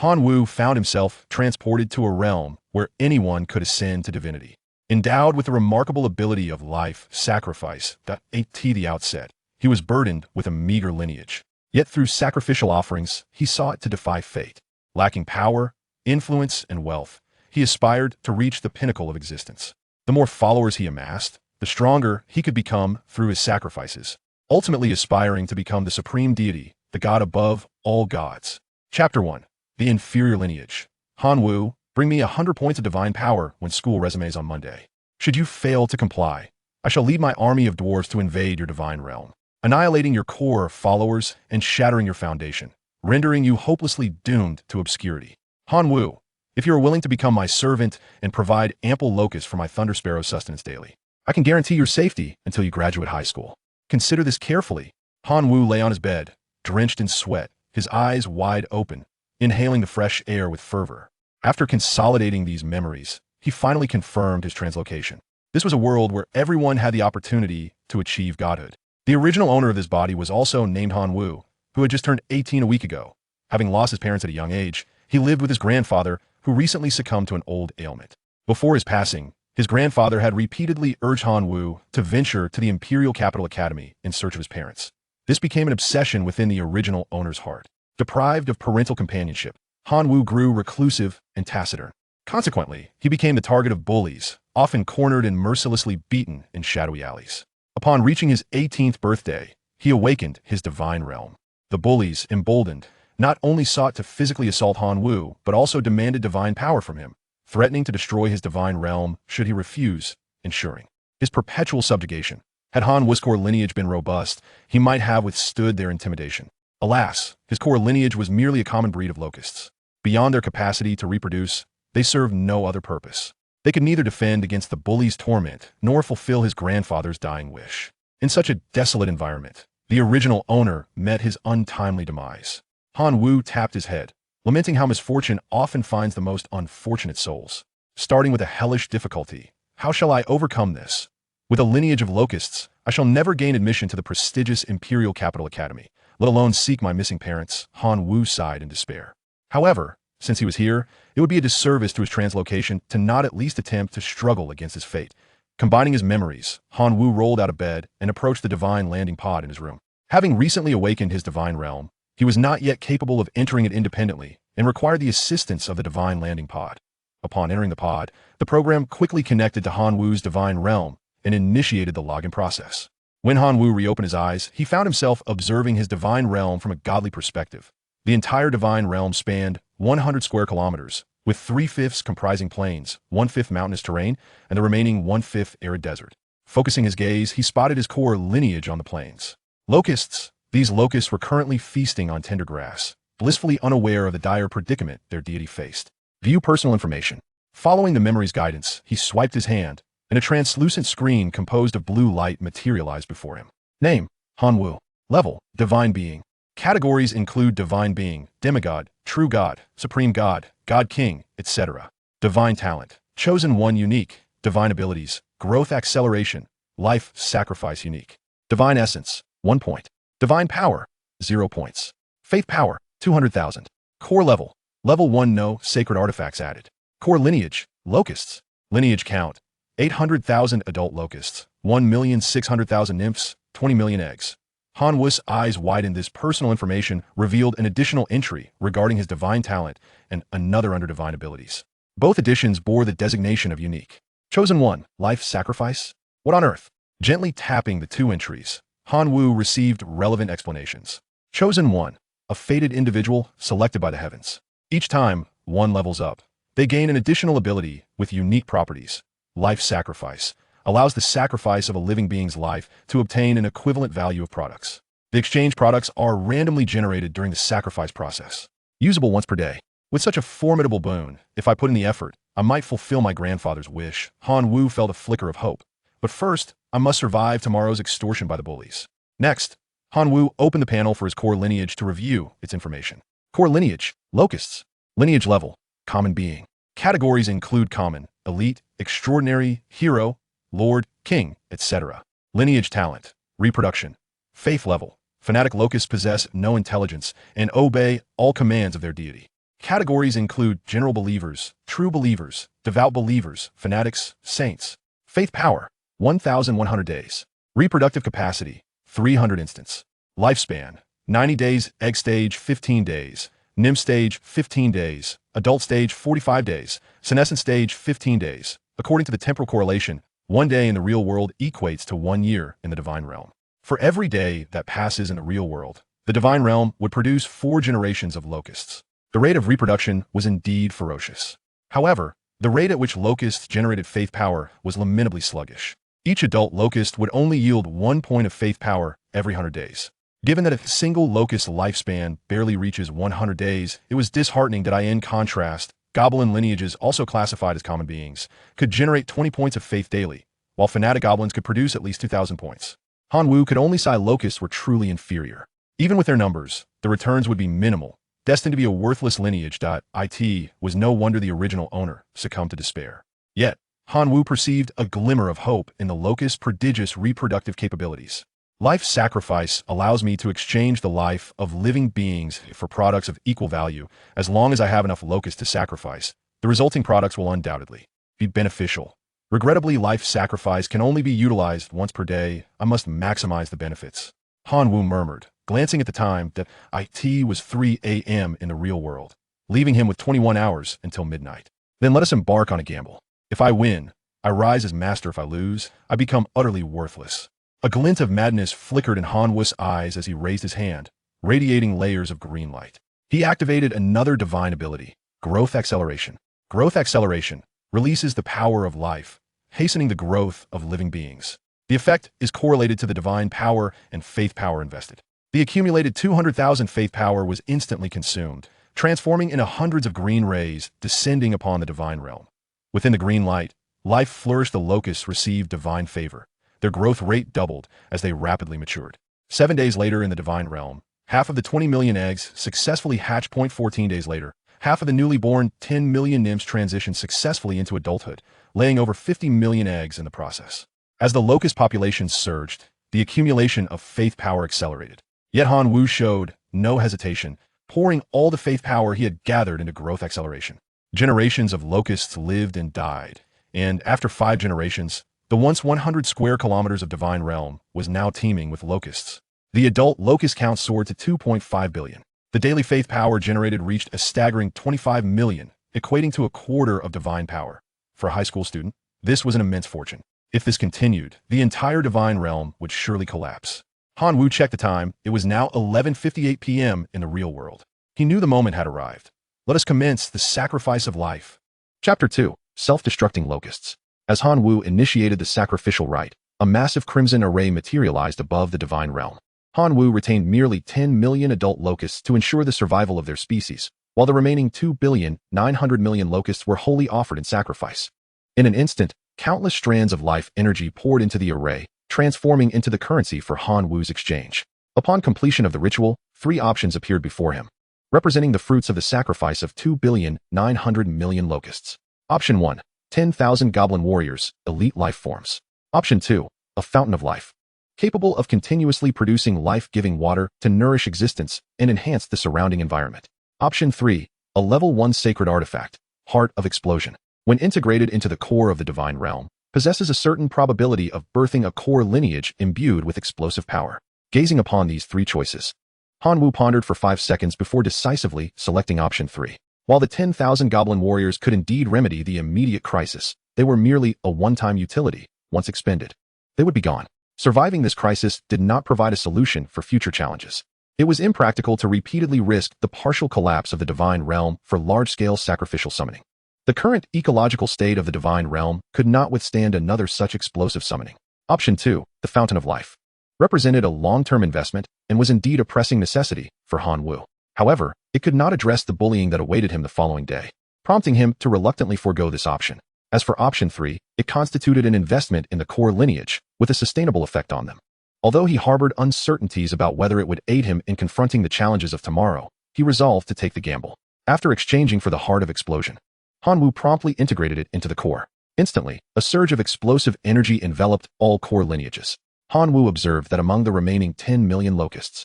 Wu found himself transported to a realm where anyone could ascend to divinity. Endowed with the remarkable ability of life sacrifice, at the outset, he was burdened with a meager lineage. Yet through sacrificial offerings, he sought to defy fate. Lacking power, influence, and wealth, he aspired to reach the pinnacle of existence. The more followers he amassed, the stronger he could become through his sacrifices, ultimately aspiring to become the supreme deity, the god above all gods. Chapter 1. The Inferior Lineage. Wu, bring me 100 points of divine power when school resumes on Monday. Should you fail to comply, I shall lead my army of dwarves to invade your divine realm, annihilating your core of followers and shattering your foundation, rendering you hopelessly doomed to obscurity. Wu, if you are willing to become my servant and provide ample locusts for my thunder sparrow sustenance daily, I can guarantee your safety until you graduate high school. Consider this carefully. Wu lay on his bed, drenched in sweat, his eyes wide open, inhaling the fresh air with fervor. After consolidating these memories, he finally confirmed his translocation. This was a world where everyone had the opportunity to achieve godhood. The original owner of this body was also named Wu, who had just turned 18 a week ago. Having lost his parents at a young age, he lived with his grandfather, who recently succumbed to an old ailment. Before his passing, his grandfather had repeatedly urged Wu to venture to the Imperial Capital Academy in search of his parents. This became an obsession within the original owner's heart. Deprived of parental companionship, Wu grew reclusive and taciturn. Consequently, he became the target of bullies, often cornered and mercilessly beaten in shadowy alleys. Upon reaching his 18th birthday, he awakened his divine realm. The bullies, emboldened, not only sought to physically assault Wu, but also demanded divine power from him, threatening to destroy his divine realm should he refuse, ensuring his perpetual subjugation. Had Wu's core lineage been robust, he might have withstood their intimidation. Alas, his core lineage was merely a common breed of locusts. Beyond their capacity to reproduce, they served no other purpose. They could neither defend against the bully's torment nor fulfill his grandfather's dying wish. In such a desolate environment, the original owner met his untimely demise. Wu tapped his head, lamenting how misfortune often finds the most unfortunate souls. Starting with a hellish difficulty, how shall I overcome this? With a lineage of locusts, I shall never gain admission to the prestigious Imperial Capital Academy, let alone seek my missing parents. Wu sighed in despair. However, since he was here, it would be a disservice to his translocation to not at least attempt to struggle against his fate. Combining his memories, Wu rolled out of bed and approached the divine landing pod in his room. Having recently awakened his divine realm, he was not yet capable of entering it independently and required the assistance of the divine landing pod. Upon entering the pod, the program quickly connected to Wu's divine realm and initiated the login process. When Wu reopened his eyes, he found himself observing his divine realm from a godly perspective. The entire divine realm spanned 100 square kilometers, with 3/5 comprising plains, 1/5 mountainous terrain, and the remaining 1/5 arid desert. Focusing his gaze, he spotted his core lineage on the plains. Locusts. These locusts were currently feasting on tender grass, blissfully unaware of the dire predicament their deity faced. View personal information. Following the memory's guidance, he swiped his hand, and a translucent screen composed of blue light materialized before him. Name: Wu. Level: Divine Being. Categories include Divine Being, Demigod, True God, Supreme God, God King, etc. Divine Talent: Chosen One Unique. Divine Abilities: Growth Acceleration, Life Sacrifice Unique. Divine Essence: 1 point. Divine Power: 0 points. Faith Power: 200,000. Core Level: Level 1. No Sacred Artifacts added. Core Lineage: Locusts. Lineage Count: 800,000 adult locusts, 1,600,000 nymphs, 20 million eggs. Wu's eyes widened. This personal information revealed an additional entry regarding his divine talent and another under divine abilities. Both additions bore the designation of unique. Chosen One: Life Sacrifice? What on earth? Gently tapping the 2 entries, Wu received relevant explanations. Chosen One: a fated individual selected by the heavens. Each time one levels up, they gain an additional ability with unique properties. Life Sacrifice allows the sacrifice of a living being's life to obtain an equivalent value of products. The exchange products are randomly generated during the sacrifice process. Usable once per day. With such a formidable boon, if I put in the effort, I might fulfill my grandfather's wish. Wu felt a flicker of hope. But first, I must survive tomorrow's extortion by the bullies. Next, Wu opened the panel for his core lineage to review its information. Core Lineage: Locusts. Lineage Level: Common Being. Categories include Common, Elite, Extraordinary, Hero, Lord, King, etc. Lineage Talent: Reproduction. Faith Level: Fanatic locusts possess no intelligence and obey all commands of their deity. Categories include general believers, true believers, devout believers, fanatics, saints. Faith power, 1,100 days. Reproductive capacity, 300 instants. Lifespan, 90 days. Egg stage, 15 days. Nymph stage, 15 days. Adult stage, 45 days. Senescent stage, 15 days. According to the temporal correlation, 1 day in the real world equates to 1 year in the divine realm. For every day that passes in the real world, the divine realm would produce 4 generations of locusts. The rate of reproduction was indeed ferocious. However, the rate at which locusts generated faith power was lamentably sluggish. Each adult locust would only yield 1 point of faith power every 100 days. Given that a single locust's lifespan barely reaches 100 days, it was disheartening that in contrast, goblin lineages, also classified as common beings, could generate 20 points of faith daily, while fanatic goblins could produce at least 2,000 points. Hanwoo could only say locusts were truly inferior. Even with their numbers, the returns would be minimal, destined to be a worthless lineage. It was no wonder the original owner succumbed to despair. Yet, Hanwoo perceived a glimmer of hope in the locust's prodigious reproductive capabilities. Life sacrifice allows me to exchange the life of living beings for products of equal value. As long as I have enough locusts to sacrifice, the resulting products will undoubtedly be beneficial. Regrettably, life sacrifice can only be utilized once per day. I must maximize the benefits. Hanwoo murmured, glancing at the time that it was 3 a.m. in the real world, leaving him with 21 hours until midnight. Then let us embark on a gamble. If I win, I rise as master. If I lose, I become utterly worthless. A glint of madness flickered in Hanwoo's eyes as he raised his hand, radiating layers of green light. He activated another divine ability, growth acceleration. Growth acceleration releases the power of life, hastening the growth of living beings. The effect is correlated to the divine power and faith power invested. The accumulated 200,000 faith power was instantly consumed, transforming into hundreds of green rays descending upon the divine realm. Within the green light, life flourished. The locusts received divine favor. Their growth rate doubled as they rapidly matured. 7 days later in the divine realm, half of the 20 million eggs successfully hatched. 14 days later, half of the newly born 10 million nymphs transitioned successfully into adulthood, laying over 50 million eggs in the process. As the locust population surged, the accumulation of faith power accelerated. Yet Hanwoo showed no hesitation, pouring all the faith power he had gathered into growth acceleration. Generations of locusts lived and died, and after 5 generations, the once 100 square kilometers of divine realm was now teeming with locusts. The adult locust count soared to 2.5 billion. The daily faith power generated reached a staggering 25 million, equating to a quarter of divine power. For a high school student, this was an immense fortune. If this continued, the entire divine realm would surely collapse. Hanwoo checked the time. It was now 11:58 p.m. in the real world. He knew the moment had arrived. Let us commence the sacrifice of life. Chapter 2. Self-Destructing Locusts. As Hanwoo initiated the sacrificial rite, a massive crimson array materialized above the divine realm. Hanwoo retained merely 10 million adult locusts to ensure the survival of their species, while the remaining 2,900,000,000 locusts were wholly offered in sacrifice. In an instant, countless strands of life energy poured into the array, transforming into the currency for Hanwoo's exchange. Upon completion of the ritual, 3 options appeared before him, representing the fruits of the sacrifice of 2,900,000,000 locusts. Option 1. 10,000 goblin warriors, elite life forms. Option 2. A fountain of life, capable of continuously producing life-giving water to nourish existence and enhance the surrounding environment. Option 3. A level 1 sacred artifact, heart of explosion. When integrated into the core of the divine realm, possesses a certain probability of birthing a core lineage imbued with explosive power. Gazing upon these 3 choices, Hanwoo pondered for 5 seconds before decisively selecting option 3. While the 10,000 goblin warriors could indeed remedy the immediate crisis, they were merely a one-time utility. Once expended, they would be gone. Surviving this crisis did not provide a solution for future challenges. It was impractical to repeatedly risk the partial collapse of the divine realm for large-scale sacrificial summoning. The current ecological state of the divine realm could not withstand another such explosive summoning. Option 2, the Fountain of Life, represented a long-term investment and was indeed a pressing necessity for Hanwoo. However, it could not address the bullying that awaited him the following day, prompting him to reluctantly forego this option. As for option 3, it constituted an investment in the core lineage with a sustainable effect on them. Although he harbored uncertainties about whether it would aid him in confronting the challenges of tomorrow, he resolved to take the gamble. After exchanging for the heart of explosion, Hanwoo promptly integrated it into the core. Instantly, a surge of explosive energy enveloped all core lineages. Hanwoo observed that among the remaining 10 million locusts,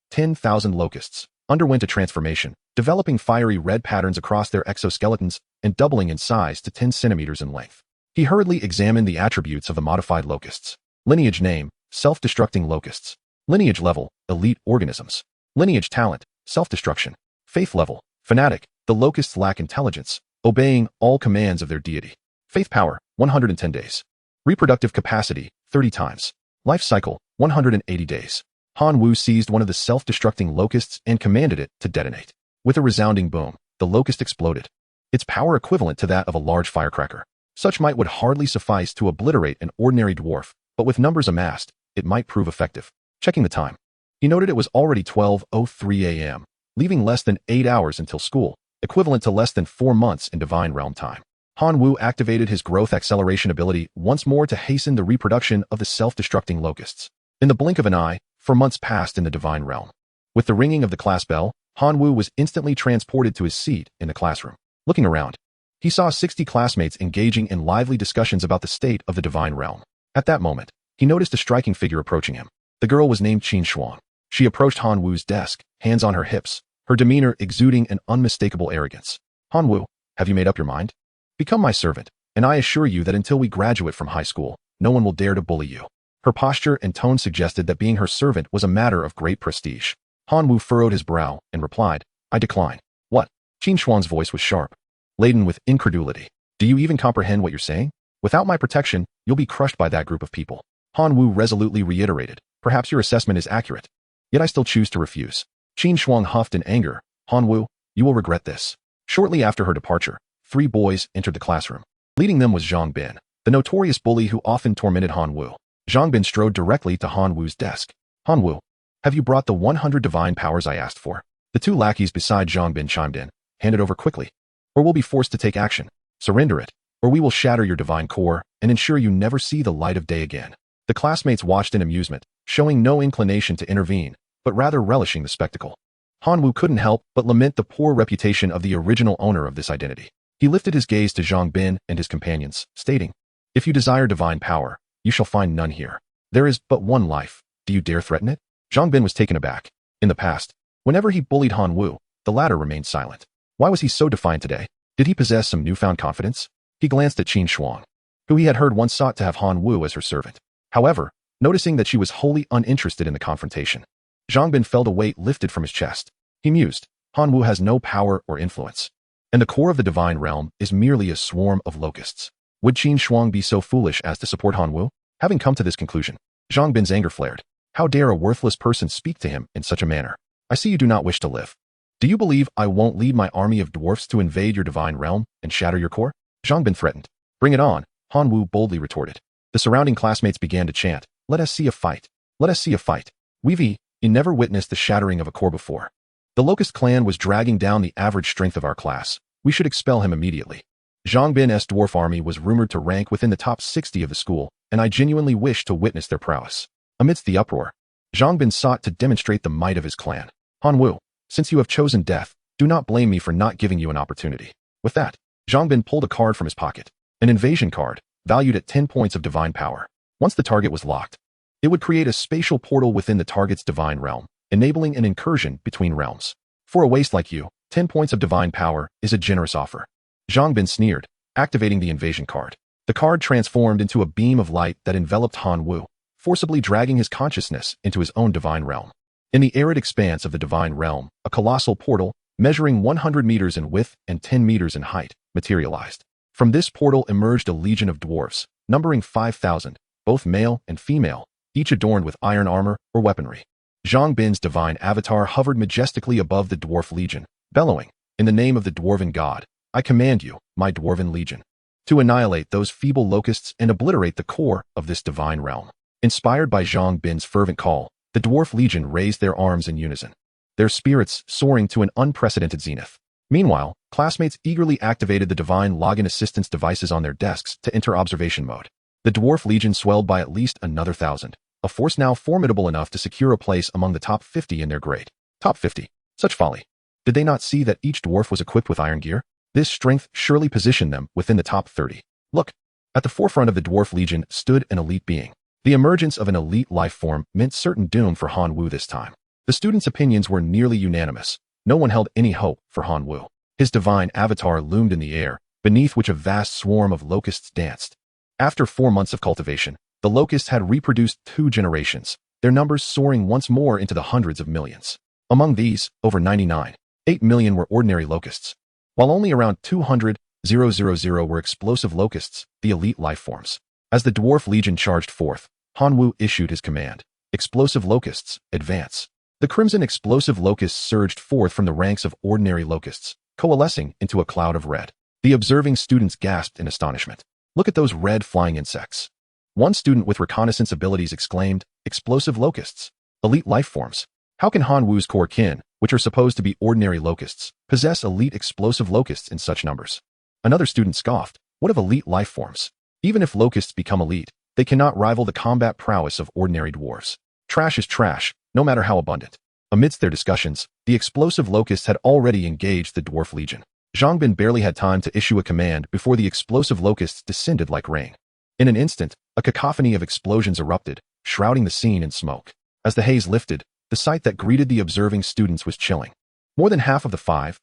10,000 locusts underwent a transformation, developing fiery red patterns across their exoskeletons and doubling in size to 10 centimeters in length. He hurriedly examined the attributes of the modified locusts. Lineage name, self-destructing locusts. Lineage level, elite organisms. Lineage talent, self-destruction. Faith level, fanatic. The locusts lack intelligence, obeying all commands of their deity. Faith power, 110 days. Reproductive capacity, 30 times. Life cycle, 180 days. Han Wu seized one of the self-destructing locusts and commanded it to detonate. With a resounding boom, the locust exploded. Its power equivalent to that of a large firecracker. Such might would hardly suffice to obliterate an ordinary dwarf, but with numbers amassed, it might prove effective. Checking the time. He noted it was already 12:03 a.m., leaving less than 8 hours until school, equivalent to less than 4 months in Divine Realm time. Han Wu activated his growth acceleration ability once more to hasten the reproduction of the self-destructing locusts. In the blink of an eye, 4 months passed in the Divine Realm. With the ringing of the class bell, Han Wu was instantly transported to his seat in the classroom. Looking around, he saw 60 classmates engaging in lively discussions about the state of the Divine Realm. At that moment, he noticed a striking figure approaching him. The girl was named Qin Shuang. She approached Han Wu's desk, hands on her hips, her demeanor exuding an unmistakable arrogance. Han Wu, have you made up your mind? Become my servant, and I assure you that until we graduate from high school, no one will dare to bully you. Her posture and tone suggested that being her servant was a matter of great prestige. Han Wu furrowed his brow and replied, I decline. What? Qin Shuang's voice was sharp, laden with incredulity. Do you even comprehend what you're saying? Without my protection, you'll be crushed by that group of people. Han Wu resolutely reiterated, perhaps your assessment is accurate. Yet I still choose to refuse. Qin Shuang huffed in anger. Han Wu, you will regret this. Shortly after her departure, 3 boys entered the classroom. Leading them was Zhang Bin, the notorious bully who often tormented Han Wu. Zhang Bin strode directly to Han Wu's desk. Han Wu, have you brought the 100 divine powers I asked for? The 2 lackeys beside Zhang Bin chimed in. Hand it over quickly, or we'll be forced to take action. Surrender it, or we will shatter your divine core and ensure you never see the light of day again. The classmates watched in amusement, showing no inclination to intervene, but rather relishing the spectacle. Han Wu couldn't help but lament the poor reputation of the original owner of this identity. He lifted his gaze to Zhang Bin and his companions, stating, If you desire divine power, you shall find none here. There is but one life. Do you dare threaten it? Zhang Bin was taken aback. In the past, whenever he bullied Han Wu, the latter remained silent. Why was he so defiant today? Did he possess some newfound confidence? He glanced at Qin Shuang, who he had heard once sought to have Han Wu as her servant. However, noticing that she was wholly uninterested in the confrontation, Zhang Bin felt a weight lifted from his chest. He mused, Han Wu has no power or influence, and the core of the divine realm is merely a swarm of locusts. Would Qin Shuang be so foolish as to support Han Wu? Having come to this conclusion, Zhang Bin's anger flared. How dare a worthless person speak to him in such a manner? I see you do not wish to live. Do you believe I won't lead my army of dwarfs to invade your divine realm and shatter your core? Zhang Bin threatened. Bring it on, Han Wu boldly retorted. The surrounding classmates began to chant, Let us see a fight. Let us see a fight. We've never witnessed the shattering of a core before. The Locust clan was dragging down the average strength of our class. We should expel him immediately. Zhang Bin's dwarf army was rumored to rank within the top 60 of the school, and I genuinely wished to witness their prowess. Amidst the uproar, Zhang Bin sought to demonstrate the might of his clan. Han Wu, since you have chosen death, do not blame me for not giving you an opportunity. With that, Zhang Bin pulled a card from his pocket, an invasion card, valued at 10 points of divine power. Once the target was locked, it would create a spatial portal within the target's divine realm, enabling an incursion between realms. For a waste like you, 10 points of divine power is a generous offer. Zhang Bin sneered, activating the invasion card. The card transformed into a beam of light that enveloped Han Wu, forcibly dragging his consciousness into his own divine realm. In the arid expanse of the divine realm, a colossal portal, measuring 100 meters in width and 10 meters in height, materialized. From this portal emerged a legion of dwarfs, numbering 5,000, both male and female, each adorned with iron armor or weaponry. Zhang Bin's divine avatar hovered majestically above the dwarf legion, bellowing, In the name of the dwarven god, I command you, my dwarven legion, to annihilate those feeble locusts and obliterate the core of this divine realm. Inspired by Zhang Bin's fervent call, the dwarf legion raised their arms in unison, their spirits soaring to an unprecedented zenith. Meanwhile, classmates eagerly activated the divine login assistance devices on their desks to enter observation mode. The dwarf legion swelled by at least another 1,000, a force now formidable enough to secure a place among the top 50 in their grade. Top 50. Such folly. Did they not see that each dwarf was equipped with iron gear? This strength surely positioned them within the top 30. Look, at the forefront of the dwarf legion stood an elite being. The emergence of an elite life form meant certain doom for Han Wu this time. The students' opinions were nearly unanimous. No one held any hope for Han Wu. His divine avatar loomed in the air, beneath which a vast swarm of locusts danced. After 4 months of cultivation, the locusts had reproduced 2 generations, their numbers soaring once more into the hundreds of millions. Among these, over 99.8 million were ordinary locusts, while only around 200,000 were explosive locusts, the elite life forms. As the Dwarf Legion charged forth, Han Wu issued his command. Explosive locusts, advance. The crimson explosive locusts surged forth from the ranks of ordinary locusts, coalescing into a cloud of red. The observing students gasped in astonishment. Look at those red flying insects. One student with reconnaissance abilities exclaimed, explosive locusts. Elite life forms. How can Han Wu's core kin, which are supposed to be ordinary locusts, possess elite explosive locusts in such numbers? Another student scoffed, what of elite life forms? Even if locusts become elite, they cannot rival the combat prowess of ordinary dwarves. Trash is trash, no matter how abundant. Amidst their discussions, the explosive locusts had already engaged the Dwarf Legion. Zhang Bin barely had time to issue a command before the explosive locusts descended like rain. In an instant, a cacophony of explosions erupted, shrouding the scene in smoke. As the haze lifted, the sight that greeted the observing students was chilling. More than half of the 5,000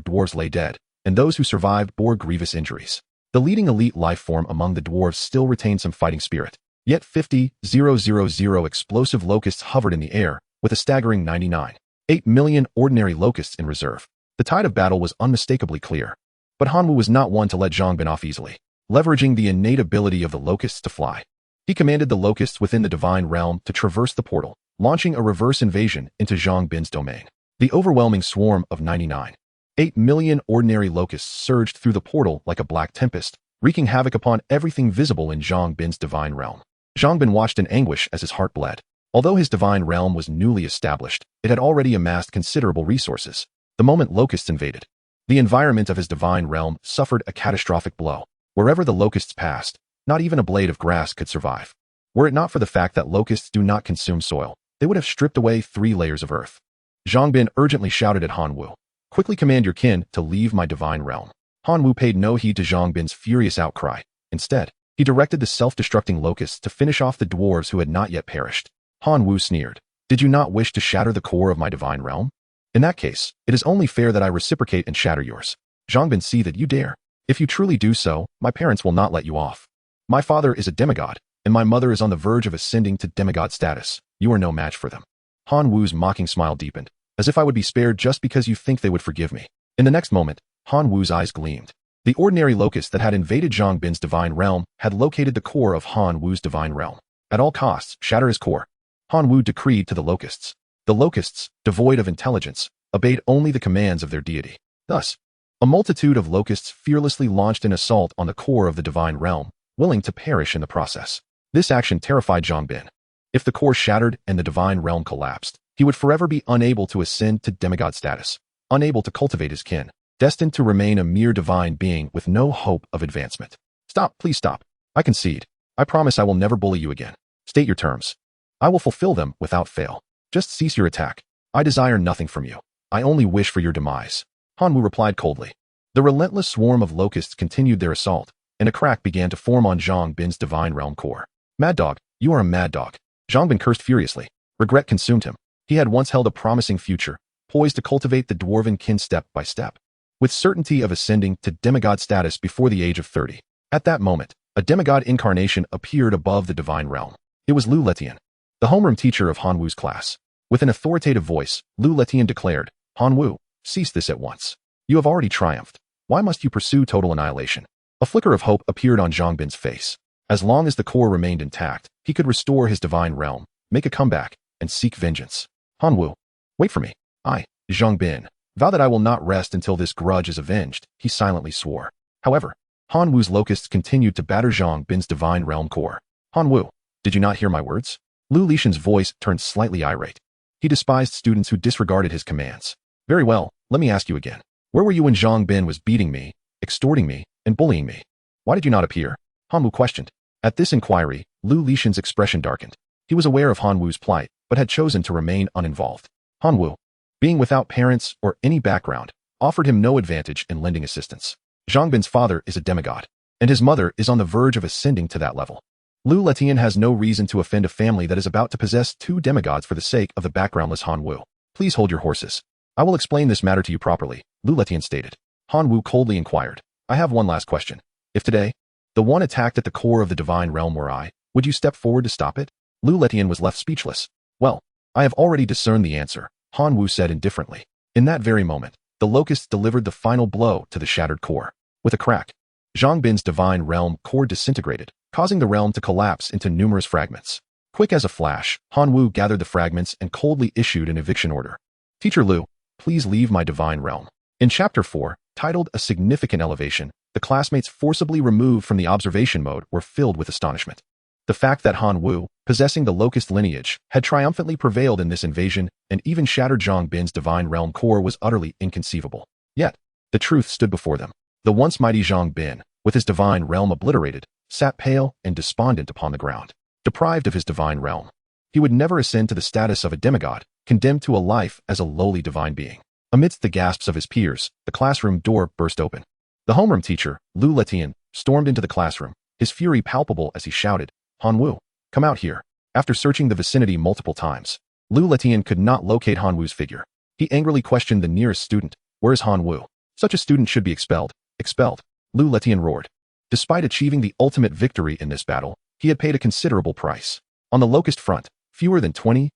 dwarves lay dead, and those who survived bore grievous injuries. The leading elite life form among the dwarves still retained some fighting spirit. Yet 50,000 explosive locusts hovered in the air, with a staggering 99.8 million ordinary locusts in reserve. The tide of battle was unmistakably clear. But Han Wu was not one to let Zhang Bin off easily. Leveraging the innate ability of the locusts to fly, he commanded the locusts within the divine realm to traverse the portal, launching a reverse invasion into Zhang Bin's domain. The overwhelming swarm of 99.8 million ordinary locusts surged through the portal like a black tempest, wreaking havoc upon everything visible in Zhang Bin's divine realm. Zhang Bin watched in anguish as his heart bled. Although his divine realm was newly established, it had already amassed considerable resources. The moment locusts invaded, the environment of his divine realm suffered a catastrophic blow. Wherever the locusts passed, not even a blade of grass could survive. Were it not for the fact that locusts do not consume soil, they would have stripped away 3 layers of earth. Zhang Bin urgently shouted at Han Wu, quickly command your kin to leave my divine realm. Han Wu paid no heed to Zhang Bin's furious outcry. Instead, he directed the self-destructing locusts to finish off the dwarves who had not yet perished. Han Wu sneered, did you not wish to shatter the core of my divine realm? In that case, it is only fair that I reciprocate and shatter yours. Zhang Bin, see that you dare. If you truly do so, my parents will not let you off. My father is a demigod, and my mother is on the verge of ascending to demigod status. You are no match for them. Han Wu's mocking smile deepened, as if I would be spared just because you think they would forgive me. In the next moment, Han Wu's eyes gleamed. The ordinary locust that had invaded Zhang Bin's divine realm had located the core of Han Wu's divine realm. At all costs, shatter his core. Han Wu decreed to the locusts. The locusts, devoid of intelligence, obeyed only the commands of their deity. Thus, a multitude of locusts fearlessly launched an assault on the core of the divine realm, willing to perish in the process. This action terrified Zhang Bin. If the core shattered and the divine realm collapsed, he would forever be unable to ascend to demigod status, unable to cultivate his kin, destined to remain a mere divine being with no hope of advancement. Stop, please stop. I concede. I promise I will never bully you again. State your terms. I will fulfill them without fail. Just cease your attack. I desire nothing from you. I only wish for your demise. Han Wu replied coldly. The relentless swarm of locusts continued their assault, and a crack began to form on Zhang Bin's divine realm core. Mad dog, you are a mad dog. Zhang Bin cursed furiously. Regret consumed him. He had once held a promising future, poised to cultivate the dwarven kin step by step, with certainty of ascending to demigod status before the age of 30. At that moment, a demigod incarnation appeared above the divine realm. It was Lu Letian, the homeroom teacher of Han Wu's class. With an authoritative voice, Lu Letian declared, Han Wu, cease this at once. You have already triumphed. Why must you pursue total annihilation? A flicker of hope appeared on Zhang Bin's face. As long as the core remained intact, he could restore his divine realm, make a comeback, and seek vengeance. Han Wu, wait for me. I, Zhang Bin, vow that I will not rest until this grudge is avenged, he silently swore. However, Han Wu's locusts continued to batter Zhang Bin's divine realm core. Han Wu, did you not hear my words? Lu Lishan's voice turned slightly irate. He despised students who disregarded his commands. Very well, let me ask you again. Where were you when Zhang Bin was beating me, extorting me, and bullying me? Why did you not appear? Han Wu questioned. At this inquiry, Lu Lishan's expression darkened. He was aware of Han Wu's plight, but had chosen to remain uninvolved. Han Wu, being without parents or any background, offered him no advantage in lending assistance. Zhang Bin's father is a demigod, and his mother is on the verge of ascending to that level. Lu Letian has no reason to offend a family that is about to possess two demigods for the sake of the backgroundless Han Wu. Please hold your horses. I will explain this matter to you properly, Lu Letian stated. Han Wu coldly inquired, I have one last question. If today, the one attacked at the core of the divine realm were I, would you step forward to stop it? Lu Letian was left speechless. Well, I have already discerned the answer, Han Wu said indifferently. In that very moment, the locusts delivered the final blow to the shattered core. With a crack, Zhang Bin's divine realm core disintegrated, causing the realm to collapse into numerous fragments. Quick as a flash, Han Wu gathered the fragments and coldly issued an eviction order. Teacher Lu, please leave my divine realm. In Chapter 4, titled A Significant Elevation, the classmates forcibly removed from the observation mode were filled with astonishment. The fact that Han Wu, possessing the locust lineage, had triumphantly prevailed in this invasion and even shattered Zhang Bin's divine realm core was utterly inconceivable. Yet, the truth stood before them. The once mighty Zhang Bin, with his divine realm obliterated, sat pale and despondent upon the ground. Deprived of his divine realm, he would never ascend to the status of a demigod, condemned to a life as a lowly divine being. Amidst the gasps of his peers, the classroom door burst open. The homeroom teacher, Lu Letian, stormed into the classroom, his fury palpable as he shouted, Han Wu, come out here. After searching the vicinity multiple times, Lu Letian could not locate Han Wu's figure. He angrily questioned the nearest student, where is Han Wu? Such a student should be expelled. Expelled, Lu Letian roared. Despite achieving the ultimate victory in this battle, he had paid a considerable price. On the locust front, fewer than 20,000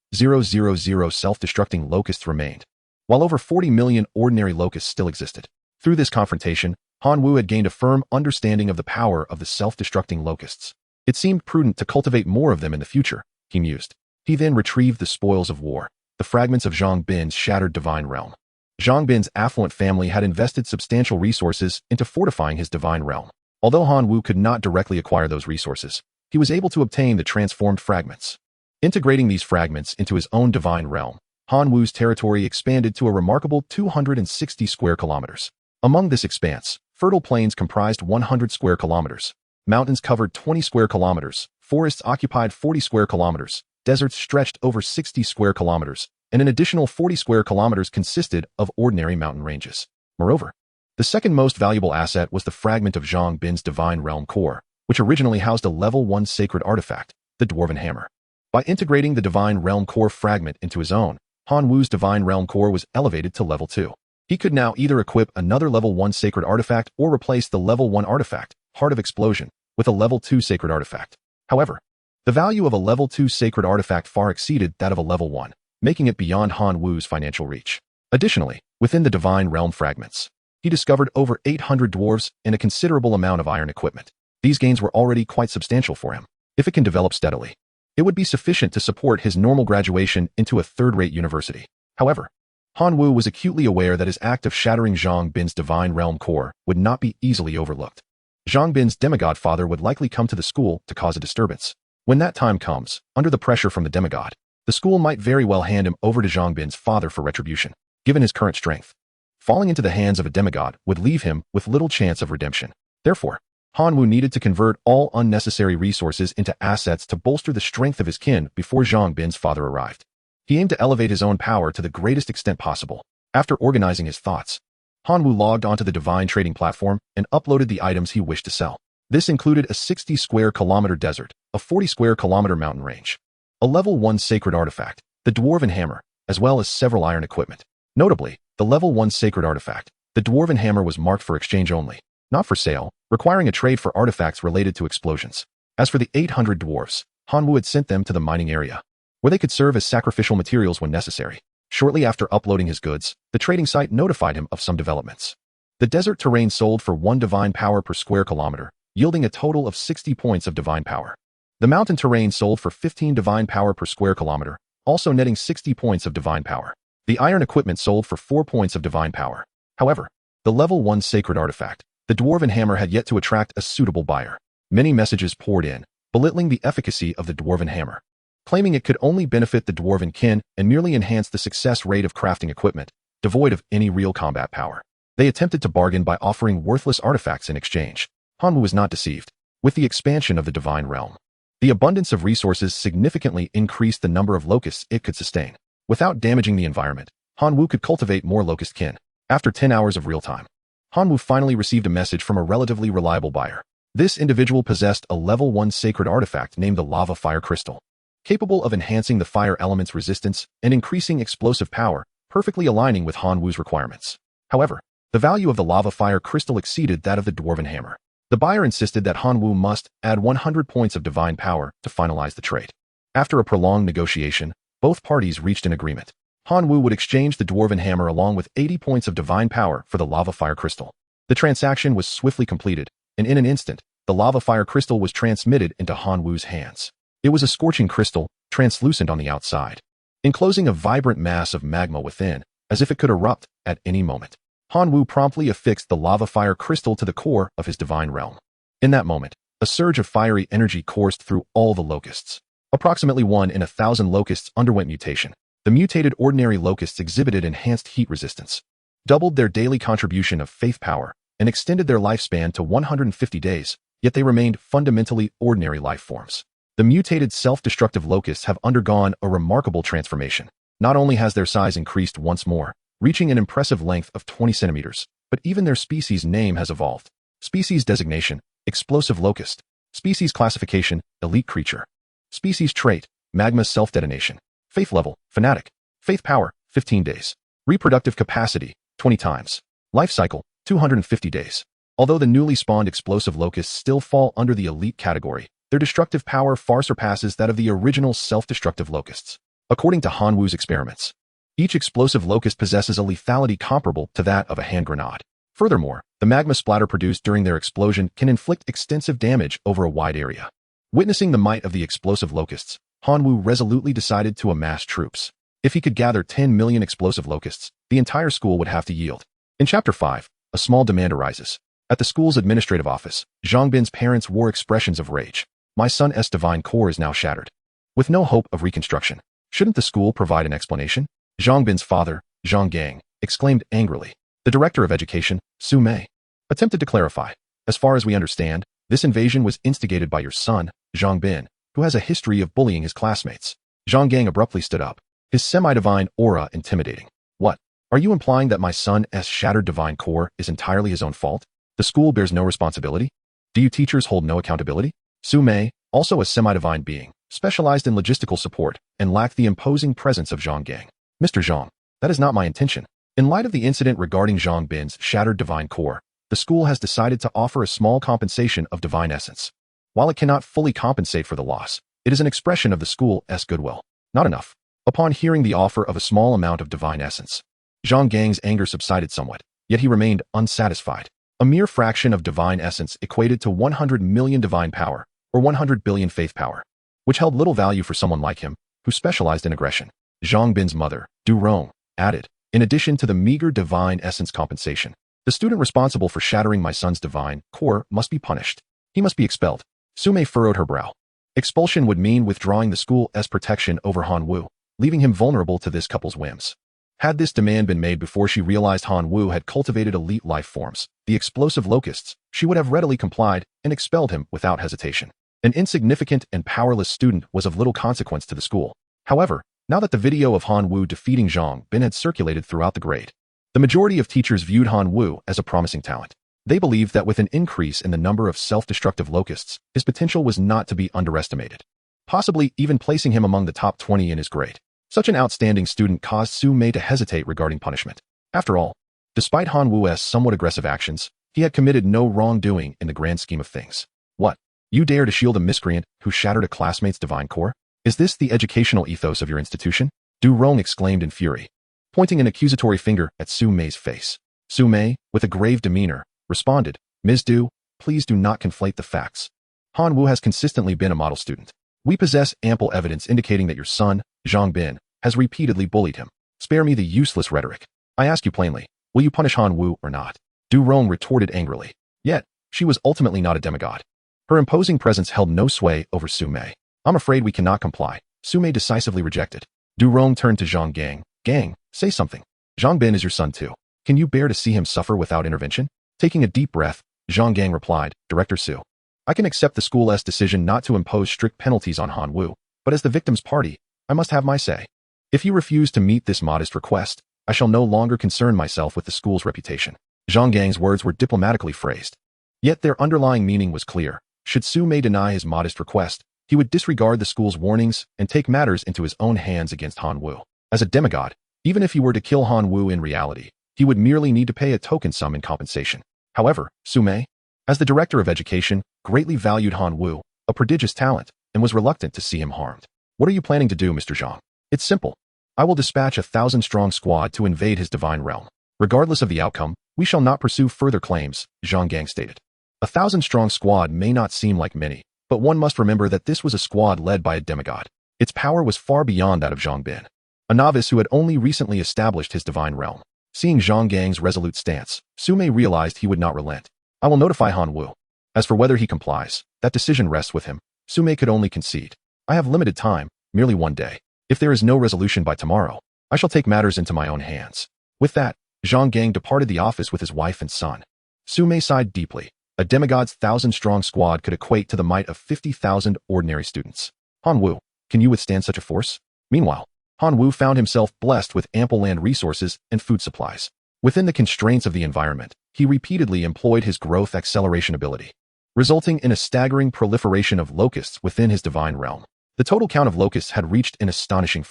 self-destructing locusts remained, while over 40 million ordinary locusts still existed. Through this confrontation, Han Wu had gained a firm understanding of the power of the self-destructing locusts. It seemed prudent to cultivate more of them in the future, he mused. He then retrieved the spoils of war, the fragments of Zhang Bin's shattered divine realm. Zhang Bin's affluent family had invested substantial resources into fortifying his divine realm. Although Han Wu could not directly acquire those resources, he was able to obtain the transformed fragments. Integrating these fragments into his own divine realm, Han Wu's territory expanded to a remarkable 260 square kilometers. Among this expanse, fertile plains comprised 100 square kilometers, mountains covered 20 square kilometers, forests occupied 40 square kilometers, deserts stretched over 60 square kilometers, and an additional 40 square kilometers consisted of ordinary mountain ranges. Moreover, the second most valuable asset was the fragment of Zhang Bin's divine realm core, which originally housed a level 1 sacred artifact, the Dwarven Hammer. By integrating the divine realm core fragment into his own, Han Wu's divine realm core was elevated to level 2. He could now either equip another level 1 sacred artifact or replace the level 1 artifact, Heart of Explosion, with a level 2 sacred artifact. However, the value of a level 2 sacred artifact far exceeded that of a level 1, making it beyond Han Wu's financial reach. Additionally, within the divine realm fragments, he discovered over 800 dwarves and a considerable amount of iron equipment. These gains were already quite substantial for him. If it can develop steadily, it would be sufficient to support his normal graduation into a third-rate university. However, Han Wu was acutely aware that his act of shattering Zhang Bin's divine realm core would not be easily overlooked. Zhang Bin's demigod father would likely come to the school to cause a disturbance. When that time comes, under the pressure from the demigod, the school might very well hand him over to Zhang Bin's father for retribution. Given his current strength, falling into the hands of a demigod would leave him with little chance of redemption. Therefore, Han Wu needed to convert all unnecessary resources into assets to bolster the strength of his kin before Zhang Bin's father arrived. He aimed to elevate his own power to the greatest extent possible. After organizing his thoughts, Han Wu logged onto the divine trading platform and uploaded the items he wished to sell. This included a 60 square kilometer desert, a 40 square kilometer mountain range, a level 1 sacred artifact, the Dwarven Hammer, as well as several iron equipment. Notably, the level 1 sacred artifact, the Dwarven Hammer, was marked for exchange only, not for sale, requiring a trade for artifacts related to explosions. As for the 800 dwarves, Han Wu had sent them to the mining area, where they could serve as sacrificial materials when necessary. Shortly after uploading his goods, the trading site notified him of some developments. The desert terrain sold for 1 divine power per square kilometer, yielding a total of 60 points of divine power. The mountain terrain sold for 15 divine power per square kilometer, also netting 60 points of divine power. The iron equipment sold for 4 points of divine power. However, the level 1 sacred artifact, the Dwarven Hammer, had yet to attract a suitable buyer. Many messages poured in, belittling the efficacy of the Dwarven Hammer, claiming it could only benefit the Dwarven kin and merely enhance the success rate of crafting equipment, devoid of any real combat power. They attempted to bargain by offering worthless artifacts in exchange. Han Wu was not deceived. With the expansion of the divine realm, the abundance of resources significantly increased the number of locusts it could sustain. Without damaging the environment, Han Wu could cultivate more locust kin. After 10 hours of real time, Han Wu finally received a message from a relatively reliable buyer. This individual possessed a level 1 sacred artifact named the lava fire crystal, capable of enhancing the fire element's resistance and increasing explosive power, perfectly aligning with Han Wu's requirements. However, the value of the lava fire crystal exceeded that of the dwarven hammer. The buyer insisted that Han Wu must add 100 points of divine power to finalize the trade. After a prolonged negotiation, both parties reached an agreement. Han Wu would exchange the dwarven hammer along with 80 points of divine power for the lava fire crystal. The transaction was swiftly completed, and in an instant, the lava fire crystal was transmitted into Han Wu's hands. It was a scorching crystal, translucent on the outside, enclosing a vibrant mass of magma within, as if it could erupt at any moment. Han Wu promptly affixed the lava fire crystal to the core of his divine realm. In that moment, a surge of fiery energy coursed through all the locusts. Approximately 1 in 1,000 locusts underwent mutation. The mutated ordinary locusts exhibited enhanced heat resistance, doubled their daily contribution of faith power, and extended their lifespan to 150 days, yet they remained fundamentally ordinary life forms. The mutated self-destructive locusts have undergone a remarkable transformation. Not only has their size increased once more, reaching an impressive length of 20 centimeters, but even their species name has evolved. Species designation, explosive locust. Species classification, elite creature. Species trait, magma self-detonation. Faith level, fanatic. Faith power, 15 days. Reproductive capacity, 20 times. Life cycle, 250 days. Although the newly spawned explosive locusts still fall under the elite category, their destructive power far surpasses that of the original self-destructive locusts. According to Han Wu's experiments, each explosive locust possesses a lethality comparable to that of a hand grenade. Furthermore, the magma splatter produced during their explosion can inflict extensive damage over a wide area. Witnessing the might of the explosive locusts, Han Wu resolutely decided to amass troops. If he could gather 10 million explosive locusts, the entire school would have to yield. In Chapter 5, a small demand arises. At the school's administrative office, Zhang Bin's parents wore expressions of rage. My son's divine core is now shattered, with no hope of reconstruction. Shouldn't the school provide an explanation? Zhang Bin's father, Zhang Gang, exclaimed angrily. The director of education, Su Mei, attempted to clarify. As far as we understand, this invasion was instigated by your son, Zhang Bin, who has a history of bullying his classmates. Zhang Gang abruptly stood up, his semi-divine aura intimidating. What? Are you implying that my son's shattered divine core is entirely his own fault? The school bears no responsibility? Do you teachers hold no accountability? Su Mei, also a semi-divine being, specialized in logistical support and lacked the imposing presence of Zhang Gang. Mr. Zhang, that is not my intention. In light of the incident regarding Zhang Bin's shattered divine core, the school has decided to offer a small compensation of divine essence. While it cannot fully compensate for the loss, it is an expression of the school's goodwill. Not enough. Upon hearing the offer of a small amount of divine essence, Zhang Gang's anger subsided somewhat, yet he remained unsatisfied. A mere fraction of divine essence equated to 100 million divine power, or 100 billion faith power, which held little value for someone like him, who specialized in aggression. Zhang Bin's mother, Du Rong, added, in addition to the meager divine essence compensation, the student responsible for shattering my son's divine core must be punished. He must be expelled. Su Mei furrowed her brow. Expulsion would mean withdrawing the school's protection over Han Wu, leaving him vulnerable to this couple's whims. Had this demand been made before she realized Han Wu had cultivated elite life forms, the explosive locusts, she would have readily complied and expelled him without hesitation. An insignificant and powerless student was of little consequence to the school. However, now that the video of Han Wu defeating Zhang Bin had circulated throughout the grade, the majority of teachers viewed Han Wu as a promising talent. They believed that with an increase in the number of self-destructive locusts, his potential was not to be underestimated, possibly even placing him among the top 20 in his grade. Such an outstanding student caused Su Mei to hesitate regarding punishment. After all, despite Han Wu's somewhat aggressive actions, he had committed no wrongdoing in the grand scheme of things. What? You dare to shield a miscreant who shattered a classmate's divine core? Is this the educational ethos of your institution? Du Rong exclaimed in fury, pointing an accusatory finger at Su Mei's face. Su Mei, with a grave demeanor, responded, Ms. Du, please do not conflate the facts. Han Wu has consistently been a model student. We possess ample evidence indicating that your son, Zhang Bin, has repeatedly bullied him. Spare me the useless rhetoric. I ask you plainly, will you punish Han Wu or not? Du Rong retorted angrily. Yet, she was ultimately not a demigod. Her imposing presence held no sway over Su Mei. I'm afraid we cannot comply. Su Mei decisively rejected. Du Rong turned to Zhang Gang. Gang, say something. Zhang Bin is your son too. Can you bear to see him suffer without intervention? Taking a deep breath, Zhang Gang replied, Director Su, I can accept the school's decision not to impose strict penalties on Han Wu, but as the victim's party, I must have my say. If you refuse to meet this modest request, I shall no longer concern myself with the school's reputation. Zhang Gang's words were diplomatically phrased, Yet their underlying meaning was clear. Should Sume deny his modest request, he would disregard the school's warnings and take matters into his own hands against Han Wu. As a demigod, even if he were to kill Han Wu in reality, he would merely need to pay a token sum in compensation. However, Sume, as the director of education, greatly valued Han Wu, a prodigious talent, and was reluctant to see him harmed. What are you planning to do, Mr. Zhang? It's simple. I will dispatch a 1,000-strong squad to invade his divine realm. Regardless of the outcome, we shall not pursue further claims, Zhang Gang stated. A 1,000-strong squad may not seem like many, but one must remember that this was a squad led by a demigod. Its power was far beyond that of Zhang Bin, a novice who had only recently established his divine realm. Seeing Zhang Gang's resolute stance, Sume realized he would not relent. I will notify Han Wu. As for whether he complies, that decision rests with him. Sume could only concede. I have limited time, merely one day. If there is no resolution by tomorrow, I shall take matters into my own hands. With that, Zhang Gang departed the office with his wife and son. Sume sighed deeply. A demigod's 1,000-strong squad could equate to the might of 50,000 ordinary students. Han Wu, can you withstand such a force? Meanwhile, Han Wu found himself blessed with ample land resources and food supplies. Within the constraints of the environment, he repeatedly employed his growth acceleration ability, resulting in a staggering proliferation of locusts within his divine realm. The total count of locusts had reached an astonishing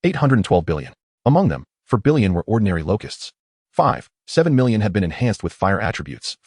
812 billion. Among them, 4 billion were ordinary locusts. 7 million had been enhanced with fire attributes.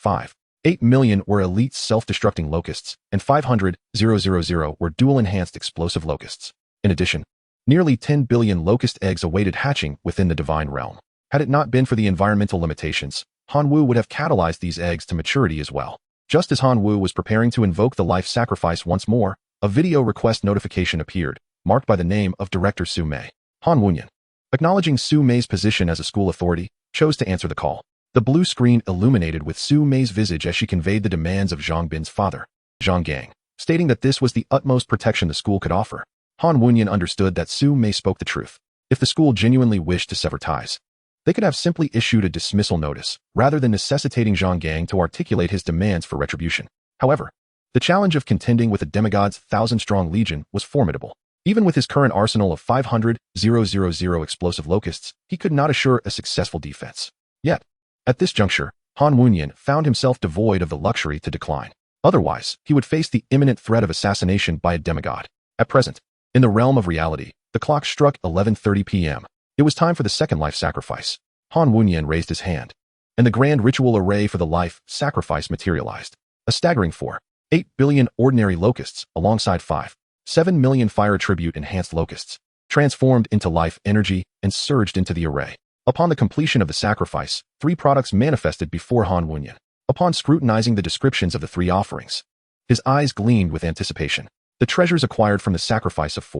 8 million were elite self-destructing locusts, and 500,000 were dual-enhanced explosive locusts. In addition, nearly 10 billion locust eggs awaited hatching within the divine realm. Had it not been for the environmental limitations, Han Wu would have catalyzed these eggs to maturity as well. Just as Han Wu was preparing to invoke the life sacrifice once more, a video request notification appeared, marked by the name of Director Sume. Han Wunyan, acknowledging Su Mei's position as a school authority, chose to answer the call. The blue screen illuminated with Su Mei's visage as she conveyed the demands of Zhang Bin's father, Zhang Gang, stating that this was the utmost protection the school could offer. Han Wunyan understood that Su Mei spoke the truth. If the school genuinely wished to sever ties, they could have simply issued a dismissal notice, rather than necessitating Zhang Gang to articulate his demands for retribution. However, the challenge of contending with a demigod's 1,000-strong legion was formidable. Even with his current arsenal of 500,000 explosive locusts, he could not assure a successful defense. Yet, at this juncture, Han Wunyan found himself devoid of the luxury to decline. Otherwise, he would face the imminent threat of assassination by a demigod. At present, in the realm of reality, the clock struck 11:30 p.m. It was time for the second life sacrifice. Han Wunyan raised his hand, and the grand ritual array for the life sacrifice materialized. A staggering 8 billion ordinary locusts, alongside 7 million fire attribute enhanced locusts, transformed into life energy and surged into the array. Upon the completion of the sacrifice, 3 products manifested before Han Wunyan. Upon scrutinizing the descriptions of the 3 offerings, his eyes gleamed with anticipation. The treasures acquired from the sacrifice of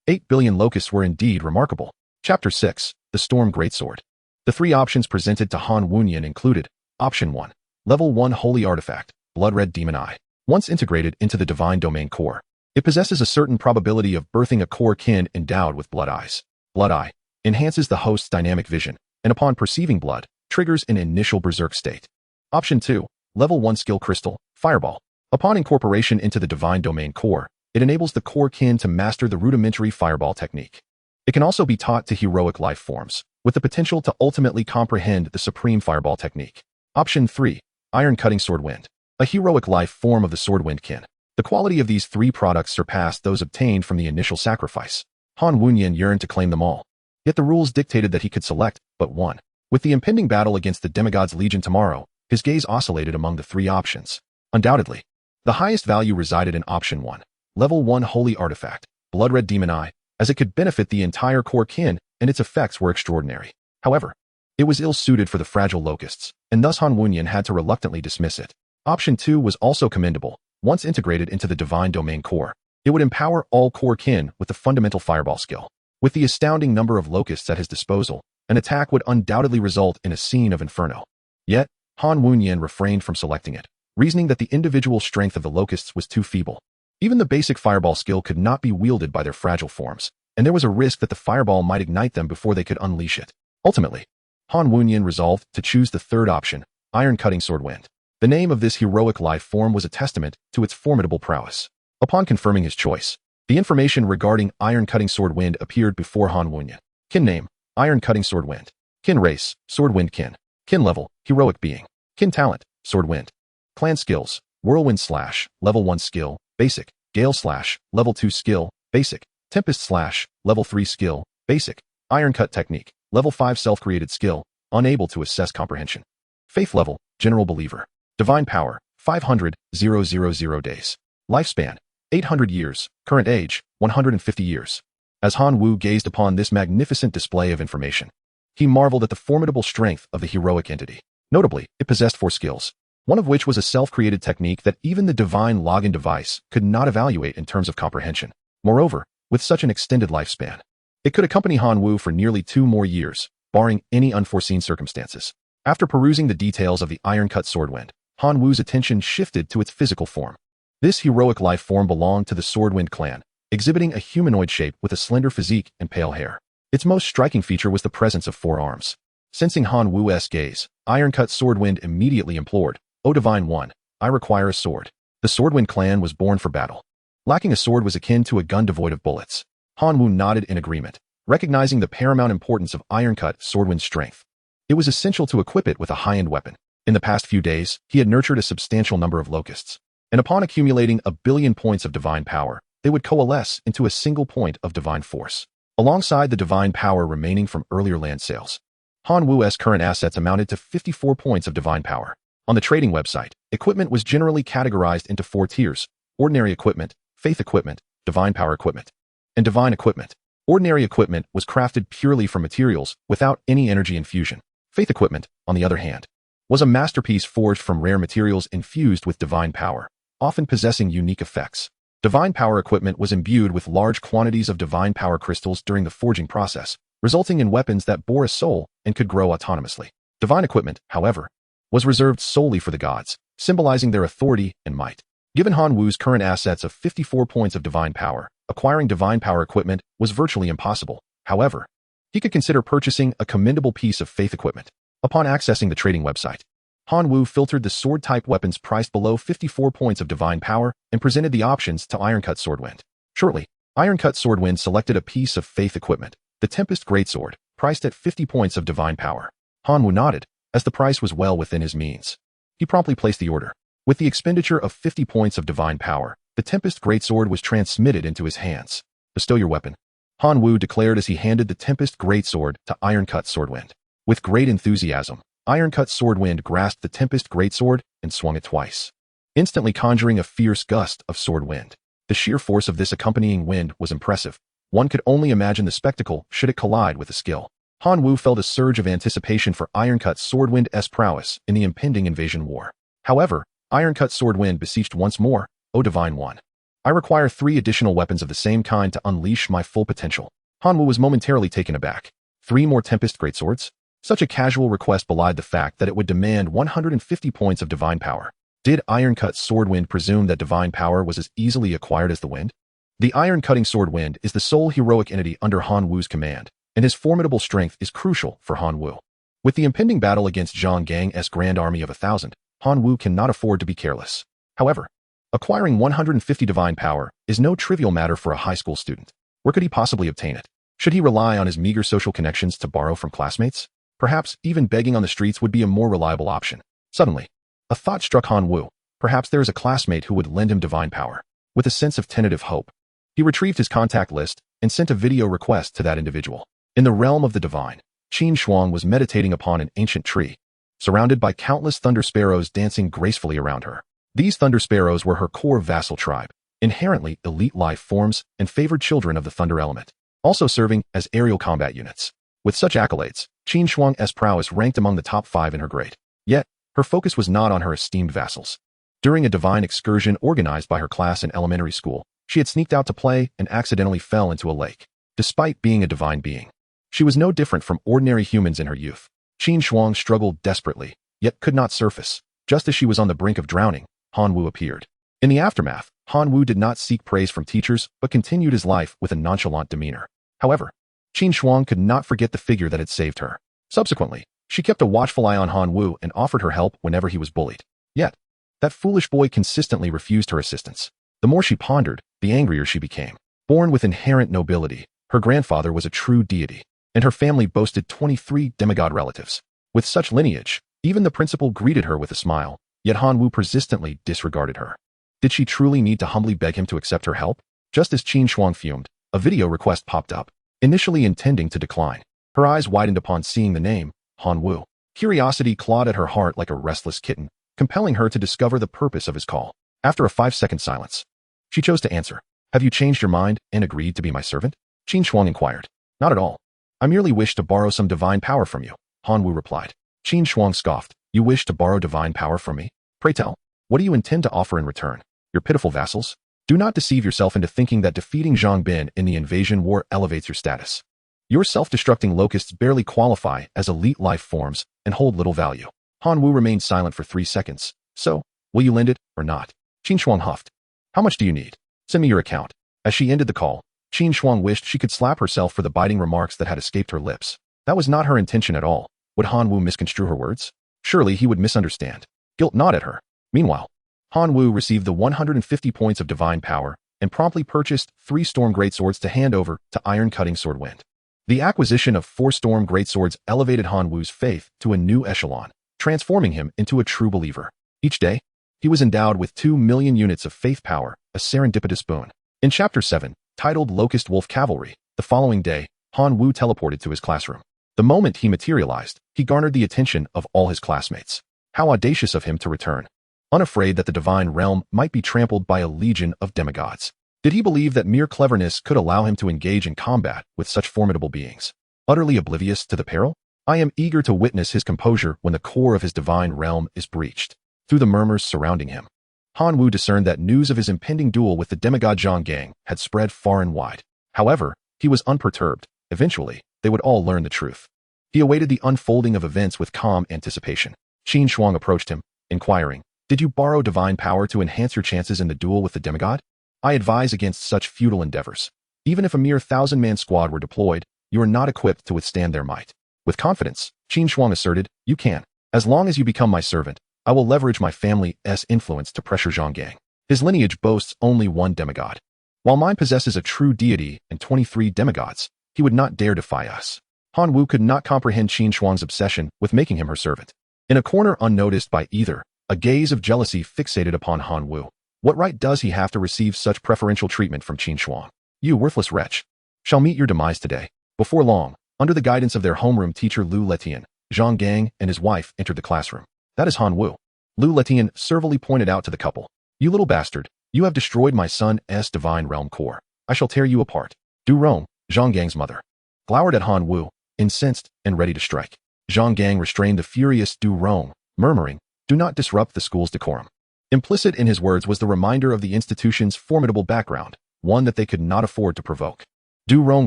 8 billion locusts were indeed remarkable. Chapter 6, The Storm Greatsword. The 3 options presented to Han Wunyan included: Option 1, Level 1 Holy Artifact, Blood Red Demon Eye. Once integrated into the Divine Domain core, it possesses a certain probability of birthing a core kin endowed with blood eyes. Blood Eye enhances the host's dynamic vision, and upon perceiving blood, triggers an initial berserk state. Option 2, Level 1 Skill Crystal, Fireball. Upon incorporation into the Divine Domain core, it enables the core kin to master the rudimentary fireball technique. It can also be taught to heroic life forms, with the potential to ultimately comprehend the supreme fireball technique. Option 3, Iron Cutting Sword Wind, a heroic life form of the Sword Wind kin. The quality of these 3 products surpassed those obtained from the initial sacrifice. Han Wunyan yearned to claim them all. Yet the rules dictated that he could select but one. With the impending battle against the demigod's legion tomorrow, his gaze oscillated among the 3 options. Undoubtedly, the highest value resided in Option 1, Level 1 Holy Artifact, Blood Red Demon Eye, as it could benefit the entire core kin and its effects were extraordinary. However, it was ill-suited for the fragile locusts, and thus Han Wunyan had to reluctantly dismiss it. Option 2 was also commendable. Once integrated into the Divine Domain core, it would empower all core kin with the fundamental fireball skill. With the astounding number of locusts at his disposal, an attack would undoubtedly result in a scene of inferno. Yet, Han Wunyan refrained from selecting it, reasoning that the individual strength of the locusts was too feeble. Even the basic fireball skill could not be wielded by their fragile forms, and there was a risk that the fireball might ignite them before they could unleash it. Ultimately, Han Wunyan resolved to choose the third option, Iron Cutting Sword Wind. The name of this heroic life form was a testament to its formidable prowess. Upon confirming his choice, the information regarding Iron Cutting Sword Wind appeared before Han Wunyan. Kin name, Iron Cutting Sword Wind. Kin race, Sword Wind kin. Kin level, Heroic being. Kin talent, Sword Wind. Clan skills: Whirlwind / level 1 skill, basic. Gale / level 2 skill, basic. Tempest / level 3 skill, basic. Iron Cut technique, level 5 self-created skill, unable to assess comprehension. Faith level, general believer. Divine power, 500,000 days. Lifespan, 800 years. Current age, 150 years. As Han Wu gazed upon this magnificent display of information, he marveled at the formidable strength of the heroic entity. Notably, it possessed 4 skills, one of which was a self-created technique that even the divine login device could not evaluate in terms of comprehension. Moreover, with such an extended lifespan, it could accompany Han Wu for nearly 2 more years, barring any unforeseen circumstances. After perusing the details of the iron-cut Swordwind, Han Wu's attention shifted to its physical form. This heroic life form belonged to the Swordwind clan, exhibiting a humanoid shape with a slender physique and pale hair. Its most striking feature was the presence of 4 arms. Sensing Han Wu's gaze, Iron-Cut Swordwind immediately implored, "O Divine One, I require a sword." The Swordwind clan was born for battle. Lacking a sword was akin to a gun devoid of bullets. Han Wu nodded in agreement, recognizing the paramount importance of Iron-Cut Swordwind's strength. It was essential to equip it with a high-end weapon. In the past few days, he had nurtured a substantial number of locusts, and upon accumulating 1 billion points of divine power, they would coalesce into a single point of divine force. Alongside the divine power remaining from earlier land sales, Han Wu's current assets amounted to 54 points of divine power. On the trading website, equipment was generally categorized into 4 tiers: ordinary equipment, faith equipment, divine power equipment, and divine equipment. Ordinary equipment was crafted purely from materials without any energy infusion. Faith equipment, on the other hand, was a masterpiece forged from rare materials infused with divine power, often possessing unique effects. Divine power equipment was imbued with large quantities of divine power crystals during the forging process, resulting in weapons that bore a soul and could grow autonomously. Divine equipment, however, was reserved solely for the gods, symbolizing their authority and might. Given Han Wu's current assets of 54 points of divine power, acquiring divine power equipment was virtually impossible. However, he could consider purchasing a commendable piece of faith equipment. Upon accessing the trading website, Han Wu filtered the sword-type weapons priced below 54 points of divine power and presented the options to Iron-Cut Swordwind. Shortly, Iron-Cut Swordwind selected a piece of faith equipment, the Tempest Greatsword, priced at 50 points of divine power. Han Wu nodded, as the price was well within his means. He promptly placed the order. With the expenditure of 50 points of divine power, the Tempest Greatsword was transmitted into his hands. "Bestow your weapon," Han Wu declared as he handed the Tempest Greatsword to Iron-Cut Swordwind. With great enthusiasm, Iron-Cut Swordwind grasped the Tempest Greatsword and swung it twice, instantly conjuring a fierce gust of sword wind. The sheer force of this accompanying wind was impressive. One could only imagine the spectacle should it collide with a skill. Han Wu felt a surge of anticipation for Iron-Cut Swordwind's prowess in the impending invasion war. However, Iron-Cut Swordwind beseeched once more, "O Divine One, I require 3 additional weapons of the same kind to unleash my full potential." Han Wu was momentarily taken aback. 3 more Tempest Greatswords? Such a casual request belied the fact that it would demand 150 points of divine power. Did Iron-Cut Swordwind presume that divine power was as easily acquired as the wind? The iron-cutting Swordwind is the sole heroic entity under Han Wu's command, and his formidable strength is crucial for Han Wu. With the impending battle against Zhang Gang's grand army of 1,000, Han Wu cannot afford to be careless. However, acquiring 150 divine power is no trivial matter for a high school student. Where could he possibly obtain it? Should he rely on his meager social connections to borrow from classmates? Perhaps even begging on the streets would be a more reliable option. Suddenly, a thought struck Han Wu. Perhaps there is a classmate who would lend him divine power. With a sense of tentative hope, he retrieved his contact list and sent a video request to that individual. In the realm of the divine, Qin Shuang was meditating upon an ancient tree, surrounded by countless thunder sparrows dancing gracefully around her. These thunder sparrows were her core vassal tribe, inherently elite life forms and favored children of the thunder element, also serving as aerial combat units. With such accolades, Qin Shuang's prowess ranked among the top 5 in her grade. Yet, her focus was not on her esteemed vassals. During a divine excursion organized by her class in elementary school, she had sneaked out to play and accidentally fell into a lake. Despite being a divine being, she was no different from ordinary humans in her youth. Qin Shuang struggled desperately, yet could not surface. Just as she was on the brink of drowning, Han Wu appeared. In the aftermath, Han Wu did not seek praise from teachers, but continued his life with a nonchalant demeanor. However, Qin Shuang could not forget the figure that had saved her. Subsequently, she kept a watchful eye on Han Wu and offered her help whenever he was bullied. Yet, that foolish boy consistently refused her assistance. The more she pondered, the angrier she became. Born with inherent nobility, her grandfather was a true deity, and her family boasted 23 demigod relatives. With such lineage, even the principal greeted her with a smile, yet Han Wu persistently disregarded her. Did she truly need to humbly beg him to accept her help? Just as Qin Shuang fumed, a video request popped up, initially intending to decline. Her eyes widened upon seeing the name, Han Wu. Curiosity clawed at her heart like a restless kitten, compelling her to discover the purpose of his call. After a 5-second silence, she chose to answer. Have you changed your mind and agreed to be my servant? Qin Shuang inquired. Not at all. I merely wish to borrow some divine power from you, Han Wu replied. Qin Shuang scoffed. You wish to borrow divine power from me? Pray tell, what do you intend to offer in return? Your pitiful vassals? Do not deceive yourself into thinking that defeating Zhang Bin in the invasion war elevates your status. Your self-destructing locusts barely qualify as elite life forms and hold little value. Han Wu remained silent for 3 seconds. So, will you lend it or not? Qin Shuang huffed. How much do you need? Send me your account. As she ended the call, Qin Shuang wished she could slap herself for the biting remarks that had escaped her lips. That was not her intention at all. Would Han Wu misconstrue her words? Surely he would misunderstand. Guilt gnawed at her. Meanwhile, Han Wu received the 150 points of divine power and promptly purchased 3 storm greatswords to hand over to iron-cutting Swordwind. The acquisition of 4 storm greatswords elevated Han Wu's faith to a new echelon, transforming him into a true believer. Each day, he was endowed with 2 million units of faith power, a serendipitous boon. In Chapter 7, titled Locust Wolf Cavalry, the following day, Han Wu teleported to his classroom. The moment he materialized, he garnered the attention of all his classmates. How audacious of him to return, unafraid that the divine realm might be trampled by a legion of demigods. Did he believe that mere cleverness could allow him to engage in combat with such formidable beings? Utterly oblivious to the peril? I am eager to witness his composure when the core of his divine realm is breached. Through the murmurs surrounding him, Han Wu discerned that news of his impending duel with the demigod Zhang Gang had spread far and wide. However, he was unperturbed. Eventually, they would all learn the truth. He awaited the unfolding of events with calm anticipation. Qin Shuang approached him, inquiring, Did you borrow divine power to enhance your chances in the duel with the demigod? I advise against such futile endeavors. Even if a mere 1,000-man squad were deployed, you are not equipped to withstand their might. With confidence, Qin Shuang asserted, You can. As long as you become my servant, I will leverage my family's influence to pressure Zhang Gang. His lineage boasts only 1 demigod. While mine possesses a true deity and 23 demigods, he would not dare defy us. Han Wu could not comprehend Qin Shuang's obsession with making him her servant. In a corner unnoticed by either, a gaze of jealousy fixated upon Han Wu. What right does he have to receive such preferential treatment from Qin Shuang? You worthless wretch shall meet your demise today. Before long, under the guidance of their homeroom teacher Lu Letian, Zhang Gang and his wife entered the classroom. That is Han Wu. Lu Letian servilely pointed out to the couple. You little bastard, you have destroyed my son's divine realm core. I shall tear you apart. Du Rong, Zhang Gang's mother, glowered at Han Wu, incensed and ready to strike. Zhang Gang restrained the furious Du Rong, murmuring, Do not disrupt the school's decorum. Implicit in his words was the reminder of the institution's formidable background, one that they could not afford to provoke. Du Rong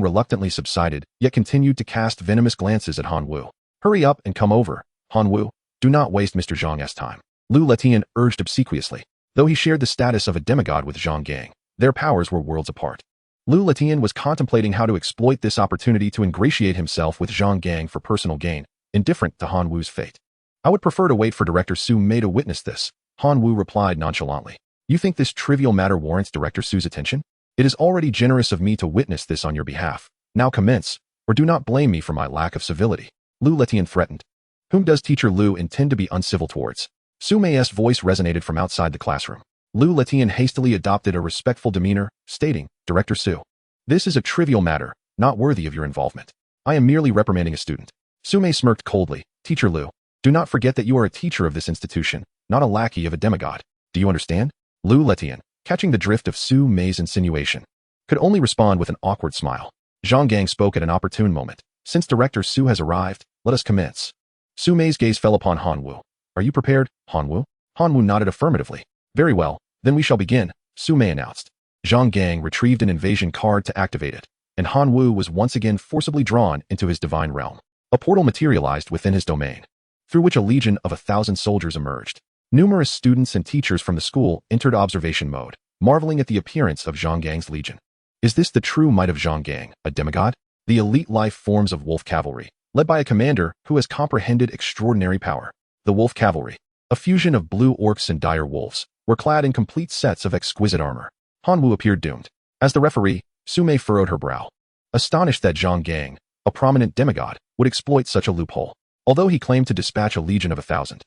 reluctantly subsided, yet continued to cast venomous glances at Han Wu. Hurry up and come over, Han Wu. Do not waste Mr. Zhang's time. Lu Letian urged obsequiously. Though he shared the status of a demigod with Zhang Gang, their powers were worlds apart. Lu Letian was contemplating how to exploit this opportunity to ingratiate himself with Zhang Gang for personal gain, indifferent to Han Wu's fate. I would prefer to wait for Director Su Mei to witness this, Han Wu replied nonchalantly. You think this trivial matter warrants Director Su's attention? It is already generous of me to witness this on your behalf. Now commence, or do not blame me for my lack of civility. Lu Letian threatened. Whom does Teacher Lu intend to be uncivil towards? Su Mei's voice resonated from outside the classroom. Lu Letian hastily adopted a respectful demeanor, stating, Director Su, this is a trivial matter, not worthy of your involvement. I am merely reprimanding a student. Su Mei smirked coldly. Teacher Lu, do not forget that you are a teacher of this institution, not a lackey of a demigod. Do you understand? Lu Letian, catching the drift of Su Mei's insinuation, could only respond with an awkward smile. Zhang Gang spoke at an opportune moment. Since Director Su has arrived, let us commence. Su Mei's gaze fell upon Han Wu. Are you prepared, Han Wu? Han Wu nodded affirmatively. Very well, then we shall begin, Su Mei announced. Zhang Gang retrieved an invasion card to activate it, and Han Wu was once again forcibly drawn into his divine realm. A portal materialized within his domain, through which a legion of 1,000 soldiers emerged. Numerous students and teachers from the school entered observation mode, marveling at the appearance of Zhang Gang's legion. Is this the true might of Zhang Gang, a demigod? The elite life forms of wolf cavalry, led by a commander who has comprehended extraordinary power. The wolf cavalry, a fusion of blue orcs and dire wolves, were clad in complete sets of exquisite armor. Han Wu appeared doomed. As the referee, Su Mei furrowed her brow, astonished that Zhang Gang, a prominent demigod, would exploit such a loophole. Although he claimed to dispatch a legion of 1,000,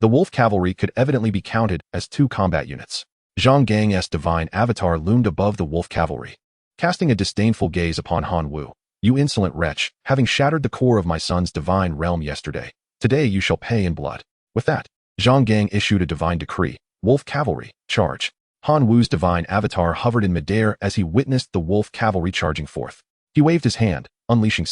The wolf cavalry could evidently be counted as 2 combat units. Zhang Gang's divine avatar loomed above the wolf cavalry, casting a disdainful gaze upon Han Wu. You insolent wretch, having shattered the core of my son's divine realm yesterday, today you shall pay in blood. With that, Zhang Gang issued a divine decree. Wolf cavalry, charge. Han Wu's divine avatar hovered in midair as he witnessed the wolf cavalry charging forth. He waved his hand, unleashing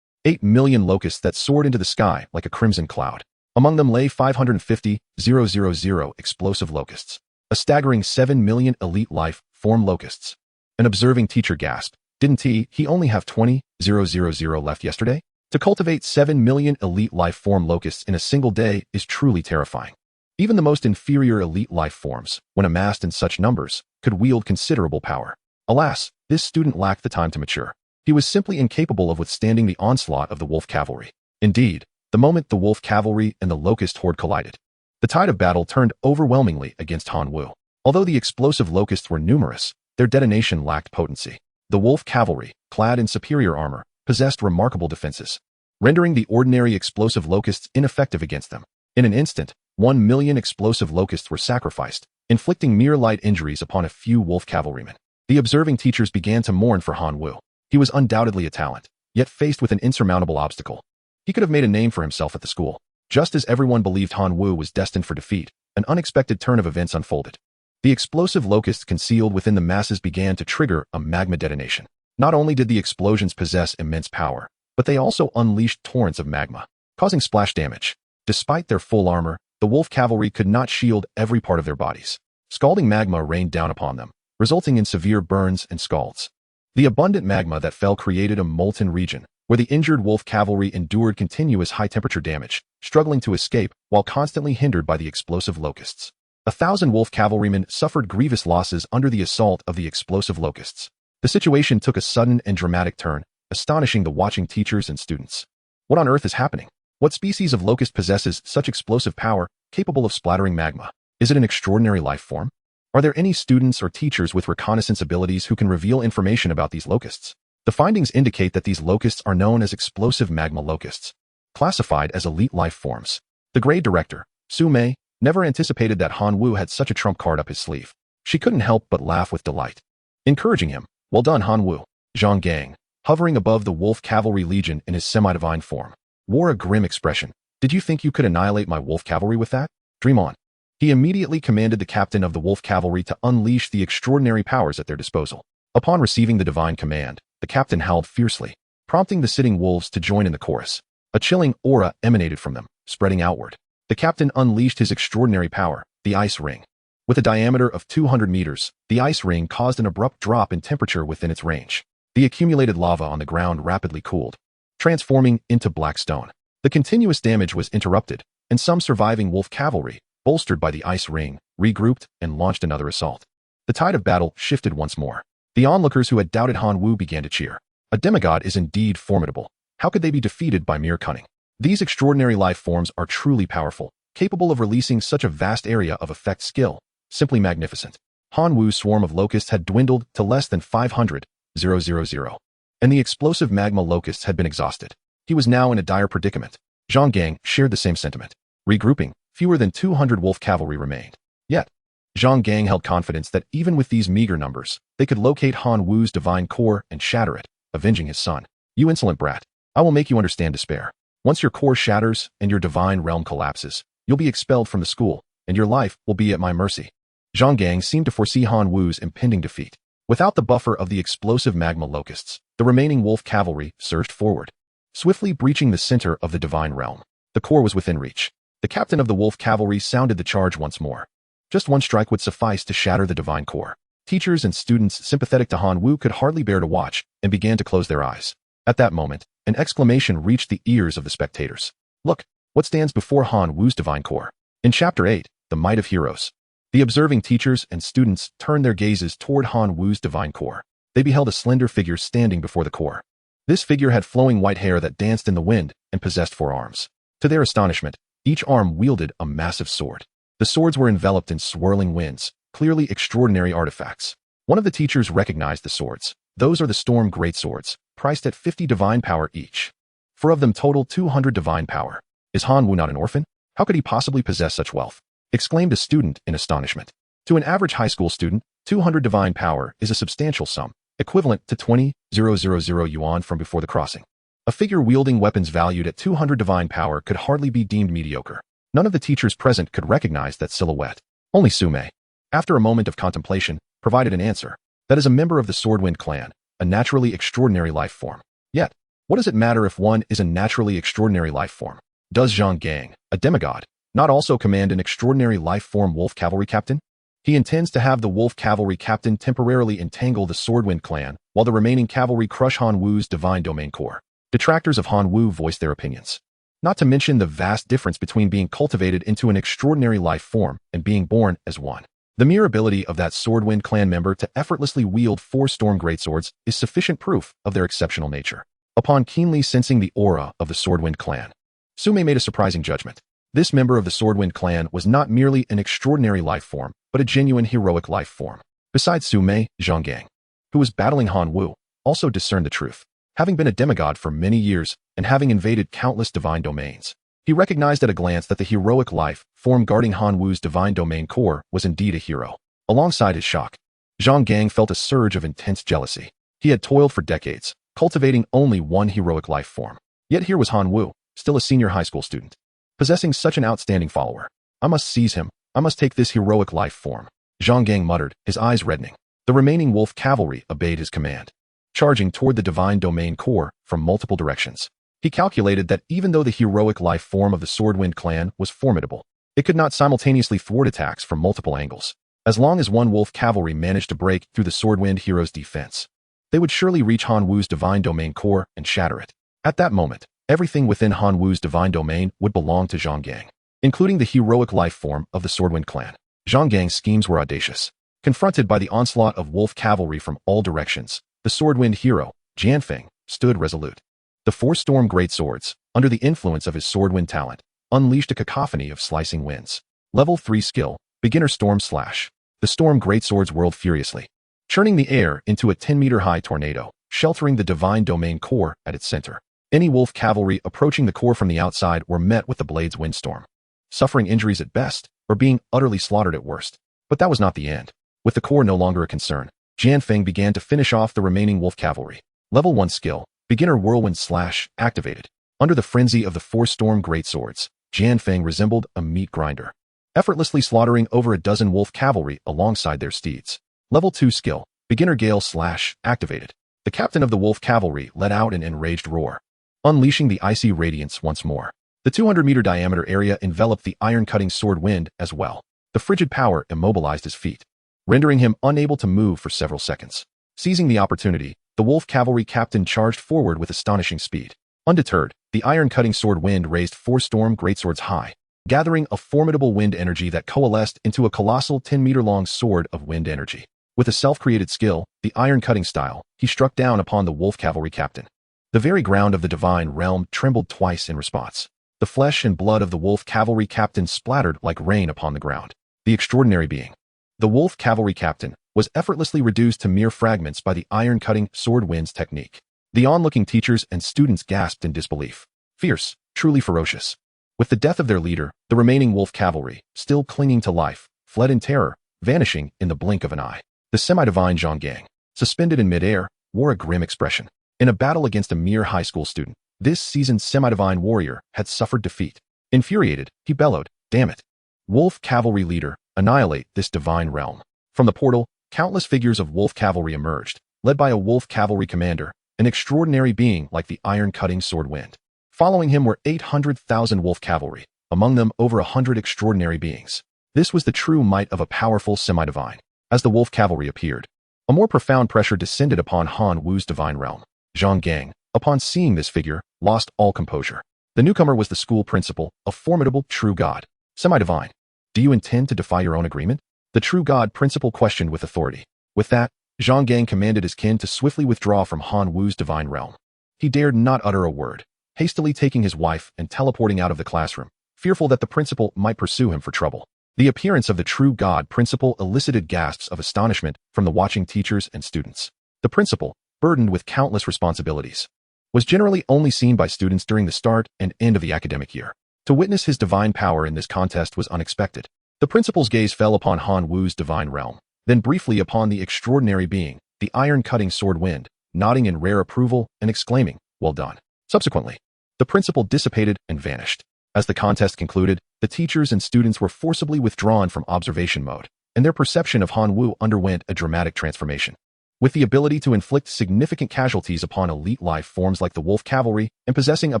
8 million locusts that soared into the sky like a crimson cloud. Among them lay 550,000 explosive locusts. A staggering 7 million elite life form locusts. An observing teacher gasped. Didn't he only have 20,000 left yesterday? To cultivate 7 million elite life form locusts in a single day is truly terrifying. Even the most inferior elite life forms, when amassed in such numbers, could wield considerable power. Alas, this student lacked the time to mature. He was simply incapable of withstanding the onslaught of the wolf cavalry. Indeed, the moment the wolf cavalry and the locust horde collided, the tide of battle turned overwhelmingly against Han Wu. Although the explosive locusts were numerous, their detonation lacked potency. The wolf cavalry, clad in superior armor, possessed remarkable defenses, rendering the ordinary explosive locusts ineffective against them. In an instant, 1 million explosive locusts were sacrificed, inflicting mere light injuries upon a few wolf cavalrymen. The observing teachers began to mourn for Han Wu. He was undoubtedly a talent, yet faced with an insurmountable obstacle. He could have made a name for himself at the school. Just as everyone believed Han Wu was destined for defeat, an unexpected turn of events unfolded. The explosive locusts concealed within the masses began to trigger a magma detonation. Not only did the explosions possess immense power, but they also unleashed torrents of magma, causing splash damage. Despite their full armor, the wolf cavalry could not shield every part of their bodies. Scalding magma rained down upon them, resulting in severe burns and scalds. The abundant magma that fell created a molten region, where the injured wolf cavalry endured continuous high-temperature damage, struggling to escape while constantly hindered by the explosive locusts. 1,000 wolf cavalrymen suffered grievous losses under the assault of the explosive locusts. The situation took a sudden and dramatic turn, astonishing the watching teachers and students. What on earth is happening? What species of locust possesses such explosive power, capable of splattering magma? Is it an extraordinary life form? Are there any students or teachers with reconnaissance abilities who can reveal information about these locusts? The findings indicate that these locusts are known as explosive magma locusts, classified as elite life forms. The grade director, Su-mei, never anticipated that Han Wu had such a trump card up his sleeve. She couldn't help but laugh with delight, encouraging him. Well done, Han Wu. Zhang Gang, hovering above the wolf cavalry legion in his semi-divine form, wore a grim expression. Did you think you could annihilate my wolf cavalry with that? Dream on. He immediately commanded the captain of the wolf cavalry to unleash the extraordinary powers at their disposal. Upon receiving the divine command, the captain howled fiercely, prompting the sitting wolves to join in the chorus. A chilling aura emanated from them, spreading outward. The captain unleashed his extraordinary power, the ice ring. With a diameter of 200 meters, the ice ring caused an abrupt drop in temperature within its range. The accumulated lava on the ground rapidly cooled, transforming into black stone. The continuous damage was interrupted, and some surviving wolf cavalry, bolstered by the ice ring, regrouped and launched another assault. The tide of battle shifted once more. The onlookers who had doubted Han Wu began to cheer. A demigod is indeed formidable. How could they be defeated by mere cunning? These extraordinary life forms are truly powerful, capable of releasing such a vast area of effect skill. Simply magnificent. Han Wu's swarm of locusts had dwindled to less than 500,000, and the explosive magma locusts had been exhausted. He was now in a dire predicament. Zhang Gang shared the same sentiment. Regrouping, fewer than 200 wolf cavalry remained. Yet, Zhang Gang held confidence that even with these meager numbers, they could locate Han Wu's divine core and shatter it, avenging his son. You insolent brat, I will make you understand despair. Once your core shatters and your divine realm collapses, you'll be expelled from the school, and your life will be at my mercy. Zhang Gang seemed to foresee Han Wu's impending defeat. Without the buffer of the explosive magma locusts, the remaining wolf cavalry surged forward, swiftly breaching the center of the divine realm. The core was within reach. The captain of the wolf cavalry sounded the charge once more. Just one strike would suffice to shatter the divine core. Teachers and students sympathetic to Han Wu could hardly bear to watch and began to close their eyes. At that moment, an exclamation reached the ears of the spectators. Look, what stands before Han Wu's divine core? In Chapter 8, The Might of Heroes, the observing teachers and students turned their gazes toward Han Wu's divine core. They beheld a slender figure standing before the core. This figure had flowing white hair that danced in the wind and possessed 4 arms. To their astonishment, each arm wielded a massive sword. The swords were enveloped in swirling winds, clearly extraordinary artifacts. One of the teachers recognized the swords. Those are the Storm Greatswords, priced at 50 divine power each. 4 of them total 200 divine power. Is Han Wu not an orphan? How could he possibly possess such wealth? Exclaimed a student in astonishment. To an average high school student, 200 divine power is a substantial sum, equivalent to 20,000 yuan from before the crossing. A figure wielding weapons valued at 200 divine power could hardly be deemed mediocre. None of the teachers present could recognize that silhouette. Only Sume, after a moment of contemplation, provided an answer. That is a member of the Swordwind clan, a naturally extraordinary life form. Yet, what does it matter if one is a naturally extraordinary life form? Does Zhang Gang, a demigod, not also command an extraordinary life form wolf cavalry captain? He intends to have the wolf cavalry captain temporarily entangle the Swordwind clan, while the remaining cavalry crush Han Wu's divine domain core. Detractors of Han Wu voiced their opinions. Not to mention the vast difference between being cultivated into an extraordinary life form and being born as one. The mere ability of that Swordwind clan member to effortlessly wield 4 storm greatswords is sufficient proof of their exceptional nature. Upon keenly sensing the aura of the Swordwind clan, Sume made a surprising judgment. This member of the Swordwind clan was not merely an extraordinary life form, but a genuine heroic life form. Besides Sume, Zhang Gang, who was battling Han Wu, also discerned the truth. Having been a demigod for many years and having invaded countless divine domains, he recognized at a glance that the heroic life form guarding Han Wu's divine domain core was indeed a hero. Alongside his shock, Zhang Gang felt a surge of intense jealousy. He had toiled for decades, cultivating only one heroic life form. Yet here was Han Wu, still a senior high school student, possessing such an outstanding follower. I must seize him. I must take this heroic life form. Zhang Gang muttered, his eyes reddening. The remaining wolf cavalry obeyed his command, charging toward the divine domain core from multiple directions. He calculated that even though the heroic life form of the Swordwind clan was formidable, it could not simultaneously thwart attacks from multiple angles. As long as one wolf cavalry managed to break through the Swordwind hero's defense, they would surely reach Han Wu's divine domain core and shatter it. At that moment, everything within Han Wu's divine domain would belong to Zhang Gang, including the heroic life form of the Swordwind clan. Zhang Gang's schemes were audacious. Confronted by the onslaught of wolf cavalry from all directions, the Swordwind hero, Jianfeng, stood resolute. The 4 storm greatswords, under the influence of his Swordwind talent, unleashed a cacophony of slicing winds. Level 3 skill, beginner storm slash. The storm greatswords whirled furiously, churning the air into a 10-meter-high tornado, sheltering the divine domain core at its center. Any wolf cavalry approaching the core from the outside were met with the blade's windstorm, suffering injuries at best, or being utterly slaughtered at worst. But that was not the end. With the core no longer a concern, Jianfeng began to finish off the remaining wolf cavalry. Level 1 skill, beginner whirlwind slash, activated. Under the frenzy of the 4 storm greatswords, Jianfeng resembled a meat grinder, effortlessly slaughtering over a dozen wolf cavalry alongside their steeds. Level 2 skill, beginner gale slash, activated. The captain of the wolf cavalry let out an enraged roar, unleashing the icy radiance once more. The 200-meter diameter area enveloped the iron-cutting sword wind as well. The frigid power immobilized his feet, rendering him unable to move for several seconds. Seizing the opportunity, the wolf cavalry captain charged forward with astonishing speed. Undeterred, the iron-cutting sword wind raised 4 storm greatswords high, gathering a formidable wind energy that coalesced into a colossal 10-meter-long sword of wind energy. With a self-created skill, the iron-cutting style, he struck down upon the wolf cavalry captain. The very ground of the divine realm trembled twice in response. The flesh and blood of the wolf cavalry captain splattered like rain upon the ground. The extraordinary being, the wolf cavalry captain, was effortlessly reduced to mere fragments by the iron-cutting sword wind's technique. The onlooking teachers and students gasped in disbelief. Fierce, truly ferocious. With the death of their leader, the remaining wolf cavalry, still clinging to life, fled in terror, vanishing in the blink of an eye. The semi-divine Zhang Gang, suspended in midair, wore a grim expression. In a battle against a mere high school student, this seasoned semi-divine warrior had suffered defeat. Infuriated, he bellowed, "Damn it! Wolf cavalry leader, annihilate this divine realm." From the portal, countless figures of wolf cavalry emerged, led by a wolf cavalry commander, an extraordinary being like the iron-cutting sword wind. Following him were 800,000 wolf cavalry, among them over 100 extraordinary beings. This was the true might of a powerful semi-divine. As the wolf cavalry appeared, a more profound pressure descended upon Han Wu's divine realm. Zhang Gang, upon seeing this figure, lost all composure. The newcomer was the school principal, a formidable true god. Semi-divine, do you intend to defy your own agreement? The true god principal questioned with authority. With that, Zhang Gang commanded his kin to swiftly withdraw from Han Wu's divine realm. He dared not utter a word, hastily taking his wife and teleporting out of the classroom, fearful that the principal might pursue him for trouble. The appearance of the true god principal elicited gasps of astonishment from the watching teachers and students. The principal, burdened with countless responsibilities, was generally only seen by students during the start and end of the academic year. To witness his divine power in this contest was unexpected. The principal's gaze fell upon Han Wu's divine realm, then briefly upon the extraordinary being, the iron-cutting sword wind, nodding in rare approval and exclaiming, "Well done." Subsequently, the principal dissipated and vanished. As the contest concluded, the teachers and students were forcibly withdrawn from observation mode, and their perception of Han Wu underwent a dramatic transformation. With the ability to inflict significant casualties upon elite life forms like the Wolf Cavalry and possessing a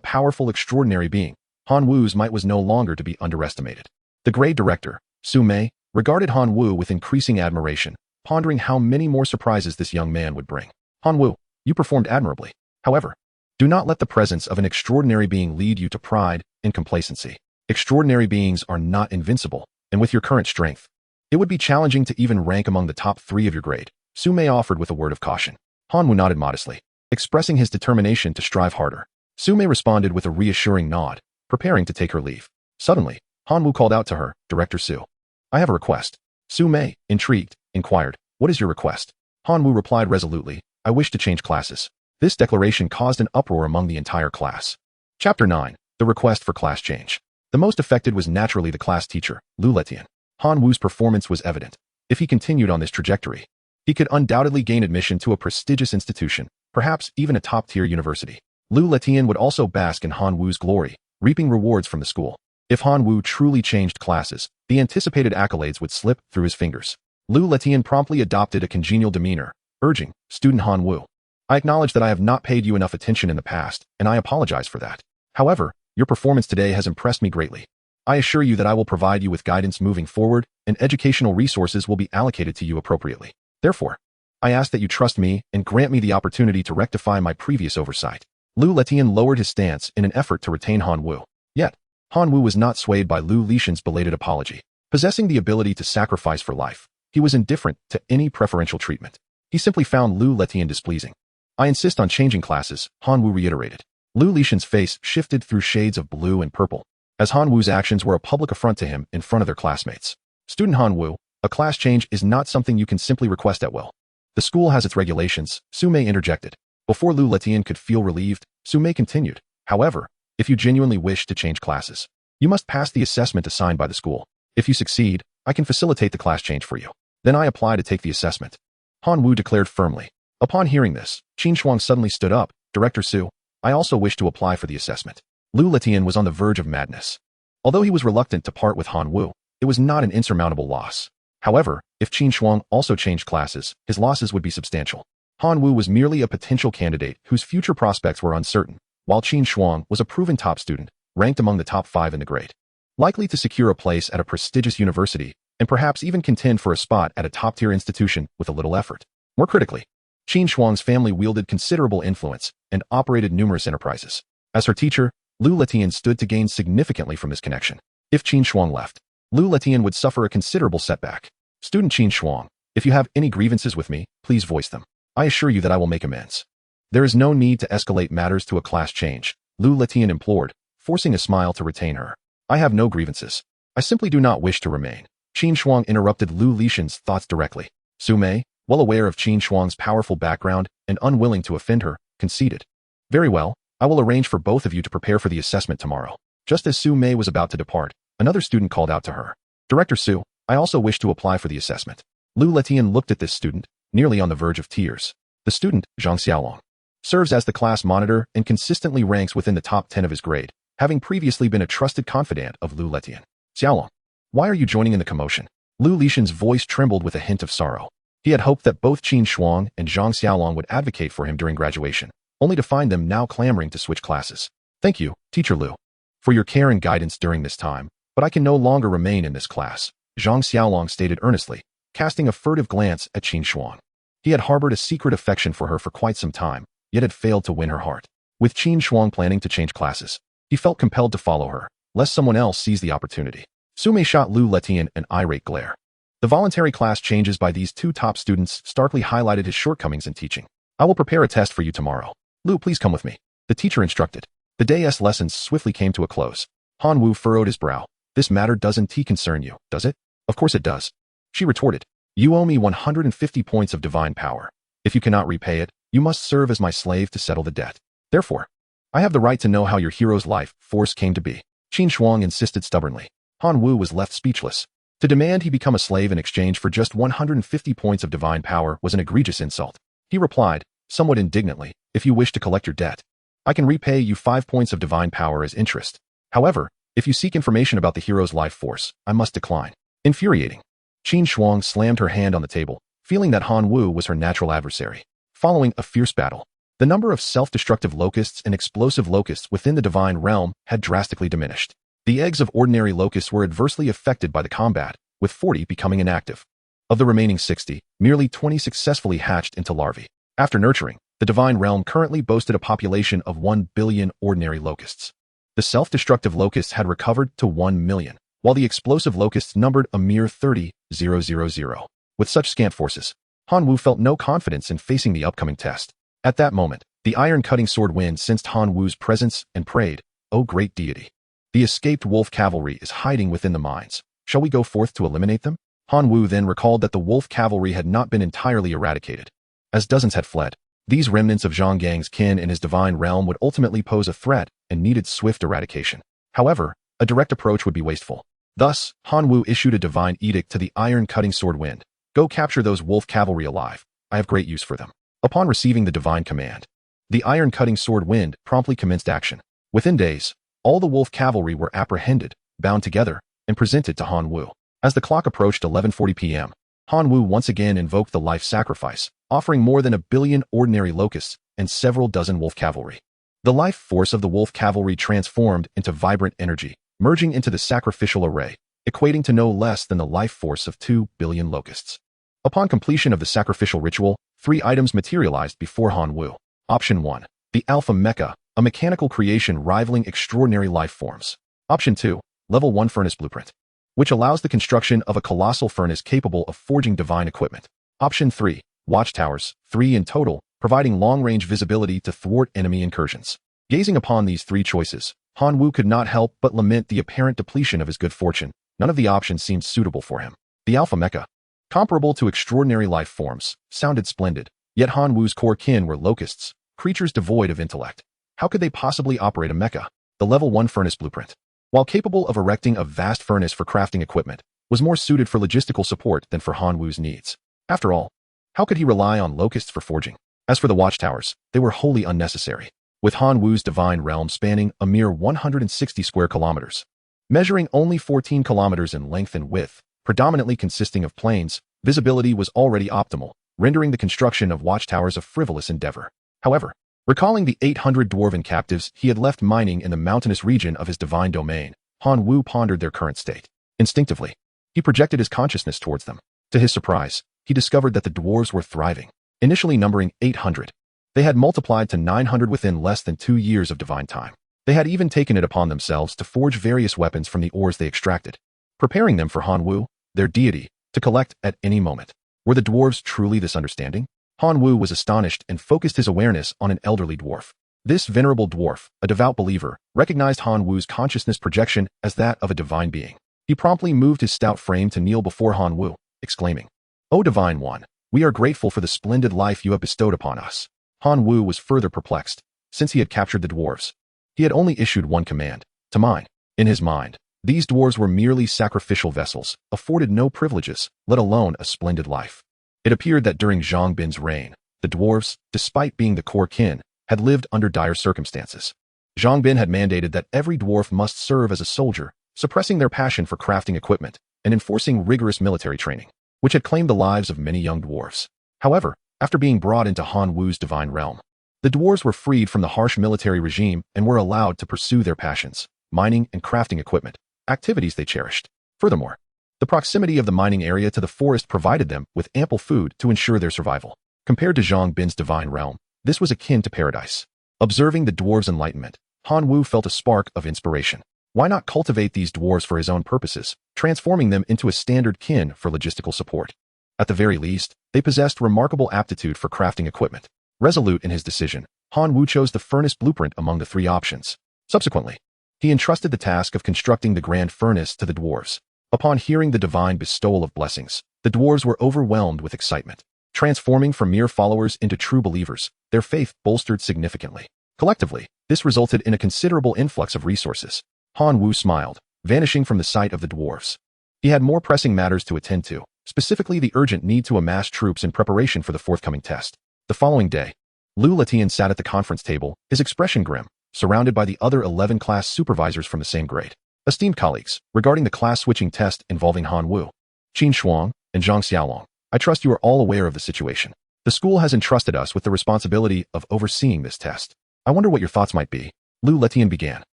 powerful, extraordinary being, Han Wu's might was no longer to be underestimated. The grade director, Su-mei, regarded Han Wu with increasing admiration, pondering how many more surprises this young man would bring. Han Wu, you performed admirably. However, do not let the presence of an extraordinary being lead you to pride and complacency. Extraordinary beings are not invincible, and with your current strength, it would be challenging to even rank among the top 3 of your grade, Su-mei offered with a word of caution. Han Wu nodded modestly, expressing his determination to strive harder. Su-mei responded with a reassuring nod, preparing to take her leave. Suddenly, Han Wu called out to her, "Director Su, I have a request." Su-mei, intrigued, inquired, "What is your request?" Han Wu replied resolutely, "I wish to change classes." This declaration caused an uproar among the entire class. Chapter 9. The Request for Class Change. The most affected was naturally the class teacher, Lu Letian. Han Wu's performance was evident. If he continued on this trajectory, he could undoubtedly gain admission to a prestigious institution, perhaps even a top-tier university. Lu Letian would also bask in Han Wu's glory, reaping rewards from the school. If Han Wu truly changed classes, the anticipated accolades would slip through his fingers. Lu Letian promptly adopted a congenial demeanor, urging, "Student Han Wu, I acknowledge that I have not paid you enough attention in the past, and I apologize for that. However, your performance today has impressed me greatly. I assure you that I will provide you with guidance moving forward, and educational resources will be allocated to you appropriately. Therefore, I ask that you trust me and grant me the opportunity to rectify my previous oversight." Lu Letian lowered his stance in an effort to retain Han Wu. Yet, Han Wu was not swayed by Lu Letian's belated apology. Possessing the ability to sacrifice for life, he was indifferent to any preferential treatment. He simply found Lu Letian displeasing. "I insist on changing classes," Han Wu reiterated. Lu Letian's face shifted through shades of blue and purple, as Han Wu's actions were a public affront to him in front of their classmates. "Student Han Wu, a class change is not something you can simply request at will. The school has its regulations," Su-mei interjected. Before Lu Letian could feel relieved, Su-mei continued, "However, if you genuinely wish to change classes, you must pass the assessment assigned by the school. If you succeed, I can facilitate the class change for you. Then I apply to take the assessment," Han Wu declared firmly. Upon hearing this, Qin Shuang suddenly stood up. "Director Su, I also wish to apply for the assessment." Lu Letian was on the verge of madness. Although he was reluctant to part with Han Wu, it was not an insurmountable loss. However, if Qin Shuang also changed classes, his losses would be substantial. Han Wu was merely a potential candidate whose future prospects were uncertain, while Qin Shuang was a proven top student, ranked among the top 5 in the grade, likely to secure a place at a prestigious university, and perhaps even contend for a spot at a top-tier institution with a little effort. More critically, Qin Shuang's family wielded considerable influence and operated numerous enterprises. As her teacher, Lu Letian stood to gain significantly from this connection. If Qin Shuang left, Lu Letian would suffer a considerable setback. "Student Qin Shuang, if you have any grievances with me, please voice them. I assure you that I will make amends." "There is no need to escalate matters to a class change," Lu Letian implored, forcing a smile to retain her. "I have no grievances. I simply do not wish to remain." Qin Shuang interrupted Lu Letian's thoughts directly. Su-mei, well aware of Qin Shuang's powerful background and unwilling to offend her, conceded. "Very well, I will arrange for both of you to prepare for the assessment tomorrow." Just as Su-mei was about to depart, another student called out to her. "Director Su, I also wish to apply for the assessment." Lu Letian looked at this student, nearly on the verge of tears. The student, Zhang Xiaolong, serves as the class monitor and consistently ranks within the top 10 of his grade, having previously been a trusted confidant of Lu Letian. "Xiaolong, why are you joining in the commotion?" Lu Letian's voice trembled with a hint of sorrow. He had hoped that both Qin Shuang and Zhang Xiaolong would advocate for him during graduation, only to find them now clamoring to switch classes. "Thank you, Teacher Lu, for your care and guidance during this time, but I can no longer remain in this class," Zhang Xiaolong stated earnestly, casting a furtive glance at Qin Shuang. He had harbored a secret affection for her for quite some time, yet had failed to win her heart. With Qin Shuang planning to change classes, he felt compelled to follow her, lest someone else seize the opportunity. Su-mei shot Lu Letian an irate glare. The voluntary class changes by these 2 top students starkly highlighted his shortcomings in teaching. "I will prepare a test for you tomorrow. Lu, please come with me," the teacher instructed. The day's lessons swiftly came to a close. Han Wu furrowed his brow. "This matter doesn't concern you, does it?" "Of course it does," she retorted. "You owe me 150 points of divine power. If you cannot repay it, you must serve as my slave to settle the debt. Therefore, I have the right to know how your hero's life force came to be." Qin Shuang insisted stubbornly. Han Wu was left speechless. To demand he become a slave in exchange for just 150 points of divine power was an egregious insult. He replied, somewhat indignantly, if you wish to collect your debt, I can repay you 5 points of divine power as interest. However, if you seek information about the hero's life force, I must decline. Infuriating. Qin Shuang slammed her hand on the table, feeling that Han Wu was her natural adversary. Following a fierce battle, the number of self-destructive locusts and explosive locusts within the divine realm had drastically diminished. The eggs of ordinary locusts were adversely affected by the combat, with 40 becoming inactive. Of the remaining 60, merely 20 successfully hatched into larvae. After nurturing, the divine realm currently boasted a population of 1 billion ordinary locusts. The self-destructive locusts had recovered to 1 million, while the explosive locusts numbered a mere 30,000. With such scant forces, Han Wu felt no confidence in facing the upcoming test. At that moment, the iron-cutting sword wind sensed Han Wu's presence and prayed, "O great deity! The escaped wolf cavalry is hiding within the mines. Shall we go forth to eliminate them?" Han Wu then recalled that the wolf cavalry had not been entirely eradicated. As dozens had fled, these remnants of Zhang Gang's kin in his divine realm would ultimately pose a threat and needed swift eradication. However, a direct approach would be wasteful. Thus, Han Wu issued a divine edict to the iron-cutting sword wind. Go capture those wolf cavalry alive. I have great use for them. Upon receiving the divine command, the iron-cutting sword wind promptly commenced action. Within days, all the wolf cavalry were apprehended, bound together, and presented to Han Wu. As the clock approached 11:40 p.m., Han Wu once again invoked the life sacrifice, offering more than 1 billion ordinary locusts and several dozen wolf cavalry. The life force of the wolf cavalry transformed into vibrant energy, merging into the sacrificial array, equating to no less than the life force of 2 billion locusts. Upon completion of the sacrificial ritual, 3 items materialized before Han Wu. Option 1. The Alpha Mecha, a mechanical creation rivaling extraordinary life forms. Option 2. Level 1 Furnace Blueprint, which allows the construction of a colossal furnace capable of forging divine equipment. Option 3. Watchtowers, 3 in total, providing long-range visibility to thwart enemy incursions. Gazing upon these 3 choices, Han Wu could not help but lament the apparent depletion of his good fortune. None of the options seemed suitable for him. The Alpha Mecha, comparable to extraordinary life forms, sounded splendid, yet Han Wu's core kin were locusts, creatures devoid of intellect. How could they possibly operate a mecha? The Level 1 Furnace Blueprint, while capable of erecting a vast furnace for crafting equipment, was more suited for logistical support than for Han Wu's needs. After all, how could he rely on locusts for forging? As for the watchtowers, they were wholly unnecessary. With Han Wu's divine realm spanning a mere 160 square kilometers, measuring only 14 kilometers in length and width, predominantly consisting of plains, visibility was already optimal, rendering the construction of watchtowers a frivolous endeavor. However, recalling the 800 dwarven captives he had left mining in the mountainous region of his divine domain, Han Wu pondered their current state. Instinctively, he projected his consciousness towards them. To his surprise, he discovered that the dwarves were thriving. Initially numbering 800, they had multiplied to 900 within less than 2 years of divine time. They had even taken it upon themselves to forge various weapons from the ores they extracted, preparing them for Han Wu, their deity, to collect at any moment. Were the dwarves truly this understanding? Han Wu was astonished and focused his awareness on an elderly dwarf. This venerable dwarf, a devout believer, recognized Han Wu's consciousness projection as that of a divine being. He promptly moved his stout frame to kneel before Han Wu, exclaiming, "O Divine One, we are grateful for the splendid life you have bestowed upon us." Han Wu was further perplexed. Since he had captured the dwarves, he had only issued one command, to mine. In his mind, these dwarves were merely sacrificial vessels, afforded no privileges, let alone a splendid life. It appeared that during Zhang Bin's reign, the dwarves, despite being the core kin, had lived under dire circumstances. Zhang Bin had mandated that every dwarf must serve as a soldier, suppressing their passion for crafting equipment and enforcing rigorous military training, which had claimed the lives of many young dwarves. However, after being brought into Han Wu's divine realm, the dwarves were freed from the harsh military regime and were allowed to pursue their passions, mining and crafting equipment, activities they cherished. Furthermore, the proximity of the mining area to the forest provided them with ample food to ensure their survival. Compared to Zhang Bin's divine realm, this was akin to paradise. Observing the dwarves' enlightenment, Han Wu felt a spark of inspiration. Why not cultivate these dwarves for his own purposes, transforming them into a standard kin for logistical support? At the very least, they possessed remarkable aptitude for crafting equipment. Resolute in his decision, Han Wu chose the furnace blueprint among the 3 options. Subsequently, he entrusted the task of constructing the grand furnace to the dwarves. Upon hearing the divine bestowal of blessings, the dwarves were overwhelmed with excitement. Transforming from mere followers into true believers, their faith bolstered significantly. Collectively, this resulted in a considerable influx of resources. Han Wu smiled, vanishing from the sight of the dwarfs. He had more pressing matters to attend to, specifically the urgent need to amass troops in preparation for the forthcoming test. The following day, Lu Letian sat at the conference table, his expression grim, surrounded by the other 11 class supervisors from the same grade. Esteemed colleagues, regarding the class-switching test involving Han Wu, Qin Shuang, and Zhang Xiaolong, I trust you are all aware of the situation. The school has entrusted us with the responsibility of overseeing this test. I wonder what your thoughts might be. Lu Letian began.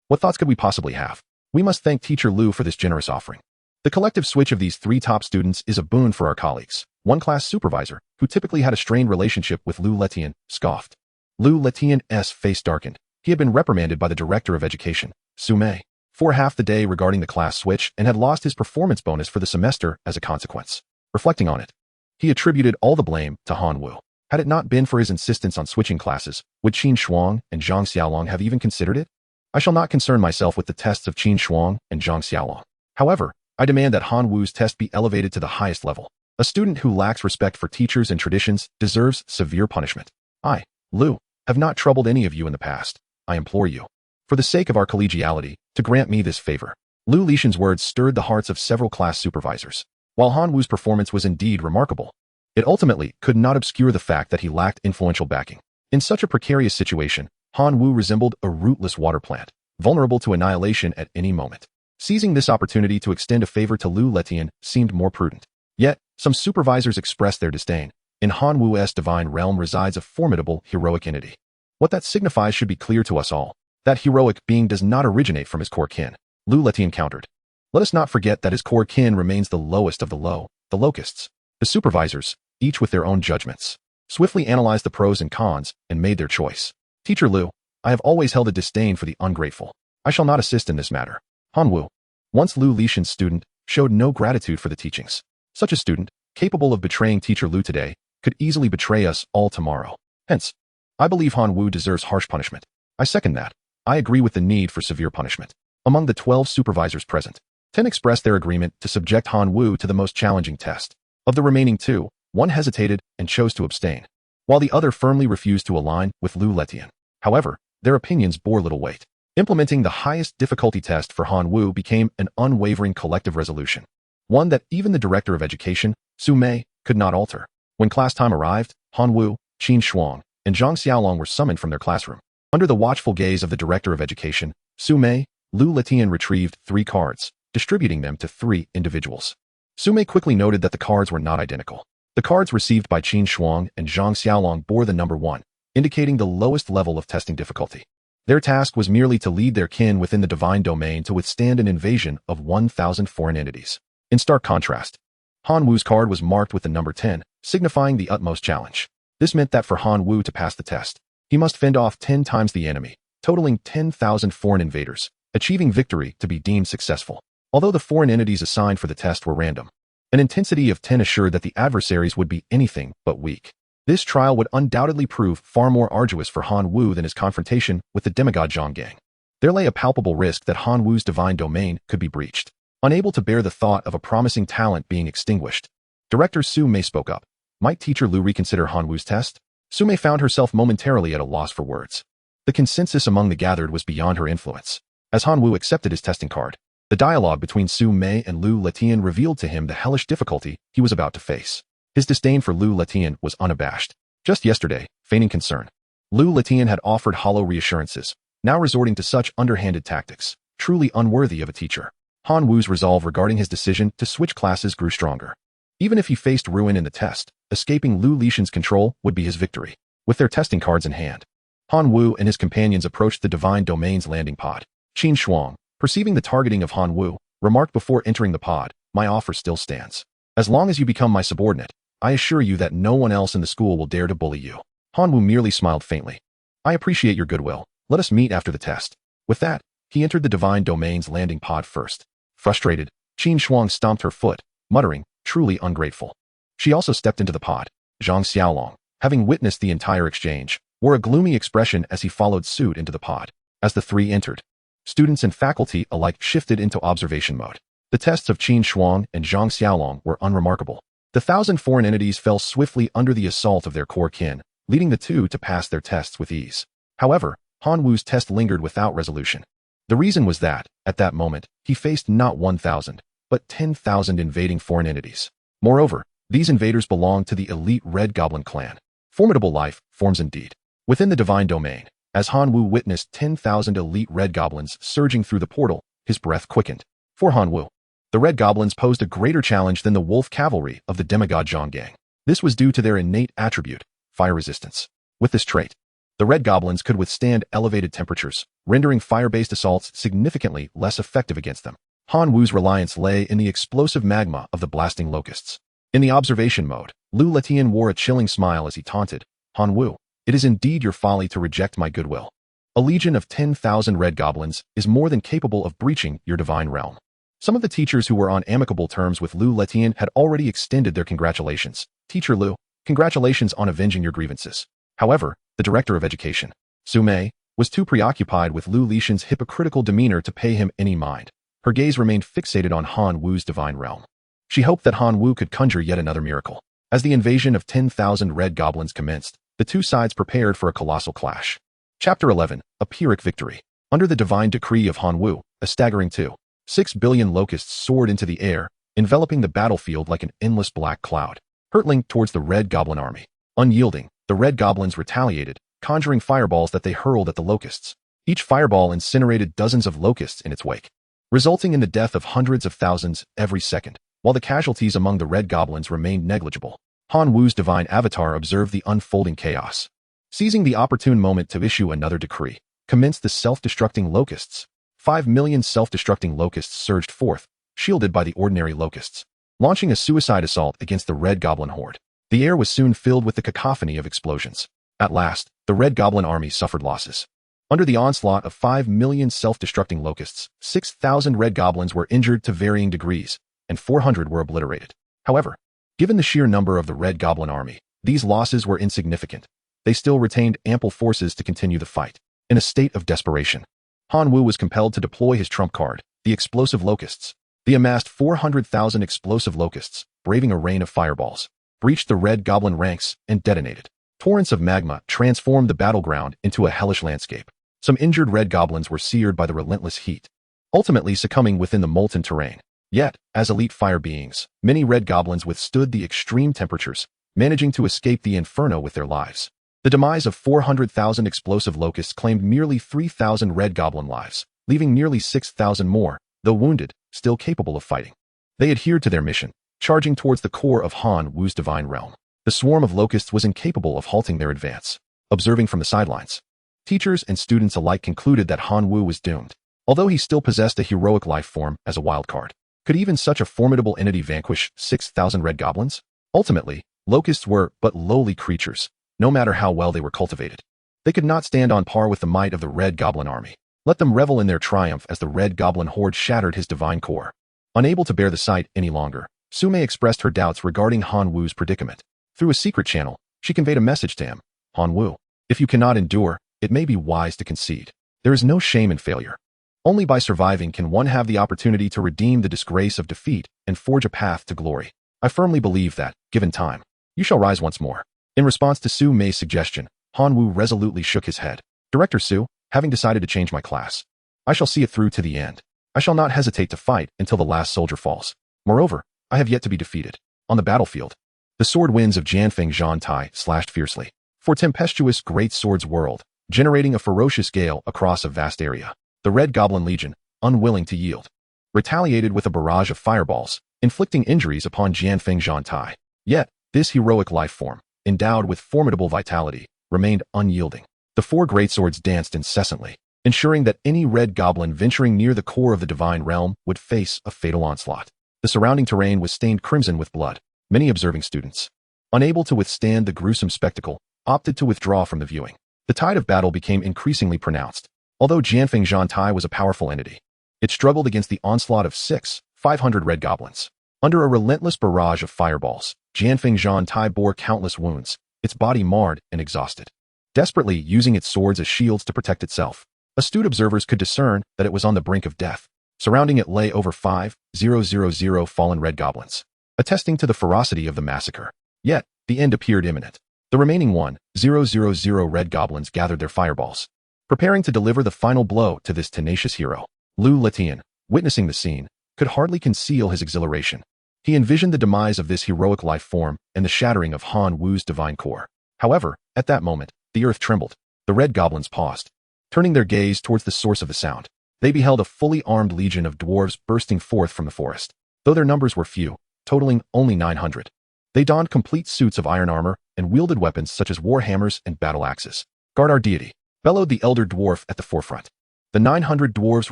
What thoughts could we possibly have? We must thank Teacher Lu for this generous offering. The collective switch of these 3 top students is a boon for our colleagues. One class supervisor, who typically had a strained relationship with Lu Letian, scoffed. Lu Letian's face darkened. He had been reprimanded by the director of education, Sume, for half the day regarding the class switch and had lost his performance bonus for the semester as a consequence. Reflecting on it, he attributed all the blame to Han Wu. Had it not been for his insistence on switching classes, would Qin Shuang and Zhang Xiaolong have even considered it? I shall not concern myself with the tests of Qin Shuang and Zhang Xiaolong. However, I demand that Han Wu's test be elevated to the highest level. A student who lacks respect for teachers and traditions deserves severe punishment. I, Lu, have not troubled any of you in the past. I implore you, for the sake of our collegiality, to grant me this favor. Lu Lishan's words stirred the hearts of several class supervisors. While Han Wu's performance was indeed remarkable, it ultimately could not obscure the fact that he lacked influential backing. In such a precarious situation, Han Wu resembled a rootless water plant, vulnerable to annihilation at any moment. Seizing this opportunity to extend a favor to Lu Letian seemed more prudent. Yet, some supervisors expressed their disdain. In Han Wu's divine realm resides a formidable, heroic entity. What that signifies should be clear to us all. That heroic being does not originate from his core kin. Lu Letian countered. Let us not forget that his core kin remains the lowest of the low, the locusts. The supervisors, each with their own judgments, swiftly analyzed the pros and cons and made their choice. Teacher Lu, I have always held a disdain for the ungrateful. I shall not assist in this matter. Han Wu, once Lu Lishan's student, showed no gratitude for the teachings. Such a student, capable of betraying Teacher Lu today, could easily betray us all tomorrow. Hence, I believe Han Wu deserves harsh punishment. I second that. I agree with the need for severe punishment. Among the 12 supervisors present, 10 expressed their agreement to subject Han Wu to the most challenging test. Of the remaining 2, 1 hesitated and chose to abstain, while the other firmly refused to align with Lu Letian. However, their opinions bore little weight. Implementing the highest difficulty test for Han Wu became an unwavering collective resolution, one that even the director of education, Sume, could not alter. When class time arrived, Han Wu, Qin Shuang, and Zhang Xiaolong were summoned from their classroom. Under the watchful gaze of the director of education, Sume, Lu Letian retrieved 3 cards, distributing them to 3 individuals. Sume quickly noted that the cards were not identical. The cards received by Qin Shuang and Zhang Xiaolong bore the number 1, indicating the lowest level of testing difficulty. Their task was merely to lead their kin within the divine domain to withstand an invasion of 1,000 foreign entities. In stark contrast, Han Wu's card was marked with the number 10, signifying the utmost challenge. This meant that for Han Wu to pass the test, he must fend off 10 times the enemy, totaling 10,000 foreign invaders, achieving victory to be deemed successful. Although the foreign entities assigned for the test were random, an intensity of 10 assured that the adversaries would be anything but weak. This trial would undoubtedly prove far more arduous for Han Wu than his confrontation with the demigod Zhang Gang. There lay a palpable risk that Han Wu's divine domain could be breached. Unable to bear the thought of a promising talent being extinguished, Director Sume spoke up. Might Teacher Lu reconsider Han Wu's test? Sume found herself momentarily at a loss for words. The consensus among the gathered was beyond her influence. As Han Wu accepted his testing card, the dialogue between Sume and Lu Letian revealed to him the hellish difficulty he was about to face. His disdain for Lu Letian was unabashed. Just yesterday, feigning concern, Lu Letian had offered hollow reassurances, now resorting to such underhanded tactics, truly unworthy of a teacher. Han Wu's resolve regarding his decision to switch classes grew stronger. Even if he faced ruin in the test, escaping Lu Lishan's control would be his victory. With their testing cards in hand, Han Wu and his companions approached the Divine Domain's landing pod. Qin Shuang, perceiving the targeting of Han Wu, remarked before entering the pod, "My offer still stands. As long as you become my subordinate, I assure you that no one else in the school will dare to bully you." Han Wu merely smiled faintly. "I appreciate your goodwill. Let us meet after the test." With that, he entered the Divine Domain's landing pod first. Frustrated, Qin Shuang stomped her foot, muttering, "Truly ungrateful." She also stepped into the pod. Zhang Xiaolong, having witnessed the entire exchange, wore a gloomy expression as he followed suit into the pod. As the 3 entered, students and faculty alike shifted into observation mode. The tests of Qin Shuang and Zhang Xiaolong were unremarkable. The 1,000 foreign entities fell swiftly under the assault of their core kin, leading the 2 to pass their tests with ease. However, Han Wu's test lingered without resolution. The reason was that, at that moment, he faced not 1,000, but 10,000 invading foreign entities. Moreover, these invaders belonged to the elite Red Goblin clan. Formidable life forms indeed. Within the divine domain, as Han Wu witnessed 10,000 elite Red Goblins surging through the portal, his breath quickened. For Han Wu, the Red Goblins posed a greater challenge than the wolf cavalry of the demigod Zhang Gang. This was due to their innate attribute, fire resistance. With this trait, the Red Goblins could withstand elevated temperatures, rendering fire-based assaults significantly less effective against them. Han Wu's reliance lay in the explosive magma of the blasting locusts. In the observation mode, Lu Letian wore a chilling smile as he taunted, Han Wu, it is indeed your folly to reject my goodwill. A legion of 10,000 Red Goblins is more than capable of breaching your divine realm. Some of the teachers who were on amicable terms with Lu Letian had already extended their congratulations. Teacher Lu, congratulations on avenging your grievances. However, the director of education, Su Mei, was too preoccupied with Lu Letian's hypocritical demeanor to pay him any mind. Her gaze remained fixated on Han Wu's divine realm. She hoped that Han Wu could conjure yet another miracle. As the invasion of 10,000 Red Goblins commenced, the two sides prepared for a colossal clash. Chapter 11, A Pyrrhic Victory. Under the divine decree of Han Wu, a staggering 2.6 billion locusts soared into the air, enveloping the battlefield like an endless black cloud, hurtling towards the Red Goblin army. Unyielding, the Red Goblins retaliated, conjuring fireballs that they hurled at the locusts. Each fireball incinerated dozens of locusts in its wake, resulting in the death of hundreds of thousands every second. While the casualties among the Red Goblins remained negligible, Han Wu's divine avatar observed the unfolding chaos. Seizing the opportune moment to issue another decree, commenced the self-destructing locusts. 5 million self-destructing locusts surged forth, shielded by the ordinary locusts, launching a suicide assault against the Red Goblin horde. The air was soon filled with the cacophony of explosions. At last, the Red Goblin army suffered losses. Under the onslaught of 5 million self-destructing locusts, 6,000 Red Goblins were injured to varying degrees, and 400 were obliterated. However, given the sheer number of the Red Goblin army, these losses were insignificant. They still retained ample forces to continue the fight. In a state of desperation, Han Wu was compelled to deploy his trump card, the explosive locusts. The amassed 400,000 explosive locusts, braving a rain of fireballs, breached the Red Goblin ranks and detonated. Torrents of magma transformed the battleground into a hellish landscape. Some injured Red Goblins were seared by the relentless heat, ultimately succumbing within the molten terrain. Yet, as elite fire beings, many Red Goblins withstood the extreme temperatures, managing to escape the inferno with their lives. The demise of 400,000 explosive locusts claimed merely 3,000 Red Goblin lives, leaving nearly 6,000 more, though wounded, still capable of fighting. They adhered to their mission, charging towards the core of Han Wu's divine realm. The swarm of locusts was incapable of halting their advance. Observing from the sidelines, teachers and students alike concluded that Han Wu was doomed. Although he still possessed a heroic life form as a wild card, could even such a formidable entity vanquish 6,000 Red Goblins? Ultimately, locusts were but lowly creatures, no matter how well they were cultivated. They could not stand on par with the might of the Red Goblin army. Let them revel in their triumph as the Red Goblin horde shattered his divine core. Unable to bear the sight any longer, Su Mei expressed her doubts regarding Han Wu's predicament. Through a secret channel, she conveyed a message to him. Han Wu, if you cannot endure, it may be wise to concede. There is no shame in failure. Only by surviving can one have the opportunity to redeem the disgrace of defeat and forge a path to glory. I firmly believe that, given time, you shall rise once more. In response to Su Mei's suggestion, Han Wu resolutely shook his head. Director Su, having decided to change my class, I shall see it through to the end. I shall not hesitate to fight until the last soldier falls. Moreover, I have yet to be defeated. On the battlefield, the sword winds of Jianfeng Zhantai slashed fiercely. For tempestuous great swords whirled, generating a ferocious gale across a vast area. The Red Goblin Legion, unwilling to yield, retaliated with a barrage of fireballs, inflicting injuries upon Jianfeng Zhantai. Yet, this heroic life form, endowed with formidable vitality, remained unyielding. The four great swords danced incessantly, ensuring that any Red Goblin venturing near the core of the divine realm would face a fatal onslaught. The surrounding terrain was stained crimson with blood. Many observing students, unable to withstand the gruesome spectacle, opted to withdraw from the viewing. The tide of battle became increasingly pronounced. Although Jianfeng Zhantai was a powerful entity, it struggled against the onslaught of 500 Red Goblins. Under a relentless barrage of fireballs, Jianfeng Zhantai bore countless wounds, its body marred and exhausted, desperately using its swords as shields to protect itself. Astute observers could discern that it was on the brink of death. Surrounding it lay over 5,000 fallen Red Goblins, attesting to the ferocity of the massacre. Yet, the end appeared imminent. The remaining 1,000 Red Goblins gathered their fireballs, preparing to deliver the final blow to this tenacious hero. Lu Letian, witnessing the scene, could hardly conceal his exhilaration. He envisioned the demise of this heroic life form and the shattering of Han Wu's divine core. However, at that moment, the earth trembled. The red goblins paused, turning their gaze towards the source of the sound. They beheld a fully armed legion of dwarves bursting forth from the forest. Though their numbers were few, totaling only 900, they donned complete suits of iron armor and wielded weapons such as war hammers and battle axes. "Guard our deity," bellowed the elder dwarf at the forefront. The 900 dwarves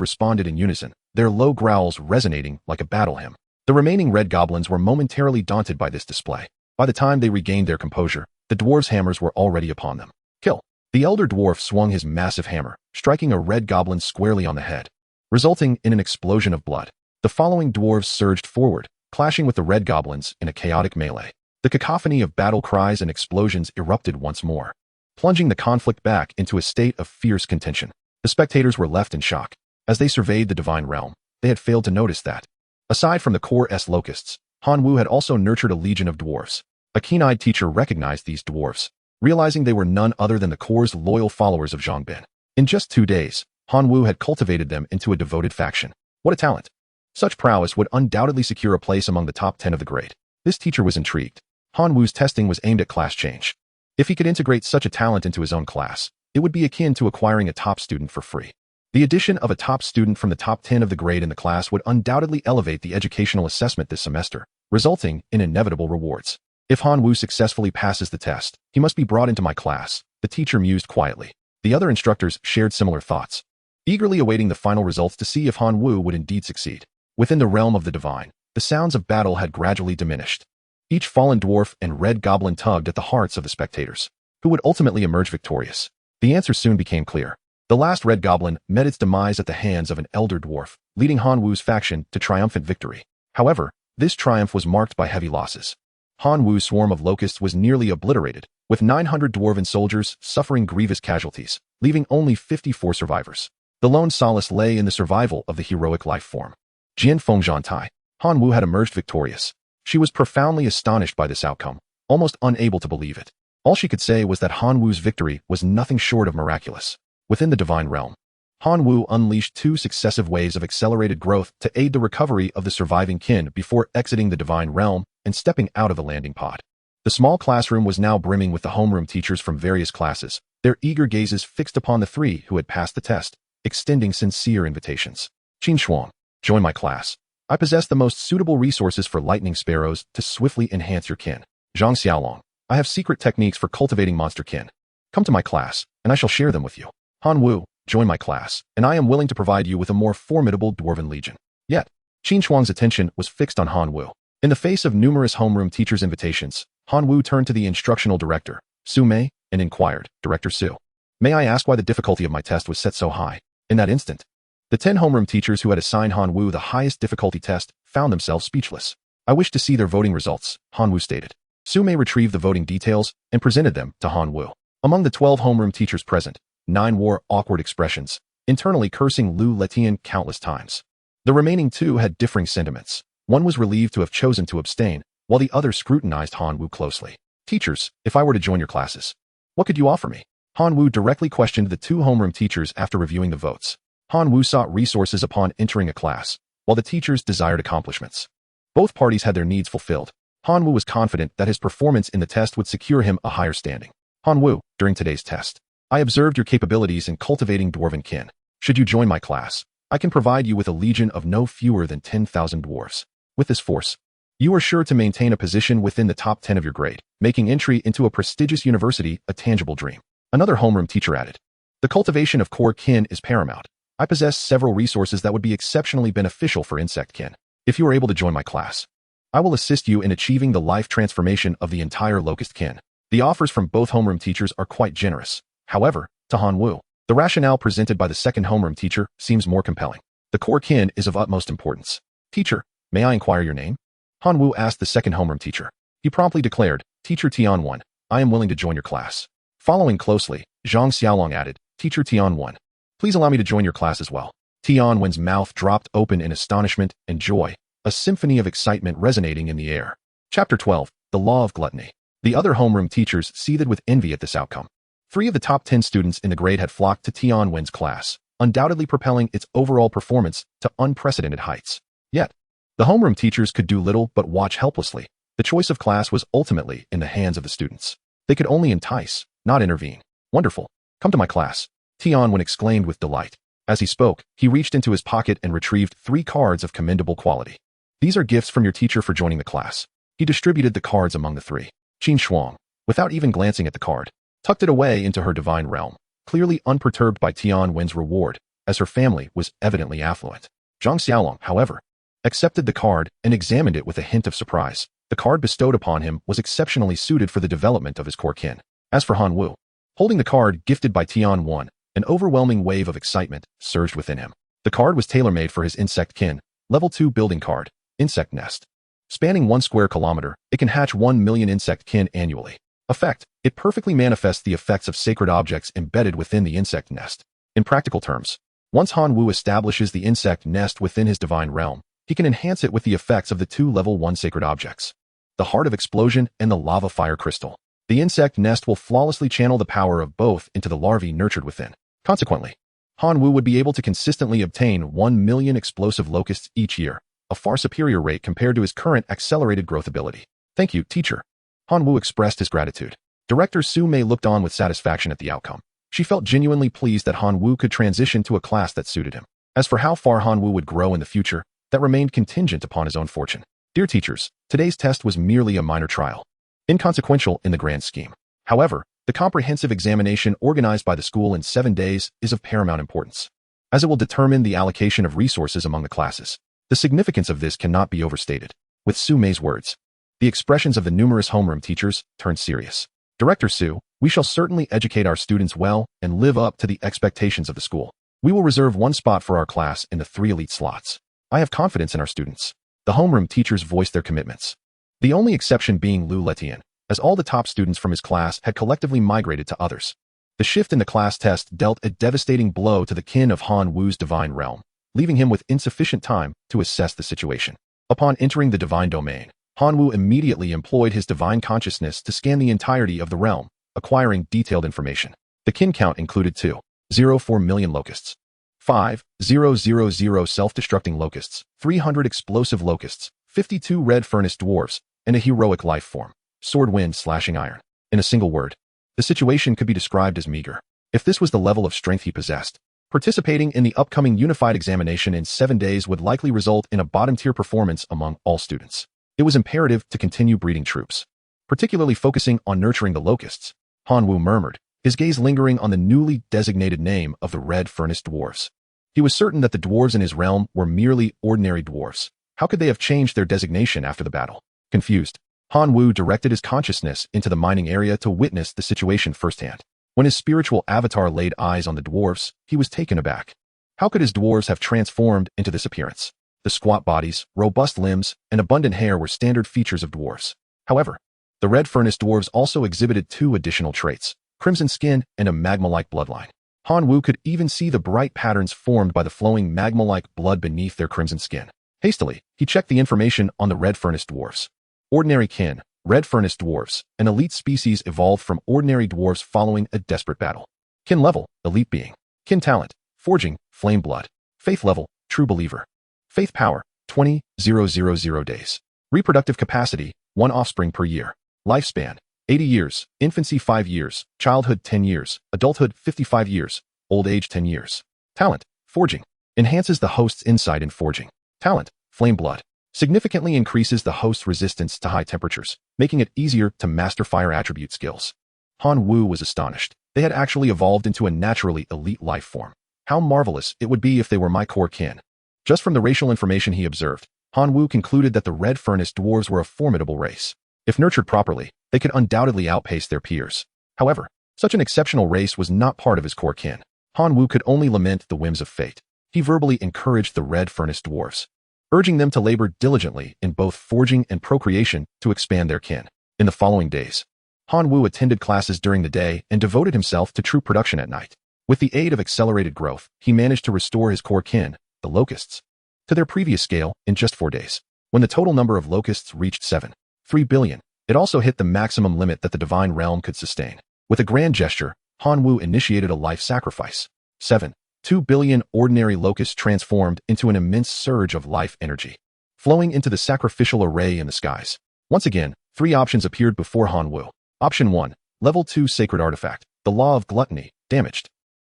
responded in unison, their low growls resonating like a battle hymn. The remaining red goblins were momentarily daunted by this display. By the time they regained their composure, the dwarves' hammers were already upon them. "Kill!" The elder dwarf swung his massive hammer, striking a red goblin squarely on the head, resulting in an explosion of blood. The following dwarves surged forward, clashing with the red goblins in a chaotic melee. The cacophony of battle cries and explosions erupted once more, plunging the conflict back into a state of fierce contention. The spectators were left in shock. As they surveyed the divine realm, they had failed to notice that, aside from the core S locusts, Han Wu had also nurtured a legion of dwarves. A keen-eyed teacher recognized these dwarves, realizing they were none other than the core's loyal followers of Zhang Bin. In just 2 days, Han Wu had cultivated them into a devoted faction. What a talent! Such prowess would undoubtedly secure a place among the top 10 of the grade. This teacher was intrigued. Han Wu's testing was aimed at class change. If he could integrate such a talent into his own class, it would be akin to acquiring a top student for free. The addition of a top student from the top 10 of the grade in the class would undoubtedly elevate the educational assessment this semester, resulting in inevitable rewards. If Han Wu successfully passes the test, he must be brought into my class, the teacher mused quietly. The other instructors shared similar thoughts, eagerly awaiting the final results to see if Han Wu would indeed succeed. Within the realm of the divine, the sounds of battle had gradually diminished. Each fallen dwarf and red goblin tugged at the hearts of the spectators. Who would ultimately emerge victorious? The answer soon became clear. The last red goblin met its demise at the hands of an elder dwarf, leading Han Wu's faction to triumphant victory. However, this triumph was marked by heavy losses. Han Wu's swarm of locusts was nearly obliterated, with 900 dwarven soldiers suffering grievous casualties, leaving only 54 survivors. The lone solace lay in the survival of the heroic life form. Jian Fengzhan Tai. Han Wu had emerged victorious. She was profoundly astonished by this outcome, almost unable to believe it. All she could say was that Han Wu's victory was nothing short of miraculous. Within the divine realm, Han Wu unleashed 2 successive waves of accelerated growth to aid the recovery of the surviving kin before exiting the divine realm and stepping out of the landing pod. The small classroom was now brimming with the homeroom teachers from various classes, their eager gazes fixed upon the 3 who had passed the test, extending sincere invitations. "Qin Shuang, join my class. I possess the most suitable resources for lightning sparrows to swiftly enhance your kin. Zhang Xiaolong, I have secret techniques for cultivating monster kin. Come to my class, and I shall share them with you. Han Wu, join my class, and I am willing to provide you with a more formidable dwarven legion." Yet, Qin Shuang's attention was fixed on Han Wu. In the face of numerous homeroom teachers' invitations, Han Wu turned to the instructional director, Su Mei, and inquired, "Director Su, may I ask why the difficulty of my test was set so high?" In that instant, the 10 homeroom teachers who had assigned Han Wu the highest difficulty test found themselves speechless. "I wish to see their voting results," Han Wu stated. Su Mei retrieved the voting details and presented them to Han Wu. Among the 12 homeroom teachers present, 9 wore awkward expressions, internally cursing Lu Letian countless times. The remaining 2 had differing sentiments. One was relieved to have chosen to abstain, while the other scrutinized Han Wu closely. "Teachers, if I were to join your classes, what could you offer me?" Han Wu directly questioned the 2 homeroom teachers after reviewing the votes. Han Wu sought resources upon entering a class, while the teachers desired accomplishments. Both parties had their needs fulfilled. Han Wu was confident that his performance in the test would secure him a higher standing. "Han Wu, during today's test, I observed your capabilities in cultivating dwarven kin. Should you join my class, I can provide you with a legion of no fewer than 10,000 dwarves. With this force, you are sure to maintain a position within the top 10 of your grade, making entry into a prestigious university a tangible dream." Another homeroom teacher added, "The cultivation of core kin is paramount. I possess several resources that would be exceptionally beneficial for insect kin. If you are able to join my class, I will assist you in achieving the life transformation of the entire locust kin." The offers from both homeroom teachers are quite generous. However, to Han Wu, the rationale presented by the second homeroom teacher seems more compelling. The core kin is of utmost importance. "Teacher, may I inquire your name?" Han Wu asked the second homeroom teacher. He promptly declared, "Teacher Tian1, I am willing to join your class." Following closely, Zhang Xiaolong added, "Teacher Tian1, please allow me to join your class as well." Tianwen's mouth dropped open in astonishment and joy, a symphony of excitement resonating in the air. Chapter 12, The Law of Gluttony. The other homeroom teachers seethed with envy at this outcome. 3 of the top 10 students in the grade had flocked to Tianwen's class, undoubtedly propelling its overall performance to unprecedented heights. Yet, the homeroom teachers could do little but watch helplessly. The choice of class was ultimately in the hands of the students. They could only entice, not intervene. Wonderful. Come to my class, Tianwen exclaimed with delight. As he spoke, he reached into his pocket and retrieved 3 cards of commendable quality. These are gifts from your teacher for joining the class. He distributed the cards among the 3. Qin Shuang, without even glancing at the card, tucked it away into her divine realm, clearly unperturbed by Tianwen's reward, as her family was evidently affluent. Zhang Xiaolong, however, accepted the card and examined it with a hint of surprise. The card bestowed upon him was exceptionally suited for the development of his core kin. As for Han Wu, holding the card gifted by Tianwen, an overwhelming wave of excitement surged within him. The card was tailor-made for his insect kin, level 2 building card, Insect Nest. Spanning 1 square kilometer, it can hatch 1 million insect kin annually. Effect: it perfectly manifests the effects of sacred objects embedded within the insect nest. In practical terms, once Han Wu establishes the insect nest within his divine realm, he can enhance it with the effects of the 2 level 1 sacred objects, the Heart of Explosion and the Lava Fire Crystal. The insect nest will flawlessly channel the power of both into the larvae nurtured within. Consequently, Han Wu would be able to consistently obtain 1 million explosive locusts each year, a far superior rate compared to his current accelerated growth ability. Thank you, teacher. Han Wu expressed his gratitude. Director Su Mei looked on with satisfaction at the outcome. She felt genuinely pleased that Han Wu could transition to a class that suited him. As for how far Han Wu would grow in the future, that remained contingent upon his own fortune. Dear teachers, today's test was merely a minor trial, inconsequential in the grand scheme. However, the comprehensive examination organized by the school in 7 days is of paramount importance, as it will determine the allocation of resources among the classes. The significance of this cannot be overstated. With Su Mei's words, the expressions of the numerous homeroom teachers turned serious. Director Su, we shall certainly educate our students well and live up to the expectations of the school. We will reserve 1 spot for our class in the 3 elite slots. I have confidence in our students. The homeroom teachers voiced their commitments. The only exception being Lu Letian, as all the top students from his class had collectively migrated to others. The shift in the class test dealt a devastating blow to the kin of Han Wu's divine realm, leaving him with insufficient time to assess the situation. Upon entering the divine domain, Han Wu immediately employed his divine consciousness to scan the entirety of the realm, acquiring detailed information. The kin count included 2.04 million locusts, 5,000 self-destructing locusts, 300 explosive locusts, 52 red furnace dwarves, and a heroic life form, sword wind slashing iron. In a single word, the situation could be described as meager. If this was the level of strength he possessed, participating in the upcoming unified examination in 7 days would likely result in a bottom-tier performance among all students. It was imperative to continue breeding troops, particularly focusing on nurturing the locusts. Han Wu murmured, his gaze lingering on the newly designated name of the red furnace dwarves. He was certain that the dwarves in his realm were merely ordinary dwarves. How could they have changed their designation after the battle? Confused, Han Wu directed his consciousness into the mining area to witness the situation firsthand. When his spiritual avatar laid eyes on the dwarves, he was taken aback. How could his dwarves have transformed into this appearance? The squat bodies, robust limbs, and abundant hair were standard features of dwarves. However, the red furnace dwarves also exhibited 2 additional traits: crimson skin and a magma-like bloodline. Han Wu could even see the bright patterns formed by the flowing magma-like blood beneath their crimson skin. Hastily, he checked the information on the red furnace dwarves. Ordinary kin, red furnace dwarves, an elite species evolved from ordinary dwarves following a desperate battle. Kin level, elite being. Kin talent, forging, flame blood. Faith level, true believer. Faith power, 20,000 days. Reproductive capacity, 1 offspring per year. Lifespan, 80 years, infancy 5 years, childhood 10 years, adulthood 55 years, old age 10 years. Talent, forging, enhances the host's insight in forging. Talent, flame blood, significantly increases the host's resistance to high temperatures, making it easier to master fire attribute skills. Han Wu was astonished. They had actually evolved into a naturally elite life form. How marvelous it would be if they were my core kin. Just from the racial information he observed, Han Wu concluded that the red furnace dwarves were a formidable race. If nurtured properly, they could undoubtedly outpace their peers. However, such an exceptional race was not part of his core kin. Han Wu could only lament the whims of fate. He verbally encouraged the red furnace dwarves, urging them to labor diligently in both forging and procreation to expand their kin. In the following days, Han Wu attended classes during the day and devoted himself to troop production at night. With the aid of accelerated growth, he managed to restore his core kin, the locusts, to their previous scale in just 4 days. When the total number of locusts reached 7.3 billion, it also hit the maximum limit that the divine realm could sustain. With a grand gesture, Hanwoo initiated a life sacrifice. 7. 2 billion ordinary locusts transformed into an immense surge of life energy, flowing into the sacrificial array in the skies. Once again, 3 options appeared before Hanwoo. Option 1. Level 2 Sacred Artifact, the Law of Gluttony, damaged.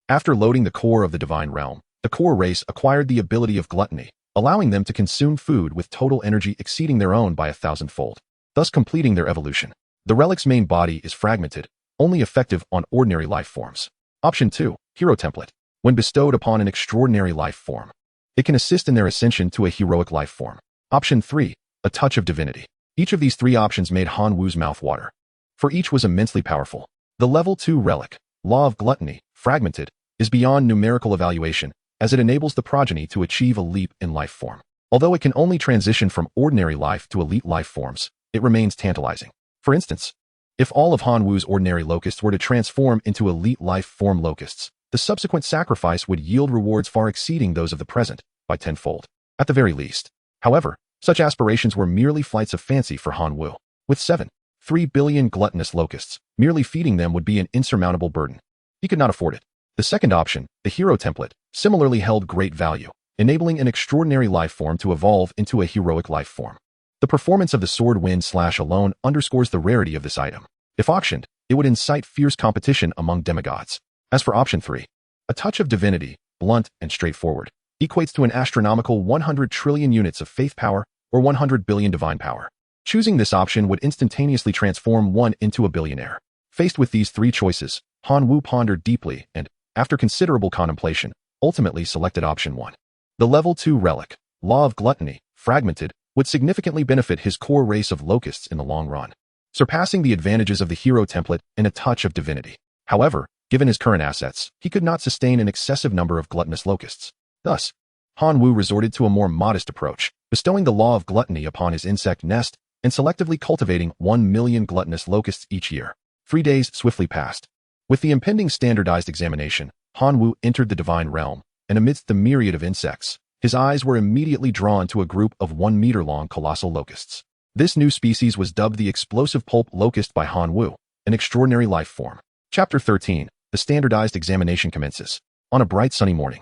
After loading the core of the Divine Realm, the core race acquired the ability of gluttony, allowing them to consume food with total energy exceeding their own by 1,000-fold, thus completing their evolution. The relic's main body is fragmented, only effective on ordinary life forms. Option 2. Hero Template. When bestowed upon an extraordinary life form, it can assist in their ascension to a heroic life form. Option 3. A Touch of Divinity. Each of these 3 options made Hanwoo's mouth water, for each was immensely powerful. The Level 2 Relic, Law of Gluttony, fragmented, is beyond numerical evaluation, as it enables the progeny to achieve a leap in life form. Although it can only transition from ordinary life to elite life forms, it remains tantalizing. For instance, if all of Hanwoo's ordinary locusts were to transform into elite life form locusts, the subsequent sacrifice would yield rewards far exceeding those of the present, by 10-fold, at the very least. However, such aspirations were merely flights of fancy for Hanwoo. With 3 billion gluttonous locusts, merely feeding them would be an insurmountable burden. He could not afford it. The second option, the Hero Template, similarly held great value, enabling an extraordinary life form to evolve into a heroic life form. The performance of the Sword Wind Slash alone underscores the rarity of this item. If auctioned, it would incite fierce competition among demigods. As for option 3, A Touch of Divinity, blunt and straightforward, equates to an astronomical 100 trillion units of faith power or 100 billion divine power. Choosing this option would instantaneously transform one into a billionaire. Faced with these 3 choices, Hanwoo pondered deeply and, after considerable contemplation, ultimately selected option 1. The Level 2 Relic, Law of Gluttony, fragmented, would significantly benefit his core race of locusts in the long run, surpassing the advantages of the Hero Template and A Touch of Divinity. However, given his current assets, he could not sustain an excessive number of gluttonous locusts. Thus, Hanwoo resorted to a more modest approach, bestowing the Law of Gluttony upon his insect nest and selectively cultivating 1 million gluttonous locusts each year. 3 days swiftly passed. With the impending standardized examination, Hanwoo entered the Divine Realm, and amidst the myriad of insects, his eyes were immediately drawn to a group of 1-meter-long colossal locusts. This new species was dubbed the Explosive Pulp Locust by Hanwoo, an extraordinary life form. Chapter 13. The standardized examination commences. On a bright sunny morning,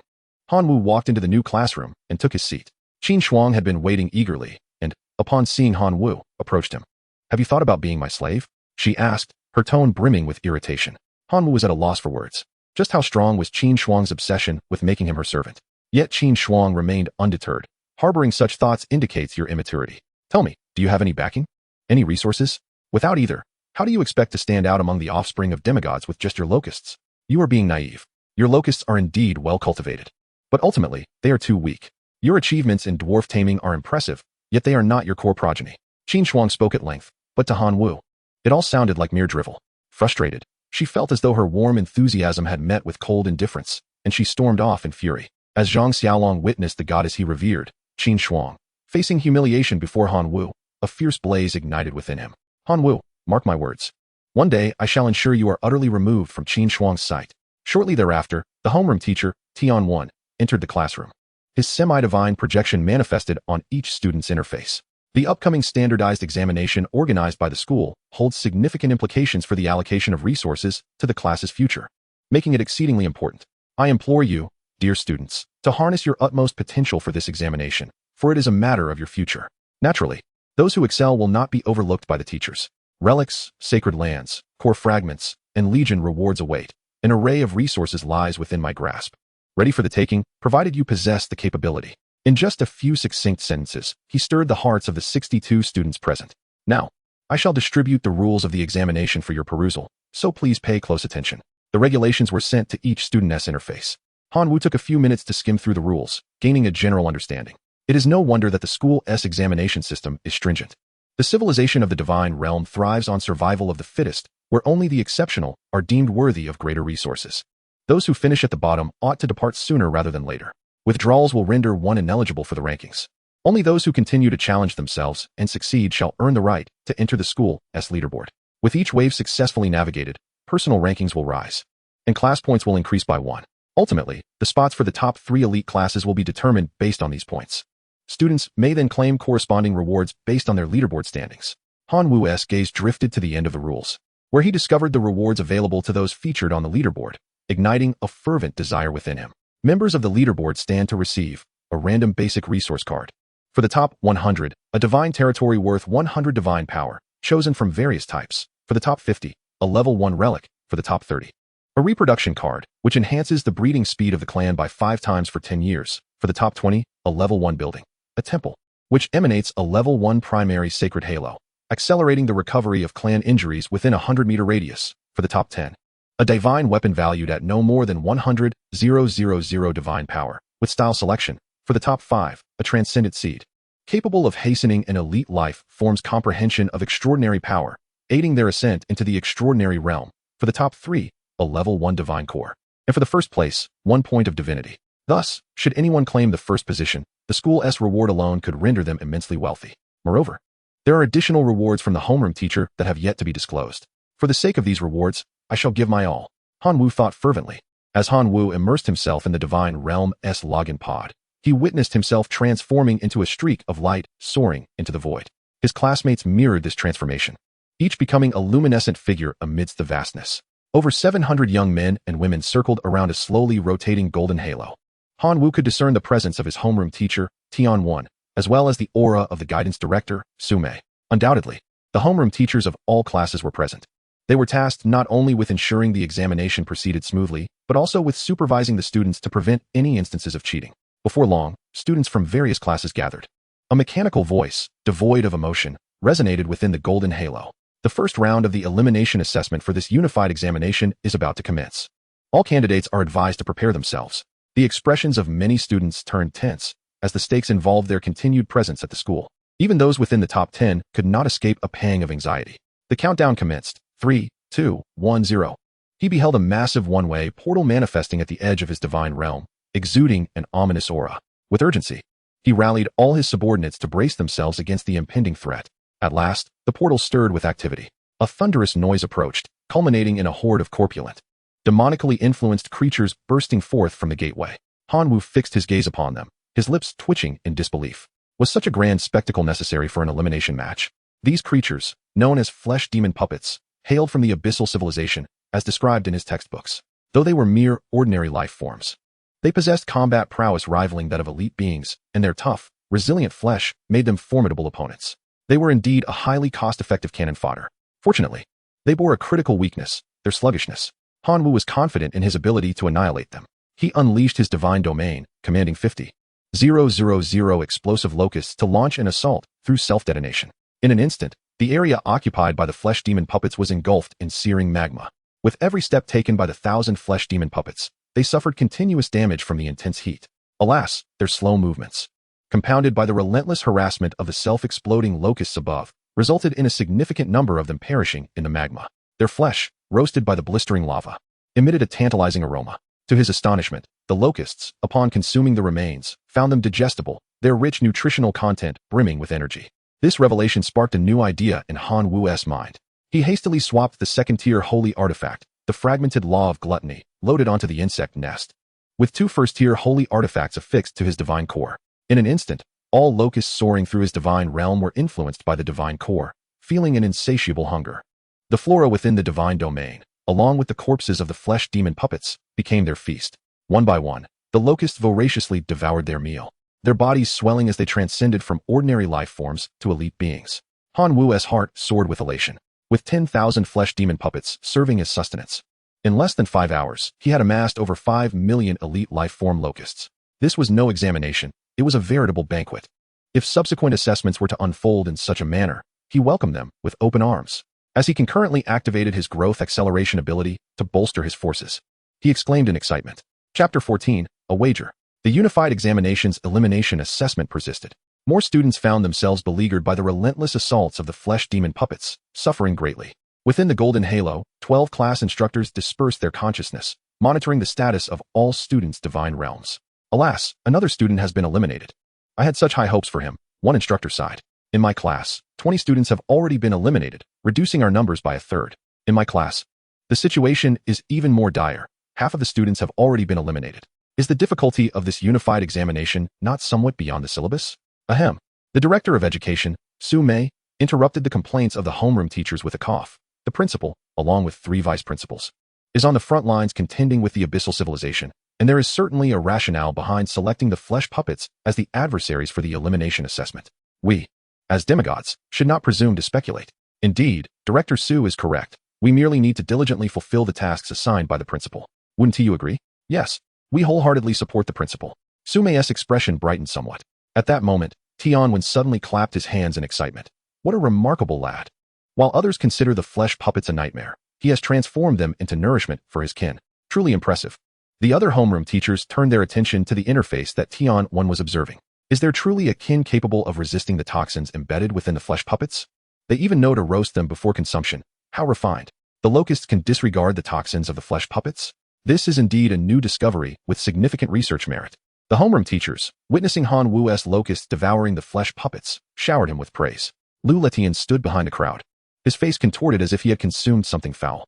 Hanwoo walked into the new classroom and took his seat. Qin Shuang had been waiting eagerly, and, upon seeing Hanwoo, approached him. "Have you thought about being my slave?" she asked, her tone brimming with irritation. Hanwoo was at a loss for words. Just how strong was Qin Shuang's obsession with making him her servant? Yet Qin Shuang remained undeterred. "Harboring such thoughts indicates your immaturity. Tell me, do you have any backing? Any resources? Without either, how do you expect to stand out among the offspring of demigods with just your locusts? You are being naive. Your locusts are indeed well cultivated, but ultimately, they are too weak. Your achievements in dwarf taming are impressive, yet they are not your core progeny." Qin Shuang spoke at length, but to Hanwoo, it all sounded like mere drivel. Frustrated, she felt as though her warm enthusiasm had met with cold indifference, and she stormed off in fury. As Zhang Xiaolong witnessed the goddess he revered, Qin Shuang, facing humiliation before Hanwoo, a fierce blaze ignited within him. "Hanwoo, mark my words. One day I shall ensure you are utterly removed from Qin Shuang's sight." Shortly thereafter, the homeroom teacher, Tian Wan, entered the classroom. His semi-divine projection manifested on each student's interface. The upcoming standardized examination organized by the school holds significant implications for the allocation of resources to the class's future, making it exceedingly important. I implore you, dear students, to harness your utmost potential for this examination, for it is a matter of your future. Naturally, those who excel will not be overlooked by the teachers. Relics, sacred lands, core fragments, and legion rewards await. An array of resources lies within my grasp, ready for the taking, provided you possess the capability. In just a few succinct sentences, he stirred the hearts of the 62 students present. Now, I shall distribute the rules of the examination for your perusal, so please pay close attention. The regulations were sent to each student's interface. Hanwoo took a few minutes to skim through the rules, gaining a general understanding. It is no wonder that the school's examination system is stringent. The civilization of the Divine Realm thrives on survival of the fittest, where only the exceptional are deemed worthy of greater resources. Those who finish at the bottom ought to depart sooner rather than later. Withdrawals will render one ineligible for the rankings. Only those who continue to challenge themselves and succeed shall earn the right to enter the school's leaderboard. With each wave successfully navigated, personal rankings will rise, and class points will increase by 1. Ultimately, the spots for the top 3 elite classes will be determined based on these points. Students may then claim corresponding rewards based on their leaderboard standings. Hanwoo's gaze drifted to the end of the rules. where he discovered the rewards available to those featured on the leaderboard, igniting a fervent desire within him. Members of the leaderboard stand to receive a random basic resource card. For the top 100, a divine territory worth 100 divine power, chosen from various types. For the top 50, a level 1 relic. For the top 30, a reproduction card, which enhances the breeding speed of the clan by 5 times for 10 years. For the top 20, a level 1 building, a temple, which emanates a level 1 primary sacred halo, accelerating the recovery of clan injuries within a 100-meter radius. For the top 10, a divine weapon valued at no more than 100,000 divine power, with style selection. For the top 5, a transcendent seed, capable of hastening an elite life forms comprehension of extraordinary power, aiding their ascent into the extraordinary realm. For the top 3, a level 1 divine core. And for the first place, 1 point of divinity. Thus, should anyone claim the first position, the school's reward alone could render them immensely wealthy. Moreover, there are additional rewards from the homeroom teacher that have yet to be disclosed. For the sake of these rewards, I shall give my all, Han Wu thought fervently. As Han Wu immersed himself in the divine realm's login pod, he witnessed himself transforming into a streak of light, soaring into the void. His classmates mirrored this transformation, each becoming a luminescent figure amidst the vastness. Over 700 young men and women circled around a slowly rotating golden halo. Han Wu could discern the presence of his homeroom teacher, Tian Wan, as well as the aura of the guidance director, Sume. Undoubtedly, the homeroom teachers of all classes were present. They were tasked not only with ensuring the examination proceeded smoothly, but also with supervising the students to prevent any instances of cheating. Before long, students from various classes gathered. A mechanical voice, devoid of emotion, resonated within the golden halo. The first round of the elimination assessment for this unified examination is about to commence. All candidates are advised to prepare themselves. The expressions of many students turned tense as the stakes involved their continued presence at the school. Even those within the top 10 could not escape a pang of anxiety. The countdown commenced. 3, 2, 1, 0. He beheld a massive one-way portal manifesting at the edge of his divine realm, exuding an ominous aura. With urgency, he rallied all his subordinates to brace themselves against the impending threat. At last, the portal stirred with activity. A thunderous noise approached, culminating in a horde of corpulent, demonically influenced creatures bursting forth from the gateway. Han Wu fixed his gaze upon them, his lips twitching in disbelief. Was such a grand spectacle necessary for an elimination match? These creatures, known as flesh demon puppets, hailed from the abyssal civilization, as described in his textbooks. Though they were mere ordinary life forms, they possessed combat prowess rivaling that of elite beings, and their tough, resilient flesh made them formidable opponents. They were indeed a highly cost-effective cannon fodder. Fortunately, they bore a critical weakness, their sluggishness. Han Wu was confident in his ability to annihilate them. He unleashed his divine domain, commanding 50,000 explosive locusts to launch an assault through self-detonation. In an instant, the area occupied by the flesh demon puppets was engulfed in searing magma. With every step taken by the 1,000 flesh demon puppets, they suffered continuous damage from the intense heat. Alas, their slow movements, compounded by the relentless harassment of the self-exploding locusts above, resulted in a significant number of them perishing in the magma. Their flesh, roasted by the blistering lava, emitted a tantalizing aroma. To his astonishment, the locusts, upon consuming the remains, found them digestible, their rich nutritional content brimming with energy. This revelation sparked a new idea in Han Wu's mind. He hastily swapped the second-tier holy artifact, the fragmented law of gluttony, loaded onto the insect nest, with 2 first-tier holy artifacts affixed to his divine core. In an instant, all locusts soaring through his divine realm were influenced by the divine core, feeling an insatiable hunger. The flora within the divine domain, along with the corpses of the flesh demon puppets, became their feast. One by one, the locusts voraciously devoured their meal, their bodies swelling as they transcended from ordinary life forms to elite beings. Han Wu's heart soared with elation, with 10,000 flesh demon puppets serving as sustenance. In less than 5 hours, he had amassed over 5 million elite life form locusts. This was no examination. It was a veritable banquet. If subsequent assessments were to unfold in such a manner, he welcomed them with open arms. As he concurrently activated his growth acceleration ability to bolster his forces, he exclaimed in excitement. Chapter 14, A Wager. The Unified Examinations Elimination Assessment persisted. More students found themselves beleaguered by the relentless assaults of the flesh demon puppets, suffering greatly. Within the Golden Halo, 12 class instructors dispersed their consciousness, monitoring the status of all students' divine realms. Alas, another student has been eliminated. I had such high hopes for him, one instructor sighed. In my class, 20 students have already been eliminated, reducing our numbers by a third. In my class, the situation is even more dire. Half of the students have already been eliminated. Is the difficulty of this unified examination not somewhat beyond the syllabus? Ahem. The director of education, Su Mei, interrupted the complaints of the homeroom teachers with a cough. The principal, along with 3 vice principals, is on the front lines contending with the abyssal civilization, and there is certainly a rationale behind selecting the flesh puppets as the adversaries for the elimination assessment. We, as demigods, should not presume to speculate. Indeed, Director Su is correct. We merely need to diligently fulfill the tasks assigned by the principal. Wouldn't you agree? Yes. We wholeheartedly support the principal. Sume's expression brightened somewhat. At that moment, Tianwen suddenly clapped his hands in excitement. What a remarkable lad. While others consider the flesh puppets a nightmare, he has transformed them into nourishment for his kin. Truly impressive. The other homeroom teachers turned their attention to the interface that Tianwen was observing. Is there truly a kin capable of resisting the toxins embedded within the flesh puppets? They even know to roast them before consumption. How refined. The locusts can disregard the toxins of the flesh puppets? This is indeed a new discovery with significant research merit. The homeroom teachers, witnessing Han Wu's locusts devouring the flesh puppets, showered him with praise. Lu Letian stood behind the crowd. His face contorted as if he had consumed something foul.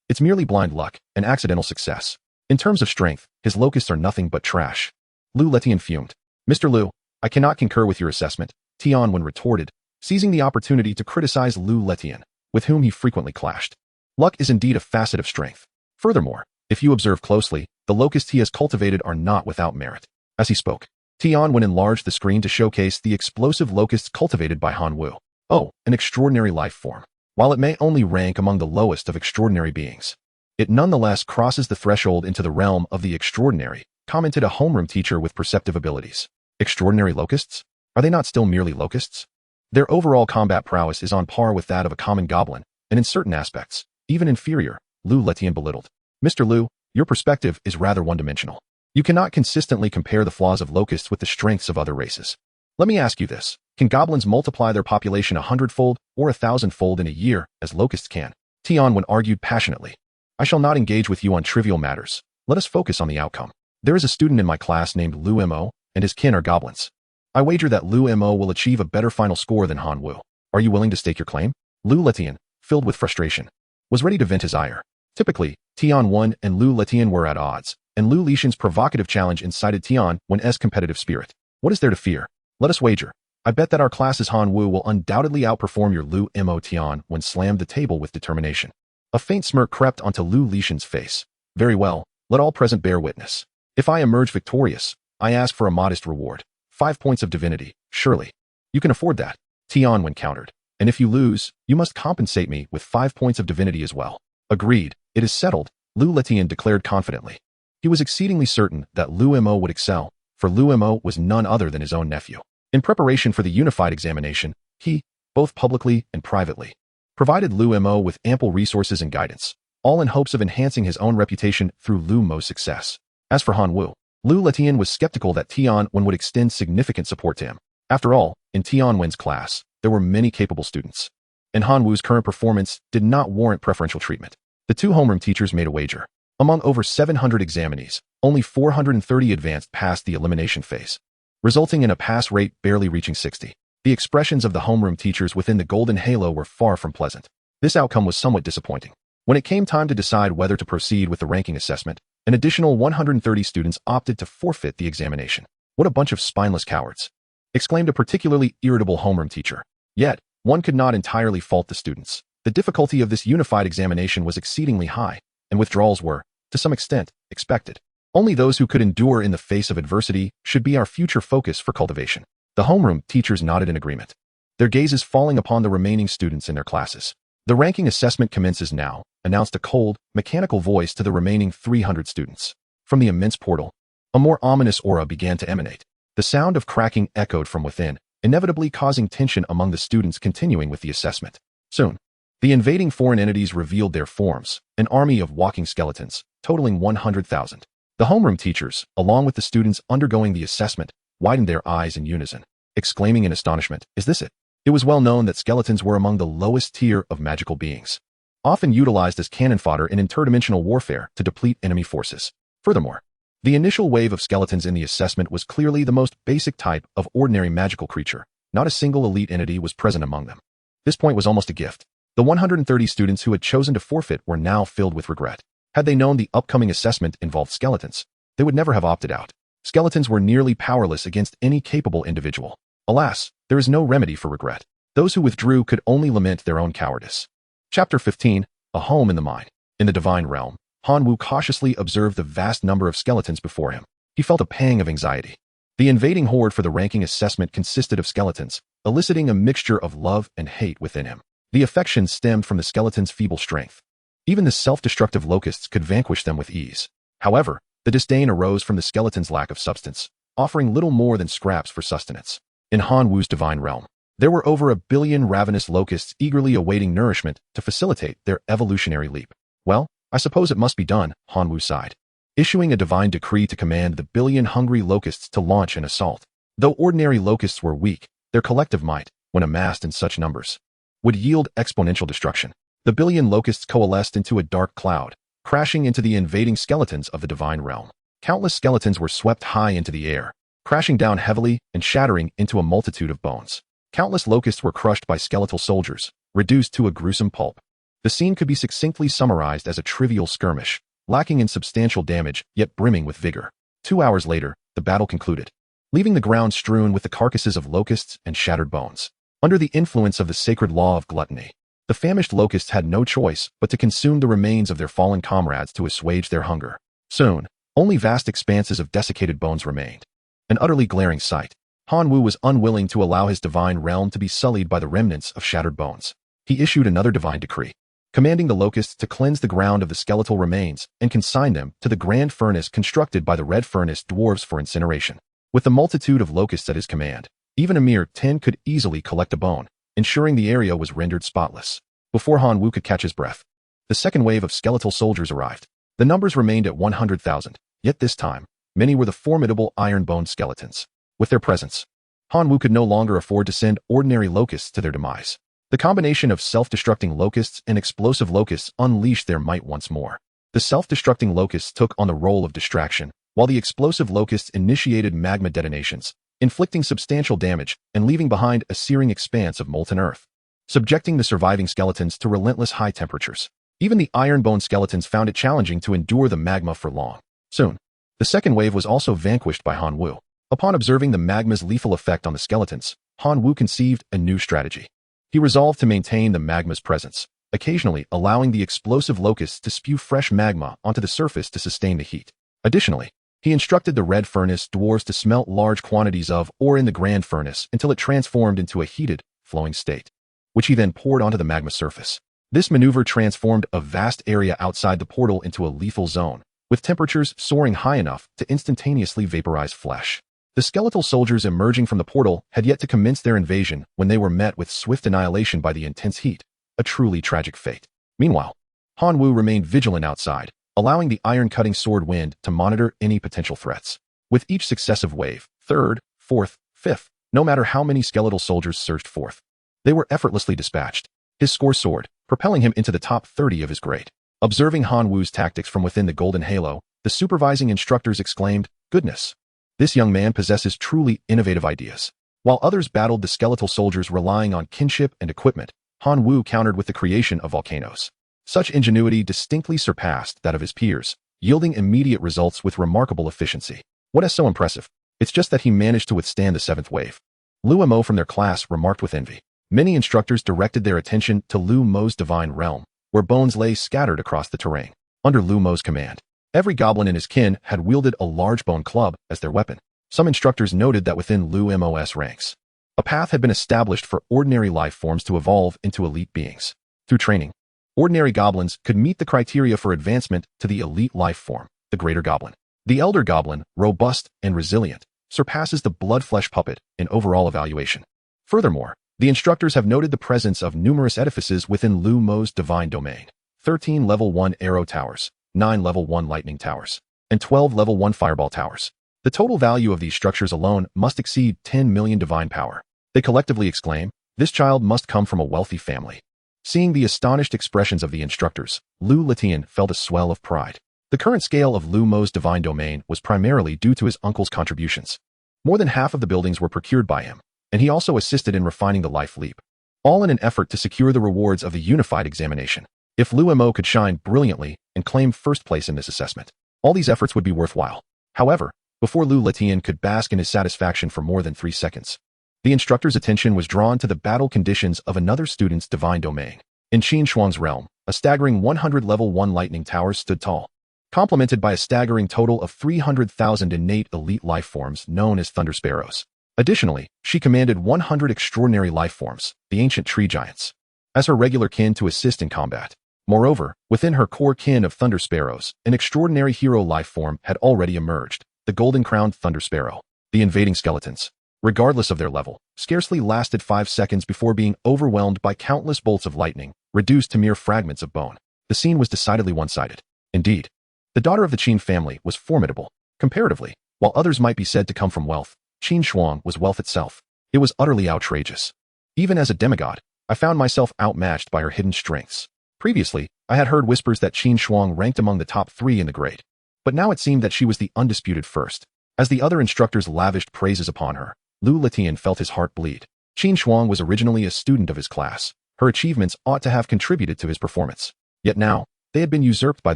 It's merely blind luck, an accidental success. In terms of strength, his locusts are nothing but trash. Lu Letian fumed. Mr. Lu, I cannot concur with your assessment, Tianwen retorted, seizing the opportunity to criticize Lu Letian, with whom he frequently clashed. Luck is indeed a facet of strength. Furthermore, if you observe closely, the locusts he has cultivated are not without merit. As he spoke, Tianwen enlarged the screen to showcase the explosive locusts cultivated by Han Wu. Oh, an extraordinary life form. While it may only rank among the lowest of extraordinary beings, it nonetheless crosses the threshold into the realm of the extraordinary, commented a homeroom teacher with perceptive abilities. Extraordinary locusts? Are they not still merely locusts? Their overall combat prowess is on par with that of a common goblin, and in certain aspects, even inferior, Lu Letian belittled. Mr. Lu, your perspective is rather one-dimensional. You cannot consistently compare the flaws of locusts with the strengths of other races. Let me ask you this. Can goblins multiply their population 100-fold or 1,000-fold in a year as locusts can? Tianwen argued passionately. I shall not engage with you on trivial matters. Let us focus on the outcome. There is a student in my class named Lu Mo, and his kin are goblins. I wager that Lu Mo will achieve a better final score than Han Wu. Are you willing to stake your claim? Lu Letian, filled with frustration, was ready to vent his ire. Typically, Tianwen and Lu Letian were at odds, and Lu Lishan's provocative challenge incited Tianwen's competitive spirit. What is there to fear? Let us wager. I bet that our class's Han Wu will undoubtedly outperform your Lu Mo. Tianwen slammed the table with determination. A faint smirk crept onto Lu Lishan's face. Very well, let all present bear witness. If I emerge victorious, I ask for a modest reward. 5 points of divinity, surely. You can afford that, Tianwen countered. And if you lose, you must compensate me with 5 points of divinity as well. Agreed, it is settled, Lu Letian declared confidently. He was exceedingly certain that Lu Mo would excel, for Lu Mo was none other than his own nephew. In preparation for the unified examination, he, both publicly and privately, provided Lu Mo with ample resources and guidance, all in hopes of enhancing his own reputation through Lu Mo's success. As for Han Wu, Lu Letian was skeptical that Tianwen would extend significant support to him. After all, in Tianwen's class, there were many capable students, and Han Wu's current performance did not warrant preferential treatment. The 2 homeroom teachers made a wager. Among over 700 examinees, only 430 advanced past the elimination phase, resulting in a pass rate barely reaching 60. The expressions of the homeroom teachers within the golden halo were far from pleasant. This outcome was somewhat disappointing. When it came time to decide whether to proceed with the ranking assessment, an additional 130 students opted to forfeit the examination. What a bunch of spineless cowards, exclaimed a particularly irritable homeroom teacher. Yet, one could not entirely fault the students. The difficulty of this unified examination was exceedingly high, and withdrawals were, to some extent, expected. Only those who could endure in the face of adversity should be our future focus for cultivation. The homeroom teachers nodded in agreement, their gazes falling upon the remaining students in their classes. The ranking assessment commences now, announced a cold, mechanical voice to the remaining 300 students. From the immense portal, a more ominous aura began to emanate. The sound of cracking echoed from within, inevitably causing tension among the students continuing with the assessment. Soon, the invading foreign entities revealed their forms, an army of walking skeletons, totaling 100,000. The homeroom teachers, along with the students undergoing the assessment, widened their eyes in unison, exclaiming in astonishment, "Is this it?" It was well known that skeletons were among the lowest tier of magical beings, often utilized as cannon fodder in interdimensional warfare to deplete enemy forces. Furthermore, the initial wave of skeletons in the assessment was clearly the most basic type of ordinary magical creature. Not a single elite entity was present among them. This point was almost a gift. The 130 students who had chosen to forfeit were now filled with regret. Had they known the upcoming assessment involved skeletons, they would never have opted out. Skeletons were nearly powerless against any capable individual. Alas, there is no remedy for regret. Those who withdrew could only lament their own cowardice. Chapter 15. A Home in the Mind. In the Divine Realm, Hanwoo cautiously observed the vast number of skeletons before him. He felt a pang of anxiety. The invading horde for the ranking assessment consisted of skeletons, eliciting a mixture of love and hate within him. The affection stemmed from the skeleton's feeble strength. Even the self-destructive locusts could vanquish them with ease. However, the disdain arose from the skeleton's lack of substance, offering little more than scraps for sustenance. In Hanwoo's divine realm, there were over 1 billion ravenous locusts eagerly awaiting nourishment to facilitate their evolutionary leap. Well, I suppose it must be done, Hanwoo sighed, issuing a divine decree to command the billion hungry locusts to launch an assault. Though ordinary locusts were weak, their collective might, when amassed in such numbers, would yield exponential destruction. The billion locusts coalesced into a dark cloud, crashing into the invading skeletons of the divine realm. Countless skeletons were swept high into the air, crashing down heavily and shattering into a multitude of bones. Countless locusts were crushed by skeletal soldiers, reduced to a gruesome pulp. The scene could be succinctly summarized as a trivial skirmish, lacking in substantial damage, yet brimming with vigor. 2 hours later, the battle concluded, leaving the ground strewn with the carcasses of locusts and shattered bones. Under the influence of the sacred law of gluttony, the famished locusts had no choice but to consume the remains of their fallen comrades to assuage their hunger. Soon, only vast expanses of desiccated bones remained. An utterly glaring sight. Hanwoo was unwilling to allow his divine realm to be sullied by the remnants of shattered bones. He issued another divine decree, commanding the locusts to cleanse the ground of the skeletal remains and consign them to the grand furnace constructed by the red furnace dwarves for incineration. With the multitude of locusts at his command, even a mere 10 could easily collect a bone, ensuring the area was rendered spotless. Before Hanwoo could catch his breath, the second wave of skeletal soldiers arrived. The numbers remained at 100,000, yet this time, many were the formidable iron-boned skeletons. With their presence, Hanwoo could no longer afford to send ordinary locusts to their demise. The combination of self-destructing locusts and explosive locusts unleashed their might once more. The self-destructing locusts took on the role of distraction, while the explosive locusts initiated magma detonations, inflicting substantial damage and leaving behind a searing expanse of molten earth, subjecting the surviving skeletons to relentless high temperatures. Even the iron-boned skeletons found it challenging to endure the magma for long. Soon, the second wave was also vanquished by Hanwoo. Upon observing the magma's lethal effect on the skeletons, Hanwoo conceived a new strategy. He resolved to maintain the magma's presence, occasionally allowing the explosive locusts to spew fresh magma onto the surface to sustain the heat. Additionally, he instructed the red furnace dwarves to smelt large quantities of ore in the grand furnace until it transformed into a heated, flowing state, which he then poured onto the magma surface. This maneuver transformed a vast area outside the portal into a lethal zone, with temperatures soaring high enough to instantaneously vaporize flesh. The skeletal soldiers emerging from the portal had yet to commence their invasion when they were met with swift annihilation by the intense heat, a truly tragic fate. Meanwhile, Hanwoo remained vigilant outside, allowing the iron-cutting sword wind to monitor any potential threats. With each successive wave, third, fourth, fifth, no matter how many skeletal soldiers surged forth, they were effortlessly dispatched. His score soared, propelling him into the top 30 of his grade. Observing Hanwoo's tactics from within the golden halo, the supervising instructors exclaimed, "Goodness! This young man possesses truly innovative ideas." While others battled the skeletal soldiers relying on kinship and equipment, Hanwoo countered with the creation of volcanoes. Such ingenuity distinctly surpassed that of his peers, yielding immediate results with remarkable efficiency. What is so impressive? It's just that he managed to withstand the seventh wave. Luo Mo from their class remarked with envy. Many instructors directed their attention to Luo Mo's divine realm, where bones lay scattered across the terrain. Under Luo Mo's command, every goblin in his kin had wielded a large bone club as their weapon. Some instructors noted that within Luo Mo's ranks, a path had been established for ordinary life forms to evolve into elite beings. Through training, ordinary goblins could meet the criteria for advancement to the elite life form, the greater goblin. The elder goblin, robust and resilient, surpasses the blood-flesh puppet in overall evaluation. Furthermore, the instructors have noted the presence of numerous edifices within Luo Mo's divine domain. 13 level 1 arrow towers, 9 level 1 lightning towers, and 12 level 1 fireball towers. The total value of these structures alone must exceed 10 million divine power. They collectively exclaim, "This child must come from a wealthy family." Seeing the astonished expressions of the instructors, Lu Litian felt a swell of pride. The current scale of Luo Mo's divine domain was primarily due to his uncle's contributions. More than half of the buildings were procured by him, and he also assisted in refining the life leap, all in an effort to secure the rewards of the unified examination. If Luo Mo could shine brilliantly and claim first place in this assessment, all these efforts would be worthwhile. However, before Lu Litian could bask in his satisfaction for more than 3 seconds, the instructor's attention was drawn to the battle conditions of another student's divine domain. In Qin Shuang's realm, a staggering 100 level 1 lightning towers stood tall, complemented by a staggering total of 300,000 innate elite life forms known as thunder sparrows. Additionally, she commanded 100 extraordinary life forms, the ancient tree giants, as her regular kin to assist in combat. Moreover, within her core kin of thunder sparrows, an extraordinary hero life form had already emerged, the golden-crowned thunder sparrow. The invading skeletons, regardless of their level, scarcely lasted 5 seconds before being overwhelmed by countless bolts of lightning, reduced to mere fragments of bone. The scene was decidedly one-sided. Indeed, the daughter of the Qin family was formidable. Comparatively, while others might be said to come from wealth, Qin Shuang was wealth itself. It was utterly outrageous. Even as a demigod, I found myself outmatched by her hidden strengths. Previously, I had heard whispers that Qin Shuang ranked among the top 3 in the grade, but now it seemed that she was the undisputed first. As the other instructors lavished praises upon her, Lu Letian felt his heart bleed. Qin Shuang was originally a student of his class. Her achievements ought to have contributed to his performance. Yet now, they had been usurped by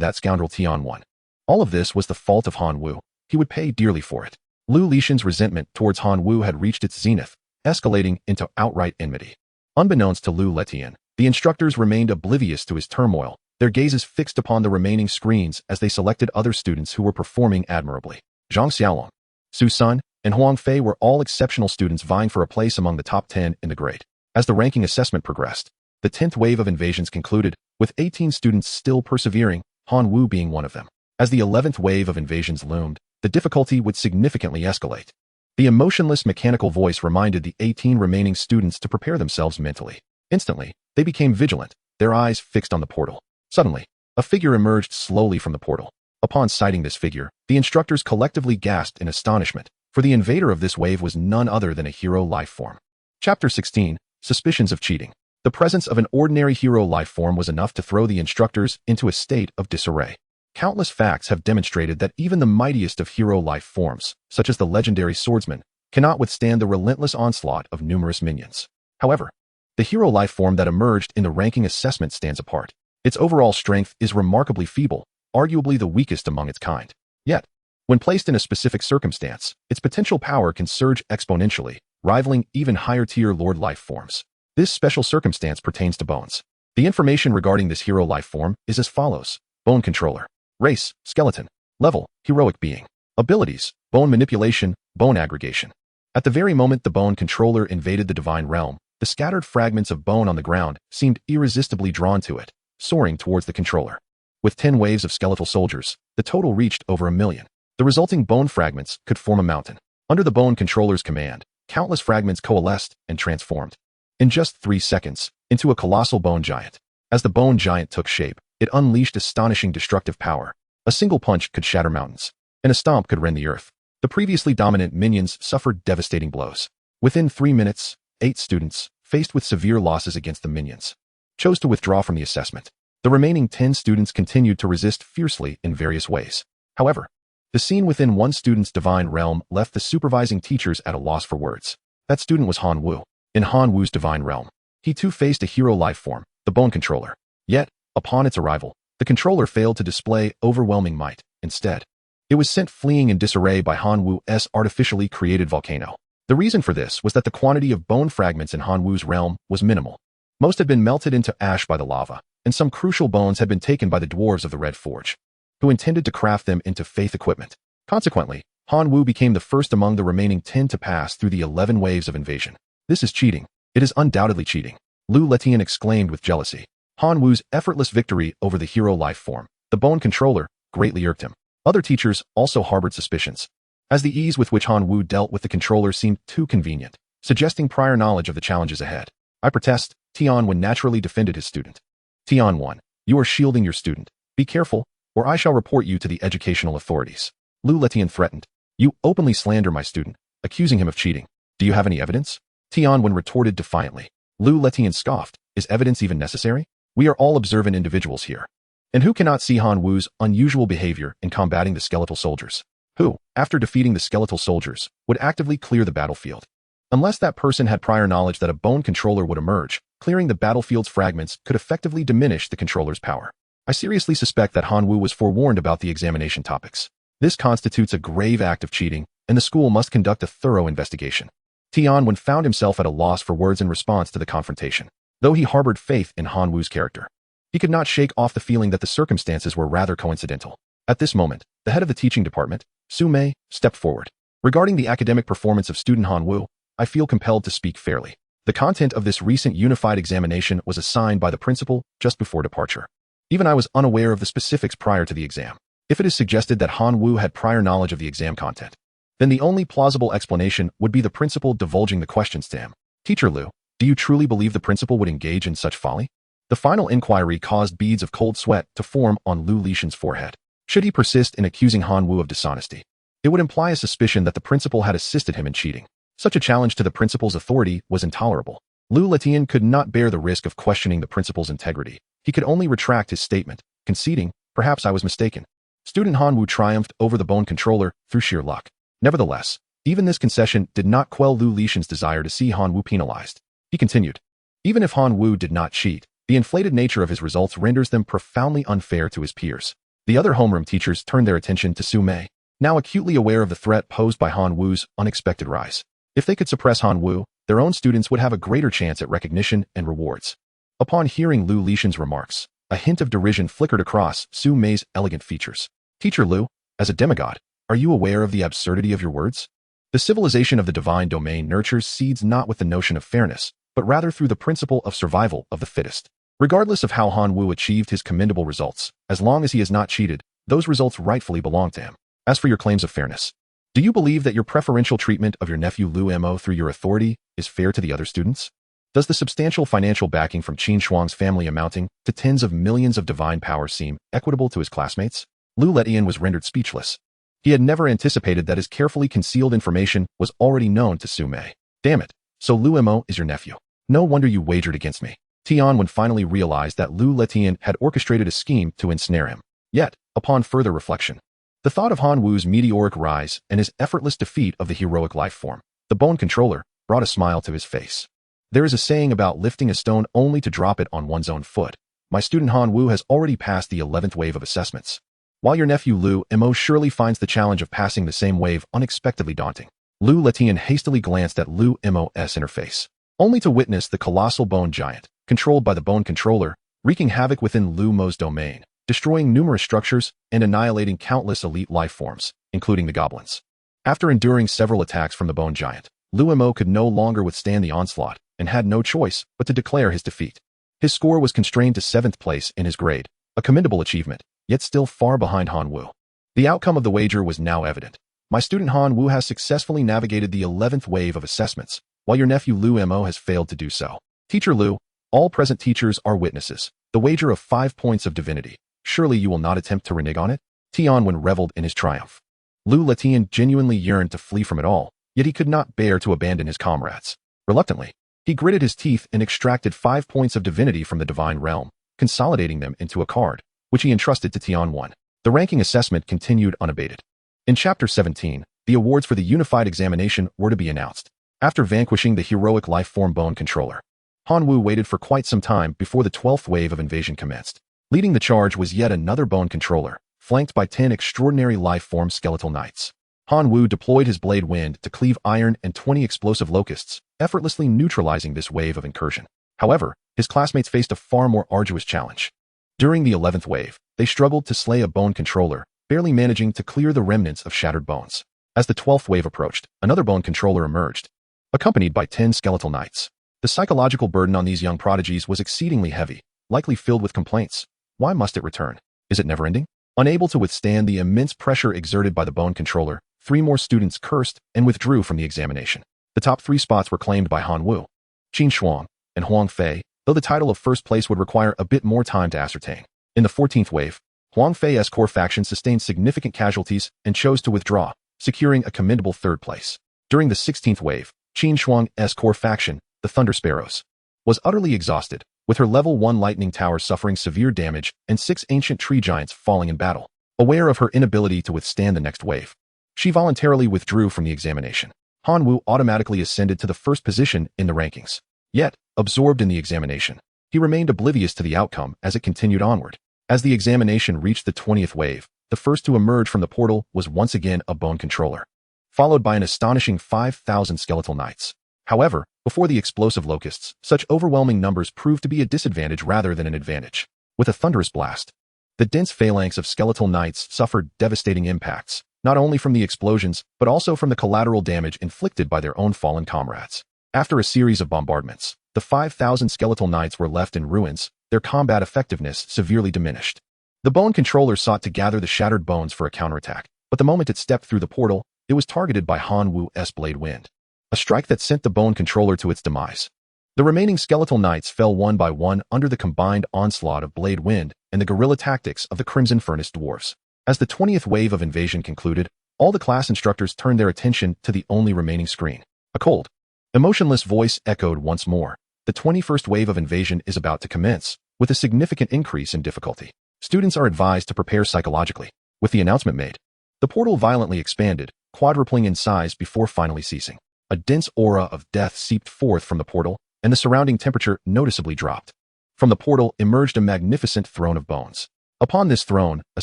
that scoundrel Tian Wan. All of this was the fault of Han Wu. He would pay dearly for it. Lu Lishan's resentment towards Han Wu had reached its zenith, escalating into outright enmity. Unbeknownst to Lu Letian, the instructors remained oblivious to his turmoil, their gazes fixed upon the remaining screens as they selected other students who were performing admirably. Zhang Xiaolong, Su Sun, and Huang Fei were all exceptional students vying for a place among the top 10 in the grade. As the ranking assessment progressed, the 10th wave of invasions concluded, with 18 students still persevering, Han Wu being one of them. As the 11th wave of invasions loomed, the difficulty would significantly escalate. The emotionless mechanical voice reminded the 18 remaining students to prepare themselves mentally. Instantly, they became vigilant, their eyes fixed on the portal. Suddenly, a figure emerged slowly from the portal. Upon sighting this figure, the instructors collectively gasped in astonishment, for the invader of this wave was none other than a hero life form. Chapter 16, Suspicions of Cheating. The presence of an ordinary hero life form was enough to throw the instructors into a state of disarray. Countless facts have demonstrated that even the mightiest of hero life forms, such as the legendary swordsman, cannot withstand the relentless onslaught of numerous minions. However, the hero life form that emerged in the ranking assessment stands apart. Its overall strength is remarkably feeble, arguably the weakest among its kind. Yet, when placed in a specific circumstance, its potential power can surge exponentially, rivaling even higher-tier lord life forms. This special circumstance pertains to bones. The information regarding this hero life form is as follows. Bone controller. Race, skeleton. Level, heroic being. Abilities, bone manipulation, bone aggregation. At the very moment the bone controller invaded the divine realm, the scattered fragments of bone on the ground seemed irresistibly drawn to it, soaring towards the controller. With 10 waves of skeletal soldiers, the total reached over 1 million. The resulting bone fragments could form a mountain. Under the bone controller's command, countless fragments coalesced and transformed, in just 3 seconds, into a colossal bone giant. As the bone giant took shape, it unleashed astonishing destructive power. A single punch could shatter mountains, and a stomp could rend the earth. The previously dominant minions suffered devastating blows. Within 3 minutes, 8 students, faced with severe losses against the minions, chose to withdraw from the assessment. The remaining 10 students continued to resist fiercely in various ways. However, the scene within one student's divine realm left the supervising teachers at a loss for words. That student was Han Wu. In Han Wu's divine realm, he too faced a hero life form, the bone controller. Yet, upon its arrival, the controller failed to display overwhelming might. Instead, it was sent fleeing in disarray by Han Wu's artificially created volcano. The reason for this was that the quantity of bone fragments in Han Wu's realm was minimal. Most had been melted into ash by the lava, and some crucial bones had been taken by the dwarves of the Red Forge, who intended to craft them into faith equipment. Consequently, Han Wu became the first among the remaining 10 to pass through the 11 waves of invasion. This is cheating. It is undoubtedly cheating. Lu Letian exclaimed with jealousy. Han Wu's effortless victory over the hero life form, the bone controller, greatly irked him. Other teachers also harbored suspicions, as the ease with which Han Wu dealt with the controller seemed too convenient, suggesting prior knowledge of the challenges ahead. I protest, Tian Wan naturally defended his student. Tian Wan, you are shielding your student. Be careful, or I shall report you to the educational authorities. Lu Letian threatened. You openly slander my student, accusing him of cheating. Do you have any evidence? Tian Wan retorted defiantly. Lu Letian scoffed. Is evidence even necessary? We are all observant individuals here. And who cannot see Han Wu's unusual behavior in combating the skeletal soldiers? Who, after defeating the skeletal soldiers, would actively clear the battlefield? Unless that person had prior knowledge that a bone controller would emerge, clearing the battlefield's fragments could effectively diminish the controller's power. I seriously suspect that Han Wu was forewarned about the examination topics. This constitutes a grave act of cheating, and the school must conduct a thorough investigation. Tian Wan found himself at a loss for words in response to the confrontation. though he harbored faith in Han Wu's character. He could not shake off the feeling that the circumstances were rather coincidental. At this moment, the head of the teaching department, Sume, stepped forward. Regarding the academic performance of student Han Wu, I feel compelled to speak fairly. The content of this recent unified examination was assigned by the principal just before departure. Even I was unaware of the specifics prior to the exam. If it is suggested that Han Wu had prior knowledge of the exam content, then the only plausible explanation would be the principal divulging the questions to him. Teacher Liu, do you truly believe the principal would engage in such folly? The final inquiry caused beads of cold sweat to form on Liu Lishan's forehead. Should he persist in accusing Han Wu of dishonesty, it would imply a suspicion that the principal had assisted him in cheating. Such a challenge to the principal's authority was intolerable. Liu Letian could not bear the risk of questioning the principal's integrity. He could only retract his statement, conceding, perhaps I was mistaken. Student Han Wu triumphed over the bone controller through sheer luck. Nevertheless, even this concession did not quell Liu Lishan's desire to see Han Wu penalized. He continued, even if Han Wu did not cheat, the inflated nature of his results renders them profoundly unfair to his peers. The other homeroom teachers turned their attention to Su Mei, now acutely aware of the threat posed by Han Wu's unexpected rise. If they could suppress Han Wu, their own students would have a greater chance at recognition and rewards. Upon hearing Liu Lishan's remarks, a hint of derision flickered across Su Mei's elegant features. Teacher Liu, as a demigod, are you aware of the absurdity of your words? The civilization of the divine domain nurtures seeds not with the notion of fairness, but rather through the principle of survival of the fittest. Regardless of how Han Wu achieved his commendable results, as long as he has not cheated, those results rightfully belong to him. As for your claims of fairness, do you believe that your preferential treatment of your nephew Liu Mo through your authority is fair to the other students? Does the substantial financial backing from Qin Shuang's family amounting to tens of millions of divine power seem equitable to his classmates? Liu Letian was rendered speechless. He had never anticipated that his carefully concealed information was already known to Su Mei. Damn it, so Liu Mo is your nephew. No wonder you wagered against me. Tianwen finally realized that Liu Letian had orchestrated a scheme to ensnare him. Yet, upon further reflection, the thought of Han Wu's meteoric rise and his effortless defeat of the heroic life form, the bone controller, brought a smile to his face. There is a saying about lifting a stone only to drop it on one's own foot. My student Han Wu has already passed the 11th wave of assessments, while your nephew Liu Mo surely finds the challenge of passing the same wave unexpectedly daunting. Liu Letian hastily glanced at Liu Mo's interface, only to witness the colossal bone giant, controlled by the bone controller, wreaking havoc within Liu Mo's domain, destroying numerous structures and annihilating countless elite life forms, including the goblins. After enduring several attacks from the bone giant, Liu Mo could no longer withstand the onslaught and had no choice but to declare his defeat. His score was constrained to 7th place in his grade, a commendable achievement, yet still far behind Han Wu. The outcome of the wager was now evident. My student Han Wu has successfully navigated the 11th wave of assessments, while your nephew Liu Mo has failed to do so. Teacher Liu, all present teachers are witnesses. The wager of 5 points of divinity. Surely you will not attempt to renege on it? Tianwen reveled in his triumph. Liu Letian genuinely yearned to flee from it all, yet he could not bear to abandon his comrades. Reluctantly, he gritted his teeth and extracted 5 points of divinity from the divine realm, consolidating them into a card, which he entrusted to Tianwen. The ranking assessment continued unabated. In Chapter 17, the awards for the unified examination were to be announced. After vanquishing the heroic life-form bone controller, Han Wu waited for quite some time before the 12th wave of invasion commenced. Leading the charge was yet another bone controller, flanked by 10 extraordinary life-form skeletal knights. Han Wu deployed his blade wind to cleave iron and 20 explosive locusts, effortlessly neutralizing this wave of incursion. However, his classmates faced a far more arduous challenge. During the 11th wave, they struggled to slay a bone controller, barely managing to clear the remnants of shattered bones. As the 12th wave approached, another bone controller emerged, accompanied by 10 skeletal knights. The psychological burden on these young prodigies was exceedingly heavy, likely filled with complaints. Why must it return? Is it never-ending? Unable to withstand the immense pressure exerted by the bone controller, 3 more students cursed and withdrew from the examination. The top 3 spots were claimed by Han Wu, Qin Shuang, and Huang Fei, though the title of first place would require a bit more time to ascertain. In the 14th wave, Huang Fei's core faction sustained significant casualties and chose to withdraw, securing a commendable 3rd place. During the 16th wave, Qin Shuang's core faction, the Thunder Sparrows, was utterly exhausted, with her level 1 lightning tower suffering severe damage and 6 ancient tree giants falling in battle. Aware of her inability to withstand the next wave, she voluntarily withdrew from the examination. Han Wu automatically ascended to the 1st position in the rankings. Yet, absorbed in the examination, he remained oblivious to the outcome as it continued onward. As the examination reached the 20th wave, the first to emerge from the portal was once again a bone controller, followed by an astonishing 5,000 skeletal knights. However, Before the explosive locusts, such overwhelming numbers proved to be a disadvantage rather than an advantage. With a thunderous blast, the dense phalanx of skeletal knights suffered devastating impacts, not only from the explosions, but also from the collateral damage inflicted by their own fallen comrades. After a series of bombardments, the 5,000 skeletal knights were left in ruins, their combat effectiveness severely diminished. The bone controller sought to gather the shattered bones for a counterattack, but the moment it stepped through the portal, it was targeted by Manhwa's Blade Wind, a strike that sent the bone controller to its demise. The remaining skeletal knights fell one by one under the combined onslaught of Blade Wind and the guerrilla tactics of the Crimson Furnace dwarves. As the 20th wave of invasion concluded, all the class instructors turned their attention to the only remaining screen. A cold, emotionless voice echoed once more. The 21st wave of invasion is about to commence, with a significant increase in difficulty. Students are advised to prepare psychologically. With the announcement made, the portal violently expanded, quadrupling in size before finally ceasing. A dense aura of death seeped forth from the portal, and the surrounding temperature noticeably dropped. From the portal emerged a magnificent throne of bones. Upon this throne, a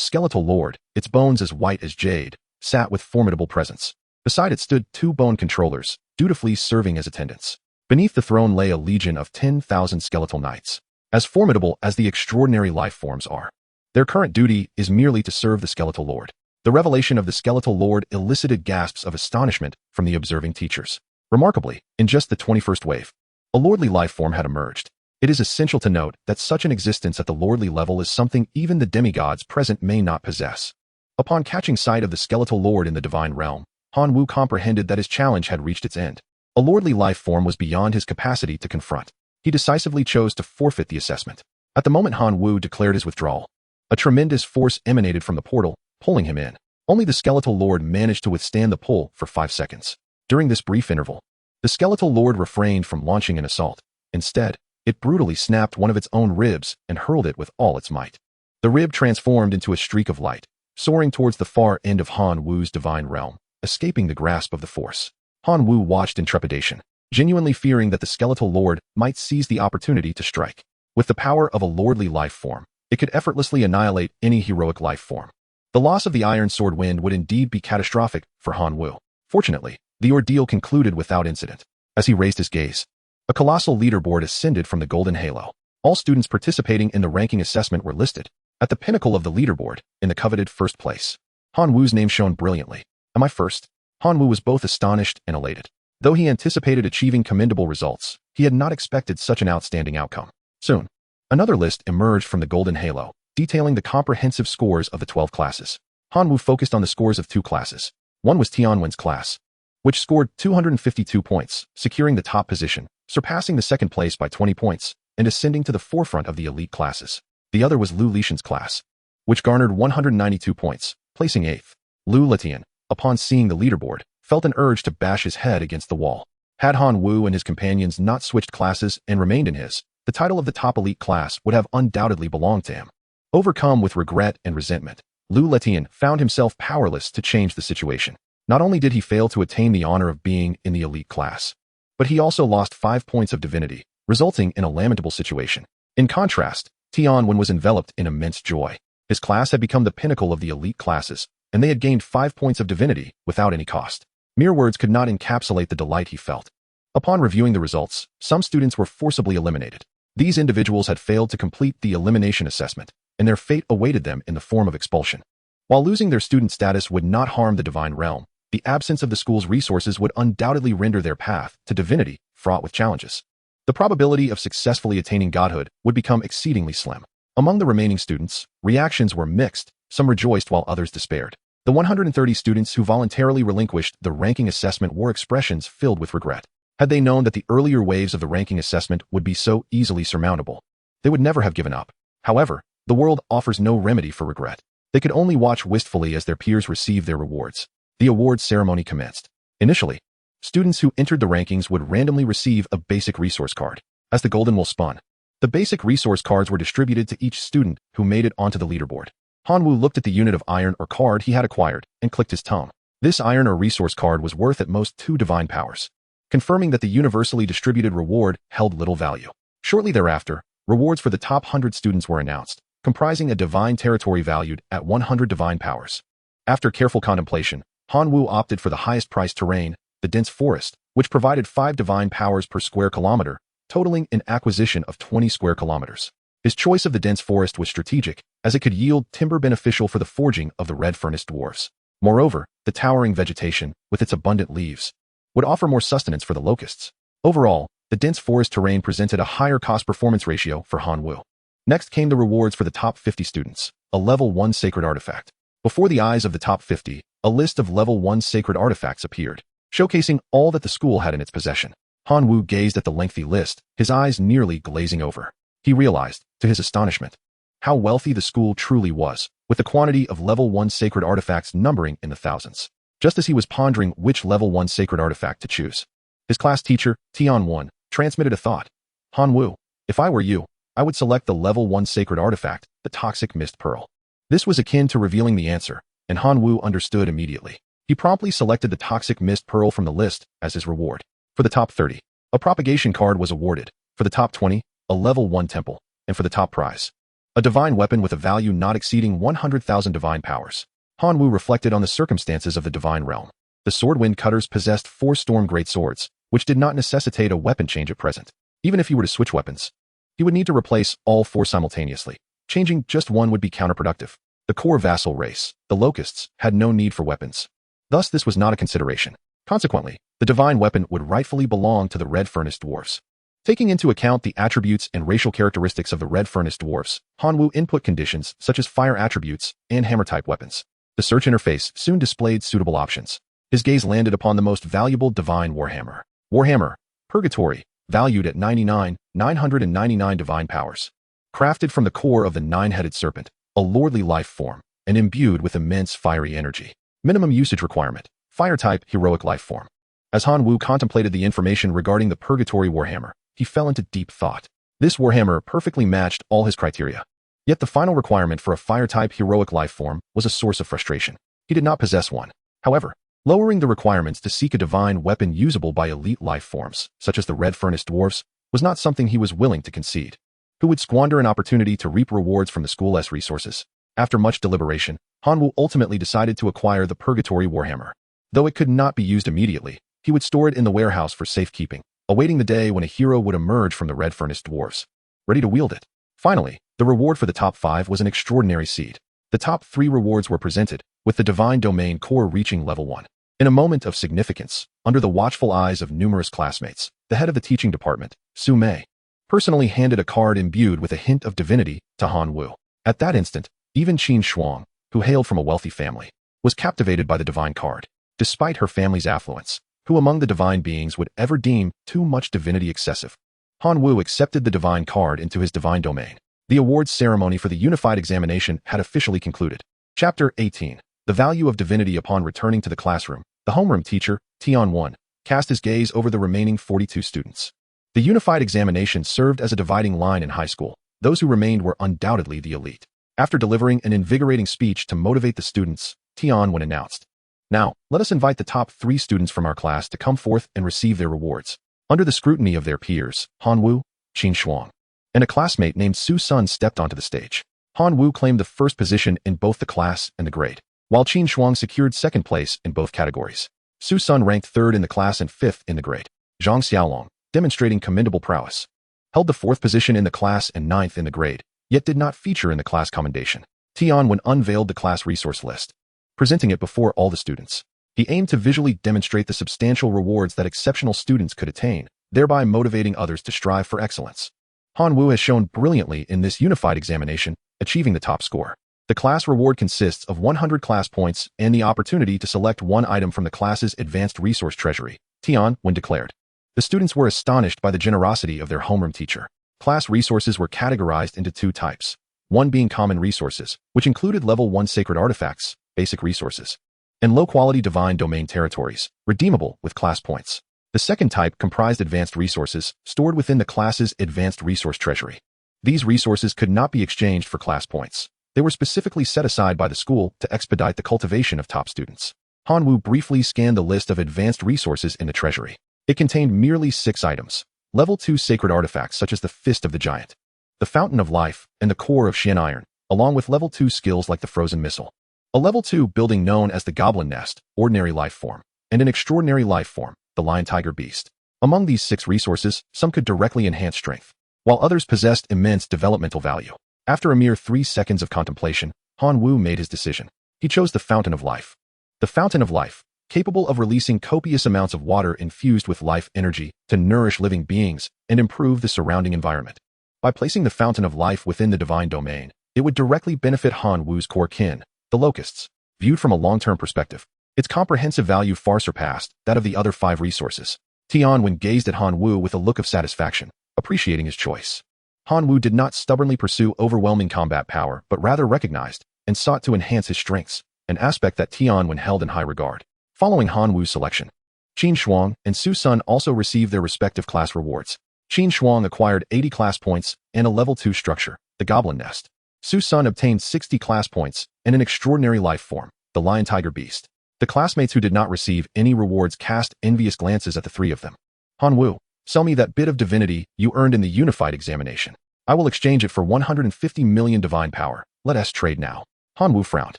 skeletal lord, its bones as white as jade, sat with formidable presence. Beside it stood 2 bone controllers, dutifully serving as attendants. Beneath the throne lay a legion of 10,000 skeletal knights, as formidable as the extraordinary life forms are. Their current duty is merely to serve the skeletal lord. The revelation of the skeletal lord elicited gasps of astonishment from the observing teachers. Remarkably, in just the 21st wave, a lordly life form had emerged. It is essential to note that such an existence at the lordly level is something even the demigods present may not possess. Upon catching sight of the skeletal lord in the divine realm, Manhwa comprehended that his challenge had reached its end. A lordly life form was beyond his capacity to confront. He decisively chose to forfeit the assessment. At the moment Manhwa declared his withdrawal, a tremendous force emanated from the portal, pulling him in. Only the skeletal lord managed to withstand the pull for 5 seconds. During this brief interval, the skeletal lord refrained from launching an assault. Instead, it brutally snapped one of its own ribs and hurled it with all its might. The rib transformed into a streak of light, soaring towards the far end of Manhwa's divine realm, escaping the grasp of the force. Manhwa watched in trepidation, genuinely fearing that the skeletal lord might seize the opportunity to strike. With the power of a lordly life form, it could effortlessly annihilate any heroic life form. The loss of the Iron Sword Wind would indeed be catastrophic for Manhwa. Fortunately, the ordeal concluded without incident. As he raised his gaze, a colossal leaderboard ascended from the golden halo. All students participating in the ranking assessment were listed. At the pinnacle of the leaderboard, in the coveted first place, Manhwa's name shone brilliantly. Am I first? Manhwa was both astonished and elated. Though he anticipated achieving commendable results, he had not expected such an outstanding outcome. Soon, another list emerged from the golden halo, detailing the comprehensive scores of the 12 classes. Manhwa focused on the scores of 2 classes. One was Tianwen's class, which scored 252 points, securing the top position, surpassing the second place by 20 points, and ascending to the forefront of the elite classes. The other was Lu Lishan's class, which garnered 192 points, placing 8th. Lu Letian, upon seeing the leaderboard, felt an urge to bash his head against the wall. Had Manhwa and his companions not switched classes and remained in his, the title of the top elite class would have undoubtedly belonged to him. Overcome with regret and resentment, Lu Letian found himself powerless to change the situation. Not only did he fail to attain the honor of being in the elite class, but he also lost 5 points of divinity, resulting in a lamentable situation. In contrast, Tianwen was enveloped in immense joy. His class had become the pinnacle of the elite classes, and they had gained 5 points of divinity without any cost. Mere words could not encapsulate the delight he felt. Upon reviewing the results, some students were forcibly eliminated. These individuals had failed to complete the elimination assessment, and their fate awaited them in the form of expulsion. While losing their student status would not harm the divine realm, the absence of the school's resources would undoubtedly render their path to divinity fraught with challenges. The probability of successfully attaining godhood would become exceedingly slim. Among the remaining students, reactions were mixed. Some rejoiced while others despaired. The 130 students who voluntarily relinquished the ranking assessment wore expressions filled with regret. Had they known that the earlier waves of the ranking assessment would be so easily surmountable, they would never have given up. However, the world offers no remedy for regret. They could only watch wistfully as their peers received their rewards. The awards ceremony commenced. Initially, students who entered the rankings would randomly receive a basic resource card. As the golden wool spun, the basic resource cards were distributed to each student who made it onto the leaderboard. Manhwa looked at the unit of iron or card he had acquired and clicked his tongue. This iron or resource card was worth at most 2 divine powers, confirming that the universally distributed reward held little value. Shortly thereafter, rewards for the top 100 students were announced, comprising a divine territory valued at 100 divine powers. After careful contemplation, Manhwa opted for the highest priced terrain, the dense forest, which provided 5 divine powers per square kilometer, totaling an acquisition of 20 square kilometers. His choice of the dense forest was strategic, as it could yield timber beneficial for the forging of the red furnace dwarves. Moreover, the towering vegetation, with its abundant leaves, would offer more sustenance for the locusts. Overall, the dense forest terrain presented a higher cost-performance ratio for Han-Woo. Next came the rewards for the top 50 students, a level 1 sacred artifact. Before the eyes of the top 50, a list of level 1 sacred artifacts appeared, showcasing all that the school had in its possession. Han-Woo gazed at the lengthy list, his eyes nearly glazing over. He realized, to his astonishment, how wealthy the school truly was, with the quantity of level 1 sacred artifacts numbering in the thousands. Just as he was pondering which level 1 sacred artifact to choose, his class teacher, Tian-1, transmitted a thought. Han-Woo, if I were you, I would select the level 1 sacred artifact, the Toxic Mist Pearl. This was akin to revealing the answer, and Han-Woo understood immediately. He promptly selected the Toxic Mist Pearl from the list as his reward. For the top 30, a propagation card was awarded. For the top 20, a level 1 temple, and for the top prize, a divine weapon with a value not exceeding 100,000 divine powers. Han-Woo reflected on the circumstances of the divine realm. The Swordwind Cutters possessed 4 storm great swords, which did not necessitate a weapon change at present. Even if he were to switch weapons, he would need to replace all 4 simultaneously. Changing just one would be counterproductive. The core vassal race, the locusts, had no need for weapons. Thus this was not a consideration. Consequently, the divine weapon would rightfully belong to the red furnace dwarfs. Taking into account the attributes and racial characteristics of the red furnace dwarfs, Han-Woo input conditions such as fire attributes and hammer-type weapons. The search interface soon displayed suitable options. His gaze landed upon the most valuable divine warhammer. Warhammer, Purgatory, valued at 999 divine powers. Crafted from the core of the 9-headed serpent, a lordly life form, and imbued with immense fiery energy. Minimum usage requirement, fire-type heroic life form. As Han-Woo contemplated the information regarding the Purgatory Warhammer, he fell into deep thought. This Warhammer perfectly matched all his criteria. Yet the final requirement for a fire-type heroic life form was a source of frustration. He did not possess one. However, lowering the requirements to seek a divine weapon usable by elite life forms, such as the red furnace dwarfs, was not something he was willing to concede. Who would squander an opportunity to reap rewards from the school's resources? After much deliberation, Han-Woo ultimately decided to acquire the Purgatory Warhammer. Though it could not be used immediately, he would store it in the warehouse for safekeeping, awaiting the day when a hero would emerge from the red furnace dwarfs, ready to wield it. Finally, the reward for the top 5 was an extraordinary seed. The top 3 rewards were presented, with the Divine Domain core reaching level 1. In a moment of significance, under the watchful eyes of numerous classmates, the head of the teaching department, Su-mei, personally handed a card imbued with a hint of divinity to Han-Woo. At that instant, even Qin Shuang, who hailed from a wealthy family, was captivated by the divine card. Despite her family's affluence, who among the divine beings would ever deem too much divinity excessive? Han-Woo accepted the divine card into his divine domain. The awards ceremony for the unified examination had officially concluded. Chapter 18. The value of divinity. Upon returning to the classroom, the homeroom teacher, Tian-1, cast his gaze over the remaining 42 students. The unified examination served as a dividing line in high school. Those who remained were undoubtedly the elite. After delivering an invigorating speech to motivate the students, Tian-1 announced, "Now, let us invite the top 3 students from our class to come forth and receive their rewards." Under the scrutiny of their peers, Han-Woo, Qin Shuang, and a classmate named Su-sun stepped onto the stage. Han-Woo claimed the first position in both the class and the grade, while Qin Shuang secured second place in both categories. Su-sun ranked 3rd in the class and 5th in the grade. Zhang Xiaolong, demonstrating commendable prowess, held the 4th position in the class and 9th in the grade, yet did not feature in the class commendation. Tian-1 unveiled the class resource list, presenting it before all the students. He aimed to visually demonstrate the substantial rewards that exceptional students could attain, thereby motivating others to strive for excellence. Han-Woo has shown brilliantly in this unified examination, achieving the top score. The class reward consists of 100 class points and the opportunity to select one item from the class's advanced resource treasury, Tian-1 declared. The students were astonished by the generosity of their homeroom teacher. Class resources were categorized into 2 types, one being common resources, which included level 1 sacred artifacts, basic resources, and low-quality divine domain territories, redeemable with class points. The second type comprised advanced resources, stored within the class's advanced resource treasury. These resources could not be exchanged for class points. They were specifically set aside by the school to expedite the cultivation of top students. Han-Woo briefly scanned the list of advanced resources in the treasury. It contained merely 6 items, level 2 sacred artifacts such as the Fist of the Giant, the Fountain of Life, and the Core of Shin Iron, along with level 2 skills like the Frozen Missile. A level 2 building known as the Goblin Nest, ordinary life form, and an extraordinary life form, the lion-tiger beast. Among these 6 resources, some could directly enhance strength, while others possessed immense developmental value. After a mere 3 seconds of contemplation, Han Wu made his decision. He chose the Fountain of Life. The Fountain of Life, capable of releasing copious amounts of water infused with life energy to nourish living beings and improve the surrounding environment. By placing the Fountain of Life within the divine domain, it would directly benefit Han Wu's core kin, the locusts. Viewed from a long-term perspective, its comprehensive value far surpassed that of the other 5 resources. Tianwen gazed at Han Wu with a look of satisfaction, appreciating his choice. Han Wu did not stubbornly pursue overwhelming combat power, but rather recognized and sought to enhance his strengths, an aspect that Tianwen held in high regard. Following Han Wu's selection, Qin Shuang and Su Sun also received their respective class rewards. Qin Shuang acquired 80 class points and a level 2 structure, the Goblin Nest. Su Sun obtained 60 class points and an extraordinary life form, the lion-tiger beast. The classmates who did not receive any rewards cast envious glances at the 3 of them. Han Wu, sell me that bit of divinity you earned in the unified examination. I will exchange it for 150 million divine power. Let us trade now. Han Wu frowned.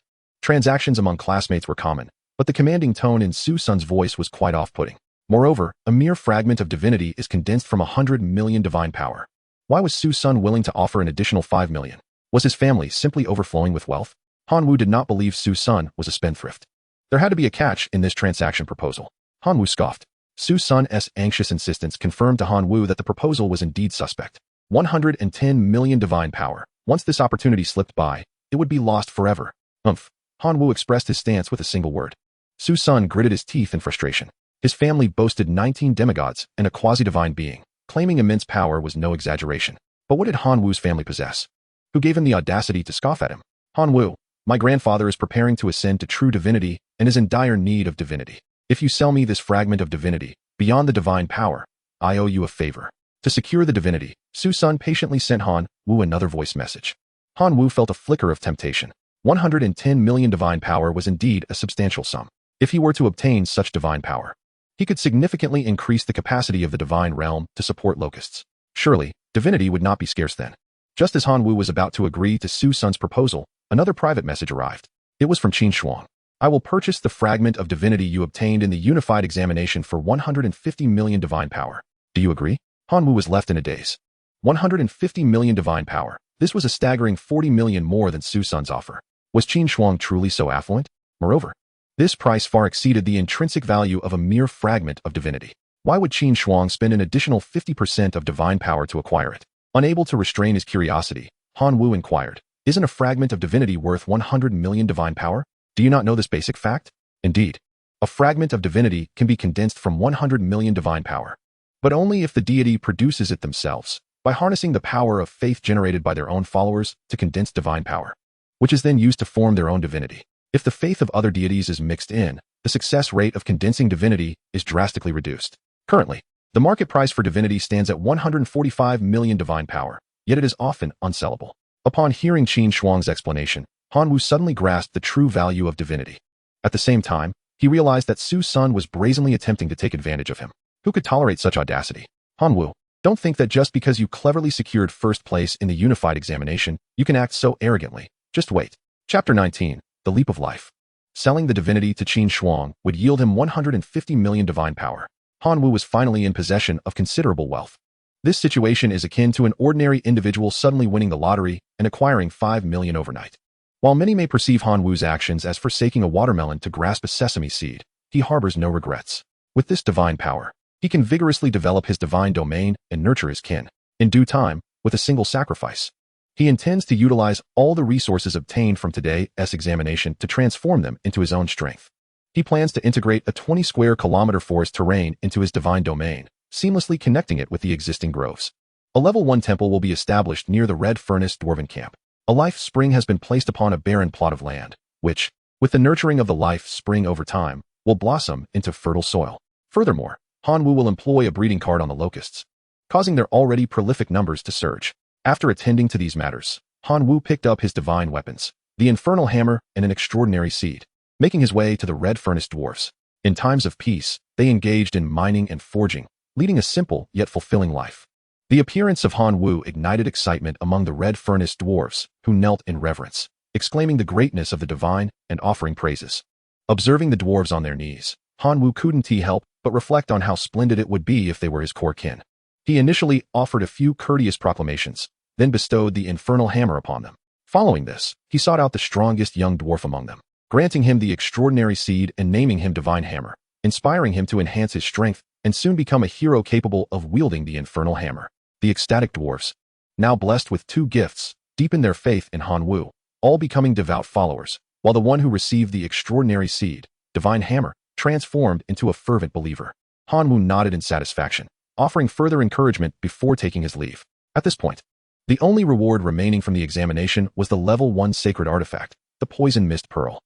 Transactions among classmates were common, but the commanding tone in Su Sun's voice was quite off-putting. Moreover, a mere fragment of divinity is condensed from 100 million divine power. Why was Su Sun willing to offer an additional 5 million? Was his family simply overflowing with wealth? Han Wu did not believe Su Sun was a spendthrift. There had to be a catch in this transaction proposal. Han Wu scoffed. Su Sun's anxious insistence confirmed to Han Wu that the proposal was indeed suspect. 110 million divine power. Once this opportunity slipped by, it would be lost forever. Han Wu expressed his stance with a single word. Su Sun gritted his teeth in frustration. His family boasted 19 demigods and a quasi-divine being. Claiming immense power was no exaggeration. But what did Han Wu's family possess? Who gave him the audacity to scoff at him? Han Wu, my grandfather is preparing to ascend to true divinity and is in dire need of divinity. If you sell me this fragment of divinity, beyond the divine power, I owe you a favor. To secure the divinity, Su Sun patiently sent Han Wu another voice message. Han Wu felt a flicker of temptation. 110 million divine power was indeed a substantial sum. If he were to obtain such divine power, he could significantly increase the capacity of the divine realm to support locusts. Surely, divinity would not be scarce then. Just as Han Wu was about to agree to Su Sun's proposal, another private message arrived. It was from Qin Shuang. I will purchase the fragment of divinity you obtained in the unified examination for 150 million divine power. Do you agree? Han Wu was left in a daze. 150 million divine power. This was a staggering 40 million more than Su Sun's offer. Was Qin Shuang truly so affluent? Moreover, this price far exceeded the intrinsic value of a mere fragment of divinity. Why would Qin Shuang spend an additional 50% of divine power to acquire it? Unable to restrain his curiosity, Han Wu inquired, isn't a fragment of divinity worth 100 million divine power? Do you not know this basic fact? Indeed, a fragment of divinity can be condensed from 100 million divine power, but only if the deity produces it themselves, by harnessing the power of faith generated by their own followers to condense divine power, which is then used to form their own divinity. If the faith of other deities is mixed in, the success rate of condensing divinity is drastically reduced. Currently, the market price for divinity stands at 145 million divine power, yet it is often unsellable. Upon hearing Qin Shuang's explanation, Han Wu suddenly grasped the true value of divinity. At the same time, he realized that Su Sun was brazenly attempting to take advantage of him. Who could tolerate such audacity? Han Wu, don't think that just because you cleverly secured first place in the unified examination, you can act so arrogantly. Just wait. Chapter 19, The Leap of Life. Selling the divinity to Qin Shuang would yield him 150 million divine power. Han Wu was finally in possession of considerable wealth. This situation is akin to an ordinary individual suddenly winning the lottery and acquiring 5 million overnight. While many may perceive Han Wu's actions as forsaking a watermelon to grasp a sesame seed, he harbors no regrets. With this divine power, he can vigorously develop his divine domain and nurture his kin. In due time, with a single sacrifice, he intends to utilize all the resources obtained from today's examination to transform them into his own strength. He plans to integrate a 20 square kilometer forest terrain into his divine domain, seamlessly connecting it with the existing groves. A level 1 temple will be established near the Red Furnace Dwarven Camp. A life spring has been placed upon a barren plot of land, which, with the nurturing of the life spring over time, will blossom into fertile soil. Furthermore, Han Wu will employ a breeding card on the locusts, causing their already prolific numbers to surge. After attending to these matters, Han Wu picked up his divine weapons, the infernal hammer and an extraordinary seed, making his way to the Red Furnace dwarfs. In times of peace, they engaged in mining and forging, leading a simple yet fulfilling life. The appearance of Han Wu ignited excitement among the Red Furnace dwarfs, who knelt in reverence, exclaiming the greatness of the divine and offering praises. Observing the dwarves on their knees, Hanwoo couldn't help but reflect on how splendid it would be if they were his core kin. He initially offered a few courteous proclamations, then bestowed the infernal hammer upon them. Following this, he sought out the strongest young dwarf among them, granting him the extraordinary seed and naming him Divine Hammer, inspiring him to enhance his strength and soon become a hero capable of wielding the infernal hammer. The ecstatic dwarfs, now blessed with two gifts, deepened their faith in Hanwoo, all becoming devout followers, while the one who received the extraordinary seed, Divine Hammer, transformed into a fervent believer. Hanwoo nodded in satisfaction, offering further encouragement before taking his leave. At this point, the only reward remaining from the examination was the level 1 sacred artifact, the Poison Mist Pearl.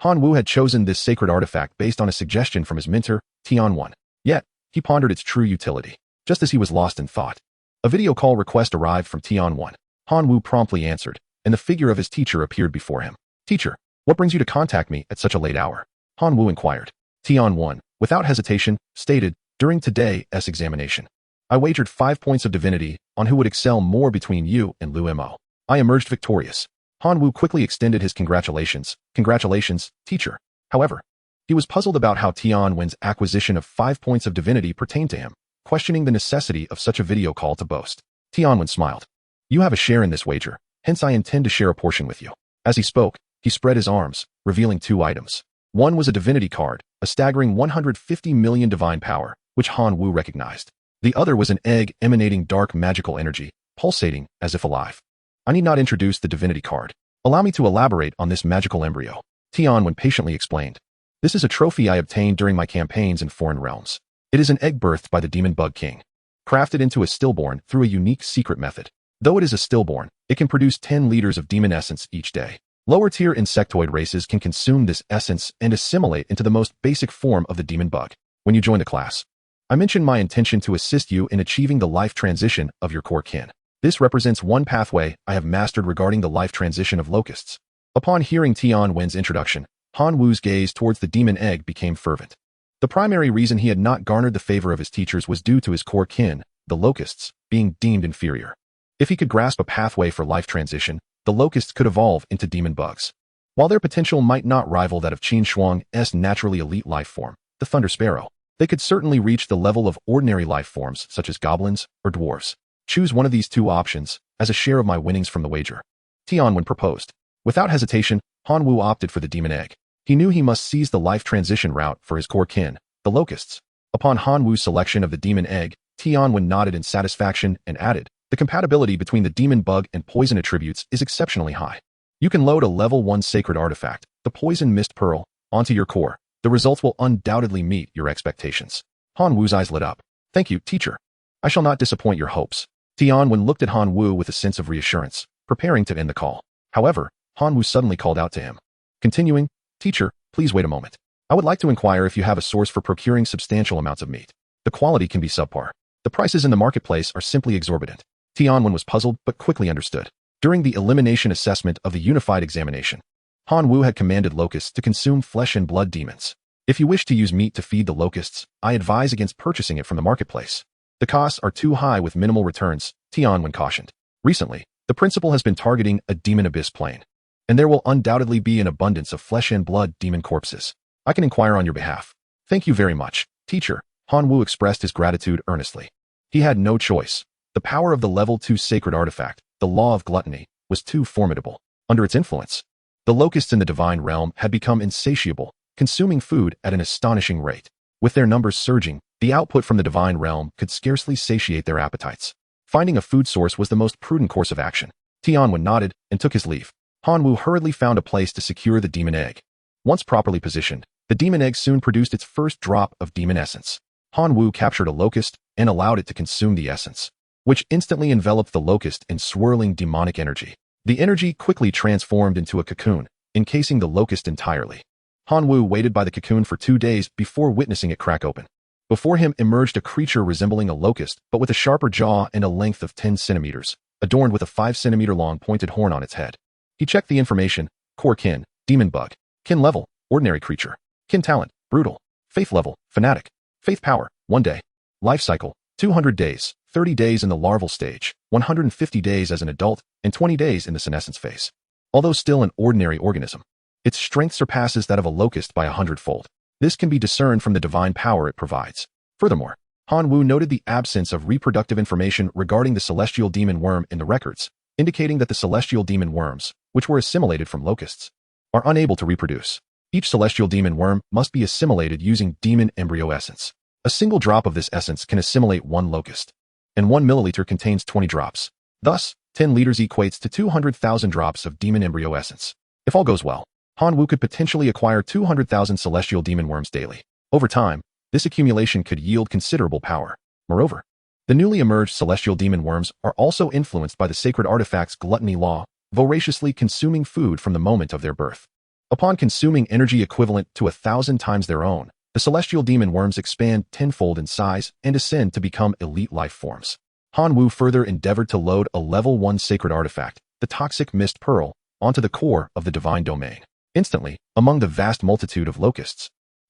Hanwoo had chosen this sacred artifact based on a suggestion from his mentor, Tian1. Yet, he pondered its true utility, just as he was lost in thought. A video call request arrived from Tian1. Hanwoo promptly answered, and the figure of his teacher appeared before him. "Teacher, what brings you to contact me at such a late hour?" Hanwoo inquired. Tian1, without hesitation, stated, "During today's examination, I wagered 5 points of divinity on who would excel more between you and Lu Mo. I emerged victorious." Hanwoo quickly extended his congratulations. "Congratulations, teacher." However, he was puzzled about how Tian1's acquisition of 5 points of divinity pertained to him, questioning the necessity of such a video call to boast. Tian1 smiled. "You have a share in this wager, hence I intend to share a portion with you." As he spoke, he spread his arms, revealing 2 items. One was a divinity card, a staggering 150 million divine power, which Hanwoo recognized. The other was an egg emanating dark magical energy, pulsating as if alive. "I need not introduce the divinity card. Allow me to elaborate on this magical embryo," Tian1 patiently explained. "This is a trophy I obtained during my campaigns in foreign realms. It is an egg birthed by the demon bug king, crafted into a stillborn through a unique secret method. Though it is a stillborn, it can produce 10 liters of demon essence each day. Lower-tier insectoid races can consume this essence and assimilate into the most basic form of the demon bug. When you join the class, I mentioned my intention to assist you in achieving the life transition of your core kin. This represents one pathway I have mastered regarding the life transition of locusts." Upon hearing Tian1's introduction, Hanwoo's gaze towards the demon egg became fervent. The primary reason he had not garnered the favor of his teachers was due to his core kin, the locusts, being deemed inferior. If he could grasp a pathway for life transition, the locusts could evolve into demon bugs. While their potential might not rival that of Qin Shuang's naturally elite life form, the Thunder Sparrow, they could certainly reach the level of ordinary life forms such as goblins or dwarves. "Choose one of these 2 options as a share of my winnings from the wager," Tian1 proposed. Without hesitation, Hanwoo opted for the demon egg. He knew he must seize the life transition route for his core kin, the locusts. Upon Hanwoo's selection of the demon egg, Tian1 nodded in satisfaction and added, "The compatibility between the demon bug and poison attributes is exceptionally high. You can load a level 1 sacred artifact, the Poison Mist Pearl, onto your core. The results will undoubtedly meet your expectations." Hanwoo's eyes lit up. "Thank you, teacher. I shall not disappoint your hopes." Tian1 looked at Hanwoo with a sense of reassurance, preparing to end the call. However, Hanwoo suddenly called out to him. Continuing, "Teacher, please wait a moment. I would like to inquire if you have a source for procuring substantial amounts of meat. The quality can be subpar. The prices in the marketplace are simply exorbitant." Tian1 was puzzled but quickly understood. During the elimination assessment of the unified examination, Hanwoo had commanded locusts to consume flesh and blood demons. "If you wish to use meat to feed the locusts, I advise against purchasing it from the marketplace. The costs are too high with minimal returns," Tian1 cautioned. "Recently, the principal has been targeting a demon abyss plane, and there will undoubtedly be an abundance of flesh and blood demon corpses. I can inquire on your behalf." "Thank you very much, teacher." Hanwoo expressed his gratitude earnestly. He had no choice. The power of the level 2 sacred artifact, the Law of Gluttony, was too formidable. Under its influence, the locusts in the divine realm had become insatiable, consuming food at an astonishing rate. With their numbers surging, the output from the divine realm could scarcely satiate their appetites. Finding a food source was the most prudent course of action. Tian1 nodded and took his leave. Hanwoo hurriedly found a place to secure the demon egg. Once properly positioned, the demon egg soon produced its first drop of demon essence. Hanwoo captured a locust and allowed it to consume the essence, which instantly enveloped the locust in swirling demonic energy. The energy quickly transformed into a cocoon, encasing the locust entirely. Hanwoo waited by the cocoon for 2 days before witnessing it crack open. Before him emerged a creature resembling a locust, but with a sharper jaw and a length of 10 centimeters, adorned with a 5-centimeter-long pointed horn on its head. He checked the information: core kin, demon bug; kin level, ordinary creature; kin talent, brutal; faith level, fanatic; faith power, 1 day; life cycle, 200 days, 30 days in the larval stage, 150 days as an adult, and 20 days in the senescence phase. Although still an ordinary organism, its strength surpasses that of a locust by 100-fold. This can be discerned from the divine power it provides. Furthermore, Han Wu noted the absence of reproductive information regarding the celestial demon worm in the records, indicating that the celestial demon worms, which were assimilated from locusts, are unable to reproduce. Each celestial demon worm must be assimilated using demon embryo essence. A single drop of this essence can assimilate 1 locust, and 1 milliliter contains 20 drops. Thus, 10 liters equates to 200,000 drops of demon embryo essence. If all goes well, Han Wu could potentially acquire 200,000 celestial demon worms daily. Over time, this accumulation could yield considerable power. Moreover, the newly emerged celestial demon worms are also influenced by the sacred artifact's gluttony law, voraciously consuming food from the moment of their birth. Upon consuming energy equivalent to 1,000 times their own, the celestial demon worms expand tenfold in size and ascend to become elite life forms. Han Wu further endeavored to load a level 1 sacred artifact, the toxic mist pearl, onto the core of the divine domain. Instantly, among the vast multitude of locusts,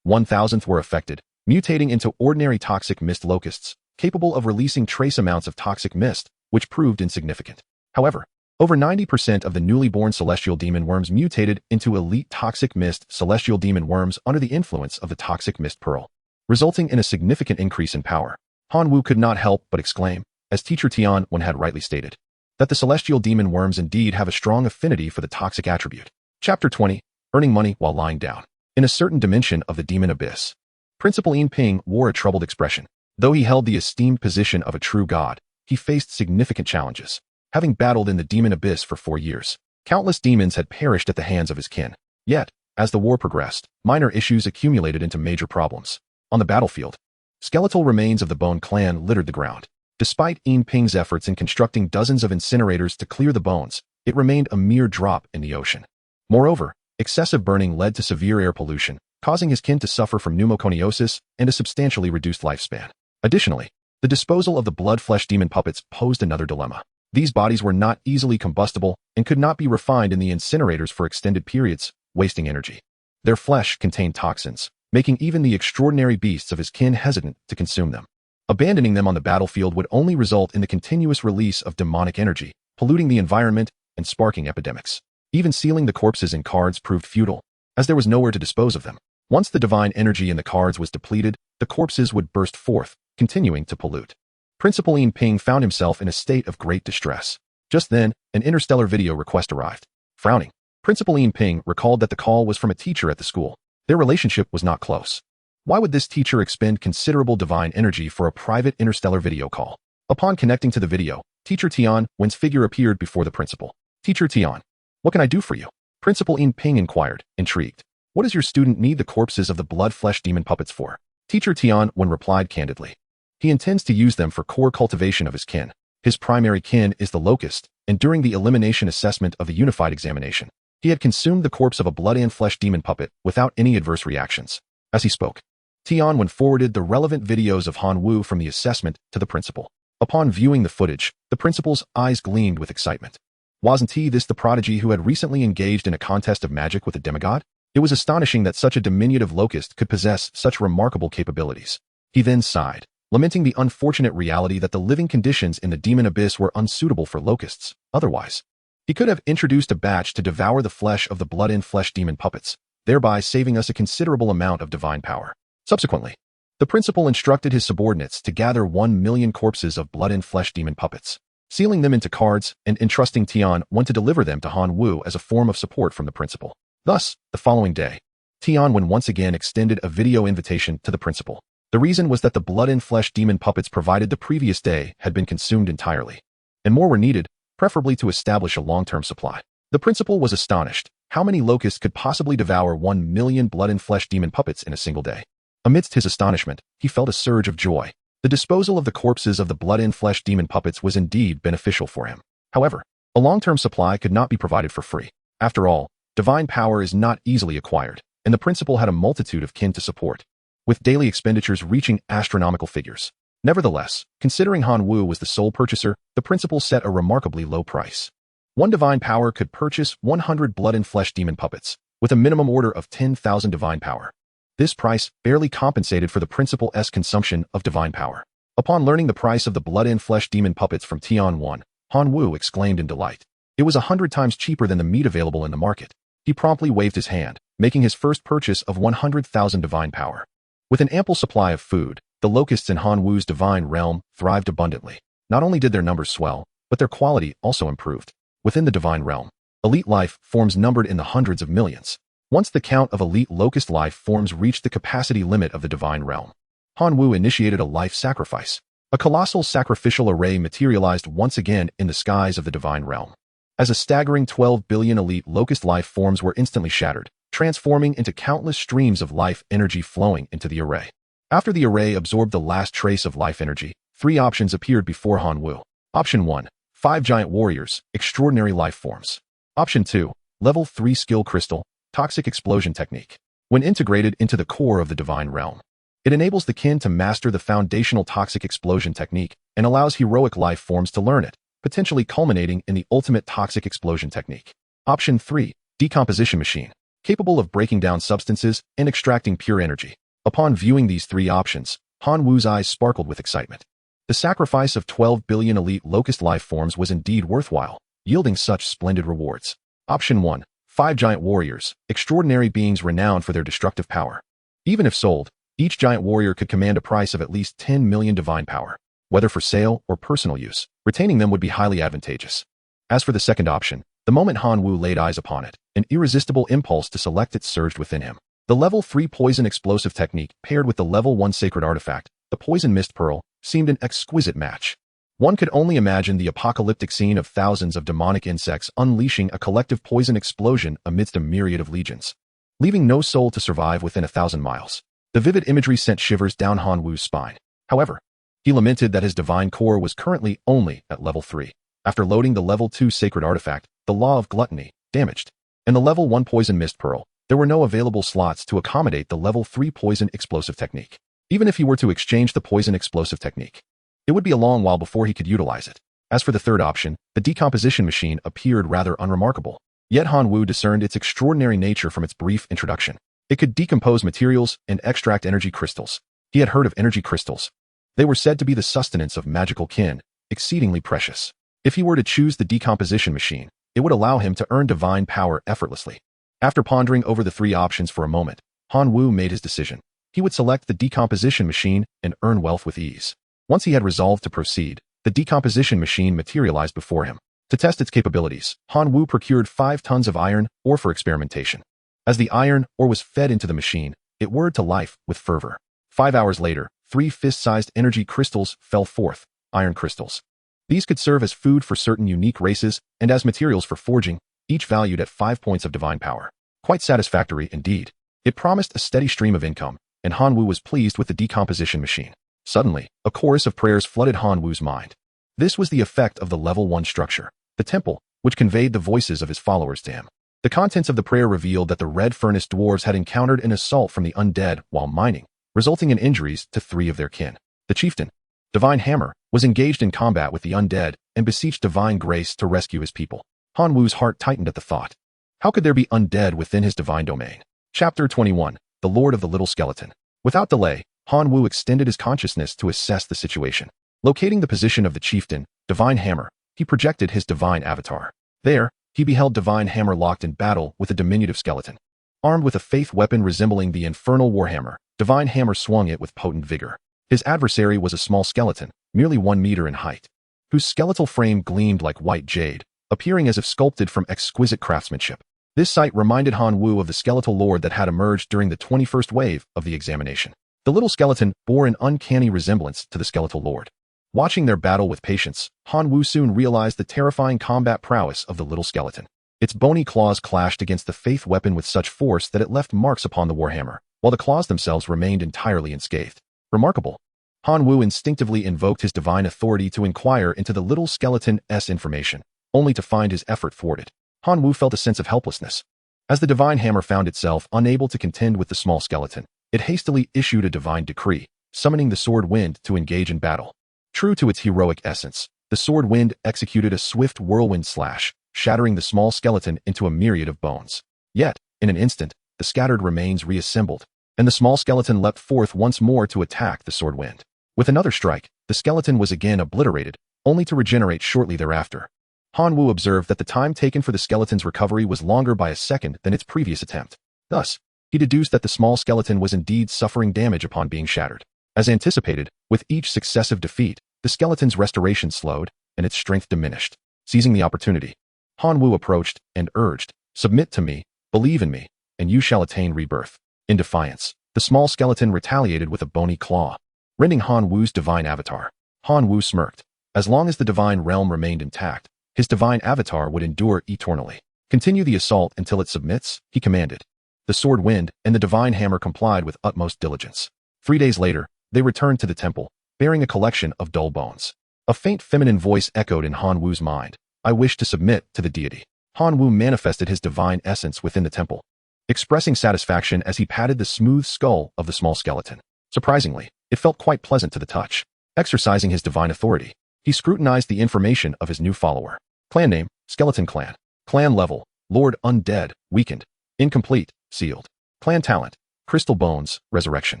1,000th were affected, mutating into ordinary toxic mist locusts, capable of releasing trace amounts of toxic mist, which proved insignificant. However, over 90% of the newly born celestial demon worms mutated into elite toxic mist celestial demon worms under the influence of the toxic mist pearl, resulting in a significant increase in power. Han Wu could not help but exclaim, as teacher Tianwen had rightly stated, that the celestial demon worms indeed have a strong affinity for the toxic attribute. Chapter 20, Earning Money While Lying Down. In a certain dimension of the demon abyss, Principal Yin Ping wore a troubled expression. Though he held the esteemed position of a true god, he faced significant challenges. Having battled in the demon abyss for 4 years, countless demons had perished at the hands of his kin. Yet, as the war progressed, minor issues accumulated into major problems. On the battlefield, skeletal remains of the Bone Clan littered the ground. Despite Yin Ping's efforts in constructing dozens of incinerators to clear the bones, it remained a mere drop in the ocean. Moreover, excessive burning led to severe air pollution, causing his kin to suffer from pneumoconiosis and a substantially reduced lifespan. Additionally, the disposal of the blood-flesh demon puppets posed another dilemma. These bodies were not easily combustible and could not be refined in the incinerators for extended periods, wasting energy. Their flesh contained toxins, making even the extraordinary beasts of his kin hesitant to consume them. Abandoning them on the battlefield would only result in the continuous release of demonic energy, polluting the environment and sparking epidemics. Even sealing the corpses in cards proved futile, as there was nowhere to dispose of them. Once the divine energy in the cards was depleted, the corpses would burst forth, continuing to pollute. Principal Yin Ping found himself in a state of great distress. Just then, an interstellar video request arrived. Frowning, Principal Yin Ping recalled that the call was from a teacher at the school. Their relationship was not close. Why would this teacher expend considerable divine energy for a private interstellar video call? Upon connecting to the video, Teacher Tianwen's figure appeared before the principal. Teacher Tian, what can I do for you? Principal Yin Ping inquired, intrigued. What does your student need the corpses of the blood-flesh demon puppets for? Teacher Tianwen replied candidly. He intends to use them for core cultivation of his kin. His primary kin is the locust, and during the elimination assessment of the unified examination, he had consumed the corpse of a blood and flesh demon puppet without any adverse reactions. As he spoke, Tianwen forwarded the relevant videos of Han Wu from the assessment to the principal. Upon viewing the footage, the principal's eyes gleamed with excitement. Wasn't he this the prodigy who had recently engaged in a contest of magic with a demigod? It was astonishing that such a diminutive locust could possess such remarkable capabilities. He then sighed, lamenting the unfortunate reality that the living conditions in the demon abyss were unsuitable for locusts. Otherwise, he could have introduced a batch to devour the flesh of the blood and flesh demon puppets, thereby saving us a considerable amount of divine power. Subsequently, the principal instructed his subordinates to gather 1 million corpses of blood and flesh demon puppets, sealing them into cards and entrusting Tianwen to deliver them to Han Wu as a form of support from the principal. Thus, the following day, Tianwen once again extended a video invitation to the principal. The reason was that the blood and flesh demon puppets provided the previous day had been consumed entirely, and more were needed, preferably to establish a long-term supply. The principal was astonished. How many locusts could possibly devour 1 million blood and flesh demon puppets in a single day? Amidst his astonishment, he felt a surge of joy. The disposal of the corpses of the blood and flesh demon puppets was indeed beneficial for him. However, a long-term supply could not be provided for free. After all, divine power is not easily acquired, and the principal had a multitude of kin to support, with daily expenditures reaching astronomical figures. Nevertheless, considering Han Wu was the sole purchaser, the principal set a remarkably low price. 1 divine power could purchase 100 blood and flesh demon puppets, with a minimum order of 10,000 divine power. This price barely compensated for the principal's consumption of divine power. Upon learning the price of the blood and flesh demon puppets from Tianwen, Han Wu exclaimed in delight. It was 100 times cheaper than the meat available in the market. He promptly waved his hand, making his first purchase of 100,000 divine power. With an ample supply of food, the locusts in Han Wu's divine realm thrived abundantly. Not only did their numbers swell, but their quality also improved. Within the divine realm, elite life forms numbered in the hundreds of millions. Once the count of elite locust life forms reached the capacity limit of the divine realm, Han Wu initiated a life sacrifice. A colossal sacrificial array materialized once again in the skies of the divine realm. As a staggering 12 billion elite locust life forms were instantly shattered, transforming into countless streams of life energy flowing into the array. After the array absorbed the last trace of life energy, 3 options appeared before Han Wu. Option 1. 5 giant warriors, extraordinary life forms. Option 2. Level 3 skill crystal, toxic explosion technique. When integrated into the core of the divine realm, it enables the kin to master the foundational toxic explosion technique and allows heroic life forms to learn it, potentially culminating in the ultimate toxic explosion technique. Option 3. Decomposition machine, capable of breaking down substances and extracting pure energy. Upon viewing these 3 options, Han Wu's eyes sparkled with excitement. The sacrifice of 12 billion elite locust life forms was indeed worthwhile, yielding such splendid rewards. Option 1. 5 giant warriors, extraordinary beings renowned for their destructive power. Even if sold, each giant warrior could command a price of at least 10 million divine power. Whether for sale or personal use, retaining them would be highly advantageous. As for the second option, the moment Han Wu laid eyes upon it, an irresistible impulse to select it surged within him. The level 3 poison explosive technique paired with the level 1 sacred artifact, the poison mist pearl, seemed an exquisite match. One could only imagine the apocalyptic scene of thousands of demonic insects unleashing a collective poison explosion amidst a myriad of legions, leaving no soul to survive within 1,000 miles. The vivid imagery sent shivers down Han Wu's spine. However, he lamented that his divine core was currently only at level 3. After loading the level 2 sacred artifact, the law of gluttony, damaged, and the level 1 poison mist pearl, there were no available slots to accommodate the level 3 poison explosive technique. Even if he were to exchange the poison explosive technique, it would be a long while before he could utilize it. As for the third option, the decomposition machine appeared rather unremarkable. Yet Han Wu discerned its extraordinary nature from its brief introduction. It could decompose materials and extract energy crystals. He had heard of energy crystals. They were said to be the sustenance of magical kin, exceedingly precious. If he were to choose the decomposition machine, it would allow him to earn divine power effortlessly. After pondering over the 3 options for a moment, Han Wu made his decision. He would select the decomposition machine and earn wealth with ease. Once he had resolved to proceed, the decomposition machine materialized before him. To test its capabilities, Han Wu procured 5 tons of iron ore for experimentation. As the iron ore was fed into the machine, it whirred to life with fervor. 5 hours later, 3 fist-sized energy crystals fell forth, iron crystals. These could serve as food for certain unique races and as materials for forging, each valued at 5 points of divine power. Quite satisfactory indeed. It promised a steady stream of income, and Han Wu was pleased with the decomposition machine. Suddenly, a chorus of prayers flooded Han Wu's mind. This was the effect of the level 1 structure, the temple, which conveyed the voices of his followers to him. The contents of the prayer revealed that the red furnace dwarves had encountered an assault from the undead while mining, resulting in injuries to 3 of their kin. The chieftain, Divine Hammer, was engaged in combat with the undead and beseeched divine grace to rescue his people. Han Wu's heart tightened at the thought. How could there be undead within his divine domain? Chapter 21. The Lord of the Little Skeleton. Without delay, Han Wu extended his consciousness to assess the situation. Locating the position of the chieftain, Divine Hammer, he projected his divine avatar. There, he beheld Divine Hammer locked in battle with a diminutive skeleton. Armed with a faith weapon resembling the infernal warhammer, Divine Hammer swung it with potent vigor. His adversary was a small skeleton, merely 1 meter in height, whose skeletal frame gleamed like white jade, appearing as if sculpted from exquisite craftsmanship. This sight reminded Han Wu of the skeletal lord that had emerged during the 21st wave of the examination. The little skeleton bore an uncanny resemblance to the skeletal lord. Watching their battle with patience, Han Wu soon realized the terrifying combat prowess of the little skeleton. Its bony claws clashed against the faith weapon with such force that it left marks upon the warhammer, while the claws themselves remained entirely unscathed. Remarkable. Han Wu instinctively invoked his divine authority to inquire into the little skeleton's information, only to find his effort thwarted. Han Wu felt a sense of helplessness. As the divine hammer found itself unable to contend with the small skeleton, it hastily issued a divine decree, summoning the sword wind to engage in battle. True to its heroic essence, the sword wind executed a swift whirlwind slash, shattering the small skeleton into a myriad of bones. Yet, in an instant, the scattered remains reassembled, and the small skeleton leapt forth once more to attack the sword wind. With another strike, the skeleton was again obliterated, only to regenerate shortly thereafter. Han Wu observed that the time taken for the skeleton's recovery was longer by a second than its previous attempt. Thus, he deduced that the small skeleton was indeed suffering damage upon being shattered. As anticipated, with each successive defeat, the skeleton's restoration slowed, and its strength diminished. Seizing the opportunity, Hanwoo approached and urged, "Submit to me, believe in me, and you shall attain rebirth." In defiance, the small skeleton retaliated with a bony claw, rending Hanwoo's divine avatar. Hanwoo smirked. As long as the divine realm remained intact, his divine avatar would endure eternally. "Continue the assault until it submits," he commanded. The sword wind and the divine hammer complied with utmost diligence. 3 days later, they returned to the temple, bearing a collection of dull bones. A faint feminine voice echoed in Hanwoo's mind. "I wish to submit to the deity." Hanwoo manifested his divine essence within the temple, expressing satisfaction as he patted the smooth skull of the small skeleton. Surprisingly, it felt quite pleasant to the touch. Exercising his divine authority, he scrutinized the information of his new follower. Clan name, Skeleton Clan. Clan level, Lord Undead, weakened. Incomplete, sealed. Clan talent, Crystal Bones, resurrection.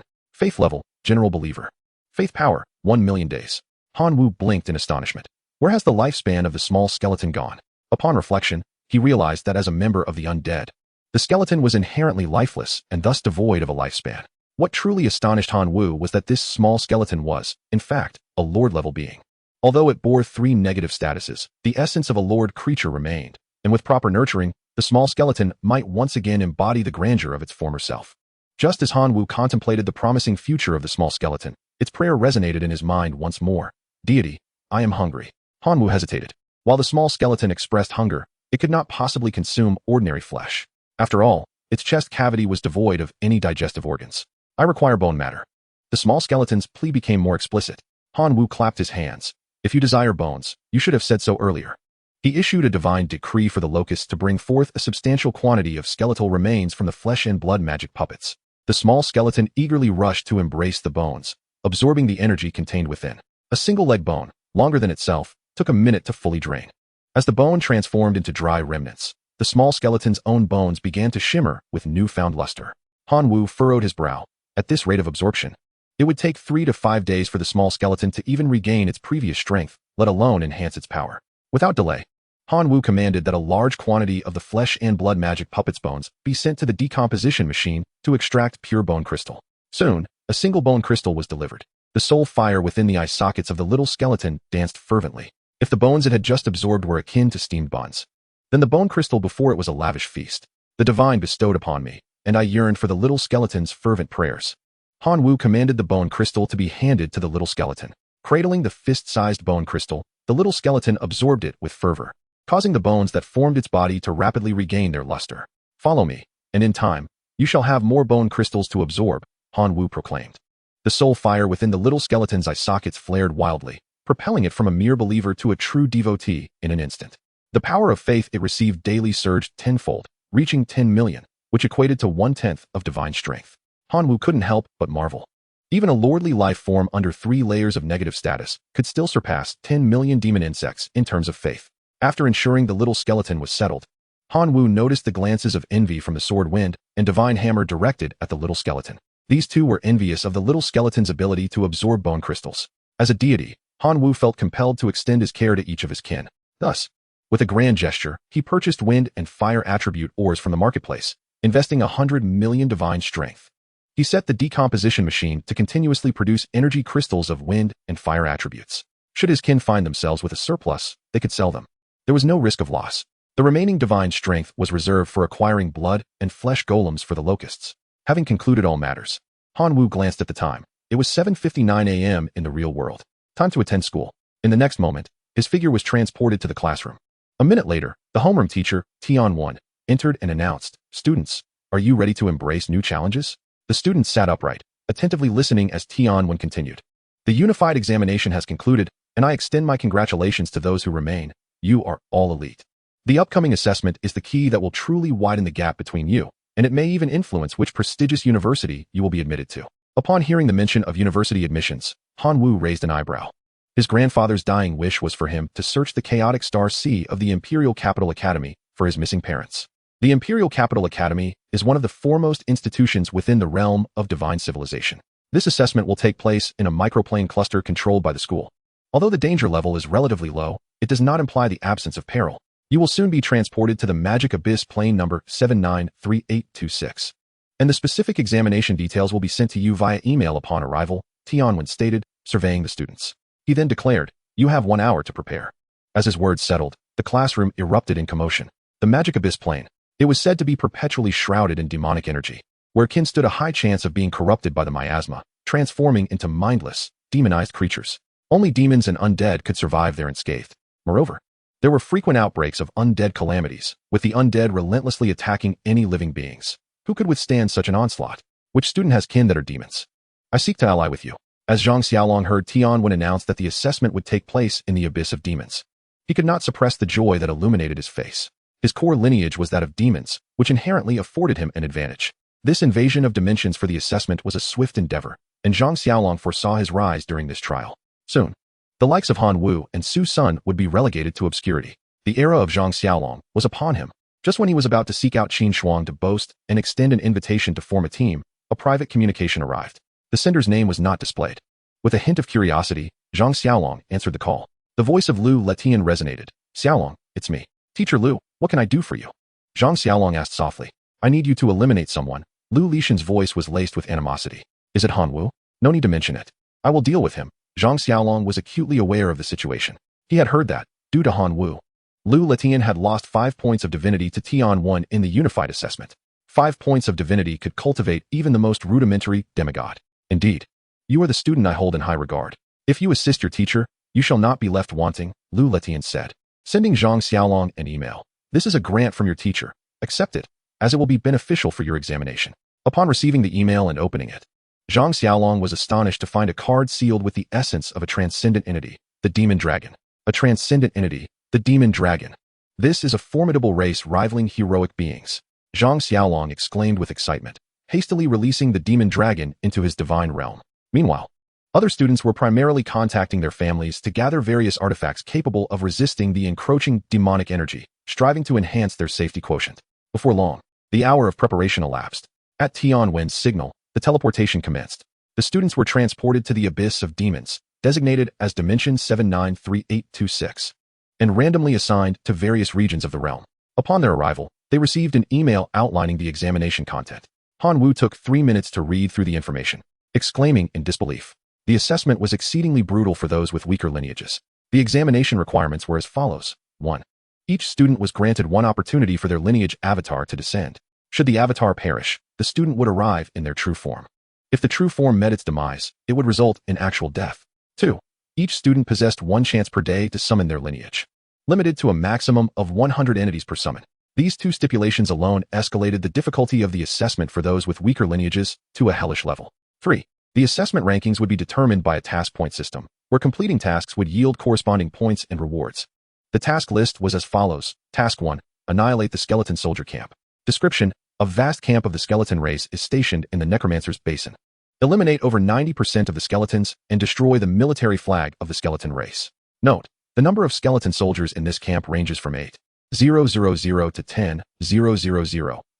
Faith level, General Believer. Faith power, 1,000,000 days. Hanwoo blinked in astonishment. Where has the lifespan of the small skeleton gone? Upon reflection, he realized that as a member of the undead, the skeleton was inherently lifeless and thus devoid of a lifespan. What truly astonished Hanwoo was that this small skeleton was, in fact, a lord-level being. Although it bore 3 negative statuses, the essence of a lord creature remained, and with proper nurturing, the small skeleton might once again embody the grandeur of its former self. Just as Hanwoo contemplated the promising future of the small skeleton, its prayer resonated in his mind once more. "Deity, I am hungry." Hanwoo hesitated. While the small skeleton expressed hunger, it could not possibly consume ordinary flesh. After all, its chest cavity was devoid of any digestive organs. "I require bone matter." The small skeleton's plea became more explicit. Hanwoo clapped his hands. "If you desire bones, you should have said so earlier." He issued a divine decree for the locusts to bring forth a substantial quantity of skeletal remains from the flesh and blood magic puppets. The small skeleton eagerly rushed to embrace the bones, absorbing the energy contained within. A single leg bone, longer than itself, took a minute to fully drain. As the bone transformed into dry remnants, the small skeleton's own bones began to shimmer with newfound luster. Hanwoo furrowed his brow. At this rate of absorption, it would take 3 to 5 days for the small skeleton to even regain its previous strength, let alone enhance its power. Without delay, Hanwoo commanded that a large quantity of the flesh and blood magic puppet's bones be sent to the decomposition machine to extract pure bone crystal. Soon, a single bone crystal was delivered. The soul fire within the eye sockets of the little skeleton danced fervently. If the bones it had just absorbed were akin to steamed buns, then the bone crystal before it was a lavish feast. The divine bestowed upon me, and I yearned for the little skeleton's fervent prayers. Hanwoo commanded the bone crystal to be handed to the little skeleton. Cradling the fist-sized bone crystal, the little skeleton absorbed it with fervor, causing the bones that formed its body to rapidly regain their luster. "Follow me, and in time, you shall have more bone crystals to absorb," Hanwoo proclaimed. The soul fire within the little skeleton's eye sockets flared wildly, propelling it from a mere believer to a true devotee in an instant. The power of faith it received daily surged tenfold, reaching 10 million, which equated to 1/10 of divine strength. Hanwoo couldn't help but marvel. Even a lordly life form under 3 layers of negative status could still surpass 10 million demon insects in terms of faith. After ensuring the little skeleton was settled, Hanwoo noticed the glances of envy from the sword wind and divine hammer directed at the little skeleton. These two were envious of the little skeleton's ability to absorb bone crystals. As a deity, Hanwoo felt compelled to extend his care to each of his kin. Thus, with a grand gesture, he purchased wind and fire attribute ores from the marketplace, investing 100 million divine strength. He set the decomposition machine to continuously produce energy crystals of wind and fire attributes. Should his kin find themselves with a surplus, they could sell them. There was no risk of loss. The remaining divine strength was reserved for acquiring blood and flesh golems for the locusts. Having concluded all matters, Hanwoo glanced at the time. It was 7:59 a.m. in the real world. Time to attend school. In the next moment, his figure was transported to the classroom. A minute later, the homeroom teacher, Tion-1, entered and announced, "Students, are you ready to embrace new challenges?" The students sat upright, attentively listening as Tion-1 continued. "The unified examination has concluded, and I extend my congratulations to those who remain. You are all elite. The upcoming assessment is the key that will truly widen the gap between you, and it may even influence which prestigious university you will be admitted to." Upon hearing the mention of university admissions, Hanwoo raised an eyebrow. His grandfather's dying wish was for him to search the chaotic star sea of the Imperial Capital Academy for his missing parents. The Imperial Capital Academy is one of the foremost institutions within the realm of divine civilization. This assessment will take place in a microplane cluster controlled by the school. Although the danger level is relatively low, it does not imply the absence of peril. You will soon be transported to the magic abyss plane number 793826. and the specific examination details will be sent to you via email upon arrival, Tianwen stated, surveying the students. He then declared, "You have 1 hour to prepare." As his words settled, the classroom erupted in commotion. The magic abyss plane. It was said to be perpetually shrouded in demonic energy, where kin stood a high chance of being corrupted by the miasma, transforming into mindless, demonized creatures. Only demons and undead could survive there unscathed. Moreover, there were frequent outbreaks of undead calamities, with the undead relentlessly attacking any living beings. Who could withstand such an onslaught? Which student has kin that are demons? I seek to ally with you. As Zhang Xiaolong heard Tianwen announce that the assessment would take place in the abyss of demons, he could not suppress the joy that illuminated his face. His core lineage was that of demons, which inherently afforded him an advantage. This invasion of dimensions for the assessment was a swift endeavor, and Zhang Xiaolong foresaw his rise during this trial. Soon, the likes of Han Wu and Su Sun would be relegated to obscurity. The era of Zhang Xiaolong was upon him. Just when he was about to seek out Qin Shuang to boast and extend an invitation to form a team, a private communication arrived. The sender's name was not displayed. With a hint of curiosity, Zhang Xiaolong answered the call. The voice of Lu Letian resonated. "Xiaolong, it's me. Teacher Lu, what can I do for you?" Zhang Xiaolong asked softly. "I need you to eliminate someone." Lu Lishan's voice was laced with animosity. "Is it Han Wu? No need to mention it. I will deal with him." Zhang Xiaolong was acutely aware of the situation. He had heard that, due to Han Wu, Lu Letian had lost 5 points of divinity to Tianwen in the unified assessment. 5 points of divinity could cultivate even the most rudimentary demigod. Indeed, you are the student I hold in high regard. If you assist your teacher, you shall not be left wanting, Lu Letian said, sending Zhang Xiaolong an email. "This is a grant from your teacher. Accept it, as it will be beneficial for your examination." Upon receiving the email and opening it, Zhang Xiaolong was astonished to find a card sealed with the essence of a transcendent entity, the demon dragon. A transcendent entity, the demon dragon. This is a formidable race rivaling heroic beings. Zhang Xiaolong exclaimed with excitement, hastily releasing the demon dragon into his divine realm. Meanwhile, other students were primarily contacting their families to gather various artifacts capable of resisting the encroaching demonic energy, striving to enhance their safety quotient. Before long, the hour of preparation elapsed. At Tianwen's signal, the teleportation commenced. The students were transported to the abyss of demons, designated as Dimension 793826, and randomly assigned to various regions of the realm. Upon their arrival, they received an email outlining the examination content. Han Wu took 3 minutes to read through the information, exclaiming in disbelief. The assessment was exceedingly brutal for those with weaker lineages. The examination requirements were as follows. 1. Each student was granted 1 opportunity for their lineage avatar to descend. Should the avatar perish, the student would arrive in their true form. If the true form met its demise, it would result in actual death. 2. Each student possessed 1 chance per day to summon their lineage, limited to a maximum of 100 entities per summon. These 2 stipulations alone escalated the difficulty of the assessment for those with weaker lineages to a hellish level. 3. The assessment rankings would be determined by a task point system, where completing tasks would yield corresponding points and rewards. The task list was as follows. Task 1. Annihilate the skeleton soldier camp. Description: a vast camp of the skeleton race is stationed in the Necromancer's Basin. Eliminate over 90% of the skeletons and destroy the military flag of the skeleton race. Note: the number of skeleton soldiers in this camp ranges from 8,000 to 10,000,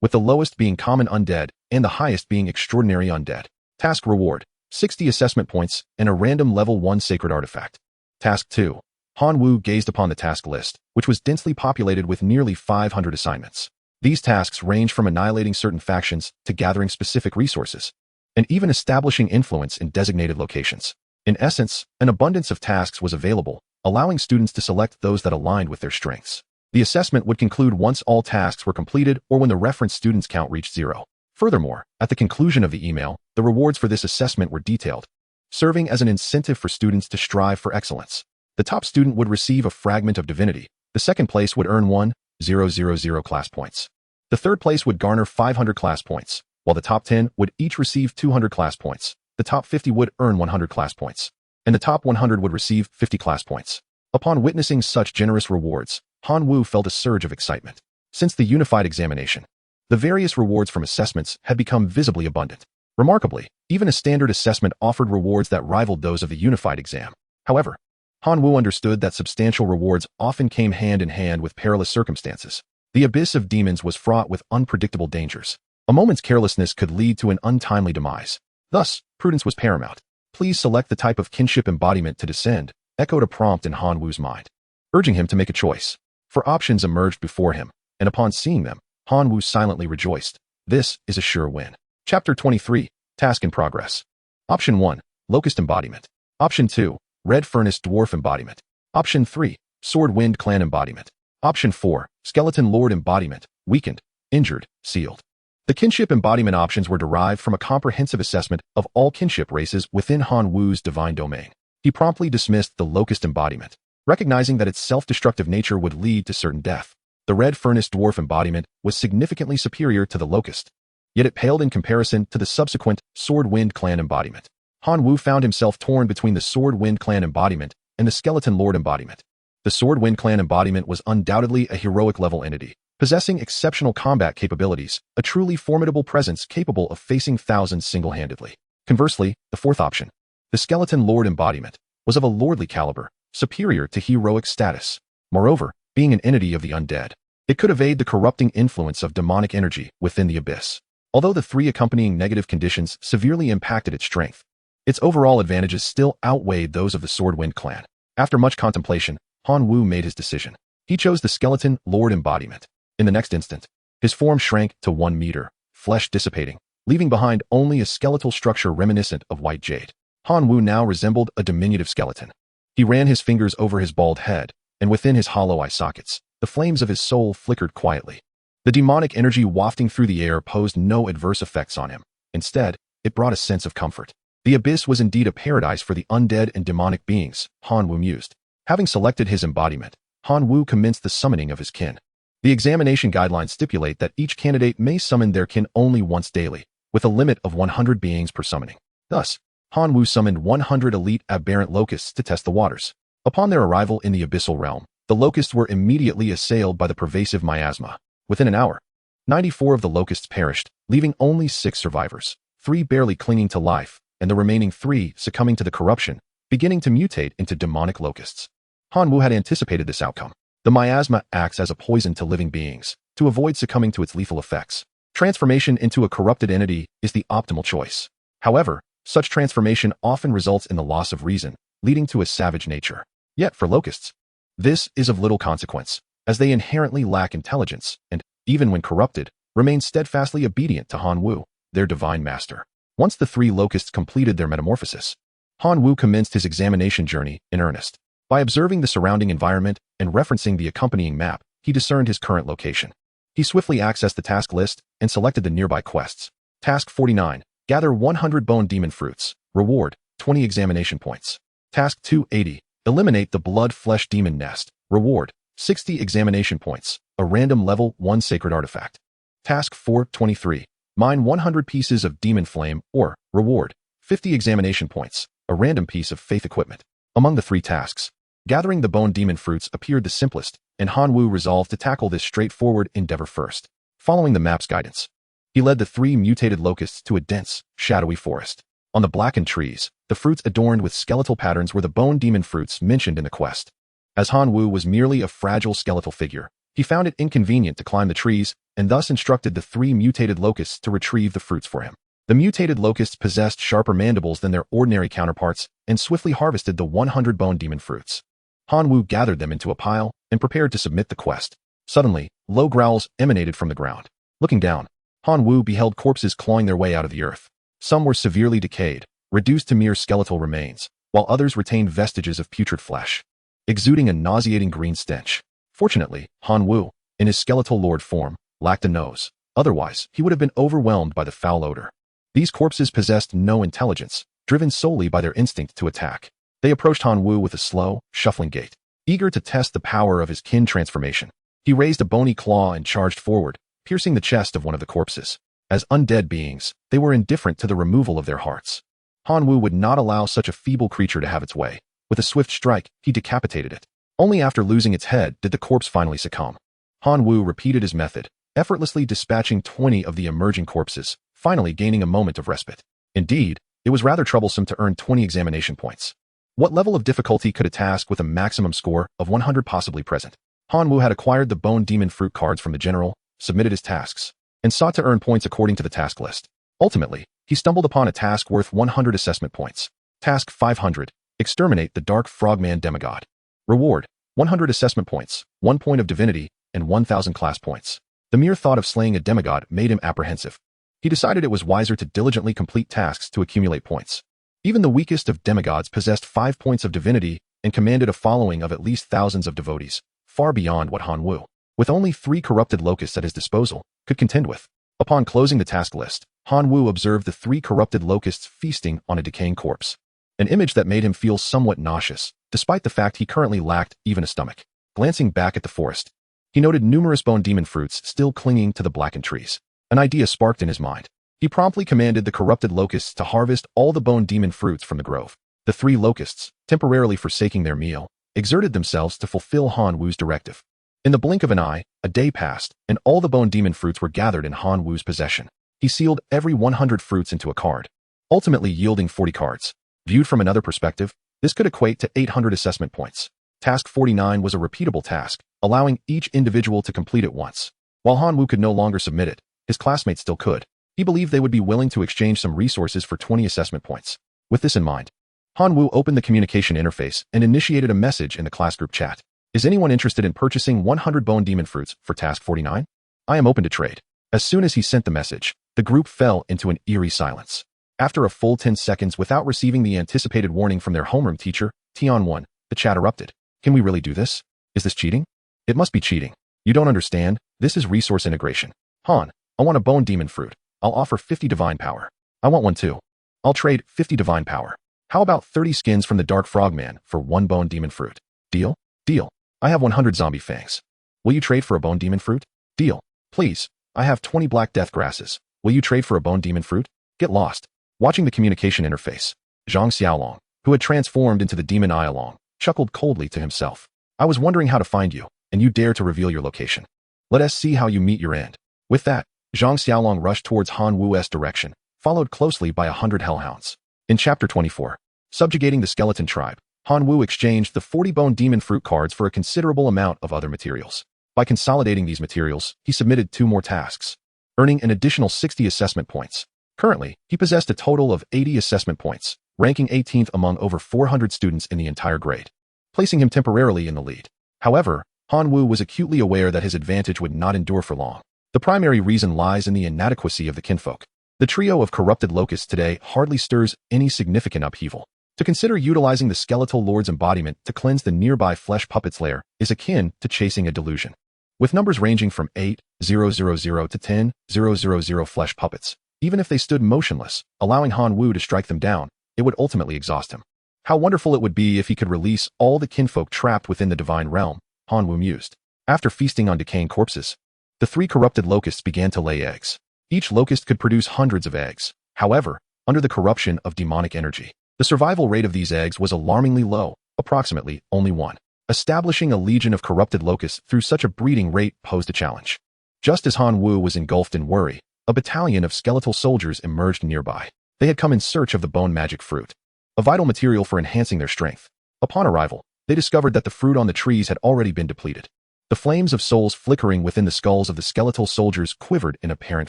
with the lowest being common undead and the highest being extraordinary undead. Task reward: 60 assessment points and a random level 1 sacred artifact. Task 2. Han Wu gazed upon the task list, which was densely populated with nearly 500 assignments. These tasks range from annihilating certain factions to gathering specific resources, and even establishing influence in designated locations. In essence, an abundance of tasks was available, allowing students to select those that aligned with their strengths. The assessment would conclude once all tasks were completed or when the reference students count reached 0. Furthermore, at the conclusion of the email, the rewards for this assessment were detailed, serving as an incentive for students to strive for excellence. The top student would receive a fragment of divinity. The second place would earn 1,000 class points. The third place would garner 500 class points, while the top 10 would each receive 200 class points. The top 50 would earn 100 class points, and the top 100 would receive 50 class points. Upon witnessing such generous rewards, Han Wu felt a surge of excitement. Since the unified examination, the various rewards from assessments had become visibly abundant. Remarkably, even a standard assessment offered rewards that rivaled those of the unified exam. However, Han Wu understood that substantial rewards often came hand in hand with perilous circumstances. The abyss of demons was fraught with unpredictable dangers. A moment's carelessness could lead to an untimely demise. Thus, prudence was paramount. Please select the type of kinship embodiment to descend, echoed a prompt in Han Wu's mind, urging him to make a choice. 4 options emerged before him, and upon seeing them, Han Wu silently rejoiced. This is a sure win. Chapter 23, Task in Progress. Option 1, Locust Embodiment. Option 2, Red Furnace Dwarf Embodiment. Option 3, Sword Wind Clan Embodiment. Option 4, Skeleton Lord Embodiment, weakened, injured, sealed. The kinship embodiment options were derived from a comprehensive assessment of all kinship races within Han Wu's divine domain. He promptly dismissed the Locust Embodiment, recognizing that its self-destructive nature would lead to certain death. The Red Furnace Dwarf Embodiment was significantly superior to the Locust, yet it paled in comparison to the subsequent Sword Wind Clan Embodiment. Han Wu found himself torn between the Sword Wind Clan Embodiment and the Skeleton Lord Embodiment. The Sword Wind Clan Embodiment was undoubtedly a heroic-level entity, possessing exceptional combat capabilities, a truly formidable presence capable of facing thousands single-handedly. Conversely, the fourth option, the Skeleton Lord Embodiment, was of a lordly caliber, superior to heroic status. Moreover, being an entity of the undead, it could evade the corrupting influence of demonic energy within the abyss. Although the three accompanying negative conditions severely impacted its strength, its overall advantages still outweighed those of the Sword Wind Clan. After much contemplation, Han Wu made his decision. He chose the Skeleton Lord Embodiment. In the next instant, his form shrank to 1 meter, flesh dissipating, leaving behind only a skeletal structure reminiscent of white jade. Han Wu now resembled a diminutive skeleton. He ran his fingers over his bald head, and within his hollow eye sockets, the flames of his soul flickered quietly. The demonic energy wafting through the air posed no adverse effects on him. Instead, it brought a sense of comfort. The abyss was indeed a paradise for the undead and demonic beings, Han Wu mused. Having selected his embodiment, Han Wu commenced the summoning of his kin. The examination guidelines stipulate that each candidate may summon their kin only once daily, with a limit of 100 beings per summoning. Thus, Han Wu summoned 100 elite aberrant locusts to test the waters. Upon their arrival in the abyssal realm, the locusts were immediately assailed by the pervasive miasma. Within an hour, 94 of the locusts perished, leaving only 6 survivors, 3 barely clinging to life, and the remaining 3 succumbing to the corruption, beginning to mutate into demonic locusts. Han Wu had anticipated this outcome. The miasma acts as a poison to living beings, to avoid succumbing to its lethal effects. Transformation into a corrupted entity is the optimal choice. However, such transformation often results in the loss of reason, leading to a savage nature. Yet for locusts, this is of little consequence, as they inherently lack intelligence and, even when corrupted, remain steadfastly obedient to Han Wu, their divine master. Once the 3 locusts completed their metamorphosis, Han Wu commenced his examination journey in earnest. By observing the surrounding environment and referencing the accompanying map, he discerned his current location. He swiftly accessed the task list and selected the nearby quests. Task 49, gather 100 bone demon fruits. Reward, 20 examination points. Task 280, eliminate the blood flesh demon nest. Reward, 60 examination points, a random level 1 sacred artifact. Task 423, mine 100 pieces of demon flame or, reward, 50 examination points, a random piece of faith equipment. Among the 3 tasks, gathering the bone demon fruits appeared the simplest, and Han Wu resolved to tackle this straightforward endeavor first. Following the map's guidance, he led the 3 mutated locusts to a dense, shadowy forest. On the blackened trees, the fruits adorned with skeletal patterns were the bone demon fruits mentioned in the quest. As Han Wu was merely a fragile skeletal figure, he found it inconvenient to climb the trees and thus instructed the 3 mutated locusts to retrieve the fruits for him. The mutated locusts possessed sharper mandibles than their ordinary counterparts and swiftly harvested the 100 bone demon fruits. Han Wu gathered them into a pile and prepared to submit the quest. Suddenly, low growls emanated from the ground. Looking down, Han Wu beheld corpses clawing their way out of the earth. Some were severely decayed, reduced to mere skeletal remains, while others retained vestiges of putrid flesh, exuding a nauseating green stench. Fortunately, Han Wu, in his skeletal lord form, lacked a nose. Otherwise, he would have been overwhelmed by the foul odor. These corpses possessed no intelligence, driven solely by their instinct to attack. They approached Han Wu with a slow, shuffling gait, eager to test the power of his kin transformation. He raised a bony claw and charged forward, piercing the chest of one of the corpses. As undead beings, they were indifferent to the removal of their hearts. Han Wu would not allow such a feeble creature to have its way. With a swift strike, he decapitated it. Only after losing its head did the corpse finally succumb. Han Wu repeated his method, effortlessly dispatching 20 of the emerging corpses, finally gaining a moment of respite. Indeed, it was rather troublesome to earn 20 examination points. What level of difficulty could a task with a maximum score of 100 possibly present? Han Wu had acquired the bone demon fruit cards from the general, submitted his tasks, and sought to earn points according to the task list. Ultimately, he stumbled upon a task worth 100 assessment points. Task 500, exterminate the dark frogman demigod. Reward, 100 assessment points, 1 point of divinity, and 1,000 class points. The mere thought of slaying a demigod made him apprehensive. he decided it was wiser to diligently complete tasks to accumulate points. Even the weakest of demigods possessed 5 points of divinity and commanded a following of at least thousands of devotees, far beyond what Han Wu, with only 3 corrupted locusts at his disposal, could contend with. Upon closing the task list, Han Wu observed the 3 corrupted locusts feasting on a decaying corpse, an image that made him feel somewhat nauseous, despite the fact he currently lacked even a stomach. Glancing back at the forest, he noted numerous bone demon fruits still clinging to the blackened trees. An idea sparked in his mind. He promptly commanded the corrupted locusts to harvest all the bone demon fruits from the grove. The 3 locusts, temporarily forsaking their meal, exerted themselves to fulfill Han Wu's directive. In the blink of an eye, a day passed, and all the bone demon fruits were gathered in Han Wu's possession. He sealed every 100 fruits into a card, ultimately yielding 40 cards. Viewed from another perspective, this could equate to 800 assessment points. Task 49 was a repeatable task, allowing each individual to complete it once. While Han Wu could no longer submit it, his classmates still could. He believed they would be willing to exchange some resources for 20 assessment points. With this in mind, Han Wu opened the communication interface and initiated a message in the class group chat. Is anyone interested in purchasing 100 bone demon fruits for task 49? I am open to trade. As soon as he sent the message, the group fell into an eerie silence. After a full 10 seconds without receiving the anticipated warning from their homeroom teacher, Tian1, the chat erupted. Can we really do this? Is this cheating? It must be cheating. You don't understand. This is resource integration. Han, I want a bone demon fruit. I'll offer 50 divine power. I want one too. I'll trade 50 divine power. How about 30 skins from the Dark Frogman for 1 bone demon fruit? Deal? Deal. I have 100 zombie fangs. Will you trade for a bone demon fruit? Deal. Please. I have 20 black death grasses. Will you trade for a bone demon fruit? Get lost. Watching the communication interface, Zhang Xiaolong, who had transformed into the demon Ialong, chuckled coldly to himself. I was wondering how to find you, and you dare to reveal your location. Let us see how you meet your end. With that, Zhang Xiaolong rushed towards Han Wu's direction, followed closely by 100 hellhounds. In Chapter 24, subjugating the skeleton tribe, Han Wu exchanged the 40 bone demon fruit cards for a considerable amount of other materials. By consolidating these materials, he submitted 2 more tasks, earning an additional 60 assessment points. Currently, he possessed a total of 80 assessment points, ranking 18th among over 400 students in the entire grade, placing him temporarily in the lead. However, Han Wu was acutely aware that his advantage would not endure for long. The primary reason lies in the inadequacy of the kinfolk. The trio of corrupted locusts today hardly stirs any significant upheaval. To consider utilizing the skeletal lord's embodiment to cleanse the nearby flesh puppet's lair is akin to chasing a delusion. With numbers ranging from 8,000 to 10,000 flesh puppets, even if they stood motionless, allowing Han Wu to strike them down, it would ultimately exhaust him. How wonderful it would be if he could release all the kinfolk trapped within the divine realm, Han Wu mused. After feasting on decaying corpses, the 3 corrupted locusts began to lay eggs. Each locust could produce hundreds of eggs. However, under the corruption of demonic energy, the survival rate of these eggs was alarmingly low, approximately only 1. Establishing a legion of corrupted locusts through such a breeding rate posed a challenge. Just as Han Wu was engulfed in worry, a battalion of skeletal soldiers emerged nearby. They had come in search of the bone magic fruit, a vital material for enhancing their strength. Upon arrival, they discovered that the fruit on the trees had already been depleted. The flames of souls flickering within the skulls of the skeletal soldiers quivered in apparent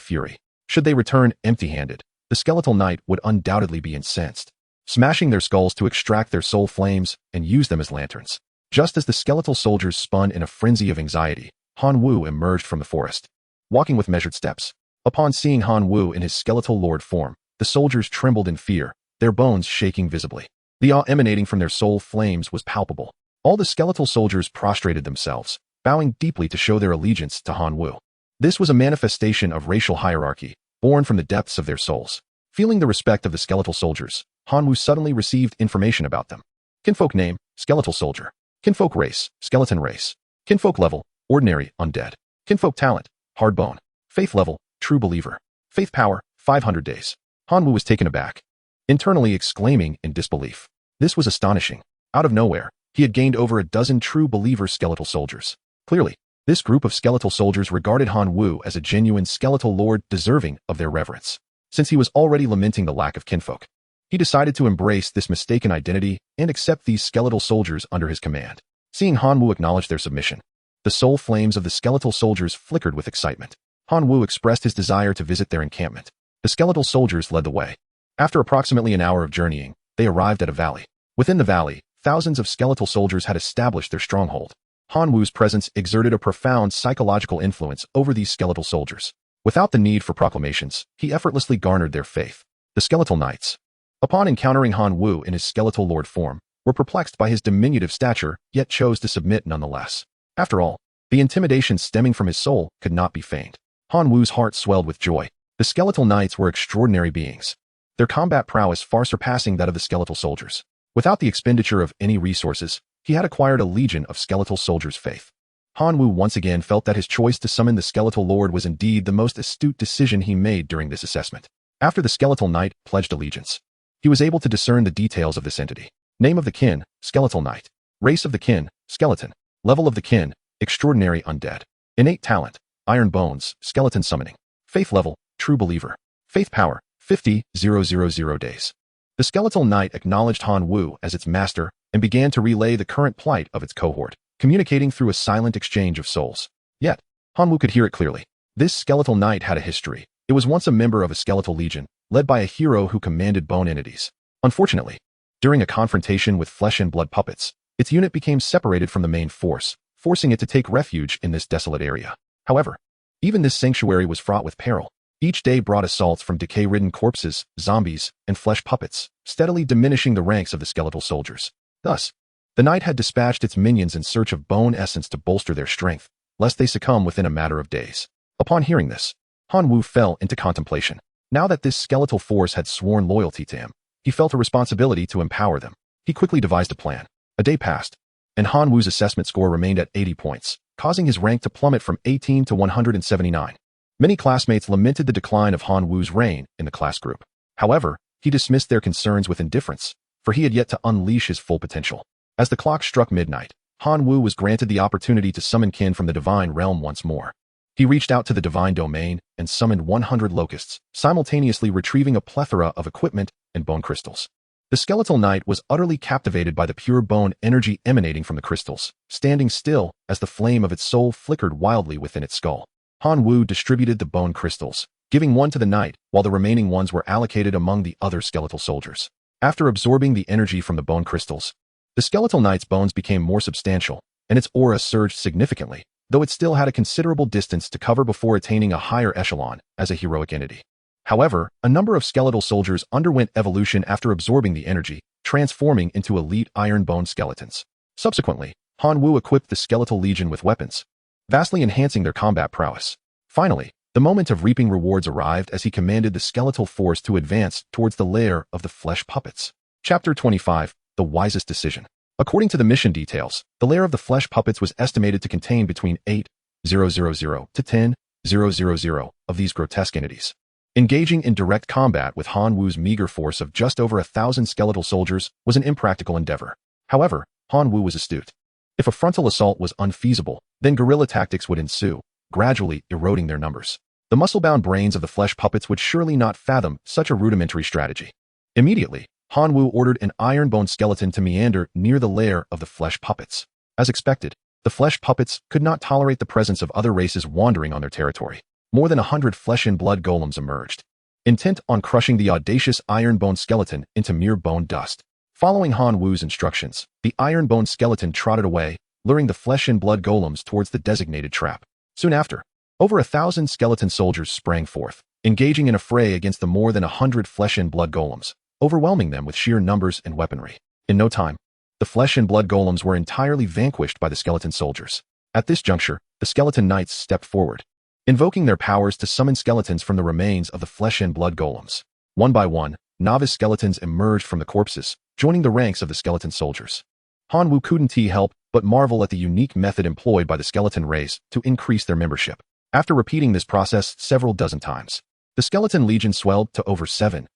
fury. Should they return empty-handed, the skeletal knight would undoubtedly be incensed, smashing their skulls to extract their soul flames and use them as lanterns. Just as the skeletal soldiers spun in a frenzy of anxiety, Han Wu emerged from the forest, walking with measured steps. Upon seeing Han Wu in his skeletal lord form, the soldiers trembled in fear, their bones shaking visibly. The awe emanating from their soul flames was palpable. All the skeletal soldiers prostrated themselves, bowing deeply to show their allegiance to Han Wu. This was a manifestation of racial hierarchy, born from the depths of their souls. Feeling the respect of the skeletal soldiers, Han Wu suddenly received information about them. Kinfolk name, skeletal soldier. Kinfolk race, skeleton race. Kinfolk level, ordinary, undead. Kinfolk talent, hard bone. Faith level, true believer. Faith power, 500 days. Han Wu was taken aback, internally exclaiming in disbelief. This was astonishing. Out of nowhere, he had gained over a dozen true believer skeletal soldiers. Clearly, this group of skeletal soldiers regarded Han Wu as a genuine skeletal lord deserving of their reverence. Since he was already lamenting the lack of kinfolk, he decided to embrace this mistaken identity and accept these skeletal soldiers under his command. Seeing Han Wu acknowledge their submission, the soul flames of the skeletal soldiers flickered with excitement. Han Wu expressed his desire to visit their encampment. The skeletal soldiers led the way. After approximately an hour of journeying, they arrived at a valley. Within the valley, thousands of skeletal soldiers had established their stronghold. Han Wu's presence exerted a profound psychological influence over these skeletal soldiers. Without the need for proclamations, he effortlessly garnered their faith. The Skeletal Knights, upon encountering Han Wu in his skeletal lord form, were perplexed by his diminutive stature, yet chose to submit nonetheless. After all, the intimidation stemming from his soul could not be feigned. Han Wu's heart swelled with joy. The Skeletal Knights were extraordinary beings, their combat prowess far surpassing that of the skeletal soldiers. Without the expenditure of any resources, he had acquired a legion of skeletal soldiers' faith. Han Wu once again felt that his choice to summon the Skeletal Lord was indeed the most astute decision he made during this assessment. After the Skeletal Knight pledged allegiance, he was able to discern the details of this entity. Name of the kin, Skeletal Knight. Race of the kin, skeleton. Level of the kin, extraordinary undead. Innate talent, iron bones, skeleton summoning. Faith level, true believer. Faith power, 50,000 days. The Skeletal Knight acknowledged Han Wu as its master and began to relay the current plight of its cohort, communicating through a silent exchange of souls. Yet, Han Wu could hear it clearly. This Skeletal Knight had a history. It was once a member of a skeletal legion, led by a hero who commanded bone entities. Unfortunately, during a confrontation with flesh and blood puppets, its unit became separated from the main force, forcing it to take refuge in this desolate area. However, even this sanctuary was fraught with peril. Each day brought assaults from decay-ridden corpses, zombies, and flesh puppets, steadily diminishing the ranks of the skeletal soldiers. Thus, the knight had dispatched its minions in search of bone essence to bolster their strength, lest they succumb within a matter of days. Upon hearing this, Han Wu fell into contemplation. Now that this skeletal force had sworn loyalty to him, he felt a responsibility to empower them. He quickly devised a plan. A day passed, and Han Wu's assessment score remained at 80 points, causing his rank to plummet from 18 to 179. Many classmates lamented the decline of Han Wu's reign in the class group. However, he dismissed their concerns with indifference, for he had yet to unleash his full potential. As the clock struck midnight, Han Wu was granted the opportunity to summon kin from the divine realm once more. He reached out to the divine domain and summoned 100 locusts, simultaneously retrieving a plethora of equipment and bone crystals. The Skeletal Knight was utterly captivated by the pure bone energy emanating from the crystals, standing still as the flame of its soul flickered wildly within its skull. Han Wu distributed the bone crystals, giving one to the knight, while the remaining ones were allocated among the other skeletal soldiers. After absorbing the energy from the bone crystals, the Skeletal Knight's bones became more substantial, and its aura surged significantly, though it still had a considerable distance to cover before attaining a higher echelon as a heroic entity. However, a number of skeletal soldiers underwent evolution after absorbing the energy, transforming into elite iron bone skeletons. Subsequently, Han Wu equipped the Skeletal Legion with weapons, vastly enhancing their combat prowess. Finally, the moment of reaping rewards arrived as he commanded the skeletal force to advance towards the lair of the flesh puppets. Chapter 25, The Wisest Decision. According to the mission details, the lair of the flesh puppets was estimated to contain between 8,000 to 10,000 of these grotesque entities. Engaging in direct combat with Han Wu's meager force of just over 1,000 skeletal soldiers was an impractical endeavor. However, Han Wu was astute. If a frontal assault was unfeasible, then guerrilla tactics would ensue, gradually eroding their numbers. The muscle-bound brains of the flesh puppets would surely not fathom such a rudimentary strategy. Immediately, Han Wu ordered an iron bone skeleton to meander near the lair of the flesh puppets. As expected, the flesh puppets could not tolerate the presence of other races wandering on their territory. More than 100 flesh and blood golems emerged, intent on crushing the audacious iron bone skeleton into mere bone dust. Following Han Wu's instructions, the iron bone skeleton trotted away, luring the flesh and blood golems towards the designated trap. Soon after, over 1,000 skeleton soldiers sprang forth, engaging in a fray against the more than 100 flesh and blood golems, overwhelming them with sheer numbers and weaponry. In no time, the flesh and blood golems were entirely vanquished by the skeleton soldiers. At this juncture, the skeleton knights stepped forward, invoking their powers to summon skeletons from the remains of the flesh and blood golems. One by one, novice skeletons emerged from the corpses, joining the ranks of the skeleton soldiers. Han Wu couldn't help but marvel at the unique method employed by the skeleton race to increase their membership. After repeating this process several dozen times, the skeleton legion swelled to over 7,000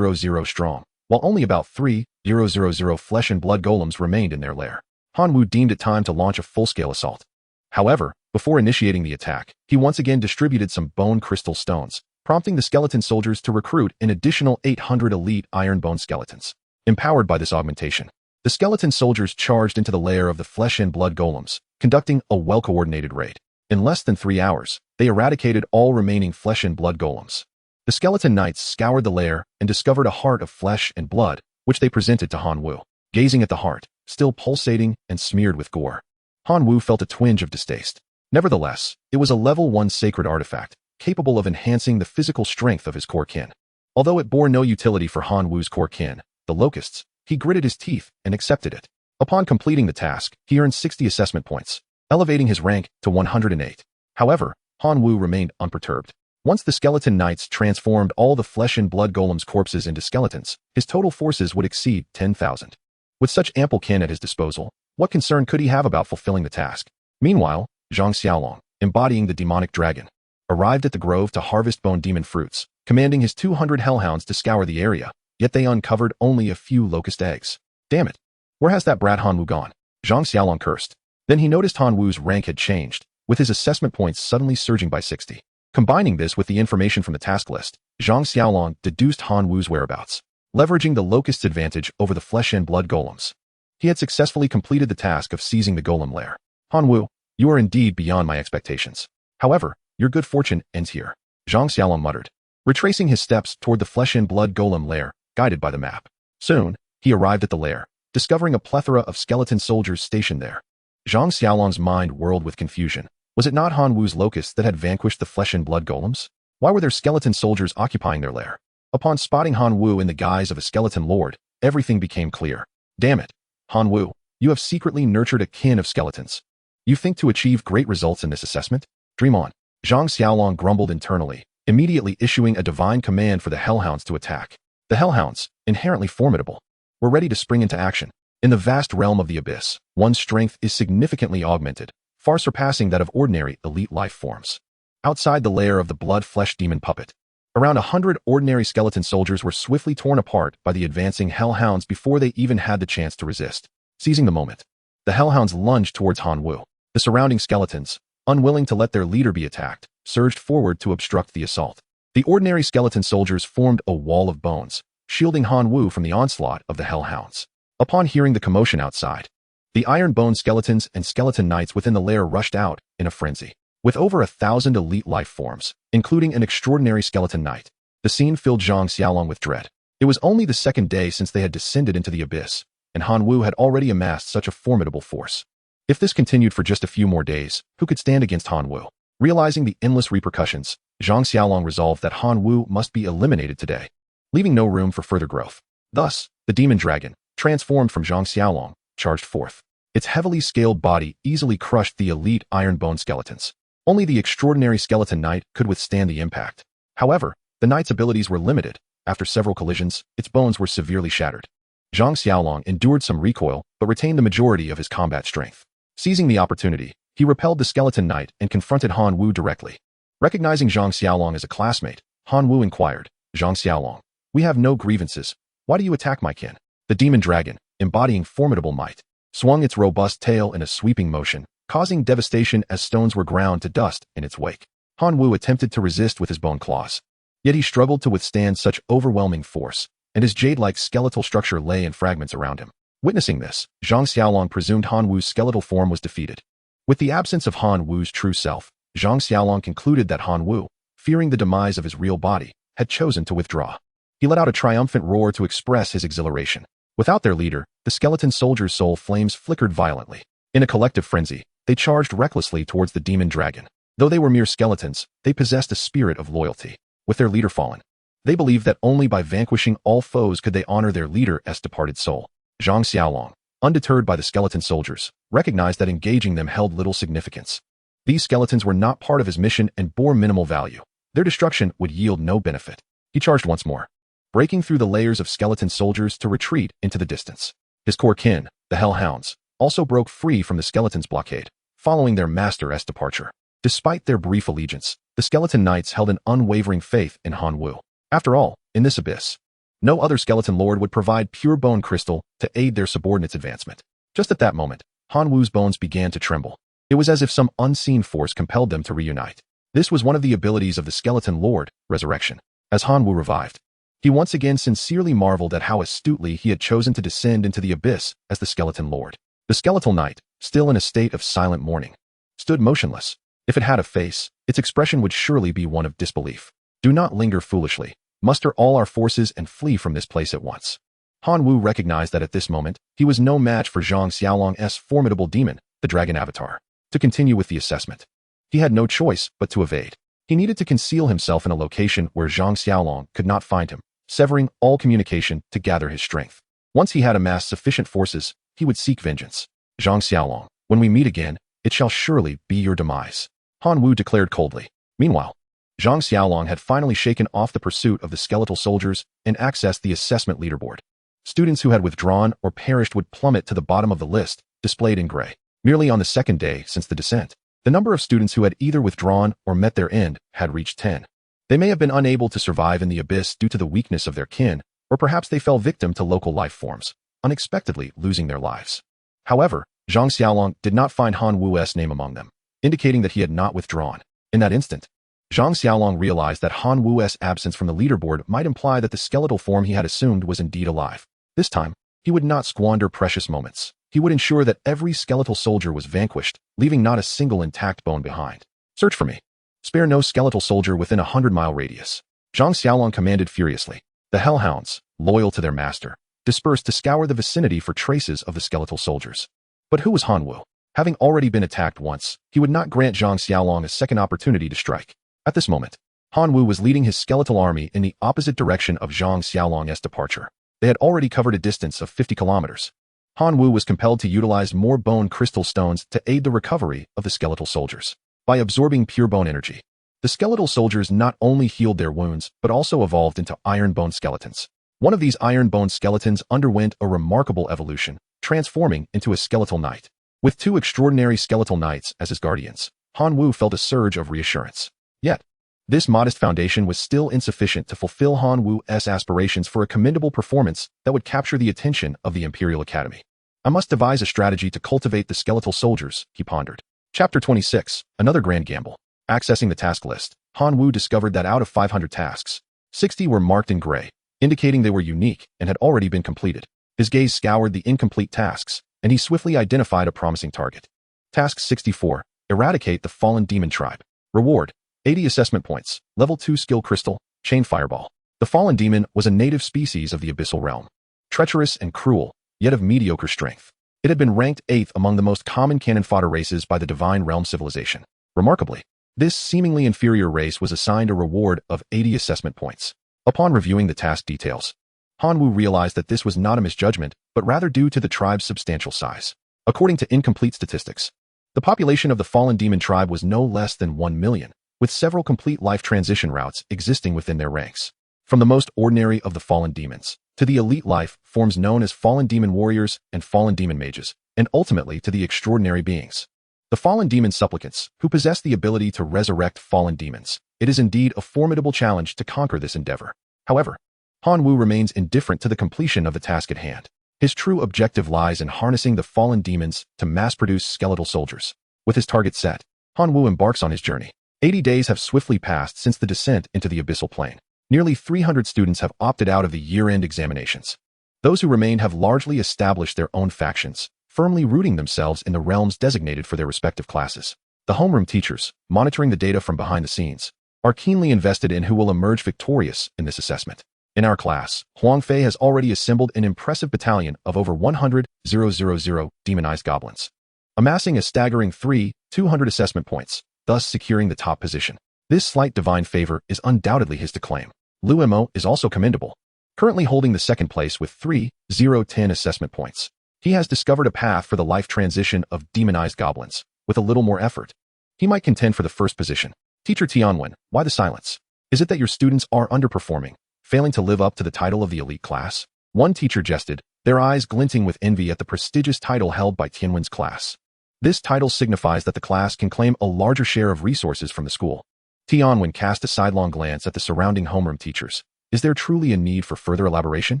strong, while only about 3,000 flesh and blood golems remained in their lair. Han Wu deemed it time to launch a full-scale assault. However, before initiating the attack, he once again distributed some bone crystal stones, prompting the skeleton soldiers to recruit an additional 800 elite iron bone skeletons. Empowered by this augmentation, the skeleton soldiers charged into the lair of the flesh and blood golems, conducting a well-coordinated raid. In less than 3 hours, they eradicated all remaining flesh and blood golems. The skeleton knights scoured the lair and discovered a heart of flesh and blood, which they presented to Han Wu. Gazing at the heart, still pulsating and smeared with gore, Han Wu felt a twinge of distaste. Nevertheless, it was a level 1 sacred artifact, capable of enhancing the physical strength of his core kin. Although it bore no utility for Han Wu's core kin, the locusts, he gritted his teeth and accepted it. Upon completing the task, he earned 60 assessment points, elevating his rank to 108. However, Han Wu remained unperturbed. Once the skeleton knights transformed all the flesh and blood golems' corpses into skeletons, his total forces would exceed 10,000. With such ample kin at his disposal, what concern could he have about fulfilling the task? Meanwhile, Zhang Xiaolong, embodying the demonic dragon, arrived at the grove to harvest bone demon fruits, commanding his 200 hellhounds to scour the area, yet they uncovered only a few locust eggs. Damn it! Where has that brat Han Wu gone? Zhang Xiaolong cursed. Then he noticed Han Wu's rank had changed, with his assessment points suddenly surging by 60. Combining this with the information from the task list, Zhang Xiaolong deduced Han Wu's whereabouts, leveraging the locust's advantage over the flesh and blood golems. He had successfully completed the task of seizing the golem lair. Han Wu, you are indeed beyond my expectations. However, your good fortune ends here, Zhang Xiaolong muttered, retracing his steps toward the flesh and blood golem lair, guided by the map. Soon, he arrived at the lair, discovering a plethora of skeleton soldiers stationed there. Zhang Xiaolong's mind whirled with confusion. Was it not Han Wu's locusts that had vanquished the flesh and blood golems? Why were there skeleton soldiers occupying their lair? Upon spotting Han Wu in the guise of a skeleton lord, everything became clear. Damn it, Han Wu, you have secretly nurtured a kin of skeletons. You think to achieve great results in this assessment? Dream on. Zhang Xiaolong grumbled internally, immediately issuing a divine command for the hellhounds to attack. The hellhounds, inherently formidable, were ready to spring into action. In the vast realm of the abyss, one's strength is significantly augmented, far surpassing that of ordinary elite life forms. Outside the lair of the blood-flesh demon puppet, around 100 ordinary skeleton soldiers were swiftly torn apart by the advancing hellhounds before they even had the chance to resist. Seizing the moment, the hellhounds lunged towards Han Wu. The surrounding skeletons, unwilling to let their leader be attacked, surged forward to obstruct the assault. The ordinary skeleton soldiers formed a wall of bones, shielding Han Wu from the onslaught of the hellhounds. Upon hearing the commotion outside, the iron-boned skeletons and skeleton knights within the lair rushed out in a frenzy. With over 1,000 elite life forms, including an extraordinary skeleton knight, the scene filled Zhang Xiaolong with dread. It was only the second day since they had descended into the abyss, and Han Wu had already amassed such a formidable force. If this continued for just a few more days, who could stand against Han Wu? Realizing the endless repercussions, Zhang Xiaolong resolved that Han Wu must be eliminated today, leaving no room for further growth. Thus, the demon dragon, transformed from Zhang Xiaolong, charged forth. Its heavily scaled body easily crushed the elite iron-bone skeletons. Only the extraordinary skeleton knight could withstand the impact. However, the knight's abilities were limited. After several collisions, its bones were severely shattered. Zhang Xiaolong endured some recoil, but retained the majority of his combat strength. Seizing the opportunity, he repelled the skeleton knight and confronted Han Wu directly. Recognizing Zhang Xiaolong as a classmate, Han Wu inquired, Zhang Xiaolong, we have no grievances. Why do you attack my kin? The demon dragon, embodying formidable might, swung its robust tail in a sweeping motion, causing devastation as stones were ground to dust in its wake. Han Wu attempted to resist with his bone claws. Yet he struggled to withstand such overwhelming force, and his jade-like skeletal structure lay in fragments around him. Witnessing this, Zhang Xiaolong presumed Han Wu's skeletal form was defeated. With the absence of Han Wu's true self, Zhang Xiaolong concluded that Han Wu, fearing the demise of his real body, had chosen to withdraw. He let out a triumphant roar to express his exhilaration. Without their leader, the skeleton soldiers' soul flames flickered violently. In a collective frenzy, they charged recklessly towards the demon dragon. Though they were mere skeletons, they possessed a spirit of loyalty. With their leader fallen, they believed that only by vanquishing all foes could they honor their leader's departed soul. Zhang Xiaolong, undeterred by the skeleton soldiers, recognized that engaging them held little significance. These skeletons were not part of his mission and bore minimal value. Their destruction would yield no benefit. He charged once more, breaking through the layers of skeleton soldiers to retreat into the distance. His core kin, the hellhounds, also broke free from the skeleton's blockade, following their master's departure. Despite their brief allegiance, the skeleton knights held an unwavering faith in Han Wu. After all, in this abyss, no other skeleton lord would provide pure bone crystal to aid their subordinates' advancement. Just at that moment, Han Wu's bones began to tremble. It was as if some unseen force compelled them to reunite. This was one of the abilities of the skeleton lord, resurrection. As Han Wu revived, he once again sincerely marveled at how astutely he had chosen to descend into the abyss as the skeleton lord. The skeletal knight, still in a state of silent mourning, stood motionless. If it had a face, its expression would surely be one of disbelief. Do not linger foolishly. Muster all our forces and flee from this place at once. Han Wu recognized that at this moment, he was no match for Zhang Xiaolong's formidable demon, the dragon avatar. To continue with the assessment, he had no choice but to evade. He needed to conceal himself in a location where Zhang Xiaolong could not find him, severing all communication to gather his strength. Once he had amassed sufficient forces, he would seek vengeance. Zhang Xiaolong, when we meet again, it shall surely be your demise, Han Wu declared coldly. Meanwhile, Zhang Xiaolong had finally shaken off the pursuit of the skeletal soldiers and accessed the assessment leaderboard. Students who had withdrawn or perished would plummet to the bottom of the list, displayed in gray. Merely on the second day since the descent, the number of students who had either withdrawn or met their end had reached 10. They may have been unable to survive in the abyss due to the weakness of their kin, or perhaps they fell victim to local life forms, unexpectedly losing their lives. However, Zhang Xiaolong did not find Han Wu's name among them, indicating that he had not withdrawn. In that instant, Zhang Xiaolong realized that Han Wu's absence from the leaderboard might imply that the skeletal form he had assumed was indeed alive. This time, he would not squander precious moments. He would ensure that every skeletal soldier was vanquished, leaving not a single intact bone behind. Search for me. Spare no skeletal soldier within a 100-mile radius. Zhang Xiaolong commanded furiously. The hellhounds, loyal to their master, dispersed to scour the vicinity for traces of the skeletal soldiers. But who was Han Wu? Having already been attacked once, he would not grant Zhang Xiaolong a second opportunity to strike. At this moment, Han Wu was leading his skeletal army in the opposite direction of Zhang Xiaolong's departure. They had already covered a distance of 50 kilometers. Han Wu was compelled to utilize more bone crystal stones to aid the recovery of the skeletal soldiers. By absorbing pure bone energy, the skeletal soldiers not only healed their wounds, but also evolved into iron bone skeletons. One of these iron bone skeletons underwent a remarkable evolution, transforming into a skeletal knight. With 2 extraordinary skeletal knights as his guardians, Han Wu felt a surge of reassurance. Yet, this modest foundation was still insufficient to fulfill Han Wu's aspirations for a commendable performance that would capture the attention of the Imperial Academy. I must devise a strategy to cultivate the skeletal soldiers, he pondered. Chapter 26, Another Grand Gamble. Accessing the task list, Han Wu discovered that out of 500 tasks, 60 were marked in gray, indicating they were unique and had already been completed. His gaze scoured the incomplete tasks, and he swiftly identified a promising target. Task 64, Eradicate the Fallen Demon Tribe. Reward, 80 assessment points, level 2 skill crystal, chain fireball. The fallen demon was a native species of the abyssal realm. Treacherous and cruel, yet of mediocre strength. It had been ranked 8th among the most common cannon fodder races by the Divine Realm civilization. Remarkably, this seemingly inferior race was assigned a reward of 80 assessment points. Upon reviewing the task details, Han Wu realized that this was not a misjudgment, but rather due to the tribe's substantial size. According to incomplete statistics, the population of the fallen demon tribe was no less than 1 million, with several complete life transition routes existing within their ranks. From the most ordinary of the fallen demons, to the elite life forms known as fallen demon warriors and fallen demon mages, and ultimately to the extraordinary beings, the fallen demon supplicants, who possess the ability to resurrect fallen demons. It is indeed a formidable challenge to conquer this endeavor. However, Han Wu remains indifferent to the completion of the task at hand. His true objective lies in harnessing the fallen demons to mass-produce skeletal soldiers. With his target set, Han Wu embarks on his journey. 80 days have swiftly passed since the descent into the abyssal plane. Nearly 300 students have opted out of the year-end examinations. Those who remain have largely established their own factions, firmly rooting themselves in the realms designated for their respective classes. The homeroom teachers, monitoring the data from behind the scenes, are keenly invested in who will emerge victorious in this assessment. In our class, Huangfei has already assembled an impressive battalion of over 100,000 demonized goblins, amassing a staggering 200 assessment points, thus securing the top position. This slight divine favor is undoubtedly his to claim. Lu Mo is also commendable, currently holding the second place with 3010 assessment points. He has discovered a path for the life transition of demonized goblins. With a little more effort, he might contend for the first position. Teacher Tianwen, why the silence? Is it that your students are underperforming, failing to live up to the title of the elite class? One teacher jested, their eyes glinting with envy at the prestigious title held by Tianwen's class. This title signifies that the class can claim a larger share of resources from the school. Tianwen cast a sidelong glance at the surrounding homeroom teachers. Is there truly a need for further elaboration?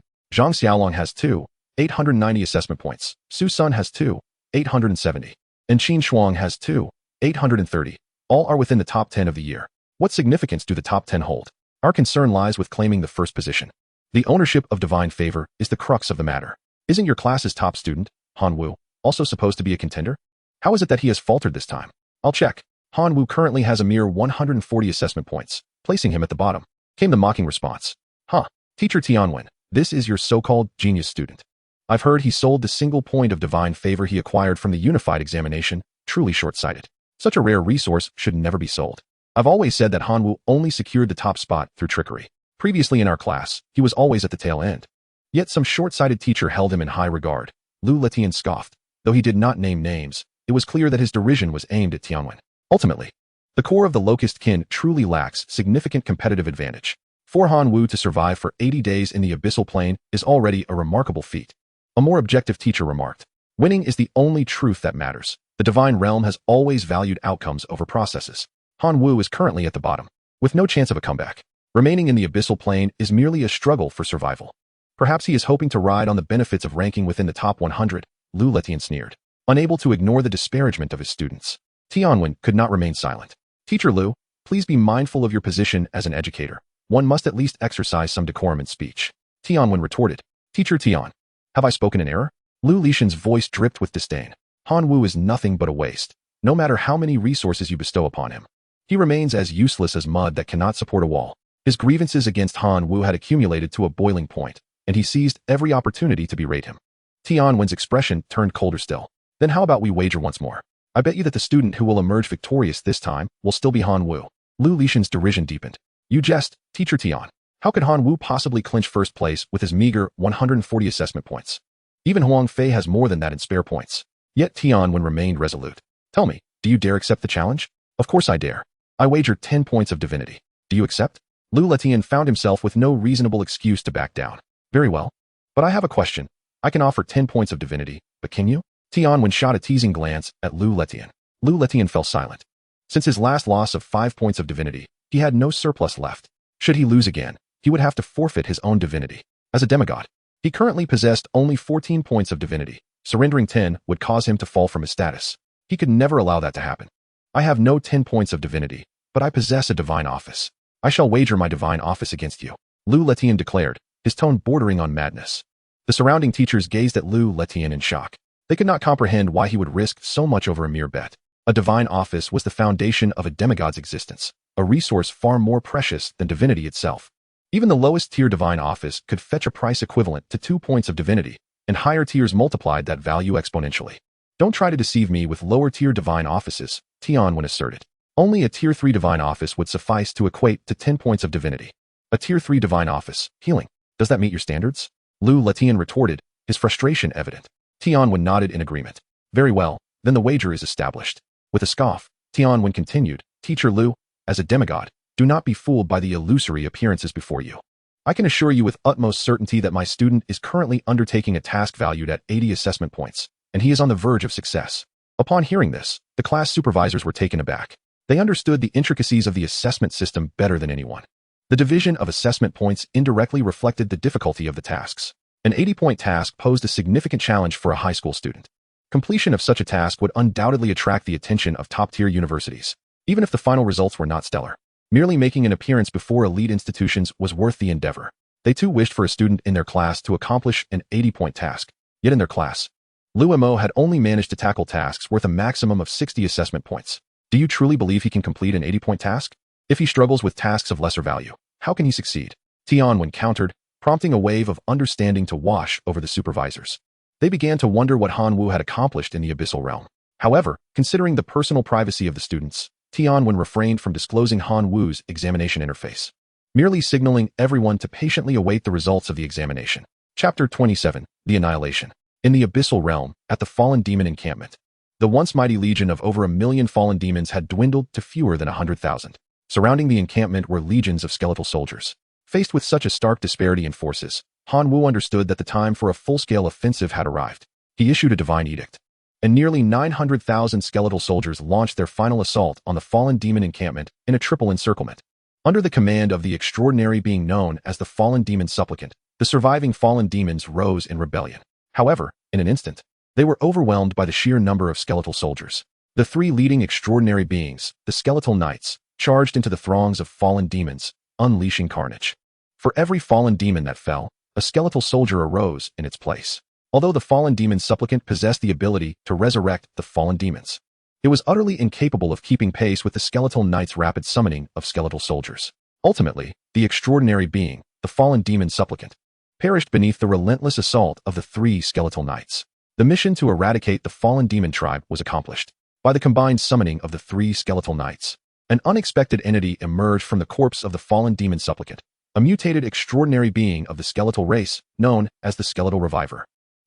Zhang Xiaolong has 890 assessment points. Su Sun has 870. And Qin Shuang has 830. All are within the top 10 of the year. What significance do the top 10 hold? Our concern lies with claiming the first position. The ownership of divine favor is the crux of the matter. Isn't your class's top student, Han Wu, also supposed to be a contender? How is it that he has faltered this time? I'll check. Han Wu currently has a mere 140 assessment points, placing him at the bottom. Came the mocking response. Teacher Tianwen, this is your so-called genius student. I've heard he sold the single point of divine favor he acquired from the unified examination, truly short-sighted. Such a rare resource should never be sold. I've always said that Hanwoo only secured the top spot through trickery. Previously in our class, he was always at the tail end. Yet some short-sighted teacher held him in high regard. Lu Letian scoffed. Though he did not name names, it was clear that his derision was aimed at Tianwen. Ultimately, the core of the Locust Kin truly lacks significant competitive advantage. For Hanwoo to survive for 80 days in the abyssal plane is already a remarkable feat. A more objective teacher remarked, "Winning is the only truth that matters. The divine realm has always valued outcomes over processes." Hanwoo is currently at the bottom, with no chance of a comeback. Remaining in the abyssal plane is merely a struggle for survival. Perhaps he is hoping to ride on the benefits of ranking within the top 100, Lu Letian sneered. Unable to ignore the disparagement of his students, Tianwen could not remain silent. "Teacher Lu, please be mindful of your position as an educator. One must at least exercise some decorum in speech." Tianwen retorted, "Teacher Tian, have I spoken in error?" Lu Lishan's voice dripped with disdain. "Hanwoo is nothing but a waste, no matter how many resources you bestow upon him. He remains as useless as mud that cannot support a wall." His grievances against Hanwoo had accumulated to a boiling point, and he seized every opportunity to berate him. Tianwen's expression turned colder still. "Then how about we wager once more? I bet you that the student who will emerge victorious this time will still be Hanwoo." Lu Lishan's derision deepened. "You jest, Teacher Tian. How could Hanwoo possibly clinch first place with his meager 140 assessment points? Even Huang Fei has more than that in spare points." Yet Tianwen remained resolute. "Tell me, do you dare accept the challenge?" "Of course I dare. I wager 10 points of divinity. Do you accept?" Lu Letian found himself with no reasonable excuse to back down. "Very well. But I have a question. I can offer 10 points of divinity, but can you?" Tianwen shot a teasing glance at Lu Letian. Lu Letian fell silent. Since his last loss of 5 points of divinity, he had no surplus left. Should he lose again, he would have to forfeit his own divinity. As a demigod, he currently possessed only 14 points of divinity. Surrendering 10 would cause him to fall from his status. He could never allow that to happen. "I have no 10 points of divinity, but I possess a divine office. I shall wager my divine office against you," Lu Letian declared, his tone bordering on madness. The surrounding teachers gazed at Lu Letian in shock. They could not comprehend why he would risk so much over a mere bet. A divine office was the foundation of a demigod's existence, a resource far more precious than divinity itself. Even the lowest tier divine office could fetch a price equivalent to 2 points of divinity, and higher tiers multiplied that value exponentially. "Don't try to deceive me with lower tier divine offices," Tianwen asserted. "Only a tier 3 divine office would suffice to equate to 10 points of divinity. A tier 3 divine office, healing. Does that meet your standards?" Lu Letian retorted, his frustration evident. Tianwen nodded in agreement. "Very well, then the wager is established." With a scoff, Tianwen continued, "Teacher Lu, as a demigod, do not be fooled by the illusory appearances before you. I can assure you with utmost certainty that my student is currently undertaking a task valued at 80 assessment points, and he is on the verge of success." Upon hearing this, the class supervisors were taken aback. They understood the intricacies of the assessment system better than anyone. The division of assessment points indirectly reflected the difficulty of the tasks. An 80-point task posed a significant challenge for a high school student. Completion of such a task would undoubtedly attract the attention of top-tier universities, even if the final results were not stellar. Merely making an appearance before elite institutions was worth the endeavor. They too wished for a student in their class to accomplish an 80-point task. Yet in their class, Lu Mo had only managed to tackle tasks worth a maximum of 60 assessment points. Do you truly believe he can complete an 80-point task? If he struggles with tasks of lesser value, how can he succeed? Tianwen countered, prompting a wave of understanding to wash over the supervisors. They began to wonder what Hanwoo had accomplished in the abyssal realm. However, considering the personal privacy of the students, Tianwen refrained from disclosing Hanwoo's examination interface, merely signaling everyone to patiently await the results of the examination. Chapter 27, The Annihilation. In the abyssal realm, at the fallen demon encampment, the once mighty legion of over 1 million fallen demons had dwindled to fewer than 100,000. Surrounding the encampment were legions of skeletal soldiers. Faced with such a stark disparity in forces, Hanwoo understood that the time for a full-scale offensive had arrived. He issued a divine edict, and nearly 900,000 skeletal soldiers launched their final assault on the fallen demon encampment in a triple encirclement. Under the command of the extraordinary being known as the Fallen Demon Supplicant, the surviving fallen demons rose in rebellion. However, in an instant, they were overwhelmed by the sheer number of skeletal soldiers. The 3 leading extraordinary beings, the Skeletal Knights, charged into the throngs of fallen demons, unleashing carnage. For every fallen demon that fell, a skeletal soldier arose in its place. Although the Fallen Demon Supplicant possessed the ability to resurrect the fallen demons, it was utterly incapable of keeping pace with the Skeletal Knight's rapid summoning of skeletal soldiers. Ultimately, the extraordinary being, the Fallen Demon Supplicant, perished beneath the relentless assault of the 3 Skeletal Knights. The mission to eradicate the fallen demon tribe was accomplished by the combined summoning of the 3 Skeletal Knights. An unexpected entity emerged from the corpse of the fallen demon supplicant, a mutated extraordinary being of the skeletal race known as the Skeletal Reviver.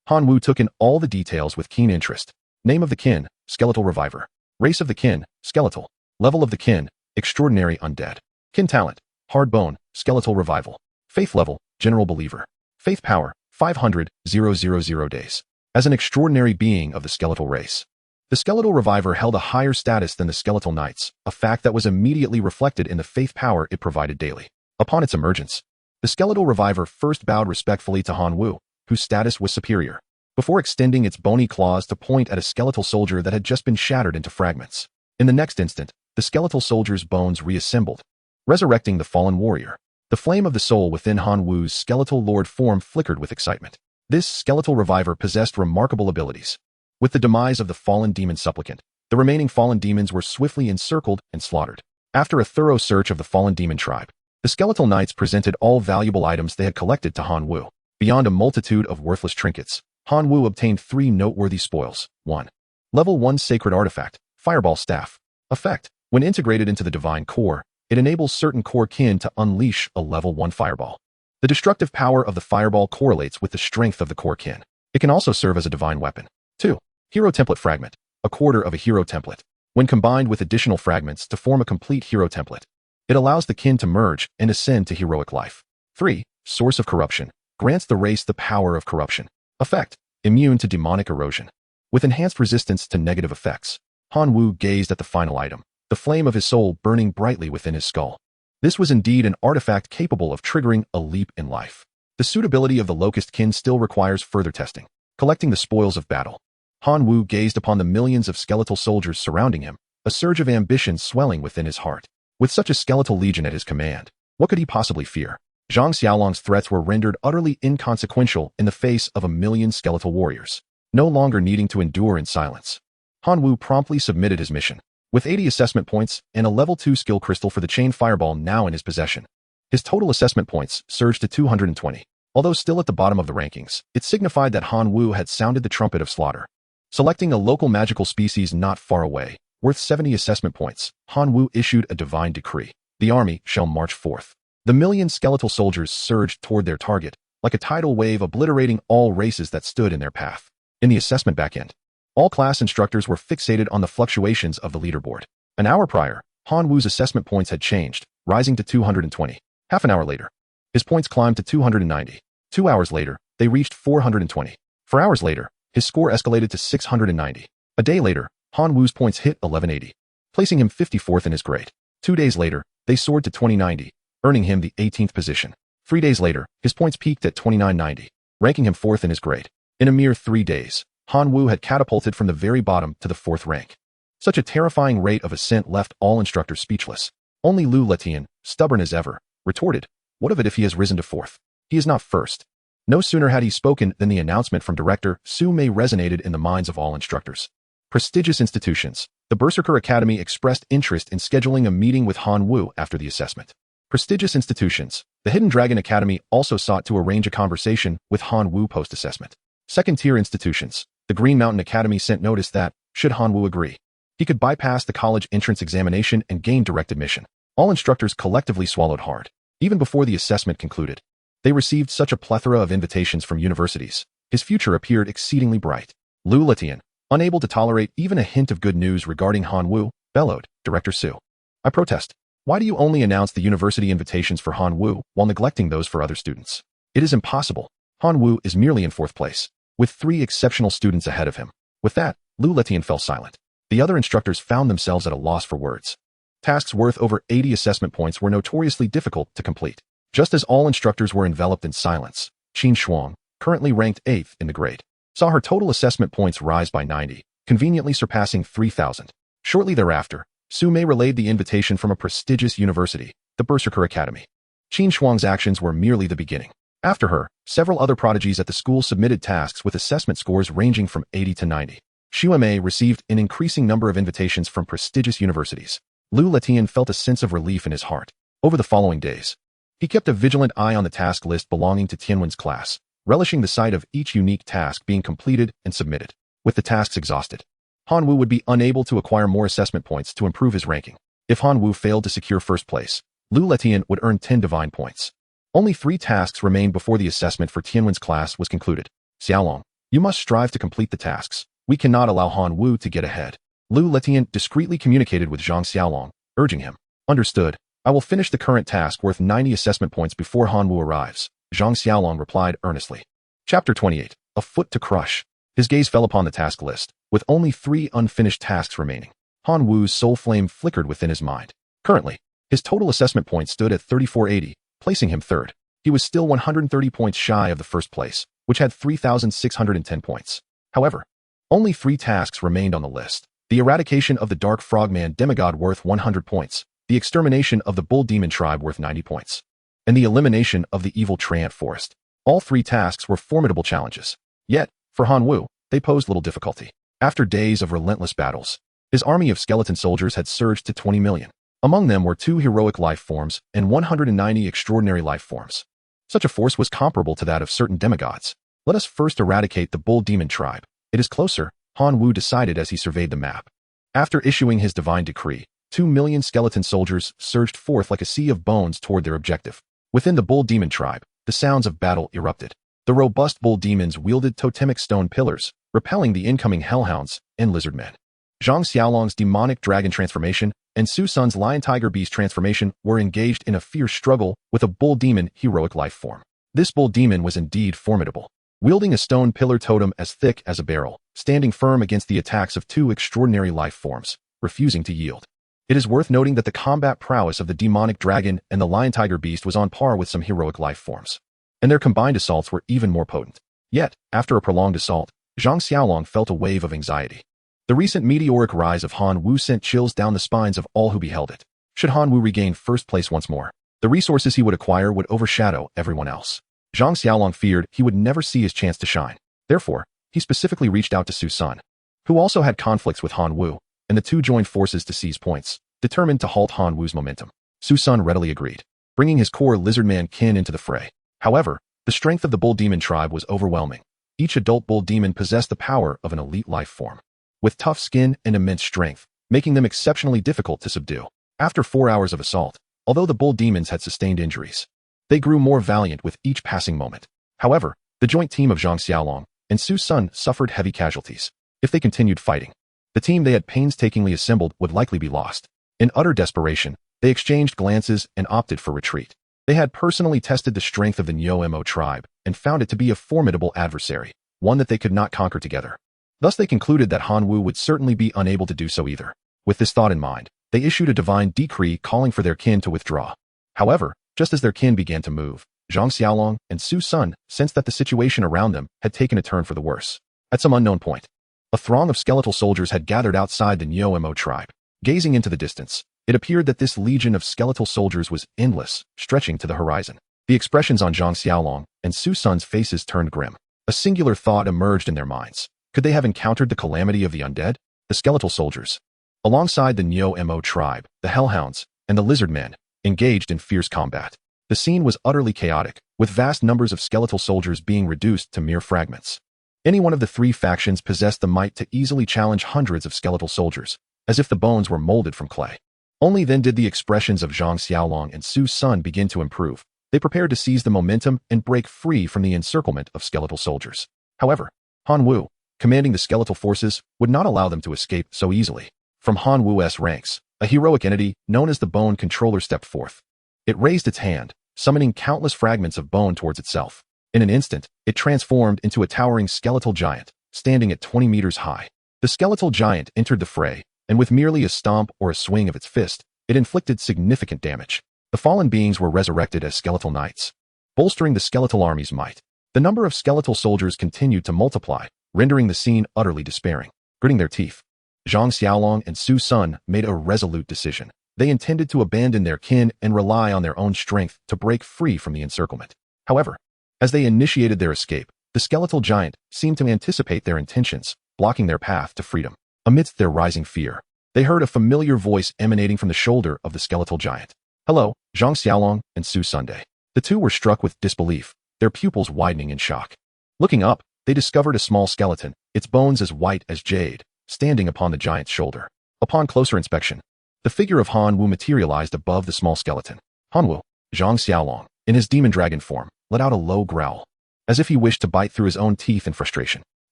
Hanwoo took in all the details with keen interest. Name of the kin, Skeletal Reviver. Race of the kin, skeletal. Level of the kin, extraordinary undead. Kin talent, hard bone, skeletal revival. Faith level, general believer. Faith power, 500,000 days. As an extraordinary being of the skeletal race, the Skeletal Reviver held a higher status than the Skeletal Knights, a fact that was immediately reflected in the faith power it provided daily. Upon its emergence, the Skeletal Reviver first bowed respectfully to Hanwoo, whose status was superior, before extending its bony claws to point at a skeletal soldier that had just been shattered into fragments. In the next instant, the skeletal soldier's bones reassembled, resurrecting the fallen warrior. The flame of the soul within Hanwoo's skeletal lord form flickered with excitement. This Skeletal Reviver possessed remarkable abilities. With the demise of the fallen demon supplicant, the remaining fallen demons were swiftly encircled and slaughtered. After a thorough search of the fallen demon tribe, the Skeletal Knights presented all valuable items they had collected to Hanwoo. Beyond a multitude of worthless trinkets, Hanwoo obtained 3 noteworthy spoils. 1. Level 1 Sacred Artifact, Fireball Staff. Effect: when integrated into the Divine Core, it enables certain core kin to unleash a Level 1 Fireball. The destructive power of the Fireball correlates with the strength of the core kin. It can also serve as a divine weapon. 2. Hero Template Fragment, a quarter of a hero template. When combined with additional fragments to form a complete hero template, it allows the kin to merge and ascend to heroic life. 3. Source of Corruption, grants the race the power of corruption. Effect: immune to demonic erosion. With enhanced resistance to negative effects, Hanwoo gazed at the final item, the flame of his soul burning brightly within his skull. This was indeed an artifact capable of triggering a leap in life. The suitability of the Locust kin still requires further testing. Collecting the spoils of battle, Hanwoo gazed upon the millions of skeletal soldiers surrounding him, a surge of ambition swelling within his heart. With such a skeletal legion at his command, what could he possibly fear? Zhang Xiaolong's threats were rendered utterly inconsequential in the face of a million skeletal warriors. No longer needing to endure in silence, Hanwoo promptly submitted his mission. With 80 assessment points and a level 2 skill crystal for the chain fireball now in his possession, his total assessment points surged to 220. Although still at the bottom of the rankings, it signified that Hanwoo had sounded the trumpet of slaughter. Selecting a local magical species not far away, worth 70 assessment points, Hanwoo issued a divine decree. The army shall march forth. The million skeletal soldiers surged toward their target, like a tidal wave obliterating all races that stood in their path. In the assessment backend, all class instructors were fixated on the fluctuations of the leaderboard. An hour prior, Hanwoo's assessment points had changed, rising to 220. Half an hour later, his points climbed to 290. 2 hours later, they reached 420. 4 hours later, his score escalated to 690. A day later, Hanwoo's points hit 1180, placing him 54th in his grade. 2 days later, they soared to 2090, earning him the 18th position. 3 days later, his points peaked at 2990, ranking him 4th in his grade. In a mere 3 days, Hanwoo had catapulted from the very bottom to the 4th rank. Such a terrifying rate of ascent left all instructors speechless. Only Lu Letian, stubborn as ever, retorted, "What of it if he has risen to 4th? He is not first." No sooner had he spoken than the announcement from Director Su Mei resonated in the minds of all instructors. Prestigious institutions. The Berserker Academy expressed interest in scheduling a meeting with Hanwoo after the assessment. Prestigious institutions. The Hidden Dragon Academy also sought to arrange a conversation with Hanwoo post-assessment. Second-tier institutions. The Green Mountain Academy sent notice that, should Hanwoo agree, he could bypass the college entrance examination and gain direct admission. All instructors collectively swallowed hard. Even before the assessment concluded, they received such a plethora of invitations from universities. His future appeared exceedingly bright. Lu Letian, unable to tolerate even a hint of good news regarding Hanwoo, bellowed, "Director Su, I protest. Why do you only announce the university invitations for Hanwoo while neglecting those for other students? It is impossible. Hanwoo is merely in 4th place, with 3 exceptional students ahead of him." With that, Lu Letian fell silent. The other instructors found themselves at a loss for words. Tasks worth over 80 assessment points were notoriously difficult to complete. Just as all instructors were enveloped in silence, Qin Shuang, currently ranked 8th in the grade, saw her total assessment points rise by 90, conveniently surpassing 3,000. Shortly thereafter, Su Mei relayed the invitation from a prestigious university, the Berserker Academy. Qin Shuang's actions were merely the beginning. After her, several other prodigies at the school submitted tasks with assessment scores ranging from 80 to 90. Xu Mei received an increasing number of invitations from prestigious universities. Lu Letian felt a sense of relief in his heart. Over the following days, he kept a vigilant eye on the task list belonging to Tianwen's class, relishing the sight of each unique task being completed and submitted. With the tasks exhausted, Hanwoo would be unable to acquire more assessment points to improve his ranking. If Han Wu failed to secure first place, Lu Letian would earn 10 divine points. Only 3 tasks remained before the assessment for Tianwen's class was concluded. Xiaolong, you must strive to complete the tasks. We cannot allow Han Wu to get ahead. Lu Letian discreetly communicated with Zhang Xiaolong, urging him. Understood. I will finish the current task worth 90 assessment points before Han Wu arrives, Zhang Xiaolong replied earnestly. Chapter 28. A Foot to Crush. His gaze fell upon the task list, with only 3 unfinished tasks remaining. Han Wu's soul flame flickered within his mind. Currently, his total assessment points stood at 3480, placing him third. He was still 130 points shy of the first place, which had 3,610 points. However, only 3 tasks remained on the list. The eradication of the Dark Frogman demigod worth 100 points, the extermination of the Bull Demon tribe worth 90 points, and the elimination of the evil Treant forest. All 3 tasks were formidable challenges. Yet, for Han Wu, they posed little difficulty. After days of relentless battles, his army of skeleton soldiers had surged to 20 million. Among them were 2 heroic life forms and 190 extraordinary life forms. Such a force was comparable to that of certain demigods. Let us first eradicate the Bull Demon tribe. It is closer, Han Wu decided as he surveyed the map. After issuing his divine decree, 2 million skeleton soldiers surged forth like a sea of bones toward their objective. Within the Bull Demon tribe, the sounds of battle erupted. The robust bull demons wielded totemic stone pillars, repelling the incoming hellhounds and lizardmen. Zhang Xiaolong's demonic dragon transformation and Su Sun's lion tiger beast transformation were engaged in a fierce struggle with a bull demon heroic life form. This bull demon was indeed formidable, wielding a stone pillar totem as thick as a barrel, standing firm against the attacks of 2 extraordinary life forms, refusing to yield. It is worth noting that the combat prowess of the demonic dragon and the lion tiger beast was on par with some heroic life forms, and their combined assaults were even more potent. Yet, after a prolonged assault, Zhang Xiaolong felt a wave of anxiety. The recent meteoric rise of Han Wu sent chills down the spines of all who beheld it. Should Han Wu regain first place once more, the resources he would acquire would overshadow everyone else. Zhang Xiaolong feared he would never see his chance to shine. Therefore, he specifically reached out to Su Sun, who also had conflicts with Han Wu, and the 2 joined forces to seize points, determined to halt Han Wu's momentum. Su Sun readily agreed, bringing his core lizardman kin into the fray. However, the strength of the Bull Demon tribe was overwhelming. Each adult bull demon possessed the power of an elite life form, with tough skin and immense strength, making them exceptionally difficult to subdue. After 4 hours of assault, although the bull demons had sustained injuries, they grew more valiant with each passing moment. However, the joint team of Zhang Xiaolong and Su Sun suffered heavy casualties. If they continued fighting, the team they had painstakingly assembled would likely be lost. In utter desperation, they exchanged glances and opted for retreat. They had personally tested the strength of the Newanimewithoverpoweredmaincharacter tribe and found it to be a formidable adversary, one that they could not conquer together. Thus they concluded that Han Wu would certainly be unable to do so either. With this thought in mind, they issued a divine decree calling for their kin to withdraw. However, just as their kin began to move, Zhang Xiaolong and Su Sun sensed that the situation around them had taken a turn for the worse. At some unknown point, a throng of skeletal soldiers had gathered outside the Newanimewithoverpoweredmaincharacter tribe. Gazing into the distance, it appeared that this legion of skeletal soldiers was endless, stretching to the horizon. The expressions on Zhang Xiaolong and Su Sun's faces turned grim. A singular thought emerged in their minds. Could they have encountered the calamity of the undead? The skeletal soldiers, alongside the Newanimewithoverpoweredmaincharacter tribe, the hellhounds, and the lizardmen, engaged in fierce combat. The scene was utterly chaotic, with vast numbers of skeletal soldiers being reduced to mere fragments. Any one of the 3 factions possessed the might to easily challenge hundreds of skeletal soldiers, as if the bones were molded from clay. Only then did the expressions of Zhang Xiaolong and Su Sun begin to improve. They prepared to seize the momentum and break free from the encirclement of skeletal soldiers. However, Han Wu, commanding the skeletal forces, would not allow them to escape so easily. From Han Wu's ranks, a heroic entity known as the Bone Controller stepped forth. It raised its hand, summoning countless fragments of bone towards itself. In an instant, it transformed into a towering skeletal giant, standing at 20 meters high. The skeletal giant entered the fray, and with merely a stomp or a swing of its fist, it inflicted significant damage. The fallen beings were resurrected as skeletal knights, bolstering the skeletal army's might. The number of skeletal soldiers continued to multiply, rendering the scene utterly despairing. Gritting their teeth, Zhang Xiaolong and Su Sun made a resolute decision. They intended to abandon their kin and rely on their own strength to break free from the encirclement. However, as they initiated their escape, the skeletal giant seemed to anticipate their intentions, blocking their path to freedom. Amidst their rising fear, they heard a familiar voice emanating from the shoulder of the skeletal giant. Hello, Zhang Xiaolong and Su Sunday. The 2 were struck with disbelief, their pupils widening in shock. Looking up, they discovered a small skeleton, its bones as white as jade, standing upon the giant's shoulder. Upon closer inspection, The figure of Han Wu materialized above the small skeleton. Han Wu, Zhang Xiaolong, in his demon dragon form, let out a low growl, as if he wished to bite through his own teeth in frustration.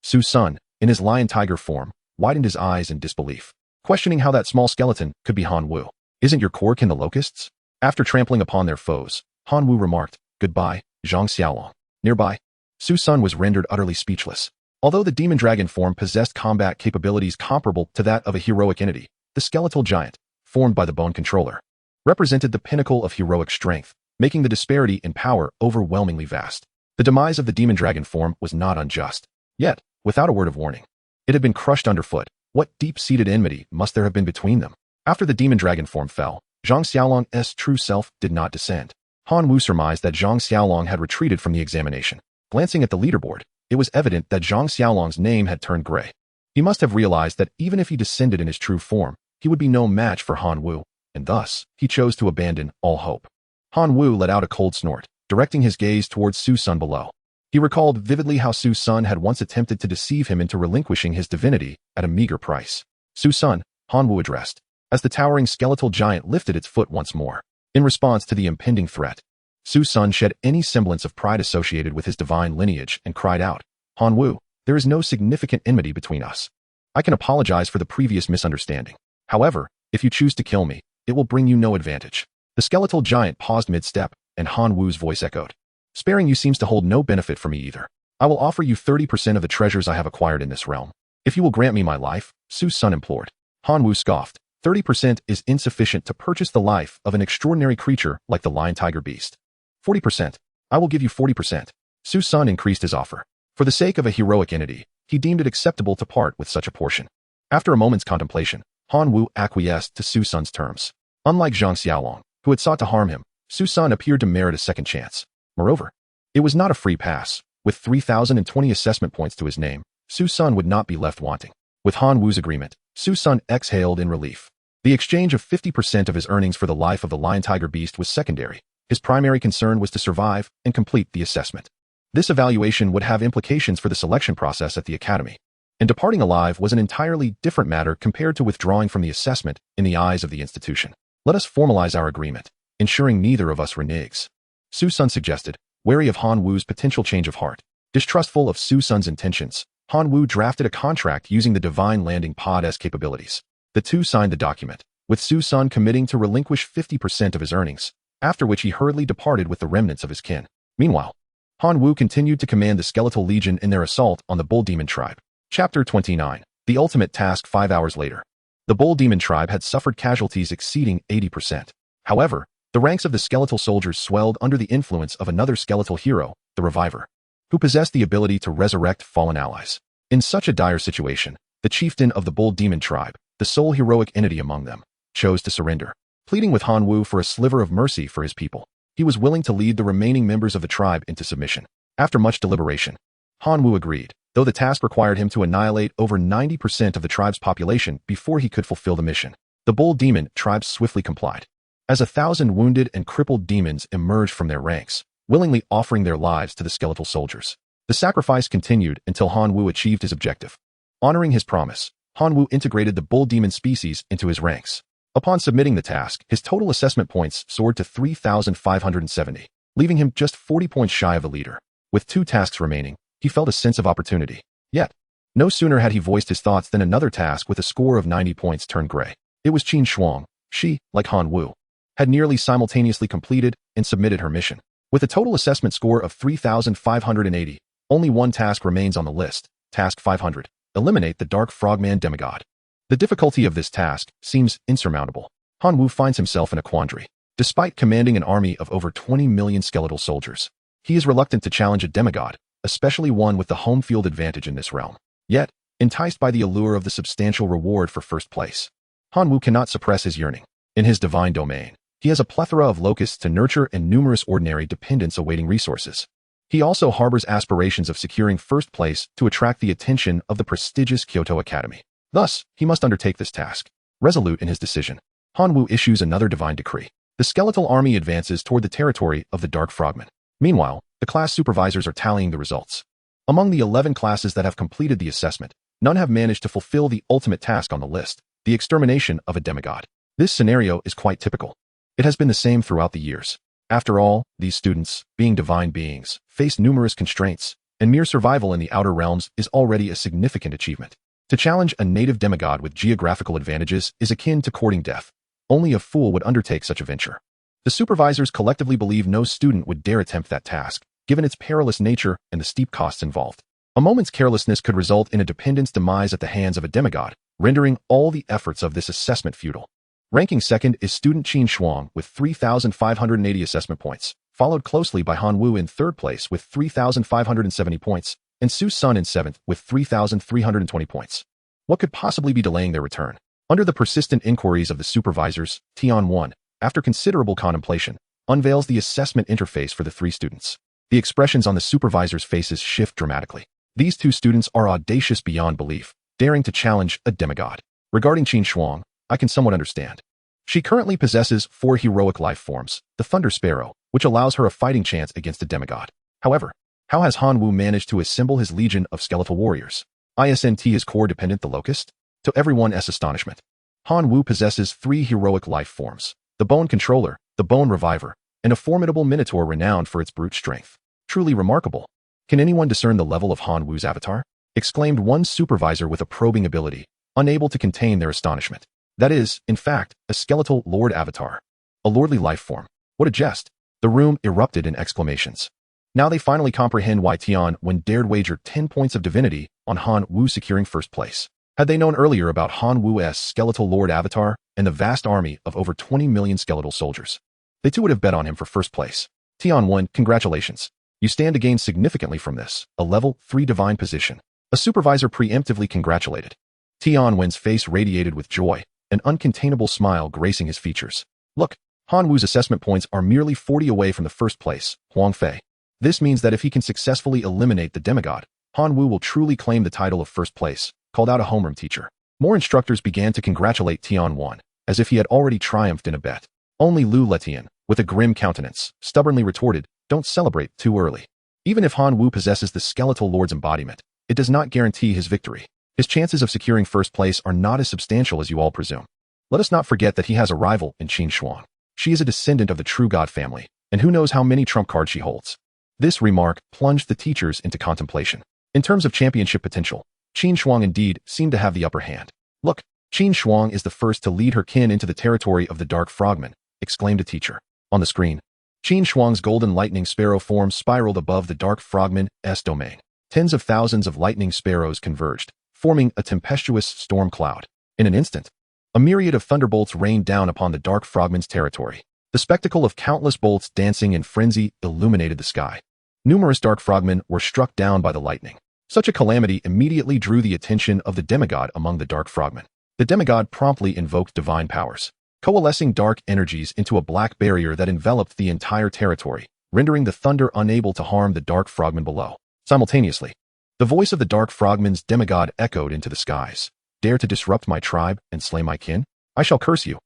Su Sun, in his lion tiger form, widened his eyes in disbelief, questioning how that small skeleton could be Han Wu. Isn't your core kin the locusts? After trampling upon their foes, Han Wu remarked, "Goodbye, Zhang Xiaolong." Nearby, Su Sun was rendered utterly speechless. Although the demon dragon form possessed combat capabilities comparable to that of a heroic entity, the skeletal giant, formed by the bone controller, represented the pinnacle of heroic strength, making the disparity in power overwhelmingly vast. The demise of the demon dragon form was not unjust. Yet, without a word of warning, it had been crushed underfoot. What deep-seated enmity must there have been between them? After the demon dragon form fell, Zhang Xiaolong's true self did not descend. Han Wu surmised that Zhang Xiaolong had retreated from the examination. Glancing at the leaderboard, it was evident that Zhang Xiaolong's name had turned gray. He must have realized that even if he descended in his true form, he would be no match for Han Wu, and thus, he chose to abandon all hope. Han Wu let out a cold snort, directing his gaze towards Su Sun below. He recalled vividly how Su Sun had once attempted to deceive him into relinquishing his divinity at a meager price. "Su Sun," Han Wu addressed, as the towering skeletal giant lifted its foot once more. In response to the impending threat, Su Sun shed any semblance of pride associated with his divine lineage and cried out, "Han Wu, there is no significant enmity between us. I can apologize for the previous misunderstanding. However, if you choose to kill me, it will bring you no advantage." The skeletal giant paused mid-step, and Han Wu's voice echoed, "Sparing you seems to hold no benefit for me either. I will offer you 30% of the treasures I have acquired in this realm. If you will grant me my life," Su Sun implored. Han Wu scoffed. 30% is insufficient to purchase the life of an extraordinary creature like the lion tiger beast. 40%. I will give you 40%. Su Sun increased his offer. For the sake of a heroic entity, he deemed it acceptable to part with such a portion. After a moment's contemplation, Han Wu acquiesced to Su Sun's terms. Unlike Zhang Xiaolong, who had sought to harm him, Su Sun appeared to merit a second chance. Moreover, it was not a free pass. With 3,020 assessment points to his name, Su Sun would not be left wanting. With Han Wu's agreement, Su Sun exhaled in relief. The exchange of 50% of his earnings for the life of the lion tiger beast was secondary. His primary concern was to survive and complete the assessment. This evaluation would have implications for the selection process at the academy. And departing alive was an entirely different matter compared to withdrawing from the assessment in the eyes of the institution. "Let us formalize our agreement, ensuring neither of us reneges," Su Sun suggested, wary of Han Wu's potential change of heart. Distrustful of Su Sun's intentions, Han Wu drafted a contract using the divine landing pod's capabilities. The two signed the document, with Su Sun committing to relinquish 50% of his earnings, after which he hurriedly departed with the remnants of his kin. Meanwhile, Han Wu continued to command the Skeletal Legion in their assault on the Bull Demon tribe. Chapter 29. The Ultimate Task. 5 hours later. The Bull Demon tribe had suffered casualties exceeding 80%. However, the ranks of the skeletal soldiers swelled under the influence of another skeletal hero, the Reviver, who possessed the ability to resurrect fallen allies. In such a dire situation, the chieftain of the Bull Demon tribe, the sole heroic entity among them, chose to surrender. Pleading with Han Wu for a sliver of mercy for his people, he was willing to lead the remaining members of the tribe into submission. After much deliberation, Han Wu agreed, though the task required him to annihilate over 90% of the tribe's population before he could fulfill the mission. The Bull Demon tribe swiftly complied. As 1,000 wounded and crippled demons emerged from their ranks, willingly offering their lives to the skeletal soldiers. The sacrifice continued until Han Wu achieved his objective. Honoring his promise, Han Wu integrated the Bull Demon species into his ranks. Upon submitting the task, his total assessment points soared to 3,570, leaving him just 40 points shy of a leader. With 2 tasks remaining, he felt a sense of opportunity. Yet, no sooner had he voiced his thoughts than another task with a score of 90 points turned gray. It was Qin Shuang. She, like Han Wu, had nearly simultaneously completed and submitted her mission. With a total assessment score of 3,580, only one task remains on the list. Task 500. Eliminate the Dark Frogman demigod. The difficulty of this task seems insurmountable. Han Wu finds himself in a quandary. Despite commanding an army of over 20 million skeletal soldiers, he is reluctant to challenge a demigod, especially one with the home field advantage in this realm. Yet, enticed by the allure of the substantial reward for first place, Han Wu cannot suppress his yearning. In his divine domain, he has a plethora of locusts to nurture and numerous ordinary dependents awaiting resources. He also harbors aspirations of securing first place to attract the attention of the prestigious Kyoto Academy. Thus, he must undertake this task. Resolute in his decision, Han Wu issues another divine decree. The skeletal army advances toward the territory of the Dark Frogman. Meanwhile, the class supervisors are tallying the results. Among the 11 classes that have completed the assessment, none have managed to fulfill the ultimate task on the list, the extermination of a demigod. This scenario is quite typical. It has been the same throughout the years. After all, these students, being divine beings, face numerous constraints, and mere survival in the outer realms is already a significant achievement. To challenge a native demigod with geographical advantages is akin to courting death. Only a fool would undertake such a venture. The supervisors collectively believe no student would dare attempt that task, given its perilous nature and the steep costs involved. A moment's carelessness could result in a dependent's demise at the hands of a demigod, rendering all the efforts of this assessment futile. Ranking second is student Qin Shuang with 3,580 assessment points, followed closely by Han Wu in third place with 3,570 points, and Su Sun in seventh with 3,320 points. What could possibly be delaying their return? Under the persistent inquiries of the supervisors, Tian 1, after considerable contemplation, unveils the assessment interface for the three students. The expressions on the supervisors' faces shift dramatically. These two students are audacious beyond belief, daring to challenge a demigod. Regarding Qin Shuang, I can somewhat understand. She currently possesses 4 heroic life forms, the Thunder Sparrow, which allows her a fighting chance against a demigod. However, how has Han Wu managed to assemble his legion of skeletal warriors? Isn't his core dependent the Locust? To everyone's astonishment, Han Wu possesses 3 heroic life forms, the Bone Controller, the Bone Reviver, and a formidable minotaur renowned for its brute strength. Truly remarkable. Can anyone discern the level of Han Wu's avatar? Exclaimed one supervisor with a probing ability, unable to contain their astonishment. That is, in fact, a skeletal lord avatar. A lordly life form. What a jest. The room erupted in exclamations. Now they finally comprehend why Tian Wen dared wager 10 points of divinity on Han Wu securing first place. Had they known earlier about Han Wu's skeletal lord avatar and the vast army of over 20 million skeletal soldiers, they too would have bet on him for first place. Tian Wen, congratulations. You stand to gain significantly from this, a level 3 divine position. A supervisor preemptively congratulated. Tian Wen's face radiated with joy, an uncontainable smile gracing his features. Look, Han Wu's assessment points are merely 40 away from the first place, Huang Fei. This means that if he can successfully eliminate the demigod, Han Wu will truly claim the title of first place, called out a homeroom teacher. More instructors began to congratulate Tian Wan, as if he had already triumphed in a bet. Only Lu Letian, with a grim countenance, stubbornly retorted, don't celebrate too early. Even if Han Wu possesses the skeletal lord's embodiment, it does not guarantee his victory. His chances of securing first place are not as substantial as you all presume. Let us not forget that he has a rival in Qin Shuang. She is a descendant of the true god family, and who knows how many trump cards she holds. This remark plunged the teachers into contemplation. In terms of championship potential, Qin Shuang indeed seemed to have the upper hand. Look, Qin Shuang is the first to lead her kin into the territory of the Dark Frogman, exclaimed a teacher. On the screen, Qin Shuang's golden lightning sparrow form spiraled above the Dark Frogman's domain. Tens of thousands of lightning sparrows converged, forming a tempestuous storm cloud. In an instant, a myriad of thunderbolts rained down upon the Dark Frogman's territory. The spectacle of countless bolts dancing in frenzy illuminated the sky. Numerous Dark Frogmen were struck down by the lightning. Such a calamity immediately drew the attention of the demigod among the Dark Frogmen. The demigod promptly invoked divine powers, coalescing dark energies into a black barrier that enveloped the entire territory, rendering the thunder unable to harm the Dark Frogmen below. Simultaneously, the voice of the Dark Frogman's demigod echoed into the skies. Dare to disrupt my tribe and slay my kin? I shall curse you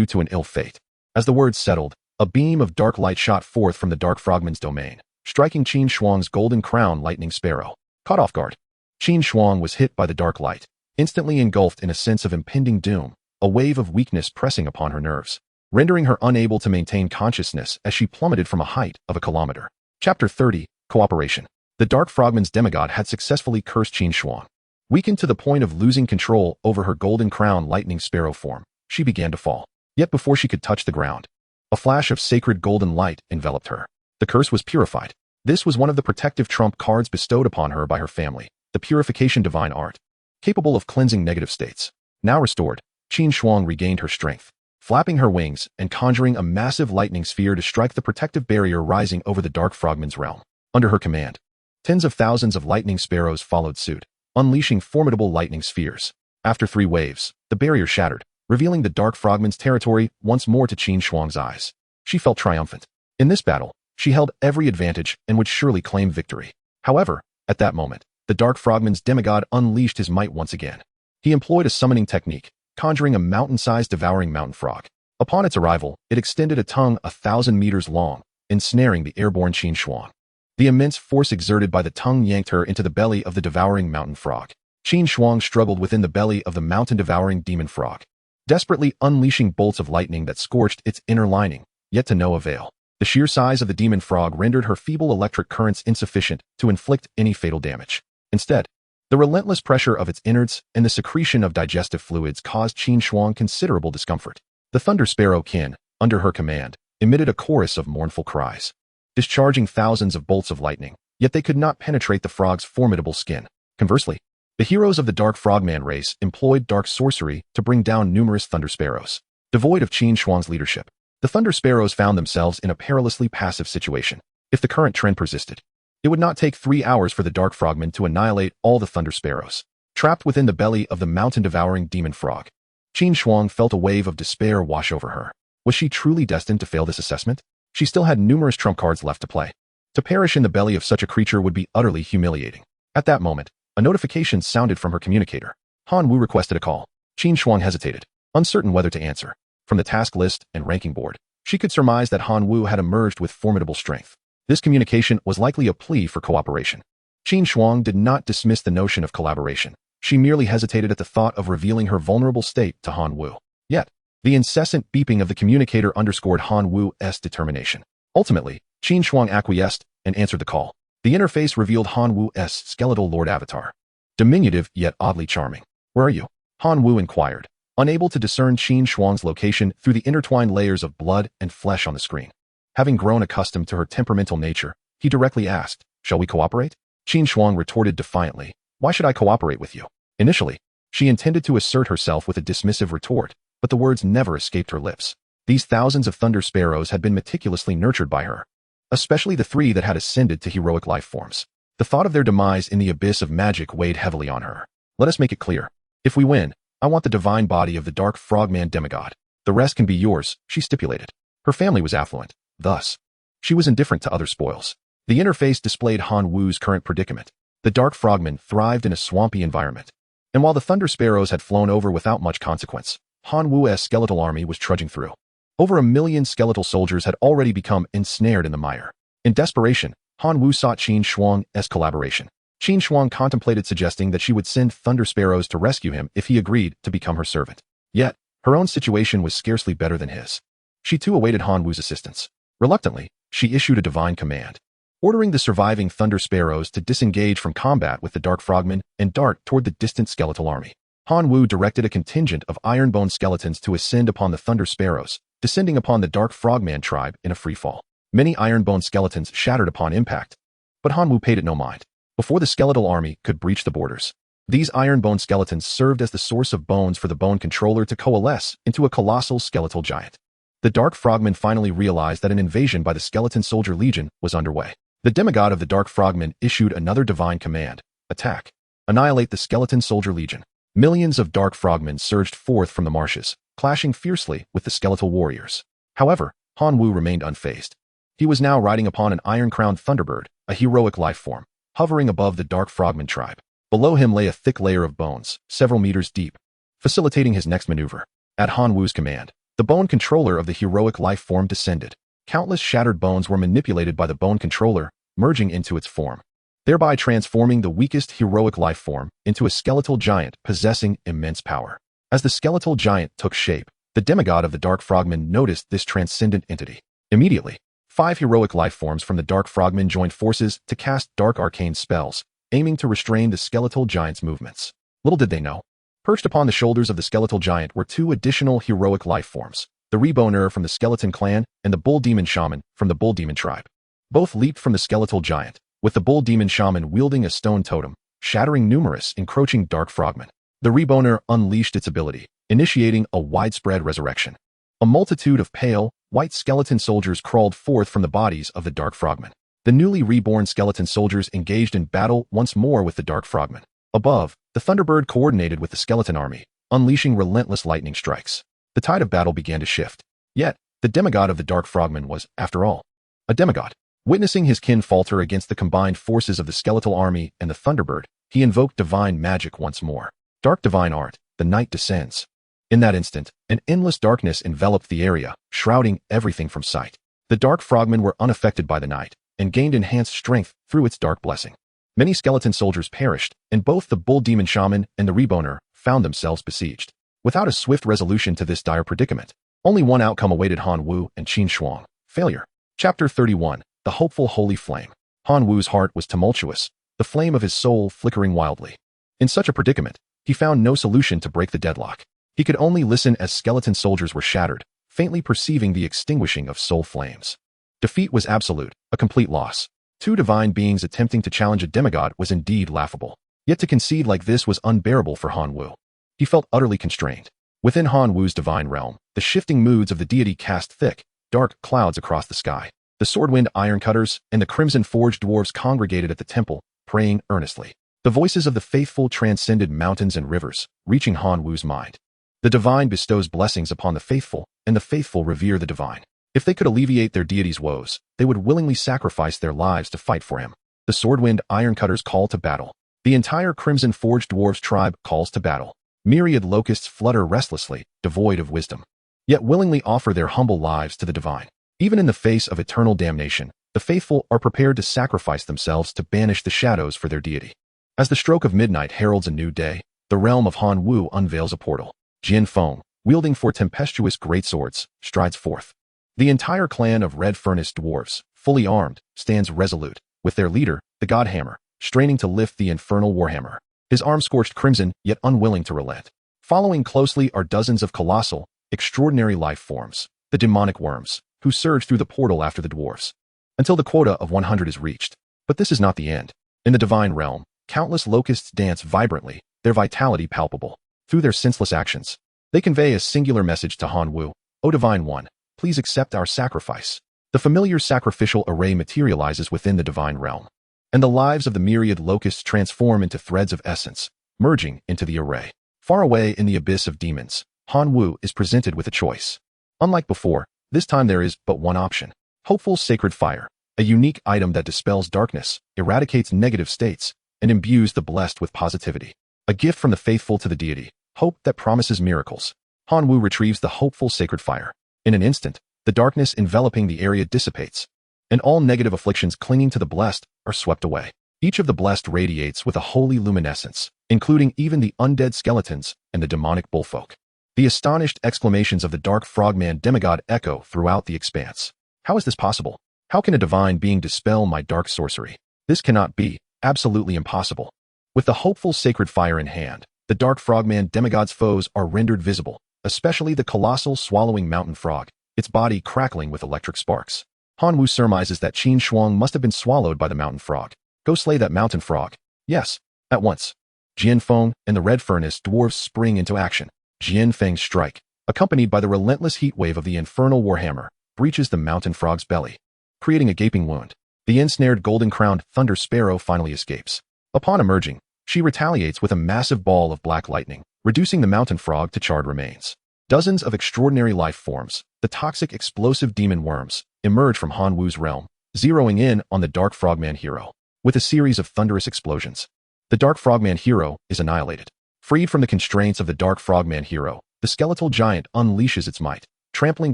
to an ill fate. As the words settled, a beam of dark light shot forth from the Dark Frogman's domain, striking Qin Shuang's golden crown lightning sparrow. Caught off guard, Qin Shuang was hit by the dark light, instantly engulfed in a sense of impending doom, a wave of weakness pressing upon her nerves, rendering her unable to maintain consciousness as she plummeted from a height of a kilometer. Chapter 30, Cooperation. The Dark Frogman's demigod had successfully cursed Qin Shuang. Weakened to the point of losing control over her golden crown lightning sparrow form, she began to fall. Yet before she could touch the ground, a flash of sacred golden light enveloped her. The curse was purified. This was one of the protective trump cards bestowed upon her by her family, the purification divine art, capable of cleansing negative states. Now restored, Qin Shuang regained her strength, flapping her wings and conjuring a massive lightning sphere to strike the protective barrier rising over the Dark Frogman's realm. Under her command, tens of thousands of lightning sparrows followed suit, unleashing formidable lightning spheres. After 3 waves, the barrier shattered, revealing the Dark Frogman's territory once more to Qin Shuang's eyes. She felt triumphant. In this battle, she held every advantage and would surely claim victory. However, at that moment, the Dark Frogman's demigod unleashed his might once again. He employed a summoning technique, conjuring a mountain-sized devouring mountain frog. Upon its arrival, it extended a tongue 1,000 meters long, ensnaring the airborne Qin Shuang. The immense force exerted by the tongue yanked her into the belly of the devouring mountain frog. Qin Shuang struggled within the belly of the mountain-devouring demon frog. desperately unleashing bolts of lightning that scorched its inner lining, yet to no avail. The sheer size of the demon frog rendered her feeble electric currents insufficient to inflict any fatal damage. Instead, the relentless pressure of its innards and the secretion of digestive fluids caused Qin Shuang considerable discomfort. The thunder sparrow kin, under her command, emitted a chorus of mournful cries, discharging thousands of bolts of lightning, yet they could not penetrate the frog's formidable skin. Conversely, the heroes of the Dark Frogman race employed dark sorcery to bring down numerous thunder sparrows. Devoid of Qin Shuang's leadership, the thunder sparrows found themselves in a perilously passive situation. If the current trend persisted, it would not take 3 hours for the Dark Frogman to annihilate all the thunder sparrows. Trapped within the belly of the mountain-devouring demon frog, Qin Shuang felt a wave of despair wash over her. Was she truly destined to fail this assessment? She still had numerous trump cards left to play. To perish in the belly of such a creature would be utterly humiliating. At that moment, a notification sounded from her communicator. Han Wu requested a call. Qin Shuang hesitated, uncertain whether to answer. From the task list and ranking board, she could surmise that Han Wu had emerged with formidable strength. This communication was likely a plea for cooperation. Qin Shuang did not dismiss the notion of collaboration. She merely hesitated at the thought of revealing her vulnerable state to Han Wu. Yet, the incessant beeping of the communicator underscored Han Wu's determination. Ultimately, Qin Shuang acquiesced and answered the call. The interface revealed Han Wu's skeletal lord avatar. Diminutive yet oddly charming. "Where are you?" Han Wu inquired, unable to discern Qin Shuang's location through the intertwined layers of blood and flesh on the screen. Having grown accustomed to her temperamental nature, he directly asked, "Shall we cooperate?" Qin Shuang retorted defiantly, "Why should I cooperate with you?" Initially, she intended to assert herself with a dismissive retort, but the words never escaped her lips. These thousands of thunder sparrows had been meticulously nurtured by her, especially the 3 that had ascended to heroic life forms. The thought of their demise in the abyss of magic weighed heavily on her. "Let us make it clear. If we win, I want the divine body of the Dark Frogman demigod. The rest can be yours," she stipulated. Her family was affluent. Thus, she was indifferent to other spoils. The interface displayed Han Wu's current predicament. The Dark Frogman thrived in a swampy environment. And while the thunder sparrows had flown over without much consequence, Han Wu's skeletal army was trudging through. Over 1 million skeletal soldiers had already become ensnared in the mire. In desperation, Han Wu sought Qin Shuang's collaboration. Qin Shuang contemplated suggesting that she would send thunder sparrows to rescue him if he agreed to become her servant. Yet, her own situation was scarcely better than his. She too awaited Han Wu's assistance. Reluctantly, she issued a divine command, ordering the surviving thunder sparrows to disengage from combat with the Dark Frogman and dart toward the distant skeletal army. Han Wu directed a contingent of iron-bone skeletons to ascend upon the thunder sparrows, descending upon the Dark Frogman tribe in a free fall. Many iron-bone skeletons shattered upon impact, but Han Wu paid it no mind. Before the skeletal army could breach the borders, these iron-bone skeletons served as the source of bones for the bone controller to coalesce into a colossal skeletal giant. The Dark Frogman finally realized that an invasion by the Skeleton Soldier Legion was underway. The demigod of the Dark Frogman issued another divine command: attack. Annihilate the Skeleton Soldier Legion. Millions of Dark Frogmen surged forth from the marshes, clashing fiercely with the skeletal warriors. However, Han Wu remained unfazed. He was now riding upon an iron-crowned thunderbird, a heroic life form, hovering above the Dark Frogman tribe. Below him lay a thick layer of bones, several meters deep, facilitating his next maneuver. At Han Wu's command, the bone controller of the heroic life form descended. Countless shattered bones were manipulated by the bone controller, merging into its form, thereby transforming the weakest heroic life form into a skeletal giant possessing immense power. As the skeletal giant took shape, the demigod of the Dark Frogman noticed this transcendent entity. Immediately, 5 heroic life forms from the Dark Frogman joined forces to cast dark arcane spells, aiming to restrain the skeletal giant's movements. Little did they know, perched upon the shoulders of the skeletal giant were 2 additional heroic life forms, the Reboner from the Skeleton Clan and the Bull Demon Shaman from the Bull Demon tribe. Both leaped from the skeletal giant, with the Bull Demon Shaman wielding a stone totem, shattering numerous encroaching Dark Frogmen. The Reboner unleashed its ability, initiating a widespread resurrection. A multitude of pale, white skeleton soldiers crawled forth from the bodies of the Dark Frogmen. The newly reborn skeleton soldiers engaged in battle once more with the Dark Frogmen. Above, the Thunderbird coordinated with the skeleton army, unleashing relentless lightning strikes. The tide of battle began to shift. Yet, the demigod of the Dark Frogman was, after all, a demigod. Witnessing his kin falter against the combined forces of the skeletal army and the Thunderbird, he invoked divine magic once more. Dark divine art, the night descends. In that instant, an endless darkness enveloped the area, shrouding everything from sight. The Dark Frogmen were unaffected by the night, and gained enhanced strength through its dark blessing. Many skeleton soldiers perished, and both the Bull Demon Shaman and the Reboner found themselves besieged. Without a swift resolution to this dire predicament, only one outcome awaited Han Wu and Qin Shuang: failure. Chapter 31. The Hopeful Holy Flame. Han Wu's heart was tumultuous, the flame of his soul flickering wildly. In such a predicament, he found no solution to break the deadlock. He could only listen as skeleton soldiers were shattered, faintly perceiving the extinguishing of soul flames. Defeat was absolute, a complete loss. Two divine beings attempting to challenge a demigod was indeed laughable. Yet to concede like this was unbearable for Han Wu. He felt utterly constrained. Within Han Wu's divine realm, the shifting moods of the deity cast thick, dark clouds across the sky. The swordwind ironcutters and the crimson-forged dwarves congregated at the temple, praying earnestly. The voices of the faithful transcended mountains and rivers, reaching Han Wu's mind. The divine bestows blessings upon the faithful, and the faithful revere the divine. If they could alleviate their deity's woes, they would willingly sacrifice their lives to fight for him. The swordwind ironcutters call to battle. The entire crimson-forged dwarves tribe calls to battle. Myriad locusts flutter restlessly, devoid of wisdom, yet willingly offer their humble lives to the divine. Even in the face of eternal damnation, the faithful are prepared to sacrifice themselves to banish the shadows for their deity. As the stroke of midnight heralds a new day, the realm of Han Wu unveils a portal. Jian Feng, wielding four tempestuous greatswords, strides forth. The entire clan of red furnace dwarves, fully armed, stands resolute, with their leader, the Godhammer, straining to lift the infernal warhammer. His arm scorched crimson, yet unwilling to relent. Following closely are dozens of colossal, extraordinary life forms, the demonic worms, who surge through the portal after the dwarves, until the quota of 100 is reached. But this is not the end. In the divine realm, countless locusts dance vibrantly, their vitality palpable. Through their senseless actions, they convey a singular message to Han Wu: O Divine One, please accept our sacrifice. The familiar sacrificial array materializes within the divine realm, and the lives of the myriad locusts transform into threads of essence, merging into the array. Far away in the abyss of demons, Han Wu is presented with a choice. Unlike before, this time there is but one option: Hopeful Sacred Fire, a unique item that dispels darkness, eradicates negative states, and imbues the blessed with positivity. A gift from the faithful to the deity, hope that promises miracles. Han Wu retrieves the Hopeful Sacred Fire. In an instant, the darkness enveloping the area dissipates, and all negative afflictions clinging to the blessed are swept away. Each of the blessed radiates with a holy luminescence, including even the undead skeletons and the demonic bullfolk. The astonished exclamations of the dark frogman demigod echo throughout the expanse. How is this possible? How can a divine being dispel my dark sorcery? This cannot be, absolutely impossible. With the Hopeful Sacred Fire in hand, the dark frogman demigod's foes are rendered visible, especially the colossal swallowing mountain frog, its body crackling with electric sparks. Han Wu surmises that Qin Shuang must have been swallowed by the mountain frog. Go slay that mountain frog. Yes, at once. Jian Feng and the red furnace dwarves spring into action. Jian Feng's strike, accompanied by the relentless heat wave of the infernal warhammer, breaches the mountain frog's belly, creating a gaping wound. The ensnared golden-crowned thunder sparrow finally escapes. Upon emerging, she retaliates with a massive ball of black lightning, reducing the mountain frog to charred remains. Dozens of extraordinary life forms, the toxic explosive demon worms, emerge from Han Wu's realm, zeroing in on the Dark Frogman hero. With a series of thunderous explosions, the Dark Frogman hero is annihilated. Freed from the constraints of the Dark Frogman hero, the skeletal giant unleashes its might, trampling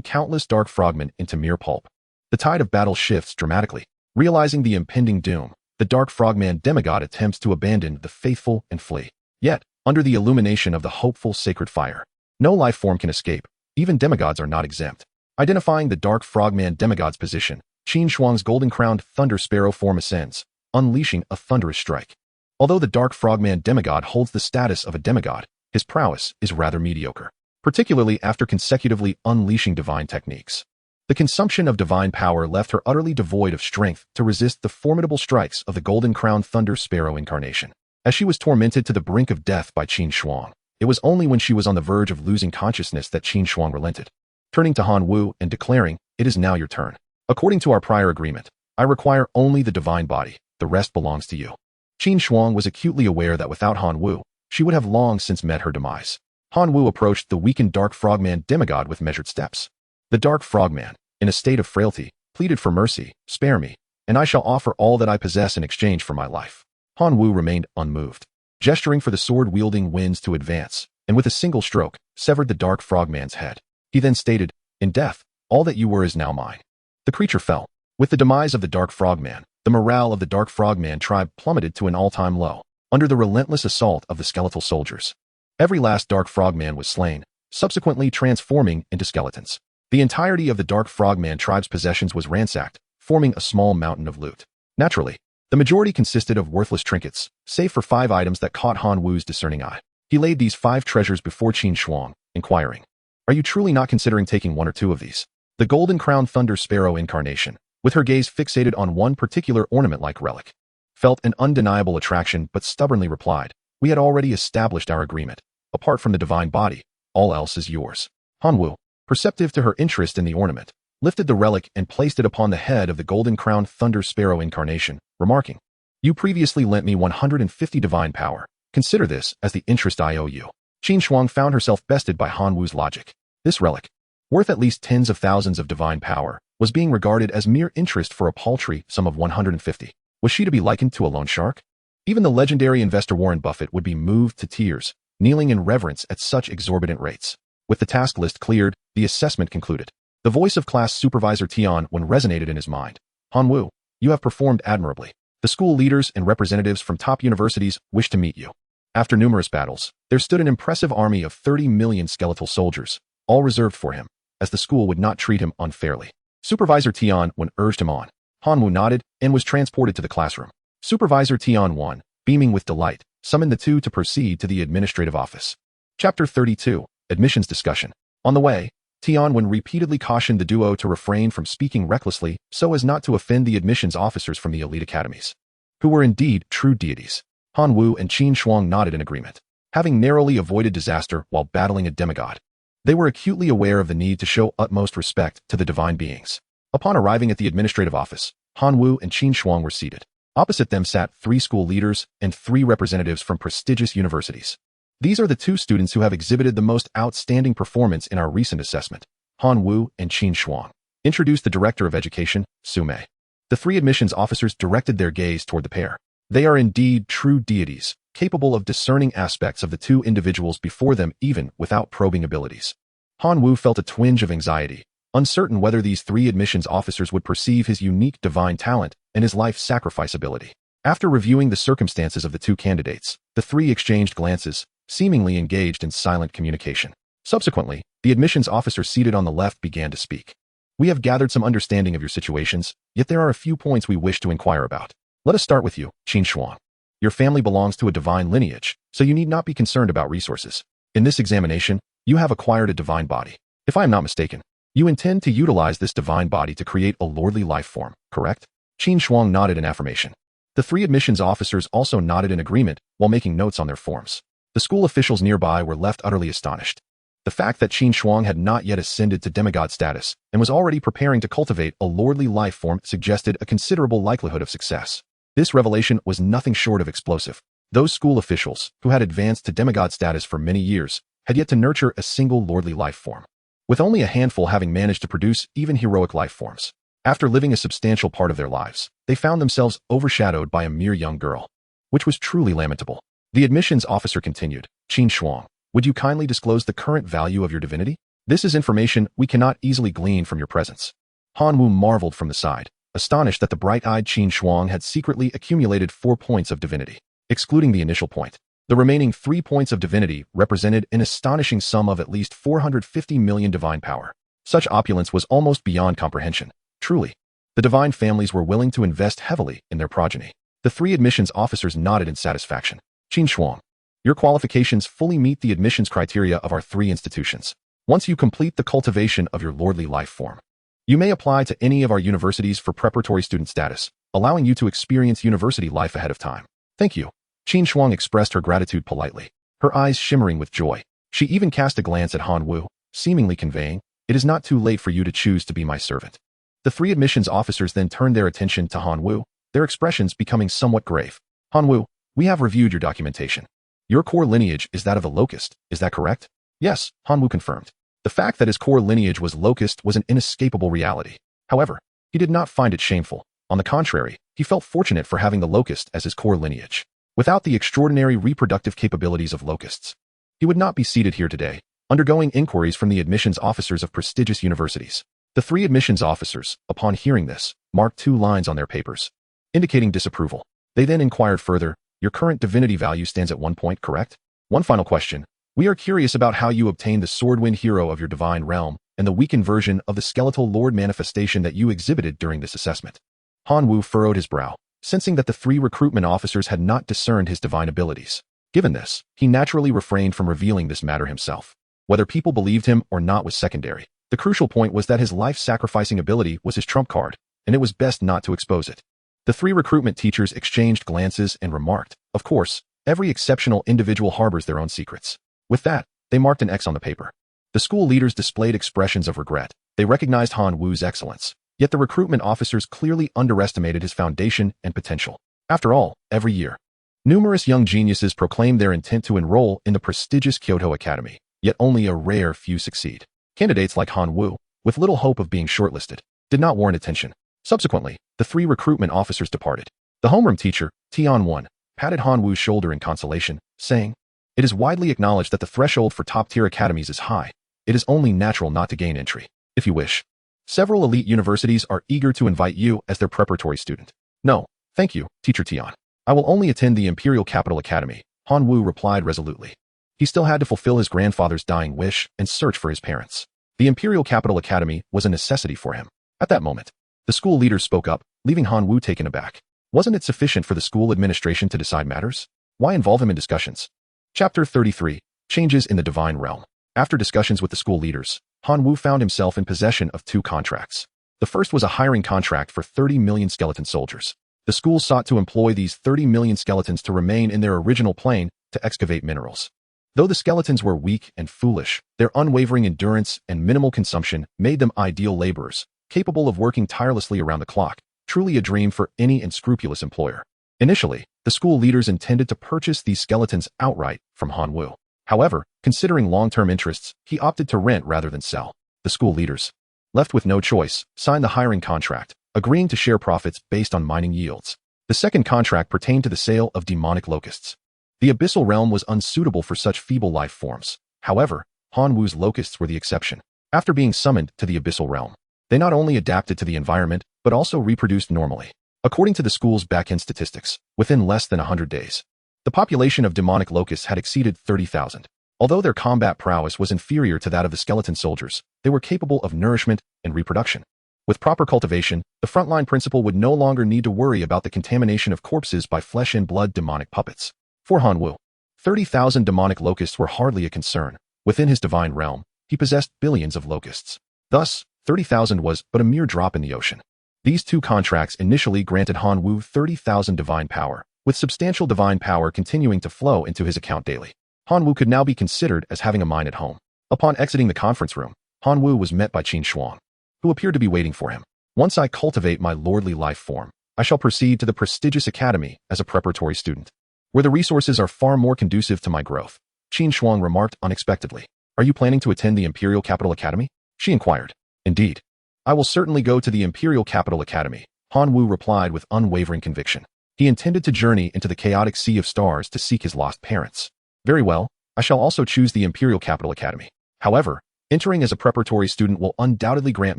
countless dark frogmen into mere pulp. The tide of battle shifts dramatically. Realizing the impending doom, the Dark Frogman demigod attempts to abandon the faithful and flee. Yet, under the illumination of the Hopeful Sacred Fire, no life form can escape. Even demigods are not exempt. Identifying the Dark Frogman demigod's position, Qin Shuang's golden-crowned thunder sparrow form ascends, unleashing a thunderous strike. Although the Dark Frogman demigod holds the status of a demigod, his prowess is rather mediocre, particularly after consecutively unleashing divine techniques. The consumption of divine power left her utterly devoid of strength to resist the formidable strikes of the golden-crowned thunder sparrow incarnation. As she was tormented to the brink of death by Qin Shuang, it was only when she was on the verge of losing consciousness that Qin Shuang relented, turning to Han Wu and declaring, "It is now your turn. According to our prior agreement, I require only the divine body, the rest belongs to you." Qin Shuang was acutely aware that without Han Wu, she would have long since met her demise. Han Wu approached the weakened Dark Frogman demigod with measured steps. The Dark Frogman, in a state of frailty, pleaded for mercy, "Spare me, and I shall offer all that I possess in exchange for my life." Han Wu remained unmoved, gesturing for the sword-wielding winds to advance, and with a single stroke, severed the Dark Frogman's head. He then stated, "In death, all that you were is now mine." The creature fell. With the demise of the Dark Frogman, the morale of the Dark Frogman tribe plummeted to an all-time low, under the relentless assault of the skeletal soldiers. Every last dark frogman was slain, subsequently transforming into skeletons. The entirety of the dark frogman tribe's possessions was ransacked, forming a small mountain of loot. Naturally, the majority consisted of worthless trinkets, save for 5 items that caught Han Wu's discerning eye. He laid these 5 treasures before Qin Shuang, inquiring, "Are you truly not considering taking 1 or 2 of these?" The golden crowned thunder sparrow incarnation, with her gaze fixated on one particular ornament-like relic, felt an undeniable attraction but stubbornly replied, "We had already established our agreement. Apart from the divine body, all else is yours." Han Wu, perceptive to her interest in the ornament, lifted the relic and placed it upon the head of the golden crowned thunder sparrow incarnation, remarking, "You previously lent me 150 divine power. Consider this as the interest I owe you." Qin Shuang found herself bested by Han Wu's logic. This relic, worth at least tens of thousands of divine power, was being regarded as mere interest for a paltry sum of 150. Was she to be likened to a loan shark? Even the legendary investor Warren Buffett would be moved to tears, kneeling in reverence at such exorbitant rates. With the task list cleared, the assessment concluded. The voice of class supervisor Tian Wen resonated in his mind. "Han Wu, you have performed admirably. The school leaders and representatives from top universities wish to meet you." After numerous battles, there stood an impressive army of 30 million skeletal soldiers, all reserved for him, as the school would not treat him unfairly. Supervisor Tian Wen urged him on. Han Wu nodded and was transported to the classroom. Supervisor Tian Wen, beaming with delight, summoned the two to proceed to the administrative office. Chapter 32, Admissions Discussion. On the way, Tian Wen repeatedly cautioned the duo to refrain from speaking recklessly so as not to offend the admissions officers from the elite academies, who were indeed true deities. Han Wu and Qin Shuang nodded in agreement. Having narrowly avoided disaster while battling a demigod, they were acutely aware of the need to show utmost respect to the divine beings. Upon arriving at the administrative office, Han Wu and Qin Shuang were seated. Opposite them sat 3 school leaders and 3 representatives from prestigious universities. These are the 2 students who have exhibited the most outstanding performance in our recent assessment. Han Wu and Qin Shuang introduced the Director of Education, Sume. The 3 admissions officers directed their gaze toward the pair. They are indeed true deities, capable of discerning aspects of the 2 individuals before them even without probing abilities. Han Wu felt a twinge of anxiety, uncertain whether these 3 admissions officers would perceive his unique divine talent and his life sacrifice ability. After reviewing the circumstances of the 2 candidates, the 3 exchanged glances, seemingly engaged in silent communication. Subsequently, the admissions officer seated on the left began to speak. "We have gathered some understanding of your situations, yet there are a few points we wish to inquire about. Let us start with you, Qin Shuang. Your family belongs to a divine lineage, so you need not be concerned about resources. In this examination, you have acquired a divine body. If I am not mistaken, you intend to utilize this divine body to create a lordly life form, correct?" Qin Shuang nodded in affirmation. The 3 admissions officers also nodded in agreement while making notes on their forms. The school officials nearby were left utterly astonished. The fact that Qin Shuang had not yet ascended to demigod status and was already preparing to cultivate a lordly life form suggested a considerable likelihood of success. This revelation was nothing short of explosive. Those school officials, who had advanced to demigod status for many years, had yet to nurture a single lordly life form, with only a handful having managed to produce even heroic life forms. After living a substantial part of their lives, they found themselves overshadowed by a mere young girl, which was truly lamentable. The admissions officer continued, "Qin Shuang, would you kindly disclose the current value of your divinity? This is information we cannot easily glean from your presence." Han Wu marveled from the side, astonished that the bright-eyed Qin Shuang had secretly accumulated 4 points of divinity, excluding the initial point. The remaining 3 points of divinity represented an astonishing sum of at least 450 million divine power. Such opulence was almost beyond comprehension. Truly, the divine families were willing to invest heavily in their progeny. The 3 admissions officers nodded in satisfaction. "Qin Shuang, your qualifications fully meet the admissions criteria of our 3 institutions. Once you complete the cultivation of your lordly life form, you may apply to any of our universities for preparatory student status, allowing you to experience university life ahead of time." "Thank you." Qin Shuang expressed her gratitude politely, her eyes shimmering with joy. She even cast a glance at Han Wu, seemingly conveying, "It is not too late for you to choose to be my servant." The 3 admissions officers then turned their attention to Han Wu, their expressions becoming somewhat grave. "Han Wu, we have reviewed your documentation. Your core lineage is that of a locust, is that correct?" "Yes," Han Wu confirmed. The fact that his core lineage was locust was an inescapable reality. However, he did not find it shameful. On the contrary, he felt fortunate for having the locust as his core lineage. Without the extraordinary reproductive capabilities of locusts, he would not be seated here today, undergoing inquiries from the admissions officers of prestigious universities. The 3 admissions officers, upon hearing this, marked 2 lines on their papers, indicating disapproval. They then inquired further, "Your current divinity value stands at 1 point, correct? One final question. We are curious about how you obtained the Swordwind hero of your divine realm and the weakened version of the skeletal lord manifestation that you exhibited during this assessment. Hanwoo furrowed his brow, sensing that the 3 recruitment officers had not discerned his divine abilities. Given this, he naturally refrained from revealing this matter himself. Whether people believed him or not was secondary. The crucial point was that his life-sacrificing ability was his trump card, and it was best not to expose it. The 3 recruitment teachers exchanged glances and remarked, "Of course, every exceptional individual harbors their own secrets." With that, they marked an X on the paper. The school leaders displayed expressions of regret. They recognized Han Wu's excellence, yet the recruitment officers clearly underestimated his foundation and potential. After all, every year, numerous young geniuses proclaim their intent to enroll in the prestigious Kyoto Academy, yet only a rare few succeed. Candidates like Han Wu, with little hope of being shortlisted, did not warrant attention. Subsequently, the 3 recruitment officers departed. The homeroom teacher, Tian-1, patted Han Wu's shoulder in consolation, saying, "It is widely acknowledged that the threshold for top-tier academies is high. It is only natural not to gain entry. If you wish, several elite universities are eager to invite you as their preparatory student." "No, thank you, Teacher Tian. I will only attend the Imperial Capital Academy," Han Wu replied resolutely. He still had to fulfill his grandfather's dying wish and search for his parents. The Imperial Capital Academy was a necessity for him. At that moment, the school leaders spoke up, leaving Han Wu taken aback. Wasn't it sufficient for the school administration to decide matters? Why involve him in discussions? Chapter 33, Changes in the Divine Realm. After discussions with the school leaders, Han Wu found himself in possession of 2 contracts. The first was a hiring contract for 30 million skeleton soldiers. The school sought to employ these 30 million skeletons to remain in their original plane to excavate minerals. Though the skeletons were weak and foolish, their unwavering endurance and minimal consumption made them ideal laborers, capable of working tirelessly around the clock, truly a dream for any unscrupulous employer. Initially, the school leaders intended to purchase these skeletons outright from Han Wu. However, considering long-term interests, he opted to rent rather than sell. The school leaders, left with no choice, signed the hiring contract, agreeing to share profits based on mining yields. The second contract pertained to the sale of demonic locusts. The abyssal realm was unsuitable for such feeble life forms. However, Han Wu's locusts were the exception. After being summoned to the abyssal realm, they not only adapted to the environment, but also reproduced normally. According to the school's back-end statistics, within less than 100 days, the population of demonic locusts had exceeded 30,000. Although their combat prowess was inferior to that of the skeleton soldiers, they were capable of nourishment and reproduction. With proper cultivation, the frontline principal would no longer need to worry about the contamination of corpses by flesh and blood demonic puppets. For Han Wu, 30,000 demonic locusts were hardly a concern. Within his divine realm, he possessed billions of locusts. Thus, 30,000 was but a mere drop in the ocean. These 2 contracts initially granted Han Wu 30,000 divine power, with substantial divine power continuing to flow into his account daily. Han Wu could now be considered as having a mine at home. Upon exiting the conference room, Han Wu was met by Qin Shuang, who appeared to be waiting for him. "Once I cultivate my lordly life form, I shall proceed to the prestigious academy as a preparatory student, where the resources are far more conducive to my growth," Qin Shuang remarked unexpectedly. "Are you planning to attend the Imperial Capital Academy?" she inquired. "Indeed. I will certainly go to the Imperial Capital Academy," Han Wu replied with unwavering conviction. He intended to journey into the chaotic sea of stars to seek his lost parents. "Very well, I shall also choose the Imperial Capital Academy. However, entering as a preparatory student will undoubtedly grant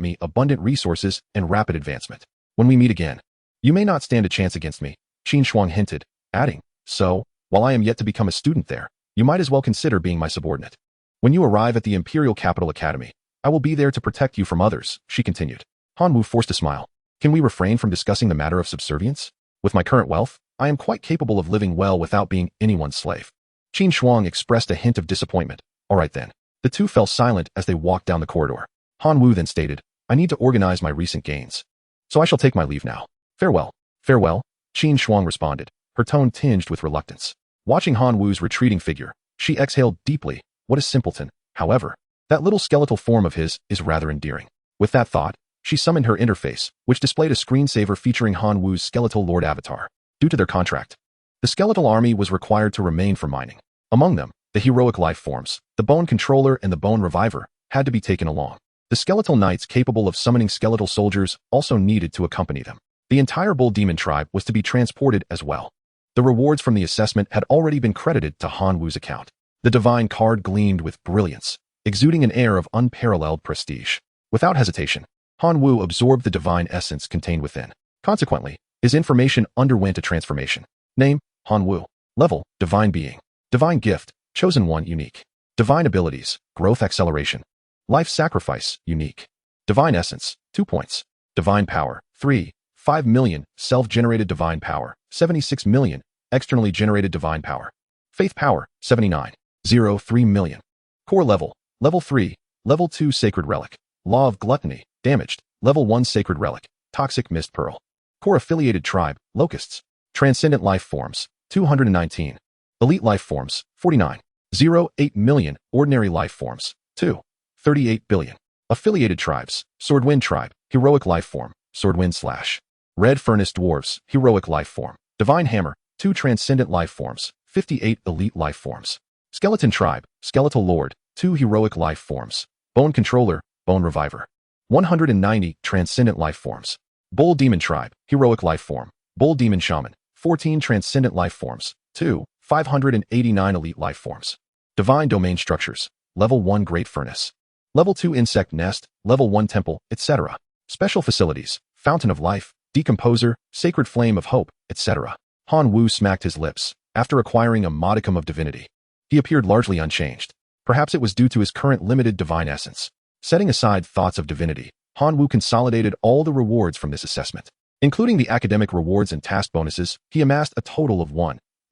me abundant resources and rapid advancement. When we meet again, you may not stand a chance against me," Qin Shuang hinted, adding, "So, while I am yet to become a student there, you might as well consider being my subordinate. When you arrive at the Imperial Capital Academy, I will be there to protect you from others," she continued. Han Wu forced a smile. "Can we refrain from discussing the matter of subservience? With my current wealth, I am quite capable of living well without being anyone's slave." Qin Shuang expressed a hint of disappointment. "All right then." The 2 fell silent as they walked down the corridor. Han Wu then stated, "I need to organize my recent gains, so I shall take my leave now. Farewell." "Farewell," Qin Shuang responded, her tone tinged with reluctance. Watching Han Wu's retreating figure, she exhaled deeply. What a simpleton. However, that little skeletal form of his is rather endearing. With that thought, she summoned her interface, which displayed a screensaver featuring Han Wu's skeletal lord avatar. Due to their contract, the skeletal army was required to remain for mining. Among them, the heroic life forms, the bone controller and the bone reviver, had to be taken along. The skeletal knights capable of summoning skeletal soldiers also needed to accompany them. The entire bull demon tribe was to be transported as well. The rewards from the assessment had already been credited to Han Wu's account. The divine card gleamed with brilliance, exuding an air of unparalleled prestige. Without hesitation, Han Wu absorbed the divine essence contained within. Consequently, his information underwent a transformation. Name, Han Wu. Level, Divine Being. Divine Gift, Chosen One Unique. Divine abilities, growth acceleration. Life sacrifice, unique. Divine essence, 2 points. Divine power, 3, 5 million, self-generated divine power, 76 million, externally generated divine power. Faith power, 79, 0, 3 million. Core level, level 3, level 2 sacred relic. Law of gluttony, damaged, level 1 sacred relic, toxic mist pearl. Core affiliated tribe, locusts. Transcendent life forms, 219. Elite life forms, 49, 0, 8 million, ordinary life forms, 2, 38 billion. Affiliated tribes, Swordwind tribe, heroic life form, Swordwind / Red Furnace dwarves, heroic life form. Divine hammer, 2 transcendent life forms, 58 elite life forms. Skeleton tribe, skeletal lord, 2 heroic life forms. Bone controller, bone reviver. 190 transcendent life forms. Bull demon tribe, heroic life form. Bull demon shaman, 14 transcendent life forms, 2, 589 elite life forms. Divine domain structures, level 1 great furnace. Level 2 insect nest, level 1 temple, etc. Special facilities, fountain of life, decomposer, sacred flame of hope, etc. Han Wu smacked his lips. After acquiring a modicum of divinity, he appeared largely unchanged. Perhaps it was due to his current limited divine essence. Setting aside thoughts of divinity, Han Wu consolidated all the rewards from this assessment. Including the academic rewards and task bonuses, he amassed a total of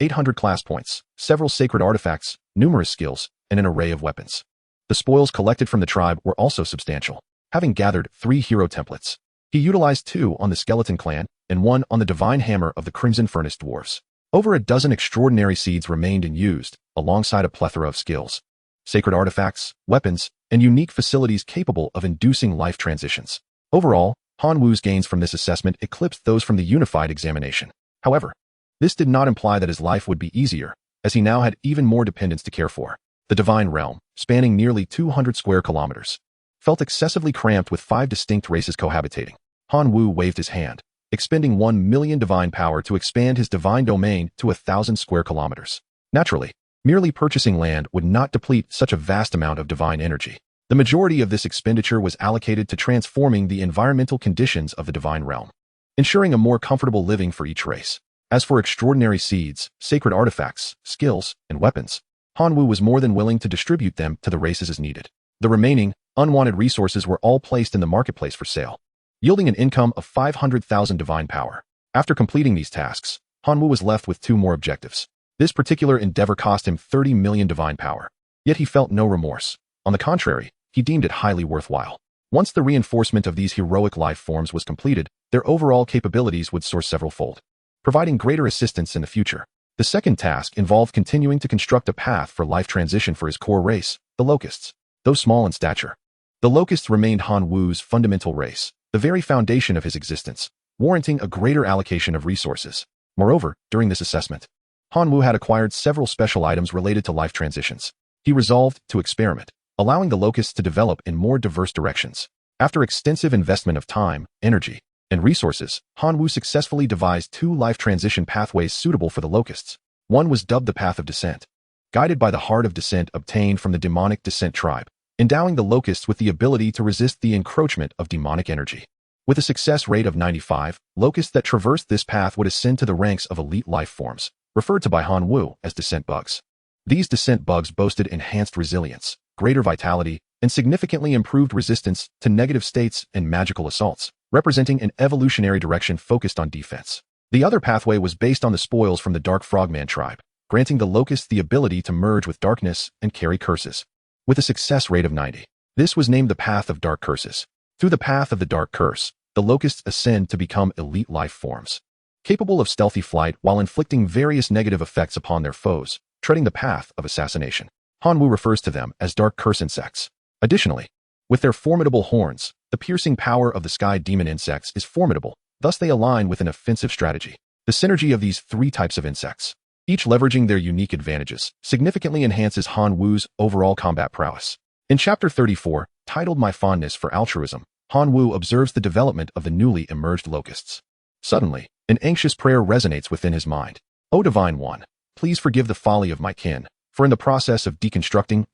800 class points, several sacred artifacts, numerous skills, and an array of weapons. The spoils collected from the tribe were also substantial. Having gathered 3 hero templates, he utilized 2 on the Skeleton Clan and 1 on the Divine Hammer of the Crimson Furnace Dwarves. Over a dozen extraordinary seeds remained unused, alongside a plethora of skills, sacred artifacts, weapons, and unique facilities capable of inducing life transitions. Overall, Han Wu's gains from this assessment eclipsed those from the unified examination. However, this did not imply that his life would be easier, as he now had even more dependents to care for. The Divine Realm, spanning nearly 200 square kilometers, felt excessively cramped with 5 distinct races cohabitating. Han Wu waved his hand, expending 1 million divine power to expand his divine domain to 1,000 square kilometers. Naturally, merely purchasing land would not deplete such a vast amount of divine energy. The majority of this expenditure was allocated to transforming the environmental conditions of the Divine Realm, ensuring a more comfortable living for each race. As for extraordinary seeds, sacred artifacts, skills, and weapons, Han Wu was more than willing to distribute them to the races as needed. The remaining, unwanted resources were all placed in the marketplace for sale, yielding an income of 500,000 divine power. After completing these tasks, Han Wu was left with 2 more objectives. This particular endeavor cost him 30 million divine power, yet he felt no remorse. On the contrary, he deemed it highly worthwhile. Once the reinforcement of these heroic life forms was completed, their overall capabilities would soar several-fold, providing greater assistance in the future. The second task involved continuing to construct a path for life transition for his core race, the Locusts. Though small in stature, the Locusts remained Han Wu's fundamental race, the very foundation of his existence, warranting a greater allocation of resources. Moreover, during this assessment, Han Wu had acquired several special items related to life transitions. He resolved to experiment, allowing the Locusts to develop in more diverse directions. After extensive investment of time, energy, and resources, Han Wu successfully devised 2 life transition pathways suitable for the Locusts. One was dubbed the Path of Descent, guided by the Heart of Descent obtained from the Demonic Descent tribe, endowing the Locusts with the ability to resist the encroachment of demonic energy. With a success rate of 95, Locusts that traversed this path would ascend to the ranks of elite life forms, referred to by Han Wu as Descent Bugs. These Descent Bugs boasted enhanced resilience, greater vitality, and significantly improved resistance to negative states and magical assaults, representing an evolutionary direction focused on defense. The other pathway was based on the spoils from the Dark Frogman tribe, granting the Locusts the ability to merge with darkness and carry curses. With a success rate of 90, this was named the Path of Dark Curses. Through the Path of the Dark Curse, the Locusts ascend to become elite life forms, capable of stealthy flight while inflicting various negative effects upon their foes, treading the path of assassination. Han Wu refers to them as Dark Curse insects. Additionally, with their formidable horns, the piercing power of the sky demon insects is formidable, thus they align with an offensive strategy. The synergy of these 3 types of insects, each leveraging their unique advantages, significantly enhances Han Wu's overall combat prowess. In Chapter 34, titled My Fondness for Altruism, Han Wu observes the development of the newly emerged Locusts. Suddenly, an anxious prayer resonates within his mind. O Divine One, please forgive the folly of my kin, for in the process of deconstructing,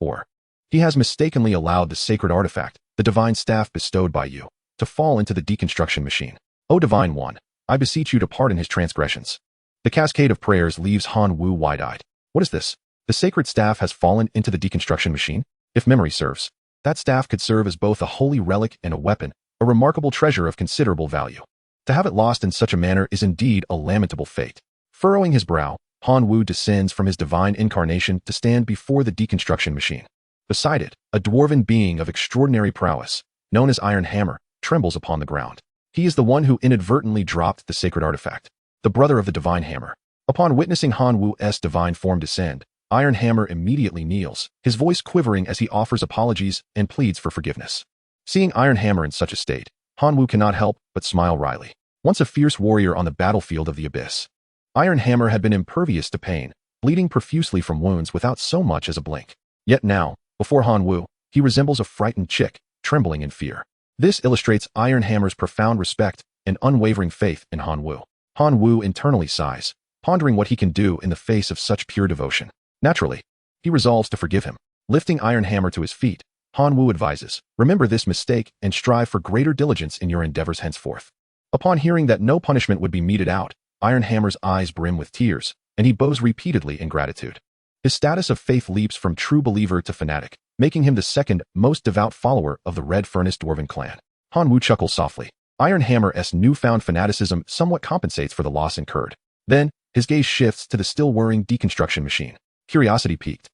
he has mistakenly allowed the sacred artifact, the divine staff bestowed by you, to fall into the deconstruction machine. O Divine One, I beseech you to pardon his transgressions. The cascade of prayers leaves Han Wu wide-eyed. What is this? The sacred staff has fallen into the deconstruction machine. If memory serves, that staff could serve as both a holy relic and a weapon, a remarkable treasure of considerable value. To have it lost in such a manner is indeed a lamentable fate. Furrowing his brow, Manhwa descends from his divine incarnation to stand before the deconstruction machine. Beside it, a dwarven being of extraordinary prowess, known as Iron Hammer, trembles upon the ground. He is the one who inadvertently dropped the sacred artifact, the brother of the divine hammer. Upon witnessing Manhwa's divine form descend, Iron Hammer immediately kneels, his voice quivering as he offers apologies and pleads for forgiveness. Seeing Iron Hammer in such a state, Manhwa cannot help but smile wryly. Once a fierce warrior on the battlefield of the abyss, Iron Hammer had been impervious to pain, bleeding profusely from wounds without so much as a blink. Yet now, before Manhwa, he resembles a frightened chick, trembling in fear. This illustrates Iron Hammer's profound respect and unwavering faith in Manhwa. Manhwa internally sighs, pondering what he can do in the face of such pure devotion. Naturally, he resolves to forgive him. Lifting Iron Hammer to his feet, Manhwa advises, "Remember this mistake and strive for greater diligence in your endeavors henceforth." Upon hearing that no punishment would be meted out, Iron Hammer's eyes brim with tears, and he bows repeatedly in gratitude. His status of faith leaps from true believer to fanatic, making him the second most devout follower of the Red Furnace Dwarven clan. Manhwa chuckles softly. Iron Hammer's newfound fanaticism somewhat compensates for the loss incurred. Then, his gaze shifts to the still whirring deconstruction machine. Curiosity piqued,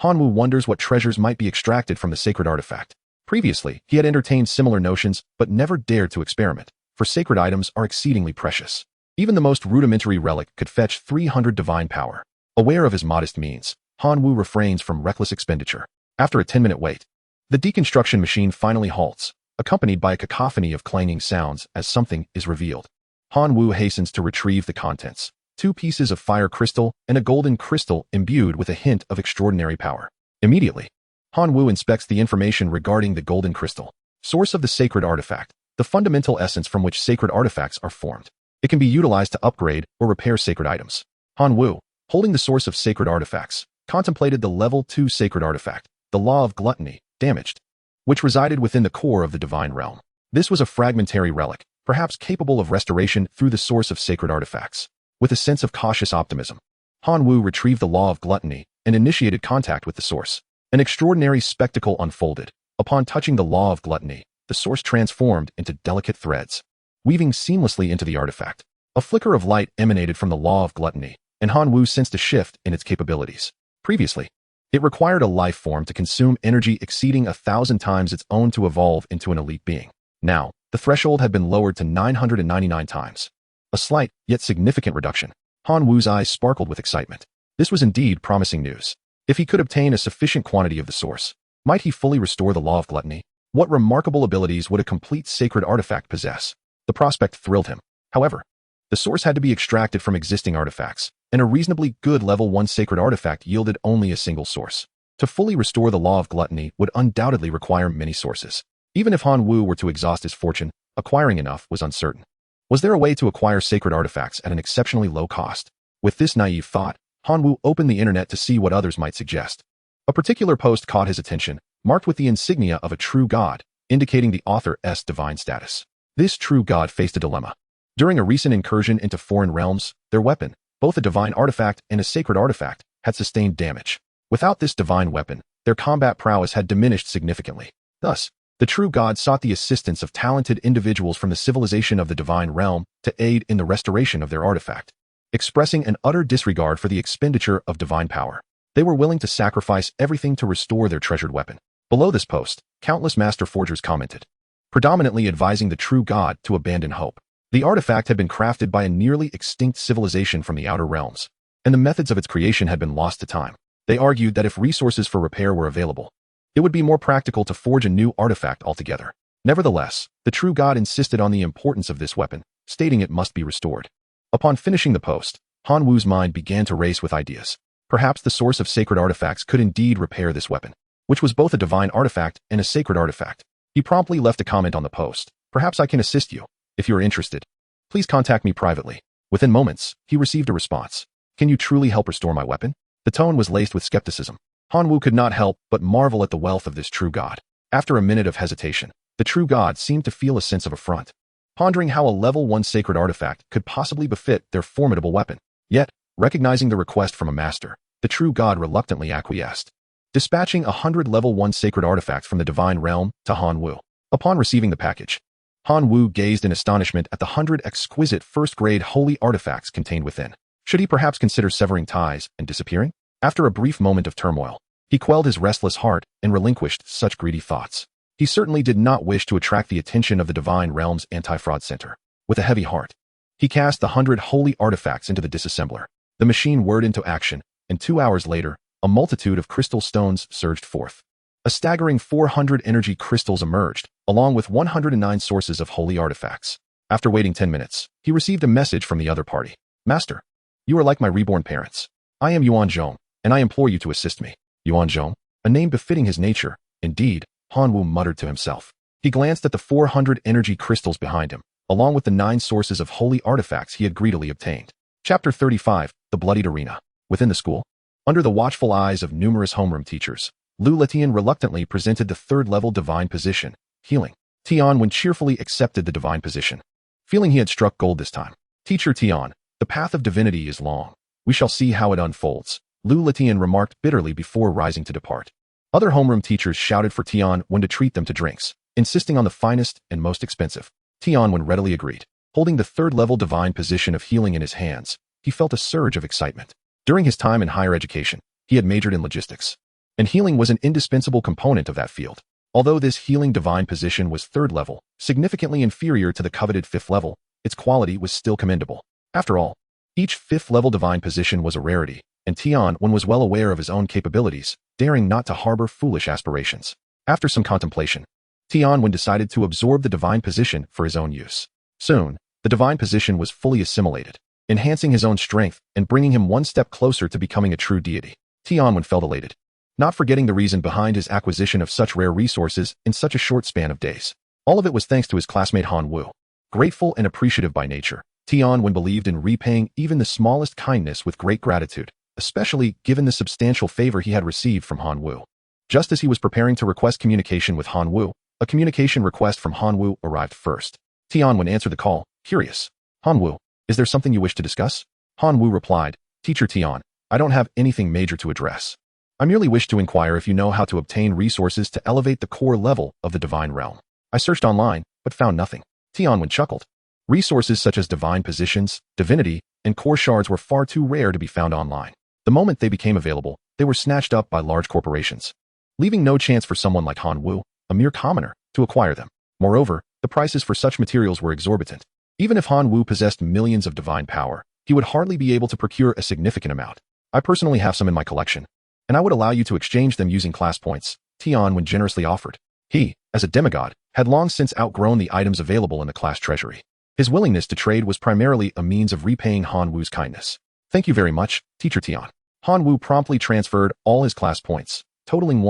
Manhwa wonders what treasures might be extracted from the sacred artifact. Previously, he had entertained similar notions, but never dared to experiment, for sacred items are exceedingly precious. Even the most rudimentary relic could fetch 300 divine power. Aware of his modest means, Manhwa refrains from reckless expenditure. After a 10-minute wait, the deconstruction machine finally halts, accompanied by a cacophony of clanging sounds as something is revealed. Manhwa hastens to retrieve the contents: 2 pieces of fire crystal and a golden crystal imbued with a hint of extraordinary power. Immediately, Manhwa inspects the information regarding the golden crystal, source of the sacred artifact, the fundamental essence from which sacred artifacts are formed. It can be utilized to upgrade or repair sacred items. Manhwa, holding the source of sacred artifacts, contemplated the level 2 sacred artifact, the law of gluttony, damaged, which resided within the core of the divine realm. This was a fragmentary relic, perhaps capable of restoration through the source of sacred artifacts. With a sense of cautious optimism, Manhwa retrieved the law of gluttony and initiated contact with the source. An extraordinary spectacle unfolded. Upon touching the law of gluttony, the source transformed into delicate threads, weaving seamlessly into the artifact. A flicker of light emanated from the law of gluttony, and Manhwa sensed a shift in its capabilities. Previously, it required a life form to consume energy exceeding 1,000 times its own to evolve into an elite being. Now, the threshold had been lowered to 999 times. A slight, yet significant reduction. Manhwa's eyes sparkled with excitement. This was indeed promising news. If he could obtain a sufficient quantity of the source, might he fully restore the law of gluttony? What remarkable abilities would a complete sacred artifact possess? The prospect thrilled him. However, the source had to be extracted from existing artifacts, and a reasonably good level 1 sacred artifact yielded only a single source. To fully restore the law of gluttony would undoubtedly require many sources. Even if Manhwa were to exhaust his fortune, acquiring enough was uncertain. Was there a way to acquire sacred artifacts at an exceptionally low cost? With this naive thought, Manhwa opened the internet to see what others might suggest. A particular post caught his attention, marked with the insignia of a true god, indicating the author's divine status. This true god faced a dilemma. During a recent incursion into foreign realms, their weapon, both a divine artifact and a sacred artifact, had sustained damage. Without this divine weapon, their combat prowess had diminished significantly. Thus, the true god sought the assistance of talented individuals from the civilization of the divine realm to aid in the restoration of their artifact. Expressing an utter disregard for the expenditure of divine power, they were willing to sacrifice everything to restore their treasured weapon. Below this post, countless master forgers commented, predominantly advising the true god to abandon hope. The artifact had been crafted by a nearly extinct civilization from the outer realms, and the methods of its creation had been lost to time. They argued that if resources for repair were available, it would be more practical to forge a new artifact altogether. Nevertheless, the true god insisted on the importance of this weapon, stating it must be restored. Upon finishing the post, Manhwa's mind began to race with ideas. Perhaps the source of sacred artifacts could indeed repair this weapon, which was both a divine artifact and a sacred artifact. He promptly left a comment on the post. "Perhaps I can assist you. If you are interested, please contact me privately." Within moments, he received a response. "Can you truly help restore my weapon?" The tone was laced with skepticism. Manhwa could not help but marvel at the wealth of this true god. After a minute of hesitation, the true god seemed to feel a sense of affront, pondering how a level 1 sacred artifact could possibly befit their formidable weapon. Yet, recognizing the request from a master, the true god reluctantly acquiesced, dispatching 100 level 1 sacred artifacts from the divine realm to Han Wu. Upon receiving the package, Han Wu gazed in astonishment at the 100 exquisite first-grade holy artifacts contained within. Should he perhaps consider severing ties and disappearing? After a brief moment of turmoil, he quelled his restless heart and relinquished such greedy thoughts. He certainly did not wish to attract the attention of the Divine Realm's anti-fraud center. With a heavy heart, he cast the 100 holy artifacts into the disassembler. The machine whirred into action, and 2 hours later, a multitude of crystal stones surged forth. A staggering 400 energy crystals emerged, along with 109 sources of holy artifacts. After waiting 10 minutes, he received a message from the other party. Master, you are like my reborn parents. I am Yuan Zhong, and I implore you to assist me. Yuan Zhong, a name befitting his nature. Indeed, Han Wu muttered to himself. He glanced at the 400 energy crystals behind him, along with the 9 sources of holy artifacts he had greedily obtained. Chapter 35, The Bloodied Arena. Within the school, under the watchful eyes of numerous homeroom teachers, Lu Letian reluctantly presented the 3rd-level divine position, healing. Tianwen cheerfully accepted the divine position, feeling he had struck gold this time. Teacher Tian, the path of divinity is long. We shall see how it unfolds, Lu Letian remarked bitterly before rising to depart. Other homeroom teachers shouted for Tianwen to treat them to drinks, insisting on the finest and most expensive. Tianwen readily agreed. Holding the 3rd-level divine position of healing in his hands, he felt a surge of excitement. During his time in higher education, he had majored in logistics, and healing was an indispensable component of that field. Although this healing divine position was 3rd level, significantly inferior to the coveted 5th level, its quality was still commendable. After all, each 5th level divine position was a rarity, and Tianwen was well aware of his own capabilities, daring not to harbor foolish aspirations. After some contemplation, Tianwen decided to absorb the divine position for his own use. Soon, the divine position was fully assimilated, enhancing his own strength and bringing him one step closer to becoming a true deity. Tianwen felt elated, not forgetting the reason behind his acquisition of such rare resources in such a short span of days. All of it was thanks to his classmate Han Wu. Grateful and appreciative by nature, Tianwen believed in repaying even the smallest kindness with great gratitude, especially given the substantial favor he had received from Han Wu. Just as he was preparing to request communication with Han Wu, a communication request from Han Wu arrived first. Tianwen answered the call, curious. Han Wu, is there something you wish to discuss? Han Wu replied, Teacher Tian, I don't have anything major to address. I merely wish to inquire if you know how to obtain resources to elevate the core level of the divine realm. I searched online, but found nothing. Tianwen chuckled. Resources such as divine positions, divinity, and core shards were far too rare to be found online. The moment they became available, they were snatched up by large corporations, leaving no chance for someone like Han Wu, a mere commoner, to acquire them. Moreover, the prices for such materials were exorbitant. Even if Han Wu possessed millions of divine power, he would hardly be able to procure a significant amount. I personally have some in my collection, and I would allow you to exchange them using class points, Tianwen generously offered. He, as a demigod, had long since outgrown the items available in the class treasury. His willingness to trade was primarily a means of repaying Han Wu's kindness. Thank you very much, Teacher Tian. Han Wu promptly transferred all his class points, totaling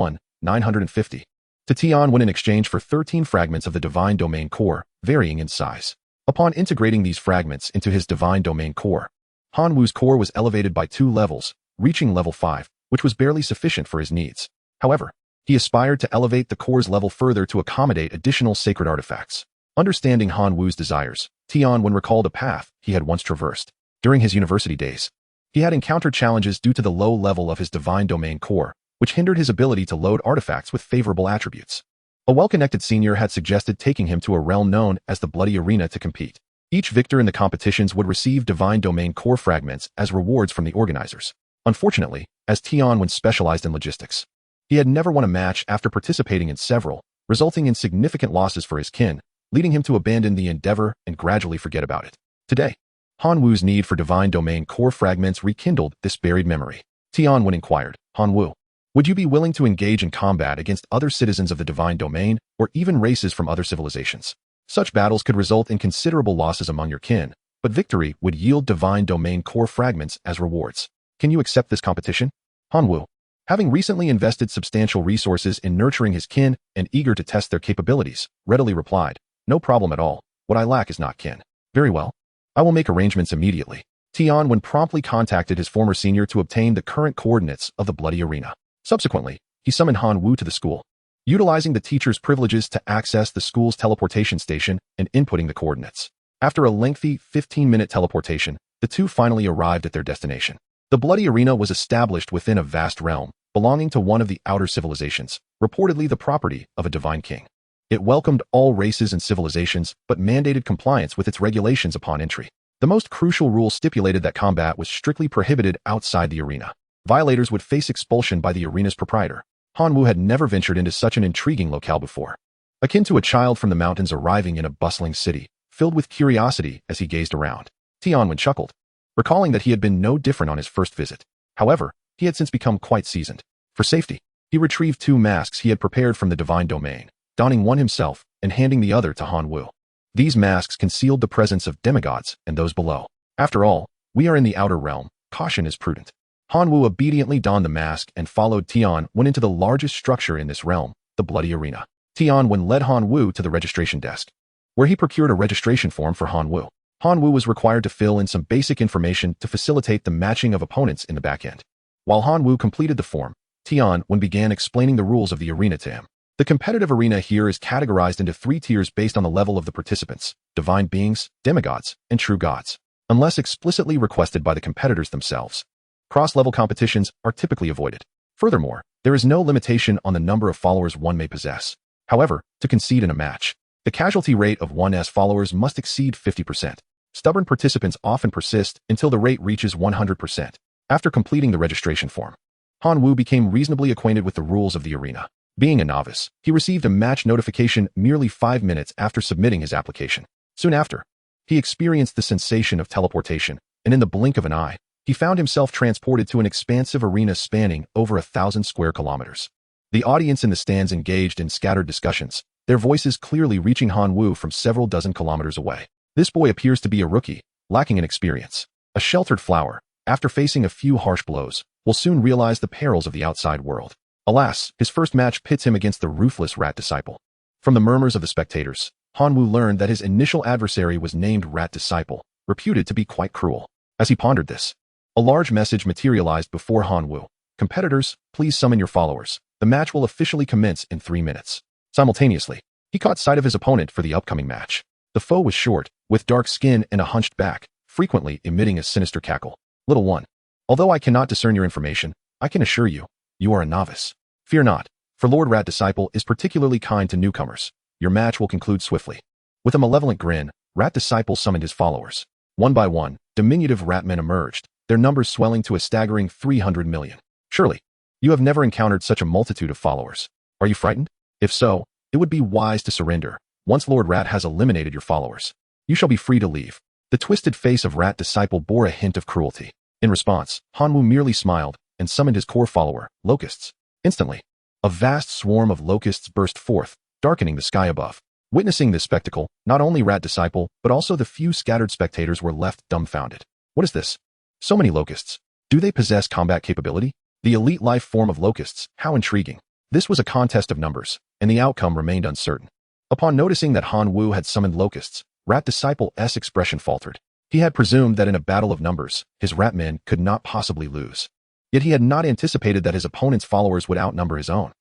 950, to Tianwen in exchange for 13 fragments of the divine domain core, varying in size. Upon integrating these fragments into his divine domain core, Han Wu's core was elevated by 2 levels, reaching level 5, which was barely sufficient for his needs. However, he aspired to elevate the core's level further to accommodate additional sacred artifacts. Understanding Han Wu's desires, Tianwen recalled a path he had once traversed. During his university days, he had encountered challenges due to the low level of his divine domain core, which hindered his ability to load artifacts with favorable attributes. A well-connected senior had suggested taking him to a realm known as the Bloody Arena to compete. Each victor in the competitions would receive divine domain core fragments as rewards from the organizers. Unfortunately, as Tianwen specialized in logistics, he had never won a match after participating in several, resulting in significant losses for his kin, leading him to abandon the endeavor and gradually forget about it. Today, Han Wu's need for divine domain core fragments rekindled this buried memory. Tianwen inquired, Han Wu, would you be willing to engage in combat against other citizens of the divine domain or even races from other civilizations? Such battles could result in considerable losses among your kin, but victory would yield divine domain core fragments as rewards. Can you accept this competition? Han Wu, having recently invested substantial resources in nurturing his kin and eager to test their capabilities, readily replied, no problem at all. What I lack is not kin. Very well. I will make arrangements immediately. Tianwen promptly contacted his former senior to obtain the current coordinates of the Bloody Arena. Subsequently, he summoned Han Wu to the school, utilizing the teacher's privileges to access the school's teleportation station and inputting the coordinates. After a lengthy 15-minute teleportation, the two finally arrived at their destination. The bloody arena was established within a vast realm, belonging to one of the outer civilizations, reportedly the property of a divine king. It welcomed all races and civilizations, but mandated compliance with its regulations upon entry. The most crucial rule stipulated that combat was strictly prohibited outside the arena. Violators would face expulsion by the arena's proprietor. Manhwa had never ventured into such an intriguing locale before. Akin to a child from the mountains arriving in a bustling city, filled with curiosity as he gazed around, Tianwen chuckled, recalling that he had been no different on his first visit. However, he had since become quite seasoned. For safety, he retrieved 2 masks he had prepared from the divine domain, donning one himself and handing the other to Manhwa. These masks concealed the presence of demigods and those below. After all, we are in the outer realm. Caution is prudent. Manhwa obediently donned the mask and followed Tianwen into the largest structure in this realm, the bloody arena. Tianwen led Manhwa to the registration desk, where he procured a registration form for Manhwa. Manhwa was required to fill in some basic information to facilitate the matching of opponents in the back end. While Manhwa completed the form, Tianwen began explaining the rules of the arena to him. The competitive arena here is categorized into 3 tiers based on the level of the participants: divine beings, demigods, and true gods. Unless explicitly requested by the competitors themselves, cross-level competitions are typically avoided. Furthermore, there is no limitation on the number of followers one may possess. However, to concede in a match, the casualty rate of one's followers must exceed 50%. Stubborn participants often persist until the rate reaches 100%. After completing the registration form, Manhwa became reasonably acquainted with the rules of the arena. Being a novice, he received a match notification merely 5 minutes after submitting his application. Soon after, he experienced the sensation of teleportation, and in the blink of an eye, he found himself transported to an expansive arena spanning over 1,000 square kilometers. The audience in the stands engaged in scattered discussions, their voices clearly reaching Manhwa from several dozen kilometers away. This boy appears to be a rookie, lacking in experience. A sheltered flower, after facing a few harsh blows, will soon realize the perils of the outside world. Alas, his first match pits him against the ruthless rat disciple. From the murmurs of the spectators, Manhwa learned that his initial adversary was named Rat Disciple, reputed to be quite cruel. As he pondered this, a large message materialized before Manhwa. Competitors, please summon your followers. The match will officially commence in 3 minutes. Simultaneously, he caught sight of his opponent for the upcoming match. The foe was short, with dark skin and a hunched back, frequently emitting a sinister cackle. Little one, although I cannot discern your information, I can assure you, you are a novice. Fear not, for Lord Rat Disciple is particularly kind to newcomers. Your match will conclude swiftly. With a malevolent grin, Rat Disciple summoned his followers. One by one, diminutive ratmen emerged, their numbers swelling to a staggering 300 million. Surely, you have never encountered such a multitude of followers. Are you frightened? If so, it would be wise to surrender. Once Lord Rat has eliminated your followers, you shall be free to leave. The twisted face of Rat Disciple bore a hint of cruelty. In response, Manhwa merely smiled and summoned his core follower, locusts. Instantly, a vast swarm of locusts burst forth, darkening the sky above. Witnessing this spectacle, not only Rat Disciple, but also the few scattered spectators were left dumbfounded. What is this? So many locusts. Do they possess combat capability? The elite life form of locusts, how intriguing. This was a contest of numbers, and the outcome remained uncertain. Upon noticing that Manhwa had summoned locusts, Rat Disciple's expression faltered. He had presumed that in a battle of numbers, his ratmen could not possibly lose. Yet he had not anticipated that his opponent's followers would outnumber his own.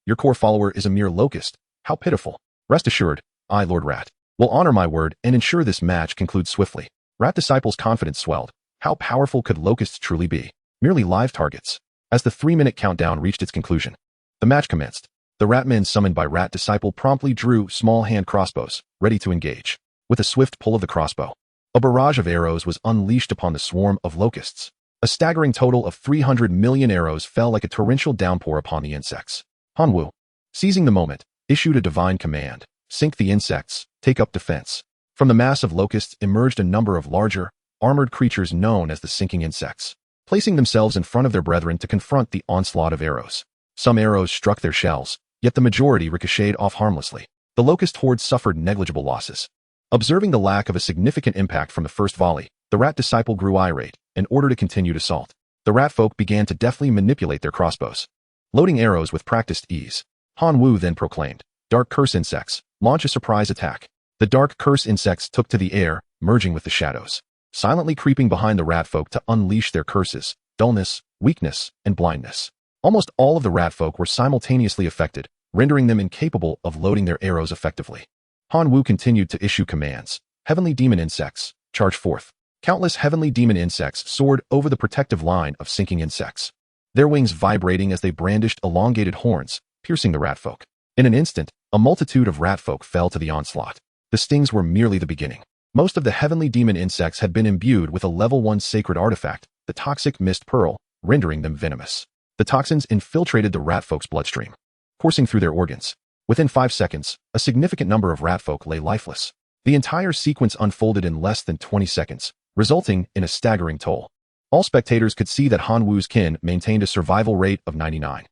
Your core follower is a mere locust. How pitiful. Rest assured, I, Lord Rat, will honor my word and ensure this match concludes swiftly. Rat Disciple's confidence swelled. How powerful could locusts truly be? Merely live targets. As the 3-minute countdown reached its conclusion, the match commenced. The ratmen summoned by Rat Disciple promptly drew small hand crossbows, ready to engage. With a swift pull of the crossbow, a barrage of arrows was unleashed upon the swarm of locusts. A staggering total of 300 million arrows fell like a torrential downpour upon the insects. Manhwa, seizing the moment, issued a divine command: sink the insects, take up defense. From the mass of locusts emerged a number of larger, armored creatures known as the sinking insects, placing themselves in front of their brethren to confront the onslaught of arrows. Some arrows struck their shells, yet the majority ricocheted off harmlessly. The locust horde suffered negligible losses. Observing the lack of a significant impact from the first volley, the Rat Disciple grew irate and ordered a continued assault. The rat folk began to deftly manipulate their crossbows, loading arrows with practiced ease. Manhwa then proclaimed, "Dark curse insects, launch a surprise attack." The dark curse insects took to the air, merging with the shadows, silently creeping behind the rat folk to unleash their curses, dullness, weakness, and blindness. Almost all of the rat folk were simultaneously affected, rendering them incapable of loading their arrows effectively. Manhwa continued to issue commands. Heavenly demon insects, charge forth. Countless heavenly demon insects soared over the protective line of sinking insects, their wings vibrating as they brandished elongated horns, piercing the ratfolk. In an instant, a multitude of ratfolk fell to the onslaught. The stings were merely the beginning. Most of the heavenly demon insects had been imbued with a level 1 sacred artifact, the toxic mist pearl, rendering them venomous. The toxins infiltrated the ratfolk's bloodstream, coursing through their organs. Within 5 seconds, a significant number of ratfolk lay lifeless. The entire sequence unfolded in less than 20 seconds, resulting in a staggering toll. All spectators could see that Han Wu's kin maintained a survival rate of 99,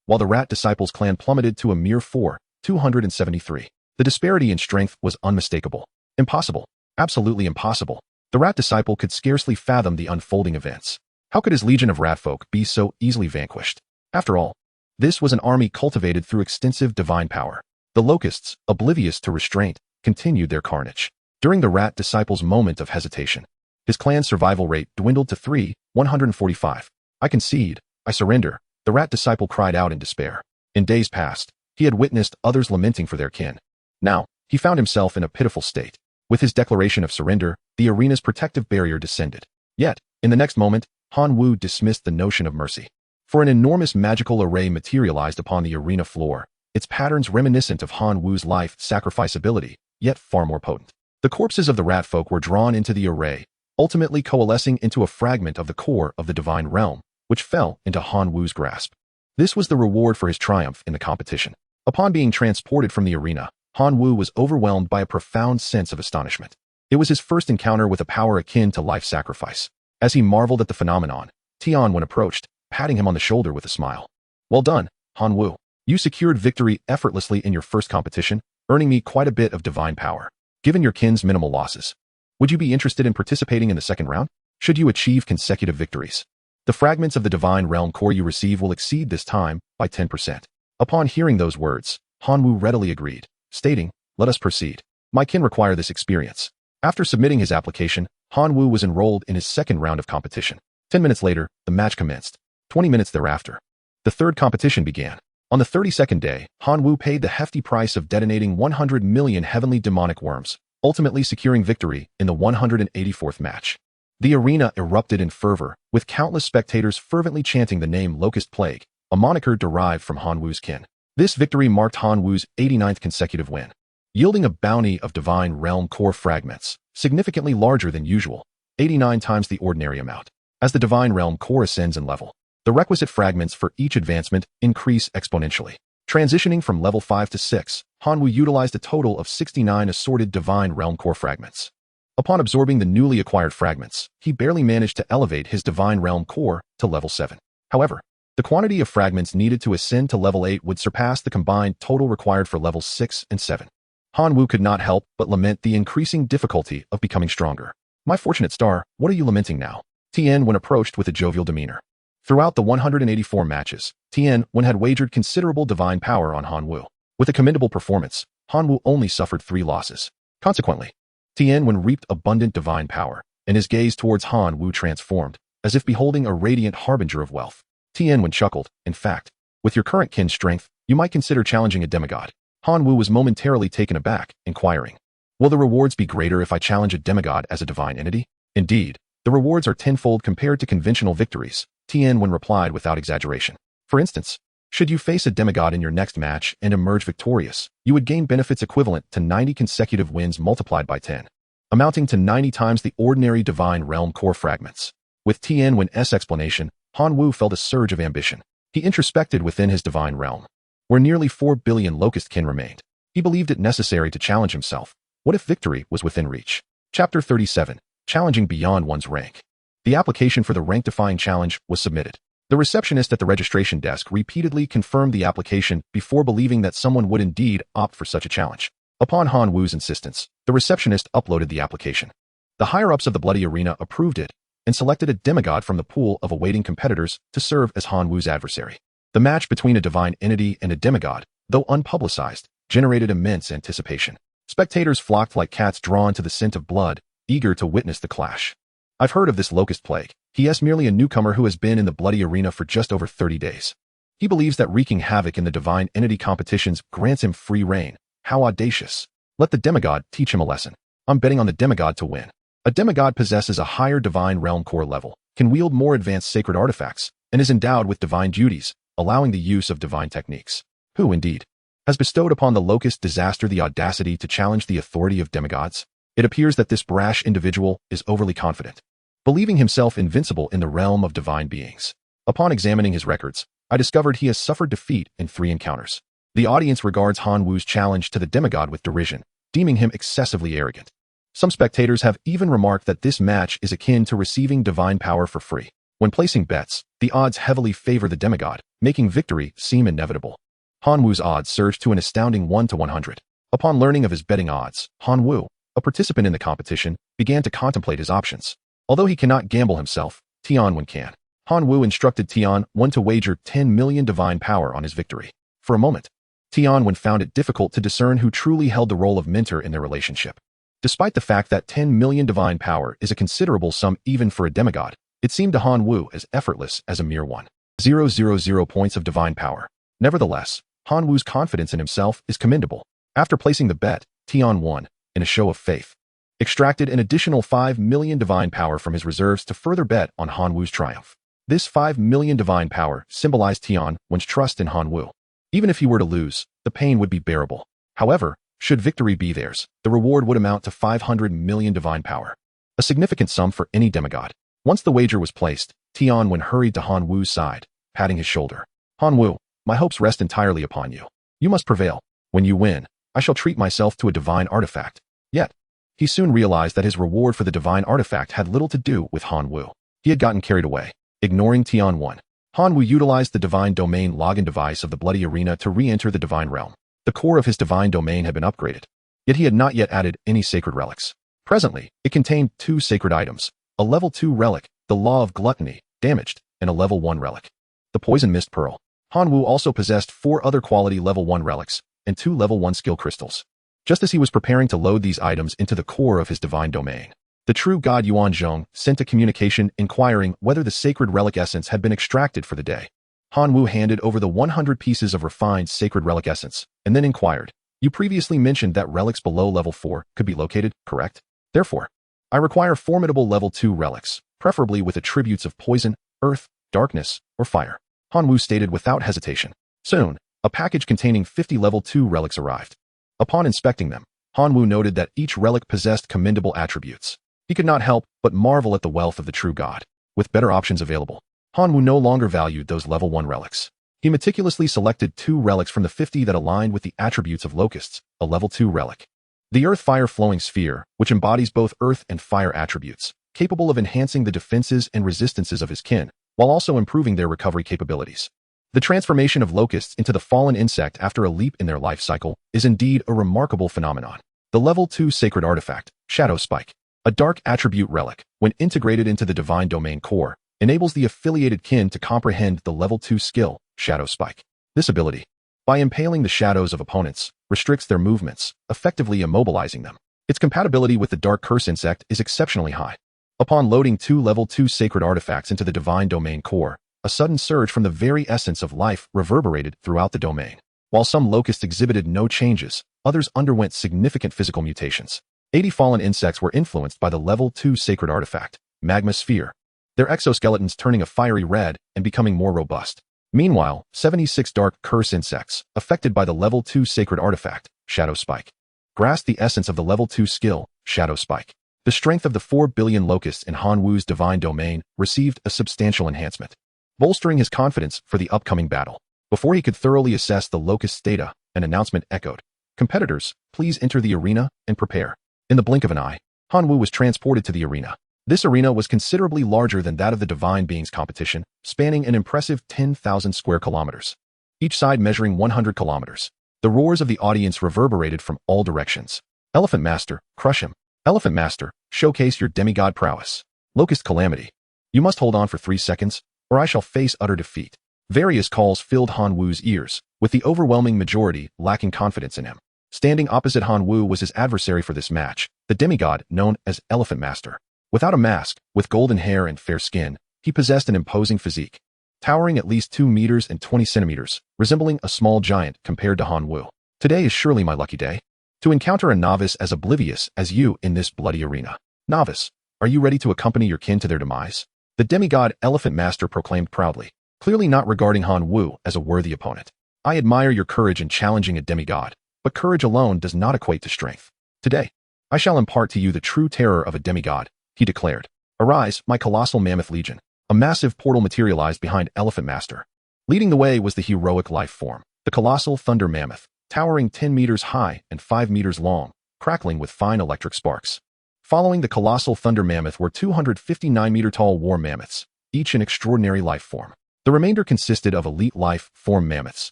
while the Rat Disciples clan plummeted to a mere 273. The disparity in strength was unmistakable. Impossible. Absolutely impossible. The Rat Disciple could scarcely fathom the unfolding events. How could his legion of ratfolk be so easily vanquished? After all, this was an army cultivated through extensive divine power. The locusts, oblivious to restraint, continued their carnage. During the Rat Disciple's moment of hesitation, his clan's survival rate dwindled to 145. I concede. I surrender. The Rat Disciple cried out in despair. In days past, he had witnessed others lamenting for their kin. Now, he found himself in a pitiful state. With his declaration of surrender, the arena's protective barrier descended. Yet, in the next moment, Han Wu dismissed the notion of mercy. For an enormous magical array materialized upon the arena floor, its patterns reminiscent of Han Wu's life sacrifice ability, yet far more potent. The corpses of the ratfolk were drawn into the array, ultimately coalescing into a fragment of the core of the divine realm, which fell into Han Wu's grasp. This was the reward for his triumph in the competition. Upon being transported from the arena, Han Wu was overwhelmed by a profound sense of astonishment. It was his first encounter with a power akin to life sacrifice. As he marveled at the phenomenon, Tian Wen approached, patting him on the shoulder with a smile. Well done, Han Wu. You secured victory effortlessly in your first competition, earning me quite a bit of divine power. Given your kin's minimal losses, would you be interested in participating in the second round? Should you achieve consecutive victories, the fragments of the divine realm core you receive will exceed this time by 10%. Upon hearing those words, Han Wu readily agreed, stating, let us proceed. My kin require this experience. After submitting his application, Han Wu was enrolled in his second round of competition. 10 minutes later, the match commenced. 20 minutes thereafter, the third competition began. On the 32nd day, Han Wu paid the hefty price of detonating 100 million heavenly demonic worms, ultimately securing victory in the 184th match. The arena erupted in fervor, with countless spectators fervently chanting the name Locust Plague, a moniker derived from Han Wu's kin. This victory marked Han Wu's 89th consecutive win, yielding a bounty of divine realm core fragments, significantly larger than usual, 89 times the ordinary amount. As the divine realm core ascends in level, the requisite fragments for each advancement increase exponentially. Transitioning from level 5 to 6, Han Wu utilized a total of 69 assorted divine realm core fragments. Upon absorbing the newly acquired fragments, he barely managed to elevate his divine realm core to level 7. However, the quantity of fragments needed to ascend to level 8 would surpass the combined total required for levels 6 and 7. Han Wu could not help but lament the increasing difficulty of becoming stronger. My fortunate star, what are you lamenting now? Tian Wen approached with a jovial demeanor. Throughout the 184 matches, Tian Wen had wagered considerable divine power on Han Wu. With a commendable performance, Han Wu only suffered 3 losses. Consequently, Tian Wen reaped abundant divine power, and his gaze towards Han Wu transformed, as if beholding a radiant harbinger of wealth. Tian Wen chuckled, in fact, with your current kin strength, you might consider challenging a demigod. Han Wu was momentarily taken aback, inquiring, will the rewards be greater if I challenge a demigod as a divine entity? Indeed, the rewards are tenfold compared to conventional victories, Tian Wen replied without exaggeration. For instance, should you face a demigod in your next match and emerge victorious, you would gain benefits equivalent to 90 consecutive wins multiplied by 10, amounting to 90 times the ordinary divine realm core fragments. With Tian Wen's explanation, Han Wu felt a surge of ambition. He introspected within his divine realm, where nearly 4 billion locust kin remained. He believed it necessary to challenge himself. What if victory was within reach? Chapter 37. Challenging beyond one's rank. The application for the rank-defying challenge was submitted. The receptionist at the registration desk repeatedly confirmed the application before believing that someone would indeed opt for such a challenge. Upon Han Wu's insistence, the receptionist uploaded the application. The higher-ups of the Bloody Arena approved it and selected a demigod from the pool of awaiting competitors to serve as Han Wu's adversary. The match between a divine entity and a demigod, though unpublicized, generated immense anticipation. Spectators flocked like cats drawn to the scent of blood, eager to witness the clash. I've heard of this locust plague. He is merely a newcomer who has been in the Bloody Arena for just over 30 days. He believes that wreaking havoc in the divine entity competitions grants him free reign. How audacious. Let the demigod teach him a lesson. I'm betting on the demigod to win. A demigod possesses a higher divine realm core level, can wield more advanced sacred artifacts, and is endowed with divine duties, allowing the use of divine techniques. Who, indeed, has bestowed upon the locust disaster the audacity to challenge the authority of demigods? It appears that this brash individual is overly confident, believing himself invincible in the realm of divine beings. Upon examining his records, I discovered he has suffered defeat in 3 encounters. The audience regards Han Wu's challenge to the demigod with derision, deeming him excessively arrogant. Some spectators have even remarked that this match is akin to receiving divine power for free. When placing bets, the odds heavily favor the demigod, making victory seem inevitable. Han Wu's odds surged to an astounding 1 to 100. Upon learning of his betting odds, Han Wu, a participant in the competition, began to contemplate his options. Although he cannot gamble himself, Tianwen can. Han Wu instructed Tianwen to wager 10 million divine power on his victory. For a moment, Tianwen found it difficult to discern who truly held the role of mentor in their relationship. Despite the fact that 10 million divine power is a considerable sum even for a demigod, it seemed to Han Wu as effortless as a mere 1,000 points of divine power. Nevertheless, Han Wu's confidence in himself is commendable. After placing the bet, Tianwen, in a show of faith, extracted an additional 5 million divine power from his reserves to further bet on Han Wu's triumph. This 5 million divine power symbolized Tianwen's trust in Han Wu. Even if he were to lose, the pain would be bearable. However, should victory be theirs, the reward would amount to 500 million divine power, a significant sum for any demigod. Once the wager was placed, Tianwen hurried to Han Wu's side, patting his shoulder. Han Wu, my hopes rest entirely upon you. You must prevail. When you win, I shall treat myself to a divine artifact. Yet, he soon realized that his reward for the divine artifact had little to do with Han Wu. He had gotten carried away. Ignoring Tianwen, Han Wu utilized the divine domain login device of the Bloody Arena to re-enter the divine realm. The core of his divine domain had been upgraded, yet he had not yet added any sacred relics. Presently, it contained 2 sacred items, a level 2 relic, the Law of Gluttony, damaged, and a level 1 relic, the Poison Mist Pearl. Han Wu also possessed 4 other quality level 1 relics and 2 level 1 skill crystals. Just as he was preparing to load these items into the core of his divine domain, the true god Yuan Zhong sent a communication inquiring whether the sacred relic essence had been extracted for the day. Han Wu handed over the 100 pieces of refined sacred relic essence, and then inquired, "You previously mentioned that relics below level 4 could be located, correct? Therefore, I require formidable level 2 relics, preferably with attributes of poison, earth, darkness, or fire," Han Wu stated without hesitation. Soon, a package containing 50 level 2 relics arrived. Upon inspecting them, Han Wu noted that each relic possessed commendable attributes. He could not help but marvel at the wealth of the true god. With better options available, Han Wu no longer valued those level 1 relics. He meticulously selected 2 relics from the 50 that aligned with the attributes of locusts, a level 2 relic. The Earth-Fire Flowing Sphere, which embodies both earth and fire attributes, capable of enhancing the defenses and resistances of his kin, while also improving their recovery capabilities. The transformation of locusts into the fallen insect after a leap in their life cycle is indeed a remarkable phenomenon. The level 2 sacred artifact, Shadow Spike, a dark attribute relic, when integrated into the divine domain core, enables the affiliated kin to comprehend the level 2 skill, Shadow Spike. This ability, by impaling the shadows of opponents, restricts their movements, effectively immobilizing them. Its compatibility with the dark curse insect is exceptionally high. Upon loading 2 level 2 sacred artifacts into the divine domain core, a sudden surge from the very essence of life reverberated throughout the domain. While some locusts exhibited no changes, others underwent significant physical mutations. 80 fallen insects were influenced by the level 2 sacred artifact, Magma Sphere, their exoskeletons turning a fiery red and becoming more robust. Meanwhile, 76 dark curse insects, affected by the level 2 sacred artifact, Shadow Spike, grasped the essence of the level 2 skill, Shadow Spike. The strength of the 4 billion locusts in Han Wu's divine domain received a substantial enhancement, bolstering his confidence for the upcoming battle. Before he could thoroughly assess the locust's data, an announcement echoed. "Competitors, please enter the arena and prepare." In the blink of an eye, Han Wu was transported to the arena. This arena was considerably larger than that of the Divine Beings competition, spanning an impressive 10,000 square kilometers, each side measuring 100 kilometers. The roars of the audience reverberated from all directions. "Elephant Master, crush him. Elephant Master, showcase your demigod prowess. Locust Calamity, you must hold on for 3 seconds, or I shall face utter defeat." Various calls filled Han Wu's ears, with the overwhelming majority lacking confidence in him. Standing opposite Han Wu was his adversary for this match, the demigod known as Elephant Master. Without a mask, with golden hair and fair skin, he possessed an imposing physique, towering at least 2 meters and 20 centimeters, resembling a small giant compared to Han Wu. "Today is surely my lucky day, to encounter a novice as oblivious as you in this bloody arena." Novice, are you ready to accompany your kin to their demise? The demigod Elephant Master proclaimed proudly, clearly not regarding Han Wu as a worthy opponent. I admire your courage in challenging a demigod, but courage alone does not equate to strength. Today, I shall impart to you the true terror of a demigod, he declared. Arise, my colossal mammoth legion. A massive portal materialized behind Elephant Master. Leading the way was the heroic life form, the colossal thunder mammoth, towering 10 meters high and 5 meters long, crackling with fine electric sparks. Following the colossal thunder mammoth were 259-meter-tall war mammoths, each an extraordinary life form. The remainder consisted of elite life form mammoths,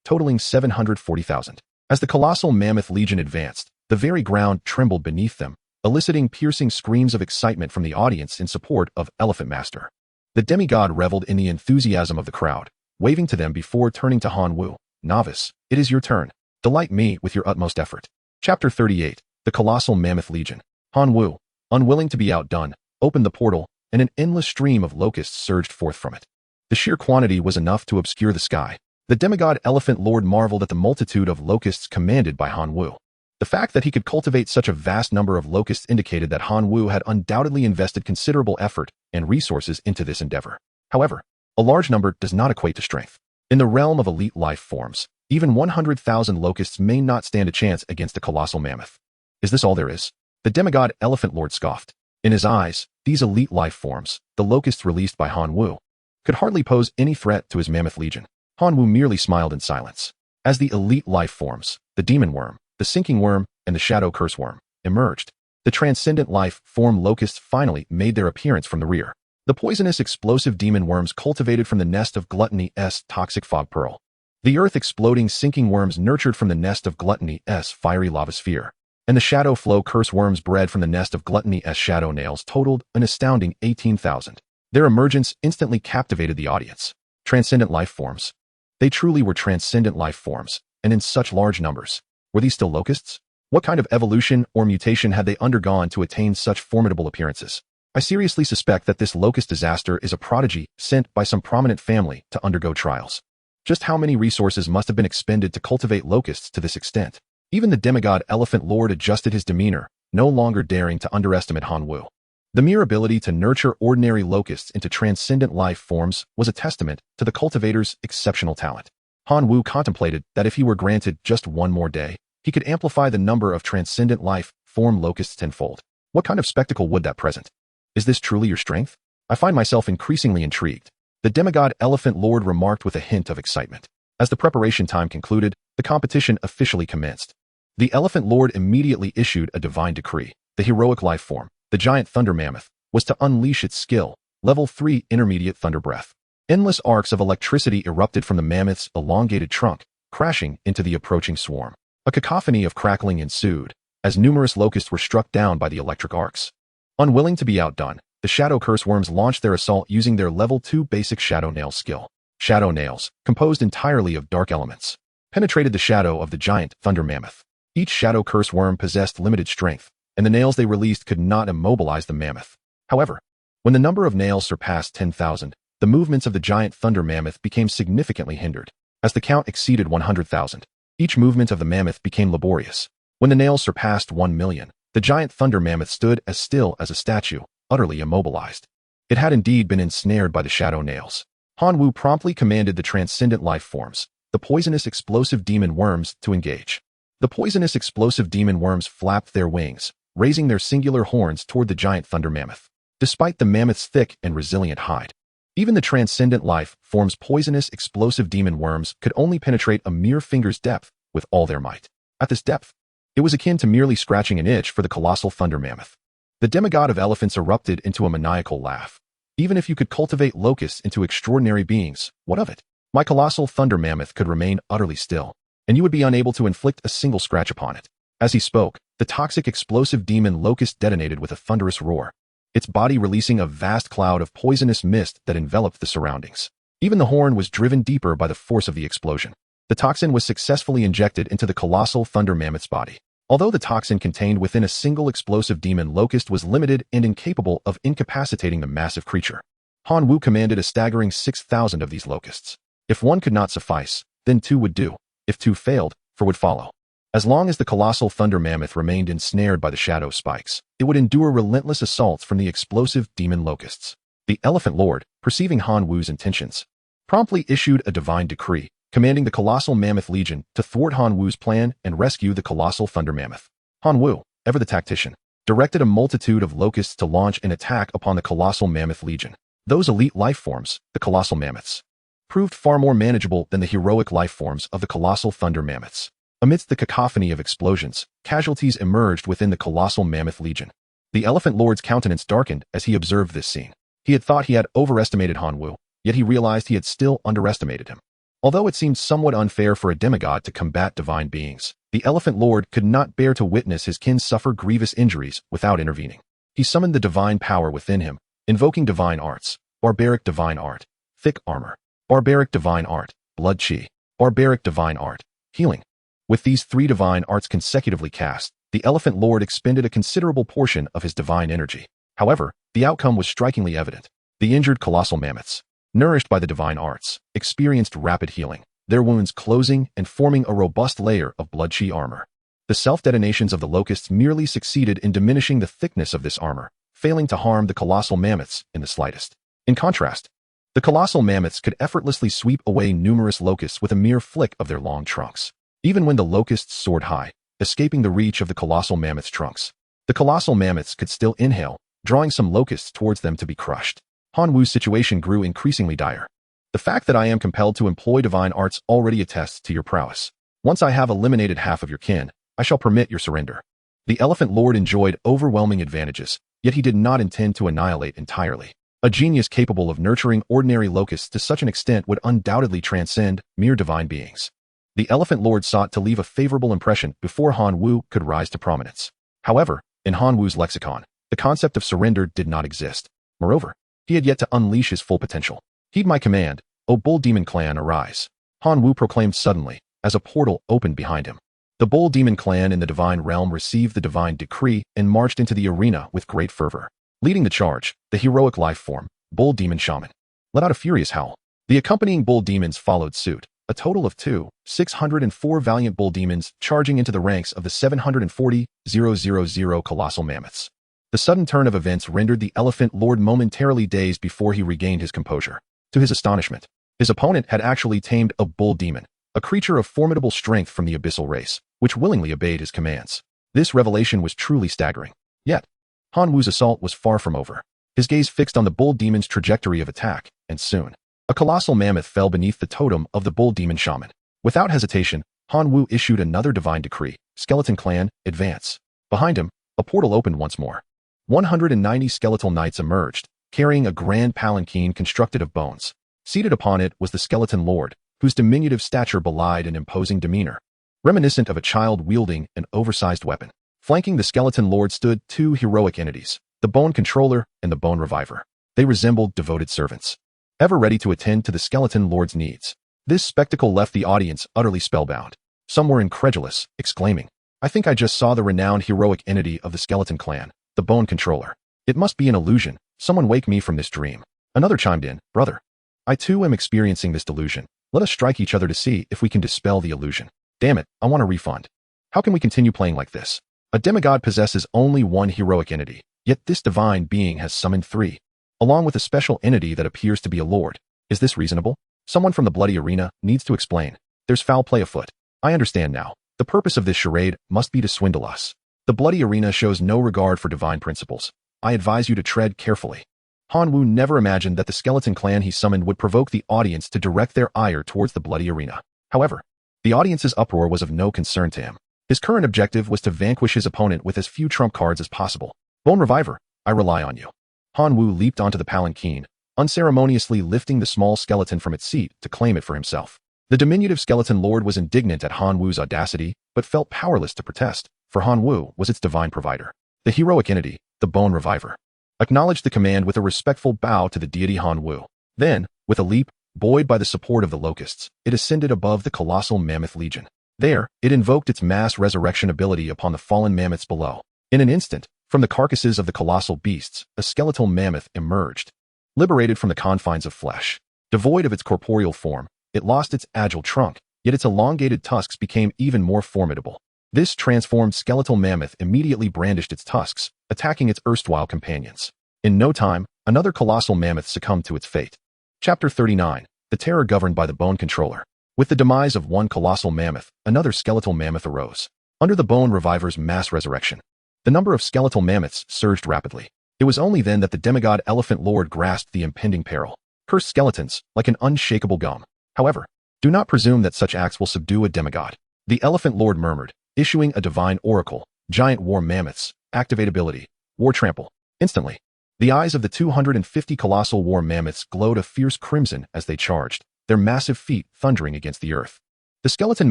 totaling 740,000. As the colossal mammoth legion advanced, the very ground trembled beneath them, eliciting piercing screams of excitement from the audience in support of Elephant Master. The demigod reveled in the enthusiasm of the crowd, waving to them before turning to Han Wu. Novice, it is your turn. Delight me with your utmost effort. Chapter 38, The Colossal Mammoth Legion. Han Wu, unwilling to be outdone, opened the portal, and an endless stream of locusts surged forth from it. The sheer quantity was enough to obscure the sky. The demigod Elephant Lord marveled at the multitude of locusts commanded by Han Wu. The fact that he could cultivate such a vast number of locusts indicated that Han Wu had undoubtedly invested considerable effort and resources into this endeavor. However, a large number does not equate to strength. In the realm of elite life forms, even 100,000 locusts may not stand a chance against a colossal mammoth. Is this all there is? The demigod Elephant Lord scoffed. In his eyes, these elite life forms, the locusts released by Han Wu, could hardly pose any threat to his mammoth legion. Han Wu merely smiled in silence. As the elite life forms, the demon worm, the sinking worm, and the shadow curse worm, emerged, the transcendent life form locusts finally made their appearance from the rear. The poisonous explosive demon worms cultivated from the nest of Gluttony's toxic fog pearl. The earth-exploding sinking worms nurtured from the nest of Gluttony's fiery lava sphere. And the shadow flow curse worms bred from the nest of Gluttony's shadow nails totaled an astounding 18,000. Their emergence instantly captivated the audience. Transcendent life forms. They truly were transcendent life forms, and in such large numbers. Were these still locusts? What kind of evolution or mutation had they undergone to attain such formidable appearances? I seriously suspect that this locust disaster is a prodigy sent by some prominent family to undergo trials. Just how many resources must have been expended to cultivate locusts to this extent? Even the demigod Elephant Lord adjusted his demeanor, no longer daring to underestimate Han Wu. The mere ability to nurture ordinary locusts into transcendent life forms was a testament to the cultivator's exceptional talent. Han Wu contemplated that if he were granted just one more day, he could amplify the number of transcendent life form locusts tenfold. What kind of spectacle would that present? Is this truly your strength? I find myself increasingly intrigued. The demigod Elephant Lord remarked with a hint of excitement. As the preparation time concluded, the competition officially commenced. The Elephant Lord immediately issued a divine decree. The heroic life form, the giant thunder mammoth, was to unleash its skill, level 3 intermediate thunder breath. Endless arcs of electricity erupted from the mammoth's elongated trunk, crashing into the approaching swarm. A cacophony of crackling ensued, as numerous locusts were struck down by the electric arcs. Unwilling to be outdone, the shadow curse worms launched their assault using their level 2 basic shadow nail skill. Shadow nails, composed entirely of dark elements, penetrated the shadow of the giant thunder mammoth. Each shadow curse worm possessed limited strength, and the nails they released could not immobilize the mammoth. However, when the number of nails surpassed 10,000, the movements of the giant thunder mammoth became significantly hindered. As the count exceeded 100,000, each movement of the mammoth became laborious. When the nails surpassed 1 million, the giant thunder mammoth stood as still as a statue, utterly immobilized. It had indeed been ensnared by the shadow nails. Han Wu promptly commanded the transcendent life forms, the poisonous explosive demon worms, to engage. The poisonous explosive demon worms flapped their wings, raising their singular horns toward the giant thunder mammoth. Despite the mammoth's thick and resilient hide, even the transcendent life forms poisonous explosive demon worms could only penetrate a mere finger's depth with all their might. At this depth, it was akin to merely scratching an itch for the colossal thunder mammoth. The demigod of elephants erupted into a maniacal laugh. Even if you could cultivate locusts into extraordinary beings, what of it? My colossal thunder mammoth could remain utterly still, and you would be unable to inflict a single scratch upon it. As he spoke, the toxic explosive demon locust detonated with a thunderous roar, its body releasing a vast cloud of poisonous mist that enveloped the surroundings. Even the horn was driven deeper by the force of the explosion. The toxin was successfully injected into the colossal thunder mammoth's body. Although the toxin contained within a single explosive demon locust was limited and incapable of incapacitating the massive creature, Han Wu commanded a staggering 6,000 of these locusts. If one could not suffice, then two would do. If two failed, four would follow. As long as the colossal thunder mammoth remained ensnared by the shadow spikes, it would endure relentless assaults from the explosive demon locusts. The Elephant Lord, perceiving Han Wu's intentions, promptly issued a divine decree, commanding the colossal mammoth legion to thwart Han Wu's plan and rescue the colossal thunder mammoth. Han Wu, ever the tactician, directed a multitude of locusts to launch an attack upon the colossal mammoth legion. Those elite life forms, the colossal mammoths, proved far more manageable than the heroic life forms of the colossal thunder mammoths. Amidst the cacophony of explosions, casualties emerged within the colossal mammoth legion. The Elephant Lord's countenance darkened as he observed this scene. He had thought he had overestimated Han Wu, yet he realized he had still underestimated him. Although it seemed somewhat unfair for a demigod to combat divine beings, the Elephant Lord could not bear to witness his kin suffer grievous injuries without intervening. He summoned the divine power within him, invoking divine arts, barbaric divine art, thick armor, barbaric divine art, blood chi, barbaric divine art, healing. With these three divine arts consecutively cast, the Elephant Lord expended a considerable portion of his divine energy. However, the outcome was strikingly evident. The injured colossal mammoths, nourished by the divine arts, experienced rapid healing, their wounds closing and forming a robust layer of blood chi armor. The self-detonations of the locusts merely succeeded in diminishing the thickness of this armor, failing to harm the colossal mammoths in the slightest. In contrast, the colossal mammoths could effortlessly sweep away numerous locusts with a mere flick of their long trunks. Even when the locusts soared high, escaping the reach of the colossal mammoth's trunks, the colossal mammoths could still inhale, drawing some locusts towards them to be crushed. Han Wu's situation grew increasingly dire. The fact that I am compelled to employ divine arts already attests to your prowess. Once I have eliminated half of your kin, I shall permit your surrender. The Elephant Lord enjoyed overwhelming advantages, yet he did not intend to annihilate entirely. A genius capable of nurturing ordinary locusts to such an extent would undoubtedly transcend mere divine beings. The Elephant Lord sought to leave a favorable impression before Han Wu could rise to prominence. However, in Han Wu's lexicon, the concept of surrender did not exist. Moreover, he had yet to unleash his full potential. Heed my command, O Bull Demon Clan, arise, Han Wu proclaimed suddenly, as a portal opened behind him. The Bull Demon Clan in the divine realm received the divine decree and marched into the arena with great fervor. Leading the charge, the heroic life form, Bull Demon Shaman, let out a furious howl. The accompanying bull demons followed suit. A total of 604 valiant bull demons charging into the ranks of the 740,000 colossal mammoths. The sudden turn of events rendered the Elephant Lord momentarily dazed before he regained his composure. To his astonishment, his opponent had actually tamed a bull demon, a creature of formidable strength from the abyssal race, which willingly obeyed his commands. This revelation was truly staggering. Yet, Han Wu's assault was far from over. His gaze fixed on the bull demon's trajectory of attack, and soon, a colossal mammoth fell beneath the totem of the Bull Demon Shaman. Without hesitation, Han Wu issued another divine decree, Skeleton Clan, advance. Behind him, a portal opened once more. 190 skeletal knights emerged, carrying a grand palanquin constructed of bones. Seated upon it was the Skeleton Lord, whose diminutive stature belied an imposing demeanor, reminiscent of a child wielding an oversized weapon. Flanking the Skeleton Lord stood two heroic entities, the Bone Controller and the Bone Reviver. They resembled devoted servants, ever ready to attend to the Skeleton Lord's needs. This spectacle left the audience utterly spellbound. Some were incredulous, exclaiming, I think I just saw the renowned heroic entity of the Skeleton Clan, the Bone Controller. It must be an illusion. Someone wake me from this dream. Another chimed in, brother, I too am experiencing this delusion. Let us strike each other to see if we can dispel the illusion. Damn it, I want a refund. How can we continue playing like this? A demigod possesses only one heroic entity, yet this divine being has summoned three, along with a special entity that appears to be a lord. Is this reasonable? Someone from the bloody arena needs to explain. There's foul play afoot. I understand now. The purpose of this charade must be to swindle us. The bloody arena shows no regard for divine principles. I advise you to tread carefully. Han Wu never imagined that the Skeleton Clan he summoned would provoke the audience to direct their ire towards the bloody arena. However, the audience's uproar was of no concern to him. His current objective was to vanquish his opponent with as few trump cards as possible. Bone Reviver, I rely on you. Han Wu leaped onto the palanquin, unceremoniously lifting the small skeleton from its seat to claim it for himself. The diminutive Skeleton Lord was indignant at Han Wu's audacity, but felt powerless to protest, for Han Wu was its divine provider. The heroic entity, the Bone Reviver, acknowledged the command with a respectful bow to the deity Han Wu. Then, with a leap, buoyed by the support of the locusts, it ascended above the colossal mammoth legion. There, it invoked its mass resurrection ability upon the fallen mammoths below. In an instant, from the carcasses of the colossal beasts, a skeletal mammoth emerged. Liberated from the confines of flesh, devoid of its corporeal form, it lost its agile trunk, yet its elongated tusks became even more formidable. This transformed skeletal mammoth immediately brandished its tusks, attacking its erstwhile companions. In no time, another colossal mammoth succumbed to its fate. Chapter 39. The Terror Governed by the Bone Controller. With the demise of one colossal mammoth, another skeletal mammoth arose. Under the Bone Reviver's mass resurrection, the number of skeletal mammoths surged rapidly. It was only then that the demigod Elephant Lord grasped the impending peril. Cursed skeletons, like an unshakable gum. However, do not presume that such acts will subdue a demigod. The Elephant Lord murmured, issuing a divine oracle. Giant war mammoths. Activate ability. War trample. Instantly, the eyes of the 250 colossal war mammoths glowed a fierce crimson as they charged, their massive feet thundering against the earth. The skeleton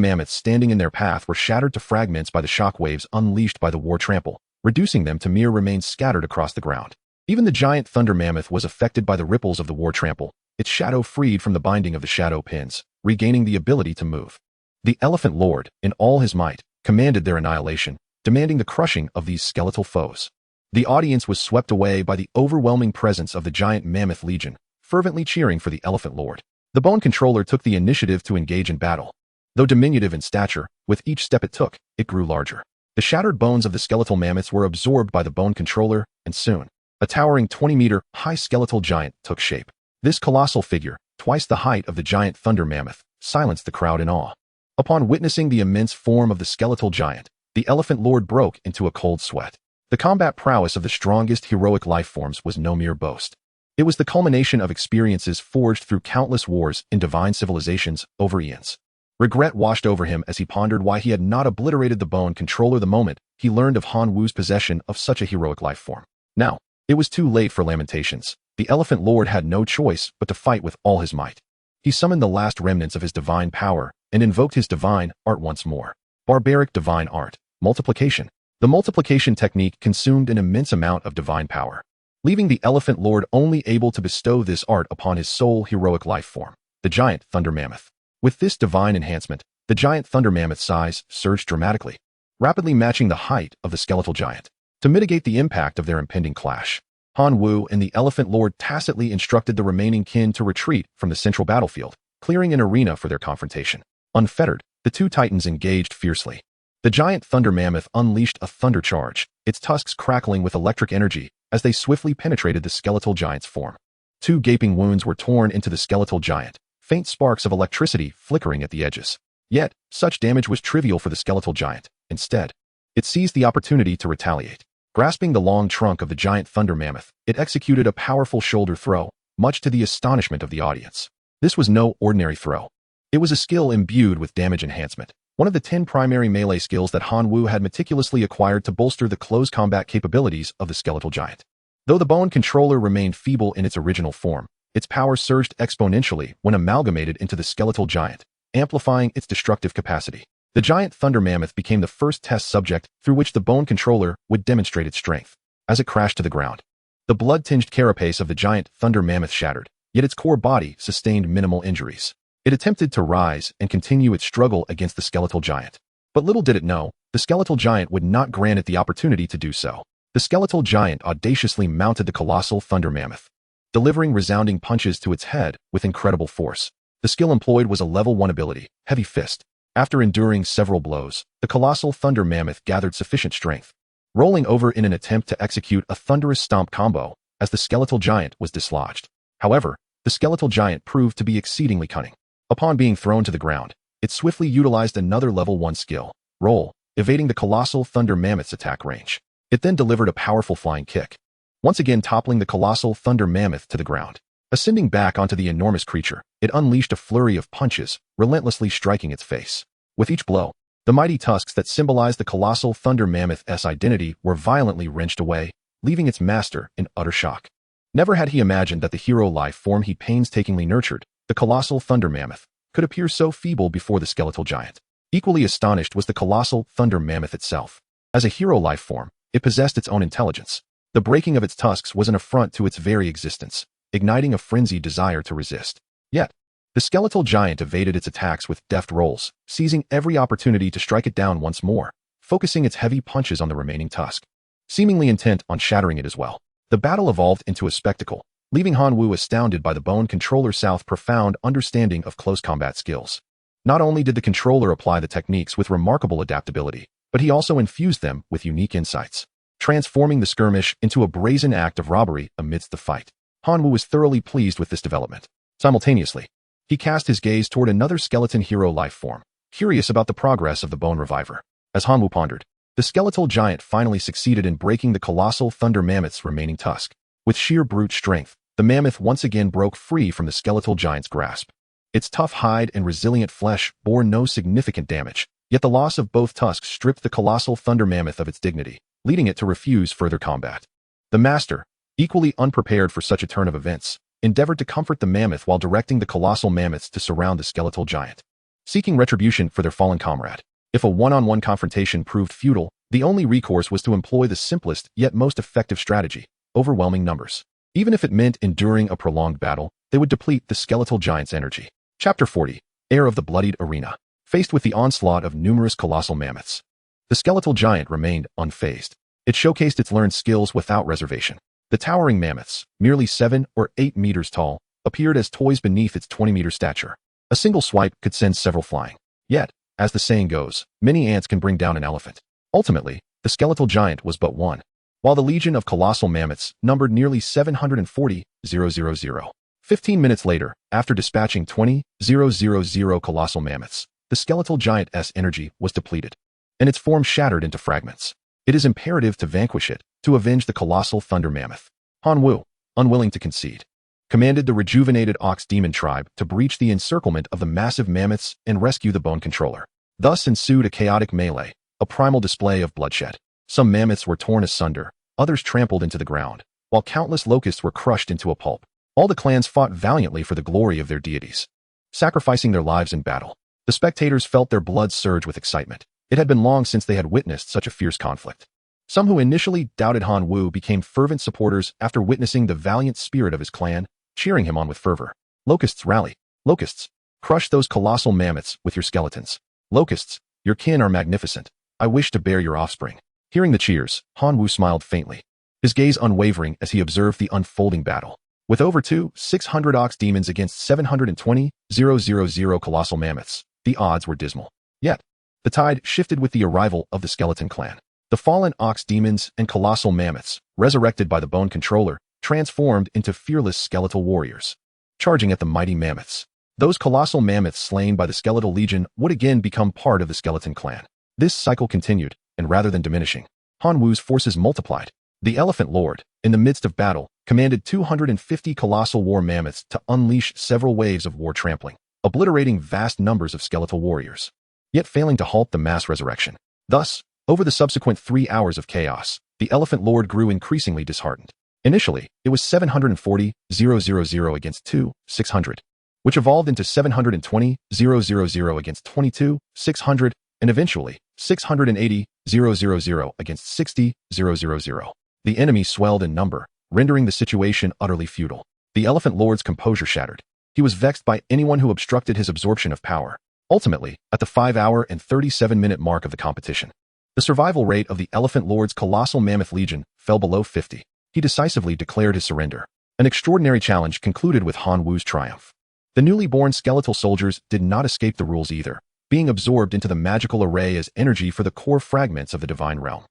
mammoths standing in their path were shattered to fragments by the shock waves unleashed by the war trample, reducing them to mere remains scattered across the ground. Even the giant thunder mammoth was affected by the ripples of the war trample, its shadow freed from the binding of the shadow pins, regaining the ability to move. The Elephant Lord, in all his might, commanded their annihilation, demanding the crushing of these skeletal foes. The audience was swept away by the overwhelming presence of the giant mammoth legion, fervently cheering for the Elephant Lord. The Bone Controller took the initiative to engage in battle. Though diminutive in stature, with each step it took, it grew larger. The shattered bones of the skeletal mammoths were absorbed by the Bone Controller, and soon, a towering 20-meter-high skeletal giant took shape. This colossal figure, twice the height of the giant thunder mammoth, silenced the crowd in awe. Upon witnessing the immense form of the skeletal giant, the Elephant Lord broke into a cold sweat. The combat prowess of the strongest heroic life forms was no mere boast. It was the culmination of experiences forged through countless wars in divine civilizations over eons. Regret washed over him as he pondered why he had not obliterated the Bone Controller the moment he learned of Han Wu's possession of such a heroic life form. Now, it was too late for lamentations. The Elephant Lord had no choice but to fight with all his might. He summoned the last remnants of his divine power and invoked his divine art once more. Barbaric divine art. Multiplication. The multiplication technique consumed an immense amount of divine power, leaving the Elephant Lord only able to bestow this art upon his sole heroic life form, the giant thunder mammoth. With this divine enhancement, the giant thunder mammoth's size surged dramatically, rapidly matching the height of the skeletal giant. To mitigate the impact of their impending clash, Han Wu and the Elephant Lord tacitly instructed the remaining kin to retreat from the central battlefield, clearing an arena for their confrontation. Unfettered, the two titans engaged fiercely. The giant thunder mammoth unleashed a thunder charge, its tusks crackling with electric energy as they swiftly penetrated the skeletal giant's form. Two gaping wounds were torn into the skeletal giant, faint sparks of electricity flickering at the edges. Yet, such damage was trivial for the skeletal giant. Instead, it seized the opportunity to retaliate. Grasping the long trunk of the giant thunder mammoth, it executed a powerful shoulder throw, much to the astonishment of the audience. This was no ordinary throw. It was a skill imbued with damage enhancement, one of the 10 primary melee skills that Han Wu had meticulously acquired to bolster the close combat capabilities of the skeletal giant. Though the Bone Controller remained feeble in its original form, its power surged exponentially when amalgamated into the skeletal giant, amplifying its destructive capacity. The giant thunder mammoth became the first test subject through which the Bone Controller would demonstrate its strength. As it crashed to the ground, the blood-tinged carapace of the giant thunder mammoth shattered, yet its core body sustained minimal injuries. It attempted to rise and continue its struggle against the skeletal giant. But little did it know, the skeletal giant would not grant it the opportunity to do so. The skeletal giant audaciously mounted the colossal thunder mammoth, delivering resounding punches to its head with incredible force. The skill employed was a level 1 ability, Heavy Fist. After enduring several blows, the colossal thunder mammoth gathered sufficient strength, rolling over in an attempt to execute a thunderous stomp combo as the skeletal giant was dislodged. However, the skeletal giant proved to be exceedingly cunning. Upon being thrown to the ground, it swiftly utilized another level 1 skill, Roll, evading the colossal thunder mammoth's attack range. It then delivered a powerful flying kick, once again toppling the colossal thunder mammoth to the ground. Ascending back onto the enormous creature, it unleashed a flurry of punches, relentlessly striking its face. With each blow, the mighty tusks that symbolized the colossal thunder mammoth's identity were violently wrenched away, leaving its master in utter shock. Never had he imagined that the hero life form he painstakingly nurtured, the colossal thunder mammoth, could appear so feeble before the skeletal giant. Equally astonished was the colossal thunder mammoth itself. As a hero life form, it possessed its own intelligence. The breaking of its tusks was an affront to its very existence, igniting a frenzied desire to resist. Yet, the skeletal giant evaded its attacks with deft rolls, seizing every opportunity to strike it down once more, focusing its heavy punches on the remaining tusk, seemingly intent on shattering it as well. The battle evolved into a spectacle, leaving Han Wu astounded by the Bone Controller's profound understanding of close combat skills. Not only did the controller apply the techniques with remarkable adaptability, but he also infused them with unique insights, transforming the skirmish into a brazen act of robbery amidst the fight. Manhwa was thoroughly pleased with this development. Simultaneously, he cast his gaze toward another skeleton hero life form, curious about the progress of the bone reviver. As Manhwa pondered, the skeletal giant finally succeeded in breaking the colossal thunder mammoth's remaining tusk. With sheer brute strength, the mammoth once again broke free from the skeletal giant's grasp. Its tough hide and resilient flesh bore no significant damage, yet the loss of both tusks stripped the colossal thunder mammoth of its dignity, leading it to refuse further combat. The master, equally unprepared for such a turn of events, endeavored to comfort the mammoth while directing the colossal mammoths to surround the skeletal giant, seeking retribution for their fallen comrade. If a one-on-one confrontation proved futile, the only recourse was to employ the simplest yet most effective strategy: overwhelming numbers. Even if it meant enduring a prolonged battle, they would deplete the skeletal giant's energy. Chapter 40. Heir of the Bloodied Arena. Faced with the onslaught of numerous colossal mammoths, the skeletal giant remained unfazed. It showcased its learned skills without reservation. The towering mammoths, merely 7 or 8 meters tall, appeared as toys beneath its 20-meter stature. A single swipe could send several flying. Yet, as the saying goes, many ants can bring down an elephant. Ultimately, the skeletal giant was but one, while the legion of colossal mammoths numbered nearly 740,000. 15 minutes later, after dispatching 20,000 colossal mammoths, the skeletal giant's energy was depleted, and its form shattered into fragments. It is imperative to vanquish it, to avenge the colossal thunder mammoth. Manhwa, unwilling to concede, commanded the rejuvenated ox demon tribe to breach the encirclement of the massive mammoths and rescue the bone controller. Thus ensued a chaotic melee, a primal display of bloodshed. Some mammoths were torn asunder, others trampled into the ground, while countless locusts were crushed into a pulp. All the clans fought valiantly for the glory of their deities, sacrificing their lives in battle. The spectators felt their blood surge with excitement. It had been long since they had witnessed such a fierce conflict. Some who initially doubted Manhwa became fervent supporters after witnessing the valiant spirit of his clan, cheering him on with fervor. Locusts, rally! Locusts, crush those colossal mammoths with your skeletons. Locusts, your kin are magnificent. I wish to bear your offspring. Hearing the cheers, Manhwa smiled faintly, his gaze unwavering as he observed the unfolding battle. With over 600 ox demons against 720,000 colossal mammoths, the odds were dismal. Yet, the tide shifted with the arrival of the skeleton clan. The fallen ox demons and colossal mammoths, resurrected by the bone controller, transformed into fearless skeletal warriors, charging at the mighty mammoths. Those colossal mammoths slain by the skeletal legion would again become part of the skeleton clan. This cycle continued, and rather than diminishing, Manhwa's forces multiplied. The Elephant Lord, in the midst of battle, commanded 250 colossal war mammoths to unleash several waves of war trampling, obliterating vast numbers of skeletal warriors, yet failing to halt the mass resurrection. Thus, over the subsequent 3 hours of chaos, the Elephant Lord grew increasingly disheartened. Initially, it was 740,000 against 600, which evolved into 720,000 against 22,600, and eventually 680,000 against 60,000. The enemy swelled in number, rendering the situation utterly futile. The Elephant Lord's composure shattered. He was vexed by anyone who obstructed his absorption of power. Ultimately, at the 5-hour and 37-minute mark of the competition, the survival rate of the Elephant Lord's colossal mammoth legion fell below 50. He decisively declared his surrender. An extraordinary challenge concluded with Manhwa's triumph. The newly born skeletal soldiers did not escape the rules either, being absorbed into the magical array as energy for the core fragments of the divine realm.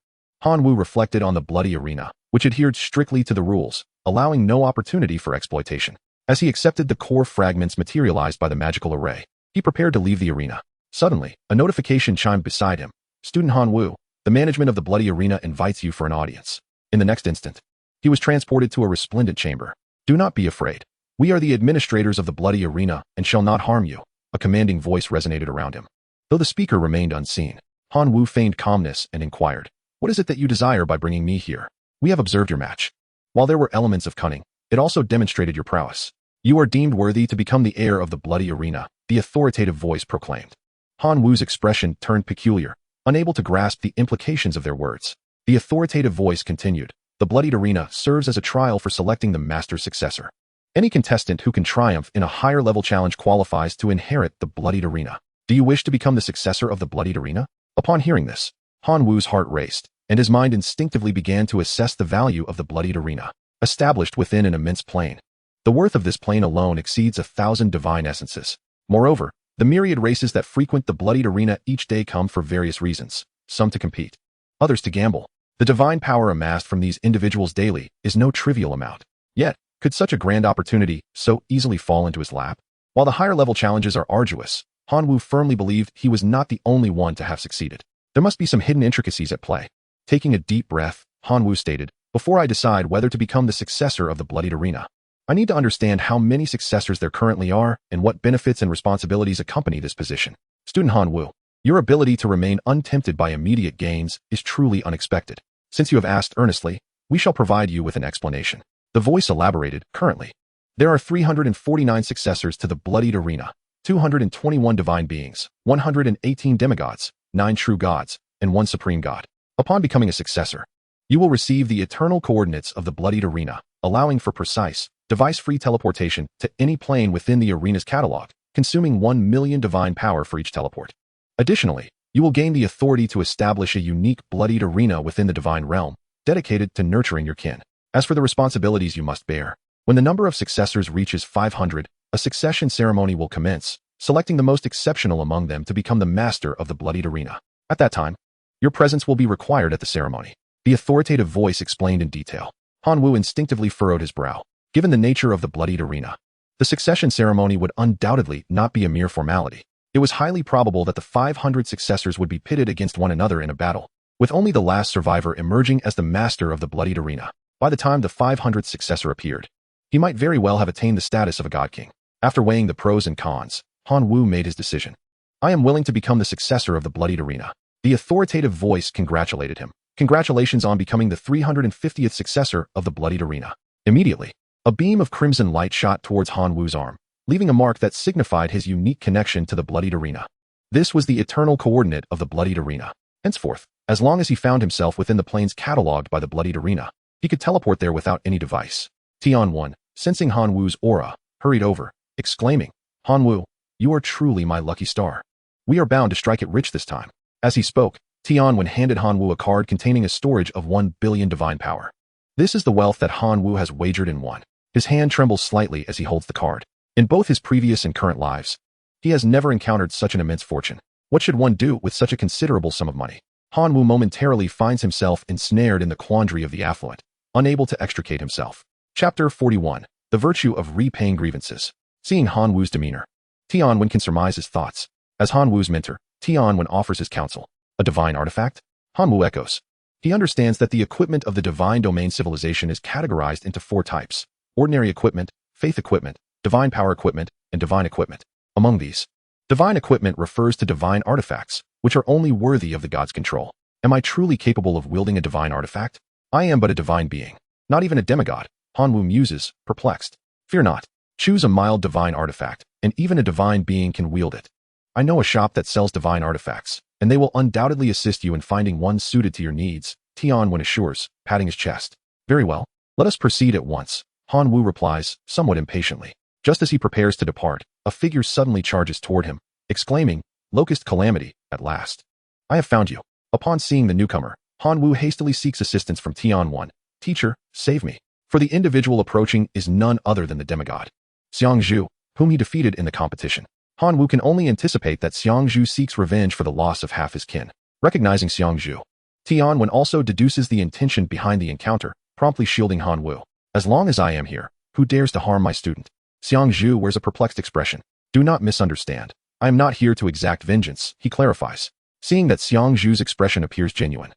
Manhwa reflected on the bloody arena, which adhered strictly to the rules, allowing no opportunity for exploitation. As he accepted the core fragments materialized by the magical array, he prepared to leave the arena. Suddenly, a notification chimed beside him. Student Manhwa, the management of the bloody arena invites you for an audience. In the next instant, he was transported to a resplendent chamber. Do not be afraid. We are the administrators of the bloody arena and shall not harm you. A commanding voice resonated around him. Though the speaker remained unseen, Manhwa feigned calmness and inquired, "What is it that you desire by bringing me here? We have observed your match. While there were elements of cunning, it also demonstrated your prowess. You are deemed worthy to become the heir of the bloody arena," the authoritative voice proclaimed. Manhwa's expression turned peculiar, unable to grasp the implications of their words. The authoritative voice continued, "The bloodied arena serves as a trial for selecting the master's successor. Any contestant who can triumph in a higher-level challenge qualifies to inherit the bloodied arena. Do you wish to become the successor of the bloodied arena?" Upon hearing this, Manhwa's heart raced, and his mind instinctively began to assess the value of the bloodied arena, established within an immense plain. The worth of this plain alone exceeds 1,000 divine essences. Moreover, the myriad races that frequent the bloodied arena each day come for various reasons, some to compete, others to gamble. The divine power amassed from these individuals daily is no trivial amount. Yet, could such a grand opportunity so easily fall into his lap? While the higher-level challenges are arduous, Manhwa firmly believed he was not the only one to have succeeded. There must be some hidden intricacies at play. Taking a deep breath, Manhwa stated, "Before I decide whether to become the successor of the Bloodied Arena, I need to understand how many successors there currently are and what benefits and responsibilities accompany this position." Student Manhwa, your ability to remain untempted by immediate gains is truly unexpected. Since you have asked earnestly, we shall provide you with an explanation. The voice elaborated, currently, there are 349 successors to the Bloodied Arena, 221 divine beings, 118 demigods, 9 true gods, and 1 supreme god. Upon becoming a successor, you will receive the eternal coordinates of the Bloodied Arena, allowing for precise, device-free teleportation to any plane within the arena's catalog, consuming 1 million divine power for each teleport. Additionally, you will gain the authority to establish a unique Bloodied Arena within the divine realm, dedicated to nurturing your kin. As for the responsibilities you must bear, when the number of successors reaches 500, a succession ceremony will commence, selecting the most exceptional among them to become the master of the Bloodied Arena. At that time, your presence will be required at the ceremony. The authoritative voice explained in detail. Manhwa instinctively furrowed his brow. Given the nature of the Bloodied Arena, the succession ceremony would undoubtedly not be a mere formality. It was highly probable that the 500 successors would be pitted against one another in a battle, with only the last survivor emerging as the master of the Bloodied Arena. By the time the 500th successor appeared, he might very well have attained the status of a god king. After weighing the pros and cons, Manhwa made his decision. I am willing to become the successor of the Bloodied Arena. The authoritative voice congratulated him. Congratulations on becoming the 350th successor of the Bloodied Arena. Immediately, a beam of crimson light shot towards Manhwa's arm, leaving a mark that signified his unique connection to the Bloodied Arena. This was the eternal coordinate of the Bloodied Arena. Henceforth, as long as he found himself within the planes catalogued by the Bloodied Arena, he could teleport there without any device. Tian-1, sensing Manhwa's aura, hurried over, exclaiming, "Manhwa, you are truly my lucky star. We are bound to strike it rich this time." As he spoke, Tian-1 handed Manhwa a card containing a storage of 1 billion divine power. This is the wealth that Manhwa has wagered and won. His hand trembles slightly as he holds the card. In both his previous and current lives, he has never encountered such an immense fortune. What should one do with such a considerable sum of money? Manhwa momentarily finds himself ensnared in the quandary of the affluent, unable to extricate himself. Chapter 41. The Virtue of Repaying Grievances. Seeing Manhwa's demeanor, Tian-1 can surmise his thoughts. As Manhwa's mentor, Tian-1 offers his counsel. A divine artifact? Manhwa echoes. He understands that the equipment of the divine domain civilization is categorized into 4 types: ordinary equipment, faith equipment, divine power equipment, and divine equipment. Among these, divine equipment refers to divine artifacts, which are only worthy of the god's control. Am I truly capable of wielding a divine artifact? I am but a divine being, not even a demigod. Manhwa muses, perplexed. Fear not. Choose a mild divine artifact, and even a divine being can wield it. I know a shop that sells divine artifacts, and they will undoubtedly assist you in finding one suited to your needs, Tian-1 assures, patting his chest. Very well, let us proceed at once, Manhwa replies, somewhat impatiently. Just as he prepares to depart, a figure suddenly charges toward him, exclaiming, "Locust Calamity, at last. I have found you." Upon seeing the newcomer, Manhwa hastily seeks assistance from Tian-1. "Teacher, save me." For the individual approaching is none other than the demigod, Xiangzhu, whom he defeated in the competition. Manhwa can only anticipate that Xiangzhu seeks revenge for the loss of half his kin. Recognizing Xiangzhu, Tian-1 also deduces the intention behind the encounter, promptly shielding Manhwa. "As long as I am here, who dares to harm my student?" Xiangzhu wears a perplexed expression. "Do not misunderstand. I am not here to exact vengeance," he clarifies. Seeing that Xiangzhu's expression appears genuine,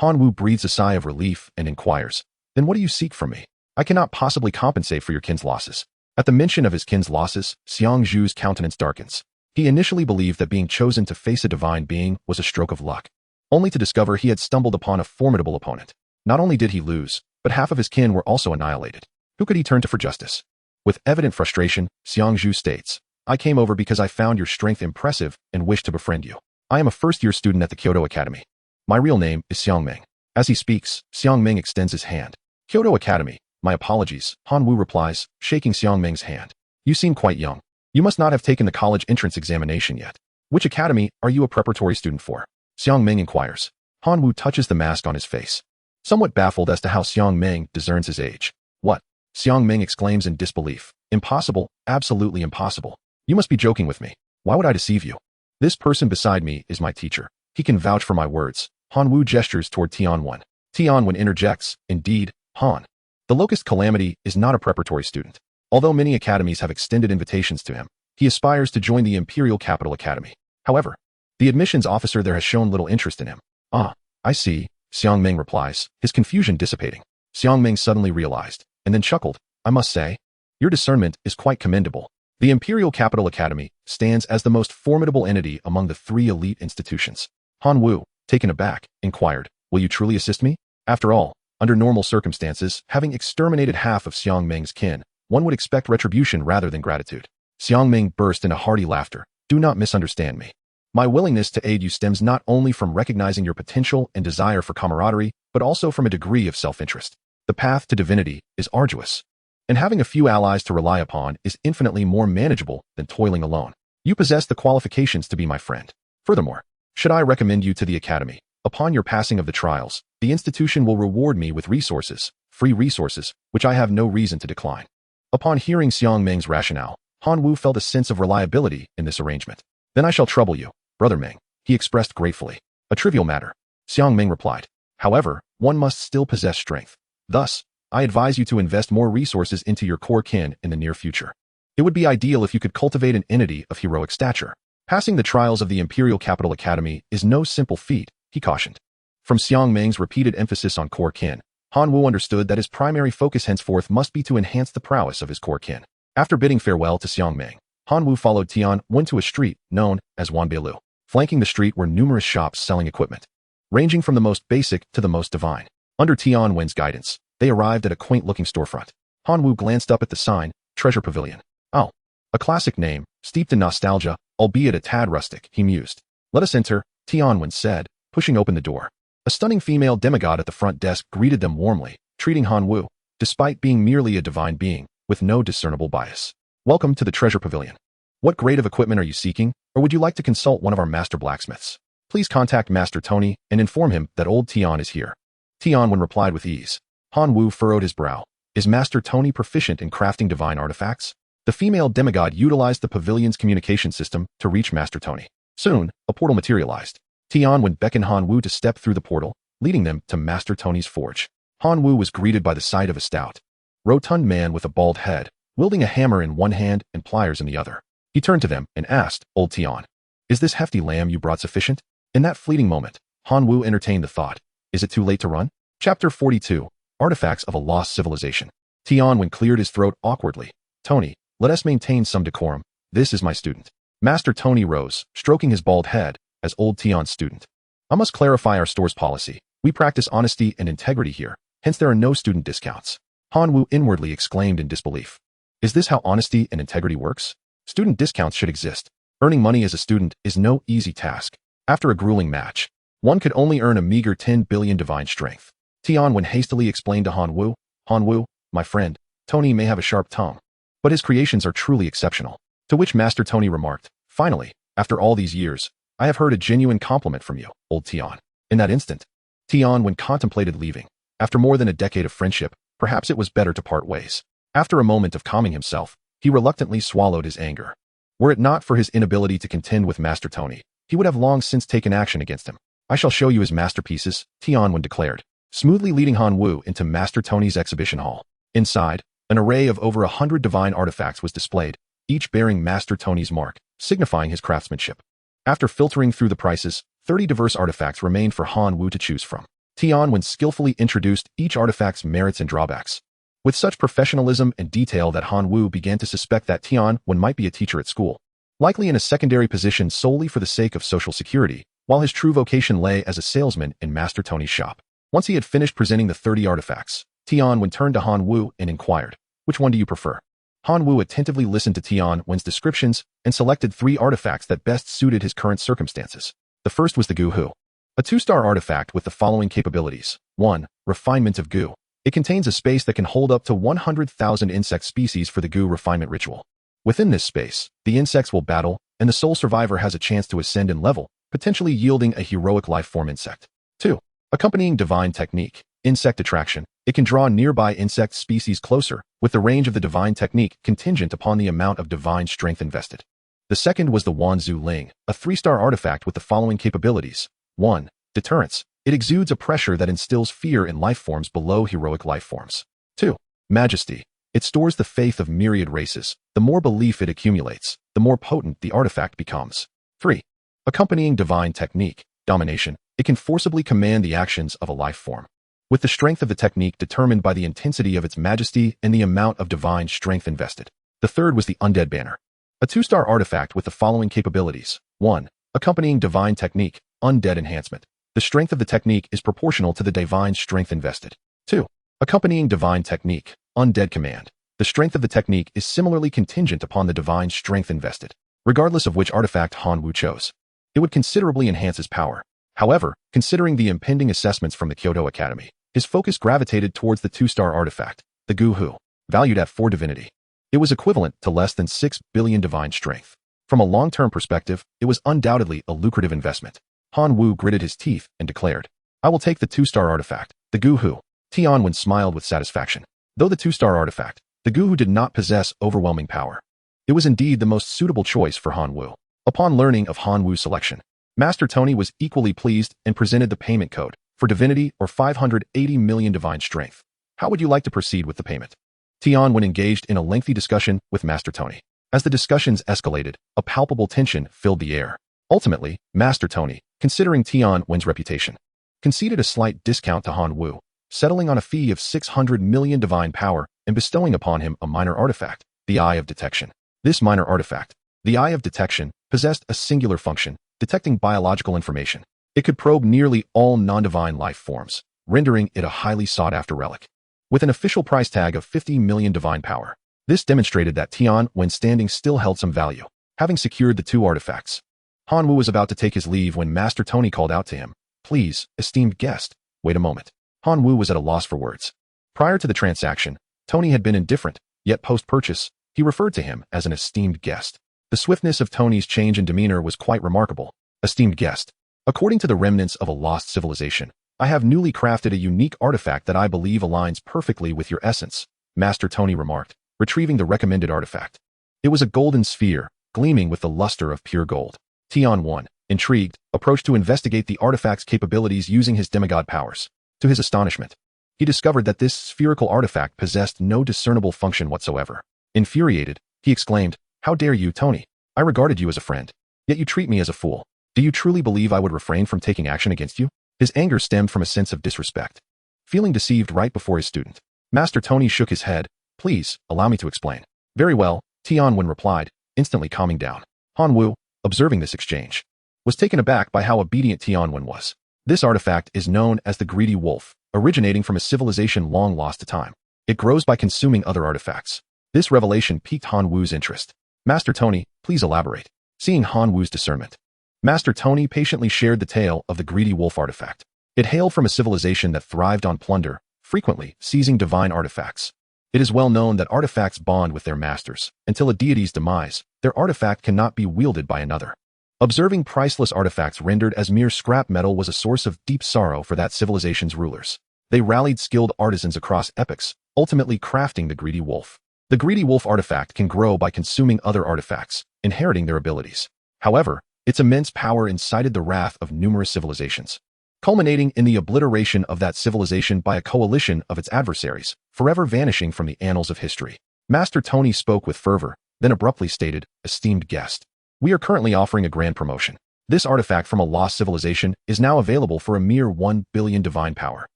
Manhwa breathes a sigh of relief and inquires, "Then what do you seek from me? I cannot possibly compensate for your kin's losses." At the mention of his kin's losses, Xiangzhu's countenance darkens. He initially believed that being chosen to face a divine being was a stroke of luck, only to discover he had stumbled upon a formidable opponent. Not only did he lose, but half of his kin were also annihilated. Who could he turn to for justice? With evident frustration, Xiangzhu states, "I came over because I found your strength impressive and wished to befriend you. I am a first-year student at the Kyoto Academy. My real name is Xiangming." As he speaks, Xiangming extends his hand. "Kyoto Academy, my apologies," Manhwa replies, shaking Xiangming's hand. "You seem quite young. You must not have taken the college entrance examination yet. Which academy are you a preparatory student for?" Xiangming inquires. Manhwa touches the mask on his face, somewhat baffled as to how Xiangming discerns his age. "What?" Xiangming exclaims in disbelief. "Impossible, absolutely impossible. You must be joking with me. Why would I deceive you? This person beside me is my teacher." He can vouch for my words. Hanwoo gestures toward Tianwen. Tianwen interjects, indeed, Han. The Locust Calamity is not a preparatory student. Although many academies have extended invitations to him, he aspires to join the Imperial Capital Academy. However, the admissions officer there has shown little interest in him. Ah, I see, Xiangming replies, his confusion dissipating. Xiangming suddenly realized, and then chuckled, I must say, your discernment is quite commendable. The Imperial Capital Academy stands as the most formidable entity among the 3 elite institutions. Hanwoo, taken aback, inquired, will you truly assist me? After all, under normal circumstances, having exterminated half of Xiangming's kin, one would expect retribution rather than gratitude. Xiangming burst into hearty laughter. Do not misunderstand me. My willingness to aid you stems not only from recognizing your potential and desire for camaraderie, but also from a degree of self-interest. The path to divinity is arduous, and having a few allies to rely upon is infinitely more manageable than toiling alone. You possess the qualifications to be my friend. Furthermore, should I recommend you to the academy, upon your passing of the trials, the institution will reward me with resources, free resources, which I have no reason to decline. Upon hearing Xiangming's rationale, Hanwoo felt a sense of reliability in this arrangement. Then I shall trouble you, Brother Ming, he expressed gratefully. A trivial matter, Xiangming replied. However, one must still possess strength. Thus, I advise you to invest more resources into your core kin in the near future. It would be ideal if you could cultivate an entity of heroic stature. Passing the trials of the Imperial Capital Academy is no simple feat, he cautioned. From Xiangming's repeated emphasis on core kin, Hanwoo understood that his primary focus henceforth must be to enhance the prowess of his core kin. After bidding farewell to Xiangming, Hanwoo followed Tianwen to a street known as Wanbeilu. Flanking the street were numerous shops selling equipment, ranging from the most basic to the most divine. Under Tianwen's guidance, they arrived at a quaint-looking storefront. Hanwoo glanced up at the sign, Treasure Pavilion. Oh, a classic name, steeped in nostalgia, albeit a tad rustic, he mused. Let us enter, Tianwen said, pushing open the door. A stunning female demigod at the front desk greeted them warmly, treating Hanwoo, despite being merely a divine being, with no discernible bias. Welcome to the Treasure Pavilion. What grade of equipment are you seeking, or would you like to consult one of our master blacksmiths? Please contact Master Tony and inform him that old Tian is here. Tianwen replied with ease. Hanwoo furrowed his brow. Is Master Tony proficient in crafting divine artifacts? The female demigod utilized the pavilion's communication system to reach Master Tony. Soon, a portal materialized. Tianwen beckoned Hanwoo to step through the portal, leading them to Master Tony's forge. Hanwoo was greeted by the sight of a stout, rotund man with a bald head, wielding a hammer in one hand and pliers in the other. He turned to them and asked, Old Tian, is this hefty lamb you brought sufficient? In that fleeting moment, Hanwoo entertained the thought, is it too late to run? Chapter 42, Artifacts of a Lost Civilization. Tianwen cleared his throat awkwardly. Tony, let us maintain some decorum. This is my student. Master Tony rose, stroking his bald head, as old Tian's student. I must clarify our store's policy. We practice honesty and integrity here, hence there are no student discounts. Hanwoo inwardly exclaimed in disbelief. Is this how honesty and integrity works? Student discounts should exist. Earning money as a student is no easy task. After a grueling match, one could only earn a meager 10 billion divine strength. Tianwen hastily explained to Hanwoo, Hanwoo, my friend, Tony may have a sharp tongue, but his creations are truly exceptional. To which Master Tony remarked, finally, after all these years, I have heard a genuine compliment from you, old Tian. In that instant, Tianwen contemplated leaving. After more than a decade of friendship, perhaps it was better to part ways. After a moment of calming himself, he reluctantly swallowed his anger. Were it not for his inability to contend with Master Tony, he would have long since taken action against him. I shall show you his masterpieces, Tianwen declared, smoothly leading Hanwoo into Master Tony's exhibition hall. Inside, an array of over 100 divine artifacts was displayed, each bearing Master Tony's mark, signifying his craftsmanship. After filtering through the prices, 30 diverse artifacts remained for Hanwoo to choose from. Tianwen skillfully introduced each artifact's merits and drawbacks, with such professionalism and detail that Hanwoo began to suspect that Tianwen might be a teacher at school, likely in a secondary position solely for the sake of social security, while his true vocation lay as a salesman in Master Tony's shop. Once he had finished presenting the 30 artifacts, Tianwen turned to Hanwoo and inquired, which one do you prefer? Hanwoo attentively listened to Tianwen's descriptions and selected 3 artifacts that best suited his current circumstances. The first was the Goo Hoo, a 2-star artifact with the following capabilities. 1. Refinement of Goo. It contains a space that can hold up to 100,000 insect species for the Goo refinement ritual. Within this space, the insects will battle, and the sole survivor has a chance to ascend in level, potentially yielding a heroic life-form insect. 2. Accompanying divine technique, insect attraction. It can draw nearby insect species closer, with the range of the divine technique contingent upon the amount of divine strength invested. The second was the Wanzhu Ling, a 3-star artifact with the following capabilities. 1. Deterrence. It exudes a pressure that instills fear in life forms below heroic life forms. 2. Majesty. It stores the faith of myriad races. The more belief it accumulates, the more potent the artifact becomes. 3. Accompanying divine technique. Domination. It can forcibly command the actions of a life form, with the strength of the technique determined by the intensity of its majesty and the amount of divine strength invested. The third was the Undead Banner, a 2-star artifact with the following capabilities. 1. Accompanying divine technique, undead enhancement. The strength of the technique is proportional to the divine strength invested. 2. Accompanying divine technique, undead command. The strength of the technique is similarly contingent upon the divine strength invested, regardless of which artifact Han Wu chose. It would considerably enhance his power. However, considering the impending assessments from the Kyoto Academy, his focus gravitated towards the 2-star artifact, the Gu-Hu, valued at 4 divinity. It was equivalent to less than 6 billion divine strength. From a long-term perspective, it was undoubtedly a lucrative investment. Han Wu gritted his teeth and declared, "I will take the 2-star artifact, the Gu-Hu." Tianwen smiled with satisfaction. Though the 2-star artifact, the Gu-Hu did not possess overwhelming power, it was indeed the most suitable choice for Han Wu. Upon learning of Han Wu's selection, Master Tony was equally pleased and presented the payment code for divinity or 580 million divine strength. How would you like to proceed with the payment? Tianwen engaged in a lengthy discussion with Master Tony. As the discussions escalated, a palpable tension filled the air. Ultimately, Master Tony, considering Tianwen's reputation, conceded a slight discount to Han Wu, settling on a fee of 600 million divine power and bestowing upon him a minor artifact, the Eye of Detection. This minor artifact, the Eye of Detection, possessed a singular function, detecting biological information. It could probe nearly all non-divine life forms, rendering it a highly sought-after relic. With an official price tag of 50 million divine power, this demonstrated that Tian, when standing still, held some value. Having secured the 2 artifacts, Han Wu was about to take his leave when Master Tony called out to him, "Please, esteemed guest, wait a moment." Han Wu was at a loss for words. Prior to the transaction, Tony had been indifferent, yet post-purchase, he referred to him as an esteemed guest. The swiftness of Tony's change in demeanor was quite remarkable. "Esteemed guest, according to the remnants of a lost civilization, I have newly crafted a unique artifact that I believe aligns perfectly with your essence," Master Tony remarked, retrieving the recommended artifact. It was a golden sphere, gleaming with the luster of pure gold. Tianwen, intrigued, approached to investigate the artifact's capabilities using his demigod powers. To his astonishment, he discovered that this spherical artifact possessed no discernible function whatsoever. Infuriated, he exclaimed, "How dare you, Tony? I regarded you as a friend, yet you treat me as a fool. Do you truly believe I would refrain from taking action against you?" His anger stemmed from a sense of disrespect. Feeling deceived right before his student, Master Tony shook his head. "Please, allow me to explain." "Very well," Tianwen replied, instantly calming down. Han Wu, observing this exchange, was taken aback by how obedient Tianwen was. This artifact is known as the Greedy Wolf, originating from a civilization long lost to time. It grows by consuming other artifacts. This revelation piqued Han Wu's interest. "Master Tony, please elaborate." Seeing Han Wu's discernment, Master Tony patiently shared the tale of the Greedy Wolf artifact. It hailed from a civilization that thrived on plunder, frequently seizing divine artifacts. It is well known that artifacts bond with their masters. Until a deity's demise, their artifact cannot be wielded by another. Observing priceless artifacts rendered as mere scrap metal was a source of deep sorrow for that civilization's rulers. They rallied skilled artisans across epochs, ultimately crafting the Greedy Wolf. The Greedy Wolf artifact can grow by consuming other artifacts, inheriting their abilities. However, its immense power incited the wrath of numerous civilizations, culminating in the obliteration of that civilization by a coalition of its adversaries, forever vanishing from the annals of history. Master Tony spoke with fervor, then abruptly stated, "Esteemed guest, we are currently offering a grand promotion. This artifact from a lost civilization is now available for a mere 1 billion divine power.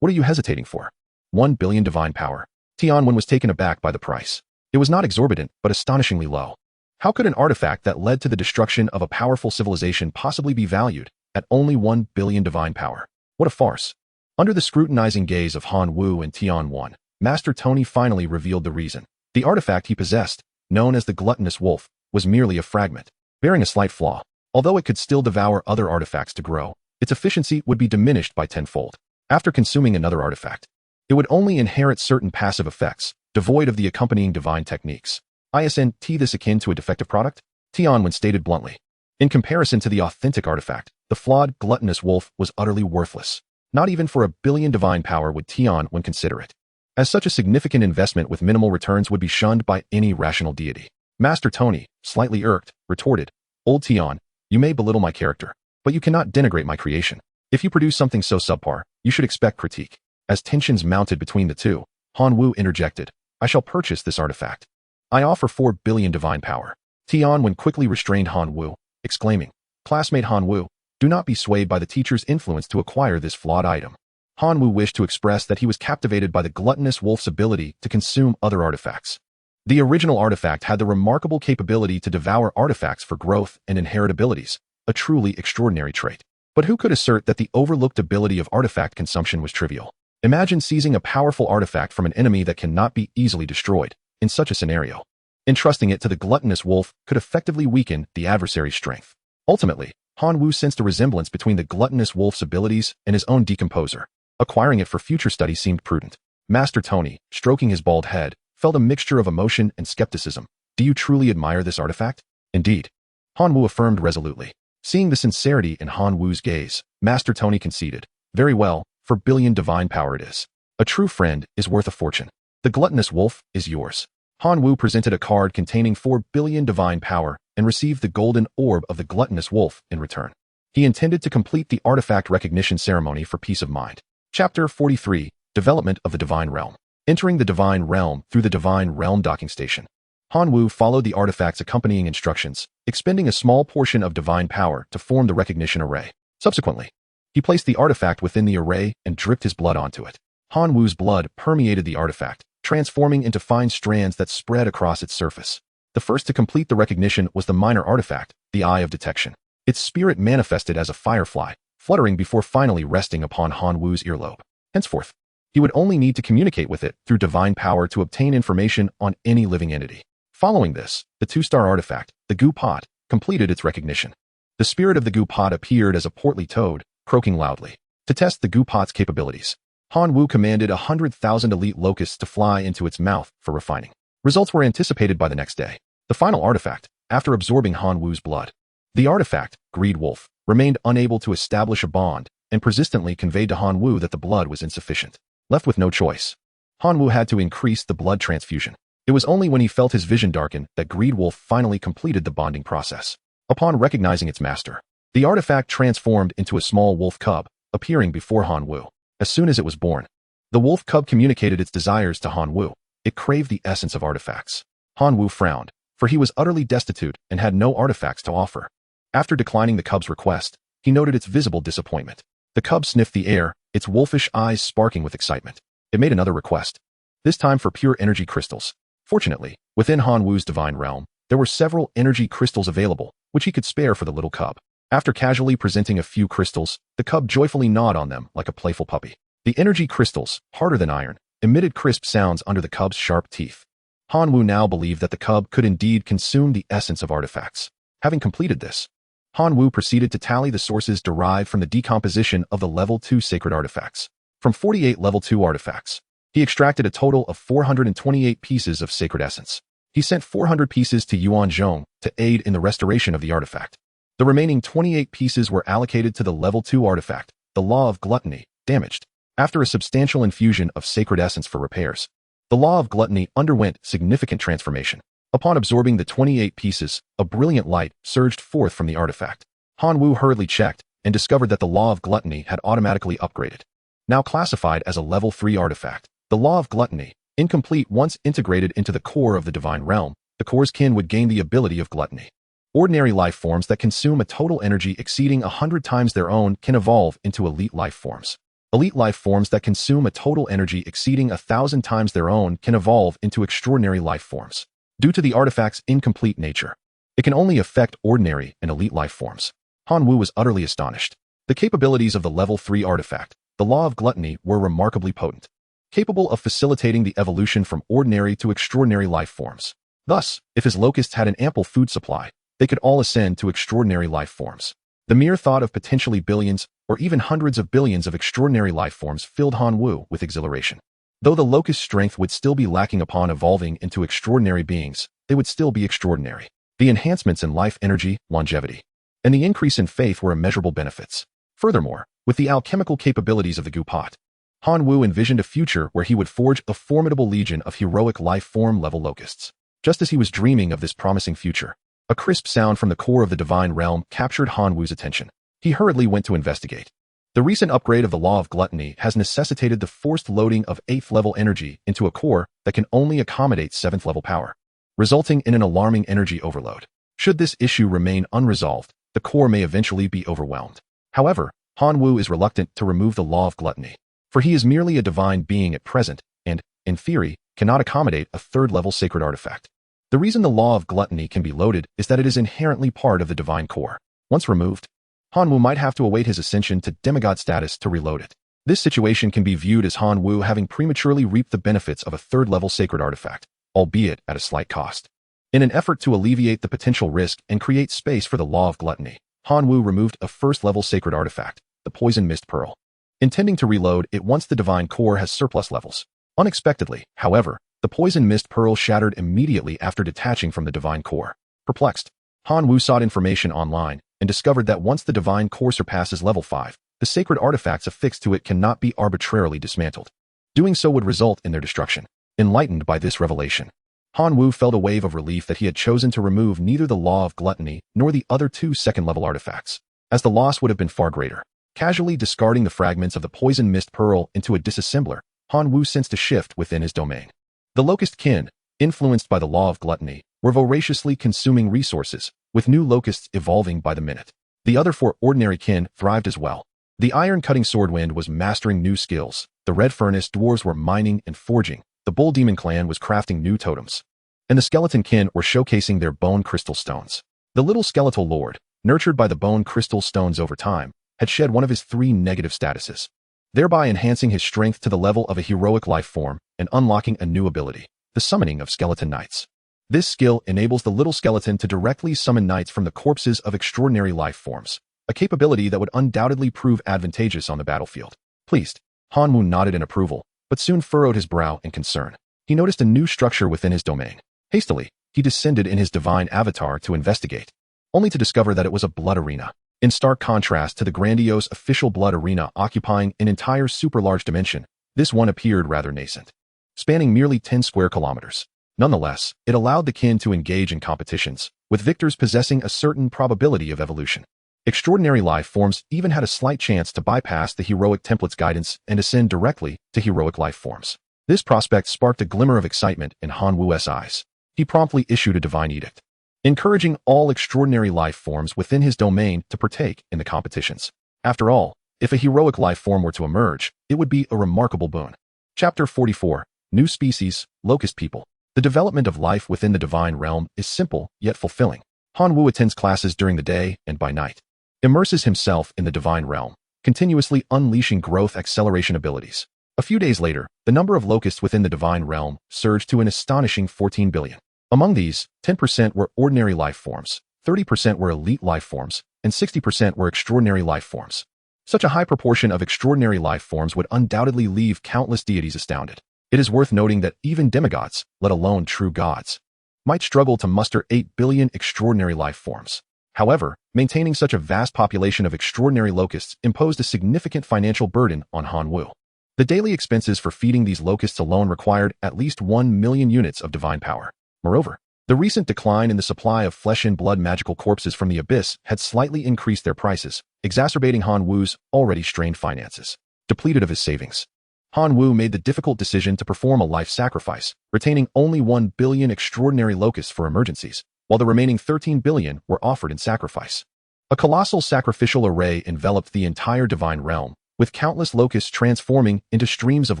What are you hesitating for?" 1 billion divine power. Tianwen was taken aback by the price. It was not exorbitant, but astonishingly low. How could an artifact that led to the destruction of a powerful civilization possibly be valued at only 1 billion divine power? What a farce. Under the scrutinizing gaze of Han Wu and Tianwen, Master Tony finally revealed the reason. The artifact he possessed, known as the Gluttonous Wolf, was merely a fragment, bearing a slight flaw. Although it could still devour other artifacts to grow, its efficiency would be diminished by tenfold. After consuming another artifact, it would only inherit certain passive effects, devoid of the accompanying divine techniques. Isn't this akin to a defective product? Tianwen stated bluntly. In comparison to the authentic artifact, the flawed Gluttonous Wolf was utterly worthless. Not even for 1 billion divine power would Tianwen consider it, as such a significant investment with minimal returns would be shunned by any rational deity. Master Tony, slightly irked, retorted, "Old Tian, you may belittle my character, but you cannot denigrate my creation." If you produce something so subpar, you should expect critique. As tensions mounted between the two, Han Wu interjected, I shall purchase this artifact. I offer 4 billion divine power. Tianwen quickly restrained Han Wu, exclaiming, Classmate Han Wu, do not be swayed by the teacher's influence to acquire this flawed item. Han Wu wished to express that he was captivated by the gluttonous wolf's ability to consume other artifacts. The original artifact had the remarkable capability to devour artifacts for growth and inheritabilities, a truly extraordinary trait. But who could assert that the overlooked ability of artifact consumption was trivial? Imagine seizing a powerful artifact from an enemy that cannot be easily destroyed. In such a scenario, entrusting it to the gluttonous wolf could effectively weaken the adversary's strength. Ultimately, Han Wu sensed a resemblance between the gluttonous wolf's abilities and his own decomposer. Acquiring it for future study seemed prudent. Master Tony, stroking his bald head, felt a mixture of emotion and skepticism. Do you truly admire this artifact? Indeed. Han Wu affirmed resolutely. Seeing the sincerity in Han Wu's gaze, Master Tony conceded. Very well, 4 billion divine power it is. A true friend is worth a fortune. The gluttonous wolf is yours. Han Wu presented a card containing 4 billion divine power and received the golden orb of the gluttonous wolf in return. He intended to complete the artifact recognition ceremony for peace of mind. Chapter 43, Development of the Divine Realm. Entering the Divine Realm through the Divine Realm docking station. Han Wu followed the artifact's accompanying instructions, expending a small portion of divine power to form the recognition array. Subsequently, he placed the artifact within the array and dripped his blood onto it. Han Wu's blood permeated the artifact, transforming into fine strands that spread across its surface. The first to complete the recognition was the minor artifact, the Eye of Detection. Its spirit manifested as a firefly, fluttering before finally resting upon Han Wu's earlobe. Henceforth, he would only need to communicate with it through divine power to obtain information on any living entity. Following this, the 2-star artifact, the Goo Pot, completed its recognition. The spirit of the Goo Pot appeared as a portly toad, croaking loudly. To test the Goo Pot's capabilities, Han Wu commanded 100,000 elite locusts to fly into its mouth for refining. Results were anticipated by the next day. The final artifact, after absorbing Han Wu's blood. The artifact, Greed Wolf, remained unable to establish a bond and persistently conveyed to Han Wu that the blood was insufficient. Left with no choice, Han Wu had to increase the blood transfusion. It was only when he felt his vision darken that Greed Wolf finally completed the bonding process. Upon recognizing its master, the artifact transformed into a small wolf cub, appearing before Han Wu. As soon as it was born, the wolf cub communicated its desires to Han Wu. It craved the essence of artifacts. Han Wu frowned, for he was utterly destitute and had no artifacts to offer. After declining the cub's request, he noted its visible disappointment. The cub sniffed the air, its wolfish eyes sparking with excitement. It made another request, this time for pure energy crystals. Fortunately, within Han Wu's divine realm, there were several energy crystals available, which he could spare for the little cub. After casually presenting a few crystals, the cub joyfully gnawed on them like a playful puppy. The energy crystals, harder than iron, emitted crisp sounds under the cub's sharp teeth. Han Wu now believed that the cub could indeed consume the essence of artifacts. Having completed this, Han Wu proceeded to tally the sources derived from the decomposition of the Level 2 sacred artifacts. From 48 Level 2 artifacts, he extracted a total of 428 pieces of sacred essence. He sent 400 pieces to Yuan Zhong to aid in the restoration of the artifact. The remaining 28 pieces were allocated to the Level 2 artifact, the Law of Gluttony, damaged. After a substantial infusion of sacred essence for repairs, the Law of Gluttony underwent significant transformation. Upon absorbing the 28 pieces, a brilliant light surged forth from the artifact. Han Wu hurriedly checked and discovered that the Law of Gluttony had automatically upgraded. Now classified as a Level 3 artifact, the Law of Gluttony, incomplete once integrated into the core of the Divine Realm, the core's kin would gain the ability of gluttony. Ordinary life forms that consume a total energy exceeding 100 times their own can evolve into elite life forms. Elite life forms that consume a total energy exceeding 1,000 times their own can evolve into extraordinary life forms. Due to the artifact's incomplete nature, it can only affect ordinary and elite life forms. Han Wu was utterly astonished. The capabilities of the Level 3 artifact, the Law of Gluttony, were remarkably potent, capable of facilitating the evolution from ordinary to extraordinary life forms. Thus, if his locusts had an ample food supply, they could all ascend to extraordinary life forms. The mere thought of potentially billions or even hundreds of billions of extraordinary life forms filled Han Wu with exhilaration. Though the locust strength would still be lacking upon evolving into extraordinary beings, they would still be extraordinary. The enhancements in life energy, longevity, and the increase in faith were immeasurable benefits. Furthermore, with the alchemical capabilities of the Goo Pot, Han Wu envisioned a future where he would forge a formidable legion of heroic life form level locusts. Just as he was dreaming of this promising future, a crisp sound from the core of the Divine Realm captured Han Wu's attention. He hurriedly went to investigate. The recent upgrade of the Law of Gluttony has necessitated the forced loading of 8th level energy into a core that can only accommodate 7th level power, resulting in an alarming energy overload. Should this issue remain unresolved, the core may eventually be overwhelmed. However, Hanwoo is reluctant to remove the Law of Gluttony, for he is merely a divine being at present and, in theory, cannot accommodate a 3rd level sacred artifact. The reason the Law of Gluttony can be loaded is that it is inherently part of the divine core. Once removed, Hanwoo might have to await his ascension to demigod status to reload it. This situation can be viewed as Hanwoo having prematurely reaped the benefits of a 3rd level sacred artifact, albeit at a slight cost. In an effort to alleviate the potential risk and create space for the Law of Gluttony, Hanwoo removed a 1st level sacred artifact, the Poison Mist Pearl, intending to reload it once the divine core has surplus levels. Unexpectedly, however, the Poison Mist Pearl shattered immediately after detaching from the divine core. Perplexed, Hanwoo sought information online and discovered that once the divine core surpasses level 5, the sacred artifacts affixed to it cannot be arbitrarily dismantled. Doing so would result in their destruction. Enlightened by this revelation, Hanwoo felt a wave of relief that he had chosen to remove neither the Law of Gluttony nor the other 2 second-level artifacts, as the loss would have been far greater. Casually discarding the fragments of the Poison Mist Pearl into a disassembler, Hanwoo sensed a shift within his domain. The Locust Kin, influenced by the Law of Gluttony, were voraciously consuming resources, with new locusts evolving by the minute. The other 4 ordinary kin thrived as well. The iron-cutting Swordwind was mastering new skills, the Red Furnace dwarves were mining and forging, the Bull Demon clan was crafting new totems, and the Skeleton kin were showcasing their bone crystal stones. The little skeletal lord, nurtured by the bone crystal stones over time, had shed one of his 3 negative statuses, thereby enhancing his strength to the level of a heroic life form and unlocking a new ability, the summoning of skeleton knights. This skill enables the little skeleton to directly summon knights from the corpses of extraordinary life forms, a capability that would undoubtedly prove advantageous on the battlefield. Pleased, Hanwoo nodded in approval, but soon furrowed his brow in concern. He noticed a new structure within his domain. Hastily, he descended in his divine avatar to investigate, only to discover that it was a blood arena. In stark contrast to the grandiose official blood arena occupying an entire super-large dimension, this one appeared rather nascent, spanning merely 10 square kilometers. Nonetheless, it allowed the kin to engage in competitions, with victors possessing a certain probability of evolution. Extraordinary life forms even had a slight chance to bypass the heroic template's guidance and ascend directly to heroic life forms. This prospect sparked a glimmer of excitement in Hanwoo's eyes. He promptly issued a divine edict, encouraging all extraordinary life forms within his domain to partake in the competitions. After all, if a heroic life form were to emerge, it would be a remarkable boon. Chapter 44, New Species, Locust People. The development of life within the divine realm is simple yet fulfilling. Hanwoo attends classes during the day and by night, immerses himself in the divine realm, continuously unleashing growth acceleration abilities. A few days later, the number of locusts within the divine realm surged to an astonishing 14 billion. Among these, 10% were ordinary life forms, 30% were elite life forms, and 60% were extraordinary life forms. Such a high proportion of extraordinary life forms would undoubtedly leave countless deities astounded. It is worth noting that even demigods, let alone true gods, might struggle to muster 8 billion extraordinary life forms. However, maintaining such a vast population of extraordinary locusts imposed a significant financial burden on Hanwoo. The daily expenses for feeding these locusts alone required at least 1 million units of divine power. Moreover, the recent decline in the supply of flesh and blood magical corpses from the abyss had slightly increased their prices, exacerbating Hanwoo's already strained finances. Depleted of his savings, Hanwoo made the difficult decision to perform a life sacrifice, retaining only 1 billion extraordinary locusts for emergencies, while the remaining 13 billion were offered in sacrifice. A colossal sacrificial array enveloped the entire divine realm, with countless locusts transforming into streams of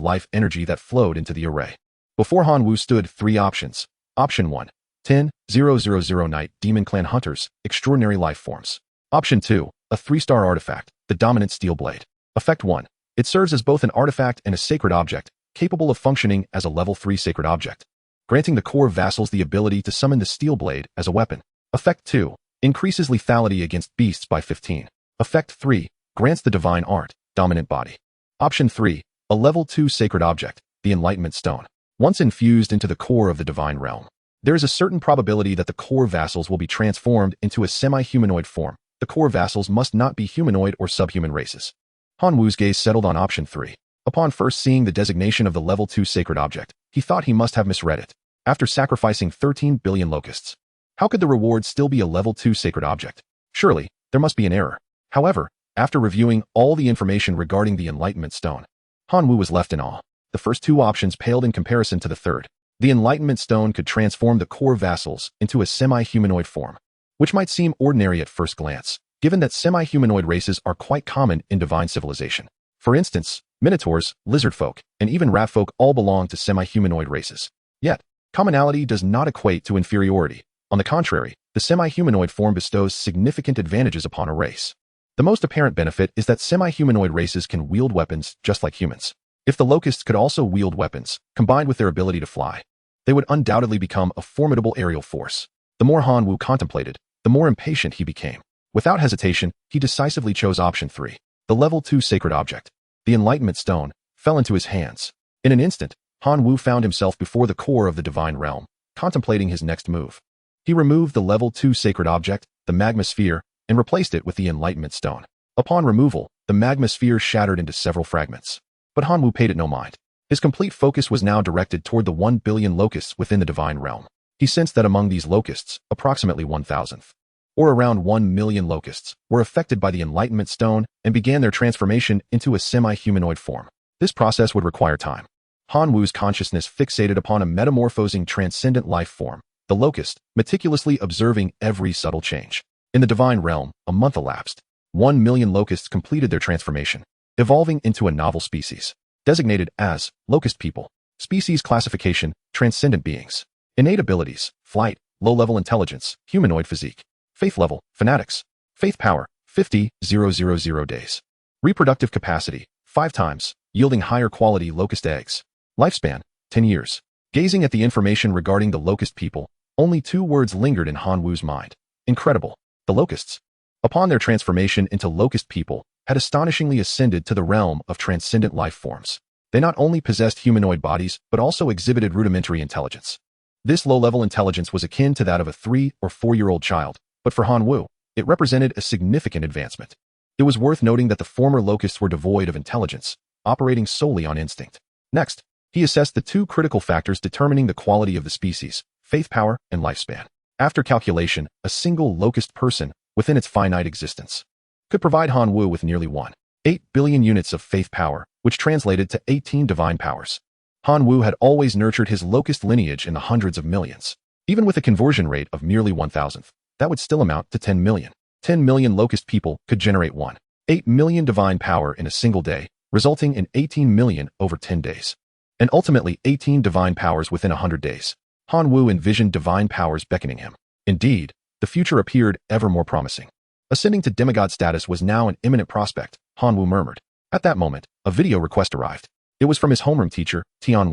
life energy that flowed into the array. Before Hanwoo stood 3 options. Option 1. 10,000 Night Demon Clan Hunters, Extraordinary Life Forms. Option 2. A 3-star artifact, the Dominant Steel Blade. Effect 1. It serves as both an artifact and a sacred object, capable of functioning as a level 3 sacred object, granting the core vassals the ability to summon the Steel Blade as a weapon. Effect 2. Increases lethality against beasts by 15. Effect 3. Grants the Divine Art, Dominant Body. Option 3. A level 2 sacred object, the Enlightenment Stone. Once infused into the core of the divine realm, there is a certain probability that the core vassals will be transformed into a semi-humanoid form. The core vassals must not be humanoid or subhuman races. Hanwoo's gaze settled on option 3. Upon first seeing the designation of the level 2 sacred object, he thought he must have misread it. After sacrificing 13 billion locusts, how could the reward still be a level 2 sacred object? Surely, there must be an error. However, After reviewing all the information regarding the Enlightenment Stone, Han Wu was left in awe. The first two options paled in comparison to the third. The Enlightenment Stone could transform the core vassals into a semi-humanoid form, which might seem ordinary at first glance, given that semi-humanoid races are quite common in divine civilization. For instance, minotaurs, lizard folk, and even rat folk all belong to semi-humanoid races. Yet, commonality does not equate to inferiority. On the contrary, the semi-humanoid form bestows significant advantages upon a race. The most apparent benefit is that semi-humanoid races can wield weapons just like humans. If the locusts could also wield weapons, combined with their ability to fly, they would undoubtedly become a formidable aerial force. The more Han Wu contemplated, the more impatient he became. Without hesitation, he decisively chose option 3. The level 2 sacred object, the Enlightenment Stone, fell into his hands. In an instant, Han Wu found himself before the core of the divine realm, contemplating his next move. He removed the level 2 sacred object, the magma sphere, and replaced it with the Enlightenment Stone. Upon removal, the magma sphere shattered into several fragments. But Han Wu paid it no mind. His complete focus was now directed toward the 1 billion locusts within the divine realm. He sensed that among these locusts, approximately 1,000th, or around 1 million locusts, were affected by the Enlightenment Stone and began their transformation into a semi-humanoid form. This process would require time. Han Wu's consciousness fixated upon a metamorphosing transcendent life form, the locust, meticulously observing every subtle change. In the divine realm, a month elapsed. 1 million locusts completed their transformation, evolving into a novel species, designated as locust people. Species classification, transcendent beings. Innate abilities, flight, low-level intelligence, humanoid physique. Faith level, fanatics. Faith power, 50,000 days. Reproductive capacity, 5 times, yielding higher quality locust eggs. Lifespan, 10 years. Gazing at the information regarding the locust people, only 2 words lingered in Han Wu's mind. Incredible. The locusts, upon their transformation into locust people, had astonishingly ascended to the realm of transcendent life forms. They not only possessed humanoid bodies, but also exhibited rudimentary intelligence. This low-level intelligence was akin to that of a 3- or 4-year-old child, but for Han Wu, it represented a significant advancement. It was worth noting that the former locusts were devoid of intelligence, operating solely on instinct. Next, he assessed the 2 critical factors determining the quality of the species, faith power and lifespan. After calculation, a single locust person, within its finite existence, could provide Han Wu with nearly 1.8 billion units of faith power, which translated to 18 divine powers. Han Wu had always nurtured his locust lineage in the hundreds of millions. Even with a conversion rate of merely 1,000th, that would still amount to 10 million. 10 million locust people could generate 1.8 million divine power in a single day, resulting in 18 million over 10 days. And ultimately 18 divine powers within 100 days. Han Wu envisioned divine powers beckoning him. Indeed, the future appeared ever more promising. Ascending to demigod status was now an imminent prospect, Han Wu murmured. At that moment, a video request arrived. It was from his homeroom teacher, Tian.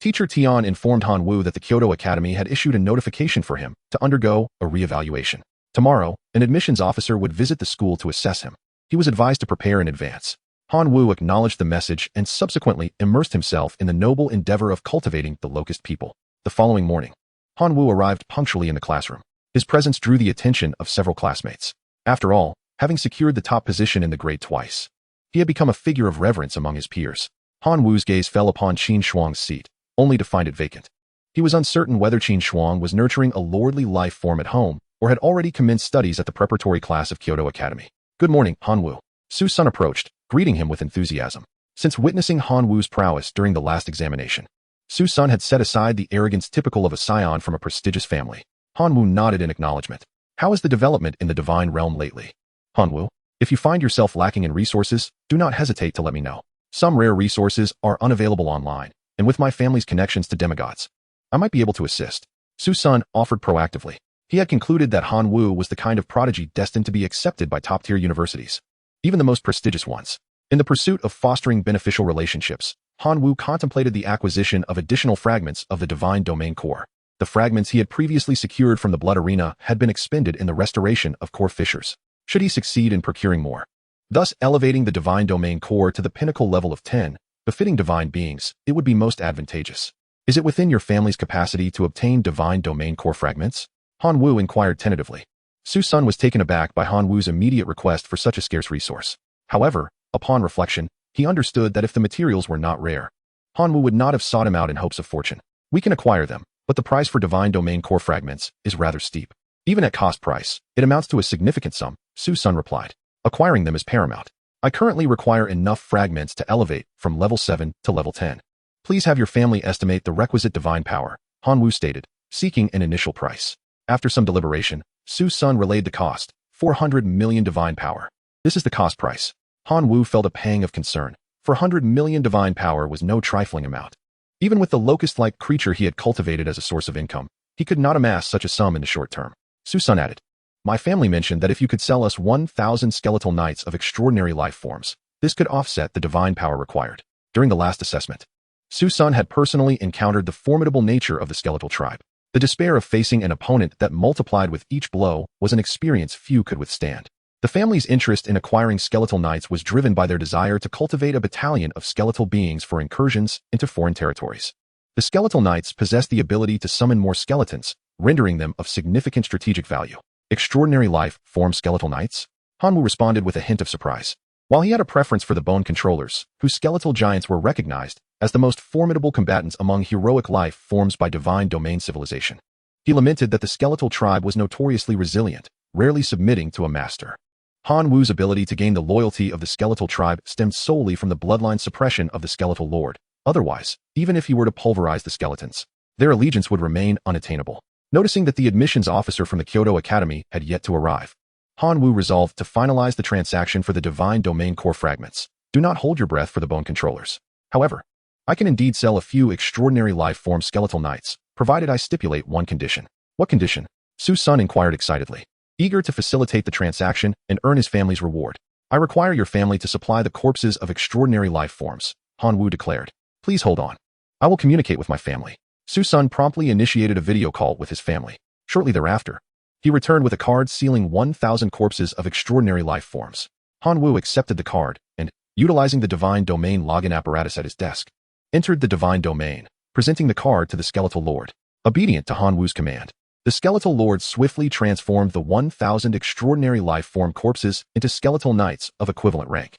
Teacher Tian informed Han Wu that the Kyoto Academy had issued a notification for him to undergo a re-evaluation. Tomorrow, an admissions officer would visit the school to assess him. He was advised to prepare in advance. Han Wu acknowledged the message and subsequently immersed himself in the noble endeavor of cultivating the locust people. The following morning, Han Wu arrived punctually in the classroom. His presence drew the attention of several classmates. After all, having secured the top position in the grade twice, he had become a figure of reverence among his peers. Han Wu's gaze fell upon Qin Shuang's seat, only to find it vacant. He was uncertain whether Qin Shuang was nurturing a lordly life form at home or had already commenced studies at the preparatory class of Kyoto Academy. Good morning, Han Wu. Su Sun approached, greeting him with enthusiasm. Since witnessing Han Wu's prowess during the last examination, Su Sun had set aside the arrogance typical of a scion from a prestigious family. Han Wu nodded in acknowledgement. How is the development in the divine realm lately? Han Wu, if you find yourself lacking in resources, do not hesitate to let me know. Some rare resources are unavailable online, and with my family's connections to demigods, I might be able to assist. Su Sun offered proactively. He had concluded that Han Wu was the kind of prodigy destined to be accepted by top-tier universities, even the most prestigious ones. In the pursuit of fostering beneficial relationships, Han Wu contemplated the acquisition of additional fragments of the divine domain core. The fragments he had previously secured from the blood arena had been expended in the restoration of core fissures. Should he succeed in procuring more, thus elevating the divine domain core to the pinnacle level of 10, befitting divine beings, it would be most advantageous. Is it within your family's capacity to obtain divine domain core fragments? Han Wu inquired tentatively. Su Sun was taken aback by Han Wu's immediate request for such a scarce resource. However, upon reflection, he understood that if the materials were not rare, Han Wu would not have sought him out in hopes of fortune. We can acquire them, but the price for divine domain core fragments is rather steep. Even at cost price, it amounts to a significant sum, Su Sun replied. Acquiring them is paramount. I currently require enough fragments to elevate from level 7 to level 10. Please have your family estimate the requisite divine power, Manhwa stated, seeking an initial price. After some deliberation, Su's son relayed the cost, 400 million divine power. This is the cost price. Manhwa felt a pang of concern. 400 million divine power was no trifling amount. Even with the locust-like creature he had cultivated as a source of income, he could not amass such a sum in the short term. Su's son added, "My family mentioned that if you could sell us 1,000 skeletal knights of extraordinary life forms, this could offset the divine power required." During the last assessment, Su's son had personally encountered the formidable nature of the skeletal tribe. The despair of facing an opponent that multiplied with each blow was an experience few could withstand. The family's interest in acquiring skeletal knights was driven by their desire to cultivate a battalion of skeletal beings for incursions into foreign territories. The skeletal knights possessed the ability to summon more skeletons, rendering them of significant strategic value. Extraordinary life form skeletal knights? Manhwa responded with a hint of surprise. While he had a preference for the bone controllers, whose skeletal giants were recognized as the most formidable combatants among heroic life forms by divine domain civilization, he lamented that the skeletal tribe was notoriously resilient, rarely submitting to a master. Manhwa's ability to gain the loyalty of the skeletal tribe stemmed solely from the bloodline suppression of the skeletal lord. Otherwise, even if he were to pulverize the skeletons, their allegiance would remain unattainable. Noticing that the admissions officer from the Kyoto Academy had yet to arrive, Manhwa resolved to finalize the transaction for the divine domain core fragments. Do not hold your breath for the bone controllers. However, I can indeed sell a few extraordinary life form skeletal knights, provided I stipulate one condition. What condition? Su's son inquired excitedly, eager to facilitate the transaction and earn his family's reward. I require your family to supply the corpses of extraordinary life forms, Manhwa declared. Please hold on. I will communicate with my family. Su's son promptly initiated a video call with his family. Shortly thereafter, he returned with a card sealing 1,000 corpses of extraordinary life forms. Manhwa accepted the card and, utilizing the divine domain login apparatus at his desk, entered the divine domain, presenting the card to the skeletal lord. Obedient to Manhwa's command, the skeletal lord swiftly transformed the 1,000 extraordinary life form corpses into skeletal knights of equivalent rank.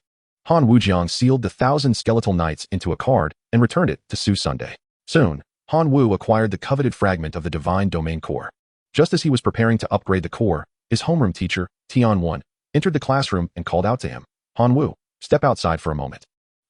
Manhwa sealed the 1,000 skeletal knights into a card and returned it to Su's Sunday. Soon, Manhwa acquired the coveted fragment of the divine domain core. Just as he was preparing to upgrade the core, his homeroom teacher, Tian-1, entered the classroom and called out to him, "Manhwa, step outside for a moment."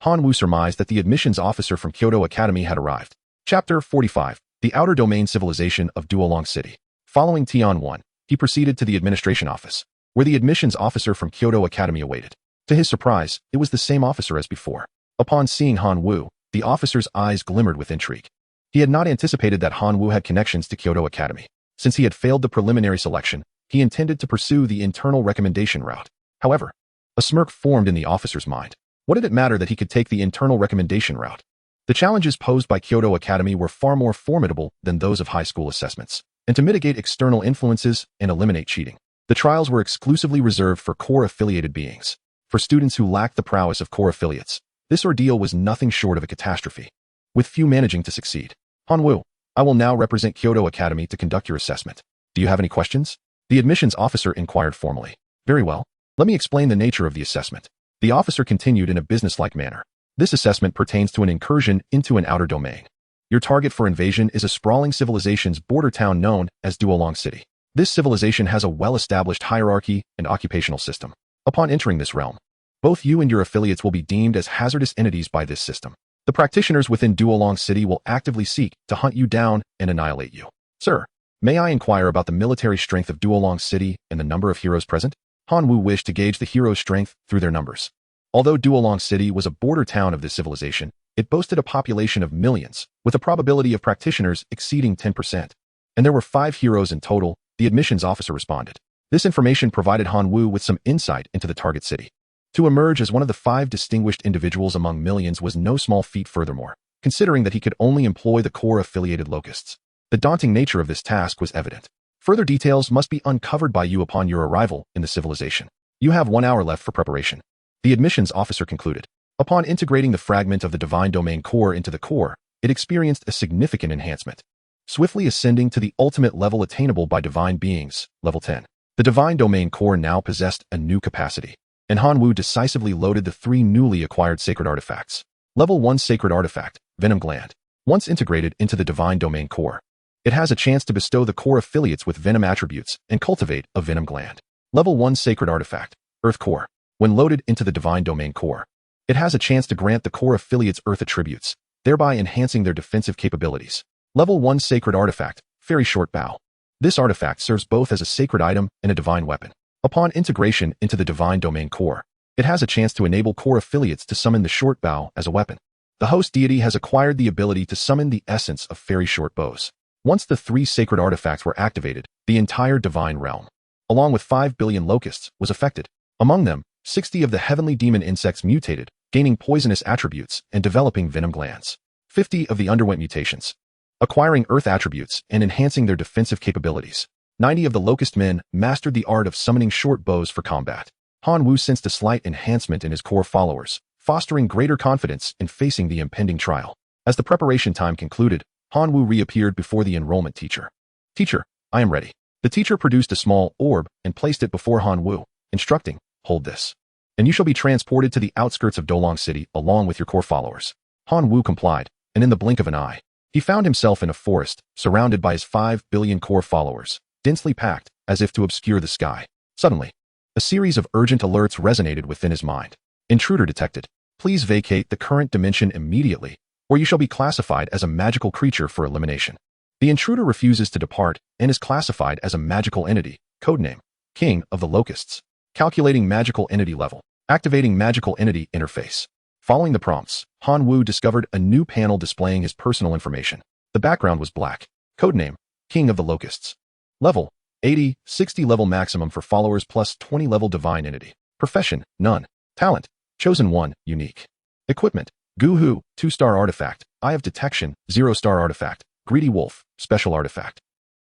Manhwa surmised that the admissions officer from Kyoto Academy had arrived. Chapter 45, The Outer Domain Civilization of Duolong City. Following Tian-1, he proceeded to the administration office, where the admissions officer from Kyoto Academy awaited. To his surprise, it was the same officer as before. Upon seeing Manhwa, the officer's eyes glimmered with intrigue. He had not anticipated that Manhwa had connections to Kyoto Academy. Since he had failed the preliminary selection, he intended to pursue the internal recommendation route. However, a smirk formed in the officer's mind. What did it matter that he could take the internal recommendation route? The challenges posed by Kyoto Academy were far more formidable than those of high school assessments, and to mitigate external influences and eliminate cheating, the trials were exclusively reserved for core-affiliated beings. For students who lacked the prowess of core affiliates, this ordeal was nothing short of a catastrophe, with few managing to succeed. Manhwa, I will now represent Kyoto Academy to conduct your assessment. Do you have any questions? The admissions officer inquired formally. Very well. Let me explain the nature of the assessment. The officer continued in a businesslike manner. This assessment pertains to an incursion into an outer domain. Your target for invasion is a sprawling civilization's border town known as Duolong City. This civilization has a well-established hierarchy and occupational system. Upon entering this realm, both you and your affiliates will be deemed as hazardous entities by this system. The practitioners within Duolong City will actively seek to hunt you down and annihilate you. Sir, may I inquire about the military strength of Duolong City and the number of heroes present? Manhwa wished to gauge the heroes' strength through their numbers. Although Duolong City was a border town of this civilization, it boasted a population of millions, with a probability of practitioners exceeding 10%. And there were 5 heroes in total, the admissions officer responded. This information provided Manhwa with some insight into the target city. To emerge as one of the 5 distinguished individuals among millions was no small feat furthermore, considering that he could only employ the core-affiliated locusts. The daunting nature of this task was evident. Further details must be uncovered by you upon your arrival in the civilization. You have 1 hour left for preparation. The admissions officer concluded. Upon integrating the fragment of the divine domain core into the core, it experienced a significant enhancement, swiftly ascending to the ultimate level attainable by divine beings, level 10. The divine domain core now possessed a new capacity, and Manhwa decisively loaded the 3 newly acquired sacred artifacts. Level 1 Sacred Artifact, Venom Gland. Once integrated into the divine domain core, it has a chance to bestow the core affiliates with venom attributes and cultivate a venom gland. Level 1 Sacred Artifact, Earth Core. When loaded into the Divine Domain core, it has a chance to grant the core affiliates Earth attributes, thereby enhancing their defensive capabilities. Level 1 Sacred Artifact, Fairy Short Bow. This artifact serves both as a sacred item and a divine weapon. Upon integration into the Divine Domain core, it has a chance to enable core affiliates to summon the short bow as a weapon. The host deity has acquired the ability to summon the essence of fairy short bows. Once the 3 sacred artifacts were activated, the entire divine realm, along with 5 billion locusts, was affected. Among them, 60 of the heavenly demon insects mutated, gaining poisonous attributes and developing venom glands. 50 of the underwent mutations, acquiring earth attributes and enhancing their defensive capabilities. 90 of the locust men mastered the art of summoning short bows for combat. Han Wu sensed a slight enhancement in his core followers, fostering greater confidence in facing the impending trial. As the preparation time concluded, Han Wu reappeared before the enrollment teacher. "Teacher, I am ready." The teacher produced a small orb and placed it before Han Wu, instructing, "Hold this, and you shall be transported to the outskirts of Dolong City along with your core followers." Han Wu complied, and in the blink of an eye, he found himself in a forest, surrounded by his 5 billion core followers, densely packed, as if to obscure the sky. Suddenly, a series of urgent alerts resonated within his mind. "Intruder detected. Please vacate the current dimension immediately, or you shall be classified as a magical creature for elimination." The intruder refuses to depart and is classified as a magical entity, codename King of the Locusts. Calculating magical entity level. Activating magical entity interface. Following the prompts, Han Wu discovered a new panel displaying his personal information. The background was black. Codename King of the Locusts. Level 80, 60 level maximum for followers plus 20 level divine entity. Profession, none. Talent, chosen 1, unique. Equipment, Guhu, 2-star artifact, Eye of Detection, 0-star artifact, Greedy Wolf, special artifact.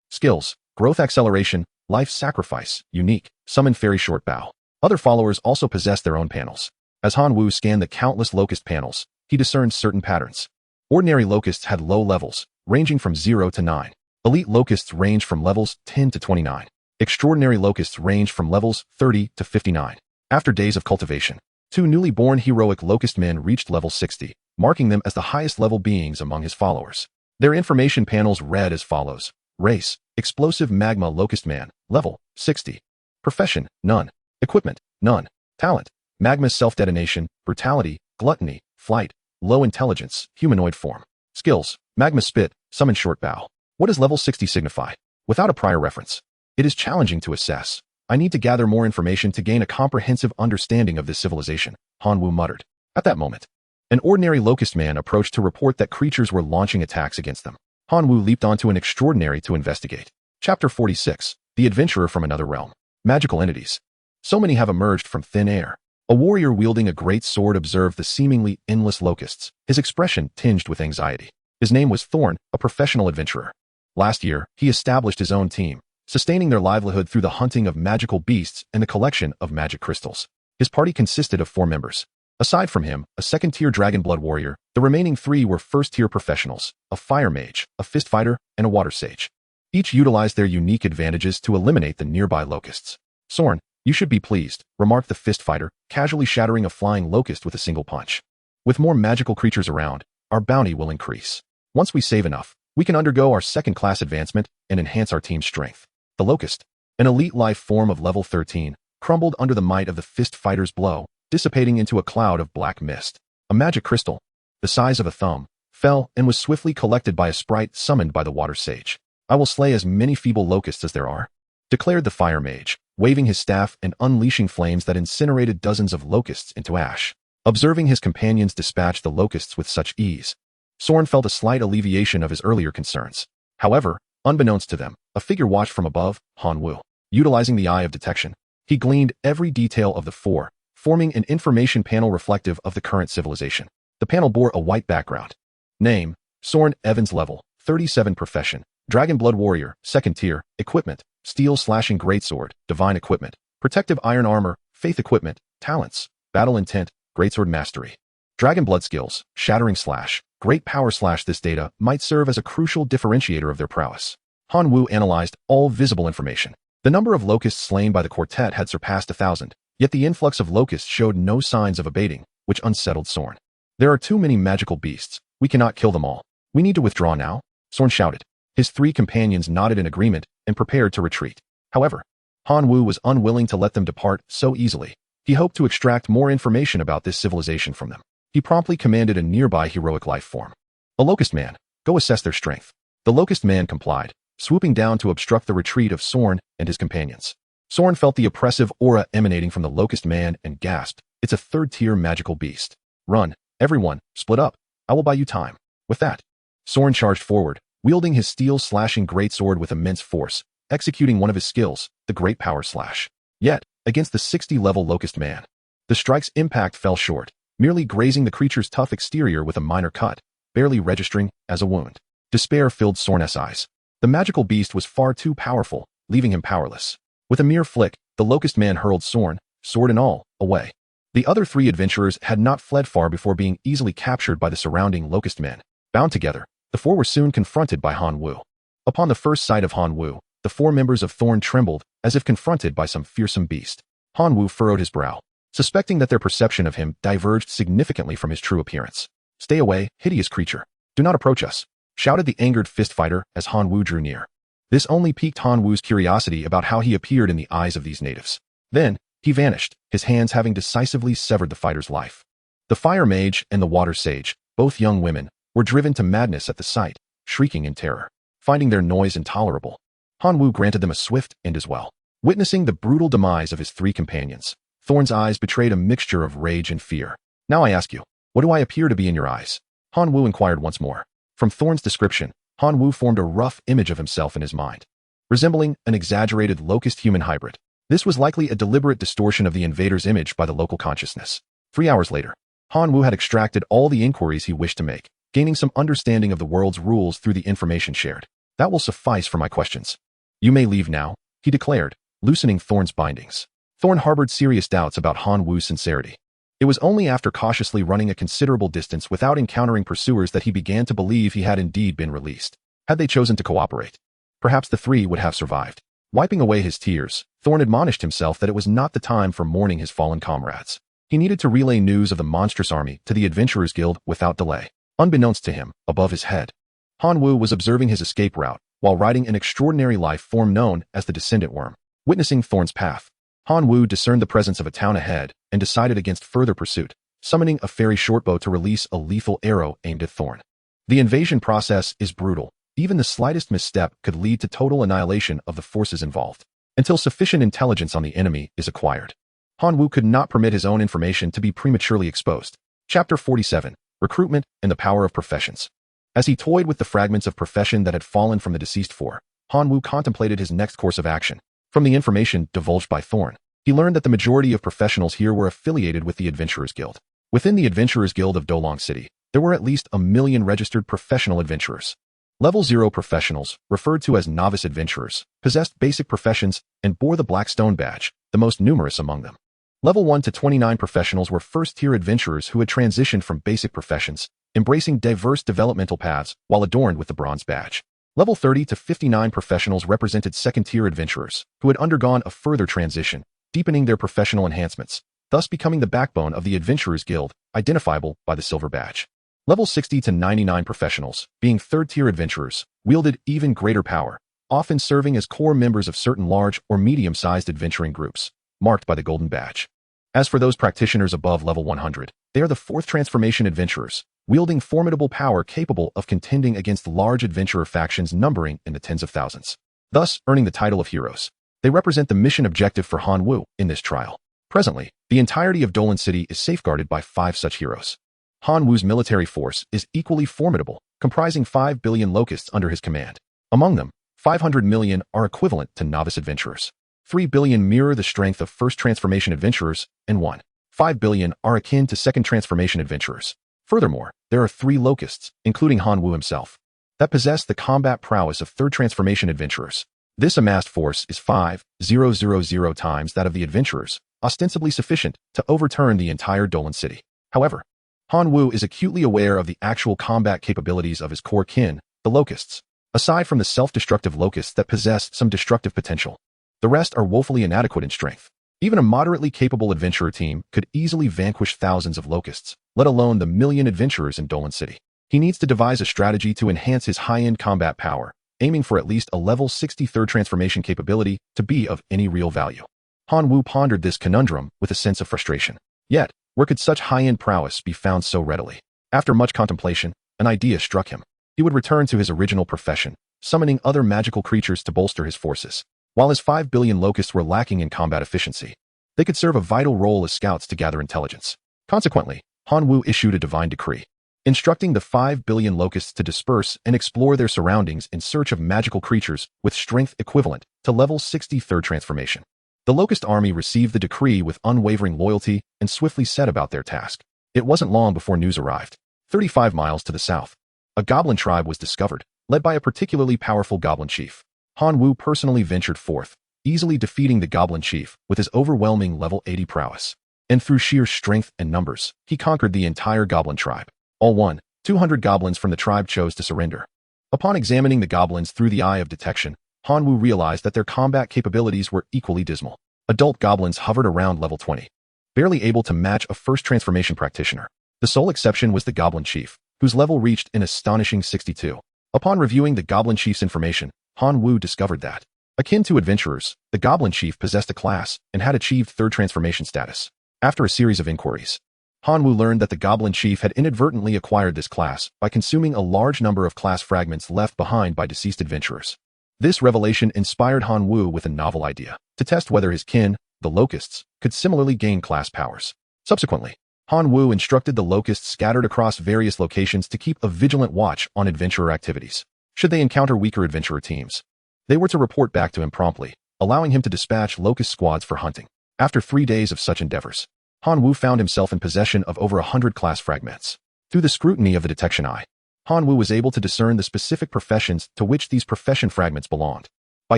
Skills, growth acceleration, life sacrifice, unique, summon fairy short bow. Other followers also possess their own panels. As Han Wu scanned the countless locust panels, he discerned certain patterns. Ordinary locusts had low levels, ranging from 0 to 9. Elite locusts range from levels 10 to 29. Extraordinary locusts range from levels 30 to 59. After days of cultivation, 2 newly born heroic locust men reached level 60, marking them as the highest level beings among his followers. Their information panels read as follows. Race, Explosive Magma Locust Man, level 60. Profession, none. Equipment, none. Talent, Magma Self-Detonation, Brutality, Gluttony, Flight, Low Intelligence, Humanoid Form. Skills, Magma Spit, Summon Short Bow. What does level 60 signify? Without a prior reference, it is challenging to assess. I need to gather more information to gain a comprehensive understanding of this civilization, Han Wu muttered. At that moment, an ordinary locust man approached to report that creatures were launching attacks against them. Han Wu leaped onto an extraordinary to investigate. Chapter 46, The Adventurer from Another Realm. Magical Entities. So many have emerged from thin air. A warrior wielding a great sword observed the seemingly endless locusts, his expression tinged with anxiety. His name was Thorn, a professional adventurer. Last year, he established his own team, sustaining their livelihood through the hunting of magical beasts and the collection of magic crystals. His party consisted of 4 members. Aside from him, a second-tier dragon blood warrior, the remaining 3 were first-tier professionals, a fire mage, a fist fighter, and a water sage. Each utilized their unique advantages to eliminate the nearby locusts. "Sorn, you should be pleased," remarked the fist fighter, casually shattering a flying locust with a single punch. "With more magical creatures around, our bounty will increase. Once we save enough, we can undergo our second-class advancement and enhance our team's strength." The locust, an elite life form of level 13, crumbled under the might of the fist fighter's blow, dissipating into a cloud of black mist. A magic crystal, the size of a thumb, fell and was swiftly collected by a sprite summoned by the water sage. "I will slay as many feeble locusts as there are," declared the fire mage, waving his staff and unleashing flames that incinerated dozens of locusts into ash. Observing his companions dispatch the locusts with such ease, Sorn felt a slight alleviation of his earlier concerns. However, unbeknownst to them, a figure watched from above, Han Wu. Utilizing the Eye of Detection, he gleaned every detail of the 4, forming an information panel reflective of the current civilization. The panel bore a white background. Name, Sorn Evans level, 37 profession, Dragon Blood Warrior, 2nd tier, equipment, Steel Slashing Greatsword, Divine Equipment, Protective Iron Armor, Faith Equipment, Talents, Battle Intent, Greatsword Mastery. Dragon Blood Skills, Shattering Slash, Great Power Slash. This data might serve as a crucial differentiator of their prowess. Han Wu analyzed all visible information. The number of locusts slain by the quartet had surpassed 1,000, yet the influx of locusts showed no signs of abating, which unsettled Sorn. "There are too many magical beasts. We cannot kill them all. We need to withdraw now," Sorn shouted. His 3 companions nodded in agreement and prepared to retreat. However, Han Wu was unwilling to let them depart so easily. He hoped to extract more information about this civilization from them. He promptly commanded a nearby heroic life form. A locust man, go assess their strength. The locust man complied, swooping down to obstruct the retreat of Sorn and his companions. Sorn felt the oppressive aura emanating from the locust man and gasped, "It's a third-tier magical beast. Run, everyone, split up. I will buy you time." With that, Sorn charged forward, wielding his steel-slashing greatsword with immense force, executing one of his skills, the Great Power Slash. Yet, against the 60-level locust man, the strike's impact fell short, merely grazing the creature's tough exterior with a minor cut, barely registering as a wound. Despair filled Sorn's eyes. The magical beast was far too powerful, leaving him powerless. With a mere flick, the locust man hurled Sorn, sword and all, away. The other three adventurers had not fled far before being easily captured by the surrounding locust men. Bound together, the four were soon confronted by Han Wu. Upon the first sight of Han Wu, the four members of Thorn trembled, as if confronted by some fearsome beast. Han Wu furrowed his brow, suspecting that their perception of him diverged significantly from his true appearance. "Stay away, hideous creature. Do not approach us," shouted the angered fist fighter as Han Wu drew near. This only piqued Han Wu's curiosity about how he appeared in the eyes of these natives. Then, he vanished, his hands having decisively severed the fighter's life. The fire mage and the water sage, both young women, were driven to madness at the sight, shrieking in terror. Finding their noise intolerable, Han Wu granted them a swift end as well. Witnessing the brutal demise of his three companions, Thorn's eyes betrayed a mixture of rage and fear. "Now I ask you, what do I appear to be in your eyes?" Han Wu inquired once more. From Thorn's description, Han Wu formed a rough image of himself in his mind, resembling an exaggerated locust-human hybrid. This was likely a deliberate distortion of the invader's image by the local consciousness. 3 hours later, Han Wu had extracted all the inquiries he wished to make, gaining some understanding of the world's rules through the information shared. "That will suffice for my questions. You may leave now," he declared, loosening Thorn's bindings. Thorn harbored serious doubts about Han Wu's sincerity. It was only after cautiously running a considerable distance without encountering pursuers that he began to believe he had indeed been released. Had they chosen to cooperate, perhaps the three would have survived. Wiping away his tears, Thorn admonished himself that it was not the time for mourning his fallen comrades. He needed to relay news of the monstrous army to the Adventurers Guild without delay. Unbeknownst to him, above his head, Han Wu was observing his escape route while riding an extraordinary life form known as the Descendant Worm. Witnessing Thorn's path, Han Wu discerned the presence of a town ahead and decided against further pursuit, summoning a fairy shortbow to release a lethal arrow aimed at Thorn. The invasion process is brutal. Even the slightest misstep could lead to total annihilation of the forces involved, until sufficient intelligence on the enemy is acquired. Han Wu could not permit his own information to be prematurely exposed. Chapter 47, Recruitment and the Power of Professions. As he toyed with the fragments of profession that had fallen from the deceased four, Han Wu contemplated his next course of action. From the information divulged by Thorn, he learned that the majority of professionals here were affiliated with the Adventurers Guild. Within the Adventurers Guild of Dolong City, there were at least 1 million registered professional adventurers. Level 0 professionals, referred to as novice adventurers, possessed basic professions and bore the Blackstone badge, the most numerous among them. Level 1 to 29 professionals were first-tier adventurers who had transitioned from basic professions, embracing diverse developmental paths while adorned with the bronze badge. Level 30 to 59 professionals represented second-tier adventurers who had undergone a further transition, deepening their professional enhancements, thus becoming the backbone of the Adventurers Guild, identifiable by the silver badge. Level 60 to 99 professionals, being third-tier adventurers, wielded even greater power, often serving as core members of certain large or medium-sized adventuring groups, marked by the golden badge. As for those practitioners above level 100, they are the fourth transformation adventurers, wielding formidable power capable of contending against large adventurer factions numbering in the tens of thousands, thus earning the title of heroes. They represent the mission objective for Han Wu in this trial. Presently, the entirety of Dolan City is safeguarded by 5 such heroes. Han Wu's military force is equally formidable, comprising 5 billion locusts under his command. Among them, 500 million are equivalent to novice adventurers. 3 billion mirror the strength of first transformation adventurers, and 1.5 billion are akin to second transformation adventurers. Furthermore, there are 3 locusts, including Han Wu himself, that possess the combat prowess of third transformation adventurers. This amassed force is 5,000 times that of the adventurers, ostensibly sufficient to overturn the entire Dolan City. However, Han Wu is acutely aware of the actual combat capabilities of his core kin, the locusts. Aside from the self-destructive locusts that possess some destructive potential, the rest are woefully inadequate in strength. Even a moderately capable adventurer team could easily vanquish thousands of locusts, let alone the million adventurers in Dolan City. He needs to devise a strategy to enhance his high-end combat power, aiming for at least a level 60 third transformation capability to be of any real value. Han Wu pondered this conundrum with a sense of frustration. Yet, where could such high-end prowess be found so readily? After much contemplation, an idea struck him. He would return to his original profession, summoning other magical creatures to bolster his forces. While his 5 billion locusts were lacking in combat efficiency, they could serve a vital role as scouts to gather intelligence. Consequently, Han Wu issued a divine decree, instructing the 5 billion locusts to disperse and explore their surroundings in search of magical creatures with strength equivalent to level 63rd transformation. The locust army received the decree with unwavering loyalty and swiftly set about their task. It wasn't long before news arrived. 35 miles to the south, a goblin tribe was discovered, led by a particularly powerful goblin chief. Han Wu personally ventured forth, easily defeating the goblin chief with his overwhelming level 80 prowess. And through sheer strength and numbers, he conquered the entire goblin tribe. All 200 goblins from the tribe chose to surrender. Upon examining the goblins through the eye of detection, Han Wu realized that their combat capabilities were equally dismal. Adult goblins hovered around level 20, barely able to match a first transformation practitioner. The sole exception was the goblin chief, whose level reached an astonishing 62. Upon reviewing the goblin chief's information, Han Wu discovered that, akin to adventurers, the goblin chief possessed a class and had achieved 3rd transformation status. After a series of inquiries, Han Wu learned that the goblin chief had inadvertently acquired this class by consuming a large number of class fragments left behind by deceased adventurers. This revelation inspired Han Wu with a novel idea, to test whether his kin, the locusts, could similarly gain class powers. Subsequently, Han Wu instructed the locusts scattered across various locations to keep a vigilant watch on adventurer activities. Should they encounter weaker adventurer teams, they were to report back to him promptly, allowing him to dispatch locust squads for hunting. After 3 days of such endeavors, Han Wu found himself in possession of over 100 class fragments. Through the scrutiny of the detection eye, Han Wu was able to discern the specific professions to which these profession fragments belonged. By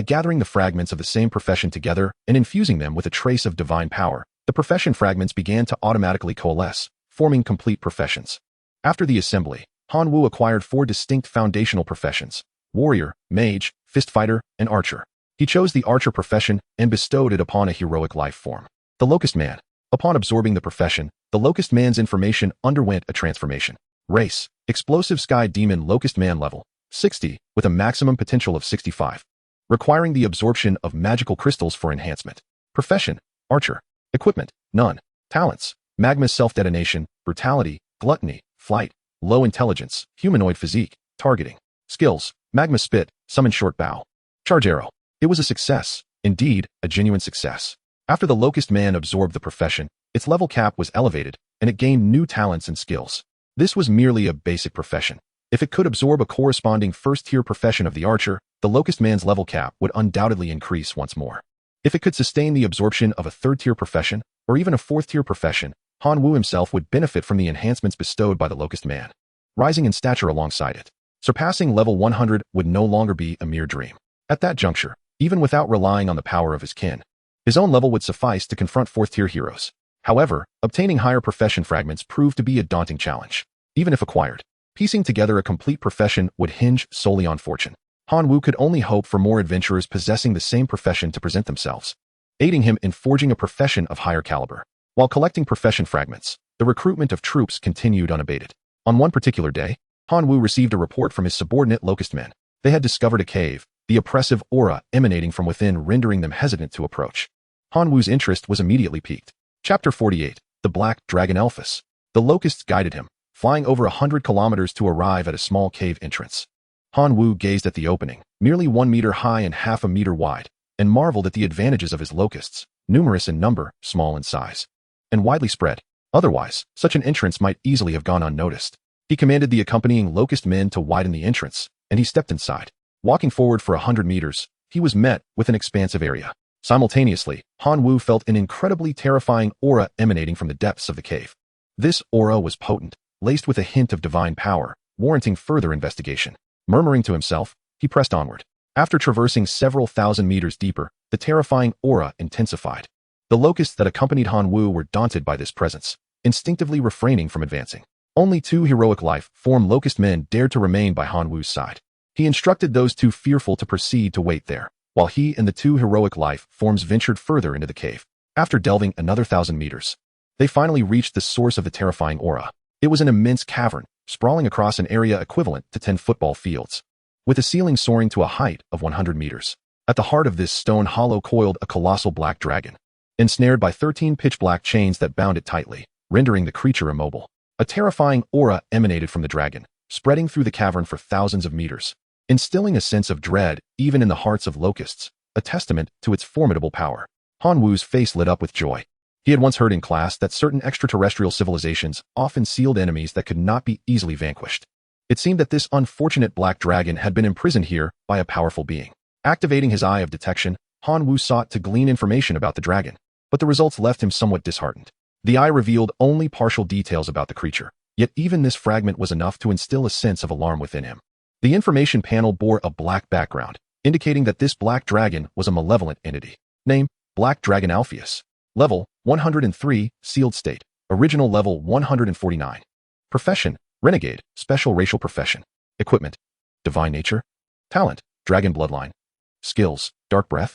gathering the fragments of the same profession together and infusing them with a trace of divine power, the profession fragments began to automatically coalesce, forming complete professions. After the assembly, Han Wu acquired 4 distinct foundational professions: warrior, mage, fistfighter, and archer. He chose the archer profession and bestowed it upon a heroic life form, the Locust Man. Upon absorbing the profession, the Locust Man's information underwent a transformation. Race: Explosive Sky Demon Locust Man level 60, with a maximum potential of 65, requiring the absorption of magical crystals for enhancement. Profession: Archer. Equipment: None. Talents: Magma Self-Detonation, Brutality, Gluttony, Flight, Low Intelligence, Humanoid Physique, Targeting. Skills: Magma Spit, Summon Short Bow, Charge Arrow. It was a success, indeed, a genuine success. After the Locust Man absorbed the profession, its level cap was elevated, and it gained new talents and skills. This was merely a basic profession. If it could absorb a corresponding first-tier profession of the archer, the Locust Man's level cap would undoubtedly increase once more. If it could sustain the absorption of a 3rd-tier profession, or even a 4th-tier profession, Han Wu himself would benefit from the enhancements bestowed by the Locust Man, rising in stature alongside it. Surpassing level 100 would no longer be a mere dream. At that juncture, even without relying on the power of his kin, his own level would suffice to confront 4th-tier heroes. However, obtaining higher profession fragments proved to be a daunting challenge. Even if acquired, piecing together a complete profession would hinge solely on fortune. Han Wu could only hope for more adventurers possessing the same profession to present themselves, aiding him in forging a profession of higher caliber. While collecting profession fragments, the recruitment of troops continued unabated. On one particular day, Han Wu received a report from his subordinate Locust Men. They had discovered a cave, the oppressive aura emanating from within rendering them hesitant to approach. Han Wu's interest was immediately piqued. Chapter 48, The Black Dragon Elphus. The locusts guided him, flying over 100 kilometers to arrive at a small cave entrance. Han Wu gazed at the opening, merely 1 meter high and half a meter wide, and marveled at the advantages of his locusts, numerous in number, small in size, and widely spread. Otherwise, such an entrance might easily have gone unnoticed. He commanded the accompanying locust men to widen the entrance, and he stepped inside. Walking forward for 100 meters, he was met with an expansive area. Simultaneously, Han Wu felt an incredibly terrifying aura emanating from the depths of the cave. This aura was potent, laced with a hint of divine power, warranting further investigation. Murmuring to himself, he pressed onward. After traversing several thousand meters deeper, the terrifying aura intensified. The locusts that accompanied Han Wu were daunted by this presence, instinctively refraining from advancing. Only 2 heroic life form locust men dared to remain by Han Wu's side. He instructed those 2 fearful to proceed to wait there, while he and the 2 heroic life forms ventured further into the cave. After delving another 1,000 meters, they finally reached the source of the terrifying aura. It was an immense cavern, sprawling across an area equivalent to 10 football fields, with a ceiling soaring to a height of 100 meters. At the heart of this stone hollow coiled a colossal black dragon. ensnared by 13 pitch-black chains that bound it tightly, rendering the creature immobile. A terrifying aura emanated from the dragon, spreading through the cavern for thousands of meters, instilling a sense of dread even in the hearts of locusts, a testament to its formidable power. Hanwoo's face lit up with joy. He had once heard in class that certain extraterrestrial civilizations often sealed enemies that could not be easily vanquished. It seemed that this unfortunate black dragon had been imprisoned here by a powerful being. Activating his eye of detection, Hanwoo sought to glean information about the dragon, but the results left him somewhat disheartened. The eye revealed only partial details about the creature, yet even this fragment was enough to instill a sense of alarm within him. The information panel bore a black background, indicating that this black dragon was a malevolent entity. Name: Black Dragon Alpheus. Level: 103, sealed state. Original level: 149. Profession: Renegade, special racial profession. Equipment: Divine Nature. Talent: Dragon Bloodline. Skills: Dark Breath.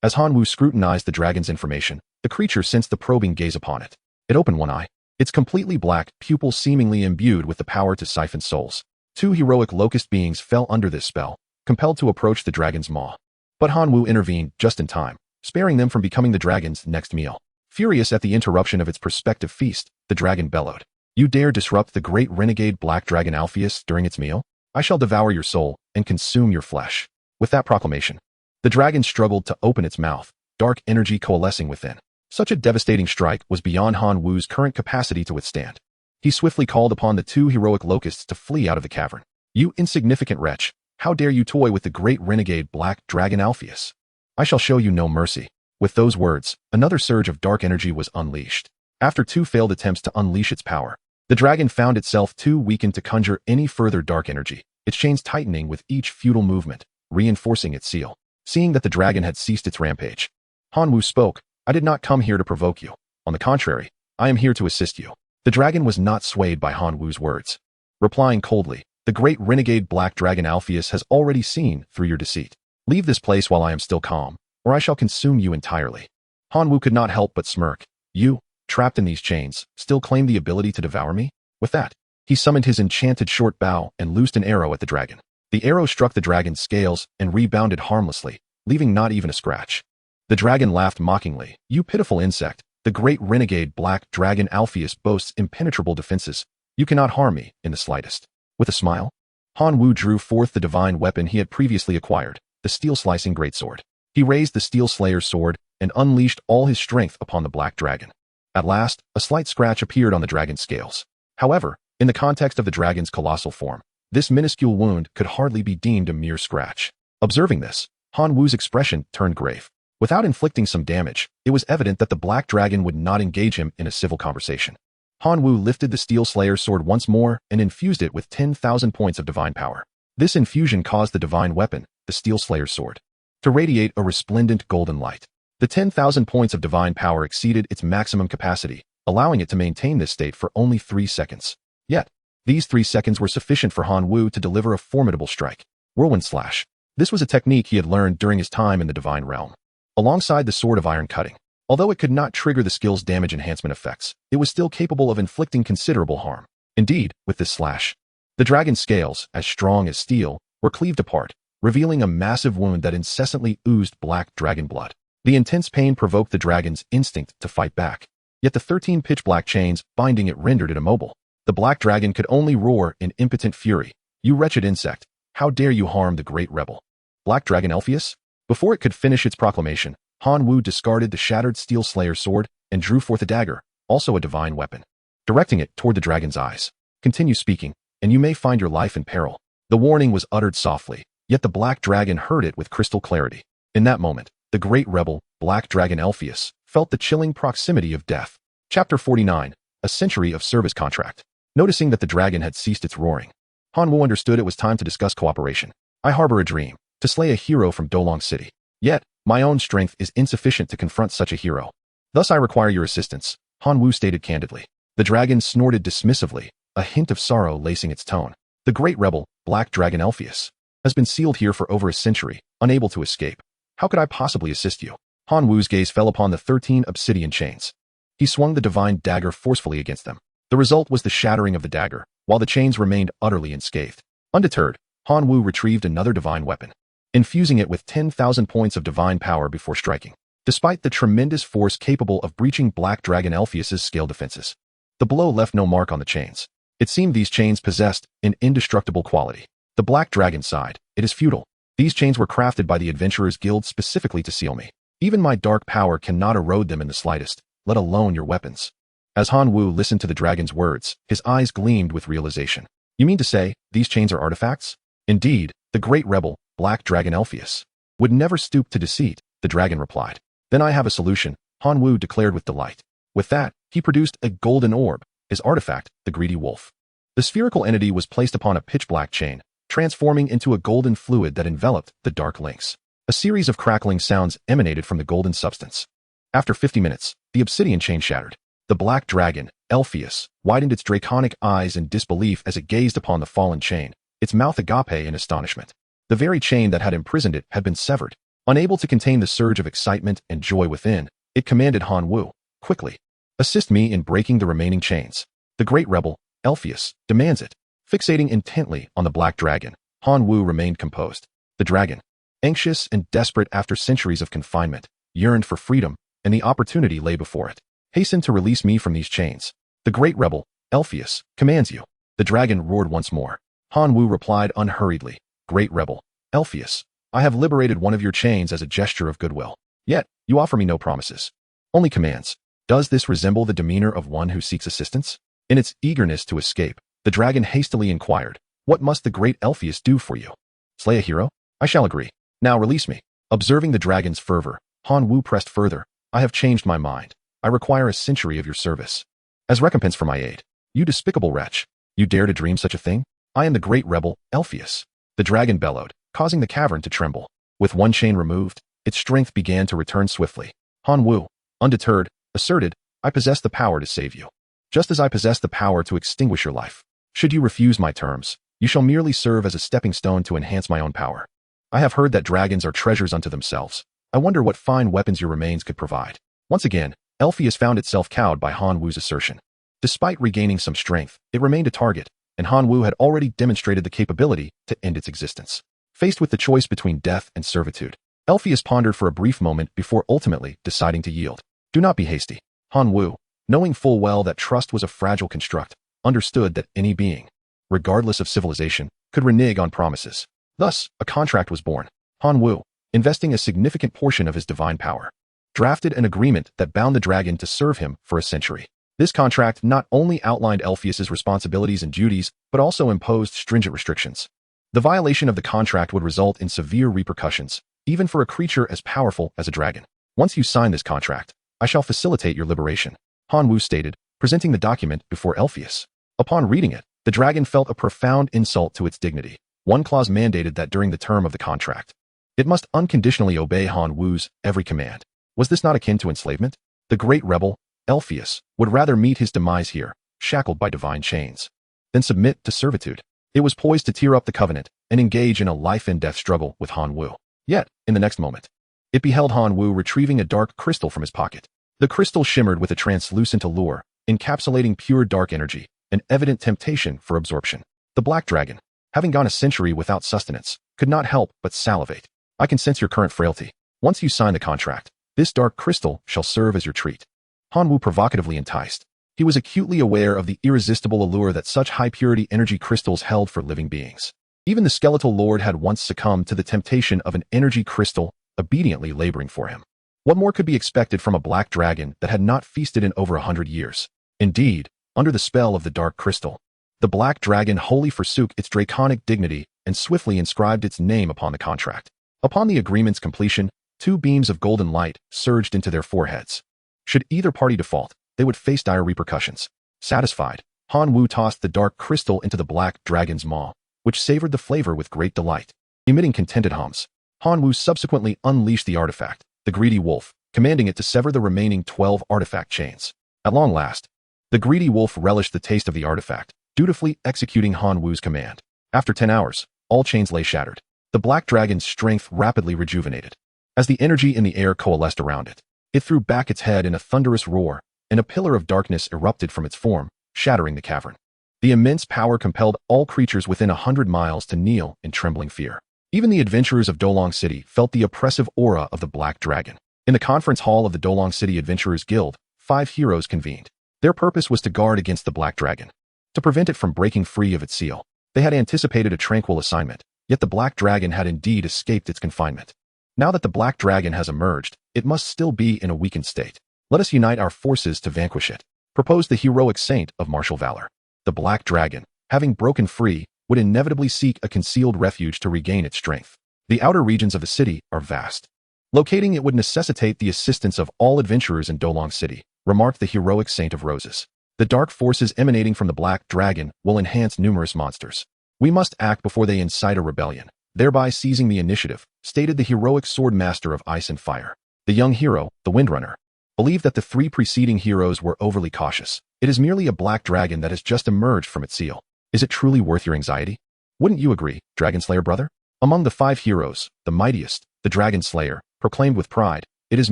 As Hanwoo scrutinized the dragon's information, the creature sensed the probing gaze upon it. It opened one eye, its completely black pupil seemingly imbued with the power to siphon souls. Two heroic locust beings fell under this spell, compelled to approach the dragon's maw. But Hanwoo intervened just in time, sparing them from becoming the dragon's next meal. Furious at the interruption of its prospective feast, the dragon bellowed, "You dare disrupt the great renegade black dragon Alpheus during its meal? I shall devour your soul and consume your flesh." With that proclamation, the dragon struggled to open its mouth, dark energy coalescing within. Such a devastating strike was beyond Hanwoo's current capacity to withstand. He swiftly called upon the two heroic locusts to flee out of the cavern. "You insignificant wretch, how dare you toy with the great renegade black dragon Alpheus? I shall show you no mercy." With those words, another surge of dark energy was unleashed. After two failed attempts to unleash its power, the dragon found itself too weakened to conjure any further dark energy, its chains tightening with each futile movement, reinforcing its seal. Seeing that the dragon had ceased its rampage, Hanwoo spoke, "I did not come here to provoke you. On the contrary, I am here to assist you." The dragon was not swayed by Hanwoo's words. Replying coldly, "The great renegade black dragon Alpheus has already seen through your deceit. Leave this place while I am still calm, or I shall consume you entirely." Hanwoo could not help but smirk. "You, trapped in these chains, still claim the ability to devour me?" With that, he summoned his enchanted short bow and loosed an arrow at the dragon. The arrow struck the dragon's scales and rebounded harmlessly, leaving not even a scratch. The dragon laughed mockingly. "You pitiful insect, the great renegade black dragon Alpheus boasts impenetrable defenses. You cannot harm me in the slightest." With a smile, Hanwoo drew forth the divine weapon he had previously acquired, the steel-slicing greatsword. He raised the Steel Slayer's sword and unleashed all his strength upon the black dragon. At last, a slight scratch appeared on the dragon's scales. However, in the context of the dragon's colossal form, this minuscule wound could hardly be deemed a mere scratch. Observing this, Hanwoo's expression turned grave. Without inflicting some damage, it was evident that the black dragon would not engage him in a civil conversation. Hanwoo lifted the Steel Slayer's sword once more and infused it with 10,000 points of divine power. This infusion caused the divine weapon, the Steel Slayer's sword, to radiate a resplendent golden light. The 10,000 points of divine power exceeded its maximum capacity, allowing it to maintain this state for only 3 seconds. Yet, these 3 seconds were sufficient for Hanwoo to deliver a formidable strike. Whirlwind Slash. This was a technique he had learned during his time in the divine realm. Alongside the Sword of Iron Cutting, although it could not trigger the skill's damage enhancement effects, it was still capable of inflicting considerable harm. Indeed, with this slash, the dragon's scales, as strong as steel, were cleaved apart, revealing a massive wound that incessantly oozed black dragon blood. The intense pain provoked the dragon's instinct to fight back, yet the 13 pitch-black chains binding it rendered it immobile. The black dragon could only roar in impotent fury. "You wretched insect, how dare you harm the great rebel, Black Dragon Alpheus?" Before it could finish its proclamation, Hanwoo discarded the shattered Steel Slayer's sword and drew forth a dagger, also a divine weapon. Directing it toward the dragon's eyes, "Continue speaking, and you may find your life in peril." The warning was uttered softly, yet the black dragon heard it with crystal clarity. In that moment, the great rebel, Black Dragon Alpheus, felt the chilling proximity of death. Chapter 49, A Century of Service Contract. Noticing that the dragon had ceased its roaring, Hanwoo understood it was time to discuss cooperation. "I harbor a dream, to slay a hero from Dolong City. Yet, my own strength is insufficient to confront such a hero. Thus I require your assistance," Hanwoo stated candidly. The dragon snorted dismissively, a hint of sorrow lacing its tone. "The great rebel, Black Dragon Alpheus, has been sealed here for over a century, unable to escape. How could I possibly assist you?" Hanwoo's gaze fell upon the 13 obsidian chains. He swung the divine dagger forcefully against them. The result was the shattering of the dagger, while the chains remained utterly unscathed. Undeterred, Hanwoo retrieved another divine weapon, infusing it with 10,000 points of divine power before striking. despite the tremendous force capable of breaching Black Dragon Elphius's scale defenses. The blow left no mark on the chains. It seemed these chains possessed an indestructible quality. The Black Dragon sighed. It is futile. These chains were crafted by the Adventurers Guild specifically to seal me. Even my dark power cannot erode them in the slightest, let alone your weapons. As Han Wu listened to the dragon's words, his eyes gleamed with realization. You mean to say, these chains are artifacts? Indeed, the great rebel, Black Dragon Elphius, would never stoop to deceit, the dragon replied. Then I have a solution, Han Wu declared with delight. With that, he produced a golden orb, his artifact, the greedy wolf. The spherical entity was placed upon a pitch-black chain, transforming into a golden fluid that enveloped the dark links. A series of crackling sounds emanated from the golden substance. After 50 minutes, the obsidian chain shattered. The Black Dragon, Elphius, widened its draconic eyes in disbelief as it gazed upon the fallen chain, its mouth agape in astonishment. The very chain that had imprisoned it had been severed. Unable to contain the surge of excitement and joy within, it commanded Han Wu, quickly, assist me in breaking the remaining chains. The great rebel, Elphius, demands it. Fixating intently on the Black Dragon, Han Wu remained composed. The dragon, anxious and desperate after centuries of confinement, yearned for freedom, and the opportunity lay before it. Hasten to release me from these chains. The great rebel, Elphius, commands you. The dragon roared once more. Han Wu replied unhurriedly, Great rebel, Elphius, I have liberated one of your chains as a gesture of goodwill. Yet, you offer me no promises. Only commands. Does this resemble the demeanor of one who seeks assistance? In its eagerness to escape, the dragon hastily inquired, What must the great Elphius do for you? Slay a hero? I shall agree. Now release me. Observing the dragon's fervor, Han Wu pressed further. I have changed my mind. I require a century of your service. As recompense for my aid. You despicable wretch. You dare to dream such a thing? I am the great rebel, Elphius. The dragon bellowed, causing the cavern to tremble. With one chain removed, its strength began to return swiftly. Han Wu, undeterred, asserted, I possess the power to save you. Just as I possess the power to extinguish your life. Should you refuse my terms, you shall merely serve as a stepping stone to enhance my own power. I have heard that dragons are treasures unto themselves. I wonder what fine weapons your remains could provide. Once again, Elphius found itself cowed by Han Wu's assertion. Despite regaining some strength, it remained a target, and Han Wu had already demonstrated the capability to end its existence. Faced with the choice between death and servitude, Elphius pondered for a brief moment before ultimately deciding to yield. Do not be hasty. Han Wu, knowing full well that trust was a fragile construct, understood that any being, regardless of civilization, could renege on promises. Thus, a contract was born. Han Wu, investing a significant portion of his divine power, drafted an agreement that bound the dragon to serve him for a century. This contract not only outlined Elphius's responsibilities and duties, but also imposed stringent restrictions. The violation of the contract would result in severe repercussions, even for a creature as powerful as a dragon. Once you sign this contract, I shall facilitate your liberation, Han Wu stated, presenting the document before Elphius. Upon reading it, the dragon felt a profound insult to its dignity. One clause mandated that during the term of the contract, it must unconditionally obey Han Wu's every command. Was this not akin to enslavement? The great rebel, Elphius, would rather meet his demise here, shackled by divine chains, than submit to servitude. It was poised to tear up the covenant and engage in a life-and-death struggle with Han Wu. Yet, in the next moment, it beheld Han Wu retrieving a dark crystal from his pocket. The crystal shimmered with a translucent allure, encapsulating pure dark energy, an evident temptation for absorption. The Black Dragon, having gone a century without sustenance, could not help but salivate. I can sense your current frailty. Once you sign the contract, this dark crystal shall serve as your treat. Han Wu provocatively enticed. He was acutely aware of the irresistible allure that such high-purity energy crystals held for living beings. Even the skeletal lord had once succumbed to the temptation of an energy crystal, obediently laboring for him. What more could be expected from a black dragon that had not feasted in over 100 years? Indeed, under the spell of the dark crystal, the black dragon wholly forsook its draconic dignity and swiftly inscribed its name upon the contract. Upon the agreement's completion, 2 beams of golden light surged into their foreheads. Should either party default, they would face dire repercussions. Satisfied, Han Wu tossed the dark crystal into the black dragon's maw, which savored the flavor with great delight. Emitting contented hums, Han Wu subsequently unleashed the artifact, the greedy wolf, commanding it to sever the remaining 12 artifact chains. At long last, the greedy wolf relished the taste of the artifact, dutifully executing Han Wu's command. After 10 hours, all chains lay shattered. The black dragon's strength rapidly rejuvenated. As the energy in the air coalesced around it, it threw back its head in a thunderous roar, and a pillar of darkness erupted from its form, shattering the cavern. The immense power compelled all creatures within 100 miles to kneel in trembling fear. Even the adventurers of Dolong City felt the oppressive aura of the black dragon. In the conference hall of the Dolong City Adventurers Guild, 5 heroes convened. Their purpose was to guard against the Black Dragon, to prevent it from breaking free of its seal. They had anticipated a tranquil assignment, yet the Black Dragon had indeed escaped its confinement. Now that the Black Dragon has emerged, it must still be in a weakened state. Let us unite our forces to vanquish it, proposed the heroic saint of martial valor. The Black Dragon, having broken free, would inevitably seek a concealed refuge to regain its strength. The outer regions of the city are vast. Locating it would necessitate the assistance of all adventurers in Dolong City, remarked the heroic Saint of Roses. The dark forces emanating from the Black Dragon will enhance numerous monsters. We must act before they incite a rebellion, thereby seizing the initiative, stated the heroic sword master of ice and fire. The young hero, the Windrunner, believed that the 3 preceding heroes were overly cautious. It is merely a Black Dragon that has just emerged from its seal. Is it truly worth your anxiety? Wouldn't you agree, Dragon Slayer brother? Among the 5 heroes, the mightiest, the Dragon Slayer, proclaimed with pride, it is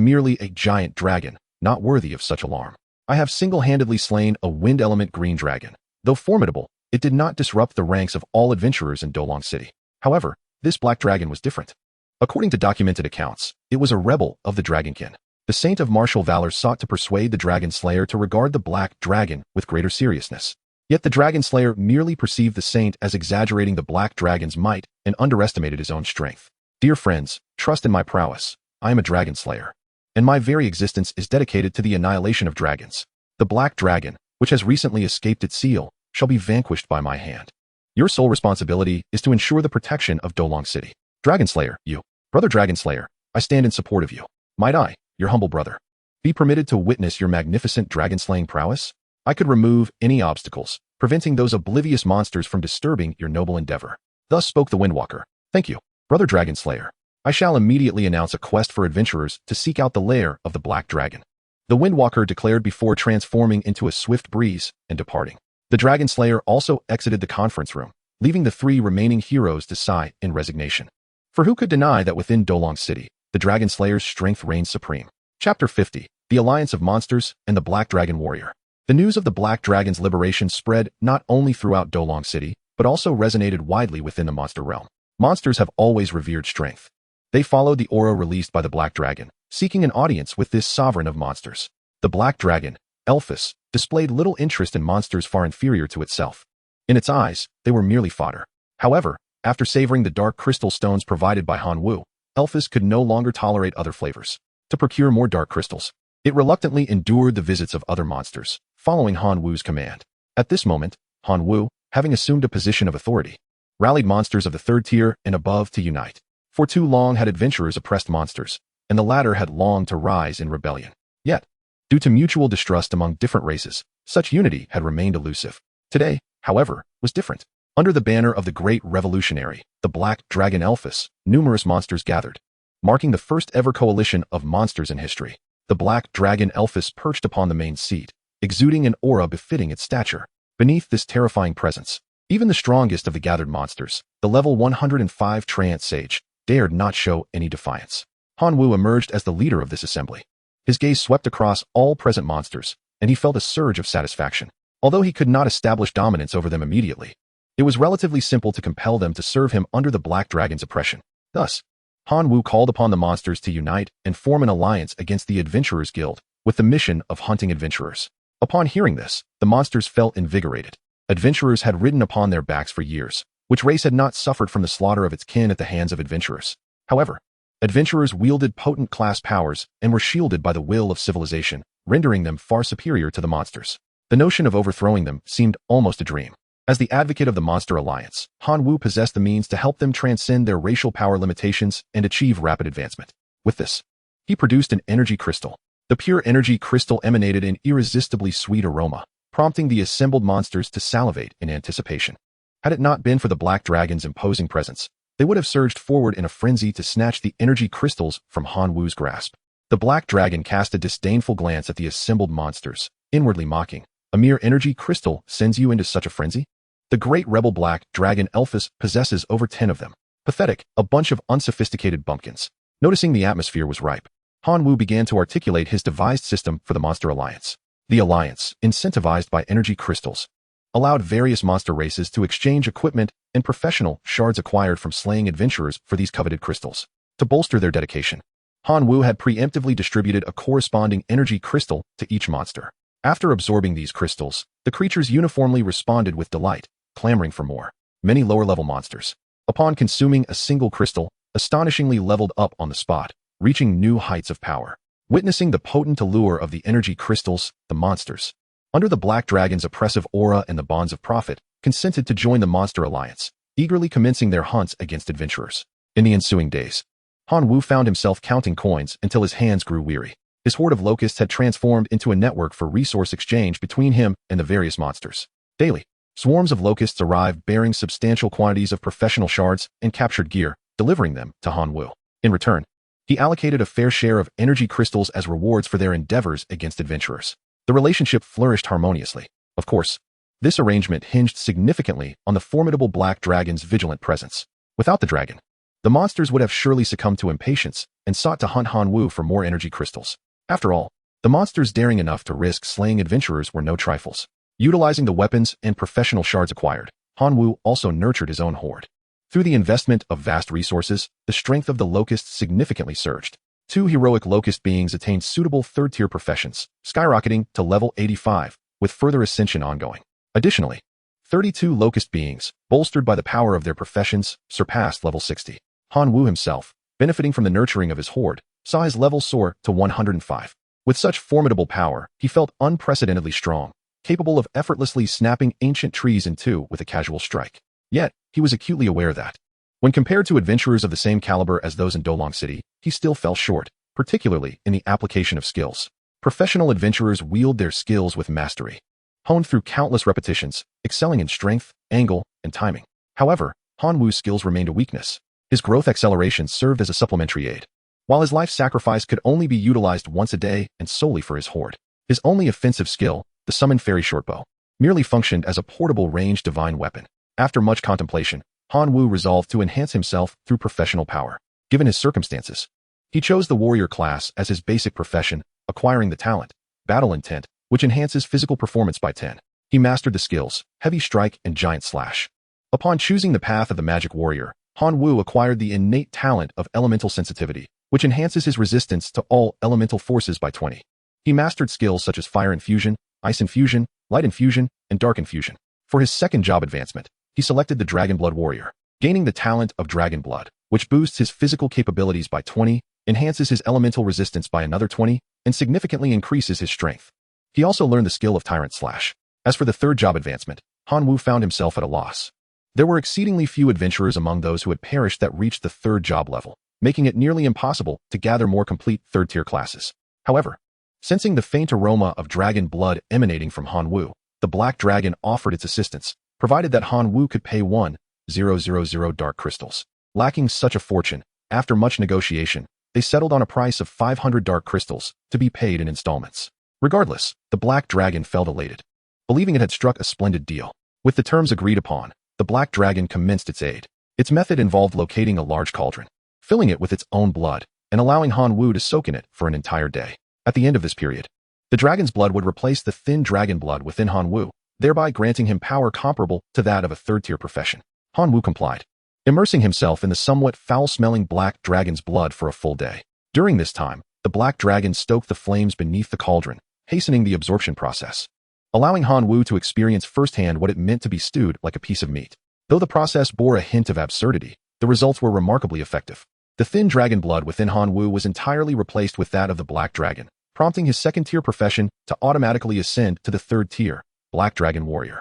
merely a giant dragon, not worthy of such alarm. I have single-handedly slain a wind element green dragon. Though formidable, it did not disrupt the ranks of all adventurers in Dolong City. However, this Black Dragon was different. According to documented accounts, it was a rebel of the Dragonkin. The Saint of Martial Valor sought to persuade the Dragon Slayer to regard the Black Dragon with greater seriousness. Yet the Dragon Slayer merely perceived the Saint as exaggerating the Black Dragon's might and underestimated his own strength. Dear friends, trust in my prowess. I am a Dragon Slayer, and my very existence is dedicated to the annihilation of dragons. The Black Dragon, which has recently escaped its seal, shall be vanquished by my hand. Your sole responsibility is to ensure the protection of Dolong City. Dragon Slayer, you, brother Dragon Slayer, I stand in support of you. Might I, your humble brother, be permitted to witness your magnificent dragon-slaying prowess? I could remove any obstacles, preventing those oblivious monsters from disturbing your noble endeavor. Thus spoke the Windwalker. Thank you, brother Dragon Slayer. I shall immediately announce a quest for adventurers to seek out the lair of the Black Dragon. The Windwalker declared before transforming into a swift breeze and departing. The Dragon Slayer also exited the conference room, leaving the 3 remaining heroes to sigh in resignation. For who could deny that within Dolong City, the Dragon Slayer's strength reigns supreme? Chapter 50, The Alliance of Monsters and the Black Dragon Warrior. The news of the Black Dragon's liberation spread not only throughout Dolong City, but also resonated widely within the monster realm. Monsters have always revered strength. They followed the aura released by the Black Dragon, seeking an audience with this sovereign of monsters. The Black Dragon, Elphus, displayed little interest in monsters far inferior to itself. In its eyes, they were merely fodder. However, after savoring the dark crystal stones provided by Manhwa, Elphus could no longer tolerate other flavors. To procure more dark crystals, it reluctantly endured the visits of other monsters, following Manhwa's command. At this moment, Manhwa, having assumed a position of authority, rallied monsters of the 3rd tier and above to unite. For too long had adventurers oppressed monsters, and the latter had longed to rise in rebellion. Yet, due to mutual distrust among different races, such unity had remained elusive. Today, however, was different. Under the banner of the great revolutionary, the Black Dragon Elphus, numerous monsters gathered, marking the first ever coalition of monsters in history. The Black Dragon Elphus perched upon the main seat, exuding an aura befitting its stature. Beneath this terrifying presence, even the strongest of the gathered monsters, the level 105 Treant Sage, dared not show any defiance. Manhwa emerged as the leader of this assembly. His gaze swept across all present monsters, and he felt a surge of satisfaction. Although he could not establish dominance over them immediately, it was relatively simple to compel them to serve him under the Black Dragon's oppression. Thus, Manhwa called upon the monsters to unite and form an alliance against the Adventurers Guild, with the mission of hunting adventurers. Upon hearing this, the monsters felt invigorated. Adventurers had ridden upon their backs for years. Which race had not suffered from the slaughter of its kin at the hands of adventurers? However, adventurers wielded potent class powers and were shielded by the will of civilization, rendering them far superior to the monsters. The notion of overthrowing them seemed almost a dream. As the advocate of the Monster Alliance, Manhwa possessed the means to help them transcend their racial power limitations and achieve rapid advancement. With this, he produced an energy crystal. The pure energy crystal emanated an irresistibly sweet aroma, prompting the assembled monsters to salivate in anticipation. Had it not been for the Black Dragon's imposing presence, they would have surged forward in a frenzy to snatch the energy crystals from Manhwa's grasp. The Black Dragon cast a disdainful glance at the assembled monsters, inwardly mocking. A mere energy crystal sends you into such a frenzy? The great rebel Black Dragon Elphus possesses over 10 of them. Pathetic, a bunch of unsophisticated bumpkins. Noticing the atmosphere was ripe, Manhwa began to articulate his devised system for the Monster Alliance. The alliance, incentivized by energy crystals, allowed various monster races to exchange equipment and professional shards acquired from slaying adventurers for these coveted crystals. To bolster their dedication, Han Wu had preemptively distributed a corresponding energy crystal to each monster. After absorbing these crystals, the creatures uniformly responded with delight, clamoring for more. Many lower-level monsters, upon consuming a single crystal, astonishingly leveled up on the spot, reaching new heights of power. Witnessing the potent allure of the energy crystals, the monsters, under the Black Dragon's oppressive aura and the bonds of profit, consented to join the Monster Alliance, eagerly commencing their hunts against adventurers. In the ensuing days, Han Wu found himself counting coins until his hands grew weary. His horde of locusts had transformed into a network for resource exchange between him and the various monsters. Daily, swarms of locusts arrived bearing substantial quantities of professional shards and captured gear, delivering them to Han Wu. In return, he allocated a fair share of energy crystals as rewards for their endeavors against adventurers. The relationship flourished harmoniously. Of course, this arrangement hinged significantly on the formidable Black Dragon's vigilant presence. Without the dragon, the monsters would have surely succumbed to impatience and sought to hunt Han Wu for more energy crystals. After all, the monsters daring enough to risk slaying adventurers were no trifles. Utilizing the weapons and professional shards acquired, Han Wu also nurtured his own horde. Through the investment of vast resources, the strength of the locusts significantly surged. 2 heroic locust beings attained suitable third-tier professions, skyrocketing to level 85, with further ascension ongoing. Additionally, 32 locust beings, bolstered by the power of their professions, surpassed level 60. Han Wu himself, benefiting from the nurturing of his horde, saw his level soar to 105. With such formidable power, he felt unprecedentedly strong, capable of effortlessly snapping ancient trees in two with a casual strike. Yet, he was acutely aware that, when compared to adventurers of the same caliber as those in Dolong City, he still fell short, particularly in the application of skills. Professional adventurers wield their skills with mastery, honed through countless repetitions, excelling in strength, angle, and timing. However, Han Wu's skills remained a weakness. His growth acceleration served as a supplementary aid, while his life sacrifice could only be utilized once a day and solely for his horde. His only offensive skill, the summoned fairy shortbow, merely functioned as a portable ranged divine weapon. After much contemplation, Han Wu resolved to enhance himself through professional power. Given his circumstances, he chose the warrior class as his basic profession, acquiring the talent, battle intent, which enhances physical performance by 10. He mastered the skills, heavy strike and giant slash. Upon choosing the path of the magic warrior, Han Wu acquired the innate talent of elemental sensitivity, which enhances his resistance to all elemental forces by 20. He mastered skills such as fire infusion, ice infusion, light infusion, and dark infusion. For his second job advancement, he selected the Dragon Blood Warrior, gaining the talent of Dragon Blood, which boosts his physical capabilities by 20, enhances his elemental resistance by another 20, and significantly increases his strength. He also learned the skill of Tyrant Slash. As for the third job advancement, Han Wu found himself at a loss. There were exceedingly few adventurers among those who had perished that reached the third job level, making it nearly impossible to gather more complete third-tier classes. However, sensing the faint aroma of dragon blood emanating from Han Wu, the Black Dragon offered its assistance, provided that Han Wu could pay 1,000 dark crystals. Lacking such a fortune, after much negotiation, they settled on a price of 500 dark crystals to be paid in installments. Regardless, the Black Dragon felt elated, believing it had struck a splendid deal. With the terms agreed upon, the Black Dragon commenced its aid. Its method involved locating a large cauldron, filling it with its own blood, and allowing Han Wu to soak in it for an entire day. At the end of this period, the dragon's blood would replace the thin dragon blood within Han Wu, thereby granting him power comparable to that of a third-tier profession. Han Wu complied, immersing himself in the somewhat foul-smelling black dragon's blood for a full day. During this time, the Black Dragon stoked the flames beneath the cauldron, hastening the absorption process, allowing Han Wu to experience firsthand what it meant to be stewed like a piece of meat. Though the process bore a hint of absurdity, the results were remarkably effective. The thin dragon blood within Han Wu was entirely replaced with that of the Black Dragon, prompting his second-tier profession to automatically ascend to the third tier, Black Dragon Warrior.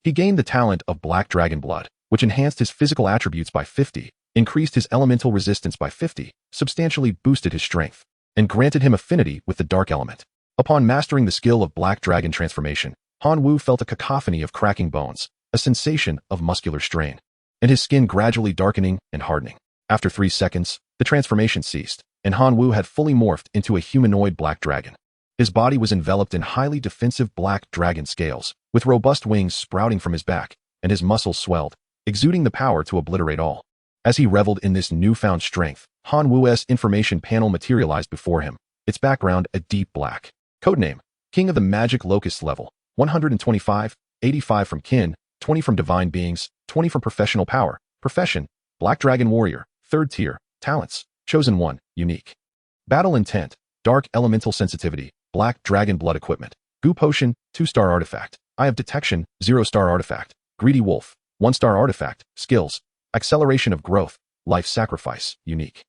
He gained the talent of Black Dragon Blood, which enhanced his physical attributes by 50, increased his elemental resistance by 50, substantially boosted his strength, and granted him affinity with the dark element. Upon mastering the skill of Black Dragon transformation, Han Wu felt a cacophony of cracking bones, a sensation of muscular strain, and his skin gradually darkening and hardening. After 3 seconds, the transformation ceased, and Han Wu had fully morphed into a humanoid black dragon. His body was enveloped in highly defensive black dragon scales, with robust wings sprouting from his back, and his muscles swelled, exuding the power to obliterate all. As he reveled in this newfound strength, Han Wu's information panel materialized before him, its background a deep black. Codename: King of the Magic Locust level, 125, 85 from kin, 20 from divine beings, 20 from professional power, profession, Black Dragon Warrior, third tier, talents, chosen one, unique. Battle intent, dark elemental sensitivity, black dragon blood equipment, goo potion, 2-star artifact, eye of detection, 0-star artifact, greedy wolf, 1-star artifact, skills, acceleration of growth, life sacrifice, unique.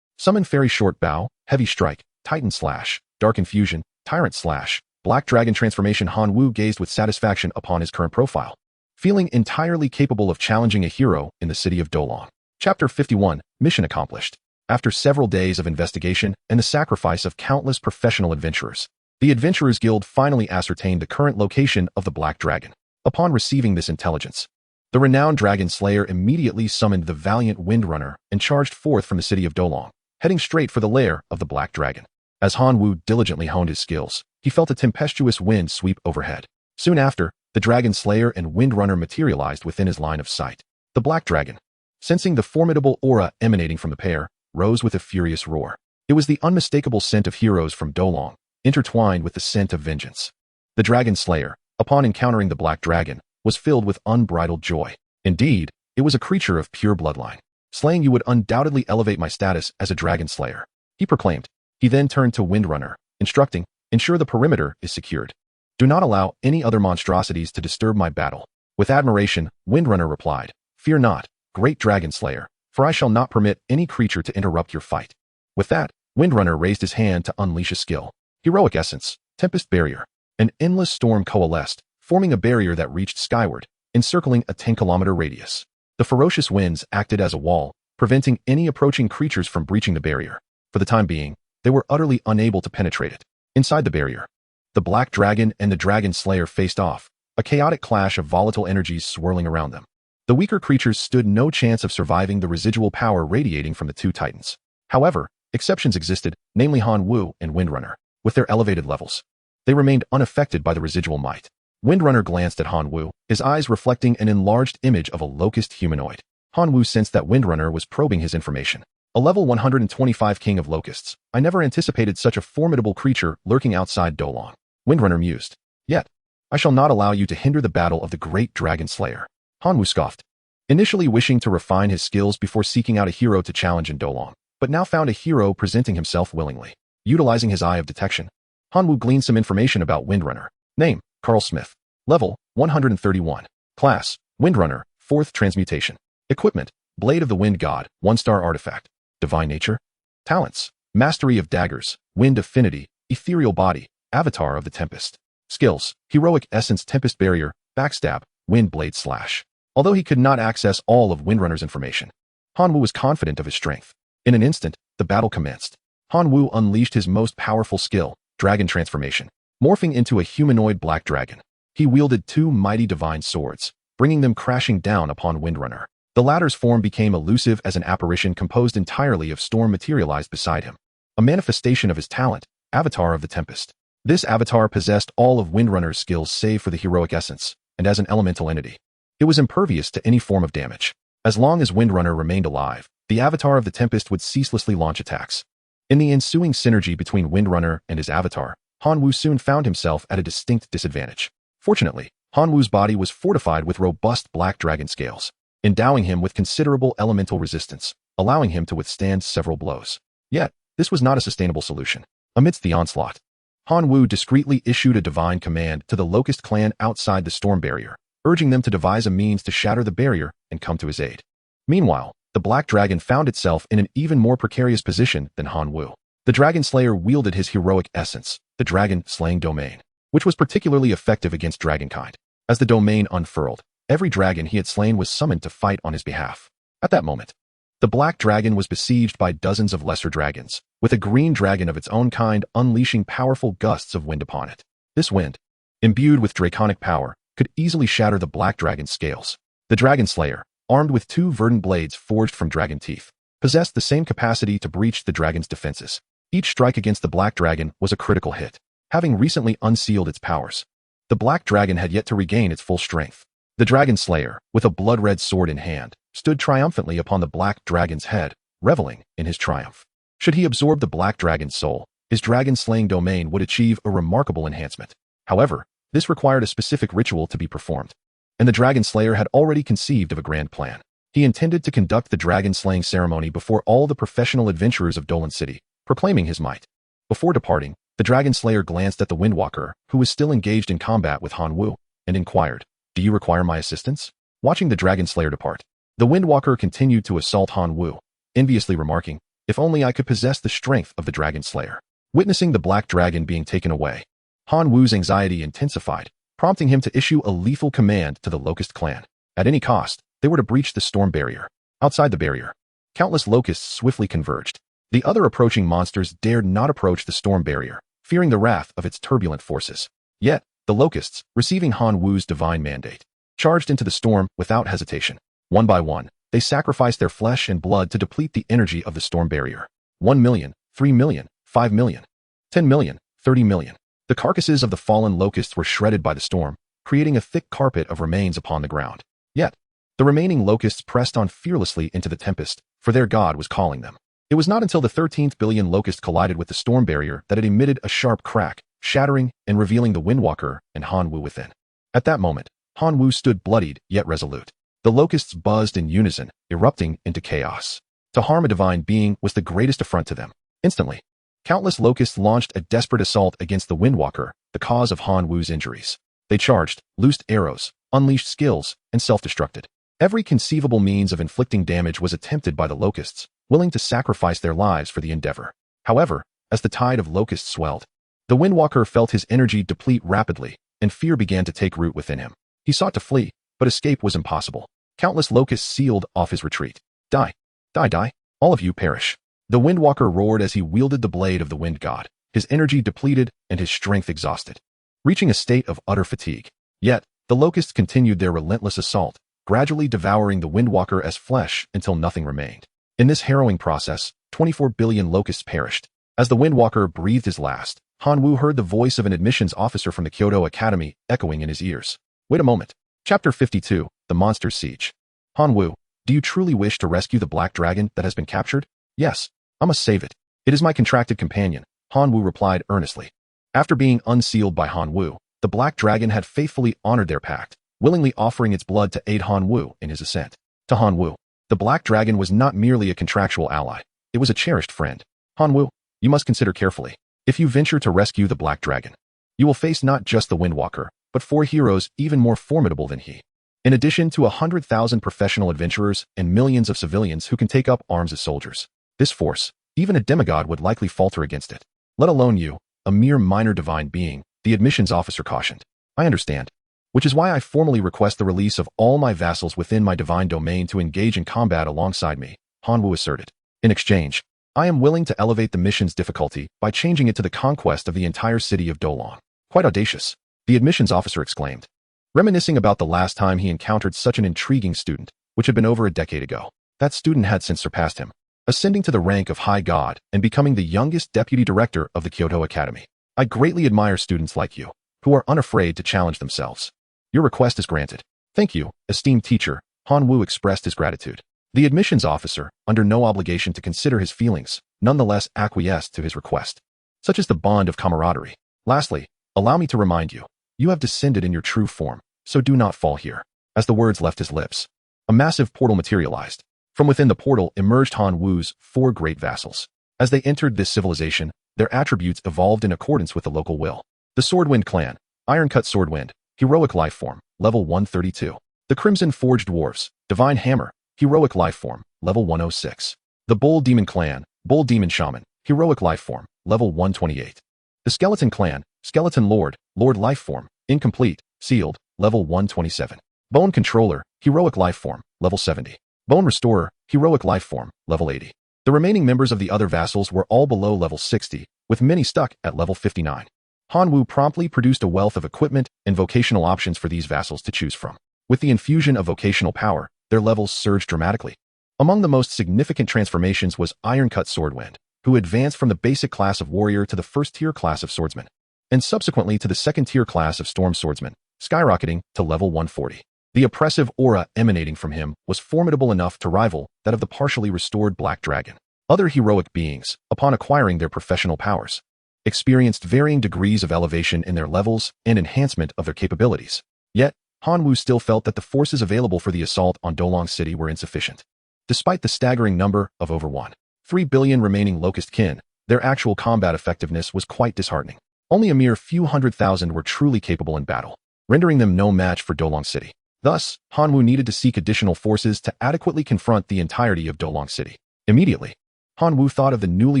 Summon fairy short bow, heavy strike, titan slash, dark infusion, tyrant slash, black dragon transformation. Han Wu gazed with satisfaction upon his current profile, feeling entirely capable of challenging a hero in the city of Dolong. Chapter 51, Mission accomplished. After several days of investigation and the sacrifice of countless professional adventurers, the Adventurers Guild finally ascertained the current location of the Black Dragon. Upon receiving this intelligence, the renowned Dragon Slayer immediately summoned the valiant Windrunner and charged forth from the city of Dolong, heading straight for the lair of the Black Dragon. As Han Wu diligently honed his skills, he felt a tempestuous wind sweep overhead. Soon after, the Dragon Slayer and Windrunner materialized within his line of sight. The Black Dragon, sensing the formidable aura emanating from the pair, rose with a furious roar. It was the unmistakable scent of heroes from Dolong, intertwined with the scent of vengeance. The Dragon Slayer, upon encountering the Black Dragon, was filled with unbridled joy. Indeed, it was a creature of pure bloodline. Slaying you would undoubtedly elevate my status as a Dragon Slayer, he proclaimed. He then turned to Windrunner, instructing, ensure the perimeter is secured. Do not allow any other monstrosities to disturb my battle. With admiration, Windrunner replied, fear not, great Dragon Slayer, for I shall not permit any creature to interrupt your fight. With that, Windrunner raised his hand to unleash a skill. Heroic Essence, Tempest Barrier. An endless storm coalesced, forming a barrier that reached skyward, encircling a 10-kilometer radius. The ferocious winds acted as a wall, preventing any approaching creatures from breaching the barrier. For the time being, they were utterly unable to penetrate it. Inside the barrier, the Black Dragon and the Dragon Slayer faced off, a chaotic clash of volatile energies swirling around them. The weaker creatures stood no chance of surviving the residual power radiating from the two titans. However, exceptions existed, namely Han Wu and Windrunner. With their elevated levels, they remained unaffected by the residual might. Windrunner glanced at Han Wu, his eyes reflecting an enlarged image of a locust humanoid. Han Wu sensed that Windrunner was probing his information. A level 125 king of locusts. I never anticipated such a formidable creature lurking outside Dolong. Windrunner mused. Yet, I shall not allow you to hinder the battle of the great Dragon Slayer. Han Wu scoffed, initially wishing to refine his skills before seeking out a hero to challenge in Dolong, but now found a hero presenting himself willingly. Utilizing his eye of detection, Han Wu gleaned some information about Windrunner. Name, Carl Smith. Level, 131. Class, Windrunner, 4th Transmutation. Equipment, Blade of the Wind God, 1-star artifact. Divine Nature. Talents, Mastery of Daggers, Wind Affinity, Ethereal Body, Avatar of the Tempest. Skills, Heroic Essence, Tempest Barrier, Backstab, Wind Blade Slash. Although he could not access all of Windrunner's information, Han Wu was confident of his strength. In an instant, the battle commenced. Han Wu unleashed his most powerful skill, Dragon Transformation. Morphing into a humanoid black dragon, he wielded two mighty divine swords, bringing them crashing down upon Windrunner. The latter's form became elusive as an apparition composed entirely of storm materialized beside him, a manifestation of his talent, Avatar of the Tempest. This avatar possessed all of Windrunner's skills save for the heroic essence, and as an elemental entity, it was impervious to any form of damage. As long as Windrunner remained alive, the Avatar of the Tempest would ceaselessly launch attacks. In the ensuing synergy between Windrunner and his avatar, Han Wu soon found himself at a distinct disadvantage. Fortunately, Han Wu's body was fortified with robust black dragon scales, endowing him with considerable elemental resistance, allowing him to withstand several blows. Yet, this was not a sustainable solution. Amidst the onslaught, Han Wu discreetly issued a divine command to the Locust clan outside the storm barrier, urging them to devise a means to shatter the barrier and come to his aid. Meanwhile, the Black Dragon found itself in an even more precarious position than Han Wu. The Dragon Slayer wielded his heroic essence, the dragon-slaying domain, which was particularly effective against dragonkind. As the domain unfurled, every dragon he had slain was summoned to fight on his behalf. At that moment, the Black Dragon was besieged by dozens of lesser dragons, with a green dragon of its own kind unleashing powerful gusts of wind upon it. This wind, imbued with draconic power, could easily shatter the Black Dragon's scales. The Dragon Slayer, armed with two verdant blades forged from dragon teeth, possessed the same capacity to breach the dragon's defenses. Each strike against the Black Dragon was a critical hit. Having recently unsealed its powers, the Black Dragon had yet to regain its full strength. The Dragon Slayer, with a blood-red sword in hand, stood triumphantly upon the Black Dragon's head, reveling in his triumph. Should he absorb the Black Dragon's soul, his dragon-slaying domain would achieve a remarkable enhancement. However, this required a specific ritual to be performed, and the Dragon Slayer had already conceived of a grand plan. He intended to conduct the dragon-slaying ceremony before all the professional adventurers of Dolan City, proclaiming his might. Before departing, the Dragon Slayer glanced at the Windwalker, who was still engaged in combat with Han Wu, and inquired, "Do you require my assistance?" Watching the Dragon Slayer depart, the Windwalker continued to assault Han Wu, enviously remarking, "If only I could possess the strength of the Dragon Slayer." Witnessing the Black Dragon being taken away, Han Wu's anxiety intensified, prompting him to issue a lethal command to the Locust clan. At any cost, they were to breach the storm barrier. Outside the barrier, countless locusts swiftly converged. The other approaching monsters dared not approach the storm barrier, fearing the wrath of its turbulent forces. Yet, the locusts, receiving Han Wu's divine mandate, charged into the storm without hesitation. One by one, they sacrificed their flesh and blood to deplete the energy of the storm barrier. 1 million, 3 million, 5 million, 10 million, 30 million. The carcasses of the fallen locusts were shredded by the storm, creating a thick carpet of remains upon the ground. Yet, the remaining locusts pressed on fearlessly into the tempest, for their god was calling them. It was not until the 13th billion locust collided with the storm barrier that it emitted a sharp crack, shattering and revealing the Windwalker and Han Wu within. At that moment, Han Wu stood bloodied yet resolute. The locusts buzzed in unison, erupting into chaos. To harm a divine being was the greatest affront to them. Instantly, countless locusts launched a desperate assault against the Windwalker, the cause of Han Wu's injuries. They charged, loosed arrows, unleashed skills, and self-destructed. Every conceivable means of inflicting damage was attempted by the locusts, willing to sacrifice their lives for the endeavor. However, as the tide of locusts swelled, the Windwalker felt his energy deplete rapidly, and fear began to take root within him. He sought to flee, but escape was impossible. Countless locusts sealed off his retreat. Die! Die, die! All of you perish! The Windwalker roared as he wielded the blade of the Wind God, his energy depleted and his strength exhausted, reaching a state of utter fatigue. Yet, the locusts continued their relentless assault, gradually devouring the Windwalker as flesh until nothing remained. In this harrowing process, 24 billion locusts perished. As the Windwalker breathed his last, Han Wu heard the voice of an admissions officer from the Kyoto Academy echoing in his ears. Wait a moment. Chapter 52, The Monster's Siege. Han Wu, do you truly wish to rescue the Black Dragon that has been captured? Yes, I must save it. It is my contracted companion, Han Wu replied earnestly. After being unsealed by Han Wu, the Black Dragon had faithfully honored their pact, willingly offering its blood to aid Han Wu in his ascent. To Han Wu, the Black Dragon was not merely a contractual ally, it was a cherished friend. Han Wu, you must consider carefully. If you venture to rescue the Black Dragon, you will face not just the Windwalker, but 4 heroes even more formidable than he. In addition to 100,000 professional adventurers and millions of civilians who can take up arms as soldiers. This force, even a demigod would likely falter against it. Let alone you, a mere minor divine being, the admissions officer cautioned. I understand. Which is why I formally request the release of all my vassals within my divine domain to engage in combat alongside me, Han Wu asserted. In exchange, I am willing to elevate the mission's difficulty by changing it to the conquest of the entire city of Dolong. Quite audacious, the admissions officer exclaimed, reminiscing about the last time he encountered such an intriguing student, which had been over a decade ago. That student had since surpassed him, ascending to the rank of High God and becoming the youngest deputy director of the Kyoto Academy. I greatly admire students like you, who are unafraid to challenge themselves. Your request is granted. Thank you, esteemed teacher, Han Wu expressed his gratitude. The admissions officer, under no obligation to consider his feelings, nonetheless acquiesced to his request. Such is the bond of camaraderie. Lastly, allow me to remind you, you have descended in your true form, so do not fall here. As the words left his lips, a massive portal materialized. From within the portal emerged Han Wu's 4 great vassals. As they entered this civilization, their attributes evolved in accordance with the local will. The Swordwind clan, Ironcut Swordwind, heroic life form, level 132. The Crimson Forged Dwarves, Divine Hammer, heroic life form, level 106. The Bull Demon clan, Bull Demon Shaman, heroic life form, level 128. The Skeleton clan, Skeleton Lord, Lord life form, incomplete, sealed, level 127. Bone Controller, heroic life form, level 70. Bone Restorer, heroic life form, level 80. The remaining members of the other vassals were all below level 60, with many stuck at level 59. Han Wu promptly produced a wealth of equipment and vocational options for these vassals to choose from. With the infusion of vocational power, their levels surged dramatically. Among the most significant transformations was Ironcut Swordwind, who advanced from the basic class of warrior to the first-tier class of swordsman, and subsequently to the second-tier class of storm swordsman, skyrocketing to level 140. The oppressive aura emanating from him was formidable enough to rival that of the partially restored Black Dragon. Other heroic beings, upon acquiring their professional powers, experienced varying degrees of elevation in their levels and enhancement of their capabilities. Yet, Han Wu still felt that the forces available for the assault on Dolong City were insufficient. Despite the staggering number of over 1.3 billion remaining locust kin, their actual combat effectiveness was quite disheartening. Only a mere few 100,000 were truly capable in battle, rendering them no match for Dolong City. Thus, Hanwoo needed to seek additional forces to adequately confront the entirety of Dolong City. Immediately, Hanwoo thought of the newly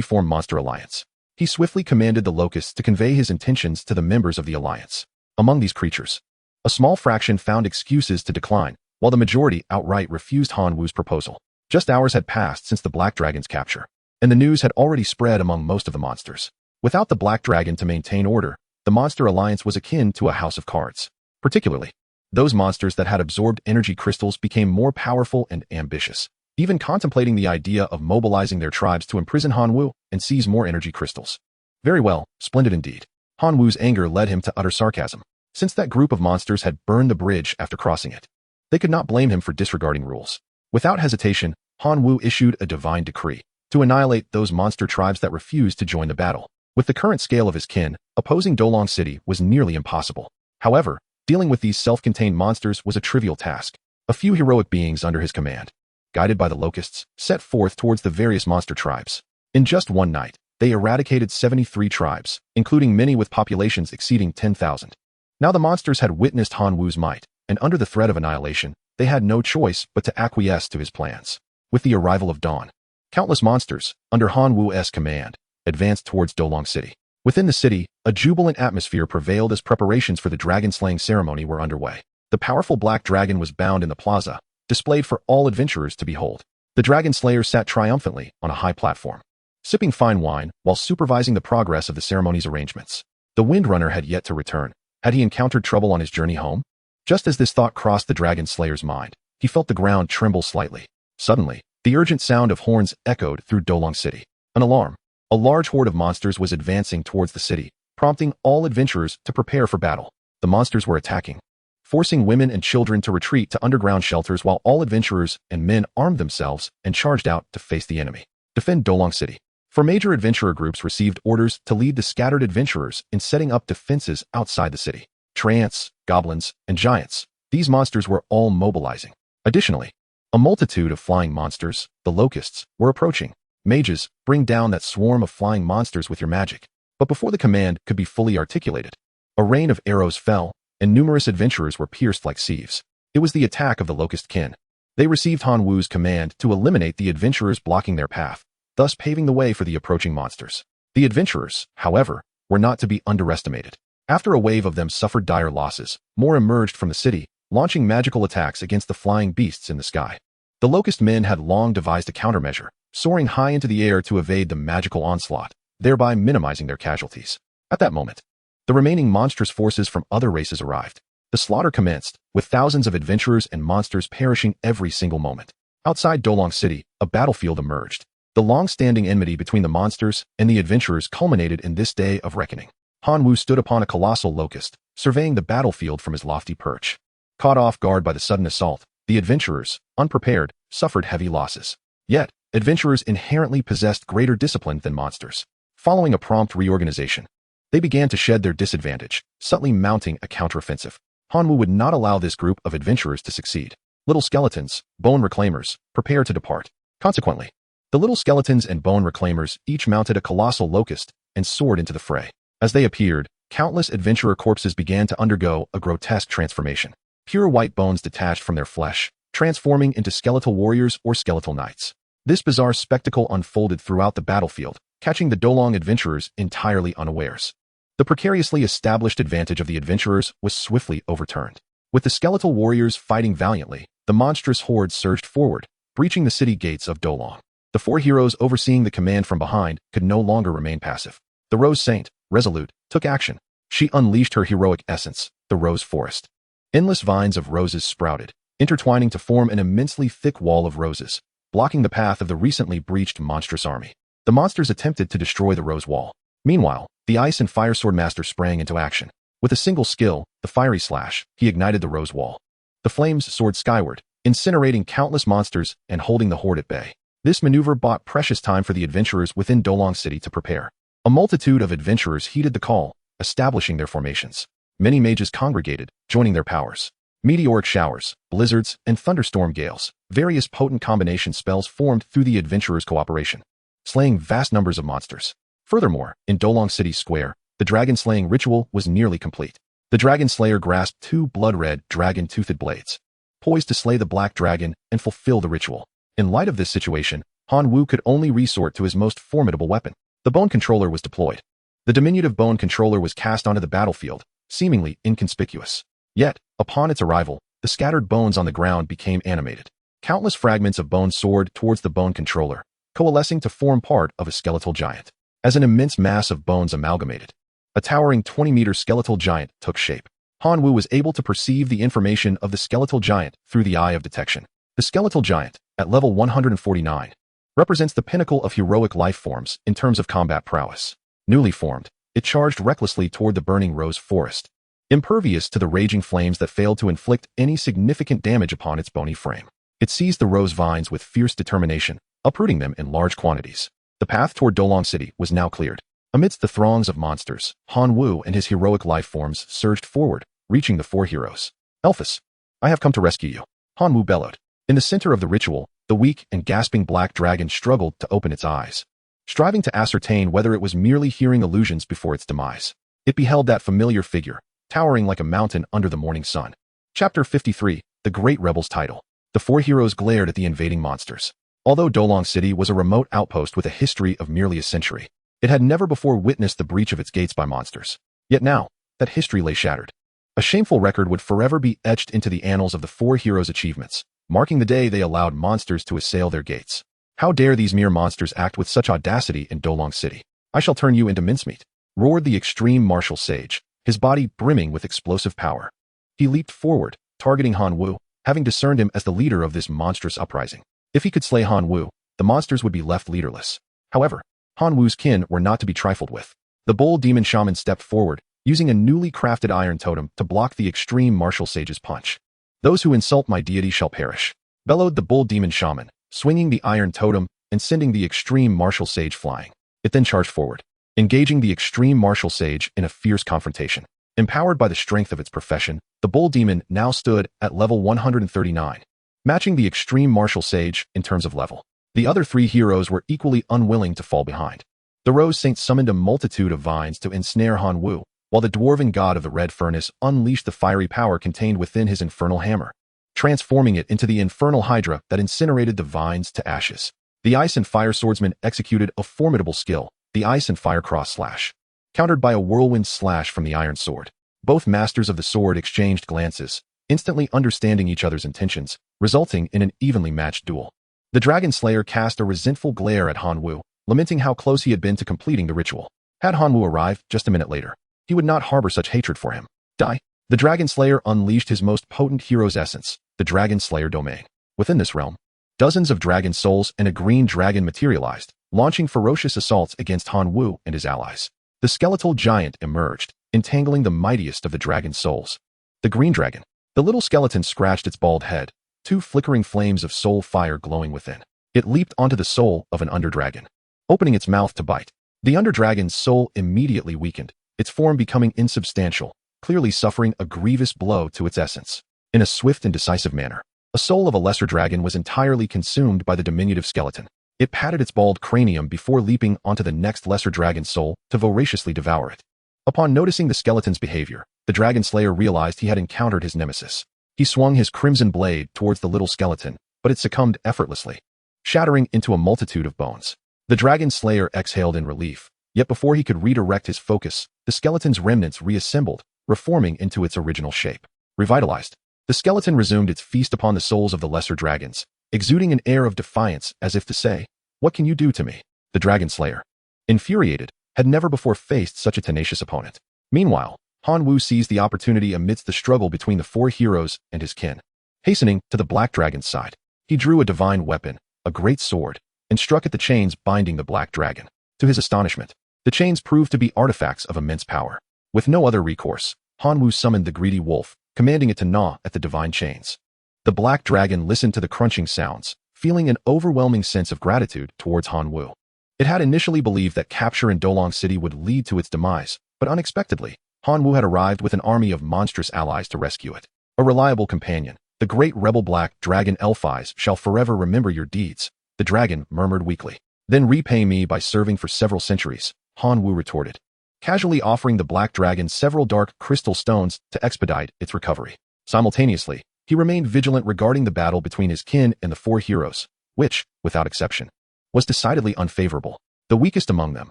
formed Monster Alliance. He swiftly commanded the locusts to convey his intentions to the members of the alliance. Among these creatures, a small fraction found excuses to decline, while the majority outright refused Hanwoo's proposal. Just hours had passed since the Black Dragon's capture, and the news had already spread among most of the monsters. Without the Black Dragon to maintain order, the Monster Alliance was akin to a house of cards. Particularly, those monsters that had absorbed energy crystals became more powerful and ambitious, even contemplating the idea of mobilizing their tribes to imprison Hanwoo and seize more energy crystals. Very well, splendid indeed. Hanwoo's anger led him to utter sarcasm. Since that group of monsters had burned the bridge after crossing it, they could not blame him for disregarding rules. Without hesitation, Hanwoo issued a divine decree to annihilate those monster tribes that refused to join the battle. With the current scale of his kin, opposing Dolong City was nearly impossible. However, dealing with these self-contained monsters was a trivial task. A few heroic beings under his command, guided by the locusts, set forth towards the various monster tribes. In just one night, they eradicated 73 tribes, including many with populations exceeding 10,000. Now the monsters had witnessed Hanwoo's might, and under the threat of annihilation, they had no choice but to acquiesce to his plans. With the arrival of dawn, countless monsters, under Hanwoo's command, advanced towards Dolong City. Within the city, a jubilant atmosphere prevailed as preparations for the dragon-slaying ceremony were underway. The powerful black dragon was bound in the plaza, displayed for all adventurers to behold. The dragon slayer sat triumphantly on a high platform, sipping fine wine while supervising the progress of the ceremony's arrangements. The Windrunner had yet to return. Had he encountered trouble on his journey home? Just as this thought crossed the dragon slayer's mind, he felt the ground tremble slightly. Suddenly, the urgent sound of horns echoed through Dolong City. An alarm. A large horde of monsters was advancing towards the city, prompting all adventurers to prepare for battle. The monsters were attacking, forcing women and children to retreat to underground shelters while all adventurers and men armed themselves and charged out to face the enemy. Defend Dolong City. For major adventurer groups received orders to lead the scattered adventurers in setting up defenses outside the city. Treants, goblins, and giants. These monsters were all mobilizing. Additionally, a multitude of flying monsters, the locusts, were approaching. Mages, bring down that swarm of flying monsters with your magic. But before the command could be fully articulated, a rain of arrows fell, and numerous adventurers were pierced like sieves. It was the attack of the locust kin. They received Hanwoo's command to eliminate the adventurers blocking their path, thus paving the way for the approaching monsters. The adventurers, however, were not to be underestimated. After a wave of them suffered dire losses, more emerged from the city, launching magical attacks against the flying beasts in the sky. The locust men had long devised a countermeasure, soaring high into the air to evade the magical onslaught, thereby minimizing their casualties. At that moment, the remaining monstrous forces from other races arrived. The slaughter commenced, with thousands of adventurers and monsters perishing every single moment. Outside Dolong City, a battlefield emerged. The long-standing enmity between the monsters and the adventurers culminated in this day of reckoning. Hanwoo stood upon a colossal locust, surveying the battlefield from his lofty perch. Caught off guard by the sudden assault, the adventurers, unprepared, suffered heavy losses. Yet, adventurers inherently possessed greater discipline than monsters. Following a prompt reorganization, they began to shed their disadvantage, subtly mounting a counteroffensive. Hanwoo would not allow this group of adventurers to succeed. Little skeletons, bone reclaimers, prepare to depart. Consequently, the little skeletons and bone reclaimers each mounted a colossal locust and soared into the fray. As they appeared, countless adventurer corpses began to undergo a grotesque transformation. Pure white bones detached from their flesh, transforming into skeletal warriors or skeletal knights. This bizarre spectacle unfolded throughout the battlefield, catching the Dolong adventurers entirely unawares. The precariously established advantage of the adventurers was swiftly overturned. With the skeletal warriors fighting valiantly, the monstrous horde surged forward, breaching the city gates of Dolong. The four heroes overseeing the command from behind could no longer remain passive. The Rose Saint, resolute, took action. She unleashed her heroic essence, the Rose Forest. Endless vines of roses sprouted, intertwining to form an immensely thick wall of roses, blocking the path of the recently breached monstrous army. The monsters attempted to destroy the Rose Wall. Meanwhile, the Ice and Fire Sword Master sprang into action. With a single skill, the Fiery Slash, he ignited the Rose Wall. The flames soared skyward, incinerating countless monsters and holding the horde at bay. This maneuver bought precious time for the adventurers within Dolong City to prepare. A multitude of adventurers heeded the call, establishing their formations. Many mages congregated, joining their powers. Meteoric showers, blizzards, and thunderstorm gales, various potent combination spells formed through the adventurers' cooperation, slaying vast numbers of monsters. Furthermore, in Dolong City Square, the dragon-slaying ritual was nearly complete. The dragon slayer grasped two blood-red, dragon-toothed blades, poised to slay the black dragon and fulfill the ritual. In light of this situation, Han Wu could only resort to his most formidable weapon. The bone controller was deployed. The diminutive bone controller was cast onto the battlefield, seemingly inconspicuous. Yet, upon its arrival, the scattered bones on the ground became animated. Countless fragments of bone soared towards the bone controller, coalescing to form part of a skeletal giant. As an immense mass of bones amalgamated, a towering 20-meter skeletal giant took shape. Han Wu was able to perceive the information of the skeletal giant through the eye of detection. The skeletal giant, at level 149, represents the pinnacle of heroic life forms in terms of combat prowess. Newly formed, it charged recklessly toward the burning rose forest, impervious to the raging flames that failed to inflict any significant damage upon its bony frame. It seized the rose vines with fierce determination, uprooting them in large quantities. The path toward Dolong City was now cleared. Amidst the throngs of monsters, Han Wu and his heroic life forms surged forward, reaching the four heroes. Elphus, I have come to rescue you, Han Wu bellowed. In the center of the ritual, the weak and gasping black dragon struggled to open its eyes, striving to ascertain whether it was merely hearing illusions before its demise. It beheld that familiar figure, towering like a mountain under the morning sun. Chapter 53, The Great Rebel's Title. The four heroes glared at the invading monsters. Although Dolong City was a remote outpost with a history of merely a century, it had never before witnessed the breach of its gates by monsters. Yet now, that history lay shattered. A shameful record would forever be etched into the annals of the four heroes' achievements, marking the day they allowed monsters to assail their gates. How dare these mere monsters act with such audacity in Dolong City? I shall turn you into mincemeat, roared the extreme martial sage, his body brimming with explosive power. He leaped forward, targeting Han Wu, having discerned him as the leader of this monstrous uprising. If he could slay Han Wu, the monsters would be left leaderless. However, Han Wu's kin were not to be trifled with. The bold demon shaman stepped forward, using a newly crafted iron totem to block the extreme martial sage's punch. Those who insult my deity shall perish, bellowed the bold demon shaman, swinging the iron totem and sending the extreme martial sage flying. It then charged forward, engaging the extreme martial sage in a fierce confrontation. Empowered by the strength of its profession, the bold demon now stood at level 139, matching the extreme martial sage in terms of level. The other three heroes were equally unwilling to fall behind. The Rose Saint summoned a multitude of vines to ensnare Han Wu, while the dwarven god of the red furnace unleashed the fiery power contained within his infernal hammer, transforming it into the infernal hydra that incinerated the vines to ashes. The ice and fire swordsman executed a formidable skill, the ice and fire cross slash, countered by a whirlwind slash from the iron sword. Both masters of the sword exchanged glances, instantly understanding each other's intentions, resulting in an evenly matched duel. The Dragon Slayer cast a resentful glare at Han Wu, lamenting how close he had been to completing the ritual. Had Han Wu arrived just a minute later, he would not harbor such hatred for him. Die. The Dragon Slayer unleashed his most potent hero's essence, the Dragon Slayer domain. Within this realm, dozens of dragon souls and a green dragon materialized, launching ferocious assaults against Han Wu and his allies. The skeletal giant emerged, entangling the mightiest of the dragon souls. The green dragon. The little skeleton scratched its bald head, two flickering flames of soul fire glowing within. It leaped onto the soul of an underdragon, opening its mouth to bite. The underdragon's soul immediately weakened, its form becoming insubstantial, clearly suffering a grievous blow to its essence. In a swift and decisive manner, a soul of a lesser dragon was entirely consumed by the diminutive skeleton. It patted its bald cranium before leaping onto the next lesser dragon's soul to voraciously devour it. Upon noticing the skeleton's behavior, the Dragon Slayer realized he had encountered his nemesis. He swung his crimson blade towards the little skeleton, but it succumbed effortlessly, shattering into a multitude of bones. The Dragon Slayer exhaled in relief, yet before he could redirect his focus, the skeleton's remnants reassembled, reforming into its original shape. Revitalized, the skeleton resumed its feast upon the souls of the lesser dragons, exuding an air of defiance as if to say, "What can you do to me?" The Dragon Slayer, infuriated, had never before faced such a tenacious opponent. Meanwhile, Han Wu seized the opportunity amidst the struggle between the four heroes and his kin. Hastening to the black dragon's side, he drew a divine weapon, a great sword, and struck at the chains binding the black dragon. To his astonishment, the chains proved to be artifacts of immense power. With no other recourse, Han Wu summoned the greedy wolf, commanding it to gnaw at the divine chains. The black dragon listened to the crunching sounds, feeling an overwhelming sense of gratitude towards Han Wu. It had initially believed that capture in Dolong City would lead to its demise, but unexpectedly, Han Wu had arrived with an army of monstrous allies to rescue it. A reliable companion, the great rebel black dragon Elphise shall forever remember your deeds, the dragon murmured weakly. Then repay me by serving for several centuries, Han Wu retorted, casually offering the black dragon several dark crystal stones to expedite its recovery. Simultaneously, he remained vigilant regarding the battle between his kin and the four heroes, which, without exception, was decidedly unfavorable. The weakest among them,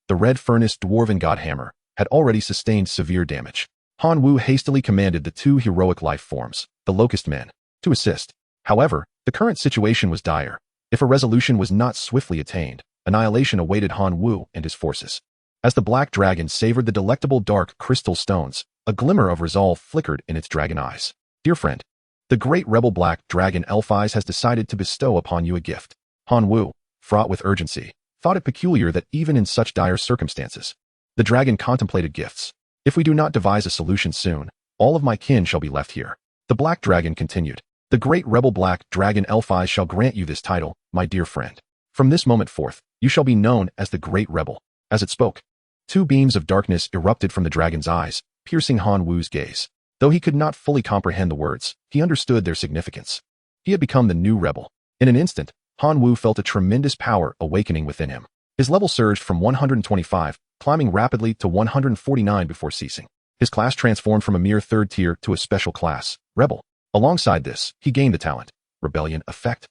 the red furnace dwarven godhammer, had already sustained severe damage. Han Wu hastily commanded the two heroic life forms, the locust men, to assist. However, the current situation was dire. If a resolution was not swiftly attained, annihilation awaited Han Wu and his forces. As the black dragon savored the delectable dark crystal stones, a glimmer of resolve flickered in its dragon eyes. Dear friend, the great rebel black dragon Elf Eyes has decided to bestow upon you a gift. Han Wu, fraught with urgency, thought it peculiar that even in such dire circumstances, the dragon contemplated gifts. If we do not devise a solution soon, all of my kin shall be left here. The black dragon continued. The great rebel black dragon Elf Eyes shall grant you this title, my dear friend. From this moment forth, you shall be known as the great rebel. As it spoke, two beams of darkness erupted from the dragon's eyes, piercing Han Wu's gaze. Though he could not fully comprehend the words, he understood their significance. He had become the new rebel. In an instant, Han Wu felt a tremendous power awakening within him. His level surged from 125, climbing rapidly to 149 before ceasing. His class transformed from a mere third tier to a special class, Rebel. Alongside this, he gained the talent, Rebellion Effect.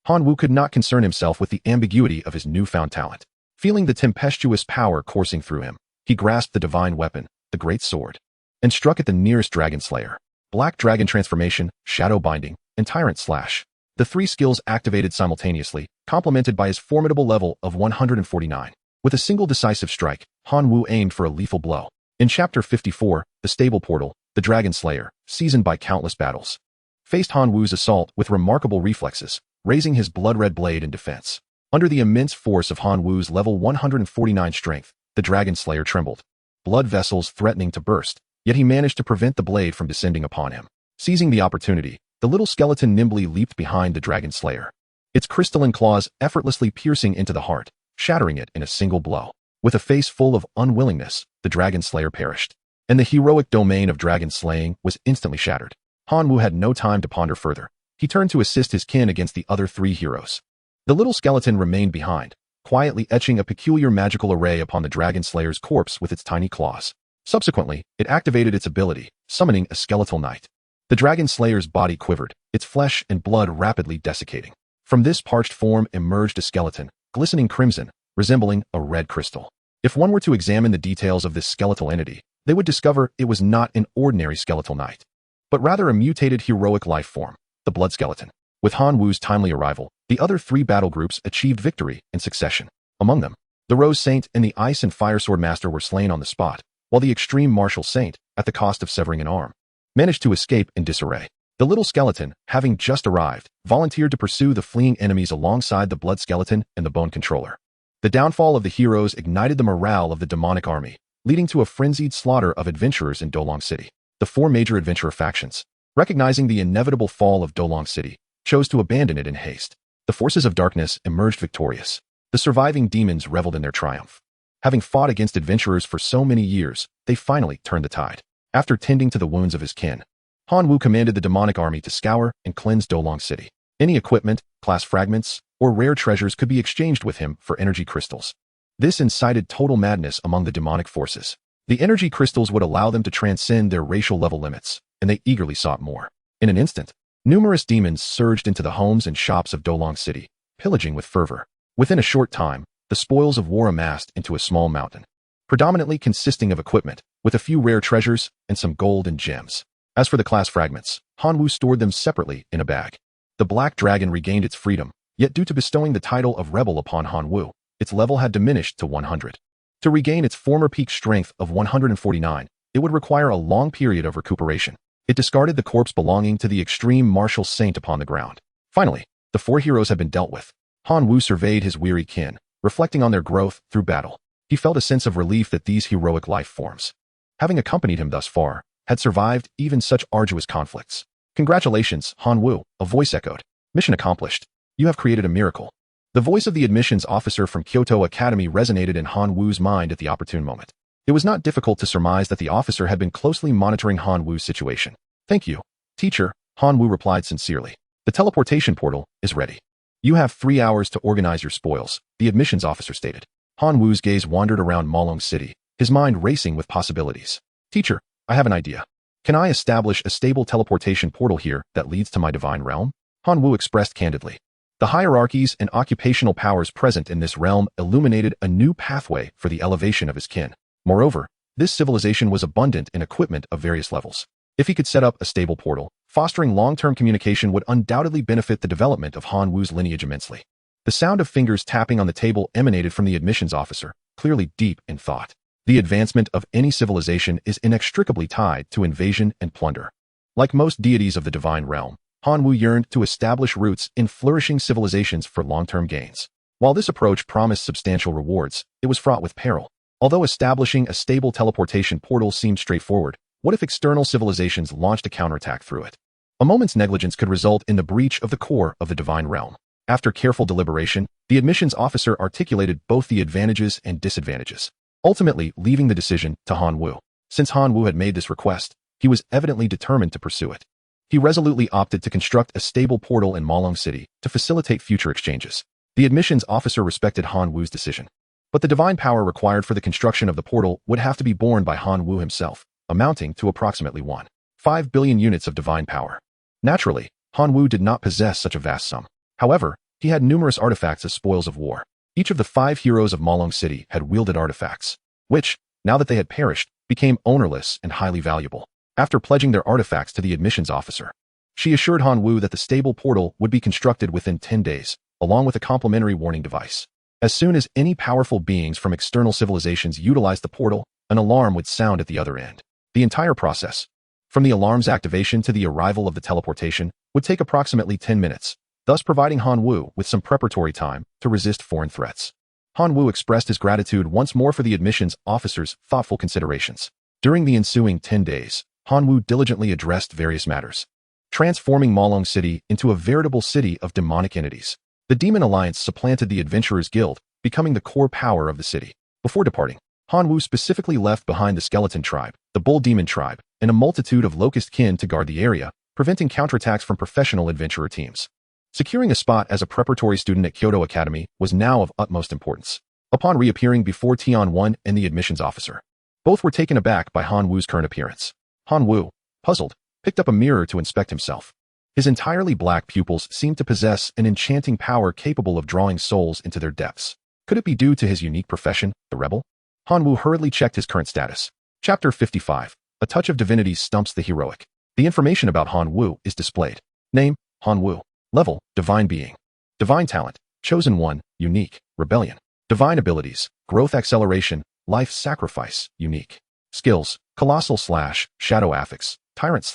Han Wu could not concern himself with the ambiguity of his newfound talent. Feeling the tempestuous power coursing through him, he grasped the divine weapon, the great sword, and struck at the nearest dragon slayer. Black Dragon Transformation, Shadow Binding, and Tyrant Slash. The three skills activated simultaneously, complemented by his formidable level of 149. With a single decisive strike, Han Wu aimed for a lethal blow. In Chapter 54, The Stable Portal, the Dragon Slayer, seasoned by countless battles, faced Han Wu's assault with remarkable reflexes, raising his blood-red blade in defense. Under the immense force of Han Wu's level 149 strength, the Dragon Slayer trembled, blood vessels threatening to burst, yet he managed to prevent the blade from descending upon him. Seizing the opportunity, the little skeleton nimbly leaped behind the Dragon Slayer, its crystalline claws effortlessly piercing into the heart, shattering it in a single blow. With a face full of unwillingness, the Dragon Slayer perished, and the heroic domain of dragon slaying was instantly shattered. Han Wu had no time to ponder further. He turned to assist his kin against the other three heroes. The little skeleton remained behind, quietly etching a peculiar magical array upon the Dragon Slayer's corpse with its tiny claws. Subsequently, it activated its ability, summoning a skeletal knight. The Dragon Slayer's body quivered, its flesh and blood rapidly desiccating. From this parched form emerged a skeleton, glistening crimson, resembling a red crystal. If one were to examine the details of this skeletal entity, they would discover it was not an ordinary skeletal knight, but rather a mutated heroic life form, the Blood Skeleton. With Han Wu's timely arrival, the other three battle groups achieved victory in succession. Among them, the Rose Saint and the Ice and Fire Sword Master were slain on the spot, while the Extreme Martial Saint, at the cost of severing an arm, managed to escape in disarray. The little skeleton, having just arrived, volunteered to pursue the fleeing enemies alongside the Blood Skeleton and the Bone Controller. The downfall of the heroes ignited the morale of the demonic army, leading to a frenzied slaughter of adventurers in Dolong City. The four major adventurer factions, recognizing the inevitable fall of Dolong City, chose to abandon it in haste. The forces of darkness emerged victorious. The surviving demons reveled in their triumph. Having fought against adventurers for so many years, they finally turned the tide. After tending to the wounds of his kin, Han Wu commanded the demonic army to scour and cleanse Dolong City. Any equipment, class fragments, or rare treasures could be exchanged with him for energy crystals. This incited total madness among the demonic forces. The energy crystals would allow them to transcend their racial level limits, and they eagerly sought more. In an instant, numerous demons surged into the homes and shops of Dolong City, pillaging with fervor. Within a short time, the spoils of war amassed into a small mountain, predominantly consisting of equipment, with a few rare treasures and some gold and gems. As for the class fragments, Han Wu stored them separately in a bag. The Black Dragon regained its freedom, yet due to bestowing the title of Rebel upon Han Wu, its level had diminished to 100. To regain its former peak strength of 149, it would require a long period of recuperation. It discarded the corpse belonging to the Extreme Martial Saint upon the ground. Finally, the four heroes had been dealt with. Han Wu surveyed his weary kin, reflecting on their growth through battle. He felt a sense of relief that these heroic life forms, having accompanied him thus far, had survived even such arduous conflicts. Congratulations, Han Wu, a voice echoed. Mission accomplished. You have created a miracle. The voice of the admissions officer from Kyoto Academy resonated in Han Wu's mind at the opportune moment. It was not difficult to surmise that the officer had been closely monitoring Han Wu's situation. Thank you, teacher, Han Wu replied sincerely. The teleportation portal is ready. You have 3 hours to organize your spoils, the admissions officer stated. Han Wu's gaze wandered around Malong City, his mind racing with possibilities. Teacher, I have an idea. Can I establish a stable teleportation portal here that leads to my divine realm? Han Wu expressed candidly. The hierarchies and occupational powers present in this realm illuminated a new pathway for the elevation of his kin. Moreover, this civilization was abundant in equipment of various levels. If he could set up a stable portal, fostering long-term communication would undoubtedly benefit the development of Han Wu's lineage immensely. The sound of fingers tapping on the table emanated from the admissions officer, clearly deep in thought. The advancement of any civilization is inextricably tied to invasion and plunder. Like most deities of the divine realm, Han Wu yearned to establish roots in flourishing civilizations for long-term gains. While this approach promised substantial rewards, it was fraught with peril. Although establishing a stable teleportation portal seemed straightforward, what if external civilizations launched a counterattack through it? A moment's negligence could result in the breach of the core of the divine realm. After careful deliberation, the admissions officer articulated both the advantages and disadvantages, ultimately leaving the decision to Han Wu. Since Han Wu had made this request, he was evidently determined to pursue it. He resolutely opted to construct a stable portal in Malong City to facilitate future exchanges. The admissions officer respected Han Wu's decision. But the divine power required for the construction of the portal would have to be borne by Han Wu himself, amounting to approximately 1.5 billion units of divine power. Naturally, Han Wu did not possess such a vast sum. However, he had numerous artifacts as spoils of war. Each of the 5 heroes of Malong City had wielded artifacts, which, now that they had perished, became ownerless and highly valuable. After pledging their artifacts to the admissions officer, she assured Han Wu that the stable portal would be constructed within 10 days, along with a complimentary warning device. As soon as any powerful beings from external civilizations utilized the portal, an alarm would sound at the other end. The entire process, from the alarm's activation to the arrival of the teleportation, would take approximately 10 minutes, thus providing Han Wu with some preparatory time to resist foreign threats. Han Wu expressed his gratitude once more for the admissions officer's thoughtful considerations. During the ensuing 10 days, Han Wu diligently addressed various matters, transforming Malong City into a veritable city of demonic entities. The Demon Alliance supplanted the Adventurers Guild, becoming the core power of the city. Before departing, Han Wu specifically left behind the Skeleton Tribe, the Bull Demon Tribe, and a multitude of locust kin to guard the area, preventing counterattacks from professional adventurer teams. Securing a spot as a preparatory student at Kyoto Academy was now of utmost importance. Upon reappearing before Tian-1 and the admissions officer, both were taken aback by Han Wu's current appearance. Han Wu, puzzled, picked up a mirror to inspect himself. His entirely black pupils seemed to possess an enchanting power capable of drawing souls into their depths. Could it be due to his unique profession, the rebel? Han Wu hurriedly checked his current status. Chapter 55. A touch of divinity stumps the heroic. The information about Han Wu is displayed. Name, Han Wu. Level, Divine Being. Divine Talent, Chosen One, Unique, Rebellion. Divine Abilities, Growth Acceleration, Life Sacrifice, Unique. Skills, Colossal / Shadow Affix, Tyrant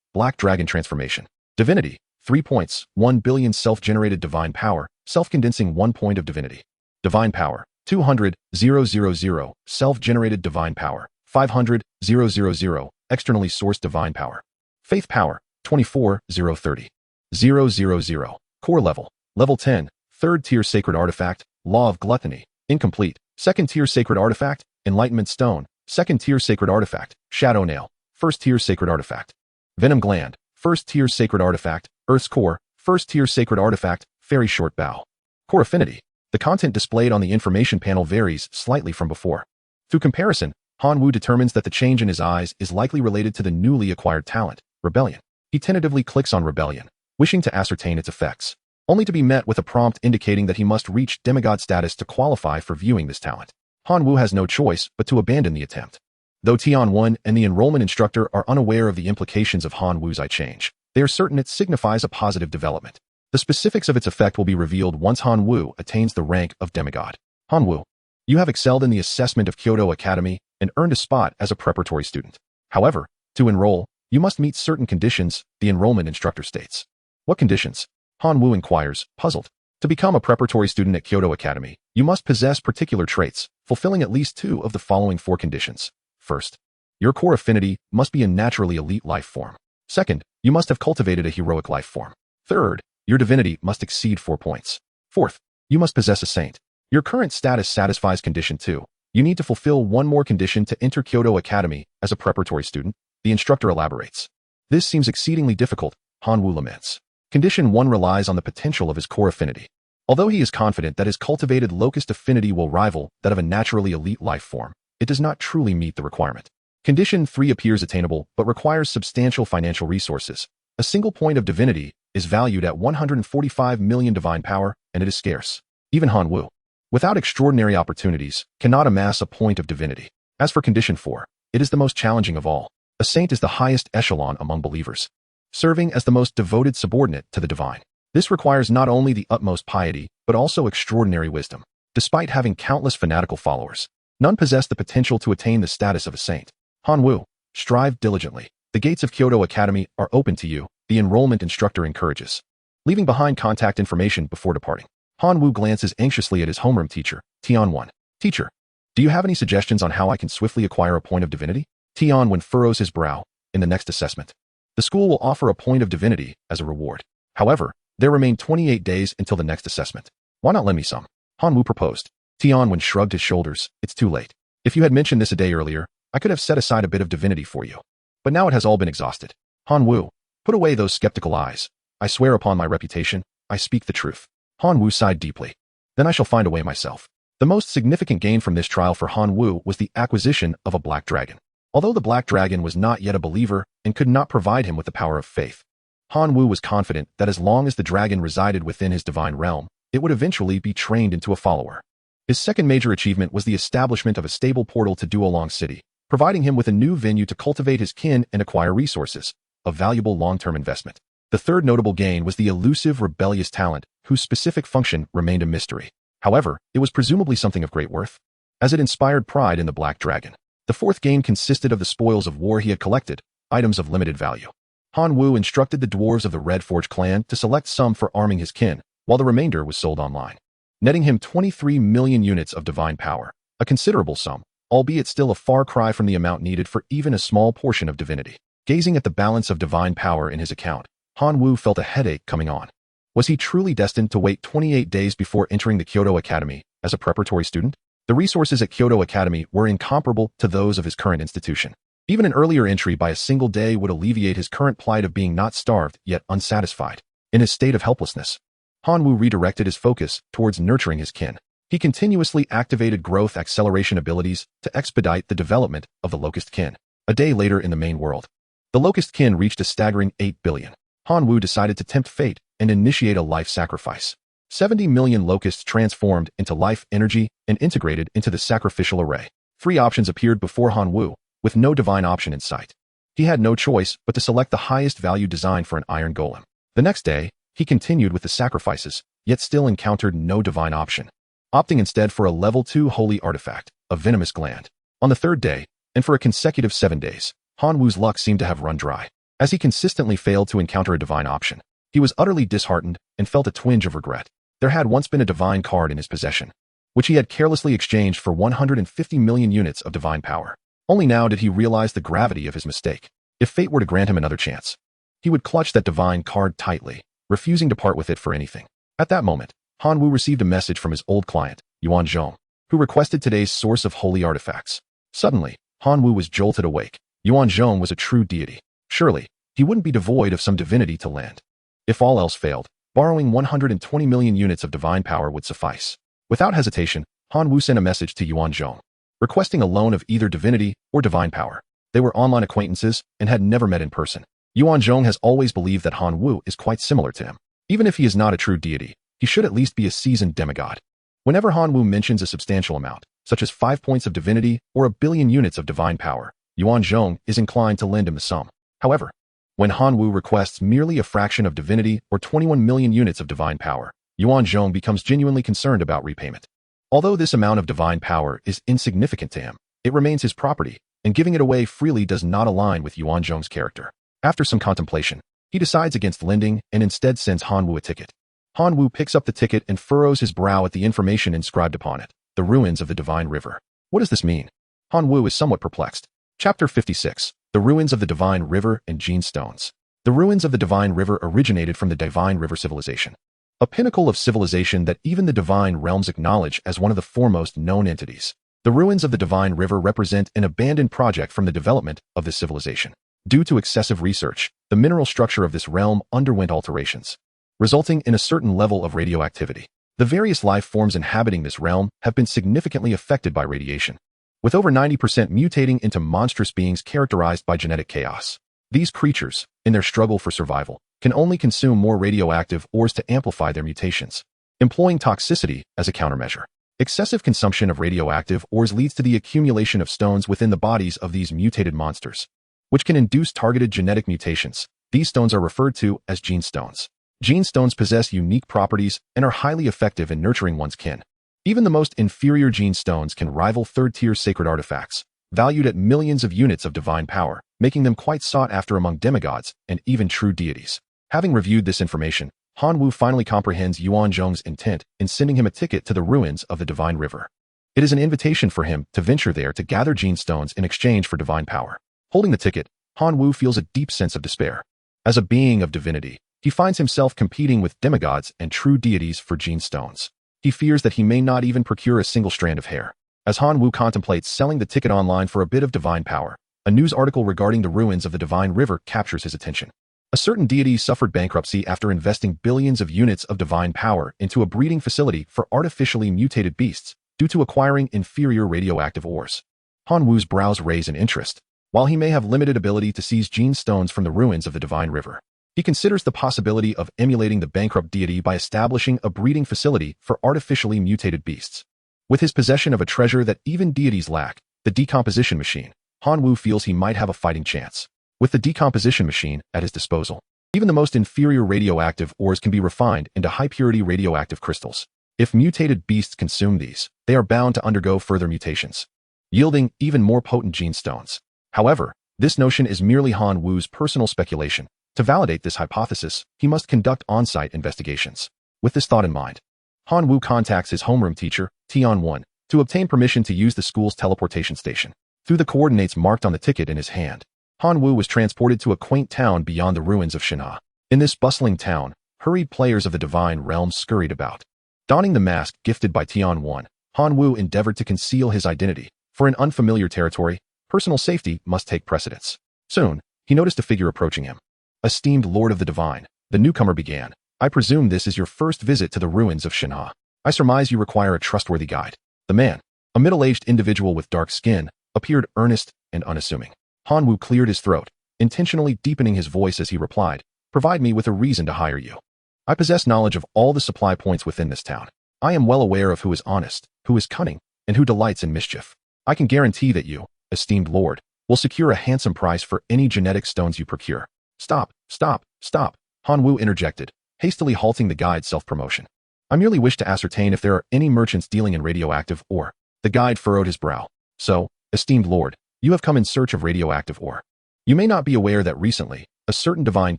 / Black Dragon Transformation. Divinity, 3 points, 1 billion self-generated divine power, self-condensing 1 point of divinity. Divine Power, 200,000, self-generated divine power, 500,000, externally sourced divine power. Faith Power, 24,030. 000. Core Level, Level 10, 3rd Tier Sacred Artifact, Law of Gluttony, Incomplete. 2nd Tier Sacred Artifact, Enlightenment Stone. 2nd Tier Sacred Artifact, Shadow Nail. 1st Tier Sacred Artifact, Venom Gland. 1st Tier Sacred Artifact, Earth's Core. 1st Tier Sacred Artifact, Fairy Short Bow. Core Affinity. The content displayed on the information panel varies slightly from before. Through comparison, Han Wu determines that the change in his eyes is likely related to the newly acquired talent, Rebellion. He tentatively clicks on Rebellion, wishing to ascertain its effects, only to be met with a prompt indicating that he must reach demigod status to qualify for viewing this talent. Han Wu has no choice but to abandon the attempt. Though Tian-1 and the enrollment instructor are unaware of the implications of Han Wu's eye change, they are certain it signifies a positive development. The specifics of its effect will be revealed once Han Wu attains the rank of demigod. Han Wu, you have excelled in the assessment of Kyoto Academy and earned a spot as a preparatory student. However, to enroll, you must meet certain conditions, the enrollment instructor states. What conditions? Han Wu inquires, puzzled. To become a preparatory student at Kyoto Academy, you must possess particular traits, fulfilling at least 2 of the following 4 conditions. First, your core affinity must be a naturally elite life form. Second, you must have cultivated a heroic life form. Third, your divinity must exceed 4 points. Fourth, you must possess a saint. Your current status satisfies condition 2. You need to fulfill 1 more condition to enter Kyoto Academy as a preparatory student, the instructor elaborates. This seems exceedingly difficult, Han Wu laments. Condition 1 relies on the potential of his core affinity. Although he is confident that his cultivated locust affinity will rival that of a naturally elite life form, it does not truly meet the requirement. Condition 3 appears attainable but requires substantial financial resources. A single point of divinity is valued at 145 million divine power, and it is scarce. Even Han Wu, without extraordinary opportunities, cannot amass a point of divinity. As for condition 4, it is the most challenging of all. A saint is the highest echelon among believers, serving as the most devoted subordinate to the divine. This requires not only the utmost piety, but also extraordinary wisdom. Despite having countless fanatical followers, none possess the potential to attain the status of a saint. Han Wu, strive diligently. The gates of Kyoto Academy are open to you, the enrollment instructor encourages. Leaving behind contact information before departing, Han Wu glances anxiously at his homeroom teacher, Tian-Wen. Teacher, do you have any suggestions on how I can swiftly acquire a point of divinity? Tian-Wen furrows his brow. In the next assessment, the school will offer a point of divinity as a reward. However, there remain 28 days until the next assessment. Why not lend me some? Han Wu proposed. Tian-Wen shrugged his shoulders. It's too late. If you had mentioned this a day earlier, I could have set aside a bit of divinity for you. But now it has all been exhausted. Han Wu, put away those skeptical eyes. I swear upon my reputation, I speak the truth. Han Wu sighed deeply. Then I shall find a way myself. The most significant gain from this trial for Han Wu was the acquisition of a black dragon. Although the black dragon was not yet a believer and could not provide him with the power of faith, Han Wu was confident that as long as the dragon resided within his divine realm, it would eventually be trained into a follower. His second major achievement was the establishment of a stable portal to Duolong City, providing him with a new venue to cultivate his kin and acquire resources, a valuable long-term investment. The third notable gain was the elusive rebellious talent, whose specific function remained a mystery. However, it was presumably something of great worth, as it inspired pride in the black dragon. The fourth gain consisted of the spoils of war he had collected, items of limited value. Han Wu instructed the dwarves of the Red Forge clan to select some for arming his kin, while the remainder was sold online, netting him 23 million units of divine power, a considerable sum, albeit still a far cry from the amount needed for even a small portion of divinity. Gazing at the balance of divine power in his account, Han Wu felt a headache coming on. Was he truly destined to wait 28 days before entering the Kyoto Academy as a preparatory student? The resources at Kyoto Academy were incomparable to those of his current institution. Even an earlier entry by a single day would alleviate his current plight of being not starved yet unsatisfied. In his state of helplessness, Han Wu redirected his focus towards nurturing his kin. He continuously activated growth acceleration abilities to expedite the development of the locust kin. A day later in the main world, the locust kin reached a staggering 8 billion. Han Wu decided to tempt fate and initiate a life sacrifice. 70 million locusts transformed into life energy and integrated into the sacrificial array. 3 options appeared before Han Wu, with no divine option in sight. He had no choice but to select the highest value design for an iron golem. The next day, he continued with the sacrifices, yet still encountered no divine option, opting instead for a level 2 holy artifact, a venomous gland. On the third day, and for a consecutive 7 days, Han Wu's luck seemed to have run dry, as he consistently failed to encounter a divine option. He was utterly disheartened and felt a twinge of regret. There had once been a divine card in his possession, which he had carelessly exchanged for 150 million units of divine power. Only now did he realize the gravity of his mistake. If fate were to grant him another chance, he would clutch that divine card tightly, refusing to part with it for anything. At that moment, Han Wu received a message from his old client, Yuan Zhong, who requested today's source of holy artifacts. Suddenly, Han Wu was jolted awake. Yuan Zhong was a true deity. Surely, he wouldn't be devoid of some divinity to lend. If all else failed, borrowing 120 million units of divine power would suffice. Without hesitation, Han Wu sent a message to Yuan Zhong, requesting a loan of either divinity or divine power. They were online acquaintances and had never met in person. Yuan Zhong has always believed that Han Wu is quite similar to him. Even if he is not a true deity, he should at least be a seasoned demigod. Whenever Han Wu mentions a substantial amount, such as 5 points of divinity or a billion units of divine power, Yuan Zhong is inclined to lend him the sum. However, when Han Wu requests merely a fraction of divinity or 21 million units of divine power, Yuan Zhong becomes genuinely concerned about repayment. Although this amount of divine power is insignificant to him, it remains his property, and giving it away freely does not align with Yuan Zhong's character. After some contemplation, he decides against lending and instead sends Han Wu a ticket. Han Wu picks up the ticket and furrows his brow at the information inscribed upon it, the ruins of the Divine River. What does this mean? Han Wu is somewhat perplexed. Chapter 56. The ruins of the Divine River and Gene Stones. The ruins of the Divine River originated from the Divine River civilization, a pinnacle of civilization that even the divine realms acknowledge as one of the foremost known entities. The ruins of the Divine River represent an abandoned project from the development of this civilization. Due to excessive research, the mineral structure of this realm underwent alterations, resulting in a certain level of radioactivity. The various life forms inhabiting this realm have been significantly affected by radiation, with over 90% mutating into monstrous beings characterized by genetic chaos. These creatures, in their struggle for survival, can only consume more radioactive ores to amplify their mutations, employing toxicity as a countermeasure. Excessive consumption of radioactive ores leads to the accumulation of stones within the bodies of these mutated monsters, which can induce targeted genetic mutations. These stones are referred to as gene stones. Gene stones possess unique properties and are highly effective in nurturing one's kin. Even the most inferior gene stones can rival third-tier sacred artifacts, valued at millions of units of divine power, making them quite sought after among demigods and even true deities. Having reviewed this information, Han Wu finally comprehends Yuan Zhong's intent in sending him a ticket to the ruins of the Divine River. It is an invitation for him to venture there to gather gene stones in exchange for divine power. Holding the ticket, Han Wu feels a deep sense of despair. As a being of divinity, he finds himself competing with demigods and true deities for gene stones. He fears that he may not even procure a single strand of hair. As Han Wu contemplates selling the ticket online for a bit of divine power, a news article regarding the ruins of the Divine River captures his attention. A certain deity suffered bankruptcy after investing billions of units of divine power into a breeding facility for artificially mutated beasts due to acquiring inferior radioactive ores. Han Wu's brows raise in interest. While he may have limited ability to seize gene stones from the ruins of the Divine River, he considers the possibility of emulating the bankrupt deity by establishing a breeding facility for artificially mutated beasts. With his possession of a treasure that even deities lack, the decomposition machine, Han Wu feels he might have a fighting chance. With the decomposition machine at his disposal, even the most inferior radioactive ores can be refined into high-purity radioactive crystals. If mutated beasts consume these, they are bound to undergo further mutations, yielding even more potent gene stones. However, this notion is merely Han Wu's personal speculation. To validate this hypothesis, he must conduct on-site investigations. With this thought in mind, Han Wu contacts his homeroom teacher, Tian-1, to obtain permission to use the school's teleportation station. Through the coordinates marked on the ticket in his hand, Han Wu was transported to a quaint town beyond the ruins of Shinha. In this bustling town, hurried players of the divine realm scurried about. Donning the mask gifted by Tian-1, Han Wu endeavored to conceal his identity. For in unfamiliar territory, personal safety must take precedence. Soon, he noticed a figure approaching him. Esteemed Lord of the Divine, the newcomer began. I presume this is your first visit to the ruins of Shinha. I surmise you require a trustworthy guide. The man, a middle-aged individual with dark skin, appeared earnest and unassuming. Han Wu cleared his throat, intentionally deepening his voice as he replied, "Provide me with a reason to hire you. I possess knowledge of all the supply points within this town. I am well aware of who is honest, who is cunning, and who delights in mischief. I can guarantee that you, esteemed Lord, will secure a handsome price for any genetic stones you procure." Stop, stop, stop, Han Wu interjected, hastily halting the guide's self-promotion. "I merely wish to ascertain if there are any merchants dealing in radioactive ore." The guide furrowed his brow. "So, esteemed Lord, you have come in search of radioactive ore. You may not be aware that recently, a certain divine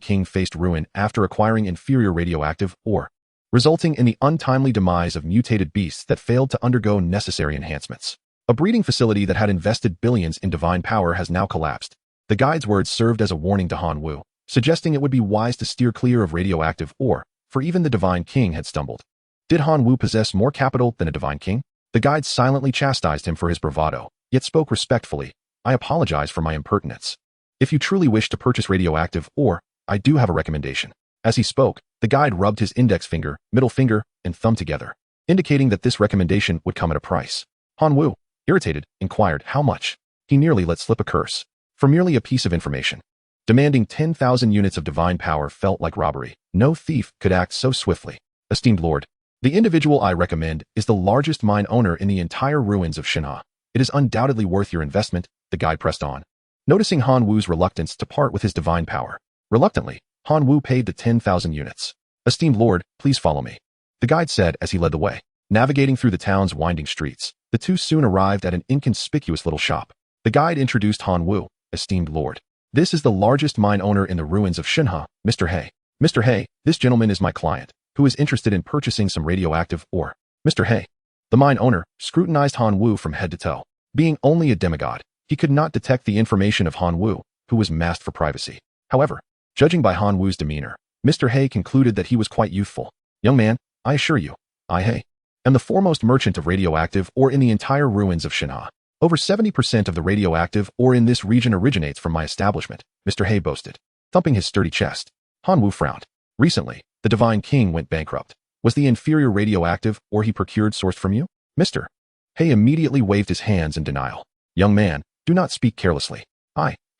king faced ruin after acquiring inferior radioactive ore, resulting in the untimely demise of mutated beasts that failed to undergo necessary enhancements. A breeding facility that had invested billions in divine power has now collapsed." The guide's words served as a warning to Han Wu, suggesting it would be wise to steer clear of radioactive ore, for even the divine king had stumbled. Did Han Wu possess more capital than a divine king? The guide silently chastised him for his bravado, yet spoke respectfully. "I apologize for my impertinence. If you truly wish to purchase radioactive ore, I do have a recommendation." As he spoke, the guide rubbed his index finger, middle finger, and thumb together, indicating that this recommendation would come at a price. Han Wu, irritated, inquired how much. He nearly let slip a curse. For merely a piece of information. Demanding 10,000 units of divine power felt like robbery. No thief could act so swiftly. "Esteemed Lord, the individual I recommend is the largest mine owner in the entire ruins of Shinha. It is undoubtedly worth your investment," the guide pressed on. Noticing Han Wu's reluctance to part with his divine power, reluctantly, Han Wu paid the 10,000 units. "Esteemed Lord, please follow me," the guide said as he led the way. Navigating through the town's winding streets, the two soon arrived at an inconspicuous little shop. The guide introduced Han Wu. "Esteemed Lord, this is the largest mine owner in the ruins of Shinha, Mr. He. Mr. He, this gentleman is my client, who is interested in purchasing some radioactive ore." Mr. He. The mine owner scrutinized Han Wu from head to toe. Being only a demigod, he could not detect the information of Han Wu, who was masked for privacy. However, judging by Han Wu's demeanor, Mr. He concluded that he was quite youthful. "Young man, I assure you, I He am the foremost merchant of radioactive ore in the entire ruins of Shinha. Over 70% of the radioactive ore in this region originates from my establishment," Mr. He boasted, thumping his sturdy chest. Han Wu frowned. Recently, the Divine King went bankrupt. Was the inferior radioactive or he procured sourced from you? Mr. Hay immediately waved his hands in denial. Young man, do not speak carelessly.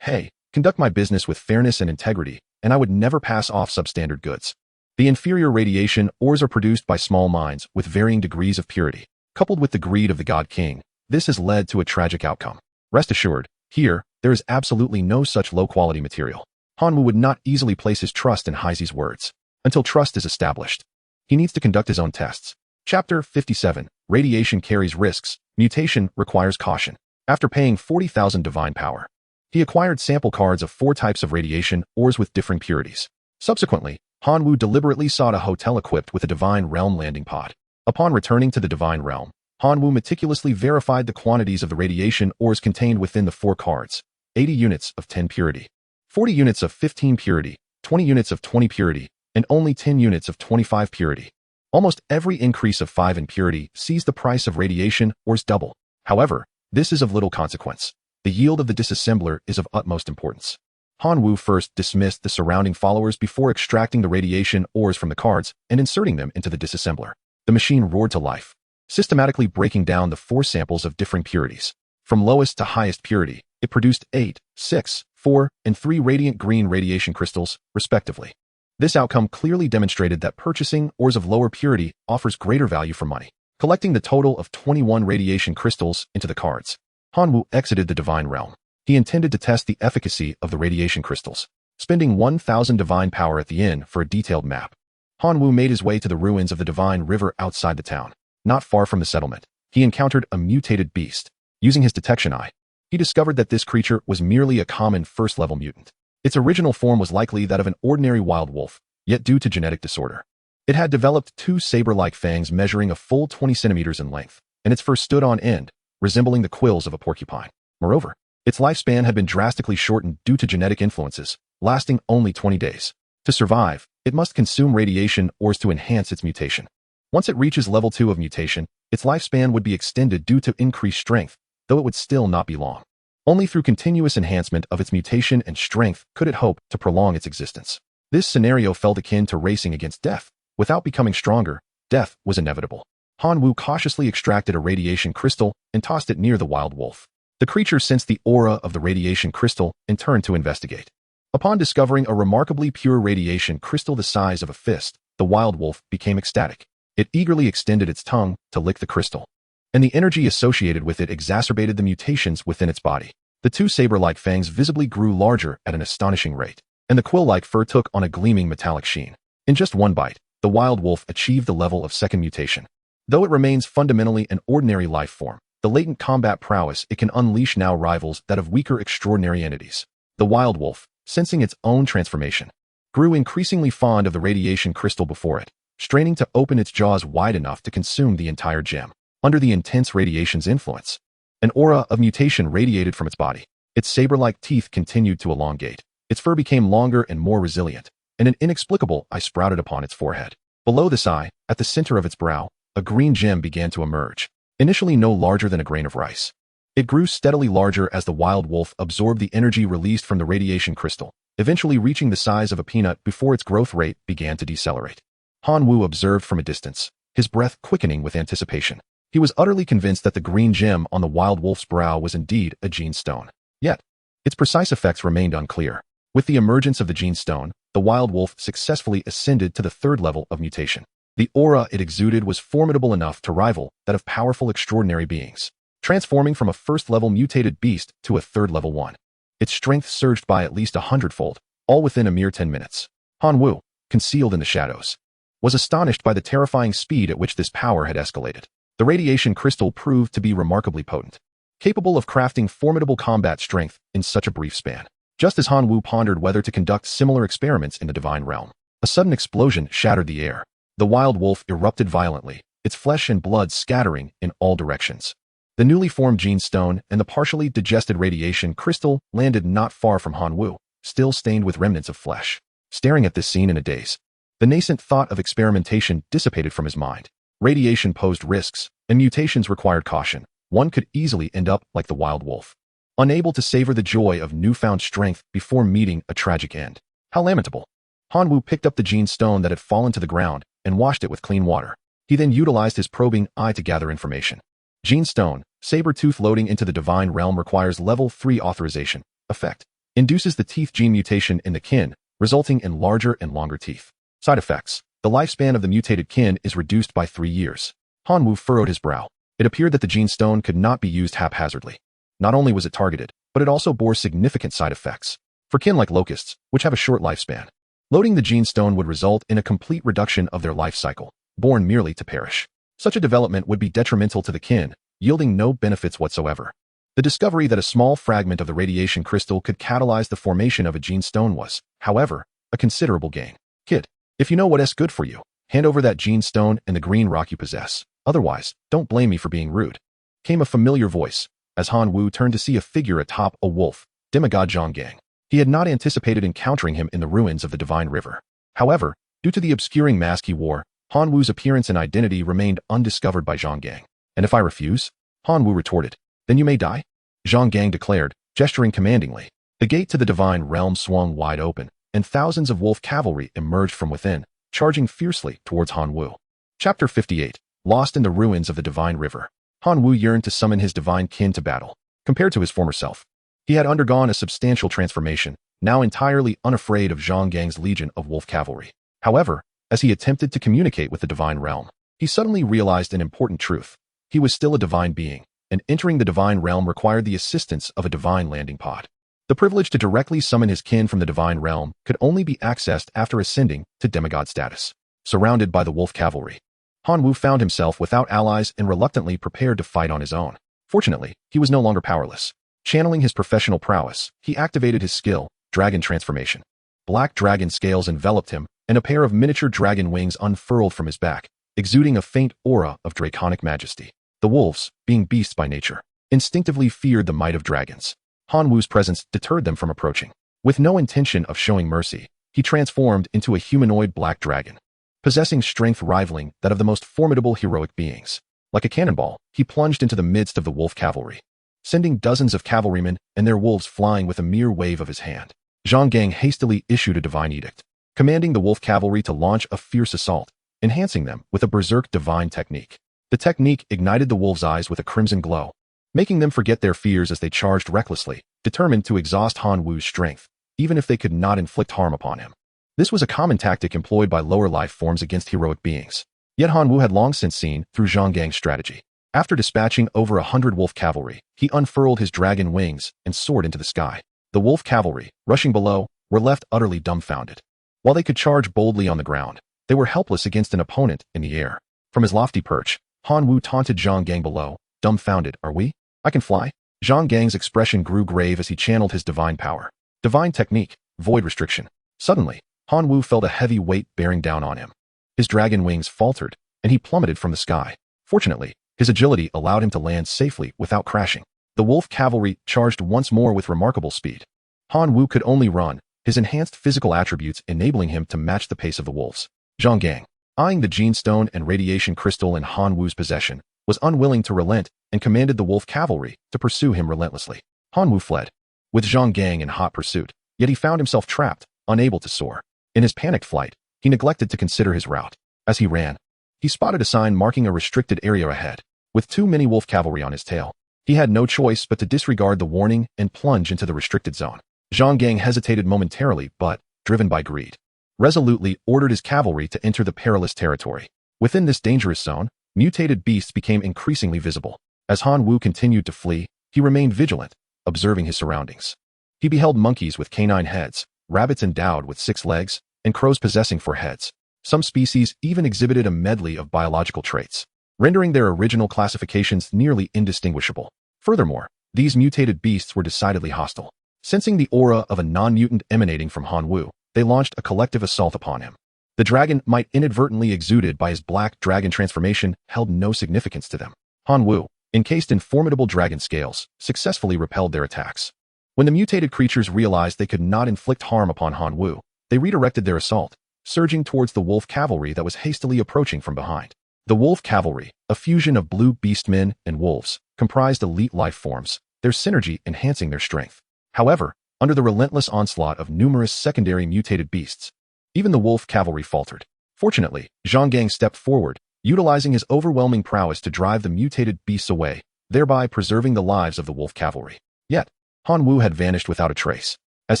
Hay, conduct my business with fairness and integrity, and I would never pass off substandard goods. The inferior radiation ores are produced by small mines with varying degrees of purity. Coupled with the greed of the God King, this has led to a tragic outcome. Rest assured, here, there is absolutely no such low-quality material. Hanwoo would not easily place his trust in Heisey's words. Until trust is established, he needs to conduct his own tests. Chapter 57. Radiation carries risks. Mutation requires caution. After paying 40,000 divine power, he acquired sample cards of 4 types of radiation ores with differing purities. Subsequently, Hanwoo deliberately sought a hotel equipped with a divine realm landing pod. Upon returning to the divine realm, Hanwoo meticulously verified the quantities of the radiation ores contained within the 4 cards: 80 units of 10 purity, 40 units of 15 purity, 20 units of 20 purity, and only 10 units of 25 purity. Almost every increase of 5 in purity sees the price of radiation ores double. However, this is of little consequence. The yield of the disassembler is of utmost importance. Hanwoo first dismissed the surrounding followers before extracting the radiation ores from the cards and inserting them into the disassembler. The machine roared to life, systematically breaking down the 4 samples of differing purities. From lowest to highest purity, it produced 8, 6, 4, and 3 radiant green radiation crystals, respectively. This outcome clearly demonstrated that purchasing ores of lower purity offers greater value for money. Collecting the total of 21 radiation crystals into the cards, Hanwoo exited the divine realm. He intended to test the efficacy of the radiation crystals, spending 1,000 divine power at the inn for a detailed map. Hanwoo made his way to the ruins of the divine river outside the town. Not far from the settlement, he encountered a mutated beast. Using his detection eye, he discovered that this creature was merely a common first-level mutant. Its original form was likely that of an ordinary wild wolf, yet due to genetic disorder, it had developed 2 saber-like fangs measuring a full 20 centimeters in length, and its fur stood on end, resembling the quills of a porcupine. Moreover, its lifespan had been drastically shortened due to genetic influences, lasting only 20 days. To survive, it must consume radiation ores to enhance its mutation. Once it reaches level 2 of mutation, its lifespan would be extended due to increased strength, though it would still not be long. Only through continuous enhancement of its mutation and strength could it hope to prolong its existence. This scenario felt akin to racing against death. Without becoming stronger, death was inevitable. Hanwoo cautiously extracted a radiation crystal and tossed it near the wild wolf. The creature sensed the aura of the radiation crystal and turned to investigate. Upon discovering a remarkably pure radiation crystal the size of a fist, the wild wolf became ecstatic. It eagerly extended its tongue to lick the crystal, and the energy associated with it exacerbated the mutations within its body. The 2 saber-like fangs visibly grew larger at an astonishing rate, and the quill-like fur took on a gleaming metallic sheen. In just one bite, the wild wolf achieved the level of 2nd mutation. Though it remains fundamentally an ordinary life form, the latent combat prowess it can unleash now rivals that of weaker extraordinary entities. The wild wolf, sensing its own transformation, grew increasingly fond of the radiation crystal before it, straining to open its jaws wide enough to consume the entire gem. Under the intense radiation's influence, an aura of mutation radiated from its body. Its saber-like teeth continued to elongate. Its fur became longer and more resilient, and an inexplicable eye sprouted upon its forehead. Below this eye, at the center of its brow, a green gem began to emerge, initially no larger than a grain of rice. It grew steadily larger as the wild wolf absorbed the energy released from the radiation crystal, eventually reaching the size of a peanut before its growth rate began to decelerate. Hanwoo observed from a distance, his breath quickening with anticipation. He was utterly convinced that the green gem on the wild wolf's brow was indeed a gene stone. Yet, its precise effects remained unclear. With the emergence of the gene stone, the wild wolf successfully ascended to the 3rd level of mutation. The aura it exuded was formidable enough to rival that of powerful extraordinary beings, transforming from a 1st-level mutated beast to a 3rd-level one. Its strength surged by at least 100-fold, all within a mere 10 minutes. Hanwoo, concealed in the shadows, was astonished by the terrifying speed at which this power had escalated. The radiation crystal proved to be remarkably potent, capable of crafting formidable combat strength in such a brief span. Just as Hanwoo pondered whether to conduct similar experiments in the divine realm, a sudden explosion shattered the air. The wild wolf erupted violently, its flesh and blood scattering in all directions. The newly formed gene stone and the partially digested radiation crystal landed not far from Hanwoo, still stained with remnants of flesh. Staring at this scene in a daze, the nascent thought of experimentation dissipated from his mind. Radiation posed risks, and mutations required caution. One could easily end up like the wild wolf, unable to savor the joy of newfound strength before meeting a tragic end. How lamentable! Hanwoo picked up the gene stone that had fallen to the ground and washed it with clean water. He then utilized his probing eye to gather information. Gene Stone, saber-tooth loading into the divine realm requires level 3 authorization. Effect. Induces the teeth gene mutation in the kin, resulting in larger and longer teeth. Side effects. The lifespan of the mutated kin is reduced by 3 years. Hanwoo furrowed his brow. It appeared that the Gene Stone could not be used haphazardly. Not only was it targeted, but it also bore significant side effects. For kin like locusts, which have a short lifespan, loading the Gene Stone would result in a complete reduction of their life cycle, born merely to perish. Such a development would be detrimental to the kin, yielding no benefits whatsoever. The discovery that a small fragment of the radiation crystal could catalyze the formation of a Gene Stone was, however, a considerable gain. Kid, if you know what's good for you, hand over that Gene Stone and the green rock you possess. Otherwise, don't blame me for being rude. Came a familiar voice, as Hanwoo turned to see a figure atop a wolf, demigod Zhonggang. He had not anticipated encountering him in the ruins of the Divine River. However, due to the obscuring mask he wore, Hanwoo's appearance and identity remained undiscovered by Zhonggang. And if I refuse? Hanwoo retorted. Then you may die? Zhonggang declared, gesturing commandingly. The gate to the Divine Realm swung wide open, and thousands of wolf cavalry emerged from within, charging fiercely towards Hanwoo. Chapter 58. Lost in the ruins of the Divine River. Hanwoo yearned to summon his divine kin to battle. Compared to his former self, he had undergone a substantial transformation, now entirely unafraid of Zhonggang's legion of wolf cavalry. However, as he attempted to communicate with the Divine Realm, he suddenly realized an important truth. He was still a divine being, and entering the Divine Realm required the assistance of a divine landing pod. The privilege to directly summon his kin from the Divine Realm could only be accessed after ascending to demigod status. Surrounded by the wolf cavalry, Hanwoo found himself without allies and reluctantly prepared to fight on his own. Fortunately, he was no longer powerless. Channeling his professional prowess, he activated his skill, Dragon Transformation. Black dragon scales enveloped him, and a pair of miniature dragon wings unfurled from his back, exuding a faint aura of draconic majesty. The wolves, being beasts by nature, instinctively feared the might of dragons. Hanwoo's presence deterred them from approaching. With no intention of showing mercy, he transformed into a humanoid black dragon, possessing strength rivaling that of the most formidable heroic beings. Like a cannonball, he plunged into the midst of the wolf cavalry, sending dozens of cavalrymen and their wolves flying with a mere wave of his hand. Zhonggang hastily issued a divine edict, commanding the wolf cavalry to launch a fierce assault, enhancing them with a berserk divine technique. The technique ignited the wolves' eyes with a crimson glow, making them forget their fears as they charged recklessly, determined to exhaust Hanwoo's strength, even if they could not inflict harm upon him. This was a common tactic employed by lower life forms against heroic beings. Yet Hanwoo had long since seen through Zhonggang's strategy. After dispatching over 100 wolf cavalry, he unfurled his dragon wings and soared into the sky. The wolf cavalry, rushing below, were left utterly dumbfounded. While they could charge boldly on the ground, they were helpless against an opponent in the air. From his lofty perch, Hanwoo taunted Zhonggang below. Dumbfounded, are we? I can fly? Zhonggang's expression grew grave as he channeled his divine power. Divine technique, void restriction. Suddenly, Hanwoo felt a heavy weight bearing down on him. His dragon wings faltered, and he plummeted from the sky. Fortunately, his agility allowed him to land safely without crashing. The wolf cavalry charged once more with remarkable speed. Hanwoo could only run, his enhanced physical attributes enabling him to match the pace of the wolves. Zhonggang, eyeing the Gene Stone and radiation crystal in Hanwoo's possession, was unwilling to relent and commanded the wolf cavalry to pursue him relentlessly. Hanwoo fled, with Zhonggang in hot pursuit, yet he found himself trapped, unable to soar. In his panicked flight, he neglected to consider his route. As he ran, he spotted a sign marking a restricted area ahead. With too many wolf cavalry on his tail, he had no choice but to disregard the warning and plunge into the restricted zone. Zhonggang hesitated momentarily but, driven by greed, resolutely ordered his cavalry to enter the perilous territory. Within this dangerous zone, mutated beasts became increasingly visible. As Hanwoo continued to flee, he remained vigilant, observing his surroundings. He beheld monkeys with canine heads, rabbits endowed with 6 legs, and crows possessing 4 heads. Some species even exhibited a medley of biological traits, rendering their original classifications nearly indistinguishable. Furthermore, these mutated beasts were decidedly hostile. Sensing the aura of a non-mutant emanating from Hanwoo, they launched a collective assault upon him. The dragon might inadvertently exuded by his black dragon transformation held no significance to them. Hanwoo, encased in formidable dragon scales, successfully repelled their attacks. When the mutated creatures realized they could not inflict harm upon Hanwoo, they redirected their assault, surging towards the wolf cavalry that was hastily approaching from behind. The wolf cavalry, a fusion of blue beastmen and wolves, comprised elite life forms, their synergy enhancing their strength. However, under the relentless onslaught of numerous secondary mutated beasts, even the wolf cavalry faltered. Fortunately, Zhang Gang stepped forward, utilizing his overwhelming prowess to drive the mutated beasts away, thereby preserving the lives of the wolf cavalry. Yet, Han Wu had vanished without a trace. As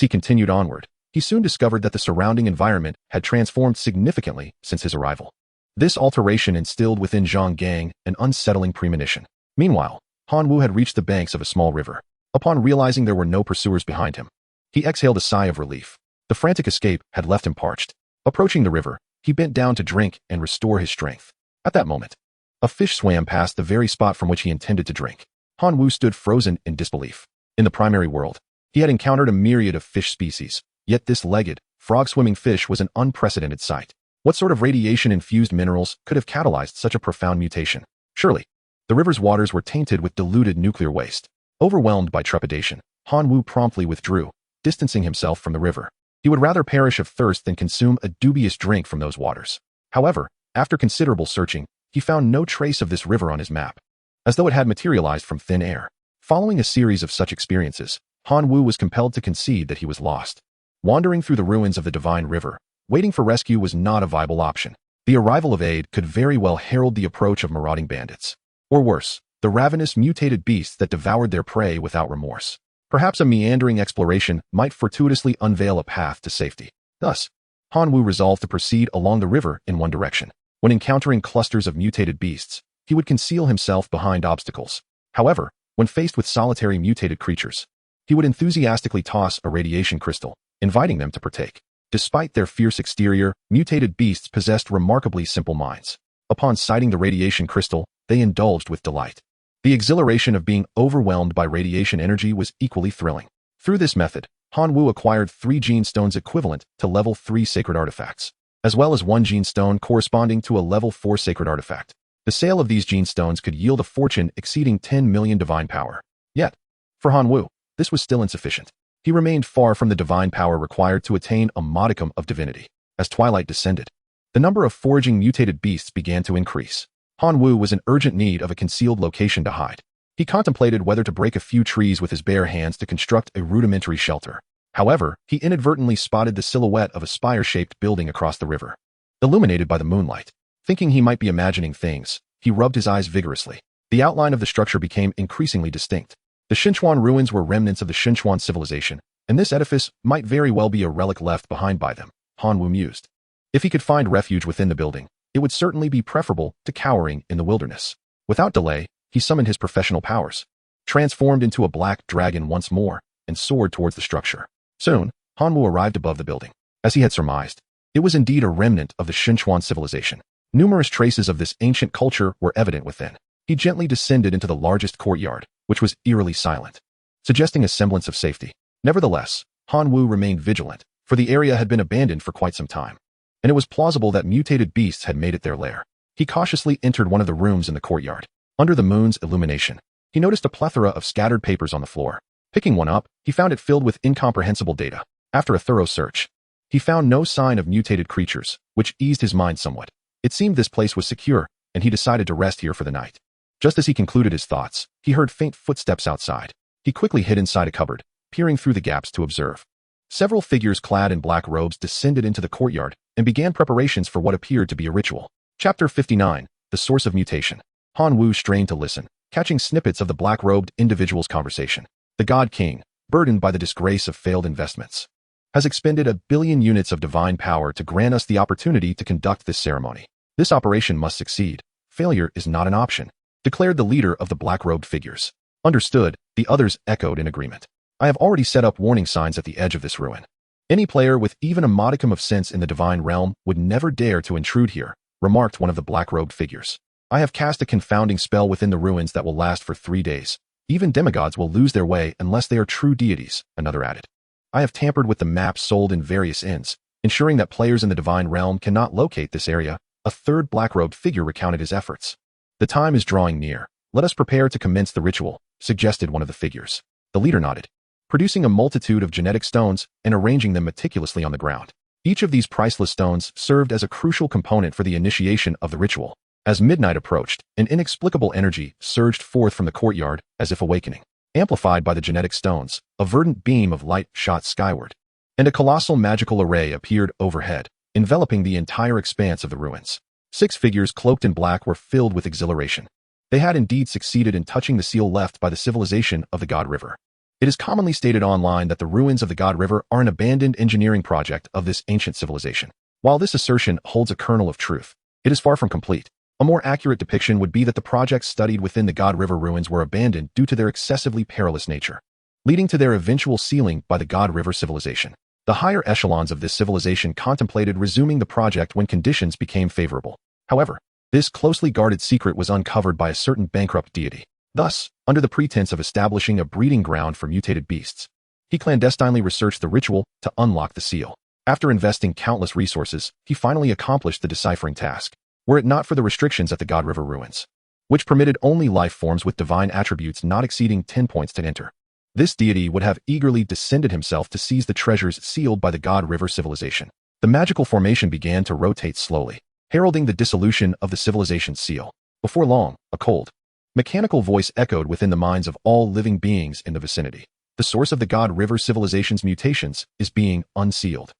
he continued onward, he soon discovered that the surrounding environment had transformed significantly since his arrival. This alteration instilled within Zhang Gang an unsettling premonition. Meanwhile, Han Wu had reached the banks of a small river. Upon realizing there were no pursuers behind him, he exhaled a sigh of relief. The frantic escape had left him parched. Approaching the river, he bent down to drink and restore his strength. At that moment, a fish swam past the very spot from which he intended to drink. Han Wu stood frozen in disbelief. In the primary world, he had encountered a myriad of fish species, yet this legged, frog-swimming fish was an unprecedented sight. What sort of radiation-infused minerals could have catalyzed such a profound mutation? Surely, the river's waters were tainted with diluted nuclear waste. Overwhelmed by trepidation, Han Wu promptly withdrew, distancing himself from the river. He would rather perish of thirst than consume a dubious drink from those waters. However, after considerable searching, he found no trace of this river on his map, as though it had materialized from thin air. Following a series of such experiences, Han Wu was compelled to concede that he was lost. Wandering through the ruins of the Divine River, waiting for rescue was not a viable option. The arrival of aid could very well herald the approach of marauding bandits. Or worse, the ravenous mutated beasts that devoured their prey without remorse. Perhaps a meandering exploration might fortuitously unveil a path to safety. Thus, Han Wu resolved to proceed along the river in one direction. When encountering clusters of mutated beasts, he would conceal himself behind obstacles. However, when faced with solitary mutated creatures, he would enthusiastically toss a radiation crystal, inviting them to partake. Despite their fierce exterior, mutated beasts possessed remarkably simple minds. Upon sighting the radiation crystal, they indulged with delight. The exhilaration of being overwhelmed by radiation energy was equally thrilling. Through this method, Han Wu acquired 3 gene stones equivalent to level 3 sacred artifacts, as well as 1 gene stone corresponding to a level 4 sacred artifact. The sale of these gene stones could yield a fortune exceeding 10 million divine power. Yet, for Han Wu, this was still insufficient. He remained far from the divine power required to attain a modicum of divinity. As twilight descended, the number of foraging mutated beasts began to increase. Han Wu was in urgent need of a concealed location to hide. He contemplated whether to break a few trees with his bare hands to construct a rudimentary shelter. However, he inadvertently spotted the silhouette of a spire-shaped building across the river, illuminated by the moonlight. Thinking he might be imagining things, he rubbed his eyes vigorously. The outline of the structure became increasingly distinct. The Xinchuan ruins were remnants of the Xinchuan civilization, and this edifice might very well be a relic left behind by them, Han Wu mused. If he could find refuge within the building, it would certainly be preferable to cowering in the wilderness. Without delay, he summoned his professional powers, transformed into a black dragon once more, and soared towards the structure. Soon, Han Wu arrived above the building. As he had surmised, it was indeed a remnant of the Xinchuan civilization. Numerous traces of this ancient culture were evident within. He gently descended into the largest courtyard, which was eerily silent, suggesting a semblance of safety. Nevertheless, Han Wu remained vigilant, for the area had been abandoned for quite some time, and it was plausible that mutated beasts had made it their lair. He cautiously entered one of the rooms in the courtyard. Under the moon's illumination, he noticed a plethora of scattered papers on the floor. Picking one up, he found it filled with incomprehensible data. After a thorough search, he found no sign of mutated creatures, which eased his mind somewhat. It seemed this place was secure, and he decided to rest here for the night. Just as he concluded his thoughts, he heard faint footsteps outside. He quickly hid inside a cupboard, peering through the gaps to observe. Several figures clad in black robes descended into the courtyard and began preparations for what appeared to be a ritual. Chapter 59, The Source of Mutation. Han Wu strained to listen, catching snippets of the black-robed individual's conversation. The God King, burdened by the disgrace of failed investments, has expended 1 billion units of divine power to grant us the opportunity to conduct this ceremony. This operation must succeed. Failure is not an option, declared the leader of the black-robed figures. Understood, the others echoed in agreement. I have already set up warning signs at the edge of this ruin. Any player with even a modicum of sense in the divine realm would never dare to intrude here, remarked one of the black-robed figures. I have cast a confounding spell within the ruins that will last for 3 days. Even demigods will lose their way unless they are true deities, another added. I have tampered with the maps sold in various inns, ensuring that players in the divine realm cannot locate this area. A third black-robed figure recounted his efforts. The time is drawing near. Let us prepare to commence the ritual, suggested one of the figures. The leader nodded, producing a multitude of genetic stones and arranging them meticulously on the ground. Each of these priceless stones served as a crucial component for the initiation of the ritual. As midnight approached, an inexplicable energy surged forth from the courtyard as if awakening. Amplified by the genetic stones, a verdant beam of light shot skyward, and a colossal magical array appeared overhead. enveloping the entire expanse of the ruins. 6 figures cloaked in black were filled with exhilaration. They had indeed succeeded in touching the seal left by the civilization of the God River. It is commonly stated online that the ruins of the God River are an abandoned engineering project of this ancient civilization. While this assertion holds a kernel of truth, it is far from complete. A more accurate depiction would be that the projects studied within the God River ruins were abandoned due to their excessively perilous nature, leading to their eventual sealing by the God River civilization. The higher echelons of this civilization contemplated resuming the project when conditions became favorable. However, this closely guarded secret was uncovered by a certain bankrupt deity. Thus, under the pretense of establishing a breeding ground for mutated beasts, he clandestinely researched the ritual to unlock the seal. After investing countless resources, he finally accomplished the deciphering task. Were it not for the restrictions at the God River ruins, which permitted only life forms with divine attributes not exceeding 10 points to enter, this deity would have eagerly descended himself to seize the treasures sealed by the God River civilization. The magical formation began to rotate slowly, heralding the dissolution of the civilization's seal. Before long, a cold, mechanical voice echoed within the minds of all living beings in the vicinity. The source of the God River civilization's mutations is being unsealed.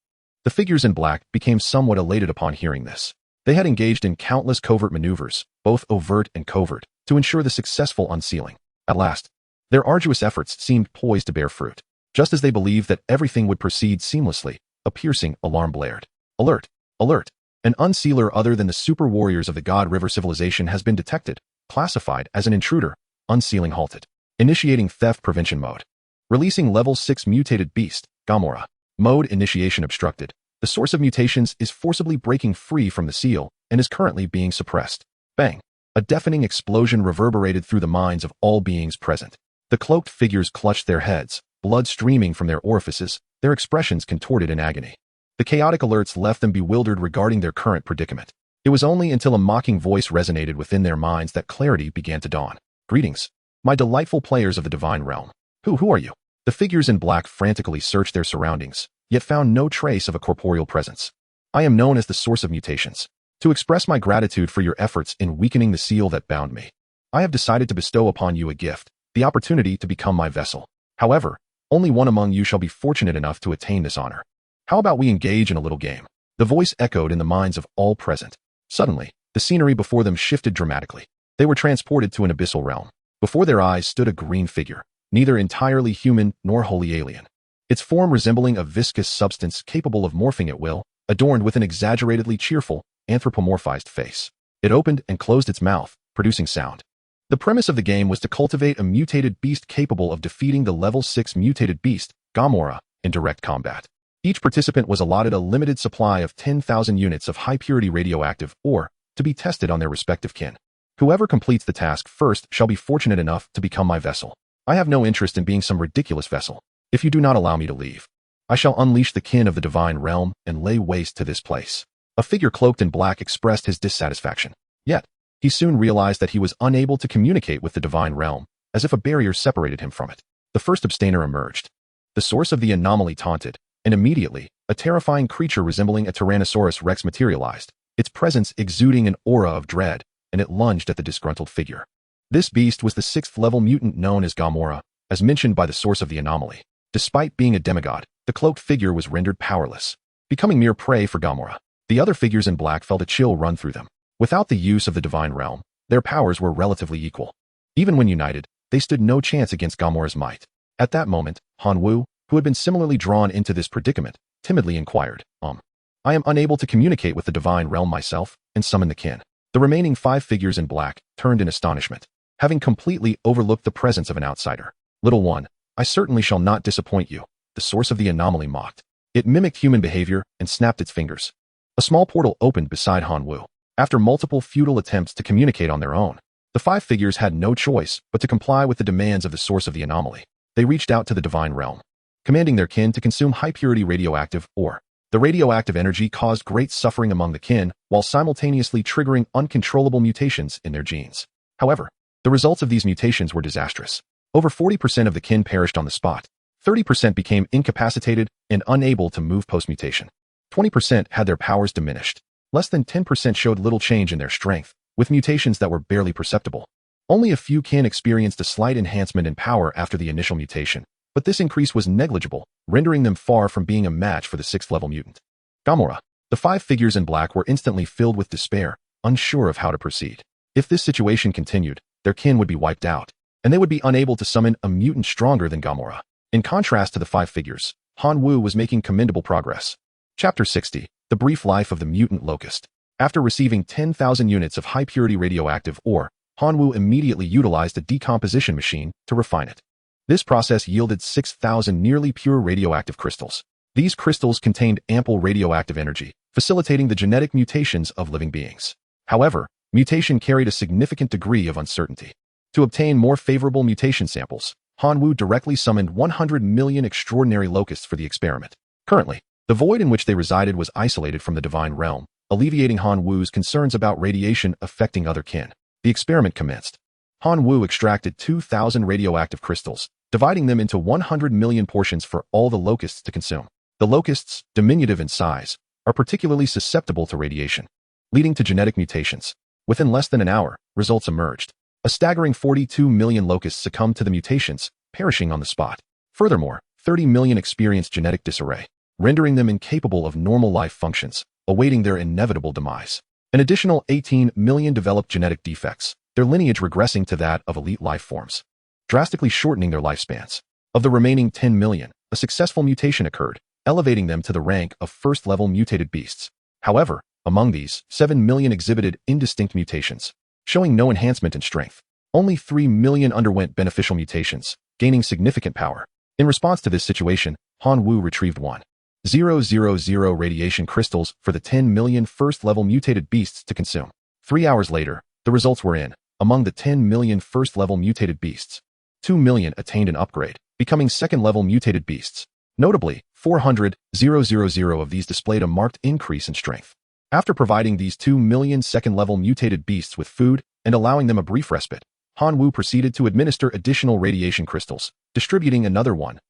The figures in black became somewhat elated upon hearing this. They had engaged in countless covert maneuvers, both overt and covert, to ensure the successful unsealing. At last, their arduous efforts seemed poised to bear fruit. Just as they believed that everything would proceed seamlessly, a piercing alarm blared. Alert! Alert! An unsealer other than the super warriors of the God River civilization has been detected, classified as an intruder. Unsealing halted. Initiating theft prevention mode. Releasing level 6 mutated beast, Gamora. Mode initiation obstructed. The source of mutations is forcibly breaking free from the seal and is currently being suppressed. Bang! A deafening explosion reverberated through the minds of all beings present. The cloaked figures clutched their heads, blood streaming from their orifices, their expressions contorted in agony. The chaotic alerts left them bewildered regarding their current predicament. It was only until a mocking voice resonated within their minds that clarity began to dawn. Greetings, my delightful players of the divine realm. Who are you? The figures in black frantically searched their surroundings, yet found no trace of a corporeal presence. I am known as the source of mutations. To express my gratitude for your efforts in weakening the seal that bound me, I have decided to bestow upon you a gift, the opportunity to become my vessel. However, only one among you shall be fortunate enough to attain this honor. How about we engage in a little game? The voice echoed in the minds of all present. Suddenly, the scenery before them shifted dramatically. They were transported to an abyssal realm. Before their eyes stood a green figure, neither entirely human nor wholly alien. Its form resembling a viscous substance capable of morphing at will, adorned with an exaggeratedly cheerful, anthropomorphized face. It opened and closed its mouth, producing sound. The premise of the game was to cultivate a mutated beast capable of defeating the level 6 mutated beast, Gamora, in direct combat. Each participant was allotted a limited supply of 10,000 units of high-purity radioactive ore to be tested on their respective kin. Whoever completes the task first shall be fortunate enough to become my vessel. I have no interest in being some ridiculous vessel. If you do not allow me to leave, I shall unleash the kin of the divine realm and lay waste to this place. A figure cloaked in black expressed his dissatisfaction. Yet, he soon realized that he was unable to communicate with the divine realm, as if a barrier separated him from it. The first abstainer emerged. The source of the anomaly taunted, and immediately, a terrifying creature resembling a Tyrannosaurus Rex materialized, its presence exuding an aura of dread, and it lunged at the disgruntled figure. This beast was the 6th-level mutant known as Gamora, as mentioned by the source of the anomaly. Despite being a demigod, the cloaked figure was rendered powerless, becoming mere prey for Gamora. The other figures in black felt a chill run through them. Without the use of the divine realm, their powers were relatively equal. Even when united, they stood no chance against Gamora's might. At that moment, Hanwoo, who had been similarly drawn into this predicament, timidly inquired, I am unable to communicate with the divine realm myself, and summon the kin. The remaining 5 figures in black turned in astonishment, having completely overlooked the presence of an outsider. Little one, I certainly shall not disappoint you, the source of the anomaly mocked. It mimicked human behavior and snapped its fingers. A small portal opened beside Hanwoo. After multiple futile attempts to communicate on their own, the 5 figures had no choice but to comply with the demands of the source of the anomaly. They reached out to the divine realm, commanding their kin to consume high-purity radioactive ore. The radioactive energy caused great suffering among the kin, while simultaneously triggering uncontrollable mutations in their genes. However, the results of these mutations were disastrous. Over 40% of the kin perished on the spot. 30% became incapacitated and unable to move post-mutation. 20% had their powers diminished. Less than 10% showed little change in their strength, with mutations that were barely perceptible. Only a few kin experienced a slight enhancement in power after the initial mutation, but this increase was negligible, rendering them far from being a match for the 6th-level mutant. Gamora, The 5 figures in black were instantly filled with despair, unsure of how to proceed. If this situation continued, their kin would be wiped out, and they would be unable to summon a mutant stronger than Gamora. In contrast to the 5 figures, Hanwoo was making commendable progress. Chapter 60, The Brief Life of the Mutant Locust. After receiving 10,000 units of high-purity radioactive ore, Hanwoo immediately utilized a decomposition machine to refine it. This process yielded 6,000 nearly pure radioactive crystals. These crystals contained ample radioactive energy, facilitating the genetic mutations of living beings. However, mutation carried a significant degree of uncertainty. To obtain more favorable mutation samples, Hanwoo directly summoned 100 million extraordinary locusts for the experiment. Currently, the void in which they resided was isolated from the divine realm, alleviating Hanwoo's concerns about radiation affecting other kin. The experiment commenced. Hanwoo extracted 2,000 radioactive crystals, dividing them into 100 million portions for all the locusts to consume. The locusts, diminutive in size, are particularly susceptible to radiation, leading to genetic mutations. Within less than an hour, results emerged. A staggering 42 million locusts succumbed to the mutations, perishing on the spot. Furthermore, 30 million experienced genetic disarray, rendering them incapable of normal life functions, awaiting their inevitable demise. An additional 18 million developed genetic defects, their lineage regressing to that of elite life forms, drastically shortening their lifespans. Of the remaining 10 million, a successful mutation occurred, elevating them to the rank of first-level mutated beasts. However, among these, 7 million exhibited indistinct mutations, showing no enhancement in strength. Only 3 million underwent beneficial mutations, gaining significant power. In response to this situation, Hanwoo retrieved 1,000 radiation crystals for the 10 million first-level mutated beasts to consume. 3 hours later, the results were in. Among the 10 million first-level mutated beasts, 2 million attained an upgrade, becoming second-level mutated beasts. Notably, 400,000 of these displayed a marked increase in strength. After providing these 2 million second-level mutated beasts with food and allowing them a brief respite, Hanwoo proceeded to administer additional radiation crystals, distributing another 1,000.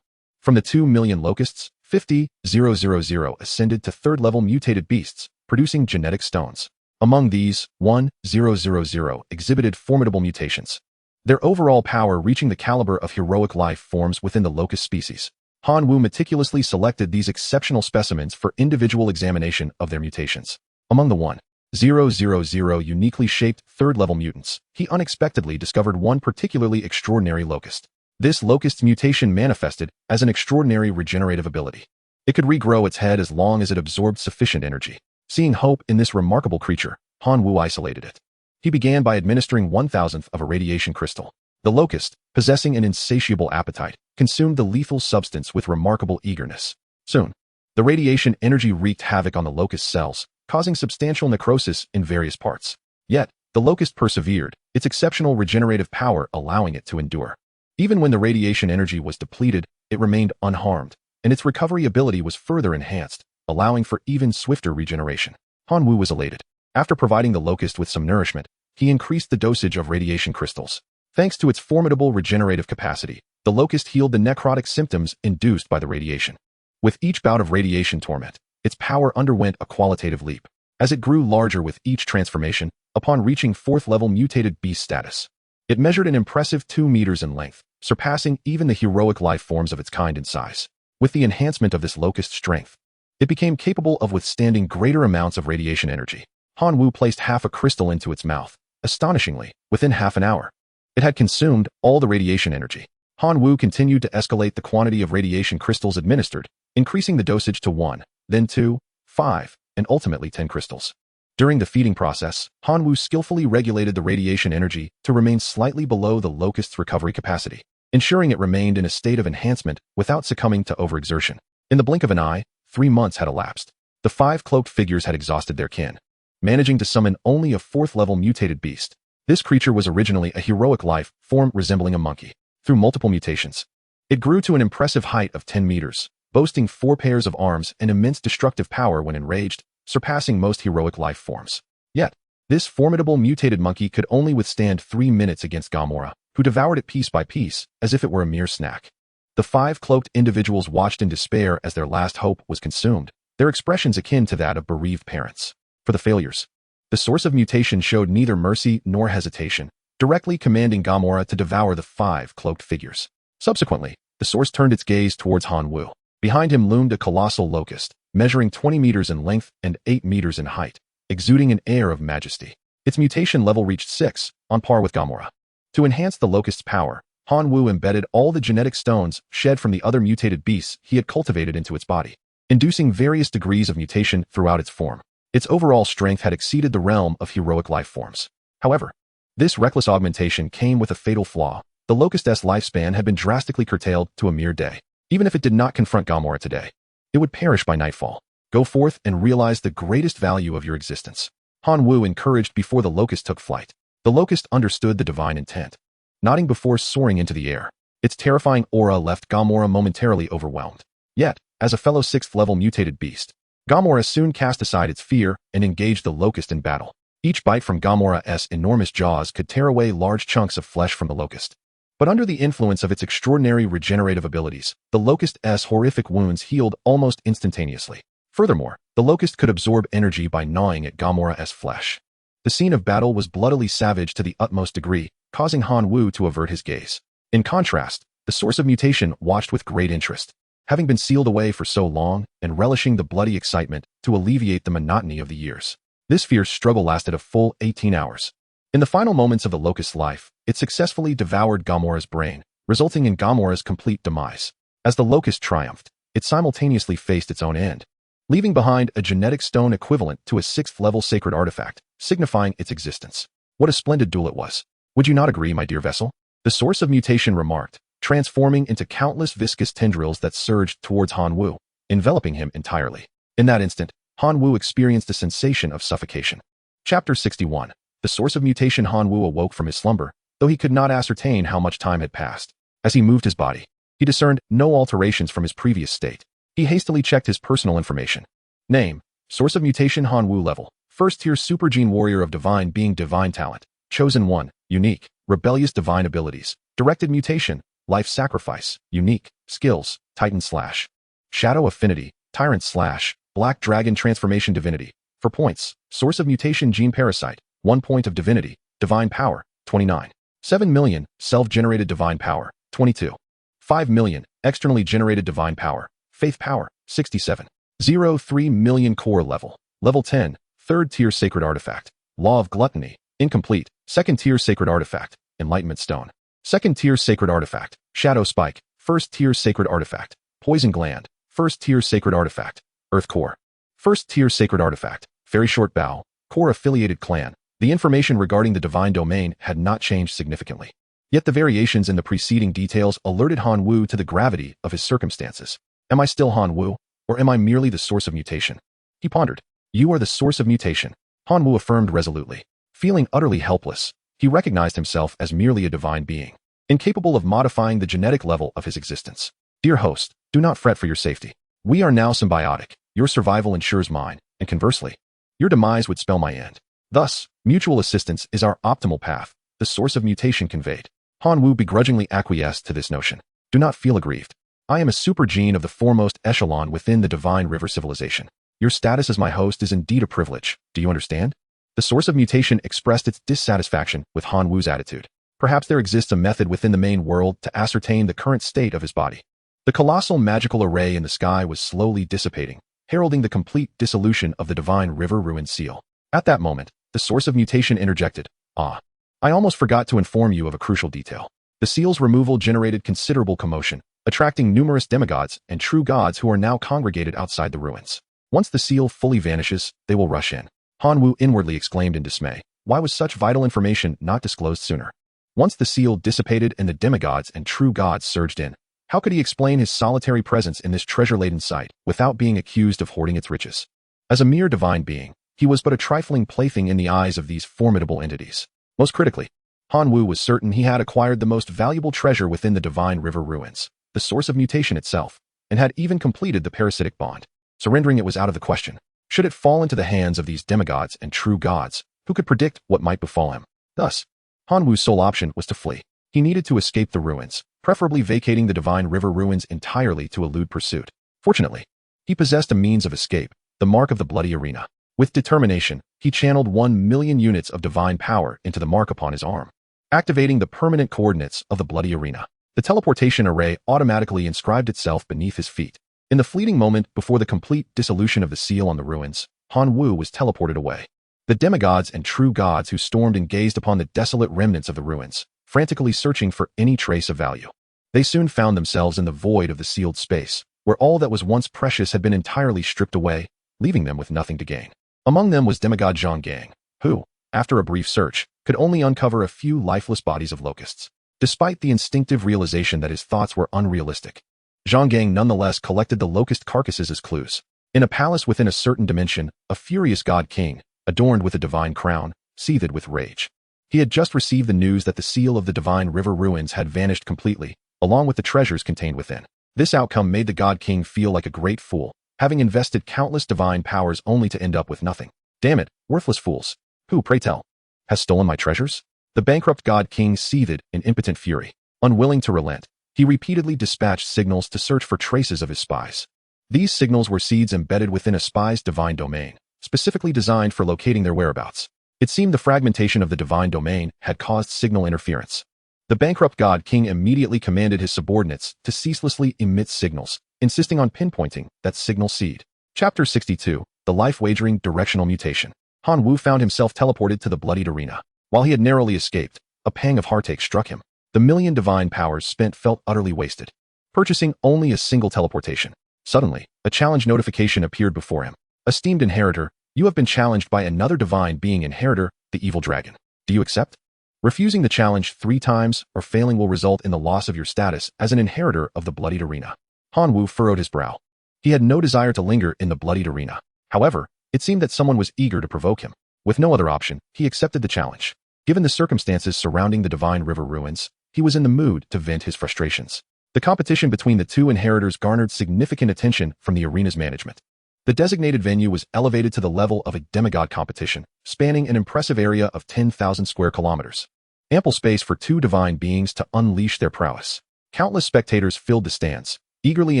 From the 2 million locusts, 50,000 ascended to third-level mutated beasts, producing genetic stones. Among these, 1,000 exhibited formidable mutations, their overall power reaching the caliber of heroic life forms within the locust species. Hanwoo meticulously selected these exceptional specimens for individual examination of their mutations. Among the 1,000 uniquely shaped third-level mutants, he unexpectedly discovered one particularly extraordinary locust. This locust's mutation manifested as an extraordinary regenerative ability. It could regrow its head as long as it absorbed sufficient energy. Seeing hope in this remarkable creature, Hanwoo isolated it. He began by administering 1,000th of a radiation crystal. The locust, possessing an insatiable appetite, consumed the lethal substance with remarkable eagerness. Soon, the radiation energy wreaked havoc on the locust cells, causing substantial necrosis in various parts. Yet, the locust persevered, its exceptional regenerative power allowing it to endure. Even when the radiation energy was depleted, it remained unharmed, and its recovery ability was further enhanced, allowing for even swifter regeneration. Hanwoo was elated. After providing the locust with some nourishment, he increased the dosage of radiation crystals. Thanks to its formidable regenerative capacity, the locust healed the necrotic symptoms induced by the radiation. With each bout of radiation torment, its power underwent a qualitative leap. As it grew larger with each transformation, upon reaching fourth-level mutated beast status, it measured an impressive 2 meters in length, surpassing even the heroic life forms of its kind in size. With the enhancement of this locust strength, it became capable of withstanding greater amounts of radiation energy. Hanwoo placed half a crystal into its mouth. Astonishingly, within half an hour, it had consumed all the radiation energy. Hanwoo continued to escalate the quantity of radiation crystals administered, increasing the dosage to 1, then 2, 5, and ultimately 10 crystals. During the feeding process, Hanwoo skillfully regulated the radiation energy to remain slightly below the locust's recovery capacity, ensuring it remained in a state of enhancement without succumbing to overexertion. In the blink of an eye, 3 months had elapsed. The 5 cloaked figures had exhausted their kin, managing to summon only a 4th-level mutated beast. This creature was originally a heroic life form resembling a monkey. Through multiple mutations, it grew to an impressive height of 10 meters, boasting 4 pairs of arms and immense destructive power when enraged, surpassing most heroic life forms. Yet, this formidable mutated monkey could only withstand 3 minutes against Gamora, who devoured it piece by piece, as if it were a mere snack. The 5 cloaked individuals watched in despair as their last hope was consumed, their expressions akin to that of bereaved parents. For the failures, the source of mutation showed neither mercy nor hesitation, directly commanding Gamora to devour the 5 cloaked figures. Subsequently, the source turned its gaze towards Hanwoo. Behind him loomed a colossal locust, measuring 20 meters in length and 8 meters in height, exuding an air of majesty. Its mutation level reached 6, on par with Gamora. To enhance the locust's power, Manhwa embedded all the genetic stones shed from the other mutated beasts he had cultivated into its body, inducing various degrees of mutation throughout its form. Its overall strength had exceeded the realm of heroic life forms. However, this reckless augmentation came with a fatal flaw. The locust's lifespan had been drastically curtailed to a mere day. Even if it did not confront Gamora today, it would perish by nightfall. Go forth and realize the greatest value of your existence. Manhwa encouraged before the locust took flight. The locust understood the divine intent, nodding before soaring into the air. Its terrifying aura left Gamora momentarily overwhelmed. Yet, as a fellow 6th-level mutated beast, Gamora soon cast aside its fear and engaged the locust in battle. Each bite from Gamora's enormous jaws could tear away large chunks of flesh from the locust. But under the influence of its extraordinary regenerative abilities, the locust's horrific wounds healed almost instantaneously. Furthermore, the locust could absorb energy by gnawing at Gamora's flesh. The scene of battle was bloodily savage to the utmost degree, causing Manhwa to avert his gaze. In contrast, the source of mutation watched with great interest, having been sealed away for so long and relishing the bloody excitement to alleviate the monotony of the years. This fierce struggle lasted a full 18 hours. In the final moments of the locust's life, it successfully devoured Gamora's brain, resulting in Gamora's complete demise. As the locust triumphed, it simultaneously faced its own end, leaving behind a genetic stone equivalent to a 6th-level sacred artifact, signifying its existence. What a splendid duel it was. Would you not agree, my dear vessel? The source of mutation remarked, transforming into countless viscous tendrils that surged towards Manhwa, enveloping him entirely. In that instant, Manhwa experienced a sensation of suffocation. Chapter 61. The source of mutation. Manhwa awoke from his slumber, though he could not ascertain how much time had passed. As he moved his body, he discerned no alterations from his previous state. He hastily checked his personal information. Name: source of mutation Manhwa level, 1st tier super gene warrior of divine being divine talent, chosen 1, unique, rebellious divine abilities, directed mutation, life sacrifice, unique, skills, titan / shadow affinity, tyrant / black dragon transformation divinity. For points, source of mutation gene parasite, 1 point of divinity, divine power, 29. 7 million, self-generated divine power, 22. 5 million, externally generated divine power, faith power, 67. 0.3 million core level, level 10, 3rd tier sacred artifact, law of gluttony, incomplete, 2nd tier sacred artifact, enlightenment stone, 2nd tier sacred artifact, shadow spike, 1st tier sacred artifact, poison gland, 1st tier sacred artifact, earth core, 1st tier sacred artifact, fairy short bow, core affiliated clan. The information regarding the divine domain had not changed significantly. Yet the variations in the preceding details alerted Manhwa to the gravity of his circumstances. Am I still Manhwa, or am I merely the source of mutation? He pondered. You are the source of mutation, Manhwa affirmed resolutely. Feeling utterly helpless, he recognized himself as merely a divine being, incapable of modifying the genetic level of his existence. Dear host, do not fret for your safety. We are now symbiotic. Your survival ensures mine, and conversely, your demise would spell my end. Thus, mutual assistance is our optimal path, the source of mutation conveyed. Manhwa begrudgingly acquiesced to this notion. Do not feel aggrieved. I am a super gene of the foremost echelon within the divine river civilization. Your status as my host is indeed a privilege. Do you understand? The source of mutation expressed its dissatisfaction with Manhwa's attitude. Perhaps there exists a method within the main world to ascertain the current state of his body. The colossal magical array in the sky was slowly dissipating, heralding the complete dissolution of the divine river ruin seal. At that moment, the source of mutation interjected. I almost forgot to inform you of a crucial detail. The seal's removal generated considerable commotion, attracting numerous demigods and true gods who are now congregated outside the ruins. Once the seal fully vanishes, they will rush in. Manhwa inwardly exclaimed in dismay. Why was such vital information not disclosed sooner? Once the seal dissipated and the demigods and true gods surged in, how could he explain his solitary presence in this treasure-laden site without being accused of hoarding its riches? As a mere divine being, he was but a trifling plaything in the eyes of these formidable entities. Most critically, Manhwa was certain he had acquired the most valuable treasure within the divine river ruins, the source of mutation itself, and had even completed the parasitic bond. Surrendering it was out of the question. Should it fall into the hands of these demigods and true gods, who could predict what might befall him? Thus, Manhwa's sole option was to flee. He needed to escape the ruins, preferably vacating the divine river ruins entirely to elude pursuit. Fortunately, he possessed a means of escape, the mark of the bloody arena. With determination, he channeled 1 million units of divine power into the mark upon his arm, activating the permanent coordinates of the bloody arena. The teleportation array automatically inscribed itself beneath his feet. In the fleeting moment before the complete dissolution of the seal on the ruins, Hanwoo was teleported away. The demigods and true gods who stormed and gazed upon the desolate remnants of the ruins, frantically searching for any trace of value. They soon found themselves in the void of the sealed space, where all that was once precious had been entirely stripped away, leaving them with nothing to gain. Among them was demigod Zhang Gang, who, after a brief search, could only uncover a few lifeless bodies of locusts. Despite the instinctive realization that his thoughts were unrealistic, Zhang Gang nonetheless collected the locust carcasses as clues. In a palace within a certain dimension, a furious god king, adorned with a divine crown, seethed with rage. He had just received the news that the seal of the divine river ruins had vanished completely, along with the treasures contained within. This outcome made the god king feel like a great fool, having invested countless divine powers only to end up with nothing. Damn it, worthless fools. Who, pray tell, has stolen my treasures? The bankrupt god king seethed in impotent fury. Unwilling to relent, he repeatedly dispatched signals to search for traces of his spies. These signals were seeds embedded within a spy's divine domain, specifically designed for locating their whereabouts. It seemed the fragmentation of the divine domain had caused signal interference. The bankrupt god king immediately commanded his subordinates to ceaselessly emit signals, insisting on pinpointing that signal seed. Chapter 62, The Life-Wagering Directional Mutation. Hanwoo found himself teleported to the bloodied arena. While he had narrowly escaped, a pang of heartache struck him. The million divine powers spent felt utterly wasted, purchasing only a single teleportation. Suddenly, a challenge notification appeared before him. Esteemed inheritor, you have been challenged by another divine being inheritor, the evil dragon. Do you accept? Refusing the challenge 3 times or failing will result in the loss of your status as an inheritor of the bloodied arena. Hanwoo furrowed his brow. He had no desire to linger in the bloodied arena. However, it seemed that someone was eager to provoke him. With no other option, he accepted the challenge. Given the circumstances surrounding the divine river ruins, he was in the mood to vent his frustrations. The competition between the two inheritors garnered significant attention from the arena's management. The designated venue was elevated to the level of a demigod competition, spanning an impressive area of 10,000 square kilometers. Ample space for 2 divine beings to unleash their prowess. Countless spectators filled the stands, eagerly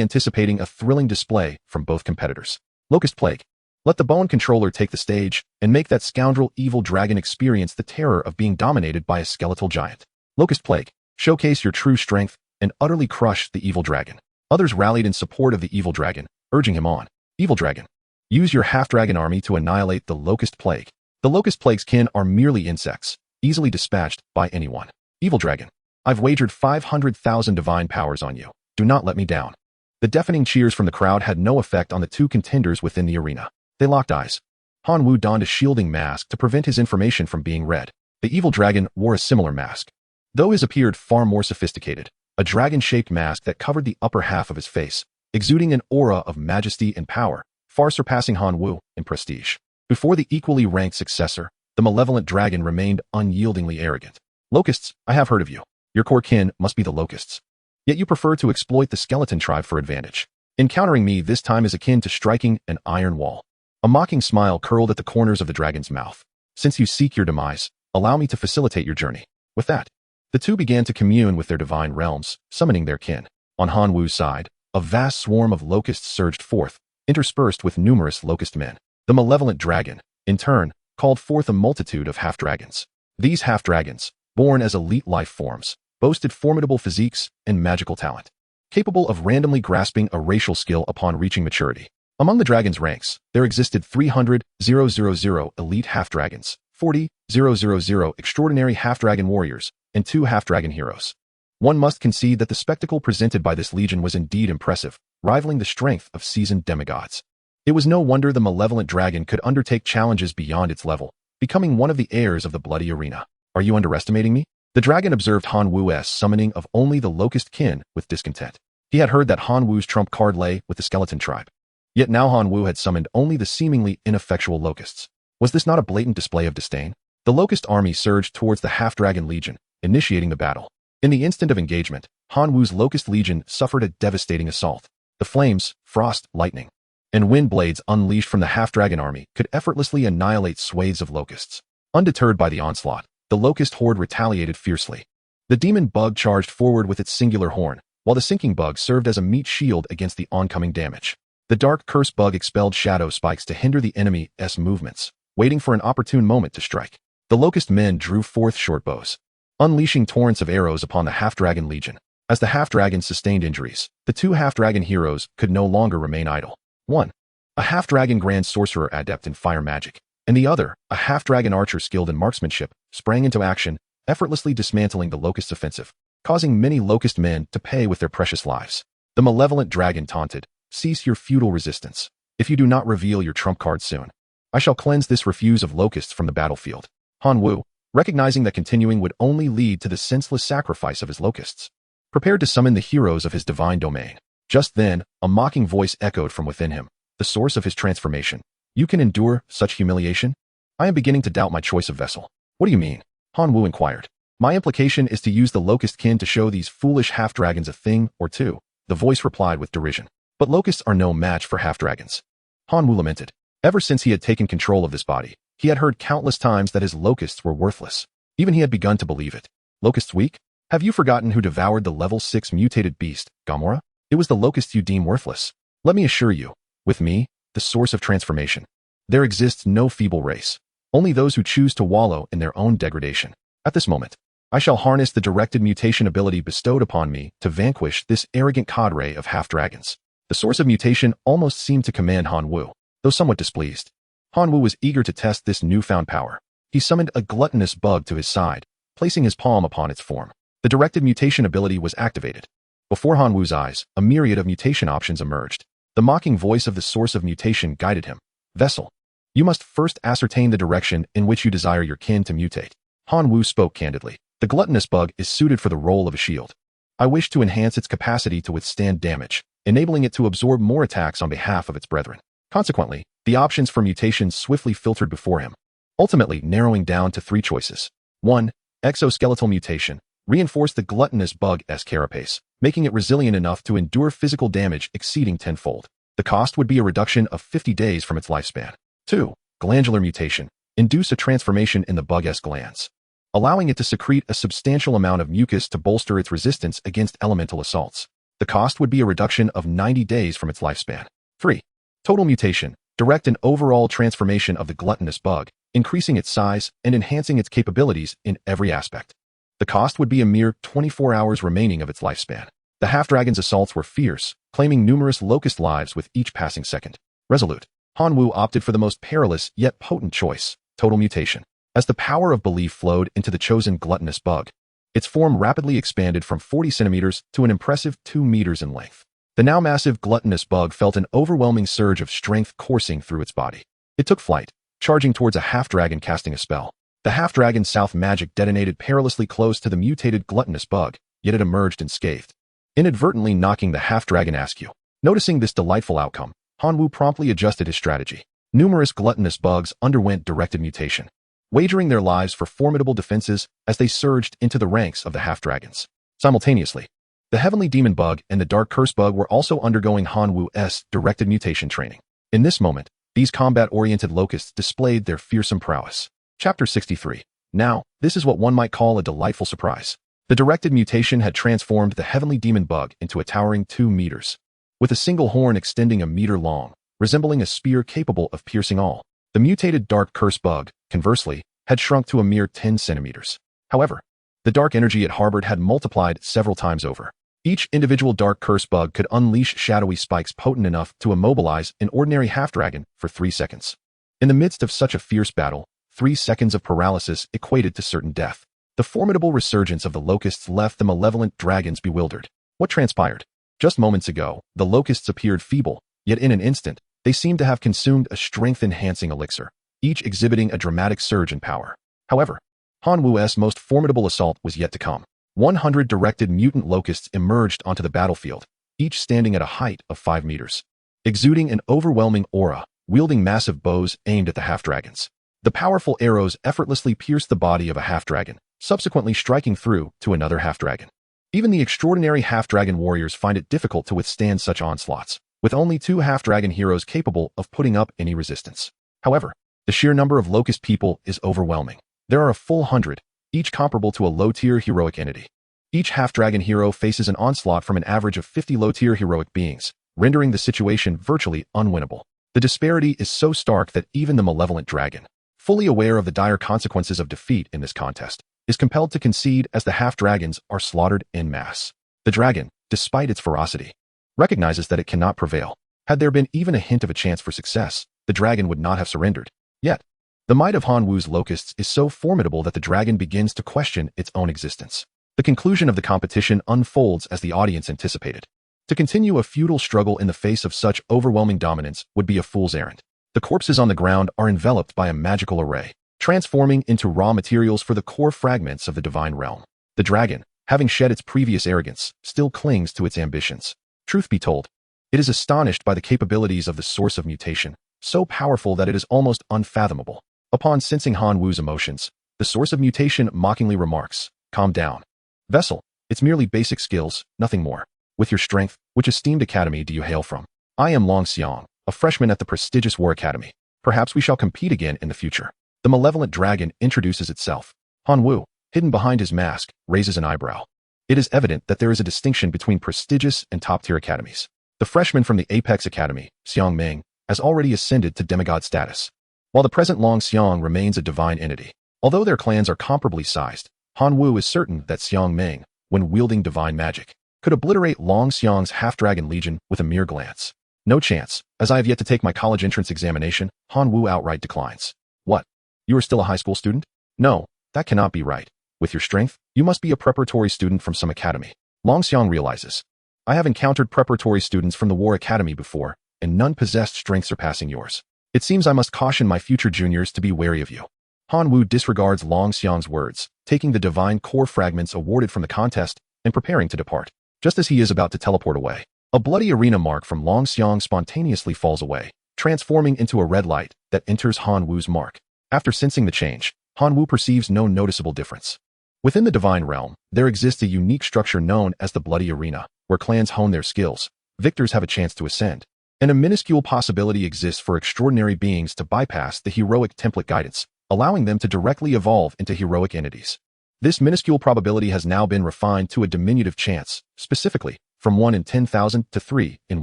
anticipating a thrilling display from both competitors. Locust Plague. Let the Bone Controller take the stage and make that scoundrel evil dragon experience the terror of being dominated by a skeletal giant. Locust Plague. Showcase your true strength and utterly crush the evil dragon. Others rallied in support of the evil dragon, urging him on. Evil dragon. Use your half-dragon army to annihilate the Locust Plague. The Locust Plague's kin are merely insects, easily dispatched by anyone. Evil dragon. I've wagered 500,000 divine powers on you. Do not let me down. The deafening cheers from the crowd had no effect on the 2 contenders within the arena. They locked eyes. Hanwoo donned a shielding mask to prevent his information from being read. The evil dragon wore a similar mask, though his appeared far more sophisticated, a dragon-shaped mask that covered the upper half of his face, exuding an aura of majesty and power, far surpassing Hanwoo in prestige. Before the equally ranked successor, the malevolent dragon remained unyieldingly arrogant. Locusts, I have heard of you. Your core kin must be the locusts. Yet you prefer to exploit the skeleton tribe for advantage. Encountering me this time is akin to striking an iron wall. A mocking smile curled at the corners of the dragon's mouth. Since you seek your demise, allow me to facilitate your journey. With that, the 2 began to commune with their divine realms, summoning their kin. On Hanwoo's side, a vast swarm of locusts surged forth, interspersed with numerous locust men. The malevolent dragon, in turn, called forth a multitude of half-dragons. These half-dragons, born as elite life forms, boasted formidable physiques and magical talent, capable of randomly grasping a racial skill upon reaching maturity. Among the dragon's ranks, there existed 300,000 elite half-dragons, 40,000 extraordinary half-dragon warriors, and 2 half-dragon heroes. One must concede that the spectacle presented by this legion was indeed impressive, rivaling the strength of seasoned demigods. It was no wonder the malevolent dragon could undertake challenges beyond its level, becoming one of the heirs of the bloody arena. Are you underestimating me? The dragon observed Hanwoo's summoning of only the locust kin with discontent. He had heard that Hanwoo's trump card lay with the skeleton tribe. Yet now Hanwoo had summoned only the seemingly ineffectual locusts. Was this not a blatant display of disdain? The locust army surged towards the half-dragon legion, initiating the battle. In the instant of engagement, Hanwoo's locust legion suffered a devastating assault. The flames, frost, lightning, and wind blades unleashed from the half-dragon army could effortlessly annihilate swathes of locusts. Undeterred by the onslaught, the locust horde retaliated fiercely. The demon bug charged forward with its singular horn, while the sinking bug served as a meat shield against the oncoming damage. The dark curse bug expelled shadow spikes to hinder the enemy's movements, waiting for an opportune moment to strike. The locust men drew forth short bows, unleashing torrents of arrows upon the half-dragon legion. As the half-dragon sustained injuries, the two half-dragon heroes could no longer remain idle. One, a half-dragon grand sorcerer adept in fire magic, and the other, a half-dragon archer skilled in marksmanship, sprang into action, effortlessly dismantling the Locust's offensive, causing many Locust men to pay with their precious lives. The malevolent dragon taunted, "Cease your futile resistance. If you do not reveal your trump card soon, I shall cleanse this refuse of Locusts from the battlefield." Manhwa, recognizing that continuing would only lead to the senseless sacrifice of his Locusts, prepared to summon the heroes of his divine domain. Just then, a mocking voice echoed from within him, the source of his transformation. "You can endure such humiliation? I am beginning to doubt my choice of vessel." "What do you mean?" Manhwa inquired. "My implication is to use the Locust kin to show these foolish half-dragons a thing or two," the voice replied with derision. "But Locusts are no match for half-dragons." Manhwa lamented. Ever since he had taken control of this body, he had heard countless times that his Locusts were worthless. Even he had begun to believe it. Locusts weak? Have you forgotten who devoured the level 6 mutated beast, Gamora? It was the Locusts you deem worthless. Let me assure you, with me, the source of transformation, there exists no feeble race. Only those who choose to wallow in their own degradation. At this moment, I shall harness the directed mutation ability bestowed upon me to vanquish this arrogant cadre of half-dragons. The source of mutation almost seemed to command Manhwa, though somewhat displeased. Manhwa was eager to test this newfound power. He summoned a gluttonous bug to his side, placing his palm upon its form. The directed mutation ability was activated. Before Hanwu's eyes, a myriad of mutation options emerged. The mocking voice of the source of mutation guided him. "Vessel, you must first ascertain the direction in which you desire your kin to mutate." Manhwa spoke candidly. "The gluttonous bug is suited for the role of a shield. I wish to enhance its capacity to withstand damage, enabling it to absorb more attacks on behalf of its brethren." Consequently, the options for mutation swiftly filtered before him, ultimately narrowing down to 3 choices. 1. Exoskeletal mutation. Reinforce the gluttonous bug's carapace, making it resilient enough to endure physical damage exceeding 10-fold. The cost would be a reduction of 50 days from its lifespan. 2. Glandular mutation. Induce a transformation in the bug's glands, allowing it to secrete a substantial amount of mucus to bolster its resistance against elemental assaults. The cost would be a reduction of 90 days from its lifespan. 3. Total mutation. Direct an overall transformation of the gluttonous bug, increasing its size and enhancing its capabilities in every aspect. The cost would be a mere 24 hours remaining of its lifespan. The half-dragon's assaults were fierce, claiming numerous Locust lives with each passing second. Resolute, Manhwa opted for the most perilous yet potent choice, total mutation. As the power of belief flowed into the chosen gluttonous bug, its form rapidly expanded from 40 centimeters to an impressive 2 meters in length. The now massive gluttonous bug felt an overwhelming surge of strength coursing through its body. It took flight, charging towards a half-dragon casting a spell. The half-dragon's south magic detonated perilously close to the mutated gluttonous bug, yet it emerged unscathed, inadvertently knocking the half-dragon askew. Noticing this delightful outcome, Manhwa promptly adjusted his strategy. Numerous gluttonous bugs underwent directed mutation, wagering their lives for formidable defenses as they surged into the ranks of the half-dragons. Simultaneously, the heavenly demon bug and the dark curse bug were also undergoing Manhwa's directed mutation training. In this moment, these combat-oriented Locusts displayed their fearsome prowess. Chapter 63. Now, this is what one might call a delightful surprise. The directed mutation had transformed the heavenly demon bug into a towering 2 meters, with a single horn extending a meter long, resembling a spear capable of piercing all. The mutated dark curse bug, conversely, had shrunk to a mere 10 centimeters. However, the dark energy it harbored had multiplied several times over. Each individual dark curse bug could unleash shadowy spikes potent enough to immobilize an ordinary half-dragon for 3 seconds. In the midst of such a fierce battle, 3 seconds of paralysis equated to certain death. The formidable resurgence of the Locusts left the malevolent dragons bewildered. What transpired? Just moments ago, the Locusts appeared feeble, yet in an instant, they seemed to have consumed a strength-enhancing elixir, each exhibiting a dramatic surge in power. However, Manhwa's most formidable assault was yet to come. 100 directed mutant Locusts emerged onto the battlefield, each standing at a height of 5 meters, exuding an overwhelming aura, wielding massive bows aimed at the half-dragons. The powerful arrows effortlessly pierced the body of a half-dragon, subsequently striking through to another half-dragon. Even the extraordinary half-dragon warriors find it difficult to withstand such onslaughts, with only 2 half-dragon heroes capable of putting up any resistance. However, the sheer number of Locust people is overwhelming. There are a full 100, each comparable to a low-tier heroic entity. Each half-dragon hero faces an onslaught from an average of 50 low-tier heroic beings, rendering the situation virtually unwinnable. The disparity is so stark that even the malevolent dragon, fully aware of the dire consequences of defeat in this contest, is compelled to concede as the half-dragons are slaughtered en masse. The dragon, despite its ferocity, recognizes that it cannot prevail. Had there been even a hint of a chance for success, the dragon would not have surrendered. Yet, the might of Han Wu's locusts is so formidable that the dragon begins to question its own existence. The conclusion of the competition unfolds as the audience anticipated. To continue a futile struggle in the face of such overwhelming dominance would be a fool's errand. The corpses on the ground are enveloped by a magical array, transforming into raw materials for the core fragments of the divine realm. The dragon, having shed its previous arrogance, still clings to its ambitions. Truth be told, it is astonished by the capabilities of the source of mutation, so powerful that it is almost unfathomable. Upon sensing Han Wu's emotions, the source of mutation mockingly remarks, "Calm down. Vessel, it's merely basic skills, nothing more. With your strength, which esteemed academy do you hail from? I am Long Xiang, a freshman at the prestigious War Academy. Perhaps we shall compete again in the future." The malevolent dragon introduces itself. Han Wu, hidden behind his mask, raises an eyebrow. It is evident that there is a distinction between prestigious and top-tier academies. The freshman from the Apex Academy, Xiang Ming, has already ascended to demigod status, while the present Long Xiang remains a divine entity. Although their clans are comparably sized, Han Wu is certain that Xiang Ming, when wielding divine magic, could obliterate Long Xiang's half-dragon legion with a mere glance. No chance. As I have yet to take my college entrance examination, Han Wu outright declines. What? You are still a high school student? No, that cannot be right. With your strength, you must be a preparatory student from some academy. Long Xiang realizes. I have encountered preparatory students from the War Academy before, and none possessed strength surpassing yours. It seems I must caution my future juniors to be wary of you. Han Wu disregards Long Xiang's words, taking the divine core fragments awarded from the contest and preparing to depart. Just as he is about to teleport away, a bloody arena mark from Long Xiang spontaneously falls away, transforming into a red light that enters Han Wu's mark. After sensing the change, Han Wu perceives no noticeable difference. Within the divine realm, there exists a unique structure known as the Bloody Arena, where clans hone their skills, victors have a chance to ascend, and a minuscule possibility exists for extraordinary beings to bypass the heroic template guidance, allowing them to directly evolve into heroic entities. This minuscule probability has now been refined to a diminutive chance, specifically, from 1 in 10,000 to 3 in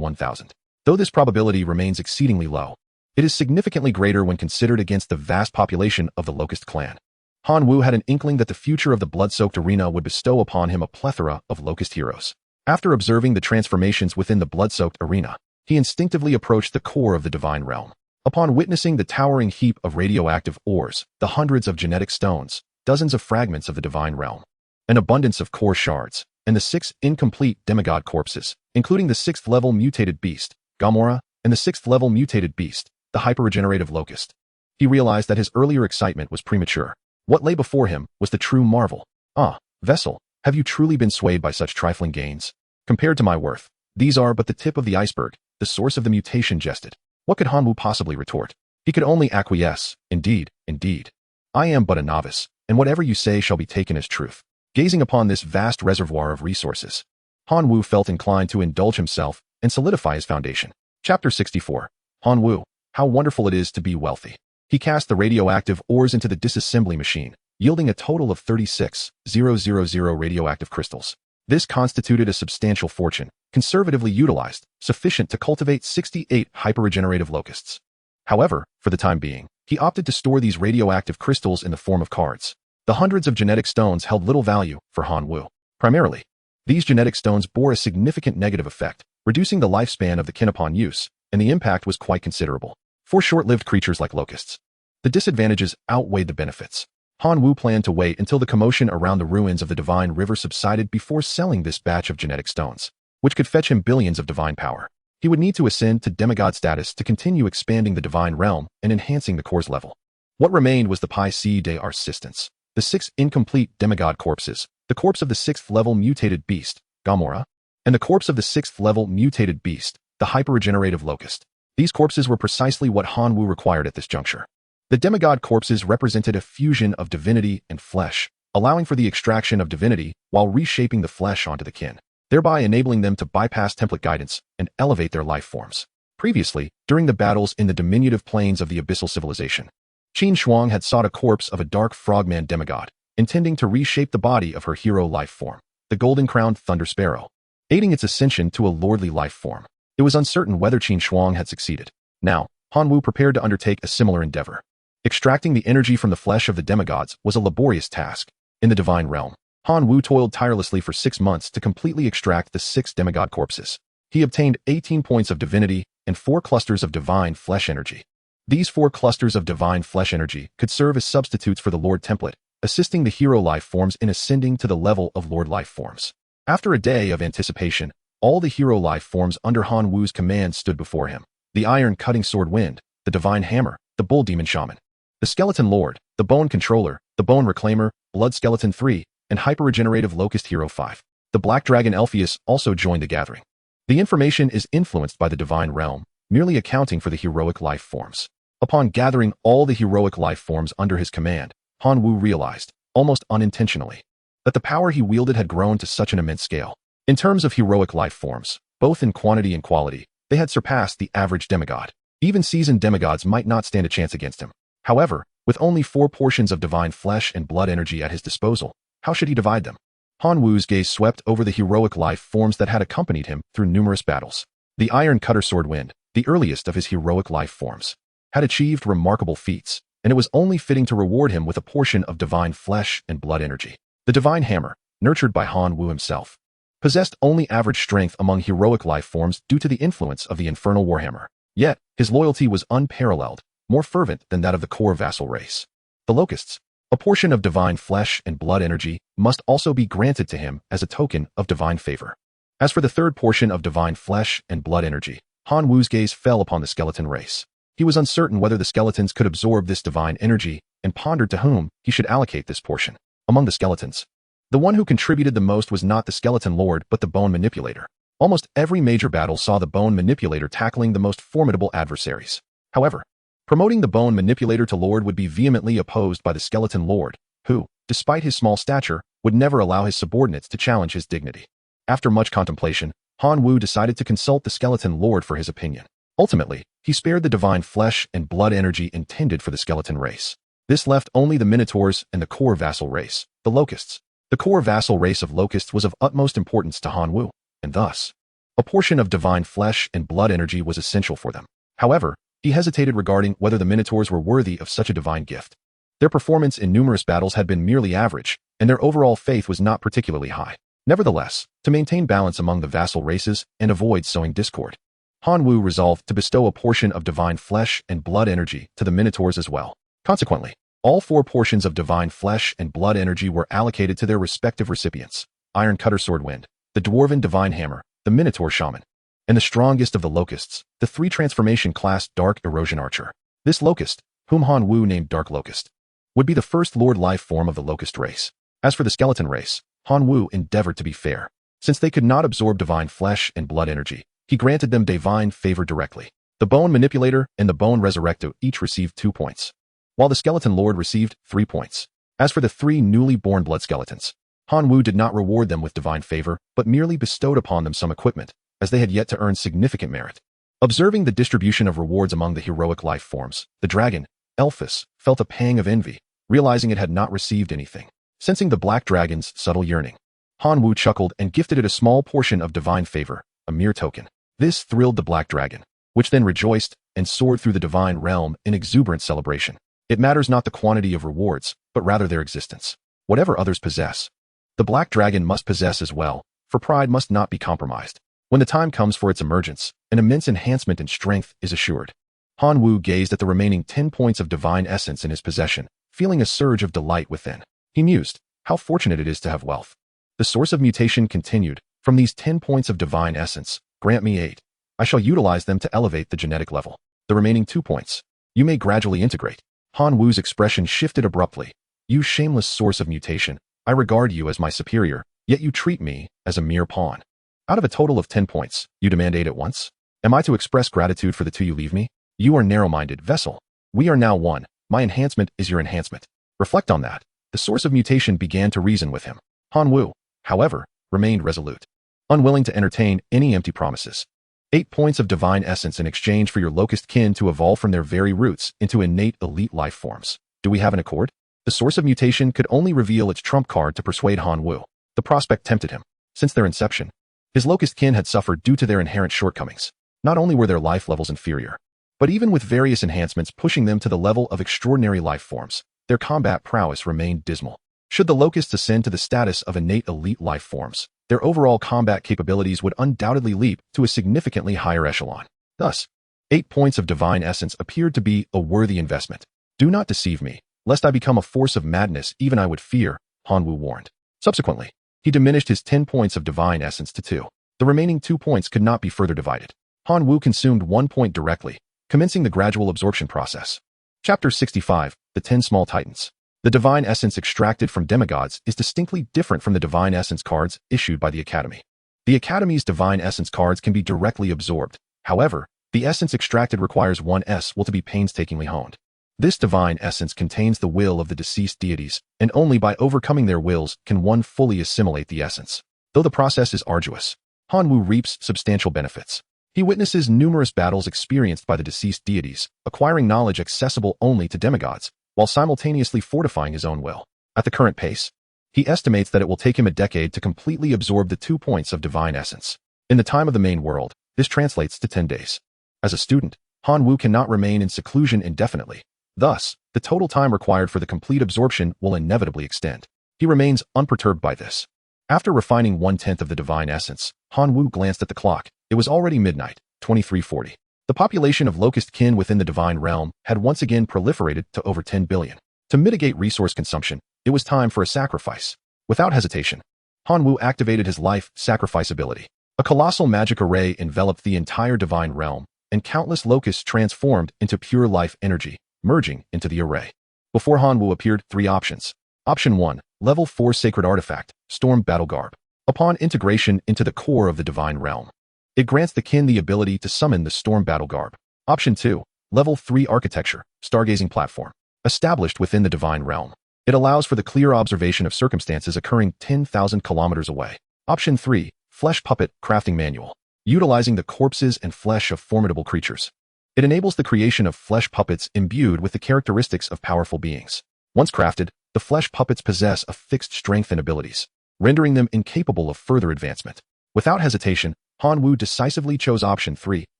1,000. Though this probability remains exceedingly low, it is significantly greater when considered against the vast population of the Locust clan. Han Wu had an inkling that the future of the blood-soaked arena would bestow upon him a plethora of Locust heroes. After observing the transformations within the blood-soaked arena, he instinctively approached the core of the divine realm. Upon witnessing the towering heap of radioactive ores, the hundreds of genetic stones, dozens of fragments of the divine realm, an abundance of core shards, and the 6 incomplete demigod corpses, including the 6th-level mutated beast, Gamora, and the 6th-level mutated beast, the hyper-regenerative locust, he realized that his earlier excitement was premature. What lay before him was the true marvel. Ah, Vessel, have you truly been swayed by such trifling gains? Compared to my worth, these are but the tip of the iceberg, the source of the mutation jested. What could Han Wu possibly retort? He could only acquiesce. Indeed, indeed. I am but a novice, and whatever you say shall be taken as truth. Gazing upon this vast reservoir of resources, Han Wu felt inclined to indulge himself and solidify his foundation. Chapter 64. Han Wu, how wonderful it is to be wealthy. He cast the radioactive ores into the disassembly machine, yielding a total of 36,000 radioactive crystals. This constituted a substantial fortune, conservatively utilized, sufficient to cultivate 68 hyper-regenerative locusts. However, for the time being, he opted to store these radioactive crystals in the form of cards. The hundreds of genetic stones held little value for Han Wu. Primarily, these genetic stones bore a significant negative effect, reducing the lifespan of the kin upon use, and the impact was quite considerable. For short-lived creatures like locusts, the disadvantages outweighed the benefits. Han Wu planned to wait until the commotion around the ruins of the Divine River subsided before selling this batch of genetic stones, which could fetch him billions of divine power. He would need to ascend to demigod status to continue expanding the divine realm and enhancing the core's level. What remained was the piece de resistance, the 6 incomplete demigod corpses, the corpse of the 6th-level mutated beast, Gamora, and the corpse of the 6th-level mutated beast, the hyper-regenerative locust. These corpses were precisely what Han Wu required at this juncture. The demigod corpses represented a fusion of divinity and flesh, allowing for the extraction of divinity while reshaping the flesh onto the kin, thereby enabling them to bypass template guidance and elevate their life forms. Previously, during the battles in the diminutive plains of the Abyssal Civilization, Qin Shuang had sought a corpse of a dark frogman demigod, intending to reshape the body of her hero life form, the golden-crowned Thunder Sparrow, aiding its ascension to a lordly life form. It was uncertain whether Qin Shuang had succeeded. Now, Han Wu prepared to undertake a similar endeavor. Extracting the energy from the flesh of the demigods was a laborious task. In the divine realm, Han Wu toiled tirelessly for 6 months to completely extract the 6 demigod corpses. He obtained 18 points of divinity and 4 clusters of divine flesh energy. These 4 clusters of divine flesh energy could serve as substitutes for the Lord template, assisting the hero life forms in ascending to the level of Lord life forms. After a day of anticipation, all the hero life forms under Han Wu's command stood before him. The iron cutting sword wind, the divine hammer, the bull demon shaman, the skeleton lord, the bone controller, the bone reclaimer, blood skeleton 3, and hyper-regenerative locust hero 5. The black dragon Elpheus also joined the gathering. The information is influenced by the divine realm, merely accounting for the heroic life forms. Upon gathering all the heroic life forms under his command, Han Wu realized, almost unintentionally, that the power he wielded had grown to such an immense scale. In terms of heroic life forms, both in quantity and quality, they had surpassed the average demigod. Even seasoned demigods might not stand a chance against him. However, with only 4 portions of divine flesh and blood energy at his disposal, how should he divide them? Han Wu's gaze swept over the heroic life forms that had accompanied him through numerous battles. The iron cutter sword wind, the earliest of his heroic life forms, had achieved remarkable feats, and it was only fitting to reward him with a portion of divine flesh and blood energy. The divine hammer, nurtured by Han Wu himself, possessed only average strength among heroic life forms due to the influence of the infernal warhammer. Yet, his loyalty was unparalleled, more fervent than that of the core vassal race. The locusts, a portion of divine flesh and blood energy, must also be granted to him as a token of divine favor. As for the 3rd portion of divine flesh and blood energy, Han Wu's gaze fell upon the skeleton race. He was uncertain whether the skeletons could absorb this divine energy and pondered to whom he should allocate this portion. Among the skeletons, the one who contributed the most was not the skeleton lord but the bone manipulator. Almost every major battle saw the bone manipulator tackling the most formidable adversaries. However, promoting the bone manipulator to lord would be vehemently opposed by the skeleton lord, who, despite his small stature, would never allow his subordinates to challenge his dignity. After much contemplation, Han Wu decided to consult the skeleton lord for his opinion. Ultimately, he spared the divine flesh and blood energy intended for the skeleton race. This left only the minotaurs and the core vassal race, the locusts. The core vassal race of locusts was of utmost importance to Han Wu, and thus, a portion of divine flesh and blood energy was essential for them. However, he hesitated regarding whether the minotaurs were worthy of such a divine gift. Their performance in numerous battles had been merely average, and their overall faith was not particularly high. Nevertheless, to maintain balance among the vassal races and avoid sowing discord, Han Wu resolved to bestow a portion of divine flesh and blood energy to the minotaurs as well. Consequently, all 4 portions of divine flesh and blood energy were allocated to their respective recipients: Iron Cutter Sword Wind, the Dwarven Divine Hammer, the Minotaur Shaman, and the strongest of the locusts, the 3 transformation class Dark Erosion Archer. This locust, whom Han Wu named Dark Locust, would be the first Lord life form of the locust race. As for the skeleton race, Han Wu endeavored to be fair. Since they could not absorb divine flesh and blood energy, he granted them divine favor directly. The Bone Manipulator and the Bone Resurrector each received 2 points, while the Skeleton Lord received 3 points. As for the 3 newly born blood skeletons, Han Wu did not reward them with divine favor, but merely bestowed upon them some equipment, as they had yet to earn significant merit. Observing the distribution of rewards among the heroic life forms, the dragon, Elphus, felt a pang of envy, realizing it had not received anything. Sensing the black dragon's subtle yearning, Han Wu chuckled and gifted it a small portion of divine favor, a mere token. This thrilled the black dragon, which then rejoiced and soared through the divine realm in exuberant celebration. It matters not the quantity of rewards, but rather their existence. Whatever others possess, the black dragon must possess as well, for pride must not be compromised. When the time comes for its emergence, an immense enhancement in strength is assured. Han Wu gazed at the remaining 10 points of divine essence in his possession, feeling a surge of delight within. He mused, how fortunate it is to have wealth. The source of mutation continued, from these 10 points of divine essence, grant me 8. I shall utilize them to elevate the genetic level. The remaining 2 points, you may gradually integrate. Han Wu's expression shifted abruptly. You shameless source of mutation, I regard you as my superior, yet you treat me as a mere pawn. Out of a total of 10 points, you demand 8 at once? Am I to express gratitude for the 2 you leave me? You are narrow-minded, vessel. We are now one. My enhancement is your enhancement. Reflect on that. The source of mutation began to reason with him. Han Wu, however, remained resolute, unwilling to entertain any empty promises. 8 points of divine essence in exchange for your locust kin to evolve from their very roots into innate elite life forms. Do we have an accord? The source of mutation could only reveal its trump card to persuade Han Wu. The prospect tempted him. Since their inception, his locust kin had suffered due to their inherent shortcomings. Not only were their life levels inferior, but even with various enhancements pushing them to the level of extraordinary life forms, their combat prowess remained dismal. Should the locusts ascend to the status of innate elite life forms, their overall combat capabilities would undoubtedly leap to a significantly higher echelon. Thus, 8 points of divine essence appeared to be a worthy investment. Do not deceive me, lest I become a force of madness even I would fear, Manhwa warned. Subsequently, he diminished his 10 points of divine essence to 2. The remaining 2 points could not be further divided. Manhwa consumed 1 point directly, commencing the gradual absorption process. Chapter 65, The 10 Small Titans. The divine essence extracted from demigods is distinctly different from the divine essence cards issued by the Academy. The Academy's divine essence cards can be directly absorbed. However, the essence extracted requires one's will to be painstakingly honed. This divine essence contains the will of the deceased deities, and only by overcoming their wills can one fully assimilate the essence. Though the process is arduous, Manhwa reaps substantial benefits. He witnesses numerous battles experienced by the deceased deities, acquiring knowledge accessible only to demigods, while simultaneously fortifying his own will. At the current pace, he estimates that it will take him a decade to completely absorb the 2 points of divine essence. In the time of the main world, this translates to 10 days. As a student, Manhwa cannot remain in seclusion indefinitely. Thus, the total time required for the complete absorption will inevitably extend. He remains unperturbed by this. After refining 1/10 of the divine essence, Manhwa glanced at the clock. It was already midnight, 2340. The population of locust kin within the divine realm had once again proliferated to over 10 billion. To mitigate resource consumption, it was time for a sacrifice. Without hesitation, Manhwa activated his life sacrifice ability. A colossal magic array enveloped the entire divine realm, and countless locusts transformed into pure life energy, merging into the array. Before Manhwa appeared 3 options. Option 1, Level 4 Sacred Artifact, Storm Battle Garb. Upon integration into the core of the divine realm, it grants the kin the ability to summon the Storm Battle Garb. Option 2, Level 3 Architecture, Stargazing Platform. Established within the divine realm, it allows for the clear observation of circumstances occurring 10,000 kilometers away. Option 3, Flesh Puppet Crafting Manual. Utilizing the corpses and flesh of formidable creatures, it enables the creation of flesh puppets imbued with the characteristics of powerful beings. Once crafted, the flesh puppets possess a fixed strength and abilities, rendering them incapable of further advancement. Without hesitation, Manhwa decisively chose option 3,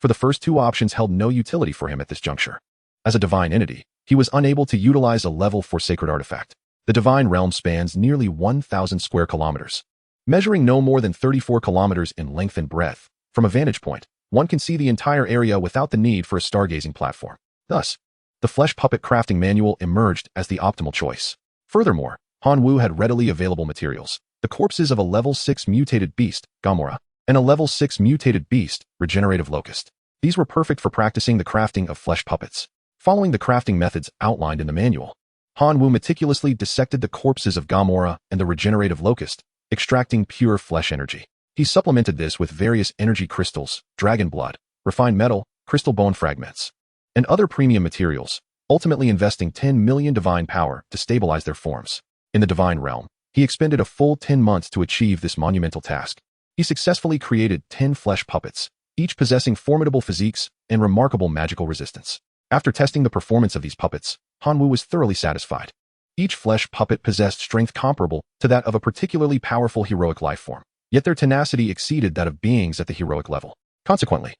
for the first 2 options held no utility for him at this juncture. As a divine entity, he was unable to utilize a level 4 sacred artifact. The divine realm spans nearly 1,000 square kilometers, measuring no more than 34 kilometers in length and breadth. From a vantage point, one can see the entire area without the need for a stargazing platform. Thus, the Flesh Puppet Crafting Manual emerged as the optimal choice. Furthermore, Manhwa had readily available materials: the corpses of a level 6 mutated beast, Gamora, and a level 6 mutated beast, Regenerative Locust. These were perfect for practicing the crafting of flesh puppets. Following the crafting methods outlined in the manual, Manhwa meticulously dissected the corpses of Gamora and the Regenerative Locust, extracting pure flesh energy. He supplemented this with various energy crystals, dragon blood, refined metal, crystal bone fragments, and other premium materials, ultimately investing 10 million divine power to stabilize their forms. In the divine realm, he expended a full 10 months to achieve this monumental task. He successfully created 10 flesh puppets, each possessing formidable physiques and remarkable magical resistance. After testing the performance of these puppets, Manhwa was thoroughly satisfied. Each flesh puppet possessed strength comparable to that of a particularly powerful heroic life form, yet their tenacity exceeded that of beings at the heroic level. Consequently,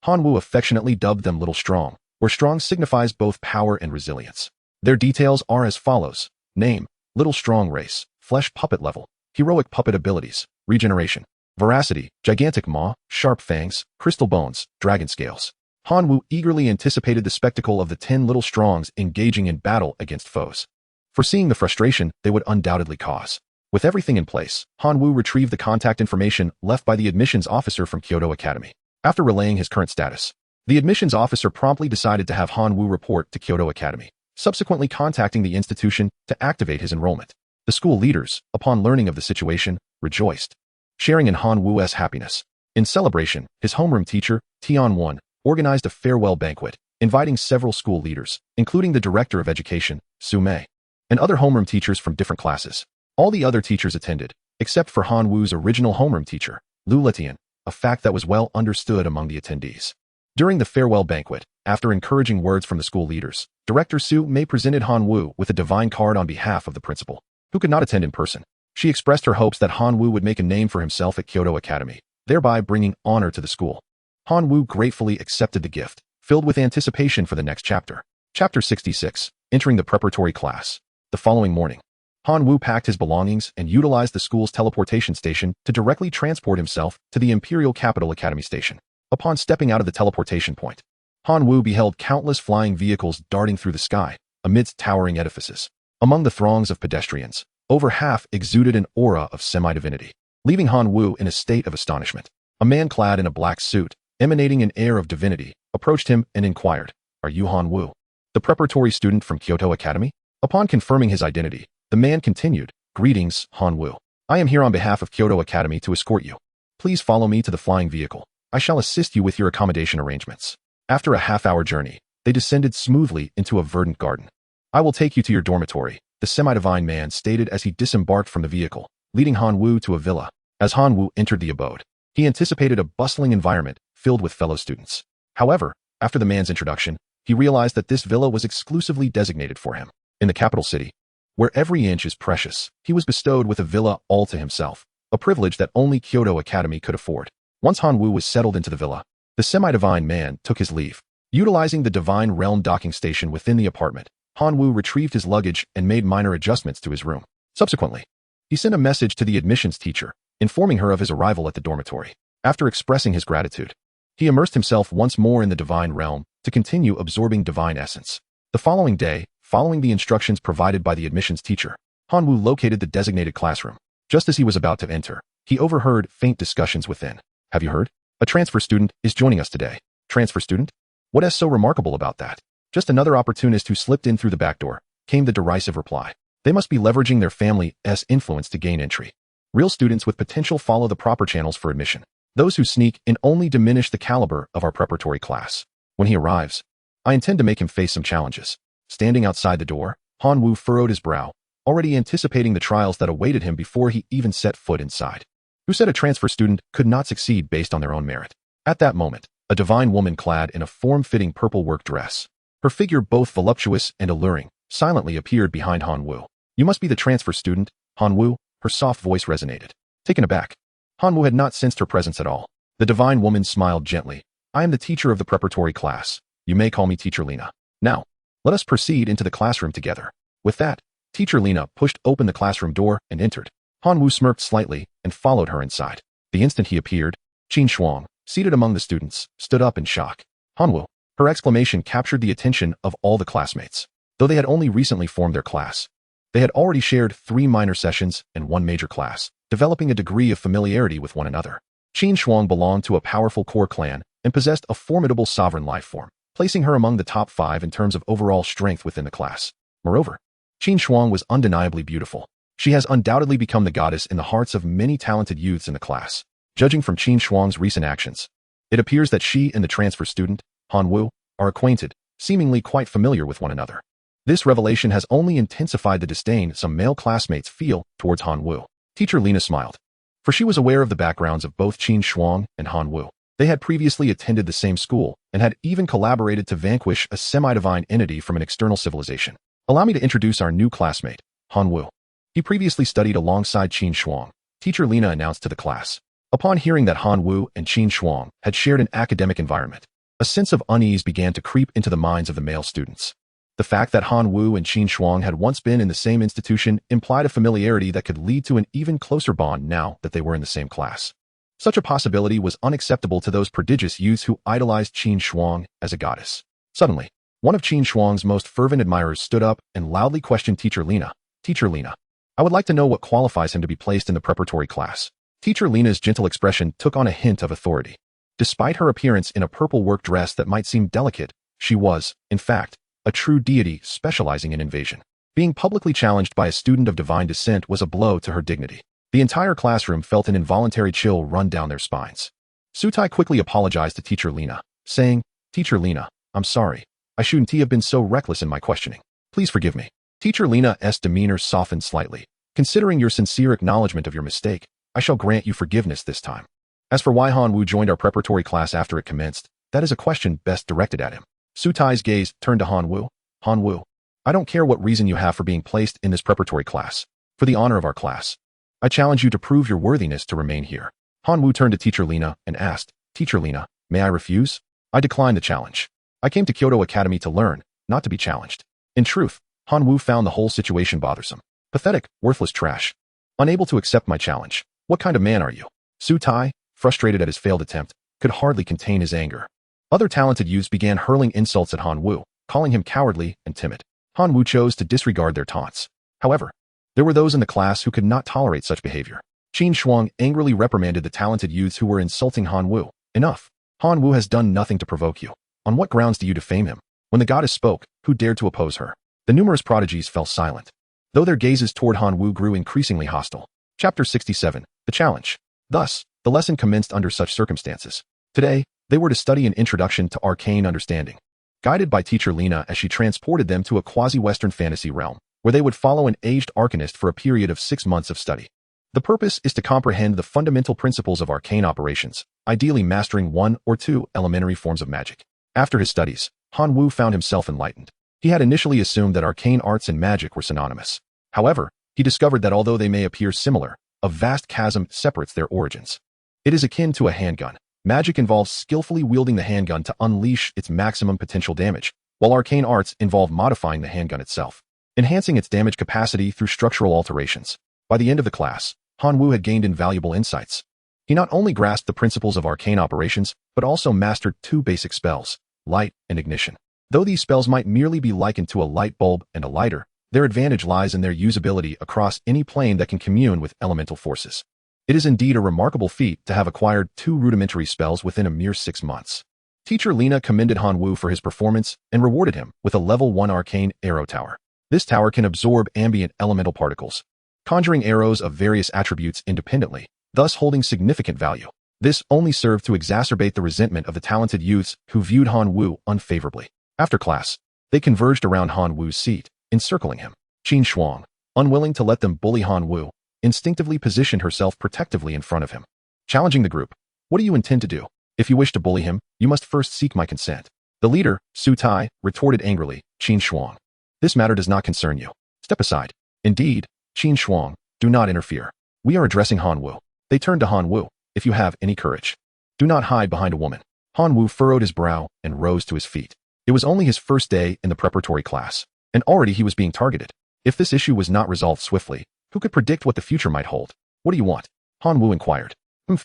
Manhwa affectionately dubbed them Little Strong, where strong signifies both power and resilience. Their details are as follows: name, Little Strong race, flesh puppet level, heroic puppet abilities, regeneration, veracity, gigantic maw, sharp fangs, crystal bones, dragon scales. Manhwa eagerly anticipated the spectacle of the 10 Little Strongs engaging in battle against foes, foreseeing the frustration they would undoubtedly cause. With everything in place, Manhwa retrieved the contact information left by the admissions officer from Kyoto Academy. After relaying his current status, the admissions officer promptly decided to have Manhwa report to Kyoto Academy, subsequently contacting the institution to activate his enrollment. The school leaders, upon learning of the situation, rejoiced, sharing in Manhwa's happiness. In celebration, his homeroom teacher, Tion-1, organized a farewell banquet, inviting several school leaders, including the director of education, Sume, and other homeroom teachers from different classes. All the other teachers attended, except for Manhwa's original homeroom teacher, Lu Letian, a fact that was well understood among the attendees. During the farewell banquet, after encouraging words from the school leaders, Director Sume presented Manhwa with a divine card on behalf of the principal, who could not attend in person. She expressed her hopes that Manhwa would make a name for himself at Kyoto Academy, thereby bringing honor to the school. Manhwa gratefully accepted the gift, filled with anticipation for the next chapter. Chapter 66, Entering the Preparatory Class. The following morning, Han Wu packed his belongings and utilized the school's teleportation station to directly transport himself to the Imperial Capital Academy station. Upon stepping out of the teleportation point, Han Wu beheld countless flying vehicles darting through the sky, amidst towering edifices. Among the throngs of pedestrians, over half exuded an aura of semi-divinity, leaving Han Wu in a state of astonishment. A man clad in a black suit, emanating an air of divinity, approached him and inquired, "Are you Han Wu, the preparatory student from Kyoto Academy?" Upon confirming his identity, the man continued, "Greetings, Han Wu. I am here on behalf of Kyoto Academy to escort you. Please follow me to the flying vehicle. I shall assist you with your accommodation arrangements." After a half-hour journey, they descended smoothly into a verdant garden. "I will take you to your dormitory," the semi-divine man stated as he disembarked from the vehicle, leading Han Wu to a villa. As Han Wu entered the abode, he anticipated a bustling environment filled with fellow students. However, after the man's introduction, he realized that this villa was exclusively designated for him. In the capital city, where every inch is precious, he was bestowed with a villa all to himself, a privilege that only Kyoto Academy could afford. Once Han Wu was settled into the villa, the semi-divine man took his leave. Utilizing the divine realm docking station within the apartment, Han Wu retrieved his luggage and made minor adjustments to his room. Subsequently, he sent a message to the admissions teacher, informing her of his arrival at the dormitory. After expressing his gratitude, he immersed himself once more in the divine realm to continue absorbing divine essence. The following day, following the instructions provided by the admissions teacher, Han Wu located the designated classroom. Just as he was about to enter, he overheard faint discussions within. "Have you heard? A transfer student is joining us today." "Transfer student? What is so remarkable about that?" "Just another opportunist who slipped in through the back door," came the derisive reply. "They must be leveraging their family's influence to gain entry. Real students with potential follow the proper channels for admission. Those who sneak in only diminish the caliber of our preparatory class. When he arrives, I intend to make him face some challenges." Standing outside the door, Han Wu furrowed his brow, already anticipating the trials that awaited him before he even set foot inside. Who said a transfer student could not succeed based on their own merit? At that moment, a divine woman clad in a form-fitting purple work dress, her figure both voluptuous and alluring, silently appeared behind Han Wu. "You must be the transfer student, Han Wu," her soft voice resonated. Taken aback, Han Wu had not sensed her presence at all. The divine woman smiled gently. "I am the teacher of the preparatory class. You may call me Teacher Lena. Now, let us proceed into the classroom together." With that, Teacher Lena pushed open the classroom door and entered. Han Wu smirked slightly and followed her inside. The instant he appeared, Qin Shuang, seated among the students, stood up in shock. "Han Wu!" Her exclamation captured the attention of all the classmates. Though they had only recently formed their class, they had already shared 3 minor sessions and 1 major class, developing a degree of familiarity with one another. Qin Shuang belonged to a powerful core clan and possessed a formidable sovereign life form, placing her among the top 5 in terms of overall strength within the class. Moreover, Qin Shuang was undeniably beautiful. She has undoubtedly become the goddess in the hearts of many talented youths in the class. Judging from Qin Shuang's recent actions, it appears that she and the transfer student, Han Wu, are acquainted, seemingly quite familiar with one another. This revelation has only intensified the disdain some male classmates feel towards Han Wu. Teacher Lena smiled, for she was aware of the backgrounds of both Qin Shuang and Han Wu. They had previously attended the same school and had even collaborated to vanquish a semi-divine entity from an external civilization. "Allow me to introduce our new classmate, Han Wu. He previously studied alongside Qin Shuang," Teacher Lena announced to the class. Upon hearing that Han Wu and Qin Shuang had shared an academic environment, a sense of unease began to creep into the minds of the male students. The fact that Han Wu and Qin Shuang had once been in the same institution implied a familiarity that could lead to an even closer bond now that they were in the same class. Such a possibility was unacceptable to those prodigious youths who idolized Qin Shuang as a goddess. Suddenly, one of Qin Shuang's most fervent admirers stood up and loudly questioned Teacher Lena. "Teacher Lena, I would like to know what qualifies him to be placed in the preparatory class." Teacher Lena's gentle expression took on a hint of authority. Despite her appearance in a purple work dress that might seem delicate, she was, in fact, a true deity specializing in invasion. Being publicly challenged by a student of divine descent was a blow to her dignity. The entire classroom felt an involuntary chill run down their spines. Sutai quickly apologized to Teacher Lena, saying, "Teacher Lena, I'm sorry. I shouldn't have been so reckless in my questioning. Please forgive me." Teacher Lena's demeanor softened slightly. "Considering your sincere acknowledgement of your mistake, I shall grant you forgiveness this time. As for why Han Wu joined our preparatory class after it commenced, that is a question best directed at him." Sutai's gaze turned to Han Wu. "Han Wu, I don't care what reason you have for being placed in this preparatory class. For the honor of our class, I challenge you to prove your worthiness to remain here." Han Wu turned to Teacher Lena and asked, "Teacher Lena, may I refuse?" "I decline the challenge. I came to Kyoto Academy to learn, not to be challenged." In truth, Han Wu found the whole situation bothersome. Pathetic, worthless trash. Unable to accept my challenge. What kind of man are you? Su Tai, frustrated at his failed attempt, could hardly contain his anger. Other talented youths began hurling insults at Han Wu, calling him cowardly and timid. Han Wu chose to disregard their taunts. However, there were those in the class who could not tolerate such behavior. Qin Shuang angrily reprimanded the talented youths who were insulting Han Wu. Enough. Han Wu has done nothing to provoke you. On what grounds do you defame him? When the goddess spoke, who dared to oppose her? The numerous prodigies fell silent, though their gazes toward Han Wu grew increasingly hostile. Chapter 67. The Challenge. Thus, the lesson commenced under such circumstances. Today, they were to study an introduction to arcane understanding, guided by teacher Lena as she transported them to a quasi-Western fantasy realm, where they would follow an aged arcanist for a period of 6 months of study. The purpose is to comprehend the fundamental principles of arcane operations, ideally mastering 1 or 2 elementary forms of magic. After his studies, Han Wu found himself enlightened. He had initially assumed that arcane arts and magic were synonymous. However, he discovered that although they may appear similar, a vast chasm separates their origins. It is akin to a handgun. Magic involves skillfully wielding the handgun to unleash its maximum potential damage, while arcane arts involve modifying the handgun itself, enhancing its damage capacity through structural alterations. By the end of the class, Han Wu had gained invaluable insights. He not only grasped the principles of arcane operations, but also mastered 2 basic spells, light and ignition. Though these spells might merely be likened to a light bulb and a lighter, their advantage lies in their usability across any plane that can commune with elemental forces. It is indeed a remarkable feat to have acquired 2 rudimentary spells within a mere 6 months. Teacher Lena commended Han Wu for his performance and rewarded him with a level 1 arcane arrow tower. This tower can absorb ambient elemental particles, conjuring arrows of various attributes independently, thus holding significant value. This only served to exacerbate the resentment of the talented youths who viewed Han Wu unfavorably. After class, they converged around Han Wu's seat, encircling him. Qin Shuang, unwilling to let them bully Han Wu, instinctively positioned herself protectively in front of him. Challenging the group. What do you intend to do? If you wish to bully him, you must first seek my consent. The leader, Su Tai, retorted angrily. Qin Shuang, this matter does not concern you. Step aside. Indeed, Qin Shuang, do not interfere. We are addressing Han Wu. They turned to Han Wu. If you have any courage, do not hide behind a woman. Han Wu furrowed his brow and rose to his feet. It was only his first day in the preparatory class, and already he was being targeted. If this issue was not resolved swiftly, who could predict what the future might hold? What do you want? Han Wu inquired.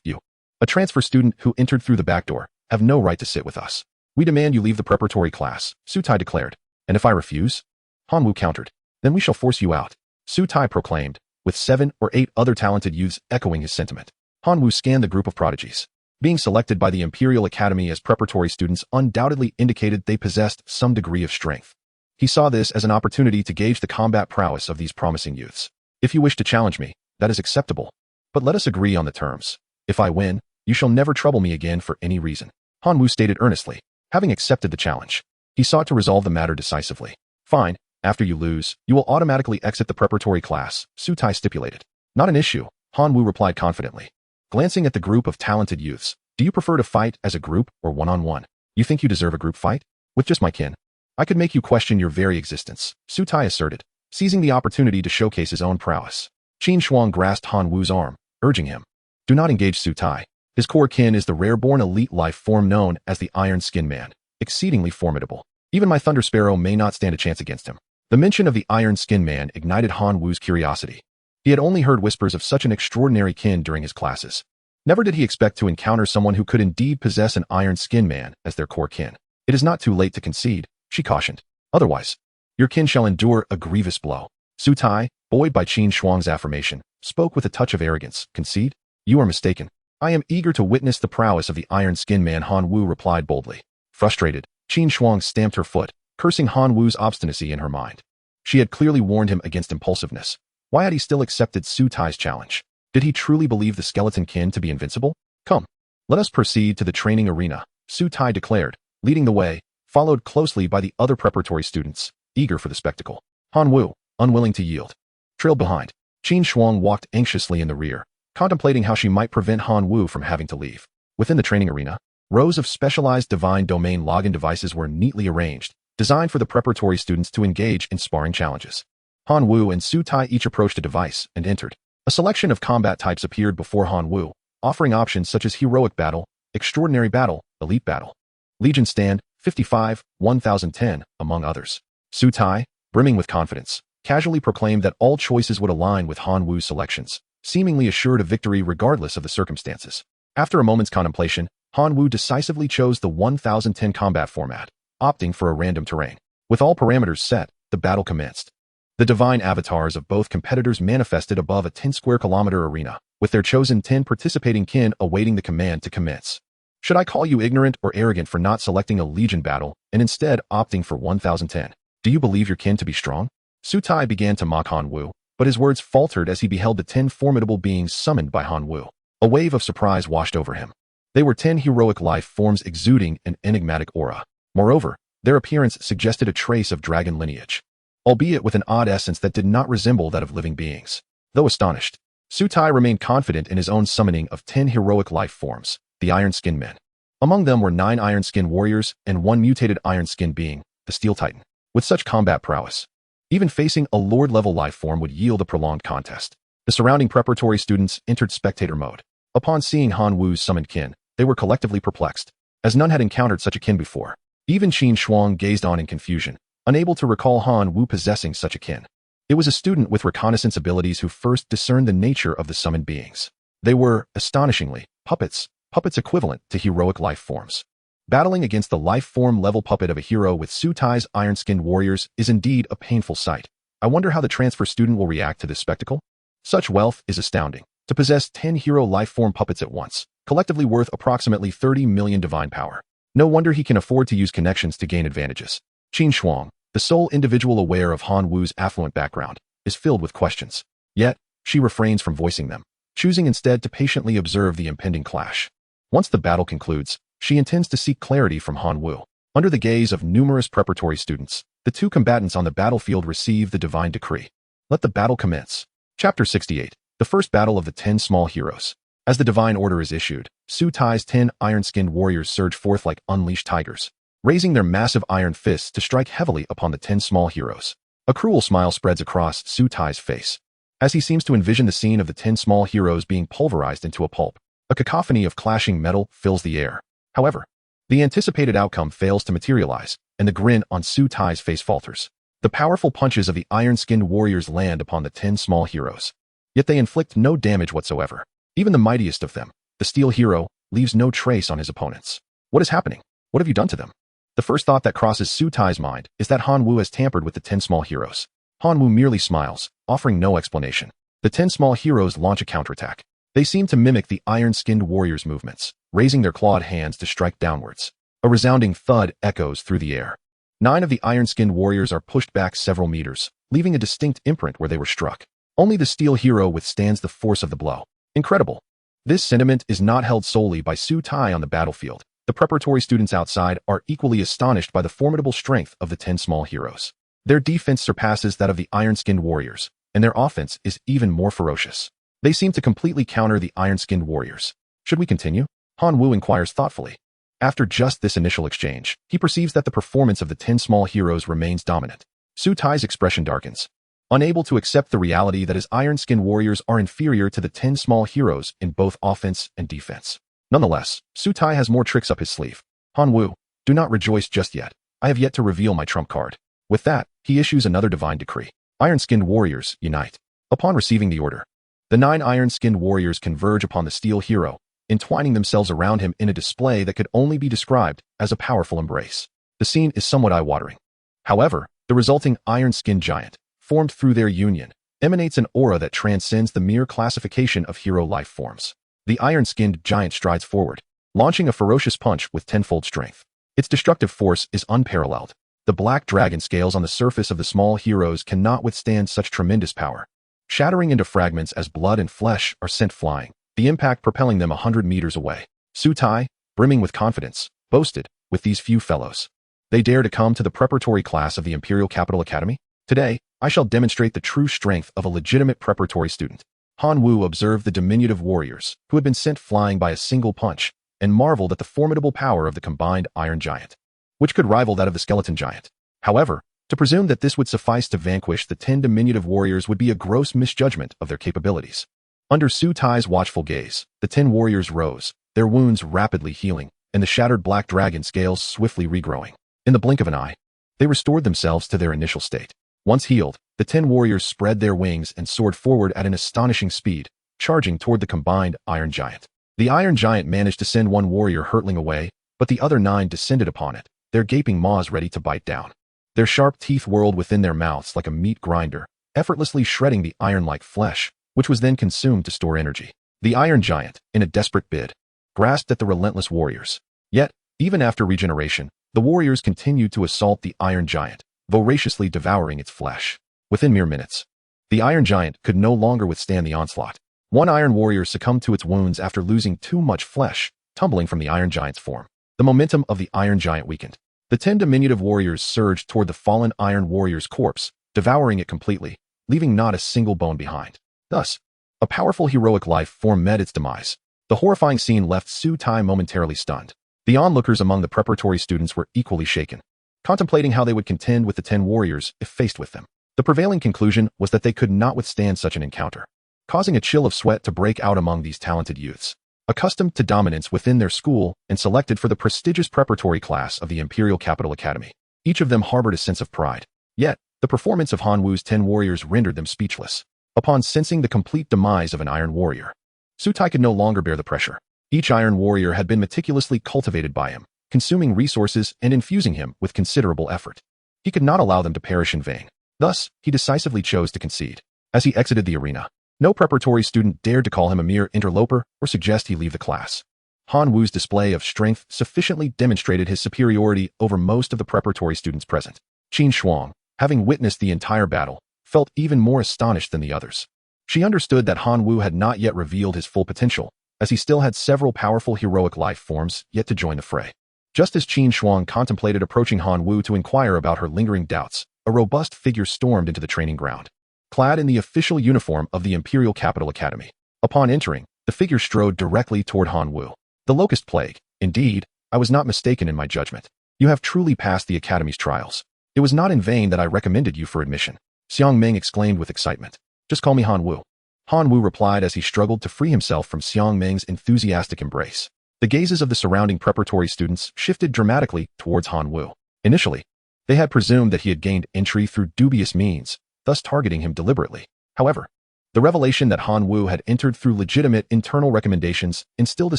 You, a transfer student who entered through the back door, have no right to sit with us. We demand you leave the preparatory class, Su Tai declared. And if I refuse? Han Wu countered. Then we shall force you out, Su Tai proclaimed, with 7 or 8 other talented youths echoing his sentiment. Han Wu scanned the group of prodigies. Being selected by the Imperial Academy as preparatory students undoubtedly indicated they possessed some degree of strength. He saw this as an opportunity to gauge the combat prowess of these promising youths. If you wish to challenge me, that is acceptable. But let us agree on the terms. If I win, you shall never trouble me again for any reason. Han Wu stated earnestly. Having accepted the challenge, he sought to resolve the matter decisively. Fine, after you lose, you will automatically exit the preparatory class, Su Tai stipulated. Not an issue, Han Wu replied confidently. Glancing at the group of talented youths, do you prefer to fight as a group or one-on-one? You think you deserve a group fight? With just my kin, I could make you question your very existence, Su Tai asserted, seizing the opportunity to showcase his own prowess. Qin Shuang grasped Han Wu's arm, urging him. Do not engage Su Tai. His core kin is the rare-born elite life form known as the Iron Skin Man, exceedingly formidable. Even my Thunder Sparrow may not stand a chance against him. The mention of the Iron Skin Man ignited Han Wu's curiosity. He had only heard whispers of such an extraordinary kin during his classes. Never did he expect to encounter someone who could indeed possess an Iron Skin Man as their core kin. It is not too late to concede, she cautioned. Otherwise, your kin shall endure a grievous blow. Su Tai, buoyed by Qin Shuang's affirmation, spoke with a touch of arrogance. Concede? You are mistaken. I am eager to witness the prowess of the Iron Skin Man, Han Wu replied boldly. Frustrated, Qin Shuang stamped her foot, cursing Han Wu's obstinacy in her mind. She had clearly warned him against impulsiveness. Why had he still accepted Su Tai's challenge? Did he truly believe the skeleton kin to be invincible? Come, let us proceed to the training arena, Su Tai declared, leading the way, followed closely by the other preparatory students, eager for the spectacle. Han Wu, unwilling to yield, trailed behind. Qin Shuang walked anxiously in the rear, contemplating how she might prevent Han Wu from having to leave. Within the training arena, rows of specialized divine domain login devices were neatly arranged, designed for the preparatory students to engage in sparring challenges. Han Wu and Su Tai each approached a device and entered. A selection of combat types appeared before Han Wu, offering options such as Heroic Battle, Extraordinary Battle, Elite Battle, Legion Stand, 55, 1010, among others. Su Tai, brimming with confidence, casually proclaimed that all choices would align with Han Wu's selections, seemingly assured of victory regardless of the circumstances. After a moment's contemplation, Han Wu decisively chose the 1010 combat format, opting for a random terrain. With all parameters set, the battle commenced. The divine avatars of both competitors manifested above a 10-square-kilometer arena, with their chosen 10 participating kin awaiting the command to commence. Should I call you ignorant or arrogant for not selecting a legion battle and instead opting for 1010? Do you believe your kin to be strong? Su Tai began to mock Han Wu, but his words faltered as he beheld the 10 formidable beings summoned by Han Wu. A wave of surprise washed over him. They were 10 heroic life forms exuding an enigmatic aura. Moreover, their appearance suggested a trace of dragon lineage, albeit with an odd essence that did not resemble that of living beings. Though astonished, Su Tai remained confident in his own summoning of 10 heroic life forms, the Iron Skin Men. Among them were 9 Iron Skin warriors and 1 mutated Iron Skin being, the Steel Titan. With such combat prowess, even facing a Lord-level life form would yield a prolonged contest. The surrounding preparatory students entered spectator mode. Upon seeing Han Wu's summoned kin, they were collectively perplexed, as none had encountered such a kin before. Even Qin Shuang gazed on in confusion, unable to recall Han Wu possessing such a kin. It was a student with reconnaissance abilities who first discerned the nature of the summoned beings. They were, astonishingly, puppets equivalent to heroic life forms. Battling against the life form level puppet of a hero with Su Tai's iron-skinned warriors is indeed a painful sight. I wonder how the transfer student will react to this spectacle. Such wealth is astounding. To possess 10 hero life form puppets at once, collectively worth approximately 30 million divine power. No wonder he can afford to use connections to gain advantages. Qin Shuang, the sole individual aware of Han Wu's affluent background, is filled with questions. Yet, she refrains from voicing them, choosing instead to patiently observe the impending clash. Once the battle concludes, she intends to seek clarity from Han Wu. Under the gaze of numerous preparatory students, the 2 combatants on the battlefield receive the divine decree. Let the battle commence. Chapter 68. The first battle of the 10 small heroes. As the divine order is issued, Su Tai's 10 iron-skinned warriors surge forth like unleashed tigers, raising their massive iron fists to strike heavily upon the 10 small heroes. A cruel smile spreads across Su Tai's face, as he seems to envision the scene of the 10 small heroes being pulverized into a pulp. A cacophony of clashing metal fills the air. However, the anticipated outcome fails to materialize, and the grin on Su Tai's face falters. The powerful punches of the iron-skinned warriors land upon the 10 small heroes. Yet they inflict no damage whatsoever. Even the mightiest of them, the steel hero, leaves no trace on his opponents. What is happening? What have you done to them? The first thought that crosses Su Tai's mind is that Han Wu has tampered with the 10 small heroes. Han Wu merely smiles, offering no explanation. The 10 small heroes launch a counterattack. They seem to mimic the iron-skinned warriors' movements, raising their clawed hands to strike downwards. A resounding thud echoes through the air. 9 of the iron-skinned warriors are pushed back several meters, leaving a distinct imprint where they were struck. Only the steel hero withstands the force of the blow. Incredible. This sentiment is not held solely by Su Tai on the battlefield. The preparatory students outside are equally astonished by the formidable strength of the 10 small heroes. Their defense surpasses that of the iron-skinned warriors, and their offense is even more ferocious. They seem to completely counter the iron-skinned warriors. Should we continue? Han Wu inquires thoughtfully. After just this initial exchange, he perceives that the performance of the 10 small heroes remains dominant. Su Tai's expression darkens, unable to accept the reality that his iron-skinned warriors are inferior to the 10 small heroes in both offense and defense. Nonetheless, Su Tai has more tricks up his sleeve. Han Wu, do not rejoice just yet. I have yet to reveal my trump card. With that, he issues another divine decree. Iron-skinned warriors, unite. Upon receiving the order, the 9 iron-skinned warriors converge upon the steel hero, entwining themselves around him in a display that could only be described as a powerful embrace. The scene is somewhat eye-watering. However, the resulting iron-skinned giant, formed through their union, emanates an aura that transcends the mere classification of hero life forms. The iron-skinned giant strides forward, launching a ferocious punch with tenfold strength. Its destructive force is unparalleled. The black dragon scales on the surface of the small heroes cannot withstand such tremendous power, shattering into fragments as blood and flesh are sent flying, the impact propelling them 100 meters away. Su Tai, brimming with confidence, boasted, with these few fellows, they dare to come to the preparatory class of the Imperial Capital Academy? Today, I shall demonstrate the true strength of a legitimate preparatory student. Han Wu observed the diminutive warriors, who had been sent flying by a single punch, and marveled at the formidable power of the combined iron giant, which could rival that of the skeleton giant. However, to presume that this would suffice to vanquish the 10 diminutive warriors would be a gross misjudgment of their capabilities. Under Su Tai's watchful gaze, the 10 warriors rose, their wounds rapidly healing, and the shattered black dragon scales swiftly regrowing. In the blink of an eye, they restored themselves to their initial state. Once healed, the 10 warriors spread their wings and soared forward at an astonishing speed, charging toward the combined Iron Giant. The Iron Giant managed to send one warrior hurtling away, but the other 9 descended upon it, their gaping maws ready to bite down. Their sharp teeth whirled within their mouths like a meat grinder, effortlessly shredding the iron-like flesh, which was then consumed to store energy. The Iron Giant, in a desperate bid, grasped at the relentless warriors. Yet, even after regeneration, the warriors continued to assault the Iron Giant, voraciously devouring its flesh. Within mere minutes, the Iron Giant could no longer withstand the onslaught. One Iron Warrior succumbed to its wounds after losing too much flesh, tumbling from the Iron Giant's form. The momentum of the Iron Giant weakened. The 10 diminutive warriors surged toward the fallen Iron Warrior's corpse, devouring it completely, leaving not a single bone behind. Thus, a powerful heroic life form met its demise. The horrifying scene left Su Tai momentarily stunned. The onlookers among the preparatory students were equally shaken, contemplating how they would contend with the 10 warriors if faced with them. The prevailing conclusion was that they could not withstand such an encounter, causing a chill of sweat to break out among these talented youths. Accustomed to dominance within their school and selected for the prestigious preparatory class of the Imperial Capital Academy, each of them harbored a sense of pride. Yet, the performance of Hanwoo's 10 warriors rendered them speechless. Upon sensing the complete demise of an Iron Warrior, Su Tai could no longer bear the pressure. Each Iron Warrior had been meticulously cultivated by him, consuming resources and infusing him with considerable effort. He could not allow them to perish in vain. Thus, he decisively chose to concede. As he exited the arena, no preparatory student dared to call him a mere interloper or suggest he leave the class. Hanwoo's display of strength sufficiently demonstrated his superiority over most of the preparatory students present. Qin Shuang, having witnessed the entire battle, felt even more astonished than the others. She understood that Hanwoo had not yet revealed his full potential, as he still had several powerful heroic life forms yet to join the fray. Just as Qin Shuang contemplated approaching Hanwoo to inquire about her lingering doubts, a robust figure stormed into the training ground, clad in the official uniform of the Imperial Capital Academy. Upon entering, the figure strode directly toward Hanwoo. The Locust Plague. Indeed, I was not mistaken in my judgment. You have truly passed the Academy's trials. It was not in vain that I recommended you for admission. Xiang Ming exclaimed with excitement. Just call me Hanwoo. Hanwoo replied as he struggled to free himself from Xiang Ming's enthusiastic embrace. The gazes of the surrounding preparatory students shifted dramatically towards Hanwoo. Initially, they had presumed that he had gained entry through dubious means, thus targeting him deliberately. However, the revelation that Hanwoo had entered through legitimate internal recommendations instilled a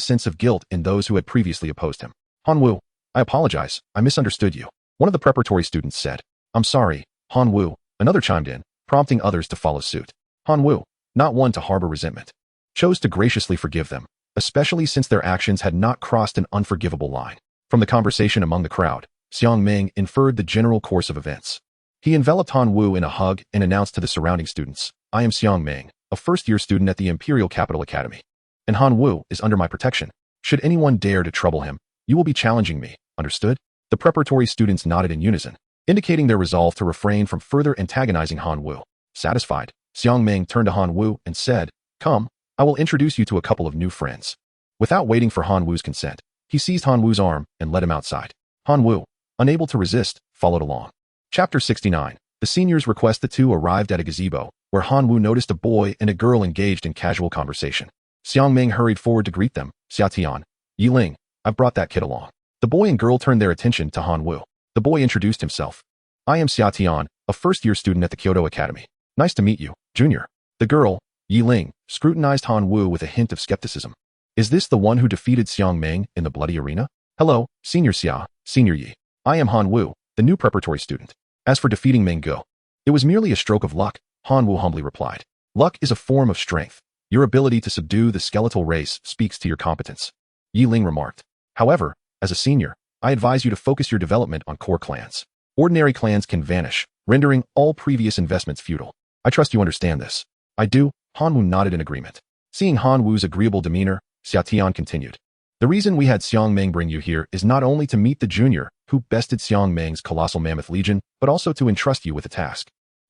sense of guilt in those who had previously opposed him. Hanwoo, I apologize, I misunderstood you, one of the preparatory students said. I'm sorry, Hanwoo, another chimed in, prompting others to follow suit. Hanwoo, not one to harbor resentment, chose to graciously forgive them, especially since their actions had not crossed an unforgivable line. From the conversation among the crowd, Xiang Ming inferred the general course of events. He enveloped Hanwoo in a hug and announced to the surrounding students, I am Xiang Ming, a first-year student at the Imperial Capital Academy. And Hanwoo is under my protection. Should anyone dare to trouble him, you will be challenging me, understood? The preparatory students nodded in unison, indicating their resolve to refrain from further antagonizing Hanwoo. Satisfied, Xiang Ming turned to Hanwoo and said, Come, I will introduce you to a couple of new friends. Without waiting for Hanwoo's consent, he seized Hanwoo's arm and led him outside. Hanwoo, unable to resist, followed along. Chapter 69. The seniors request. The two arrived at a gazebo, where Hanwoo noticed a boy and a girl engaged in casual conversation. Xiang Ming hurried forward to greet them. Xiaotian, Yiling, I've brought that kid along. The boy and girl turned their attention to Hanwoo. The boy introduced himself. I am Xiaotian, a first-year student at the Kyoto Academy. Nice to meet you, Junior. The girl, Yiling, scrutinized Hanwoo with a hint of skepticism. Is this the one who defeated Xiang Ming in the bloody arena? Hello, Senior Xia, Senior Yi. I am Hanwoo, the new preparatory student. As for defeating Ming Go, it was merely a stroke of luck, Hanwoo humbly replied. Luck is a form of strength. Your ability to subdue the skeletal race speaks to your competence, Yiling remarked. However, as a senior, I advise you to focus your development on core clans. Ordinary clans can vanish, rendering all previous investments futile. I trust you understand this. I do, Hanwoo nodded in agreement. Seeing Hanwoo's agreeable demeanor, Xiaotian continued. The reason we had Xiang Ming bring you here is not only to meet the junior, who bested Xiang Ming's colossal mammoth legion, but also to entrust you with a task.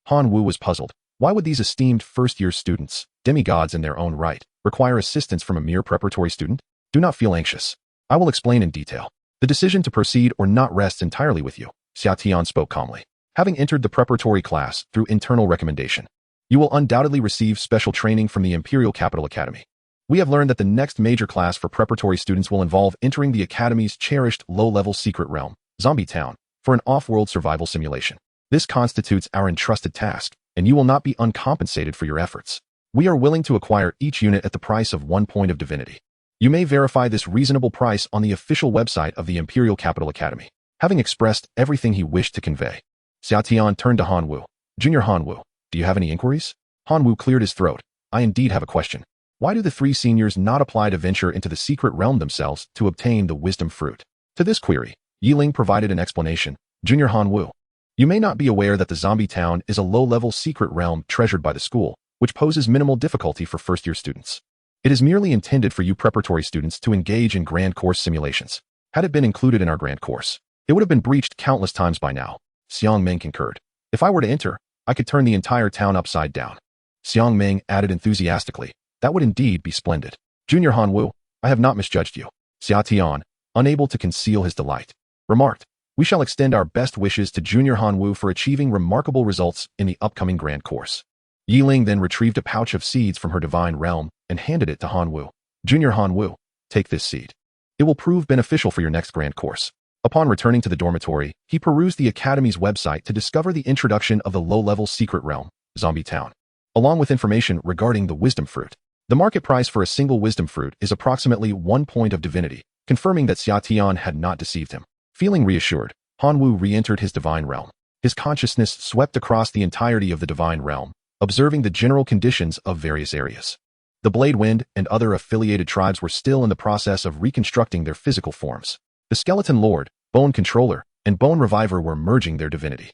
Hanwoo was puzzled. Why would these esteemed first-year students, demigods in their own right, require assistance from a mere preparatory student? Do not feel anxious. I will explain in detail. The decision to proceed or not rests entirely with you, Xiaotian spoke calmly. Having entered the preparatory class through internal recommendation, you will undoubtedly receive special training from the Imperial Capital Academy. We have learned that the next major class for preparatory students will involve entering the Academy's cherished low-level secret realm, Zombie Town, for an off-world survival simulation. This constitutes our entrusted task, and you will not be uncompensated for your efforts. We are willing to acquire each unit at the price of 1 point of divinity. You may verify this reasonable price on the official website of the Imperial Capital Academy. Having expressed everything he wished to convey, Xiao Tian turned to Hanwu. Junior Hanwu, do you have any inquiries? Hanwu cleared his throat. I indeed have a question. Why do the 3 seniors not apply to venture into the secret realm themselves to obtain the wisdom fruit? To this query, Yiling provided an explanation. Junior Hanwu, you may not be aware that the zombie town is a low-level secret realm treasured by the school, which poses minimal difficulty for first-year students. It is merely intended for you preparatory students to engage in grand course simulations. Had it been included in our grand course, it would have been breached countless times by now. Xiang Ming concurred. If I were to enter, I could turn the entire town upside down. Xiang Ming added enthusiastically. That would indeed be splendid. Junior Hanwu, I have not misjudged you. Xia Tian, unable to conceal his delight, remarked. We shall extend our best wishes to Junior Hanwu for achieving remarkable results in the upcoming grand course. Yiling then retrieved a pouch of seeds from her divine realm and handed it to Hanwu. Junior Hanwu, take this seed. It will prove beneficial for your next grand course. Upon returning to the dormitory, he perused the Academy's website to discover the introduction of the low-level secret realm, Zombie Town, along with information regarding the wisdom fruit. The market price for a single wisdom fruit is approximately 1 point of divinity, confirming that Xia Tian had not deceived him. Feeling reassured, Hanwu re-entered his divine realm. His consciousness swept across the entirety of the divine realm, observing the general conditions of various areas. The Blade Wind and other affiliated tribes were still in the process of reconstructing their physical forms. The Skeleton Lord, Bone Controller, and Bone Reviver were merging their divinity.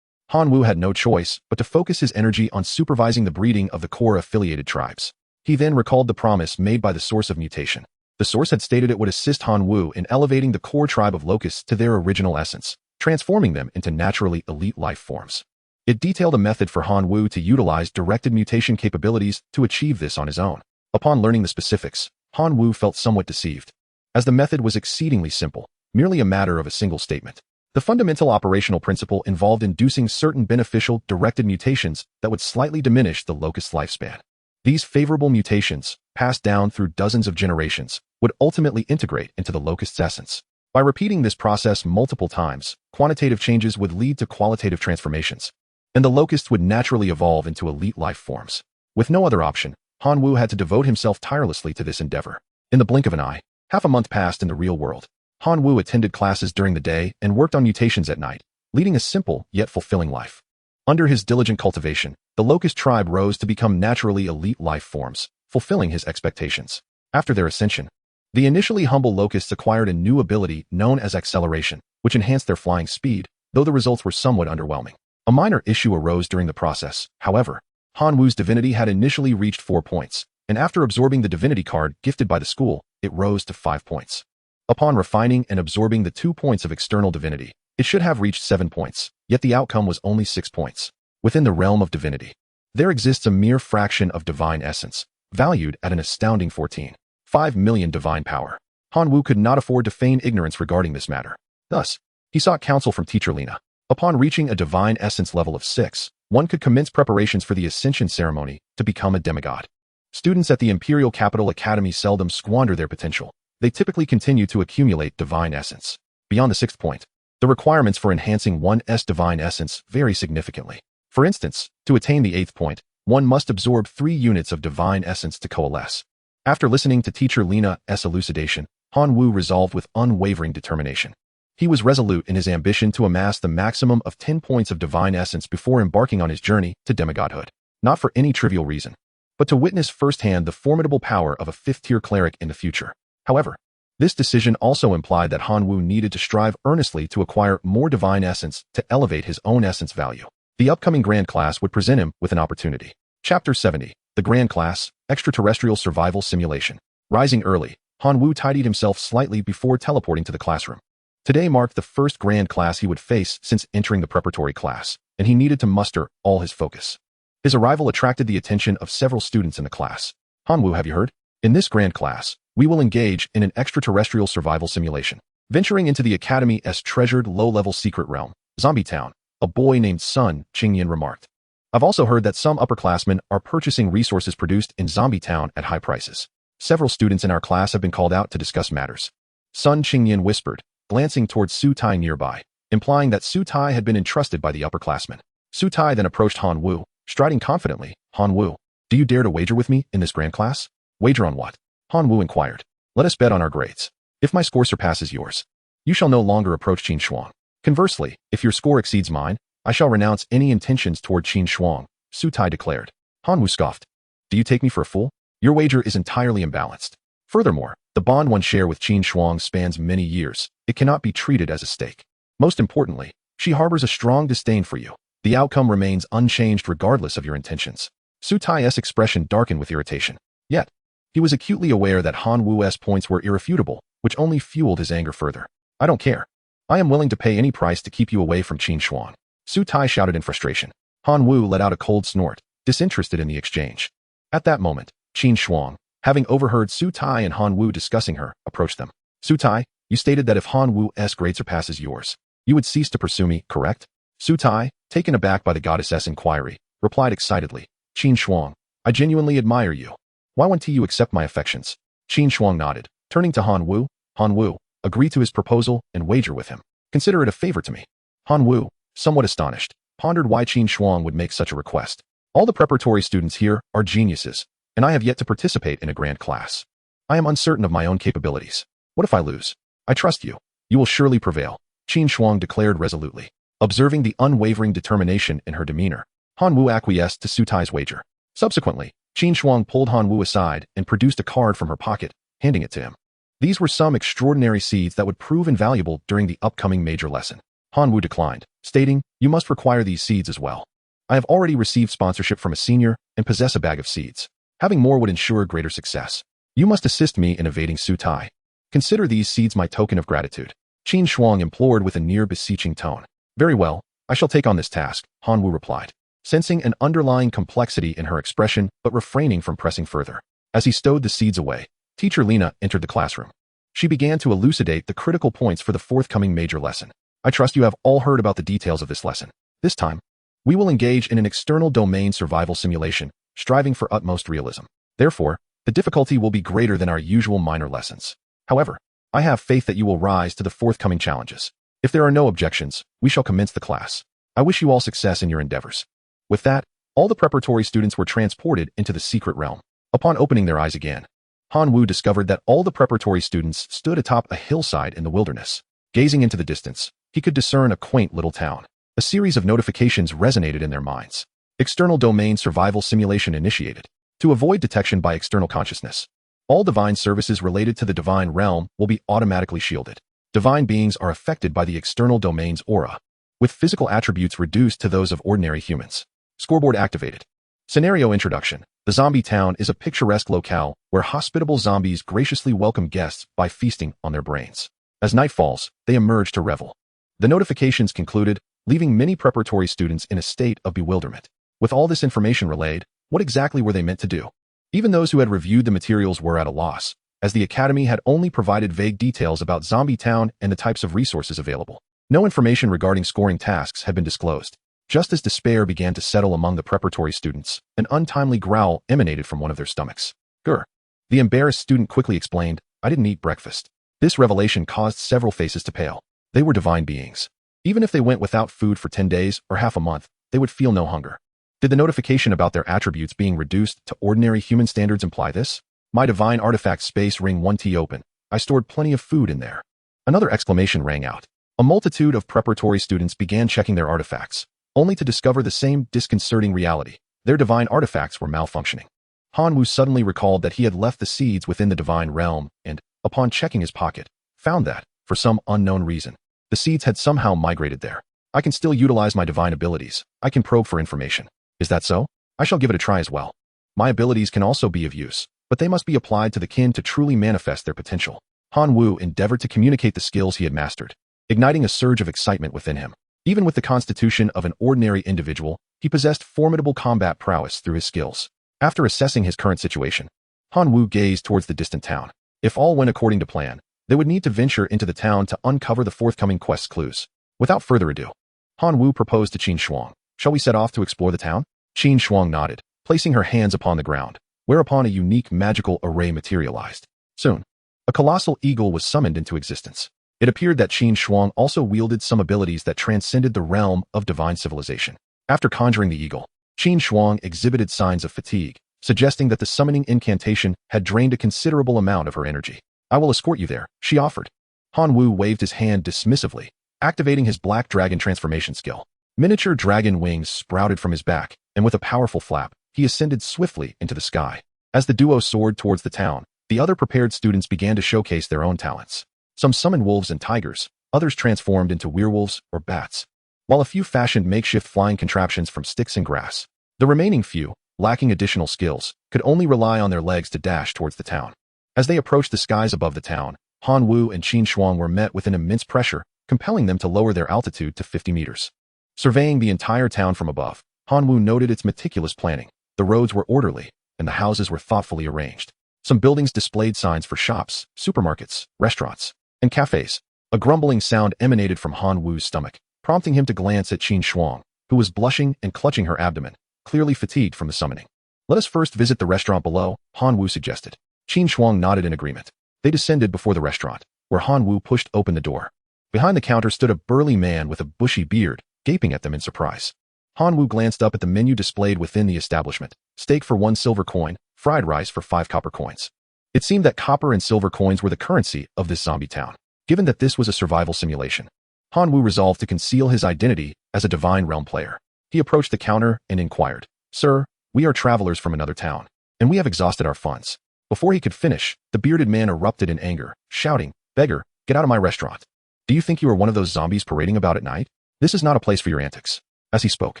Hanwu had no choice but to focus his energy on supervising the breeding of the core affiliated tribes. He then recalled the promise made by the Source of Mutation. The Source had stated it would assist Hanwu in elevating the core tribe of locusts to their original essence, transforming them into naturally elite life forms. It detailed a method for Hanwu to utilize directed mutation capabilities to achieve this on his own. Upon learning the specifics, Hanwu felt somewhat deceived, as the method was exceedingly simple, merely a matter of a single statement. The fundamental operational principle involved inducing certain beneficial directed mutations that would slightly diminish the locust's lifespan. These favorable mutations, passed down through dozens of generations, would ultimately integrate into the locust's essence. By repeating this process multiple times, quantitative changes would lead to qualitative transformations, and the locusts would naturally evolve into elite life forms. With no other option, Hanwu had to devote himself tirelessly to this endeavor. In the blink of an eye, half a month passed in the real world. Hanwu attended classes during the day and worked on mutations at night, leading a simple yet fulfilling life. Under his diligent cultivation, the locust tribe rose to become naturally elite life forms, fulfilling his expectations. After their ascension, the initially humble locusts acquired a new ability known as acceleration, which enhanced their flying speed, though the results were somewhat underwhelming. A minor issue arose during the process, however. Hanwu's divinity had initially reached 4 points, and after absorbing the divinity card gifted by the school, it rose to 5 points. Upon refining and absorbing the 2 points of external divinity, it should have reached 7 points, yet the outcome was only 6 points. Within the realm of divinity, there exists a mere fraction of divine essence, valued at an astounding 14.5 million divine power. Hanwu could not afford to feign ignorance regarding this matter. Thus, he sought counsel from teacher Lena. Upon reaching a divine essence level of 6, one could commence preparations for the ascension ceremony to become a demigod. Students at the Imperial Capital Academy seldom squander their potential. They typically continue to accumulate divine essence. Beyond the 6th point, the requirements for enhancing one's divine essence vary significantly. For instance, to attain the 8th point, one must absorb 3 units of divine essence to coalesce. After listening to teacher Lena's elucidation, Hanwu resolved with unwavering determination. He was resolute in his ambition to amass the maximum of 10 points of divine essence before embarking on his journey to demigodhood. Not for any trivial reason, but to witness firsthand the formidable power of a 5th-tier cleric in the future. However, this decision also implied that Hanwu needed to strive earnestly to acquire more divine essence to elevate his own essence value. The upcoming Grand Class would present him with an opportunity. Chapter 70, The Grand Class, Extraterrestrial Survival Simulation. Rising early, Hanwu tidied himself slightly before teleporting to the classroom. Today marked the first Grand Class he would face since entering the preparatory class, and he needed to muster all his focus. His arrival attracted the attention of several students in the class. Hanwu, have you heard? In this Grand Class, we will engage in an extraterrestrial survival simulation. Venturing into the Academy's treasured low-level secret realm, Zombie Town, a boy named Sun Qingyan remarked. I've also heard that some upperclassmen are purchasing resources produced in Zombie Town at high prices. Several students in our class have been called out to discuss matters. Sun Qingyan whispered, glancing towards Su Tai nearby, implying that Su Tai had been entrusted by the upperclassmen. Su Tai then approached Han Wu, striding confidently. Han Wu, do you dare to wager with me in this grand class? Wager on what? Han Wu inquired. Let us bet on our grades. If my score surpasses yours, you shall no longer approach Qin Shuang. Conversely, if your score exceeds mine, I shall renounce any intentions toward Qin Shuang, Su Tai declared. Han Wu scoffed. Do you take me for a fool? Your wager is entirely imbalanced. Furthermore, the bond one share with Qin Shuang spans many years. It cannot be treated as a stake. Most importantly, she harbors a strong disdain for you. The outcome remains unchanged regardless of your intentions. Su Tai's expression darkened with irritation. Yet, he was acutely aware that Han Wu's points were irrefutable, which only fueled his anger further. I don't care. I am willing to pay any price to keep you away from Qin Shuang. Su Tai shouted in frustration. Han Wu let out a cold snort, disinterested in the exchange. At that moment, Qin Shuang, having overheard Su Tai and Han Wu discussing her, approached them. Su Tai, you stated that if Han Wu's grade surpasses yours, you would cease to pursue me, correct? Su Tai, taken aback by the goddess's inquiry, replied excitedly. Qin Shuang, I genuinely admire you. Why won't you accept my affections? Qin Shuang nodded, turning to Han Wu. Han Wu, agree to his proposal and wager with him. Consider it a favor to me. Han Wu, somewhat astonished, pondered why Qin Shuang would make such a request. All the preparatory students here are geniuses, and I have yet to participate in a grand class. I am uncertain of my own capabilities. What if I lose? I trust you. You will surely prevail, Qin Shuang declared resolutely. Observing the unwavering determination in her demeanor, Han Wu acquiesced to Su Tai's wager. Subsequently, Qin Shuang pulled Han Wu aside and produced a card from her pocket, handing it to him. These were some extraordinary seeds that would prove invaluable during the upcoming major lesson. Han Wu declined, stating, you must require these seeds as well. I have already received sponsorship from a senior and possess a bag of seeds. Having more would ensure greater success. You must assist me in evading Su Tai. Consider these seeds my token of gratitude. Qin Shuang implored with a near beseeching tone. Very well, I shall take on this task, Han Wu replied, sensing an underlying complexity in her expression but refraining from pressing further. As he stowed the seeds away, teacher Lena entered the classroom. She began to elucidate the critical points for the forthcoming major lesson. I trust you have all heard about the details of this lesson. This time, we will engage in an external domain survival simulation, striving for utmost realism. Therefore, the difficulty will be greater than our usual minor lessons. However, I have faith that you will rise to the forthcoming challenges. If there are no objections, we shall commence the class. I wish you all success in your endeavors. With that, all the preparatory students were transported into the secret realm. Upon opening their eyes again, Han Wu discovered that all the preparatory students stood atop a hillside in the wilderness. Gazing into the distance, he could discern a quaint little town. A series of notifications resonated in their minds. External domain survival simulation initiated. To avoid detection by external consciousness, all divine services related to the divine realm will be automatically shielded. Divine beings are affected by the external domain's aura, with physical attributes reduced to those of ordinary humans. Scoreboard activated. Scenario introduction. The zombie town is a picturesque locale where hospitable zombies graciously welcome guests by feasting on their brains. As night falls, they emerge to revel. The notifications concluded, leaving many preparatory students in a state of bewilderment. With all this information relayed, what exactly were they meant to do? Even those who had reviewed the materials were at a loss, as the Academy had only provided vague details about Zombie Town and the types of resources available. No information regarding scoring tasks had been disclosed. Just as despair began to settle among the preparatory students, an untimely growl emanated from one of their stomachs. Grr. The embarrassed student quickly explained, I didn't eat breakfast. This revelation caused several faces to pale. They were divine beings. Even if they went without food for 10 days or half a month, they would feel no hunger. Did the notification about their attributes being reduced to ordinary human standards imply this? My divine artifact space ring 1T open. I stored plenty of food in there. Another exclamation rang out. A multitude of preparatory students began checking their artifacts, only to discover the same disconcerting reality. Their divine artifacts were malfunctioning. Han Wu suddenly recalled that he had left the seeds within the divine realm and, upon checking his pocket, found that, for some unknown reason, the seeds had somehow migrated there. I can still utilize my divine abilities. I can probe for information. Is that so? I shall give it a try as well. My abilities can also be of use, but they must be applied to the kin to truly manifest their potential. Han Wu endeavored to communicate the skills he had mastered, igniting a surge of excitement within him. Even with the constitution of an ordinary individual, he possessed formidable combat prowess through his skills. After assessing his current situation, Han Wu gazed towards the distant town. If all went according to plan, they would need to venture into the town to uncover the forthcoming quest clues. Without further ado, Han Wu proposed to Qin Shuang. Shall we set off to explore the town? Qin Shuang nodded, placing her hands upon the ground, whereupon a unique magical array materialized. Soon, a colossal eagle was summoned into existence. It appeared that Qin Shuang also wielded some abilities that transcended the realm of divine civilization. After conjuring the eagle, Qin Shuang exhibited signs of fatigue, suggesting that the summoning incantation had drained a considerable amount of her energy. I will escort you there, she offered. Han Wu waved his hand dismissively, activating his black dragon transformation skill. Miniature dragon wings sprouted from his back, and with a powerful flap, he ascended swiftly into the sky. As the duo soared towards the town, the other prepared students began to showcase their own talents. Some summoned wolves and tigers, others transformed into werewolves or bats, while a few fashioned makeshift flying contraptions from sticks and grass. The remaining few, lacking additional skills, could only rely on their legs to dash towards the town. As they approached the skies above the town, Han Wu and Qin Shuang were met with an immense pressure, compelling them to lower their altitude to 50 meters. Surveying the entire town from above, Han Wu noted its meticulous planning. The roads were orderly, and the houses were thoughtfully arranged. Some buildings displayed signs for shops, supermarkets, restaurants, and cafes. A grumbling sound emanated from Han Wu's stomach, prompting him to glance at Qin Shuang, who was blushing and clutching her abdomen, clearly fatigued from the summoning. Let us first visit the restaurant below, Han Wu suggested. Qin Shuang nodded in agreement. They descended before the restaurant, where Han Wu pushed open the door. Behind the counter stood a burly man with a bushy beard, gaping at them in surprise. Han Wu glanced up at the menu displayed within the establishment. Steak for 1 silver coin, fried rice for 5 copper coins. It seemed that copper and silver coins were the currency of this zombie town. Given that this was a survival simulation, Han Wu resolved to conceal his identity as a Divine Realm player. He approached the counter and inquired, "Sir, we are travelers from another town, and we have exhausted our funds." Before he could finish, the bearded man erupted in anger, shouting, "Beggar, get out of my restaurant. Do you think you are one of those zombies parading about at night? This is not a place for your antics." As he spoke,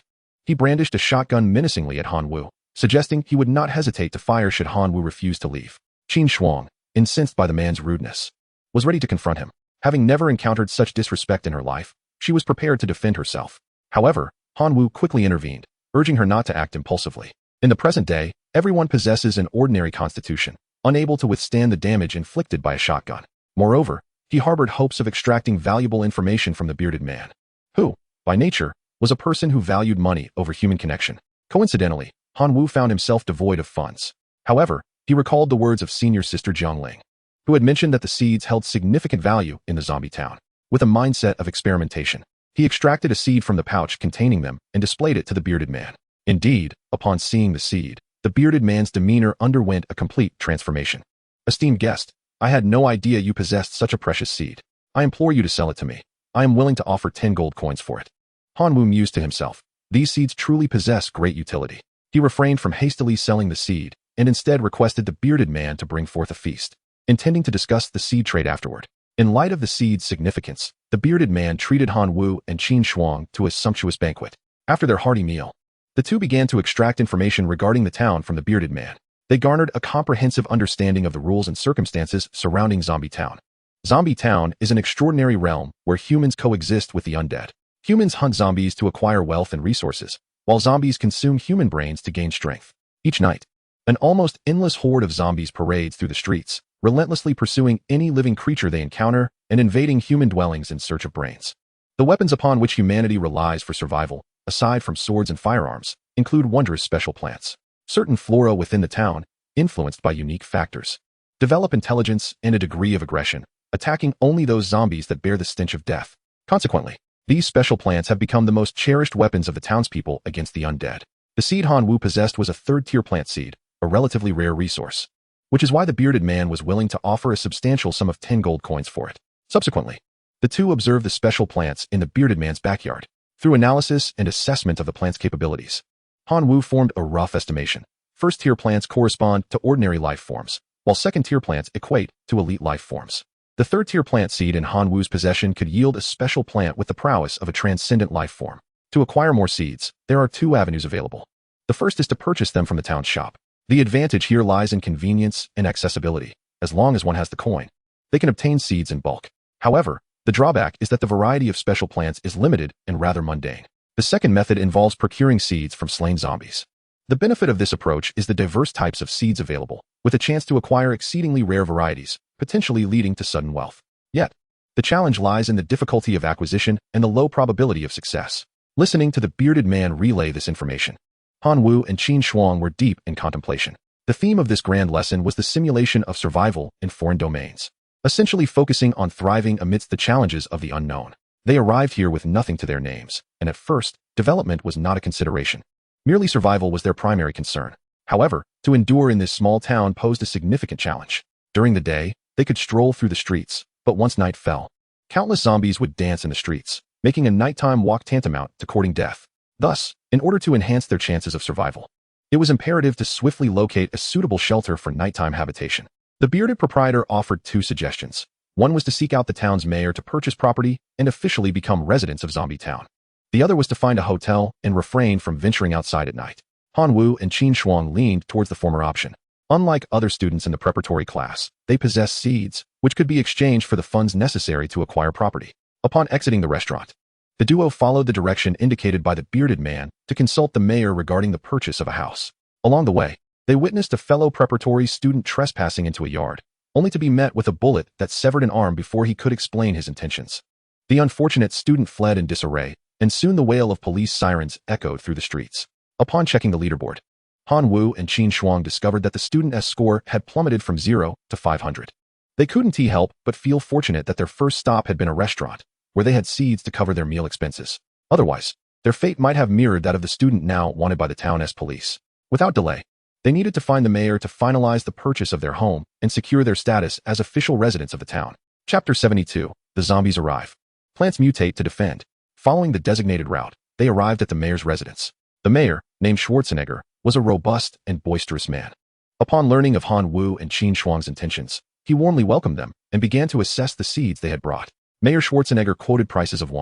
he brandished a shotgun menacingly at Han Wu, suggesting he would not hesitate to fire should Han Wu refuse to leave. Qin Shuang, incensed by the man's rudeness, was ready to confront him. Having never encountered such disrespect in her life, she was prepared to defend herself. However, Han Wu quickly intervened, urging her not to act impulsively. In the present day, everyone possesses an ordinary constitution, unable to withstand the damage inflicted by a shotgun. Moreover, he harbored hopes of extracting valuable information from the bearded man, who, by nature, was a person who valued money over human connection. Coincidentally, Han Wu found himself devoid of funds. However, he recalled the words of senior sister Jiangling, who had mentioned that the seeds held significant value in the zombie town. With a mindset of experimentation, he extracted a seed from the pouch containing them and displayed it to the bearded man. Indeed, upon seeing the seed, the bearded man's demeanor underwent a complete transformation. "Esteemed guest, I had no idea you possessed such a precious seed. I implore you to sell it to me. I am willing to offer 10 gold coins for it." Han Wu mused to himself. These seeds truly possess great utility. He refrained from hastily selling the seed, and instead requested the bearded man to bring forth a feast, intending to discuss the seed trade afterward. In light of the seed's significance, the bearded man treated Han Wu and Qin Shuang to a sumptuous banquet. After their hearty meal, the two began to extract information regarding the town from the bearded man. They garnered a comprehensive understanding of the rules and circumstances surrounding Zombie Town. Zombie Town is an extraordinary realm where humans coexist with the undead. Humans hunt zombies to acquire wealth and resources, while zombies consume human brains to gain strength. Each night, an almost endless horde of zombies parades through the streets, relentlessly pursuing any living creature they encounter and invading human dwellings in search of brains. The weapons upon which humanity relies for survival, aside from swords and firearms, include wondrous special plants. Certain flora within the town, influenced by unique factors, develop intelligence and a degree of aggression, attacking only those zombies that bear the stench of death. Consequently, these special plants have become the most cherished weapons of the townspeople against the undead. The seed Han Wu possessed was a third-tier plant seed, a relatively rare resource, which is why the bearded man was willing to offer a substantial sum of 10 gold coins for it. Subsequently, the two observed the special plants in the bearded man's backyard. Through analysis and assessment of the plant's capabilities, Han Wu formed a rough estimation. First-tier plants correspond to ordinary life forms, while second-tier plants equate to elite life forms. The third-tier plant seed in Han Wu's possession could yield a special plant with the prowess of a transcendent life form. To acquire more seeds, there are 2 avenues available. The first is to purchase them from the town shop. The advantage here lies in convenience and accessibility. As long as one has the coin, they can obtain seeds in bulk. However, the drawback is that the variety of special plants is limited and rather mundane. The second method involves procuring seeds from slain zombies. The benefit of this approach is the diverse types of seeds available, with a chance to acquire exceedingly rare varieties, potentially leading to sudden wealth. Yet, the challenge lies in the difficulty of acquisition and the low probability of success. Listening to the bearded man relay this information, Han Wu and Qin Shuang were deep in contemplation. The theme of this grand lesson was the simulation of survival in foreign domains, essentially focusing on thriving amidst the challenges of the unknown. They arrived here with nothing to their names, and at first, development was not a consideration. Merely survival was their primary concern. However, to endure in this small town posed a significant challenge. During the day, they could stroll through the streets, but once night fell, countless zombies would dance in the streets, making a nighttime walk tantamount to courting death. Thus, in order to enhance their chances of survival, it was imperative to swiftly locate a suitable shelter for nighttime habitation. The bearded proprietor offered two suggestions. One was to seek out the town's mayor to purchase property and officially become residents of Zombie Town. The other was to find a hotel and refrain from venturing outside at night. Han Wu and Qin Shuang leaned towards the former option. Unlike other students in the preparatory class, they possessed seeds, which could be exchanged for the funds necessary to acquire property. Upon exiting the restaurant, the duo followed the direction indicated by the bearded man to consult the mayor regarding the purchase of a house. Along the way, they witnessed a fellow preparatory student trespassing into a yard, only to be met with a bullet that severed an arm before he could explain his intentions. The unfortunate student fled in disarray, and soon the wail of police sirens echoed through the streets. Upon checking the leaderboard, Han Wu and Qin Shuang discovered that the student's score had plummeted from 0 to 500. They couldn't help but feel fortunate that their first stop had been a restaurant, where they had seeds to cover their meal expenses. Otherwise, their fate might have mirrored that of the student now wanted by the town's police. Without delay, they needed to find the mayor to finalize the purchase of their home and secure their status as official residents of the town. Chapter 72. The zombies arrive. Plants mutate to defend. Following the designated route, they arrived at the mayor's residence. The mayor, named Schwarzenegger, was a robust and boisterous man. Upon learning of Han Wu and Qin Shuang's intentions, he warmly welcomed them and began to assess the seeds they had brought. Mayor Schwarzenegger quoted prices of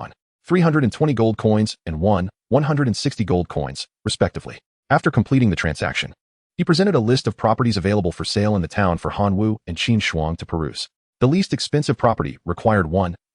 320 gold coins and 160 gold coins, respectively. After completing the transaction, he presented a list of properties available for sale in the town for Han Wu and Qin Shuang to peruse. The least expensive property required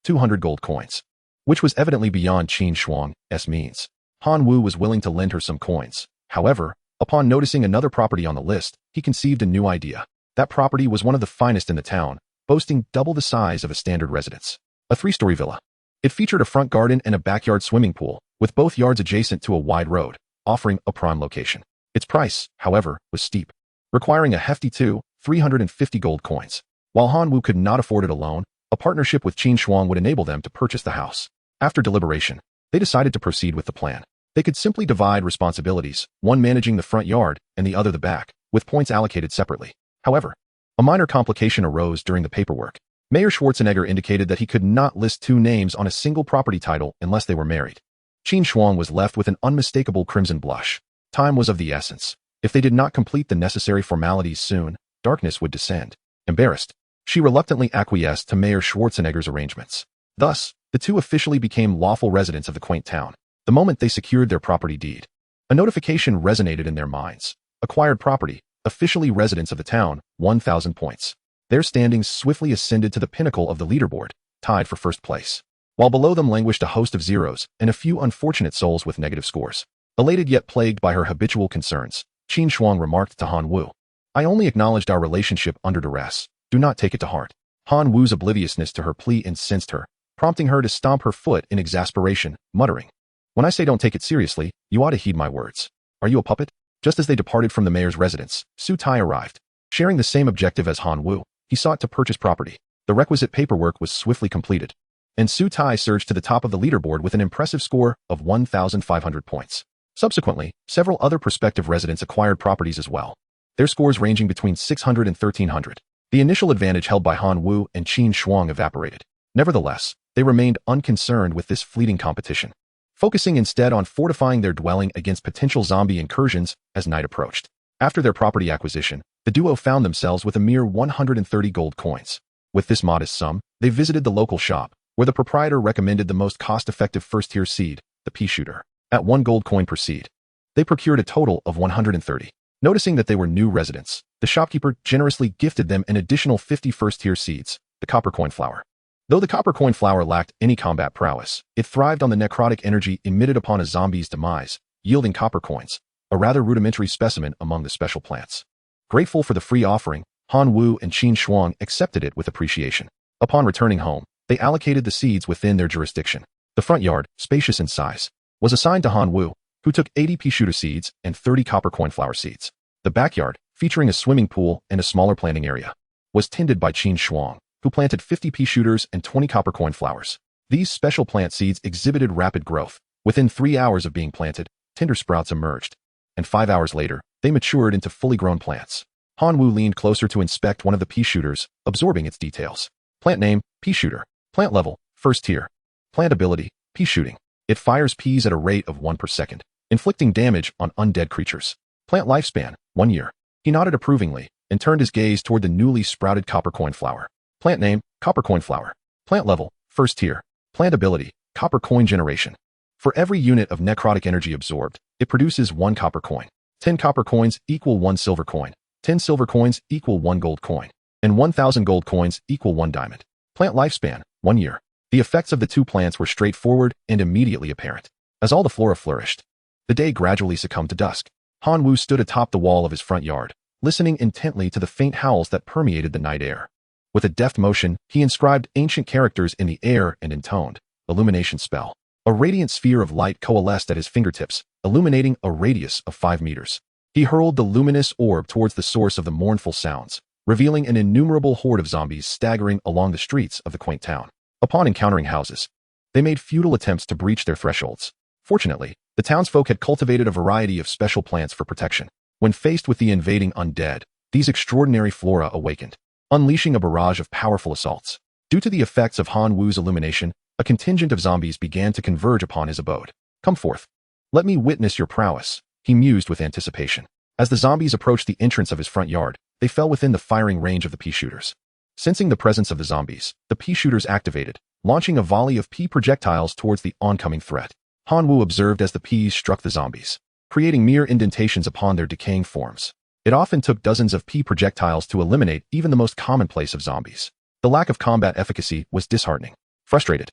200 gold coins, which was evidently beyond Qin Shuang's means. Han Wu was willing to lend her some coins. However, upon noticing another property on the list, he conceived a new idea. That property was one of the finest in the town, boasting double the size of a standard residence. A 3-story villa. It featured a front garden and a backyard swimming pool, with both yards adjacent to a wide road, offering a prime location. Its price, however, was steep, requiring a hefty 350 gold coins. While Han Wu could not afford it alone, a partnership with Qin Shuang would enable them to purchase the house. After deliberation, they decided to proceed with the plan. They could simply divide responsibilities, one managing the front yard and the other the back, with points allocated separately. However, a minor complication arose during the paperwork. Mayor Schwarzenegger indicated that he could not list two names on a single property title unless they were married. Qin Shuang was left with an unmistakable crimson blush. Time was of the essence. If they did not complete the necessary formalities soon, darkness would descend. Embarrassed, she reluctantly acquiesced to Mayor Schwarzenegger's arrangements. Thus, the two officially became lawful residents of the quaint town. The moment they secured their property deed, a notification resonated in their minds. Acquired property, officially residents of the town, 1,000 points. Their standings swiftly ascended to the pinnacle of the leaderboard, tied for first place. While below them languished a host of zeros and a few unfortunate souls with negative scores. Elated yet plagued by her habitual concerns, Qin Shuang remarked to Han Wu, "I only acknowledged our relationship under duress. Do not take it to heart." Han Wu's obliviousness to her plea incensed her, prompting her to stomp her foot in exasperation, muttering, "When I say don't take it seriously, you ought to heed my words. Are you a puppet?" Just as they departed from the mayor's residence, Su Tai arrived. Sharing the same objective as Han Wu, he sought to purchase property. The requisite paperwork was swiftly completed, and Su Tai surged to the top of the leaderboard with an impressive score of 1,500 points. Subsequently, several other prospective residents acquired properties as well, their scores ranging between 600 and 1,300. The initial advantage held by Han Wu and Qin Shuang evaporated. Nevertheless, they remained unconcerned with this fleeting competition, focusing instead on fortifying their dwelling against potential zombie incursions as night approached. After their property acquisition, the duo found themselves with a mere 130 gold coins. With this modest sum, they visited the local shop, where the proprietor recommended the most cost-effective first-tier seed, the pea shooter. At 1 gold coin per seed, they procured a total of 130. Noticing that they were new residents, the shopkeeper generously gifted them an additional 50 first-tier seeds, the copper coin flower. Though the copper coin flower lacked any combat prowess, it thrived on the necrotic energy emitted upon a zombie's demise, yielding copper coins, a rather rudimentary specimen among the special plants. Grateful for the free offering, Han Wu and Qin Shuang accepted it with appreciation. Upon returning home, they allocated the seeds within their jurisdiction. The front yard, spacious in size, was assigned to Han Wu, who took 80 pea shooter seeds and 30 copper coin flower seeds. The backyard, featuring a swimming pool and a smaller planting area, was tended by Qin Shuang, who planted 50 pea shooters and 20 copper coin flowers. These special plant seeds exhibited rapid growth. Within 3 hours of being planted, tender sprouts emerged, and 5 hours later, they matured into fully grown plants. Hanwoo leaned closer to inspect one of the pea shooters, absorbing its details. Plant name, pea shooter. Plant level, first tier. Plant ability, pea shooting. It fires peas at a rate of 1 per second, inflicting damage on undead creatures. Plant lifespan, 1 year. He nodded approvingly and turned his gaze toward the newly sprouted copper coin flower. Plant name, copper coin flower. Plant level, first tier. Plant ability, copper coin generation. For every unit of necrotic energy absorbed, it produces 1 copper coin. 10 copper coins equal 1 silver coin. 10 silver coins equal 1 gold coin. And 1,000 gold coins equal 1 diamond. Plant lifespan, 1 year. The effects of the 2 plants were straightforward and immediately apparent. As all the flora flourished, the day gradually succumbed to dusk. Hanwoo stood atop the wall of his front yard, listening intently to the faint howls that permeated the night air. With a deft motion, he inscribed ancient characters in the air and intoned illumination spell. A radiant sphere of light coalesced at his fingertips, illuminating a radius of 5 meters. He hurled the luminous orb towards the source of the mournful sounds, revealing an innumerable horde of zombies staggering along the streets of the quaint town. Upon encountering houses, they made futile attempts to breach their thresholds. Fortunately, the townsfolk had cultivated a variety of special plants for protection. When faced with the invading undead, these extraordinary flora awakened, unleashing a barrage of powerful assaults. Due to the effects of Hanwoo's illumination, a contingent of zombies began to converge upon his abode. Come forth. Let me witness your prowess, he mused with anticipation. As the zombies approached the entrance of his front yard, they fell within the firing range of the pea shooters. Sensing the presence of the zombies, the pea shooters activated, launching a volley of pea projectiles towards the oncoming threat. Hanwoo observed as the peas struck the zombies, creating mere indentations upon their decaying forms. It often took dozens of pea projectiles to eliminate even the most commonplace of zombies. The lack of combat efficacy was disheartening. Frustrated,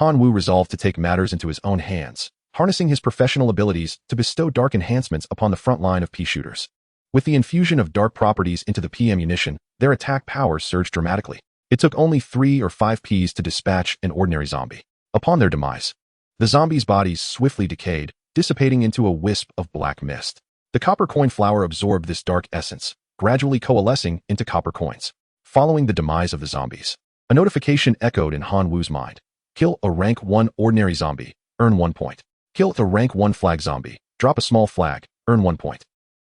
Hanwoo resolved to take matters into his own hands, harnessing his professional abilities to bestow dark enhancements upon the front line of pea shooters. With the infusion of dark properties into the pea ammunition, their attack powers surged dramatically. It took only 3 or 5 peas to dispatch an ordinary zombie. Upon their demise, the zombies' bodies swiftly decayed, dissipating into a wisp of black mist. The copper coin flower absorbed this dark essence, gradually coalescing into copper coins. Following the demise of the zombies, a notification echoed in Hanwoo's mind. Kill a rank 1 ordinary zombie, earn 1 point. Kill the rank 1 flag zombie, drop a small flag, earn 1 point.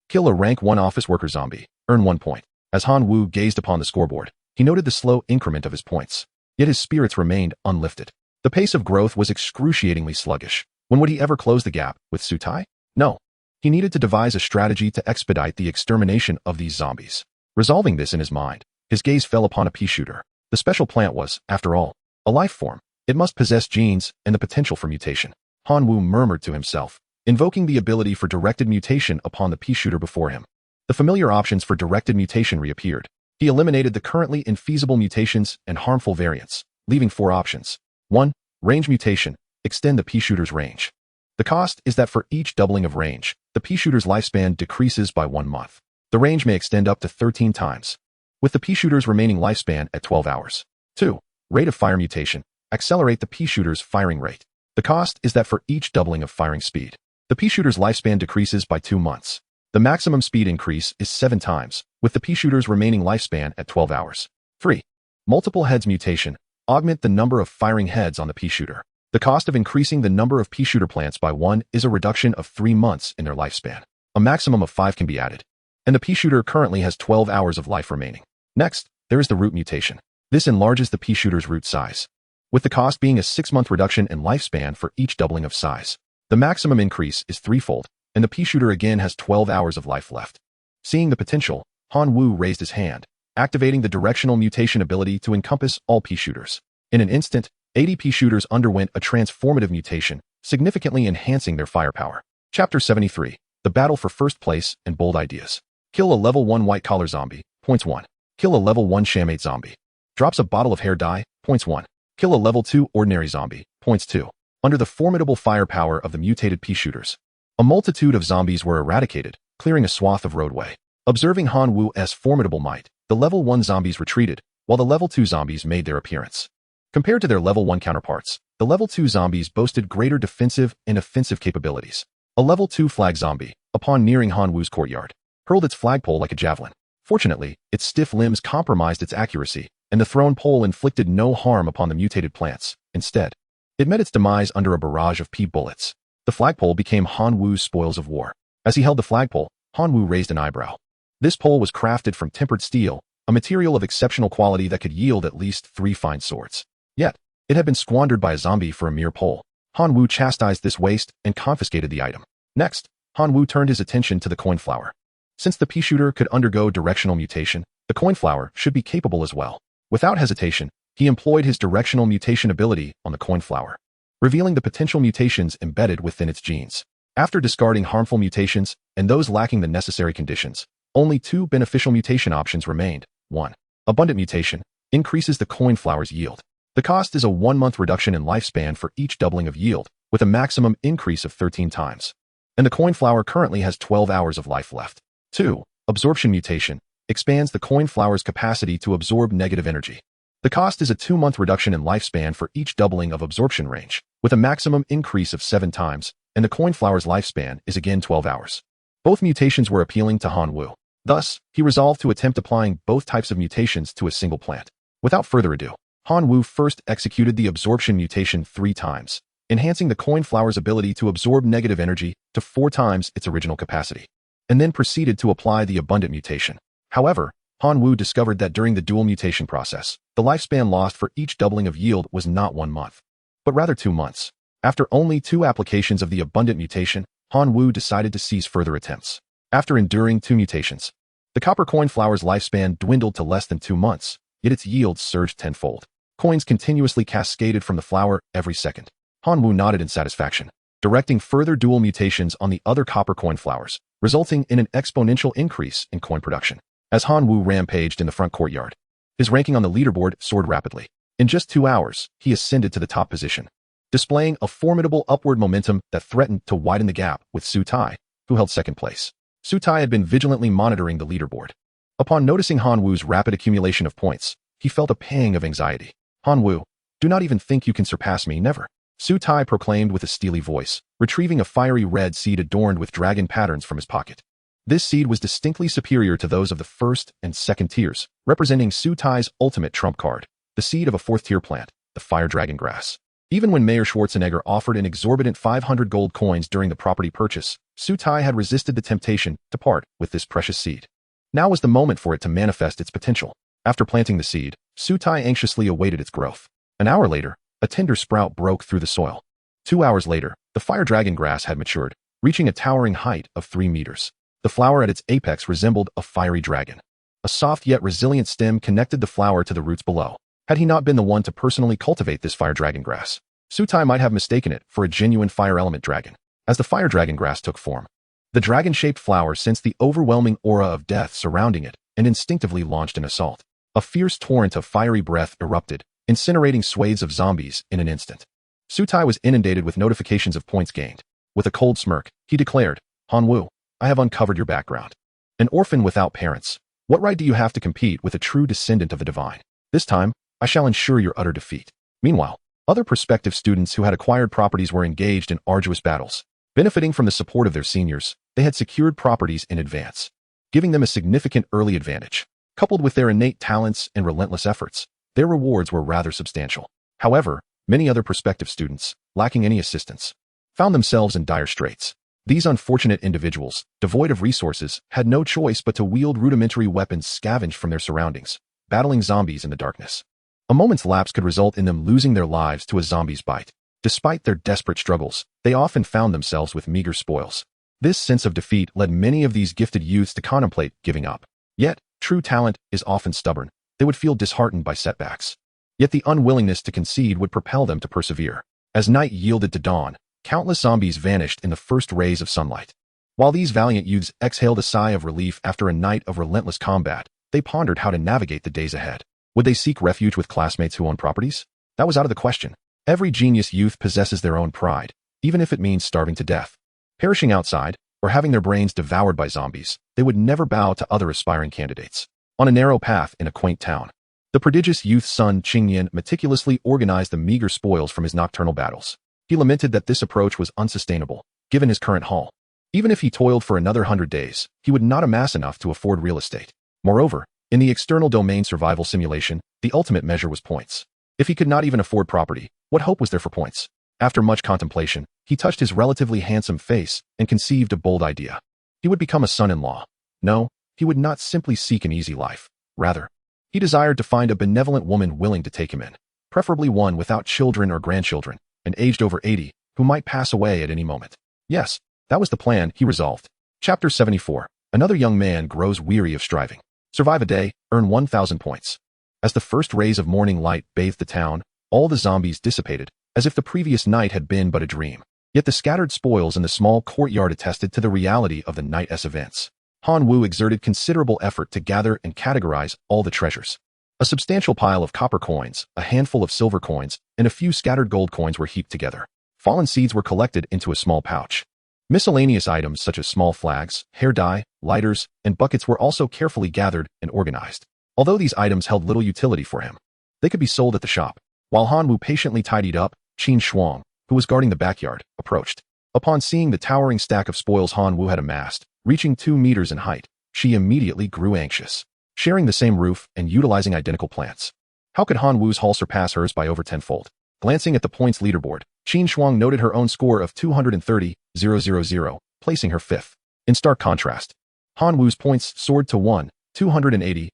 Kill a rank 1 office worker zombie, earn 1 point. As Hanwoo gazed upon the scoreboard, he noted the slow increment of his points. Yet his spirits remained unlifted. The pace of growth was excruciatingly sluggish. When would he ever close the gap with Sutai? No. He needed to devise a strategy to expedite the extermination of these zombies. Resolving this in his mind, his gaze fell upon a pea shooter. The special plant was, after all, a life form. It must possess genes and the potential for mutation. Hanwoo murmured to himself, invoking the ability for directed mutation upon the pea shooter before him. The familiar options for directed mutation reappeared. He eliminated the currently infeasible mutations and harmful variants, leaving 4 options. 1. Range mutation. Extend the pea shooter's range. The cost is that for each doubling of range, the pea shooter's lifespan decreases by 1 month. The range may extend up to 13 times, with the pea shooter's remaining lifespan at 12 hours. 2. Rate of fire mutation. Accelerate the pea shooter's firing rate. The cost is that for each doubling of firing speed, the pea shooter's lifespan decreases by 2 months. The maximum speed increase is 7 times, with the pea shooter's remaining lifespan at 12 hours. 3. Multiple heads mutation. Augment the number of firing heads on the pea shooter. The cost of increasing the number of pea shooter plants by 1 is a reduction of 3 months in their lifespan. A maximum of 5 can be added, and the pea shooter currently has 12 hours of life remaining. Next, there is the root mutation. This enlarges the pea shooter's root size, with the cost being a 6-month reduction in lifespan for each doubling of size. The maximum increase is 3-fold, and the pea shooter again has 12 hours of life left. Seeing the potential, Hanwoo raised his hand, activating the directional mutation ability to encompass all pea shooters. In an instant, 80 pea shooters underwent a transformative mutation, significantly enhancing their firepower. Chapter 73. The Battle for First Place and Bold Ideas. Kill a level 1 white collar zombie, points 1. Kill a level 1 shamate zombie. Drops a bottle of hair dye, points 1. Kill a level 2 ordinary zombie, points 2. Under the formidable firepower of the mutated pea shooters, a multitude of zombies were eradicated, clearing a swath of roadway. Observing Hanwoo's formidable might, the level 1 zombies retreated, while the level 2 zombies made their appearance. Compared to their level 1 counterparts, the level 2 zombies boasted greater defensive and offensive capabilities. A level 2 flag zombie, upon nearing Hanwoo's courtyard, hurled its flagpole like a javelin. Fortunately, its stiff limbs compromised its accuracy, and the thrown pole inflicted no harm upon the mutated plants. Instead, It met its demise under a barrage of pea bullets. The flagpole became Han Wu's spoils of war. As he held the flagpole, Han Wu raised an eyebrow. This pole was crafted from tempered steel, a material of exceptional quality that could yield at least 3 fine swords. Yet, it had been squandered by a zombie for a mere pole. Han Wu chastised this waste and confiscated the item. Next, Han Wu turned his attention to the coin flower. Since the pea shooter could undergo directional mutation, the coin flower should be capable as well. Without hesitation, he employed his directional mutation ability on the coin flower, revealing the potential mutations embedded within its genes. After discarding harmful mutations and those lacking the necessary conditions, only 2 beneficial mutation options remained. 1. Abundant mutation increases the coin flower's yield. The cost is a 1-month reduction in lifespan for each doubling of yield, with a maximum increase of 13 times. And the coin flower currently has 12 hours of life left. 2. Absorption mutation expands the coin flower's capacity to absorb negative energy. The cost is a 2-month reduction in lifespan for each doubling of absorption range, with a maximum increase of 7 times, and the coin flower's lifespan is again 12 hours. Both mutations were appealing to Han Wu. Thus, he resolved to attempt applying both types of mutations to a single plant. Without further ado, Han Wu first executed the absorption mutation 3 times, enhancing the coin flower's ability to absorb negative energy to 4 times its original capacity, and then proceeded to apply the abundant mutation. However, Han Wu discovered that during the dual mutation process, the lifespan lost for each doubling of yield was not 1 month, but rather 2 months. After only 2 applications of the abundant mutation, Han Wu decided to cease further attempts. After enduring 2 mutations, the copper coin flower's lifespan dwindled to less than 2 months, yet its yields surged tenfold. Coins continuously cascaded from the flower every second. Han Wu nodded in satisfaction, directing further dual mutations on the other copper coin flowers, resulting in an exponential increase in coin production. As Han Wu rampaged in the front courtyard, his ranking on the leaderboard soared rapidly. In just 2 hours, he ascended to the top position, displaying a formidable upward momentum that threatened to widen the gap with Su Tai, who held second place. Su Tai had been vigilantly monitoring the leaderboard. Upon noticing Han Wu's rapid accumulation of points, he felt a pang of anxiety. Han Wu, do not even think you can surpass me, never. Su Tai proclaimed with a steely voice, retrieving a fiery red seed adorned with dragon patterns from his pocket. This seed was distinctly superior to those of the first and second tiers, representing Su Tai's ultimate trump card, the seed of a 4th-tier plant, the fire dragon grass. Even when Mayor Schwarzenegger offered an exorbitant 500 gold coins during the property purchase, Su Tai had resisted the temptation to part with this precious seed. Now was the moment for it to manifest its potential. After planting the seed, Su Tai anxiously awaited its growth. An hour later, a tender sprout broke through the soil. 2 hours later, the fire dragon grass had matured, reaching a towering height of 3 meters. The flower at its apex resembled a fiery dragon. A soft yet resilient stem connected the flower to the roots below. Had he not been the one to personally cultivate this fire dragon grass, Su Tai might have mistaken it for a genuine fire element dragon. As the fire dragon grass took form, the dragon-shaped flower sensed the overwhelming aura of death surrounding it and instinctively launched an assault. A fierce torrent of fiery breath erupted, incinerating swathes of zombies in an instant. Su Tai was inundated with notifications of points gained. With a cold smirk, he declared, Han Wu, I have uncovered your background. An orphan without parents. What right do you have to compete with a true descendant of the divine? This time, I shall ensure your utter defeat. Meanwhile, other prospective students who had acquired properties were engaged in arduous battles. Benefiting from the support of their seniors, they had secured properties in advance, giving them a significant early advantage. Coupled with their innate talents and relentless efforts, their rewards were rather substantial. However, many other prospective students, lacking any assistance, found themselves in dire straits. These unfortunate individuals, devoid of resources, had no choice but to wield rudimentary weapons scavenged from their surroundings, battling zombies in the darkness. A moment's lapse could result in them losing their lives to a zombie's bite. Despite their desperate struggles, they often found themselves with meager spoils. This sense of defeat led many of these gifted youths to contemplate giving up. Yet, true talent is often stubborn. They would feel disheartened by setbacks. Yet the unwillingness to concede would propel them to persevere. As night yielded to dawn, countless zombies vanished in the first rays of sunlight. While these valiant youths exhaled a sigh of relief after a night of relentless combat, they pondered how to navigate the days ahead. Would they seek refuge with classmates who own properties? That was out of the question. Every genius youth possesses their own pride, even if it means starving to death. Perishing outside, or having their brains devoured by zombies, they would never bow to other aspiring candidates. On a narrow path in a quaint town, the prodigious youth's son Qingyan meticulously organized the meager spoils from his nocturnal battles. He lamented that this approach was unsustainable, given his current haul. Even if he toiled for another 100 days, he would not amass enough to afford real estate. Moreover, in the external domain survival simulation, the ultimate measure was points. If he could not even afford property, what hope was there for points? After much contemplation, he touched his relatively handsome face and conceived a bold idea. He would become a son-in-law. No, he would not simply seek an easy life. Rather, he desired to find a benevolent woman willing to take him in, preferably one without children or grandchildren, and aged over 80, who might pass away at any moment. Yes, that was the plan, he resolved. Chapter 74. Another young man grows weary of striving. Survive a day, earn 1,000 points. As the first rays of morning light bathed the town, all the zombies dissipated, as if the previous night had been but a dream. Yet the scattered spoils in the small courtyard attested to the reality of the night's events. Han Wu exerted considerable effort to gather and categorize all the treasures. A substantial pile of copper coins, a handful of silver coins, and a few scattered gold coins were heaped together. Fallen seeds were collected into a small pouch. Miscellaneous items such as small flags, hair dye, lighters, and buckets were also carefully gathered and organized. Although these items held little utility for him, they could be sold at the shop. While Han Wu patiently tidied up, Qin Shuang, who was guarding the backyard, approached. Upon seeing the towering stack of spoils Han Wu had amassed, reaching 2 meters in height, she immediately grew anxious. Sharing the same roof and utilizing identical plants, how could Han Wu's haul surpass hers by over 10-fold? Glancing at the points leaderboard, Qin Shuang noted her own score of 230,000, placing her fifth. In stark contrast, Han Wu's points soared to 280,000,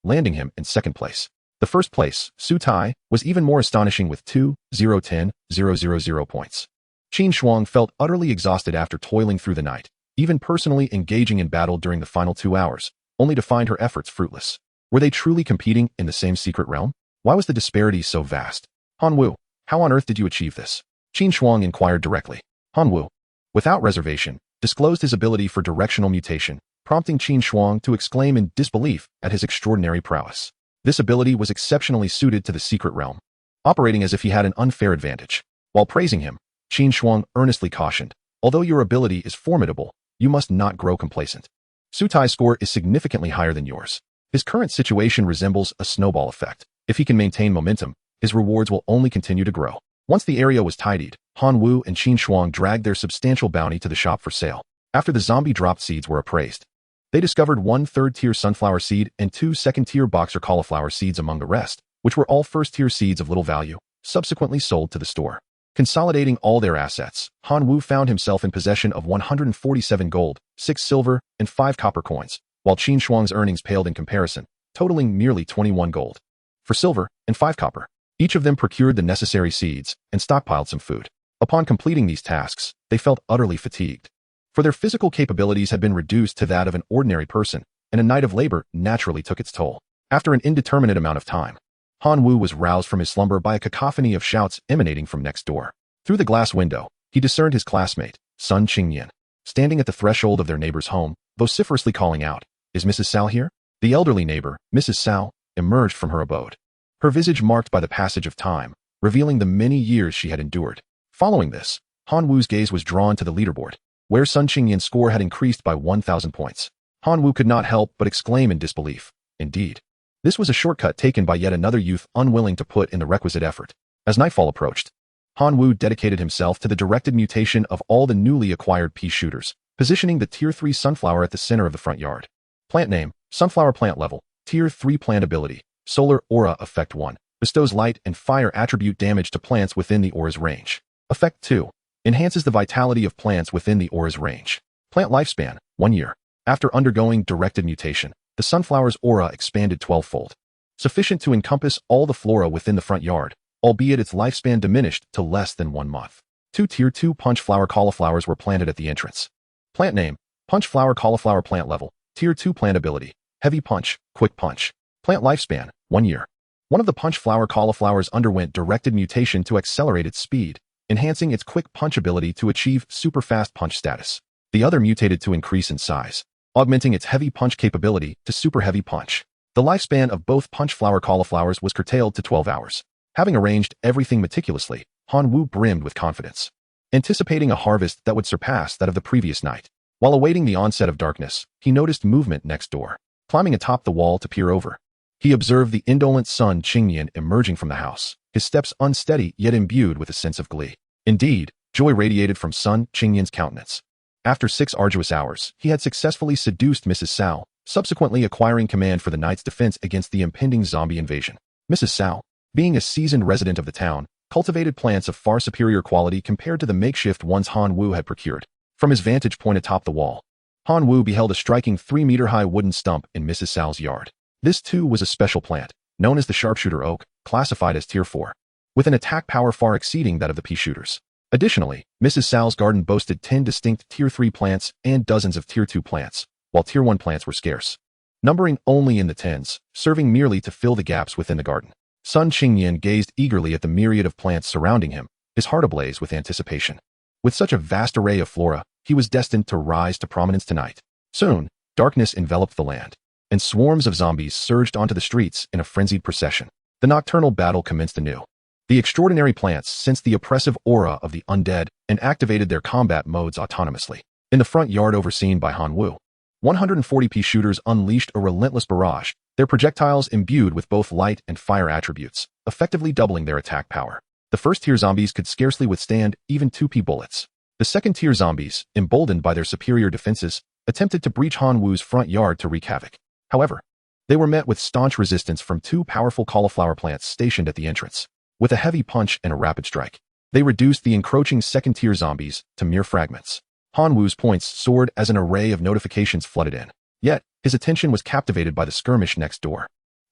landing him in second place. The first place, Su Tai, was even more astonishing with 2,010,000 points. Qin Shuang felt utterly exhausted after toiling through the night, even personally engaging in battle during the final 2 hours, only to find her efforts fruitless. Were they truly competing in the same secret realm? Why was the disparity so vast? Han Wu, how on earth did you achieve this? Qin Shuang inquired directly. Han Wu, without reservation, disclosed his ability for directional mutation, prompting Qin Shuang to exclaim in disbelief at his extraordinary prowess. This ability was exceptionally suited to the secret realm, operating as if he had an unfair advantage. While praising him, Qin Shuang earnestly cautioned, although your ability is formidable, you must not grow complacent. Su Tai's score is significantly higher than yours. His current situation resembles a snowball effect. If he can maintain momentum, his rewards will only continue to grow. Once the area was tidied, Han Wu and Qin Shuang dragged their substantial bounty to the shop for sale. After the zombie dropped seeds were appraised, they discovered 1 third-tier sunflower seed and 2 second-tier boxer cauliflower seeds among the rest, which were all first-tier seeds of little value, subsequently sold to the store. Consolidating all their assets, Han Wu found himself in possession of 147 gold, 6 silver, and 5 copper coins, while Qin Shuang's earnings paled in comparison, totaling merely 21 gold, for silver, and 5 copper. Each of them procured the necessary seeds and stockpiled some food. Upon completing these tasks, they felt utterly fatigued, for their physical capabilities had been reduced to that of an ordinary person, and a night of labor naturally took its toll. After an indeterminate amount of time, Han Wu was roused from his slumber by a cacophony of shouts emanating from next door. Through the glass window, he discerned his classmate, Sun Qingyan, standing at the threshold of their neighbor's home, vociferously calling out, "Is Mrs. Sao here?" The elderly neighbor, Mrs. Sao, emerged from her abode, her visage marked by the passage of time, revealing the many years she had endured. Following this, Han Wu's gaze was drawn to the leaderboard, where Sun Qingyan's score had increased by 1,000 points. Han Wu could not help but exclaim in disbelief. Indeed, this was a shortcut taken by yet another youth unwilling to put in the requisite effort. As nightfall approached, Han Wu dedicated himself to the directed mutation of all the newly acquired pea shooters, positioning the Tier 3 sunflower at the center of the front yard. Plant name, Sunflower Plant Level, Tier 3 Plant Ability, Solar Aura Effect 1, bestows light and fire attribute damage to plants within the aura's range. Effect 2, enhances the vitality of plants within the aura's range. Plant lifespan, 1 year. After undergoing directed mutation, the sunflower's aura expanded 12-fold, sufficient to encompass all the flora within the front yard, albeit its lifespan diminished to less than 1 month. 2 Tier 2 Punch Flower Cauliflowers were planted at the entrance. Plant name, Punch Flower Cauliflower Plant Level, Tier 2 Plant Ability, Heavy Punch, Quick Punch. Plant lifespan, 1 year. One of the punch flower cauliflowers underwent directed mutation to accelerate its speed, enhancing its quick punch ability to achieve super fast punch status. The other mutated to increase in size, augmenting its heavy punch capability to super heavy punch. The lifespan of both punch flower cauliflowers was curtailed to 12 hours. Having arranged everything meticulously, Han Wu brimmed with confidence, anticipating a harvest that would surpass that of the previous night. While awaiting the onset of darkness, he noticed movement next door. Climbing atop the wall to peer over, he observed the indolent Sun Qingyan emerging from the house, his steps unsteady yet imbued with a sense of glee. Indeed, joy radiated from Sun Qingyan's countenance. After 6 arduous hours, he had successfully seduced Mrs. Sao, subsequently acquiring command for the night's defense against the impending zombie invasion. Mrs. Sao, Being a seasoned resident of the town, cultivated plants of far superior quality compared to the makeshift ones Han Wu had procured. From his vantage point atop the wall, Han Wu beheld a striking 3-meter-high wooden stump in Mrs. Sal's yard. This too was a special plant, known as the sharpshooter oak, classified as Tier 4, with an attack power far exceeding that of the pea shooters. Additionally, Mrs. Sal's garden boasted 10 distinct Tier 3 plants and dozens of Tier 2 plants, while Tier 1 plants were scarce, numbering only in the tens, serving merely to fill the gaps within the garden. Sun Qingyan gazed eagerly at the myriad of plants surrounding him, his heart ablaze with anticipation. With such a vast array of flora, he was destined to rise to prominence tonight. Soon, darkness enveloped the land, and swarms of zombies surged onto the streets in a frenzied procession. The nocturnal battle commenced anew. The extraordinary plants sensed the oppressive aura of the undead and activated their combat modes autonomously. In the front yard overseen by Han Wu, 140 pea shooters unleashed a relentless barrage, their projectiles imbued with both light and fire attributes, effectively doubling their attack power. The first-tier zombies could scarcely withstand even 2 pea bullets. The second-tier zombies, emboldened by their superior defenses, attempted to breach Han Wu's front yard to wreak havoc. However, they were met with staunch resistance from 2 powerful cauliflower plants stationed at the entrance. With a heavy punch and a rapid strike, they reduced the encroaching second-tier zombies to mere fragments. Han Wu's points soared as an array of notifications flooded in. Yet, his attention was captivated by the skirmish next door.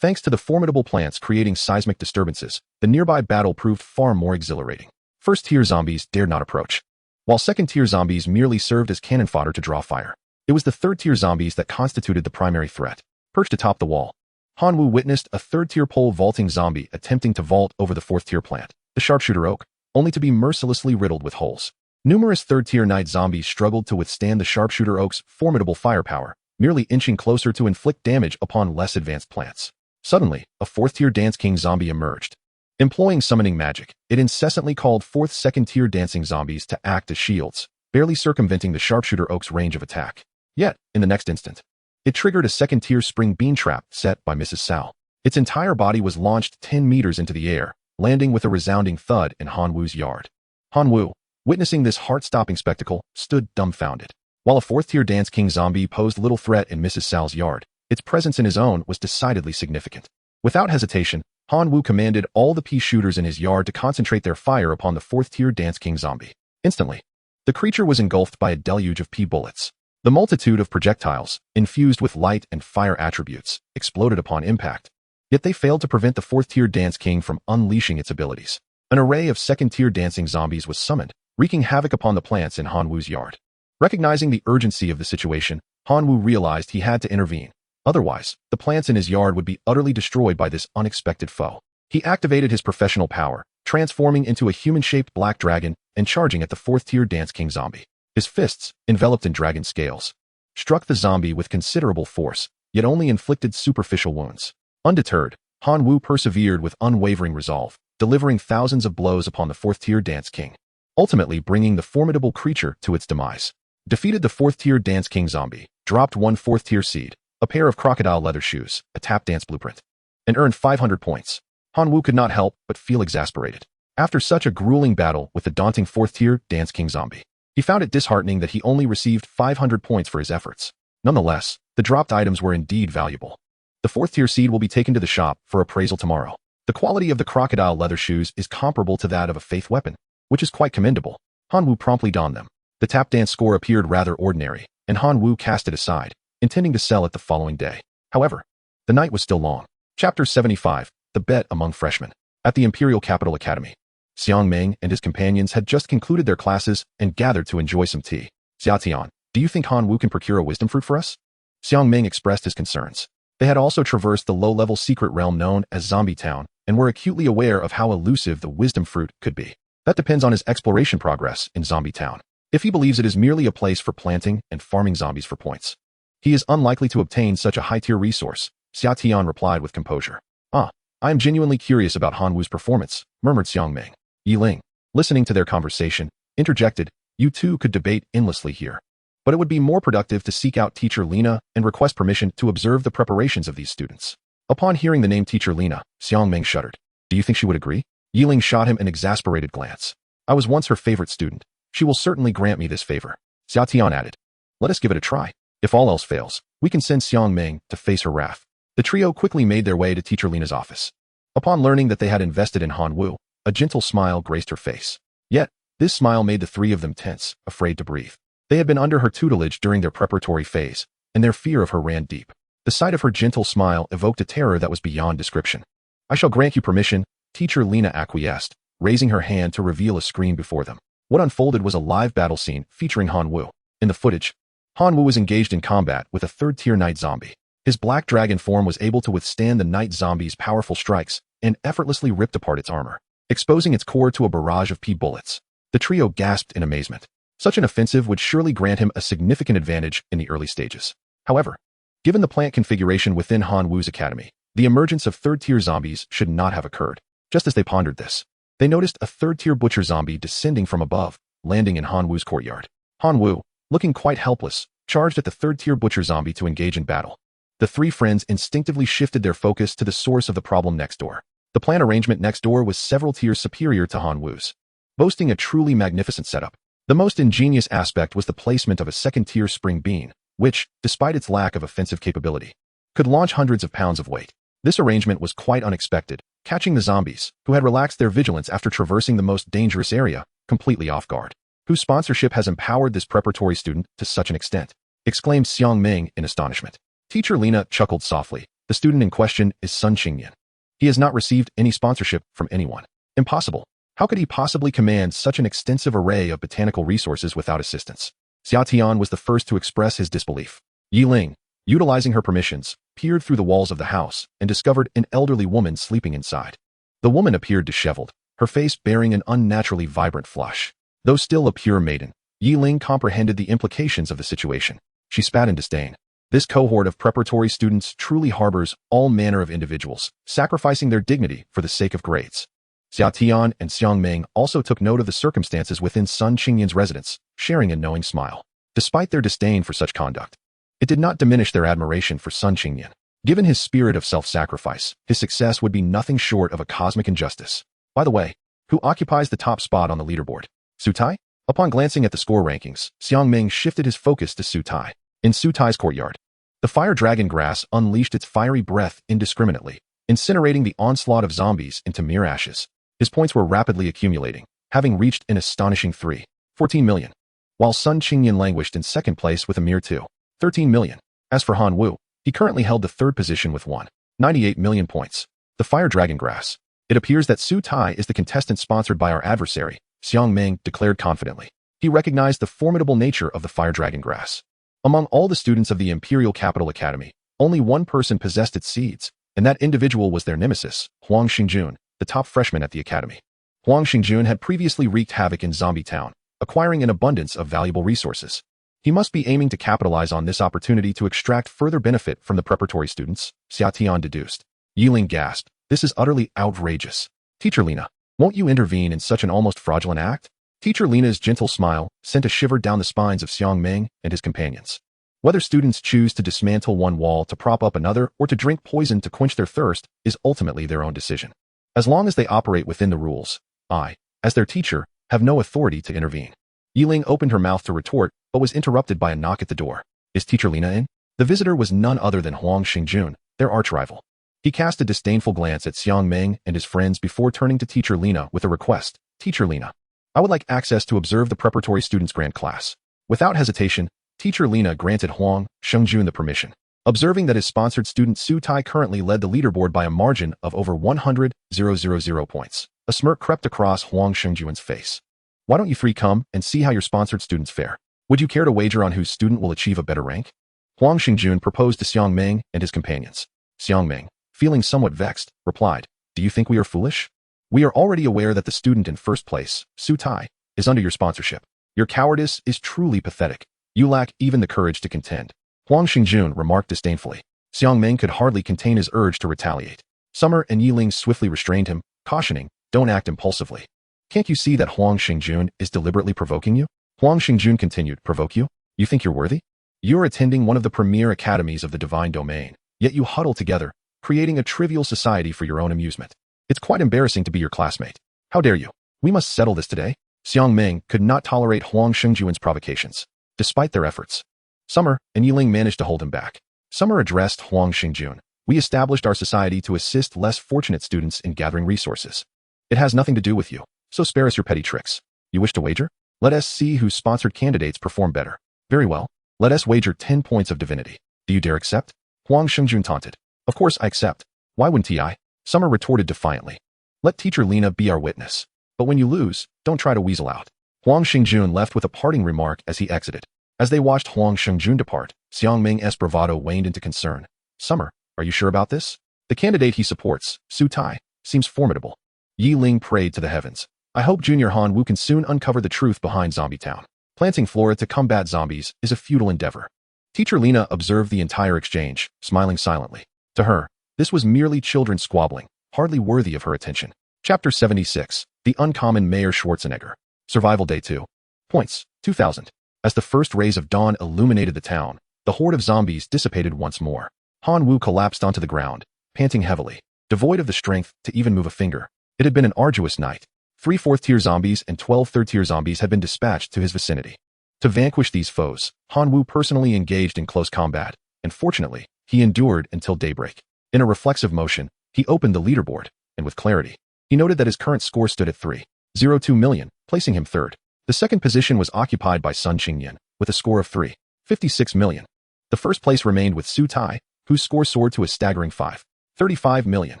Thanks to the formidable plants creating seismic disturbances, the nearby battle proved far more exhilarating. First-tier zombies dared not approach, while second-tier zombies merely served as cannon fodder to draw fire. It was the third-tier zombies that constituted the primary threat. Perched atop the wall, Han Wu witnessed a third-tier pole vaulting zombie attempting to vault over the fourth-tier plant, the sharpshooter oak, only to be mercilessly riddled with holes. Numerous third-tier night zombies struggled to withstand the sharpshooter oak's formidable firepower, merely inching closer to inflict damage upon less advanced plants. Suddenly, a fourth-tier Dance King zombie emerged. Employing summoning magic, it incessantly called forth second-tier dancing zombies to act as shields, barely circumventing the sharpshooter oak's range of attack. Yet, in the next instant, it triggered a second-tier spring bean trap set by Mrs. Sal. Its entire body was launched 10 meters into the air, landing with a resounding thud in Han Wu's yard. Han Wu, witnessing this heart-stopping spectacle, stood dumbfounded. While a fourth-tier Dance King zombie posed little threat in Mrs. Sal's yard, its presence in his own was decidedly significant. Without hesitation, Han Wu commanded all the pea shooters in his yard to concentrate their fire upon the fourth-tier Dance King zombie. Instantly, the creature was engulfed by a deluge of pea bullets. The multitude of projectiles, infused with light and fire attributes, exploded upon impact. Yet they failed to prevent the fourth-tier Dance King from unleashing its abilities. An array of second-tier dancing zombies was summoned, wreaking havoc upon the plants in Han Wu's yard. Recognizing the urgency of the situation, Han Wu realized he had to intervene. Otherwise, the plants in his yard would be utterly destroyed by this unexpected foe. He activated his professional power, transforming into a human-shaped black dragon and charging at the fourth-tier Dance King zombie. His fists, enveloped in dragon scales, struck the zombie with considerable force, yet only inflicted superficial wounds. Undeterred, Han Wu persevered with unwavering resolve, delivering thousands of blows upon the fourth-tier Dance King, ultimately bringing the formidable creature to its demise. Defeated the fourth-tier Dance King zombie, dropped 1 fourth-tier seed, a pair of crocodile leather shoes, a tap dance blueprint, and earned 500 points. Han Wu could not help but feel exasperated. After such a grueling battle with the daunting fourth-tier Dance King zombie, he found it disheartening that he only received 500 points for his efforts. Nonetheless, the dropped items were indeed valuable. The fourth-tier seed will be taken to the shop for appraisal tomorrow. The quality of the crocodile leather shoes is comparable to that of a faith weapon, which is quite commendable. Han Wu promptly donned them. The tap dance score appeared rather ordinary, and Han Wu cast it aside, intending to sell it the following day. However, the night was still long. Chapter 75, The Bet Among Freshmen. At the Imperial Capital Academy, Xiang Meng and his companions had just concluded their classes and gathered to enjoy some tea. Xiaotian, do you think Han Wu can procure a wisdom fruit for us? Xiang Meng expressed his concerns. They had also traversed the low-level secret realm known as Zombie Town and were acutely aware of how elusive the wisdom fruit could be. That depends on his exploration progress in Zombie Town. If he believes it is merely a place for planting and farming zombies for points, he is unlikely to obtain such a high-tier resource, Xia Tian replied with composure. I am genuinely curious about Han Wu's performance, murmured Xiang Meng. Yi Ling, listening to their conversation, interjected, you two could debate endlessly here. But it would be more productive to seek out Teacher Lena and request permission to observe the preparations of these students. Upon hearing the name Teacher Lena, Xiang Meng shuddered. Do you think she would agree? Yi Ling shot him an exasperated glance. I was once her favorite student. She will certainly grant me this favor. Xia Tian added. Let us give it a try. If all else fails, we can send Xiang Meng to face her wrath. The trio quickly made their way to Teacher Lena's office. Upon learning that they had invested in Hanwoo, a gentle smile graced her face. Yet, this smile made the three of them tense, afraid to breathe. They had been under her tutelage during their preparatory phase, and their fear of her ran deep. The sight of her gentle smile evoked a terror that was beyond description. "I shall grant you permission," Teacher Lena acquiesced, raising her hand to reveal a screen before them. What unfolded was a live battle scene featuring Hanwoo. In the footage, Hanwoo was engaged in combat with a third-tier night zombie. His black dragon form was able to withstand the night zombie's powerful strikes and effortlessly ripped apart its armor, exposing its core to a barrage of bullets. The trio gasped in amazement. Such an offensive would surely grant him a significant advantage in the early stages. However, given the plant configuration within Hanwoo's academy, the emergence of third-tier zombies should not have occurred. Just as they pondered this, they noticed a third-tier butcher zombie descending from above, landing in Hanwoo's courtyard. Hanwoo, looking quite helpless, charged at the third-tier butcher zombie to engage in battle. The three friends instinctively shifted their focus to the source of the problem next door. The plant arrangement next door was several tiers superior to Hanwoo's, boasting a truly magnificent setup. The most ingenious aspect was the placement of a second-tier spring bean, which, despite its lack of offensive capability, could launch hundreds of pounds of weight. This arrangement was quite unexpected, catching the zombies, who had relaxed their vigilance after traversing the most dangerous area, completely off guard. "Whose sponsorship has empowered this preparatory student to such an extent?" exclaimed Xiang Ming in astonishment. Teacher Lena chuckled softly. "The student in question is Sun Qingyan. He has not received any sponsorship from anyone." "Impossible. How could he possibly command such an extensive array of botanical resources without assistance?" Xia Tian was the first to express his disbelief. Yi Ling, utilizing her permissions, peered through the walls of the house and discovered an elderly woman sleeping inside. The woman appeared disheveled, her face bearing an unnaturally vibrant flush. Though still a pure maiden, Yi Ling comprehended the implications of the situation. She spat in disdain. This cohort of preparatory students truly harbors all manner of individuals, sacrificing their dignity for the sake of grades. Xia Tian and Xiang Ming also took note of the circumstances within Sun Qingyan's residence, sharing a knowing smile. Despite their disdain for such conduct, it did not diminish their admiration for Sun Qingyan. Given his spirit of self-sacrifice, his success would be nothing short of a cosmic injustice. By the way, who occupies the top spot on the leaderboard? Su Tai? Upon glancing at the score rankings, Xiang Ming shifted his focus to Su Tai. In Su Tai's courtyard, the fire dragon grass unleashed its fiery breath indiscriminately, incinerating the onslaught of zombies into mere ashes. His points were rapidly accumulating, having reached an astonishing 3.14 million, while Sun Qingyan languished in second place with a mere 2.13 million. As for Hanwoo, he currently held the third position with 1.98 million points. The fire dragon grass. "It appears that Su Tai is the contestant sponsored by our adversary," Xiang Ming declared confidently. He recognized the formidable nature of the fire dragon grass. Among all the students of the Imperial Capital Academy, only one person possessed its seeds, and that individual was their nemesis, Huang Xingjun, the top freshman at the academy. Huang Xingjun had previously wreaked havoc in Zombie Town, acquiring an abundance of valuable resources. He must be aiming to capitalize on this opportunity to extract further benefit from the preparatory students, Xia Tian deduced. Yi Ling gasped. "This is utterly outrageous. Teacher Lena, won't you intervene in such an almost fraudulent act?" Teacher Lena's gentle smile sent a shiver down the spines of Xiang Ming and his companions. Whether students choose to dismantle one wall to prop up another or to drink poison to quench their thirst is ultimately their own decision. As long as they operate within the rules, I, as their teacher, have no authority to intervene. Yi Ling opened her mouth to retort, but was interrupted by a knock at the door. "Is Teacher Lena in?" The visitor was none other than Huang Xingjun, their arch-rival. He cast a disdainful glance at Xiang Ming and his friends before turning to Teacher Lena with a request. "Teacher Lena, I would like access to observe the preparatory students' grand class." Without hesitation, Teacher Lena granted Huang Xingjun the permission. Observing that his sponsored student Su Tai currently led the leaderboard by a margin of over 100,000 points, a smirk crept across Huang Xingjun's face. "Why don't you three come and see how your sponsored students fare? Would you care to wager on whose student will achieve a better rank?" Huang Xingjun proposed to Xiang Ming and his companions. Xiang Ming, feeling somewhat vexed, replied, "Do you think we are foolish? We are already aware that the student in first place, Su Tai, is under your sponsorship. Your cowardice is truly pathetic. You lack even the courage to contend." Huang Xingjun remarked disdainfully. Xiang Ming could hardly contain his urge to retaliate. Summer and Yi Ling swiftly restrained him, cautioning, "Don't act impulsively. Can't you see that Huang Xingjun is deliberately provoking you?" Huang Xingjun continued, "Provoke you? You think you're worthy? You're attending one of the premier academies of the divine domain, yet you huddle together, creating a trivial society for your own amusement. It's quite embarrassing to be your classmate. How dare you? We must settle this today." Xiang Ming could not tolerate Huang Xingjun's provocations. Despite their efforts, Summer and Yi Ling managed to hold him back. Summer addressed Huang Xingjun. We established our society to assist less fortunate students in gathering resources. It has nothing to do with you, so spare us your petty tricks. You wish to wager? Let us see whose sponsored candidates perform better. Very well. Let us wager 10 points of divinity. Do you dare accept? Huang Shengjun taunted. Of course I accept. Why wouldn't I? Summer retorted defiantly. Let teacher Lena be our witness. But when you lose, don't try to weasel out. Huang Shengjun left with a parting remark as he exited. As they watched Huang Shengjun depart, Xiang Ming's bravado waned into concern. Summer, are you sure about this? The candidate he supports, Su Tai, seems formidable. Yi Ling prayed to the heavens. I hope Junior Han Wu can soon uncover the truth behind Zombie Town. Planting flora to combat zombies is a futile endeavor. Teacher Lena observed the entire exchange, smiling silently. To her, this was merely children squabbling, hardly worthy of her attention. Chapter 76, The Uncommon Mayor Schwarzenegger. Survival Day 2. Points, 2000. As the first rays of dawn illuminated the town, the horde of zombies dissipated once more. Han Wu collapsed onto the ground, panting heavily, devoid of the strength to even move a finger. It had been an arduous night. 3 fourth-tier zombies and 12 third-tier zombies had been dispatched to his vicinity. To vanquish these foes, Han Wu personally engaged in close combat, and fortunately, he endured until daybreak. In a reflexive motion, he opened the leaderboard, and with clarity, he noted that his current score stood at 3.02 million, placing him third. The second position was occupied by Sun Qingyan, with a score of 3.56 million. The first place remained with Su Tai, whose score soared to a staggering 5.35 million.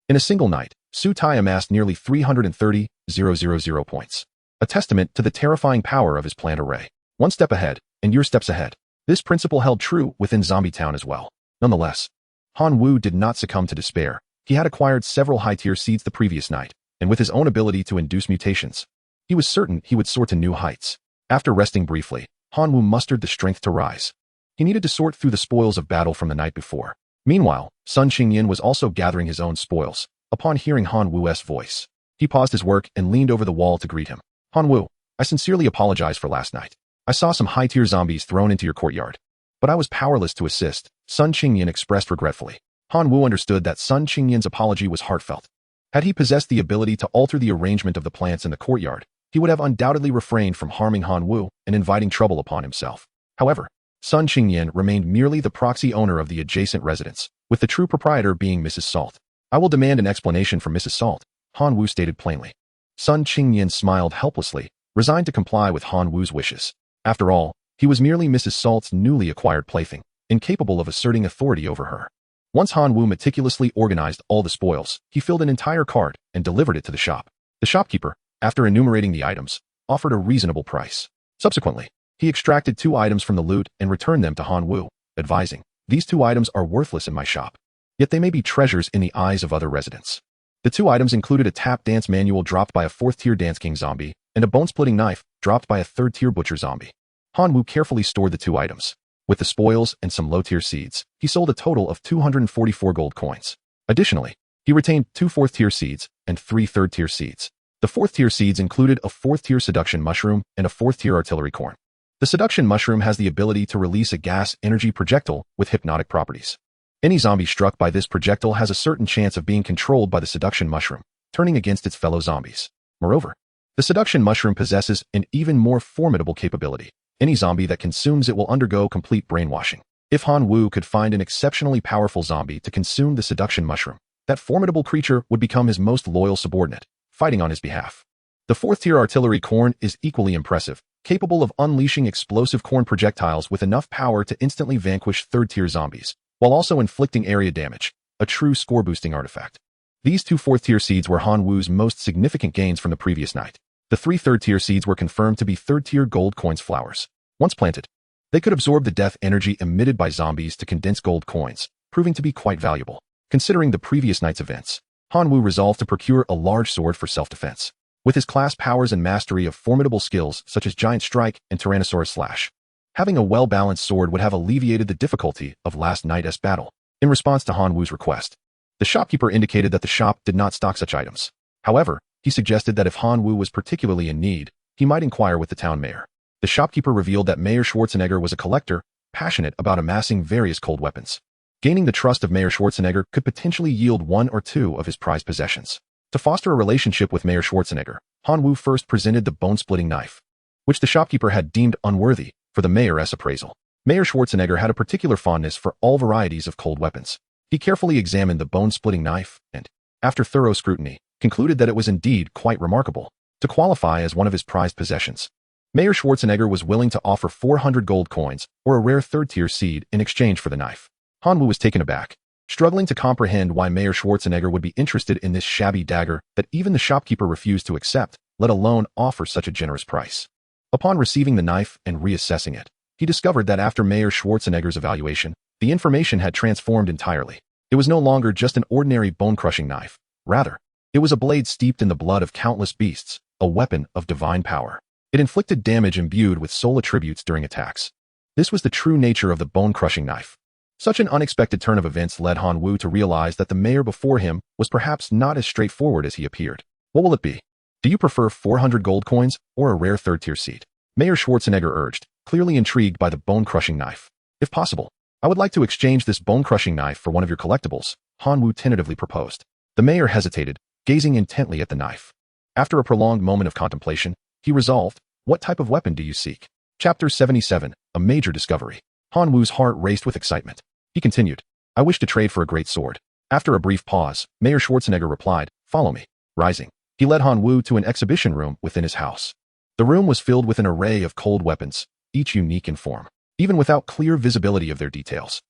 In a single night, Su Tai amassed nearly 330,000 points. A testament to the terrifying power of his planned array. One step ahead, and you're steps ahead. This principle held true within Zombie Town as well. Nonetheless, Han Wu did not succumb to despair. He had acquired several high-tier seeds the previous night, and with his own ability to induce mutations, he was certain he would soar to new heights. After resting briefly, Han Wu mustered the strength to rise. He needed to sort through the spoils of battle from the night before. Meanwhile, Sun Qingyan was also gathering his own spoils. Upon hearing Han Wu's voice, he paused his work and leaned over the wall to greet him. Han Wu, I sincerely apologize for last night. I saw some high-tier zombies thrown into your courtyard, but I was powerless to assist, Sun Qingyan expressed regretfully. Han Wu understood that Sun Qingyan's apology was heartfelt. Had he possessed the ability to alter the arrangement of the plants in the courtyard, he would have undoubtedly refrained from harming Han Wu and inviting trouble upon himself. However, Sun Qingyan remained merely the proxy owner of the adjacent residence, with the true proprietor being Mrs. Salt. I will demand an explanation from Mrs. Salt, Han Wu stated plainly. Sun Qingyan smiled helplessly, resigned to comply with Han Wu's wishes. After all, he was merely Mrs. Salt's newly acquired plaything, incapable of asserting authority over her. Once Han Wu meticulously organized all the spoils, he filled an entire cart and delivered it to the shop. The shopkeeper, after enumerating the items, offered a reasonable price. Subsequently, he extracted 2 items from the loot and returned them to Han Wu, advising, these 2 items are worthless in my shop. Yet they may be treasures in the eyes of other residents. The 2 items included a tap dance manual dropped by a 4th-tier Dance King zombie, and a bone-splitting knife dropped by a 3rd-tier Butcher zombie. Han Wu carefully stored the 2 items. With the spoils and some low-tier seeds, he sold a total of 244 gold coins. Additionally, he retained 2 4th-tier seeds and 3 3rd-tier seeds. The 4th-tier seeds included a 4th-tier seduction mushroom and a 4th-tier artillery corn. The seduction mushroom has the ability to release a gas energy projectile with hypnotic properties. Any zombie struck by this projectile has a certain chance of being controlled by the seduction mushroom, turning against its fellow zombies. Moreover, the seduction mushroom possesses an even more formidable capability. Any zombie that consumes it will undergo complete brainwashing. If Han Wu could find an exceptionally powerful zombie to consume the seduction mushroom, that formidable creature would become his most loyal subordinate, fighting on his behalf. The 4th-tier artillery corn is equally impressive, capable of unleashing explosive corn projectiles with enough power to instantly vanquish 3rd-tier zombies, while also inflicting area damage, a true score-boosting artifact. These 2 4th-tier seeds were Han Wu's most significant gains from the previous night. The 3 3rd-tier seeds were confirmed to be 3rd-tier gold coins flowers. Once planted, they could absorb the death energy emitted by zombies to condense gold coins, proving to be quite valuable. Considering the previous night's events, Han Wu resolved to procure a large sword for self-defense. With his class powers and mastery of formidable skills such as Giant Strike and Tyrannosaurus Slash, having a well-balanced sword would have alleviated the difficulty of last night's battle. In response to Han Wu's request, the shopkeeper indicated that the shop did not stock such items. However, he suggested that if Han Wu was particularly in need, he might inquire with the town mayor. The shopkeeper revealed that Mayor Schwarzenegger was a collector, passionate about amassing various cold weapons. Gaining the trust of Mayor Schwarzenegger could potentially yield 1 or 2 of his prized possessions. To foster a relationship with Mayor Schwarzenegger, Han Wu first presented the bone-splitting knife, which the shopkeeper had deemed unworthy, for the mayor's appraisal. Mayor Schwarzenegger had a particular fondness for all varieties of cold weapons. He carefully examined the bone-splitting knife and, after thorough scrutiny, concluded that it was indeed quite remarkable to qualify as one of his prized possessions. Mayor Schwarzenegger was willing to offer 400 gold coins or a rare third-tier seed in exchange for the knife. Hanwoo was taken aback, struggling to comprehend why Mayor Schwarzenegger would be interested in this shabby dagger that even the shopkeeper refused to accept, let alone offer such a generous price. Upon receiving the knife and reassessing it, he discovered that after Mayor Schwarzenegger's evaluation, the information had transformed entirely. It was no longer just an ordinary bone-crushing knife. Rather, it was a blade steeped in the blood of countless beasts, a weapon of divine power. It inflicted damage imbued with soul attributes during attacks. This was the true nature of the bone-crushing knife. Such an unexpected turn of events led Hanwoo to realize that the mayor before him was perhaps not as straightforward as he appeared. What will it be? Do you prefer 400 gold coins or a rare third-tier seat? Mayor Schwarzenegger urged, clearly intrigued by the bone-crushing knife. If possible, I would like to exchange this bone-crushing knife for one of your collectibles, Hanwoo tentatively proposed. The mayor hesitated, gazing intently at the knife. After a prolonged moment of contemplation, he resolved, what type of weapon do you seek? Chapter 77, A Major Discovery. Hanwoo's heart raced with excitement. He continued, I wish to trade for a great sword. After a brief pause, Mayor Schwarzenegger replied, follow me. Rising, he led Hanwoo to an exhibition room within his house. The room was filled with an array of cold weapons, each unique in form. Even without clear visibility of their details,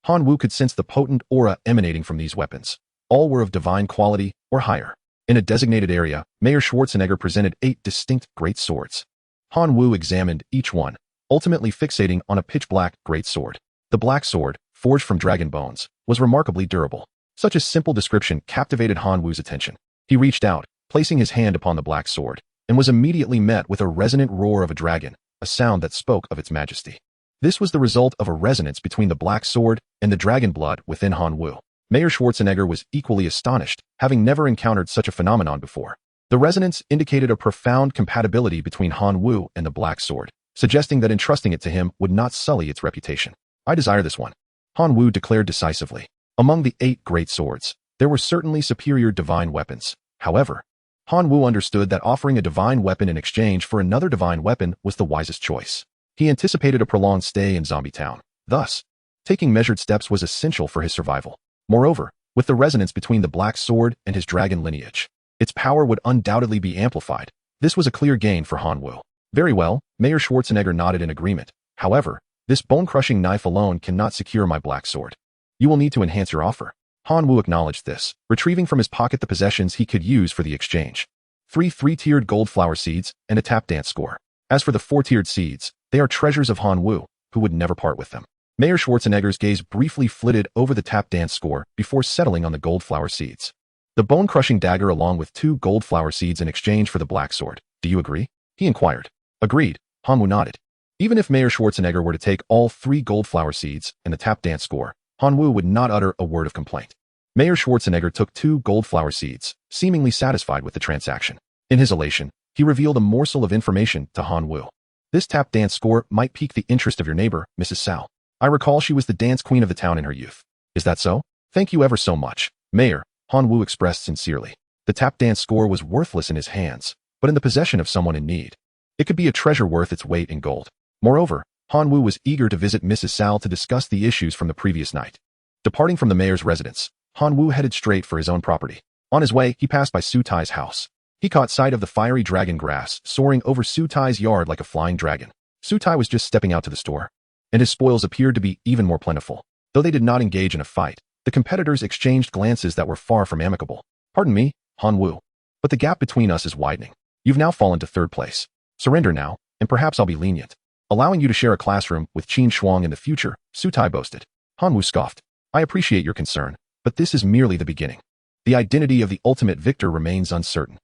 Hanwoo could sense the potent aura emanating from these weapons. All were of divine quality or higher. In a designated area, Mayor Schwarzenegger presented 8 distinct great swords. Hanwoo examined each one, ultimately fixating on a pitch-black great sword. The black sword, forged from dragon bones, was remarkably durable. Such a simple description captivated Hanwoo's attention. He reached out, placing his hand upon the black sword, and was immediately met with a resonant roar of a dragon, a sound that spoke of its majesty. This was the result of a resonance between the black sword and the dragon blood within Hanwoo. Mayor Schwarzenegger was equally astonished, having never encountered such a phenomenon before. The resonance indicated a profound compatibility between Hanwoo and the black sword, suggesting that entrusting it to him would not sully its reputation. I desire this one, Hanwoo declared decisively. Among the 8 great swords, there were certainly superior divine weapons. However, Hanwoo understood that offering a divine weapon in exchange for another divine weapon was the wisest choice. He anticipated a prolonged stay in Zombie Town. Thus, taking measured steps was essential for his survival. Moreover, with the resonance between the black sword and his dragon lineage, its power would undoubtedly be amplified. This was a clear gain for Hanwoo. Very well, Mayor Schwarzenegger nodded in agreement. However, this bone-crushing knife alone cannot secure my black sword. You will need to enhance your offer. Hanwoo acknowledged this, retrieving from his pocket the possessions he could use for the exchange. 3 three-tiered gold flower seeds and a tap dance score. As for the 4-tiered seeds, they are treasures of Hanwoo, who would never part with them. Mayor Schwarzenegger's gaze briefly flitted over the tap dance score before settling on the gold flower seeds. The bone-crushing dagger along with 2 gold flower seeds in exchange for the black sword. Do you agree? He inquired. Agreed, Hanwoo nodded. Even if Mayor Schwarzenegger were to take all 3 gold flower seeds and the tap dance score, Hanwoo would not utter a word of complaint. Mayor Schwarzenegger took 2 gold flower seeds, seemingly satisfied with the transaction. In his elation, he revealed a morsel of information to Hanwoo. This tap dance score might pique the interest of your neighbor, Mrs. Sal. I recall she was the dance queen of the town in her youth. Is that so? Thank you ever so much, Mayor, Hanwoo expressed sincerely. The tap dance score was worthless in his hands, but in the possession of someone in need. It could be a treasure worth its weight in gold. Moreover, Hanwoo was eager to visit Mrs. Sal to discuss the issues from the previous night. Departing from the mayor's residence, Hanwoo headed straight for his own property. On his way, he passed by Sutai's house. He caught sight of the fiery dragon grass soaring over Sutai's yard like a flying dragon. Sutai was just stepping out to the store, and his spoils appeared to be even more plentiful. Though they did not engage in a fight, the competitors exchanged glances that were far from amicable. Pardon me, Hanwoo, but the gap between us is widening. You've now fallen to 3rd place. Surrender now, and perhaps I'll be lenient, allowing you to share a classroom with Qin Shuang in the future, Sutai boasted. Hanwoo scoffed. I appreciate your concern, but this is merely the beginning. The identity of the ultimate victor remains uncertain.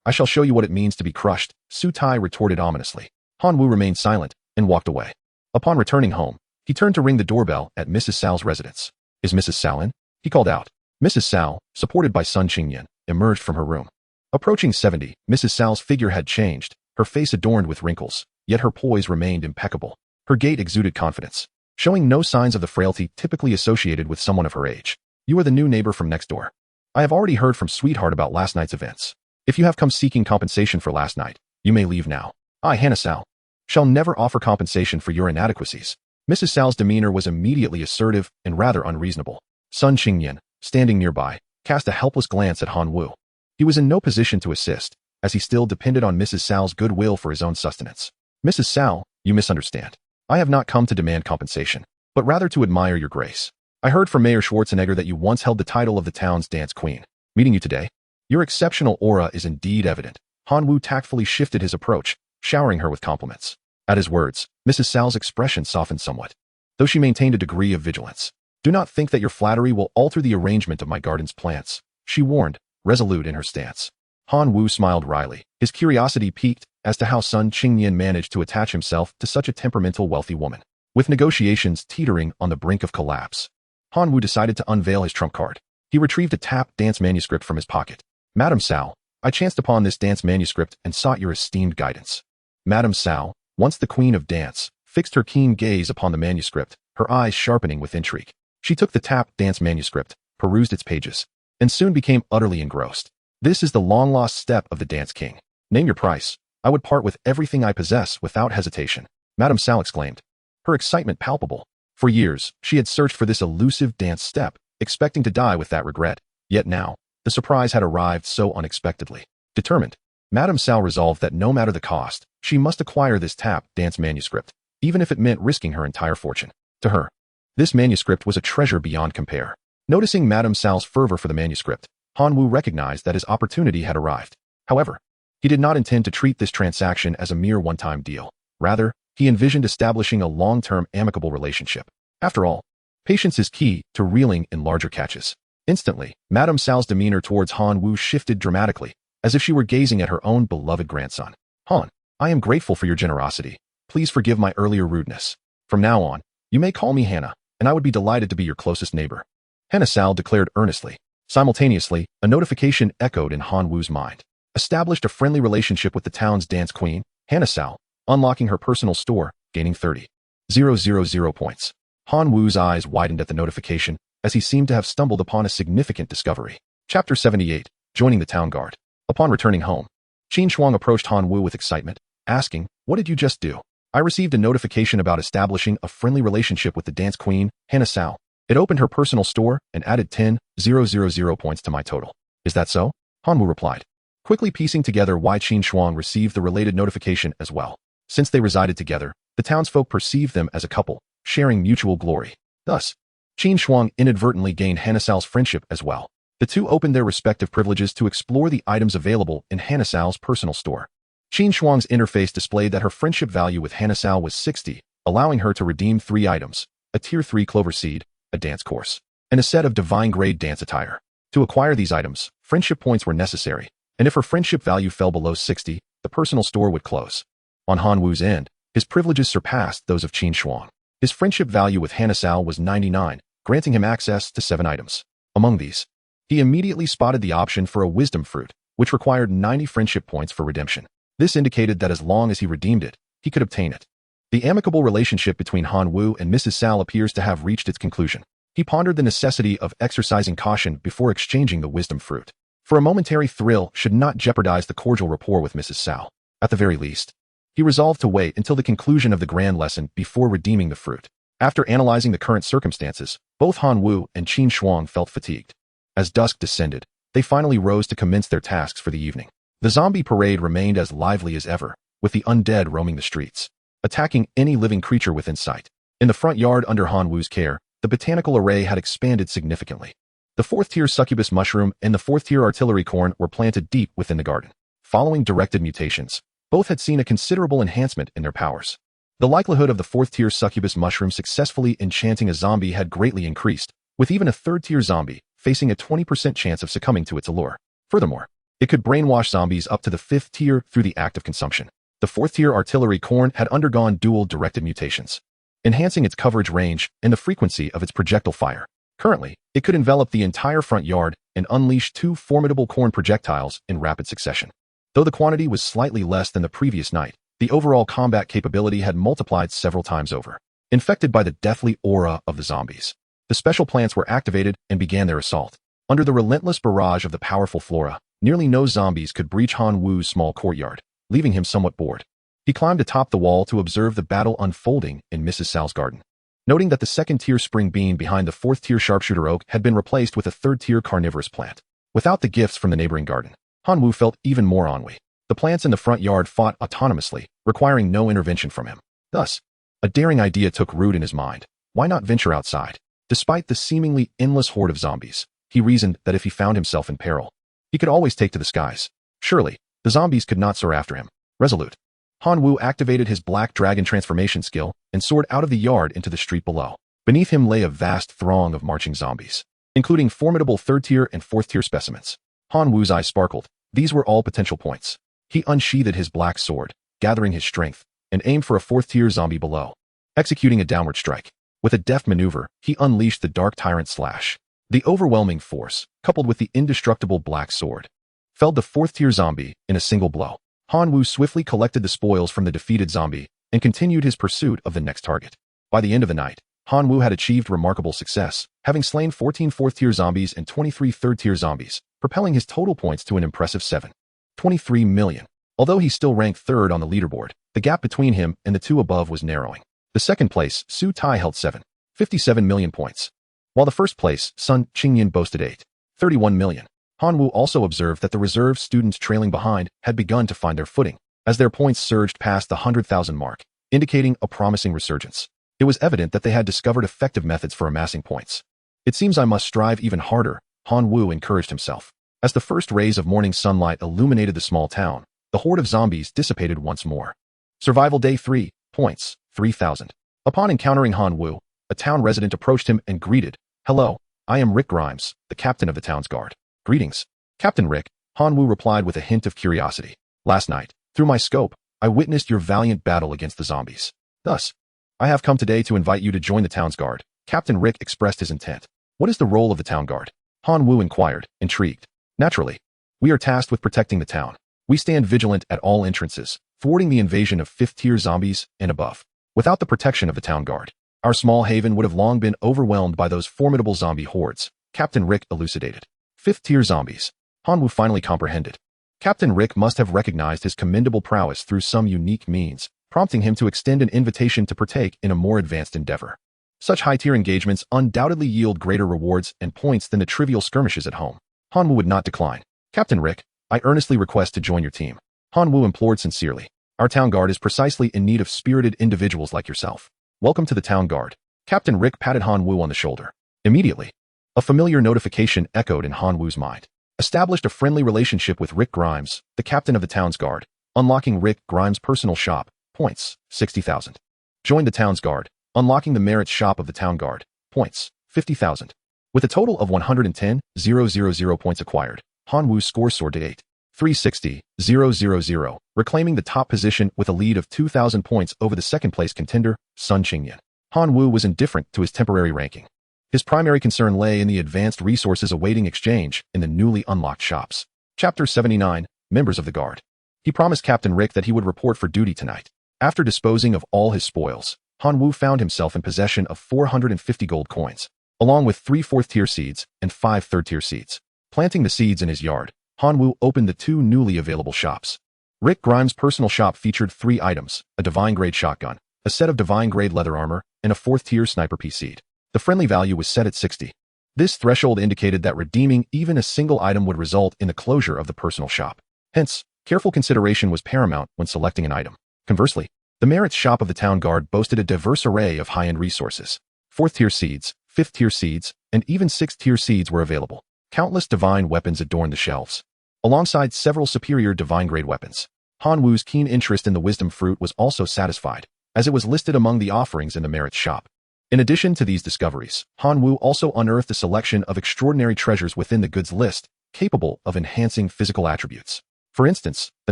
I shall show you what it means to be crushed, Sutai retorted ominously. Hanwoo remained silent and walked away. Upon returning home, he turned to ring the doorbell at Mrs. Sal's residence. Is Mrs. Sal in? He called out. Mrs. Sal, supported by Sun Qingyan, emerged from her room. Approaching 70, Mrs. Sal's figure had changed, her face adorned with wrinkles, yet her poise remained impeccable. Her gait exuded confidence, showing no signs of the frailty typically associated with someone of her age. You are the new neighbor from next door. I have already heard from Sweetheart about last night's events. If you have come seeking compensation for last night, you may leave now. I, Hannah Sal, shall never offer compensation for your inadequacies. Mrs. Sal's demeanor was immediately assertive and rather unreasonable. Sun Qingyan, standing nearby, cast a helpless glance at Han Wu. He was in no position to assist, as he still depended on Mrs. Sal's goodwill for his own sustenance. Mrs. Sal, you misunderstand. I have not come to demand compensation, but rather to admire your grace. I heard from Mayor Schwarzenegger that you once held the title of the town's dance queen. Meeting you today, your exceptional aura is indeed evident. Han Wu tactfully shifted his approach, showering her with compliments. At his words, Mrs. Sal's expression softened somewhat, though she maintained a degree of vigilance. Do not think that your flattery will alter the arrangement of my garden's plants, she warned, resolute in her stance. Han Wu smiled wryly, his curiosity piqued as to how Sun Qingyan managed to attach himself to such a temperamental wealthy woman. With negotiations teetering on the brink of collapse, Han Wu decided to unveil his trump card. He retrieved a tap dance manuscript from his pocket. Madam Sal, I chanced upon this dance manuscript and sought your esteemed guidance. Madam Sal, once the queen of dance, fixed her keen gaze upon the manuscript, her eyes sharpening with intrigue. She took the tap dance manuscript, perused its pages, and soon became utterly engrossed. This is the long-lost step of the Dance King. Name your price. I would part with everything I possess without hesitation, Madam Sal exclaimed, her excitement palpable. For years, she had searched for this elusive dance step, expecting to die with that regret. Yet now, the surprise had arrived so unexpectedly. Determined, Madam Sal resolved that no matter the cost, she must acquire this tap dance manuscript, even if it meant risking her entire fortune. To her, this manuscript was a treasure beyond compare. Noticing Madam Sal's fervor for the manuscript, Han Wu recognized that his opportunity had arrived. However, he did not intend to treat this transaction as a mere one-time deal. Rather, he envisioned establishing a long-term amicable relationship. After all, patience is key to reeling in larger catches. Instantly, Madam Sal's demeanor towards Han Wu shifted dramatically, as if she were gazing at her own beloved grandson. Han, I am grateful for your generosity. Please forgive my earlier rudeness. From now on, you may call me Hannah, and I would be delighted to be your closest neighbor. Hannah Sal declared earnestly. Simultaneously, a notification echoed in Han Wu's mind. Established a friendly relationship with the town's dance queen, Hannah Sal, unlocking her personal store, gaining 30,000 points. Han Wu's eyes widened at the notification, as he seemed to have stumbled upon a significant discovery. Chapter 78, Joining the Town Guard. Upon returning home, Qin Shuang approached Han Wu with excitement, asking, What did you just do? I received a notification about establishing a friendly relationship with the dance queen, Hannah Sal. It opened her personal store and added 10,000 points to my total. Is that so? Han Wu replied, quickly piecing together why Qin Shuang received the related notification as well. Since they resided together, the townsfolk perceived them as a couple, sharing mutual glory. Thus, Qin Shuang inadvertently gained Hannah Sal's friendship as well. The two opened their respective privileges to explore the items available in Hannah Sal's personal store. Qin Shuang's interface displayed that her friendship value with Hannah Sal was 60, allowing her to redeem 3 items, a Tier 3 clover seed, a dance course, and a set of divine-grade dance attire. To acquire these items, friendship points were necessary, and if her friendship value fell below 60, the personal store would close. On Han Wu's end, his privileges surpassed those of Qin Shuang. His friendship value with Hannah Sal was 99, granting him access to 7 items. Among these, he immediately spotted the option for a wisdom fruit, which required 90 friendship points for redemption. This indicated that as long as he redeemed it, he could obtain it. The amicable relationship between Han Wu and Mrs. Sal appears to have reached its conclusion. He pondered the necessity of exercising caution before exchanging the wisdom fruit. For a momentary thrill should not jeopardize the cordial rapport with Mrs. Sal. At the very least, he resolved to wait until the conclusion of the grand lesson before redeeming the fruit. After analyzing the current circumstances, both Han Wu and Qin Shuang felt fatigued. As dusk descended, they finally rose to commence their tasks for the evening. The zombie parade remained as lively as ever, with the undead roaming the streets, attacking any living creature within sight. In the front yard under Han Wu's care, the botanical array had expanded significantly. The 4th-tier succubus mushroom and the 4th-tier artillery corn were planted deep within the garden. Following directed mutations, both had seen a considerable enhancement in their powers. The likelihood of the 4th-tier succubus mushroom successfully enchanting a zombie had greatly increased, with even a 3rd-tier zombie facing a 20% chance of succumbing to its allure. Furthermore, it could brainwash zombies up to the 5th tier through the act of consumption. The 4th-tier artillery corn had undergone dual directed mutations, enhancing its coverage range and the frequency of its projectile fire. Currently, it could envelop the entire front yard and unleash 2 formidable corn projectiles in rapid succession. Though the quantity was slightly less than the previous night, the overall combat capability had multiplied several times over. Infected by the deathly aura of the zombies, the special plants were activated and began their assault. Under the relentless barrage of the powerful flora, nearly no zombies could breach Han Wu's small courtyard, leaving him somewhat bored. He climbed atop the wall to observe the battle unfolding in Mrs. Sal's garden. noting that the second-tier spring bean behind the fourth-tier sharpshooter oak had been replaced with a third-tier carnivorous plant. Without the gifts from the neighboring garden, Hanwoo felt even more ennui. The plants in the front yard fought autonomously, requiring no intervention from him. Thus, a daring idea took root in his mind. Why not venture outside? Despite the seemingly endless horde of zombies, he reasoned that if he found himself in peril, he could always take to the skies. Surely, the zombies could not soar after him. Resolute, Hanwoo activated his black dragon transformation skill and soared out of the yard into the street below. Beneath him lay a vast throng of marching zombies, including formidable third-tier and fourth-tier specimens. Hanwoo's eyes sparkled. These were all potential points. He unsheathed his black sword, gathering his strength, and aimed for a fourth-tier zombie below. Executing a downward strike, with a deft maneuver, he unleashed the Dark Tyrant Slash. The overwhelming force, coupled with the indestructible black sword, felled the fourth-tier zombie in a single blow. Hanwoo swiftly collected the spoils from the defeated zombie and continued his pursuit of the next target. By the end of the night, Hanwoo had achieved remarkable success, having slain 14 fourth-tier zombies and 23 third-tier zombies, propelling his total points to an impressive 7.23 million. Although he still ranked third on the leaderboard, the gap between him and the two above was narrowing. The second place, Su Tai, held 7.57 million points, while the first place, Sun Qingyan, boasted 8.31 million. Hanwoo also observed that the reserve students trailing behind had begun to find their footing, as their points surged past the 100,000 mark, indicating a promising resurgence. It was evident that they had discovered effective methods for amassing points. It seems I must strive even harder, Hanwoo encouraged himself. As the first rays of morning sunlight illuminated the small town, the horde of zombies dissipated once more. Survival Day 3, points, 3,000. Upon encountering Hanwoo, a town resident approached him and greeted, "Hello, I am Rick Grimes, the captain of the town's guard." "Greetings, Captain Rick," Hanwoo replied with a hint of curiosity. "Last night, through my scope, I witnessed your valiant battle against the zombies. Thus, I have come today to invite you to join the town's guard." Captain Rick expressed his intent. "What is the role of the town guard?" Hanwoo inquired, intrigued. "Naturally, we are tasked with protecting the town. We stand vigilant at all entrances, thwarting the invasion of fifth-tier zombies and above. Without the protection of the town guard, our small haven would have long been overwhelmed by those formidable zombie hordes," Captain Rick elucidated. Fifth-tier zombies. Hanwoo finally comprehended. Captain Rick must have recognized his commendable prowess through some unique means, prompting him to extend an invitation to partake in a more advanced endeavor. Such high-tier engagements undoubtedly yield greater rewards and points than the trivial skirmishes at home. Hanwoo would not decline. "Captain Rick, I earnestly request to join your team," Hanwoo implored sincerely. "Our town guard is precisely in need of spirited individuals like yourself. Welcome to the town guard." Captain Rick patted Hanwoo on the shoulder. Immediately, a familiar notification echoed in Hanwoo's mind. Established a friendly relationship with Rick Grimes, the captain of the town's guard, unlocking Rick Grimes' personal shop, points, 60,000. Joined the town's guard, unlocking the merits shop of the town guard, points, 50,000. With a total of 110,000 points acquired, Hanwoo's score soared to 8,360,000, reclaiming the top position with a lead of 2,000 points over the second-place contender, Sun Qingyan. Hanwoo was indifferent to his temporary ranking. His primary concern lay in the advanced resources awaiting exchange in the newly unlocked shops. Chapter 79, Members of the Guard. He promised Captain Rick that he would report for duty tonight. After disposing of all his spoils, Hanwoo found himself in possession of 450 gold coins, along with 3 fourth-tier seeds and 5 third-tier seeds. Planting the seeds in his yard, Hanwoo opened the 2 newly available shops. Rick Grimes' personal shop featured 3 items: a divine-grade shotgun, a set of divine-grade leather armor, and a 4th-tier sniper pea seed. The friendly value was set at 60. This threshold indicated that redeeming even a single item would result in the closure of the personal shop. Hence, careful consideration was paramount when selecting an item. Conversely, the merits shop of the town guard boasted a diverse array of high-end resources. 4th-tier seeds, 5th-tier seeds, and even 6th-tier seeds were available. Countless divine weapons adorned the shelves, alongside several superior divine-grade weapons. Hanwoo's keen interest in the wisdom fruit was also satisfied, as it was listed among the offerings in the merits shop. In addition to these discoveries, Hanwoo also unearthed a selection of extraordinary treasures within the goods list, capable of enhancing physical attributes. For instance, the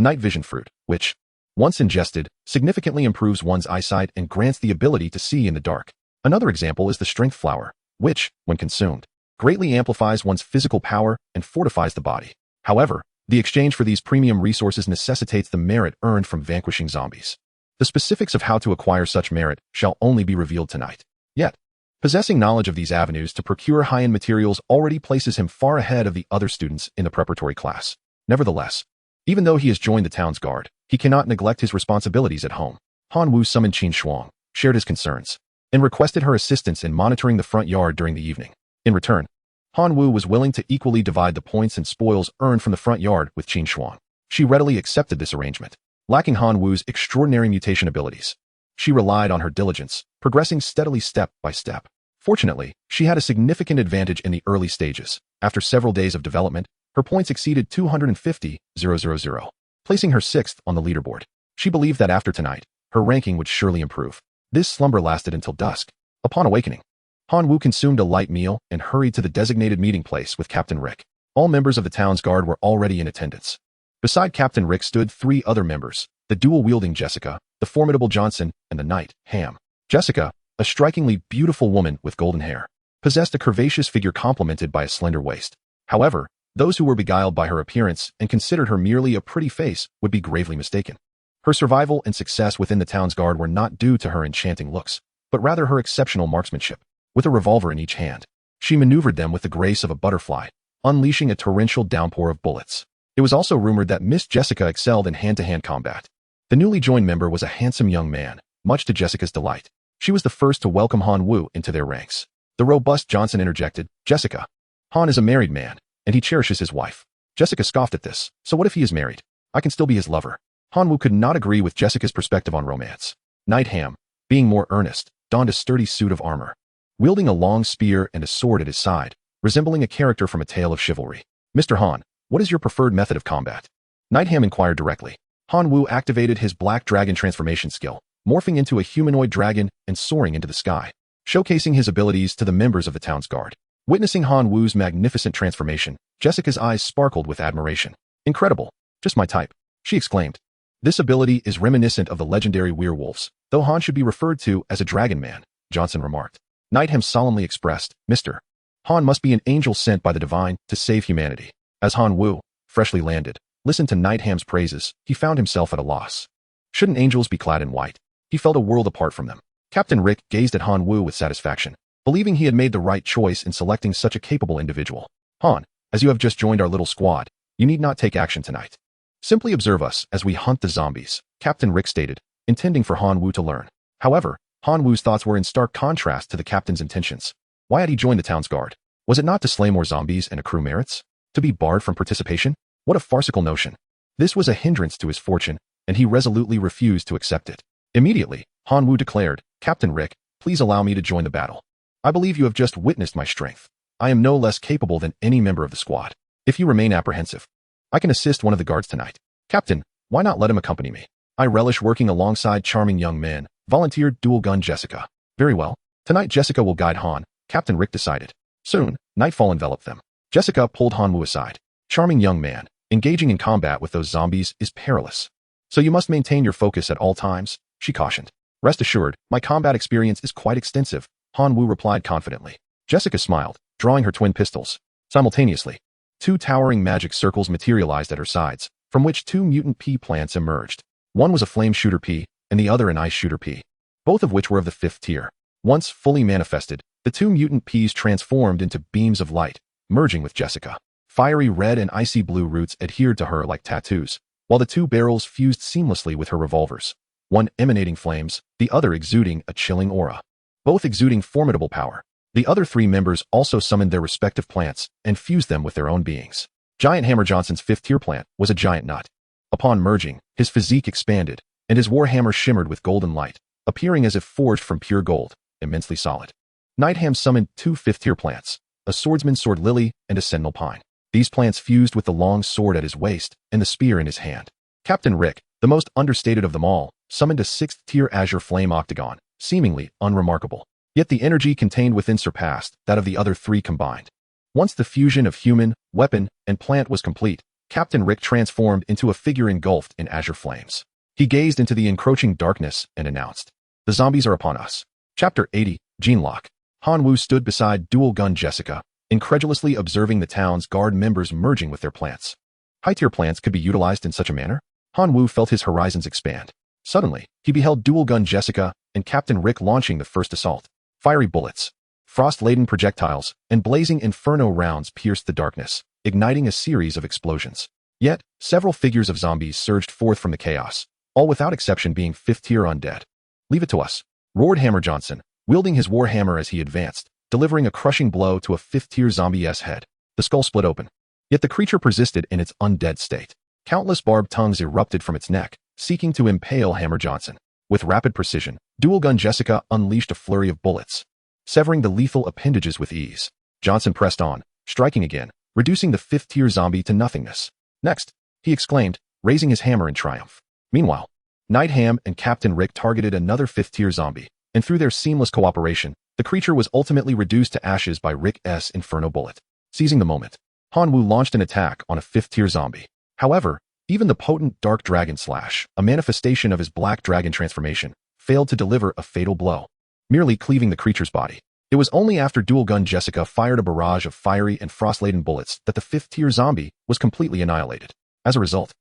night vision fruit, which, once ingested, significantly improves one's eyesight and grants the ability to see in the dark. Another example is the strength flower, which, when consumed, greatly amplifies one's physical power and fortifies the body. However, the exchange for these premium resources necessitates the merit earned from vanquishing zombies. The specifics of how to acquire such merit shall only be revealed tonight. Yet, possessing knowledge of these avenues to procure high-end materials already places him far ahead of the other students in the preparatory class. Nevertheless, even though he has joined the town's guard, he cannot neglect his responsibilities at home. Hanwoo summoned Qin Shuang, shared his concerns. and requested her assistance in monitoring the front yard during the evening. In return, Han Wu was willing to equally divide the points and spoils earned from the front yard with Qin Shuang. She readily accepted this arrangement. Lacking Han Wu's extraordinary mutation abilities, she relied on her diligence, progressing steadily step by step. Fortunately, she had a significant advantage in the early stages. After several days of development, her points exceeded 250,000, placing her 6th on the leaderboard. She believed that after tonight, her ranking would surely improve. This slumber lasted until dusk. Upon awakening, Han Wu consumed a light meal and hurried to the designated meeting place with Captain Rick. All members of the town's guard were already in attendance. Beside Captain Rick stood 3 other members, the dual-wielding Jessica, the formidable Johnson, and the knight, Ham. Jessica, a strikingly beautiful woman with golden hair, possessed a curvaceous figure complemented by a slender waist. However, those who were beguiled by her appearance and considered her merely a pretty face would be gravely mistaken. Her survival and success within the town's guard were not due to her enchanting looks, but rather her exceptional marksmanship. With a revolver in each hand, she maneuvered them with the grace of a butterfly, unleashing a torrential downpour of bullets. It was also rumored that Miss Jessica excelled in hand-to-hand combat. The newly joined member was a handsome young man, much to Jessica's delight. She was the first to welcome Han Wu into their ranks. The robust Johnson interjected, "Jessica, Han is a married man, and he cherishes his wife." Jessica scoffed at this. "So what if he is married? I can still be his lover." Han Wu could not agree with Jessica's perspective on romance. Knight Ham, being more earnest, donned a sturdy suit of armor, wielding a long spear and a sword at his side, resembling a character from a tale of chivalry. "Mr. Han, what is your preferred method of combat?" Knight Ham inquired directly. Han Wu activated his black dragon transformation skill, morphing into a humanoid dragon and soaring into the sky, showcasing his abilities to the members of the town's guard. Witnessing Han Wu's magnificent transformation, Jessica's eyes sparkled with admiration. "Incredible. Just my type," she exclaimed. "This ability is reminiscent of the legendary werewolves, though Han should be referred to as a dragon man," Johnson remarked. Knight Ham solemnly expressed, "Mr. Han must be an angel sent by the divine to save humanity." As Han Wu, freshly landed, listened to Knight Ham's praises, he found himself at a loss. Shouldn't angels be clad in white? He felt a world apart from them. Captain Rick gazed at Han Wu with satisfaction, believing he had made the right choice in selecting such a capable individual. "Han, as you have just joined our little squad, you need not take action tonight. Simply observe us as we hunt the zombies," Captain Rick stated, intending for Han Wu to learn. However, Han Wu's thoughts were in stark contrast to the captain's intentions. Why had he joined the town's guard? Was it not to slay more zombies and accrue merits? To be barred from participation? What a farcical notion. This was a hindrance to his fortune, and he resolutely refused to accept it. Immediately, Han Wu declared, "Captain Rick, please allow me to join the battle. I believe you have just witnessed my strength. I am no less capable than any member of the squad. If you remain apprehensive, I can assist one of the guards tonight." "Captain, why not let him accompany me? I relish working alongside charming young men," volunteered dual-gun Jessica. "Very well. Tonight Jessica will guide Han," Captain Rick decided. Soon, nightfall enveloped them. Jessica pulled Han Wu aside. "Charming young man, engaging in combat with those zombies is perilous. So you must maintain your focus at all times," she cautioned. "Rest assured, my combat experience is quite extensive," Han Wu replied confidently. Jessica smiled, drawing her twin pistols. Simultaneously, 2 towering magic circles materialized at her sides, from which 2 mutant pea plants emerged. One was a flame shooter pea, and the other an ice shooter pea, both of which were of the 5th tier. Once fully manifested, the 2 mutant peas transformed into beams of light, merging with Jessica. Fiery red and icy blue roots adhered to her like tattoos, while the 2 barrels fused seamlessly with her revolvers, one emanating flames, the other exuding a chilling aura. Both exuding formidable power. The other 3 members also summoned their respective plants and fused them with their own beings. Giant Hammer Johnson's 5th tier plant was a giant nut. Upon merging, his physique expanded, and his warhammer shimmered with golden light, appearing as if forged from pure gold, immensely solid. Knight Ham summoned 2 5th tier plants, a swordsman's sword lily and a sentinel pine. These plants fused with the long sword at his waist and the spear in his hand. Captain Rick, the most understated of them all, summoned a 6th tier azure flame octagon, seemingly unremarkable. Yet the energy contained within surpassed that of the other 3 combined. Once the fusion of human, weapon, and plant was complete, Captain Rick transformed into a figure engulfed in azure flames. He gazed into the encroaching darkness and announced, "The zombies are upon us." Chapter 80, Gene Lock. Han Wu stood beside dual-gun Jessica, incredulously observing the town's guard members merging with their plants. High-tier plants could be utilized in such a manner? Han Wu felt his horizons expand. Suddenly, he beheld dual-gun Jessica and Captain Rick launching the first assault. Fiery bullets, frost-laden projectiles, and blazing inferno rounds pierced the darkness, igniting a series of explosions. Yet, several figures of zombies surged forth from the chaos, all without exception being 5th tier undead. "Leave it to us," roared Hammer Johnson, wielding his warhammer as he advanced, delivering a crushing blow to a fifth-tier zombie's head. The skull split open. Yet the creature persisted in its undead state. Countless barbed tongues erupted from its neck, seeking to impale Hammer Johnson. With rapid precision, Dual Gun Jessica unleashed a flurry of bullets, severing the lethal appendages with ease. Johnson pressed on, striking again, reducing the fifth-tier zombie to nothingness. Next, he exclaimed, raising his hammer in triumph. Meanwhile, Night Ham and Captain Rick targeted another fifth-tier zombie, and through their seamless cooperation, the creature was ultimately reduced to ashes by Rick's Inferno Bullet. Seizing the moment, Manhwa launched an attack on a fifth-tier zombie. However, even the potent Dark Dragon Slash, a manifestation of his Black Dragon transformation, failed to deliver a fatal blow, merely cleaving the creature's body. It was only after Dual Gun Jessica fired a barrage of fiery and frost-laden bullets that the fifth-tier zombie was completely annihilated. As a result,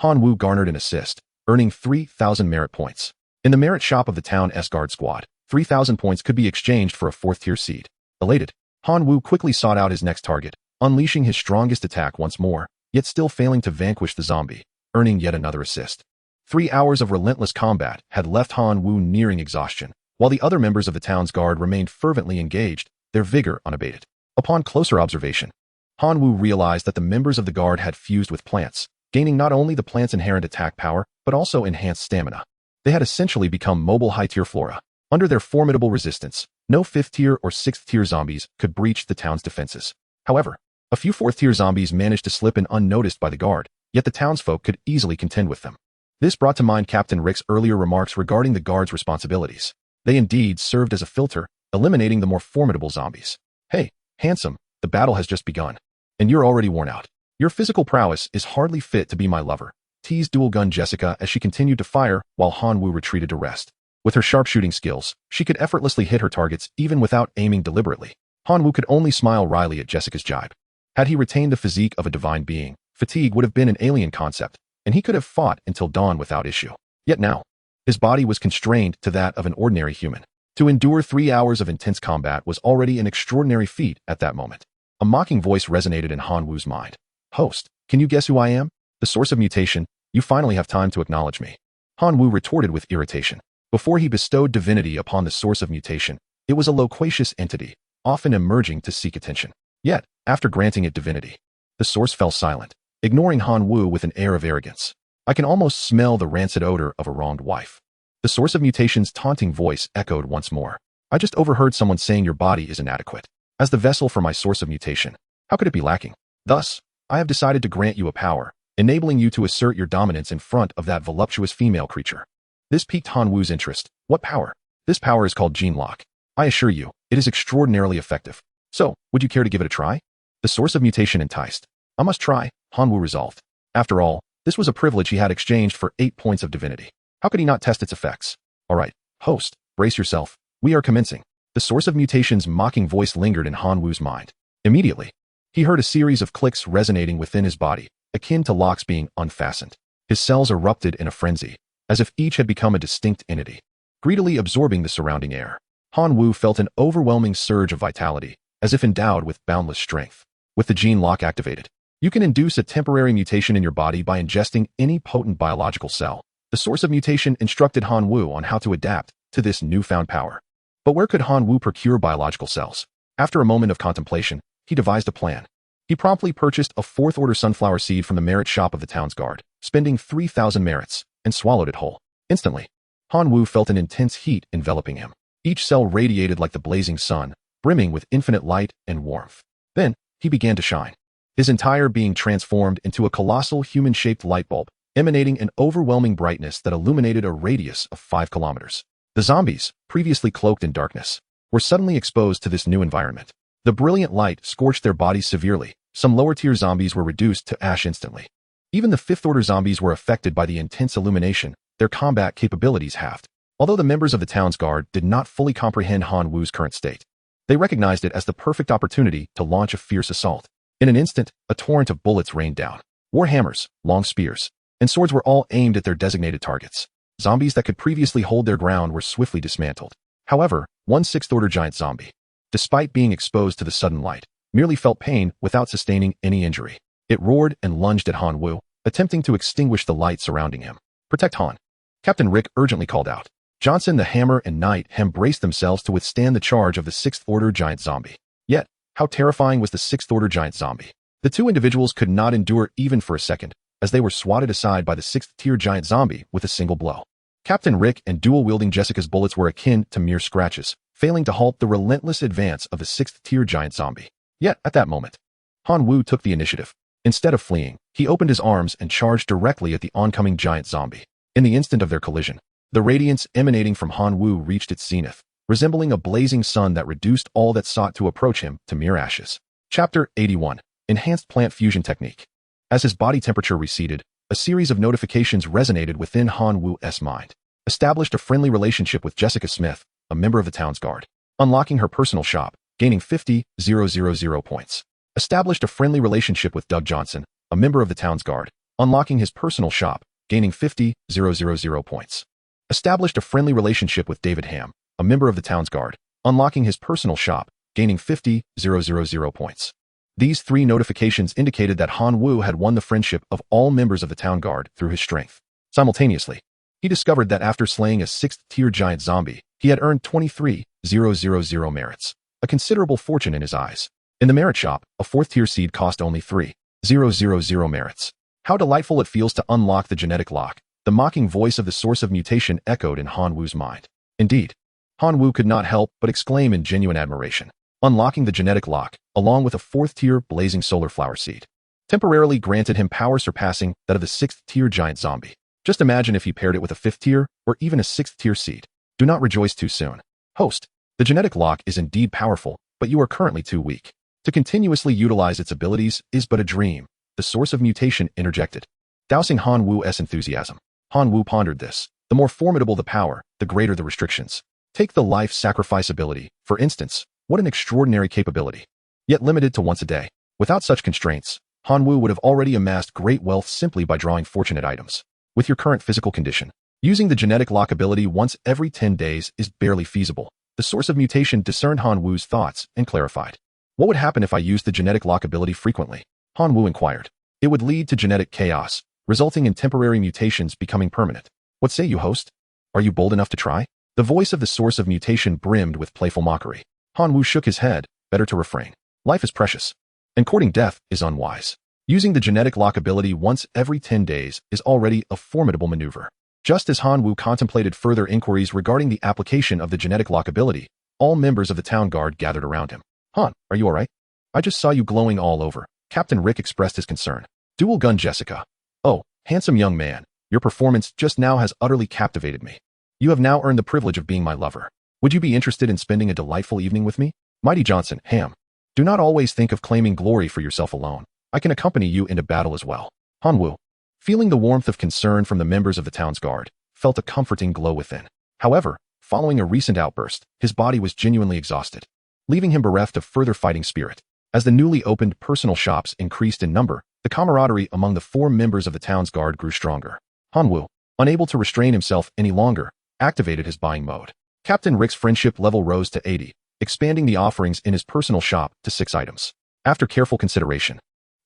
Manhwa garnered an assist, earning 3,000 merit points. In the merit shop of the town's guard squad, 3,000 points could be exchanged for a fourth-tier seed. Elated, Manhwa quickly sought out his next target, unleashing his strongest attack once more, yet still failing to vanquish the zombie, earning yet another assist. 3 hours of relentless combat had left Manhwa nearing exhaustion, while the other members of the town's guard remained fervently engaged, their vigor unabated. Upon closer observation, Manhwa realized that the members of the guard had fused with plants, gaining not only the plant's inherent attack power, but also enhanced stamina. They had essentially become mobile high-tier flora. Under their formidable resistance, no fifth-tier or sixth-tier zombies could breach the town's defenses. However, a few fourth-tier zombies managed to slip in unnoticed by the guard, yet the townsfolk could easily contend with them. This brought to mind Captain Rick's earlier remarks regarding the guard's responsibilities. They indeed served as a filter, eliminating the more formidable zombies. Hey, handsome, the battle has just begun, and you're already worn out. Your physical prowess is hardly fit to be my lover, teased Dual Gun Jessica as she continued to fire while Manhwa retreated to rest. With her sharpshooting skills, she could effortlessly hit her targets even without aiming deliberately. Manhwa could only smile wryly at Jessica's jibe. Had he retained the physique of a divine being, fatigue would have been an alien concept, and he could have fought until dawn without issue. Yet now, his body was constrained to that of an ordinary human. To endure 3 hours of intense combat was already an extraordinary feat at that moment. A mocking voice resonated in Manhwa's mind. Host, can you guess who I am? The source of mutation. You finally have time to acknowledge me. Manhwa retorted with irritation. Before he bestowed divinity upon the source of mutation, it was a loquacious entity, often emerging to seek attention. Yet, after granting it divinity, the source fell silent, ignoring Manhwa with an air of arrogance. I can almost smell the rancid odor of a wronged wife. The source of mutation's taunting voice echoed once more. I just overheard someone saying your body is inadequate. As the vessel for my source of mutation, how could it be lacking? Thus, I have decided to grant you a power, enabling you to assert your dominance in front of that voluptuous female creature. This piqued Manhwa's interest. What power? This power is called Gene Lock. I assure you, it is extraordinarily effective. So, would you care to give it a try? The source of mutation enticed. I must try, Manhwa resolved. After all, this was a privilege he had exchanged for 8 points of divinity. How could he not test its effects? All right, host, brace yourself. We are commencing. The source of mutation's mocking voice lingered in Manhwa's mind. Immediately, he heard a series of clicks resonating within his body, akin to locks being unfastened. His cells erupted in a frenzy, as if each had become a distinct entity, greedily absorbing the surrounding air. Manhwa felt an overwhelming surge of vitality, as if endowed with boundless strength. With the gene lock activated, you can induce a temporary mutation in your body by ingesting any potent biological cell. The source of mutation instructed Manhwa on how to adapt to this newfound power. But where could Manhwa procure biological cells? After a moment of contemplation, he devised a plan. He promptly purchased a fourth-order sunflower seed from the merit shop of the town's guard, spending 3,000 merits, and swallowed it whole. Instantly, Manhwa felt an intense heat enveloping him. Each cell radiated like the blazing sun, brimming with infinite light and warmth. Then, he began to shine. His entire being transformed into a colossal human-shaped light bulb, emanating an overwhelming brightness that illuminated a radius of 5 kilometers. The zombies, previously cloaked in darkness, were suddenly exposed to this new environment. The brilliant light scorched their bodies severely. Some lower-tier zombies were reduced to ash instantly. Even the fifth-order zombies were affected by the intense illumination, their combat capabilities halved. Although the members of the town's guard did not fully comprehend Manhwa's current state, they recognized it as the perfect opportunity to launch a fierce assault. In an instant, a torrent of bullets rained down. War hammers, long spears, and swords were all aimed at their designated targets. Zombies that could previously hold their ground were swiftly dismantled. However, one sixth-order giant zombie, despite being exposed to the sudden light, merely felt pain without sustaining any injury. It roared and lunged at Manhwa, attempting to extinguish the light surrounding him. Protect Han. Captain Rick urgently called out. Johnson, the hammer, and knight braced themselves to withstand the charge of the sixth-order giant zombie. Yet, how terrifying was the sixth-order giant zombie? The two individuals could not endure even for a second, as they were swatted aside by the sixth-tier giant zombie with a single blow. Captain Rick and dual-wielding Jessica's bullets were akin to mere scratches, failing to halt the relentless advance of the sixth-tier giant zombie. Yet, at that moment, Han Wu took the initiative. Instead of fleeing, he opened his arms and charged directly at the oncoming giant zombie. In the instant of their collision, the radiance emanating from Han Wu reached its zenith, resembling a blazing sun that reduced all that sought to approach him to mere ashes. Chapter 81. Enhanced Plant Fusion Technique. As his body temperature receded, a series of notifications resonated within Han Wu's mind. Established a friendly relationship with Jessica Smith, a member of the town's guard. Unlocking her personal shop, gaining 50,000 points. Established a friendly relationship with Doug Johnson, a member of the town's guard. Unlocking his personal shop, gaining 50,000 points. Established a friendly relationship with David Ham, a member of the town's guard. Unlocking his personal shop, gaining 50,000 points. These three notifications indicated that Han Wu had won the friendship of all members of the town guard through his strength. Simultaneously, he discovered that after slaying a sixth-tier giant zombie, he had earned 23,000 merits, a considerable fortune in his eyes. In the merit shop, a fourth-tier seed cost only 3,000 merits. How delightful it feels to unlock the genetic lock. The mocking voice of the source of mutation echoed in Han Wu's mind. Indeed, Han Wu could not help but exclaim in genuine admiration. Unlocking the genetic lock, along with a fourth-tier blazing solar flower seed, temporarily granted him power surpassing that of the sixth-tier giant zombie. Just imagine if he paired it with a fifth-tier or even a sixth-tier seed. Do not rejoice too soon. Host, the genetic lock is indeed powerful, but you are currently too weak. To continuously utilize its abilities is but a dream, the source of mutation interjected. Dousing Han Wu's enthusiasm, Han Wu pondered this. The more formidable the power, the greater the restrictions. Take the life sacrifice ability, for instance. What an extraordinary capability. Yet limited to once a day. Without such constraints, Han Wu would have already amassed great wealth simply by drawing fortunate items. With your current physical condition, using the genetic lock ability once every 10 days is barely feasible. The source of mutation discerned Han Wu's thoughts and clarified. What would happen if I used the genetic lock ability frequently? Han Wu inquired. It would lead to genetic chaos, resulting in temporary mutations becoming permanent. What say you, host? Are you bold enough to try? The voice of the source of mutation brimmed with playful mockery. Han Wu shook his head, better to refrain. Life is precious, and courting death is unwise. Using the genetic lock ability once every 10 days is already a formidable maneuver. Just as Han Wu contemplated further inquiries regarding the application of the genetic lock ability, all members of the town guard gathered around him. Han, are you alright? I just saw you glowing all over. Captain Rick expressed his concern. Dual gun Jessica. Oh, handsome young man, your performance just now has utterly captivated me. You have now earned the privilege of being my lover. Would you be interested in spending a delightful evening with me? Mighty Johnson, Ham. Do not always think of claiming glory for yourself alone. I can accompany you into battle as well. Han Wu, feeling the warmth of concern from the members of the town's guard, felt a comforting glow within. However, following a recent outburst, his body was genuinely exhausted, leaving him bereft of further fighting spirit. As the newly opened personal shops increased in number, the camaraderie among the 4 members of the town's guard grew stronger. Han Wu, unable to restrain himself any longer, activated his buying mode. Captain Rick's friendship level rose to 80, expanding the offerings in his personal shop to 6 items. After careful consideration,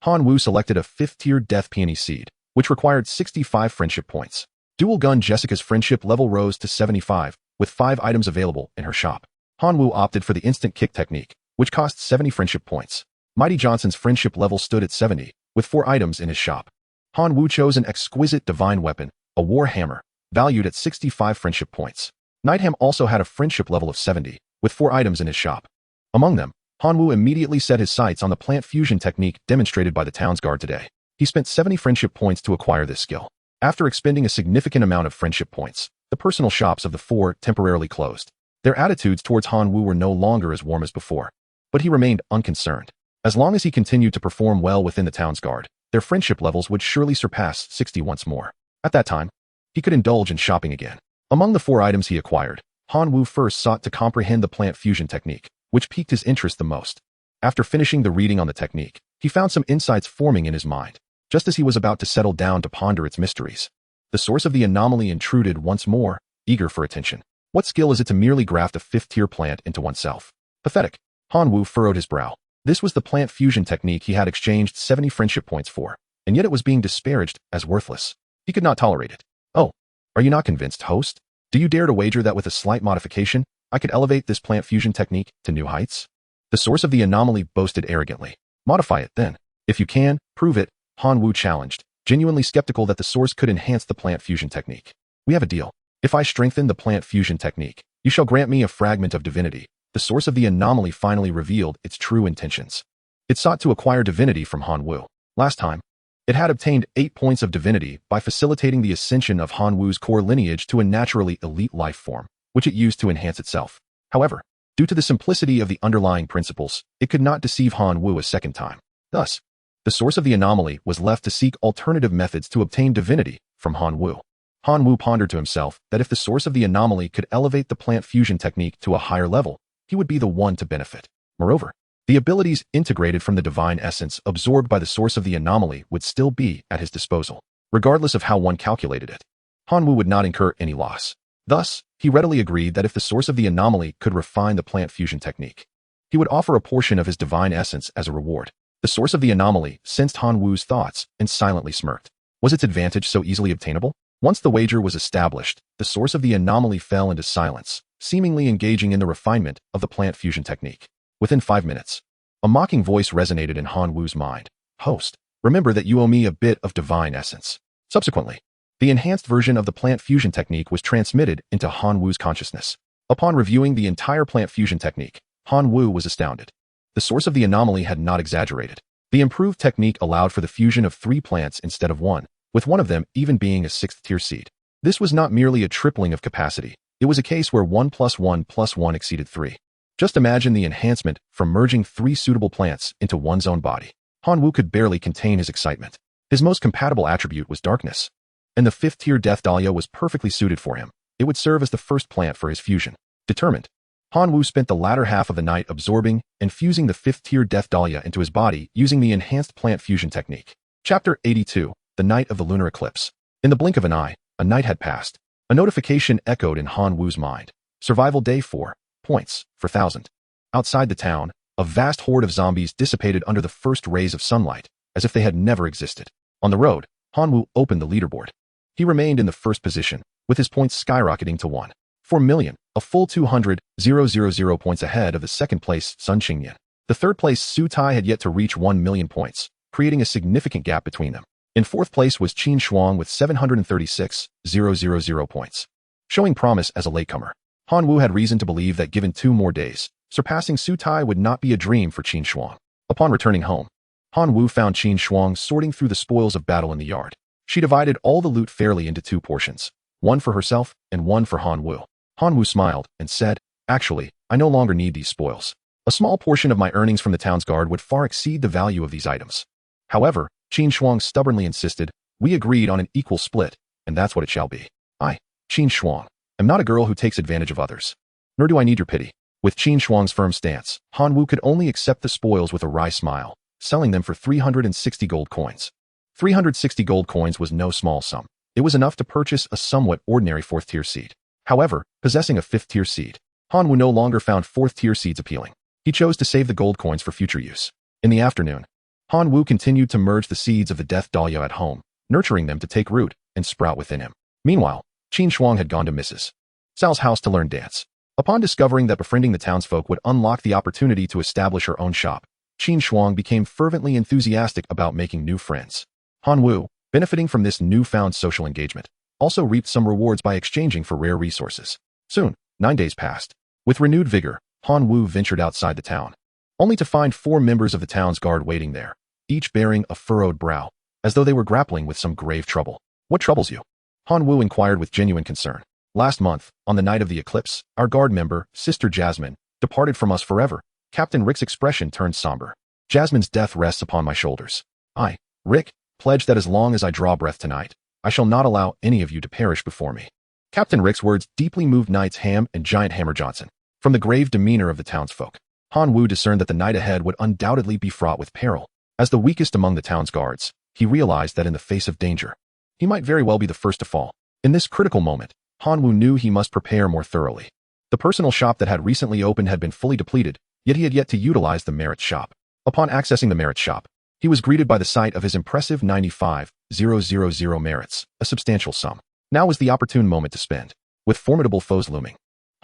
Han Wu selected a 5th-tier Death Peony seed, which required 65 friendship points. Dual Gun Jessica's friendship level rose to 75, with 5 items available in her shop. Han Wu opted for the Instant Kick technique, which cost 70 friendship points. Mighty Johnson's friendship level stood at 70, with 4 items in his shop. Han Wu chose an exquisite divine weapon, a war hammer, valued at 65 friendship points. Nightham also had a friendship level of 70, with 4 items in his shop. Among them, Han Wu immediately set his sights on the plant fusion technique demonstrated by the town's guard today. He spent 70 friendship points to acquire this skill. After expending a significant amount of friendship points, the personal shops of the 4 temporarily closed. Their attitudes towards Han Wu were no longer as warm as before, but he remained unconcerned. As long as he continued to perform well within the town's guard, their friendship levels would surely surpass 60 once more. At that time, he could indulge in shopping again. Among the 4 items he acquired, Han Wu first sought to comprehend the plant fusion technique, which piqued his interest the most. After finishing the reading on the technique, he found some insights forming in his mind. Just as he was about to settle down to ponder its mysteries, the source of the anomaly intruded once more, eager for attention. What skill is it to merely graft a 5th-tier plant into oneself? Pathetic. Han Wu furrowed his brow. This was the plant fusion technique he had exchanged 70 friendship points for, and yet it was being disparaged as worthless. He could not tolerate it. Oh, are you not convinced, host? Do you dare to wager that with a slight modification, I could elevate this plant fusion technique to new heights? The source of the anomaly boasted arrogantly. Modify it, then. If you can, prove it, Han Wu challenged, genuinely skeptical that the source could enhance the plant fusion technique. We have a deal. If I strengthen the plant fusion technique, you shall grant me a fragment of divinity. The source of the anomaly finally revealed its true intentions. It sought to acquire divinity from Han Wu. Last time, it had obtained 8 points of divinity by facilitating the ascension of Han Wu's core lineage to a naturally elite life form, which it used to enhance itself. However, due to the simplicity of the underlying principles, it could not deceive Han Wu a second time. Thus, the source of the anomaly was left to seek alternative methods to obtain divinity from Han Wu. Han Wu pondered to himself that if the source of the anomaly could elevate the plant fusion technique to a higher level, he would be the one to benefit. Moreover, the abilities integrated from the divine essence absorbed by the source of the anomaly would still be at his disposal, regardless of how one calculated it. Han Wu would not incur any loss. Thus, he readily agreed that if the source of the anomaly could refine the plant fusion technique, he would offer a portion of his divine essence as a reward. The source of the anomaly sensed Han Wu's thoughts and silently smirked. Was its advantage so easily obtainable? Once the wager was established, the source of the anomaly fell into silence, seemingly engaging in the refinement of the plant fusion technique. Within 5 minutes, a mocking voice resonated in Han Wu's mind. Host, remember that you owe me a bit of divine essence. Subsequently, the enhanced version of the plant fusion technique was transmitted into Han Wu's consciousness. Upon reviewing the entire plant fusion technique, Han Wu was astounded. The source of the anomaly had not exaggerated. The improved technique allowed for the fusion of 3 plants instead of 1, with one of them even being a 6th-tier seed. This was not merely a tripling of capacity. It was a case where 1 + 1 + 1 exceeded 3. Just imagine the enhancement from merging 3 suitable plants into one's own body. Han Wu could barely contain his excitement. His most compatible attribute was darkness, and the 5th-tier Death Dahlia was perfectly suited for him. It would serve as the first plant for his fusion. Determined, Han Wu spent the latter half of the night absorbing and fusing the 5th-tier Death Dahlia into his body using the enhanced plant fusion technique. Chapter 82, The Night of the Lunar Eclipse. In the blink of an eye, a night had passed. A notification echoed in Han Wu's mind. Survival Day 4. Points, for 1,000. Outside the town, a vast horde of zombies dissipated under the first rays of sunlight, as if they had never existed. On the road, Han Wu opened the leaderboard. He remained in the first position, with his points skyrocketing to 1.4 million, a full 200,000 points ahead of the second-place Sun Qingyan. The third-place Su Tai had yet to reach 1 million points, creating a significant gap between them. In fourth place was Qin Shuang with 736,000 points. Showing promise as a latecomer, Han Wu had reason to believe that given 2 more days, surpassing Su Tai would not be a dream for Qin Shuang. Upon returning home, Han Wu found Qin Shuang sorting through the spoils of battle in the yard. She divided all the loot fairly into 2 portions, one for herself and one for Han Wu. Han Wu smiled and said, "Actually, I no longer need these spoils. A small portion of my earnings from the town's guard would far exceed the value of these items." However, Qin Shuang stubbornly insisted, "We agreed on an equal split, and that's what it shall be. I, Qin Shuang, am not a girl who takes advantage of others. Nor do I need your pity." With Qin Shuang's firm stance, Han Wu could only accept the spoils with a wry smile, selling them for 360 gold coins. 360 gold coins was no small sum. It was enough to purchase a somewhat ordinary 4th-tier seed. However, possessing a 5th-tier seed, Han Wu no longer found 4th-tier seeds appealing. He chose to save the gold coins for future use. In the afternoon, Han Wu continued to merge the seeds of the Death Dahlia at home, nurturing them to take root and sprout within him. Meanwhile, Qin Shuang had gone to Mrs. Zhao's house to learn dance. Upon discovering that befriending the townsfolk would unlock the opportunity to establish her own shop, Qin Shuang became fervently enthusiastic about making new friends. Han Wu, benefiting from this newfound social engagement, also reaped some rewards by exchanging for rare resources. Soon, 9 days passed. With renewed vigor, Han Wu ventured outside the town, only to find 4 members of the town's guard waiting there, each bearing a furrowed brow, as though they were grappling with some grave trouble. "What troubles you?" Han Wu inquired with genuine concern. "Last month, on the night of the eclipse, our guard member, Sister Jasmine, departed from us forever." Captain Rick's expression turned somber. "Jasmine's death rests upon my shoulders. I, Rick, pledge that as long as I draw breath tonight, I shall not allow any of you to perish before me." Captain Rick's words deeply moved Knights Ham and Giant Hammer Johnson. From the grave demeanor of the townsfolk, Han Wu discerned that the night ahead would undoubtedly be fraught with peril. As the weakest among the town's guards, he realized that in the face of danger, he might very well be the first to fall. In this critical moment, Han Wu knew he must prepare more thoroughly. The personal shop that had recently opened had been fully depleted, yet he had yet to utilize the Merit's shop. Upon accessing the Merit's shop, he was greeted by the sight of his impressive 95,000 merits, a substantial sum. Now was the opportune moment to spend. with formidable foes looming.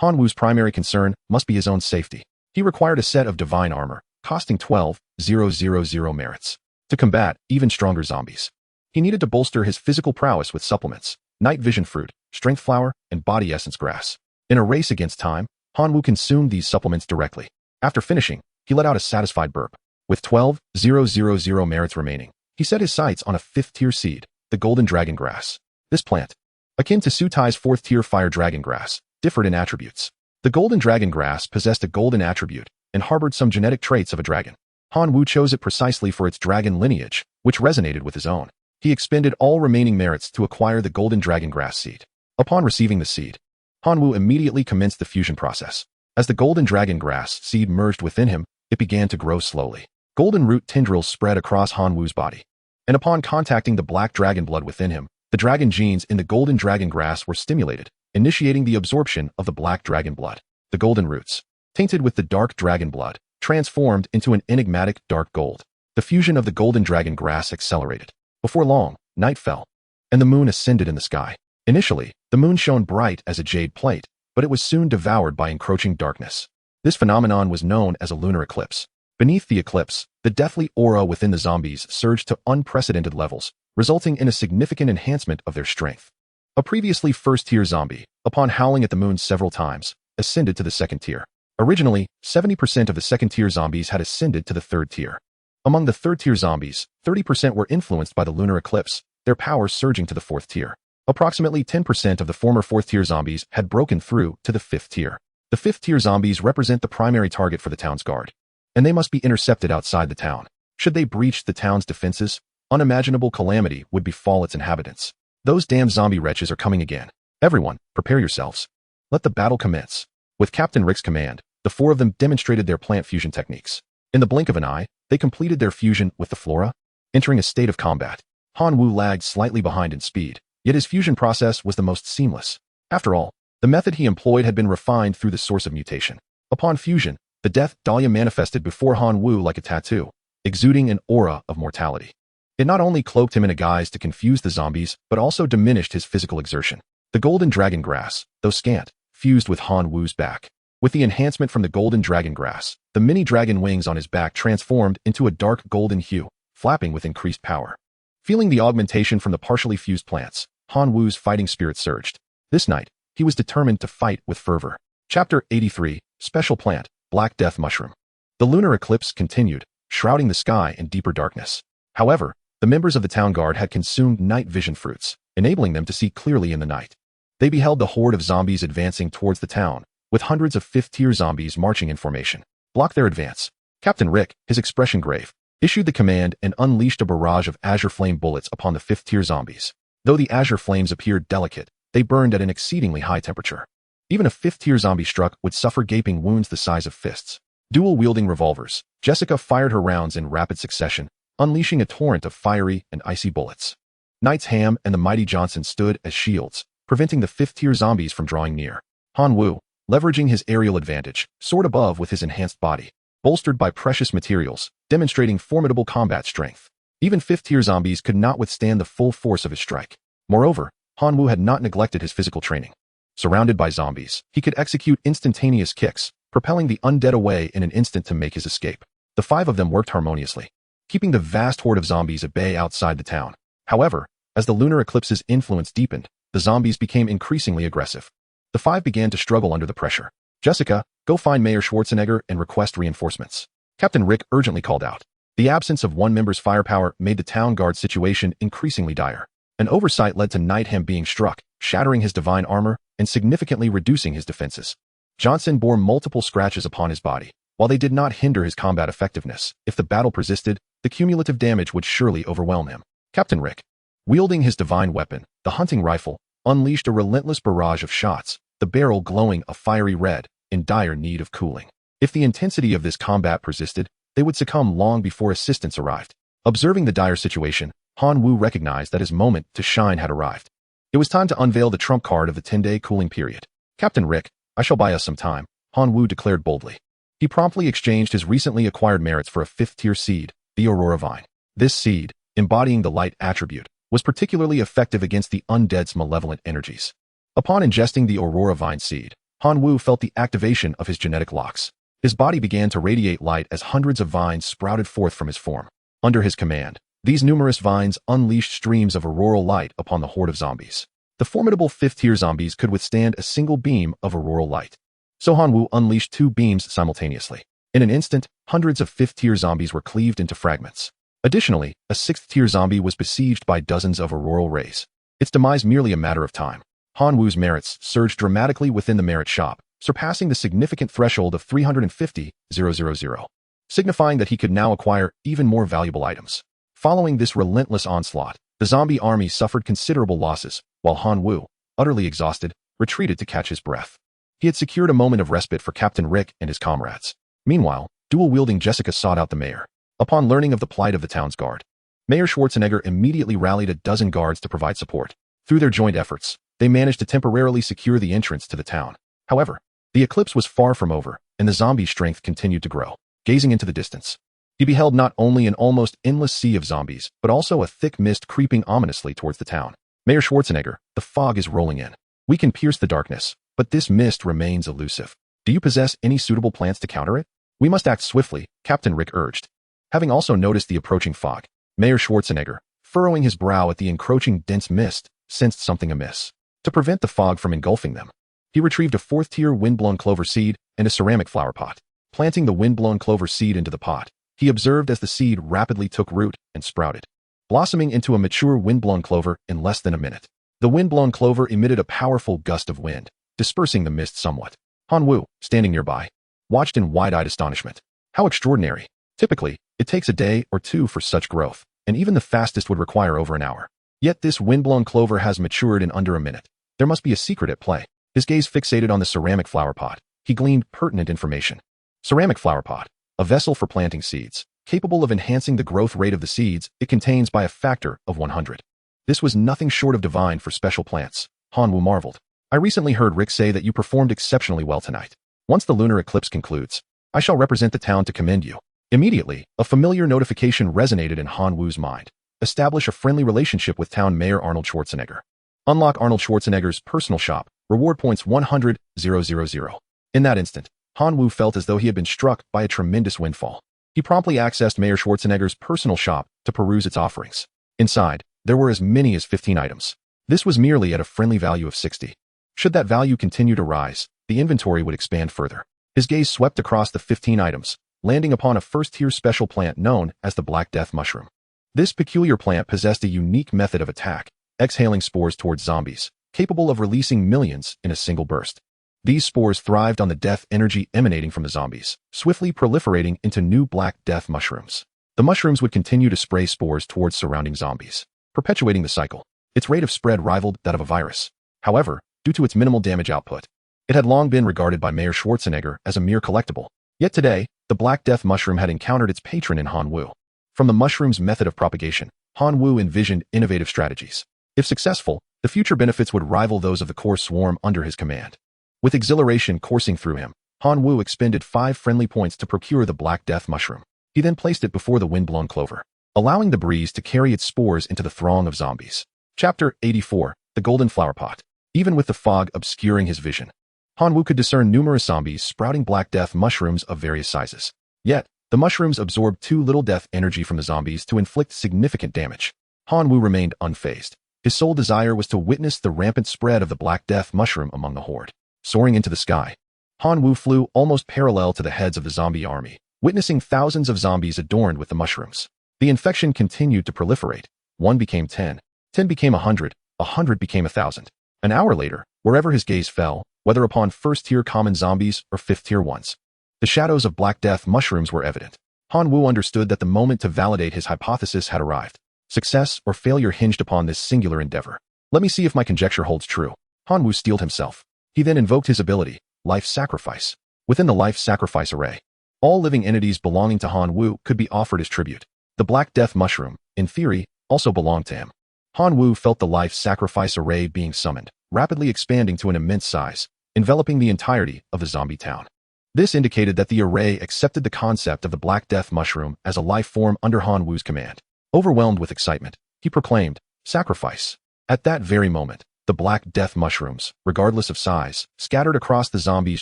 Han Wu's primary concern must be his own safety. He required a set of divine armor, costing 12,000 merits, to combat even stronger zombies. He needed to bolster his physical prowess with supplements, night vision fruit, strength flower, and body essence grass. In a race against time, Han Wu consumed these supplements directly. After finishing, he let out a satisfied burp. With 12,000 merits remaining, he set his sights on a 5th-tier seed, the golden dragon grass. This plant, akin to Sutai's 4th-tier fire dragon grass, differed in attributes. The golden dragon grass possessed a golden attribute and harbored some genetic traits of a dragon. Han Wu chose it precisely for its dragon lineage, which resonated with his own. He expended all remaining merits to acquire the golden dragon grass seed. Upon receiving the seed, Han Wu immediately commenced the fusion process. As the golden dragon grass seed merged within him, it began to grow slowly. Golden root tendrils spread across Han Wu's body. And upon contacting the black dragon blood within him, the dragon genes in the golden dragon grass were stimulated, initiating the absorption of the black dragon blood. The golden roots, tainted with the dark dragon blood, transformed into an enigmatic dark gold. The fusion of the golden dragon grass accelerated. Before long, night fell, and the moon ascended in the sky. Initially, the moon shone bright as a jade plate, but it was soon devoured by encroaching darkness. This phenomenon was known as a lunar eclipse. Beneath the eclipse, the deathly aura within the zombies surged to unprecedented levels, resulting in a significant enhancement of their strength. A previously 1st-tier zombie, upon howling at the moon several times, ascended to the 2nd tier. Originally, 70% of the 2nd-tier zombies had ascended to the 3rd tier. Among the 3rd-tier zombies, 30% were influenced by the lunar eclipse, their power surging to the 4th tier. Approximately 10% of the former 4th-tier zombies had broken through to the 5th tier. The 5th-tier zombies represent the primary target for the town's guard, and they must be intercepted outside the town. Should they breach the town's defenses, unimaginable calamity would befall its inhabitants. Those damn zombie wretches are coming again. Everyone, prepare yourselves. Let the battle commence. With Captain Rick's command, the 4 of them demonstrated their plant fusion techniques. In the blink of an eye, they completed their fusion with the flora, entering a state of combat. Han Wu lagged slightly behind in speed, yet his fusion process was the most seamless. After all, the method he employed had been refined through the source of mutation. Upon fusion, the Death Dahlia manifested before Han Wu like a tattoo, exuding an aura of mortality. It not only cloaked him in a guise to confuse the zombies, but also diminished his physical exertion. The golden dragon grass, though scant, fused with Han Wu's back. With the enhancement from the golden dragon grass, the mini dragon wings on his back transformed into a dark golden hue, flapping with increased power. Feeling the augmentation from the partially fused plants, Han Wu's fighting spirit surged. This night, he was determined to fight with fervor. Chapter 83, Special Plant, Black Death Mushroom. The lunar eclipse continued, shrouding the sky in deeper darkness. However, the members of the town guard had consumed night vision fruits, enabling them to see clearly in the night. They beheld the horde of zombies advancing towards the town, with hundreds of 5th-tier zombies marching in formation. Block their advance. Captain Rick, his expression grave, issued the command and unleashed a barrage of azure flame bullets upon the 5th-tier zombies. Though the azure flames appeared delicate, they burned at an exceedingly high temperature. Even a 5th-tier zombie struck would suffer gaping wounds the size of fists. Dual-wielding revolvers, Jessica fired her rounds in rapid succession, unleashing a torrent of fiery and icy bullets. Knight's Ham and the mighty Johnson stood as shields, preventing the 5th-tier zombies from drawing near. Han Wu, leveraging his aerial advantage, soared above with his enhanced body, bolstered by precious materials, demonstrating formidable combat strength. Even 5th-tier zombies could not withstand the full force of his strike. Moreover, Han Wu had not neglected his physical training. Surrounded by zombies, he could execute instantaneous kicks, propelling the undead away in an instant to make his escape. The 5 of them worked harmoniously, keeping the vast horde of zombies at bay outside the town. However, as the lunar eclipse's influence deepened, the zombies became increasingly aggressive. The 5 began to struggle under the pressure. Jessica, go find Mayor Schwarzenegger and request reinforcements. Captain Rick urgently called out. The absence of one member's firepower made the town guard situation increasingly dire. An oversight led to Nightham being struck, shattering his divine armor and significantly reducing his defenses. Johnson bore multiple scratches upon his body. While they did not hinder his combat effectiveness, if the battle persisted, the cumulative damage would surely overwhelm him. Captain Rick, wielding his divine weapon, the hunting rifle, unleashed a relentless barrage of shots, the barrel glowing a fiery red, in dire need of cooling. If the intensity of this combat persisted, they would succumb long before assistance arrived. Observing the dire situation, Han Wu recognized that his moment to shine had arrived. It was time to unveil the trump card of the 10-day cooling period. Captain Rick, I shall buy us some time, Han Wu declared boldly. He promptly exchanged his recently acquired merits for a 5th-tier seed, the Aurora Vine. This seed, embodying the light attribute, was particularly effective against the undead's malevolent energies. Upon ingesting the Aurora Vine seed, Han Wu felt the activation of his genetic locks. His body began to radiate light as hundreds of vines sprouted forth from his form. Under his command, these numerous vines unleashed streams of auroral light upon the horde of zombies. The formidable fifth-tier zombies could withstand a single beam of auroral light. So Han Wu unleashed 2 beams simultaneously. In an instant, hundreds of fifth-tier zombies were cleaved into fragments. Additionally, a sixth-tier zombie was besieged by dozens of auroral rays. Its demise merely a matter of time. Han Wu's merits surged dramatically within the merit shop, surpassing the significant threshold of 350,000, signifying that he could now acquire even more valuable items. Following this relentless onslaught, the zombie army suffered considerable losses, while Han Wu, utterly exhausted, retreated to catch his breath. He had secured a moment of respite for Captain Rick and his comrades. Meanwhile, dual-wielding Jessica sought out the mayor. Upon learning of the plight of the town's guard, Mayor Schwarzenegger immediately rallied a dozen guards to provide support. Through their joint efforts, they managed to temporarily secure the entrance to the town. However, the eclipse was far from over, and the zombie strength continued to grow. Gazing into the distance, he beheld not only an almost endless sea of zombies, but also a thick mist creeping ominously towards the town. Mayor Schwarzenegger, the fog is rolling in. We can pierce the darkness, but this mist remains elusive. Do you possess any suitable plants to counter it? We must act swiftly, Captain Rick urged. Having also noticed the approaching fog, Mayor Schwarzenegger, furrowing his brow at the encroaching dense mist, sensed something amiss. To prevent the fog from engulfing them, he retrieved a 4th-tier windblown clover seed and a ceramic flower pot. Planting the windblown clover seed into the pot, he observed as the seed rapidly took root and sprouted, blossoming into a mature windblown clover in less than a minute. The windblown clover emitted a powerful gust of wind, dispersing the mist somewhat. Han Wu, standing nearby, watched in wide-eyed astonishment. How extraordinary. Typically, it takes a day or 2 for such growth, and even the fastest would require over an hour. Yet this windblown clover has matured in under a minute. There must be a secret at play. His gaze fixated on the ceramic flower pot. He gleaned pertinent information. Ceramic flower pot, a vessel for planting seeds, capable of enhancing the growth rate of the seeds it contains by a factor of 100. This was nothing short of divine for special plants. Han Wu marveled. I recently heard Rick say that you performed exceptionally well tonight. Once the lunar eclipse concludes, I shall represent the town to commend you. Immediately, a familiar notification resonated in Han Wu's mind. Establish a friendly relationship with town mayor Arnold Schwarzenegger. Unlock Arnold Schwarzenegger's personal shop. Reward points 100,000. In that instant, Han Wu felt as though he had been struck by a tremendous windfall. He promptly accessed Mayor Schwarzenegger's personal shop to peruse its offerings. Inside, there were as many as 15 items. This was merely at a friendly value of 60. Should that value continue to rise, the inventory would expand further. His gaze swept across the 15 items, landing upon a 1st-tier special plant known as the Black Death Mushroom. This peculiar plant possessed a unique method of attack, exhaling spores towards zombies, capable of releasing millions in a single burst. These spores thrived on the death energy emanating from the zombies, swiftly proliferating into new Black Death mushrooms. The mushrooms would continue to spray spores towards surrounding zombies, perpetuating the cycle. Its rate of spread rivaled that of a virus. However, due to its minimal damage output, it had long been regarded by Mayor Schwarzenegger as a mere collectible. Yet today, the Black Death mushroom had encountered its patron in Han Wu. From the mushroom's method of propagation, Han Wu envisioned innovative strategies. If successful, the future benefits would rival those of the core swarm under his command. With exhilaration coursing through him, Han Wu expended 5 friendly points to procure the Black Death mushroom. He then placed it before the windblown clover, allowing the breeze to carry its spores into the throng of zombies. Chapter 84, The Golden Flower Pot. Even with the fog obscuring his vision, Han Wu could discern numerous zombies sprouting Black Death mushrooms of various sizes. Yet, the mushrooms absorbed too little death energy from the zombies to inflict significant damage. Han Wu remained unfazed. His sole desire was to witness the rampant spread of the Black Death mushroom among the horde. Soaring into the sky, Han Wu flew almost parallel to the heads of the zombie army, witnessing thousands of zombies adorned with the mushrooms. The infection continued to proliferate. 1 became 10, 10 became 100, 100 became 1,000. An hour later, wherever his gaze fell, whether upon 1st-tier common zombies or 5th-tier ones, the shadows of Black Death mushrooms were evident. Han Wu understood that the moment to validate his hypothesis had arrived. Success or failure hinged upon this singular endeavor. Let me see if my conjecture holds true. Han Wu steeled himself. He then invoked his ability, Life Sacrifice. Within the Life Sacrifice array, all living entities belonging to Han Wu could be offered as tribute. The Black Death mushroom, in theory, also belonged to him. Han Wu felt the Life Sacrifice array being summoned, rapidly expanding to an immense size, enveloping the entirety of the zombie town. This indicated that the array accepted the concept of the Black Death mushroom as a life form under Han Wu's command. Overwhelmed with excitement, he proclaimed, Sacrifice. At that very moment, The black death mushrooms, regardless of size, scattered across the zombies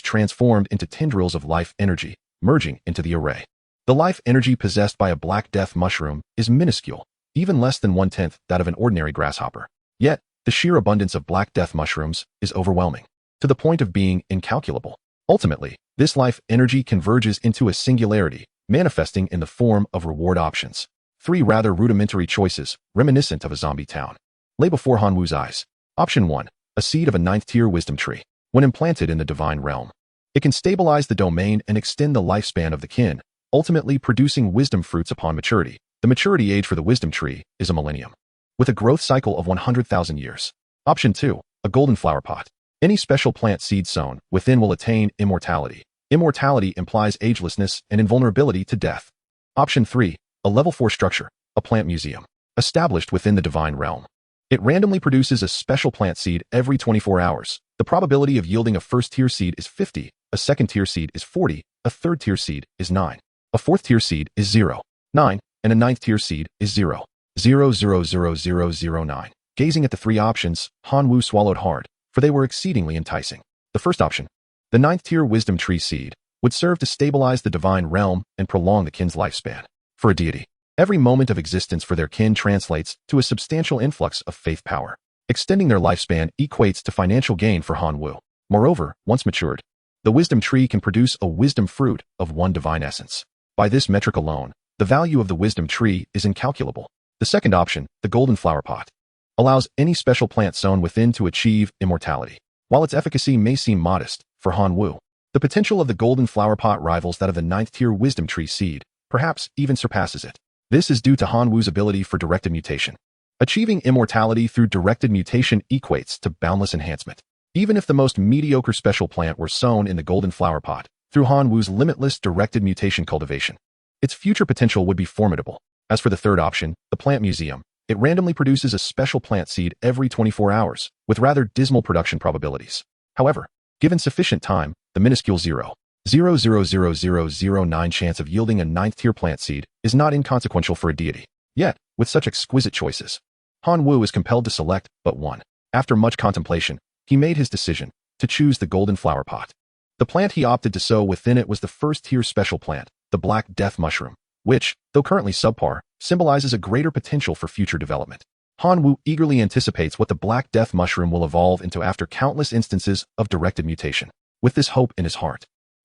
transformed into tendrils of life energy, merging into the array. The life energy possessed by a black death mushroom is minuscule, even less than 1/10 that of an ordinary grasshopper. Yet, the sheer abundance of black death mushrooms is overwhelming, to the point of being incalculable. Ultimately, this life energy converges into a singularity, manifesting in the form of reward options. 3 rather rudimentary choices, reminiscent of a zombie town, lay before Hanwoo's eyes. Option 1. A seed of a 9th-tier wisdom tree. When implanted in the divine realm, it can stabilize the domain and extend the lifespan of the kin, ultimately producing wisdom fruits upon maturity. The maturity age for the wisdom tree is a millennium, with a growth cycle of 100,000 years. Option 2. A golden flower pot. Any special plant seed sown within will attain immortality. Immortality implies agelessness and invulnerability to death. Option 3. A level 4 structure, a plant museum, established within the divine realm. It randomly produces a special plant seed every 24 hours. The probability of yielding a first-tier seed is 50, a second-tier seed is 40, a third-tier seed is 9, a fourth-tier seed is 0, 9, and a ninth-tier seed is 0, 0, 0, 0, 0, 0, 9. Gazing at the 3 options, Hanwoo swallowed hard, for they were exceedingly enticing. The first option, the 9th-tier wisdom tree seed, would serve to stabilize the divine realm and prolong the kin's lifespan. For a deity, every moment of existence for their kin translates to a substantial influx of faith power. Extending their lifespan equates to financial gain for Hanwoo. Moreover, once matured, the wisdom tree can produce a wisdom fruit of 1 divine essence. By this metric alone, the value of the wisdom tree is incalculable. The second option, the golden flower pot, allows any special plant sown within to achieve immortality. While its efficacy may seem modest for Hanwoo, the potential of the golden flower pot rivals that of the 9th-tier wisdom tree seed, perhaps even surpasses it. This is due to Hanwoo's ability for directed mutation. Achieving immortality through directed mutation equates to boundless enhancement. Even if the most mediocre special plant were sown in the golden flower pot, through Hanwoo's limitless directed mutation cultivation, its future potential would be formidable. As for the third option, the plant museum, it randomly produces a special plant seed every 24 hours, with rather dismal production probabilities. However, given sufficient time, the minuscule 0.0000009 chance of yielding a 9th-tier plant seed is not inconsequential for a deity. Yet, with such exquisite choices, Hanwoo is compelled to select but one. After much contemplation, he made his decision to choose the golden flower pot. The plant he opted to sow within it was the first-tier special plant, the black death mushroom, which, though currently subpar, symbolizes a greater potential for future development. Hanwoo eagerly anticipates what the black death mushroom will evolve into after countless instances of directed mutation. With this hope in his heart,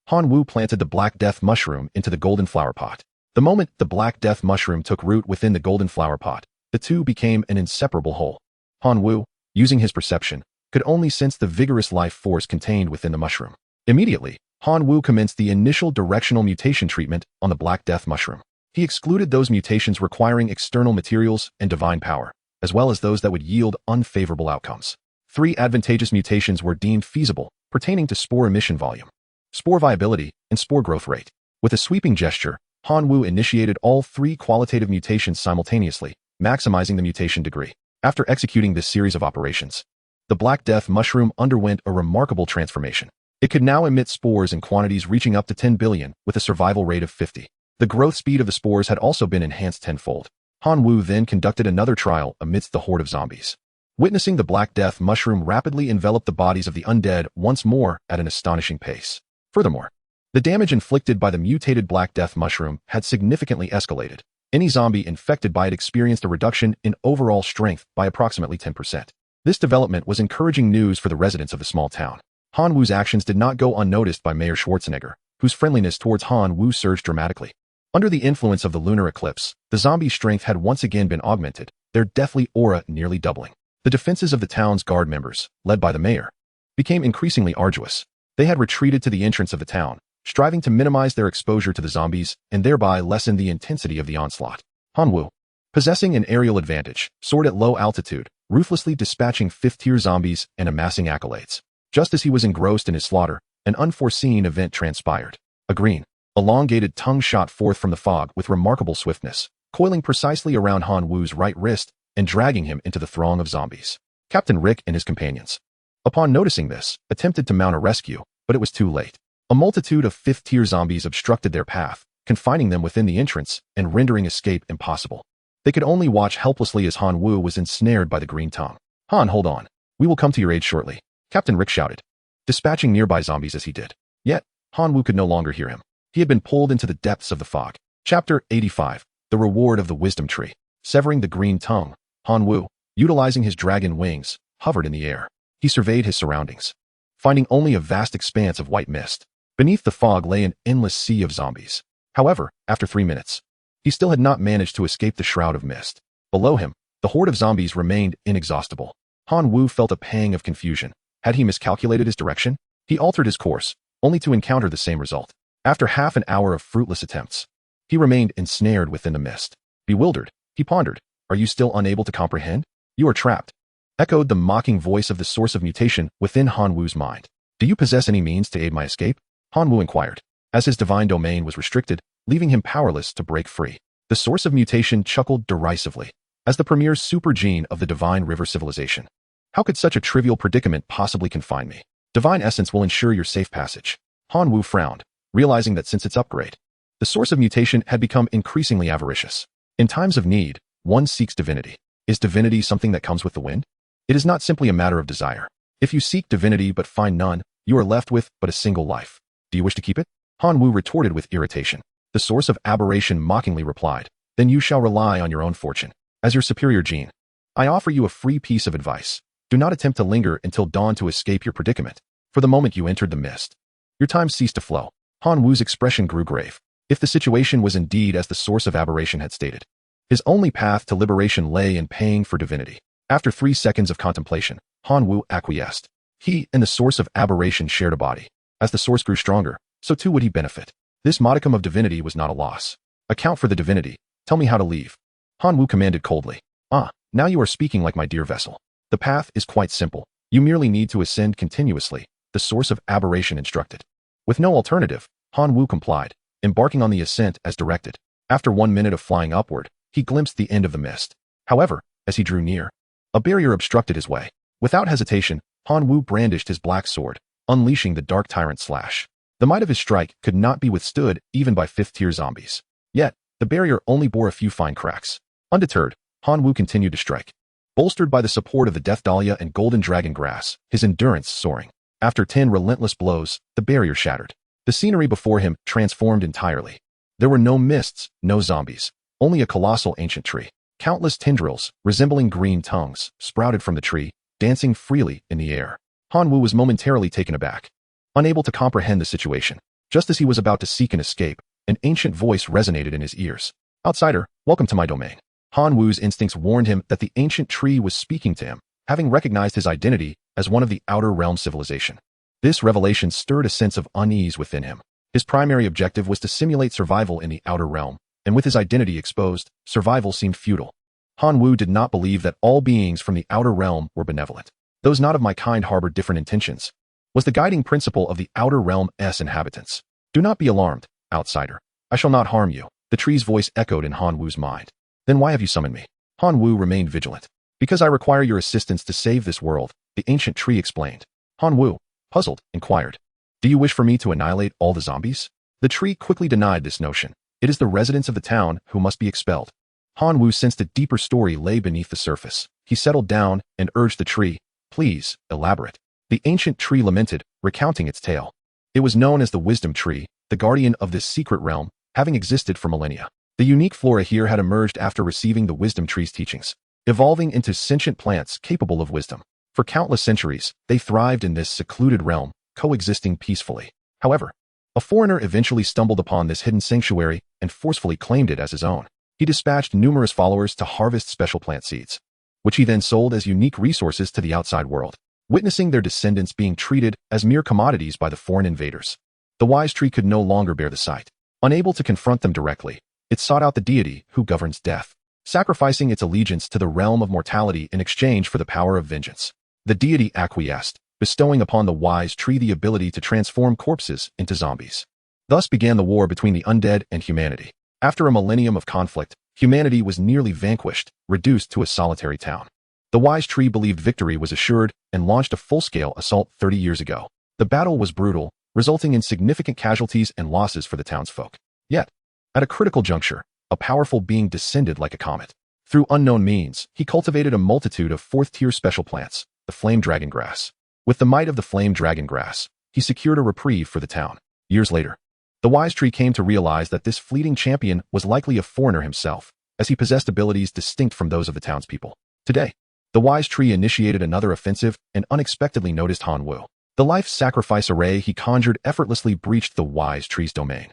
Hanwoo planted the black death mushroom into the golden flower pot. The moment the black death mushroom took root within the golden flower pot, the two became an inseparable whole. Hanwoo, using his perception, could only sense the vigorous life force contained within the mushroom. Immediately, Hanwoo commenced the initial directional mutation treatment on the black death mushroom. He excluded those mutations requiring external materials and divine power, as well as those that would yield unfavorable outcomes. 3 advantageous mutations were deemed feasible, pertaining to spore emission volume, spore viability, and spore growth rate. With a sweeping gesture, Hanwoo initiated all 3 qualitative mutations simultaneously, maximizing the mutation degree. After executing this series of operations, the black death mushroom underwent a remarkable transformation. It could now emit spores in quantities reaching up to 10 billion, with a survival rate of 50. The growth speed of the spores had also been enhanced tenfold. Hanwoo then conducted another trial amidst the horde of zombies. Witnessing the black death mushroom rapidly envelop the bodies of the undead once more at an astonishing pace. Furthermore, the damage inflicted by the mutated black death mushroom had significantly escalated. Any zombie infected by it experienced a reduction in overall strength by approximately 10%. This development was encouraging news for the residents of the small town. Hanwoo's actions did not go unnoticed by Mayor Schwarzenegger, whose friendliness towards Hanwoo surged dramatically. Under the influence of the lunar eclipse, the zombie strength had once again been augmented, their deathly aura nearly doubling. The defenses of the town's guard members, led by the mayor, became increasingly arduous. They had retreated to the entrance of the town, striving to minimize their exposure to the zombies and thereby lessen the intensity of the onslaught. Hanwoo, possessing an aerial advantage, soared at low altitude, ruthlessly dispatching 5th-tier zombies and amassing accolades. Just as he was engrossed in his slaughter, an unforeseen event transpired. A green, elongated tongue shot forth from the fog with remarkable swiftness, coiling precisely around Hanwoo's right wrist and dragging him into the throng of zombies. Captain Rick and his companions, upon noticing this, attempted to mount a rescue, but it was too late. A multitude of 5th-tier zombies obstructed their path, confining them within the entrance and rendering escape impossible. They could only watch helplessly as Hanwoo was ensnared by the green tongue. "Han, hold on," We will come to your aid shortly, Captain Rick shouted, dispatching nearby zombies as he did. Yet, Hanwoo could no longer hear him. He had been pulled into the depths of the fog. Chapter 85, The Reward of the Wisdom Tree. Severing the green tongue, Hanwoo, utilizing his dragon wings, hovered in the air. He surveyed his surroundings, finding only a vast expanse of white mist. Beneath the fog lay an endless sea of zombies. However, after 3 minutes, he still had not managed to escape the shroud of mist. Below him, the horde of zombies remained inexhaustible. Hanwoo felt a pang of confusion. Had he miscalculated his direction? He altered his course, only to encounter the same result. After half an hour of fruitless attempts, he remained ensnared within the mist. Bewildered, he pondered, "Are you still unable to comprehend? You are trapped," echoed the mocking voice of the source of mutation within Hanwoo's mind. "Do you possess any means to aid my escape?" Hanwoo inquired, as his divine domain was restricted, leaving him powerless to break free. The source of mutation chuckled derisively, as the premier super gene of the divine river civilization. "How could such a trivial predicament possibly confine me? Divine essence will ensure your safe passage." Hanwoo frowned, realizing that since its upgrade, the source of mutation had become increasingly avaricious. In times of need, one seeks divinity. Is divinity something that comes with the wind? It is not simply a matter of desire. If you seek divinity but find none, you are left with but a single life. Do you wish to keep it? Hanwoo retorted with irritation. The source of aberration mockingly replied, "Then you shall rely on your own fortune. As your superior gene, I offer you a free piece of advice. Do not attempt to linger until dawn to escape your predicament. For the moment you entered the mist, your time ceased to flow." Hanwoo's expression grew grave. If the situation was indeed as the source of aberration had stated, his only path to liberation lay in paying for divinity. After 3 seconds of contemplation, Hanwoo acquiesced. He and the source of aberration shared a body. As the source grew stronger, so too would he benefit. This modicum of divinity was not a loss. "Account for the divinity. Tell me how to leave." Hanwoo commanded coldly. "Ah, now you are speaking like my dear vessel. The path is quite simple. You merely need to ascend continuously," the source of aberration instructed. With no alternative, Hanwoo complied, embarking on the ascent as directed. After 1 minute of flying upward, he glimpsed the end of the mist. However, as he drew near, a barrier obstructed his way. Without hesitation, Hanwoo brandished his black sword, unleashing the dark tyrant slash. The might of his strike could not be withstood even by 5th-tier zombies. Yet, the barrier only bore a few fine cracks. Undeterred, Hanwoo continued to strike. Bolstered by the support of the Death Dahlia and Golden Dragon Grass, his endurance soaring. After 10 relentless blows, the barrier shattered. The scenery before him transformed entirely. There were no mists, no zombies, only a colossal ancient tree. Countless tendrils, resembling green tongues, sprouted from the tree, dancing freely in the air. Hanwoo was momentarily taken aback, unable to comprehend the situation. Just as he was about to seek an escape, an ancient voice resonated in his ears. "Outsider, welcome to my domain." Hanwoo's instincts warned him that the ancient tree was speaking to him, having recognized his identity as one of the Outer Realm civilization. This revelation stirred a sense of unease within him. His primary objective was to simulate survival in the Outer Realm, and with his identity exposed, survival seemed futile. Hanwoo did not believe that all beings from the Outer Realm were benevolent. "Those not of my kind harbor different intentions," was the guiding principle of the Outer Realm's inhabitants. "Do not be alarmed, outsider. I shall not harm you," the tree's voice echoed in Hanwoo's mind. "Then why have you summoned me?" Hanwoo remained vigilant. "Because I require your assistance to save this world," the ancient tree explained. Hanwoo, puzzled, inquired, "Do you wish for me to annihilate all the zombies?" The tree quickly denied this notion. "It is the residents of the town who must be expelled." Hanwoo sensed a deeper story lay beneath the surface. He settled down and urged the tree, "Please, elaborate." The ancient tree lamented, recounting its tale. It was known as the Wisdom Tree, the guardian of this secret realm, having existed for millennia. The unique flora here had emerged after receiving the Wisdom Tree's teachings, evolving into sentient plants capable of wisdom. For countless centuries, they thrived in this secluded realm, coexisting peacefully. However, a foreigner eventually stumbled upon this hidden sanctuary and forcefully claimed it as his own. He dispatched numerous followers to harvest special plant seeds, which he then sold as unique resources to the outside world. Witnessing their descendants being treated as mere commodities by the foreign invaders, the wise tree could no longer bear the sight. Unable to confront them directly, it sought out the deity who governs death, sacrificing its allegiance to the realm of mortality in exchange for the power of vengeance. The deity acquiesced, bestowing upon the wise tree the ability to transform corpses into zombies. Thus began the war between the undead and humanity. After a millennium of conflict, humanity was nearly vanquished, reduced to a solitary town. The wise tree believed victory was assured and launched a full-scale assault 30 years ago. The battle was brutal, resulting in significant casualties and losses for the townsfolk. Yet, at a critical juncture, a powerful being descended like a comet. Through unknown means, he cultivated a multitude of 4th-tier special plants, the flame dragon grass. With the might of the flame dragon grass, he secured a reprieve for the town. Years later, the wise tree came to realize that this fleeting champion was likely a foreigner himself, as he possessed abilities distinct from those of the townspeople. Today, the wise tree initiated another offensive and unexpectedly noticed Manhwa. The life sacrifice array he conjured effortlessly breached the wise tree's domain,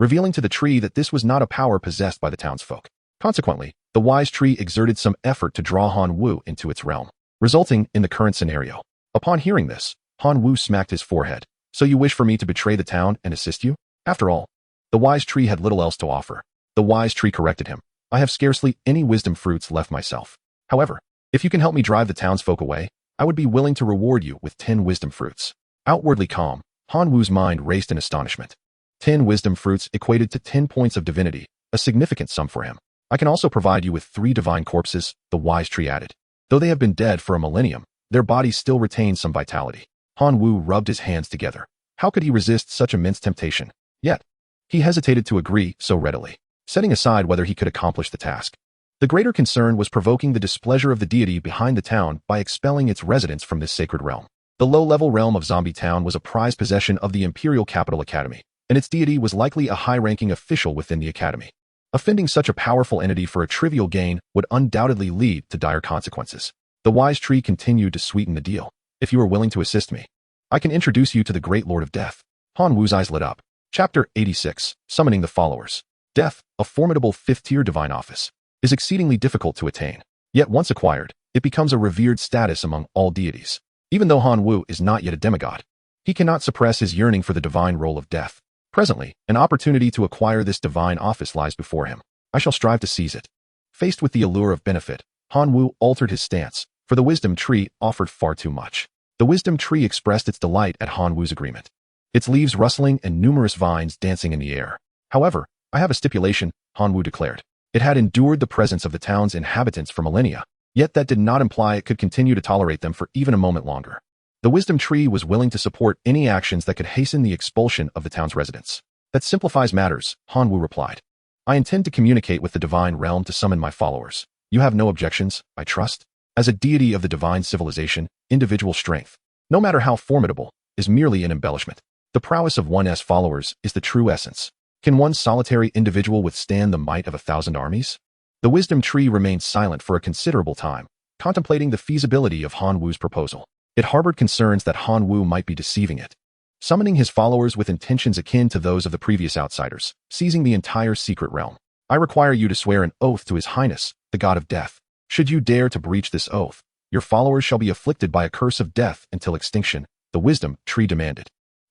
revealing to the tree that this was not a power possessed by the townsfolk. Consequently, the wise tree exerted some effort to draw Manhwa into its realm, resulting in the current scenario. Upon hearing this, Manhwa smacked his forehead. So you wish for me to betray the town and assist you? After all, the wise tree had little else to offer. The wise tree corrected him. I have scarcely any wisdom fruits left myself. However, if you can help me drive the townsfolk away, I would be willing to reward you with 10 wisdom fruits. Outwardly calm, Manhwa's mind raced in astonishment. 10 wisdom fruits equated to 10 points of divinity, a significant sum for him. I can also provide you with 3 divine corpses, the wise tree added. Though they have been dead for a millennium, their bodies still retain some vitality. Manhwa rubbed his hands together. How could he resist such immense temptation? Yet, he hesitated to agree so readily, setting aside whether he could accomplish the task. The greater concern was provoking the displeasure of the deity behind the town by expelling its residents from this sacred realm. The low-level realm of Zombie Town was a prized possession of the Imperial Capital Academy, and its deity was likely a high-ranking official within the academy. Offending such a powerful entity for a trivial gain would undoubtedly lead to dire consequences. The wise tree continued to sweeten the deal. If you are willing to assist me, I can introduce you to the Great Lord of Death. Manhwa's eyes lit up. Chapter 86, Summoning the Followers. Death, a formidable 5th-tier divine office, is exceedingly difficult to attain. Yet once acquired, it becomes a revered status among all deities. Even though Manhwa is not yet a demigod, he cannot suppress his yearning for the divine role of death. Presently, an opportunity to acquire this divine office lies before him. I shall strive to seize it. Faced with the allure of benefit, Manhwa altered his stance, for the wisdom tree offered far too much. The wisdom tree expressed its delight at Manhwa's agreement, its leaves rustling and numerous vines dancing in the air. However, I have a stipulation, Manhwa declared. It had endured the presence of the town's inhabitants for millennia, yet that did not imply it could continue to tolerate them for even a moment longer. The wisdom tree was willing to support any actions that could hasten the expulsion of the town's residents. That simplifies matters, Manhwa replied. I intend to communicate with the divine realm to summon my followers. You have no objections, I trust? As a deity of the divine civilization, individual strength, no matter how formidable, is merely an embellishment. The prowess of one's followers is the true essence. Can one solitary individual withstand the might of 1,000 armies? The wisdom tree remained silent for a considerable time, contemplating the feasibility of Manhwa's proposal. It harbored concerns that Manhwa might be deceiving it, summoning his followers with intentions akin to those of the previous outsiders, seizing the entire secret realm. I require you to swear an oath to His Highness, the God of Death. Should you dare to breach this oath, your followers shall be afflicted by a curse of death until extinction, the wisdom tree demanded.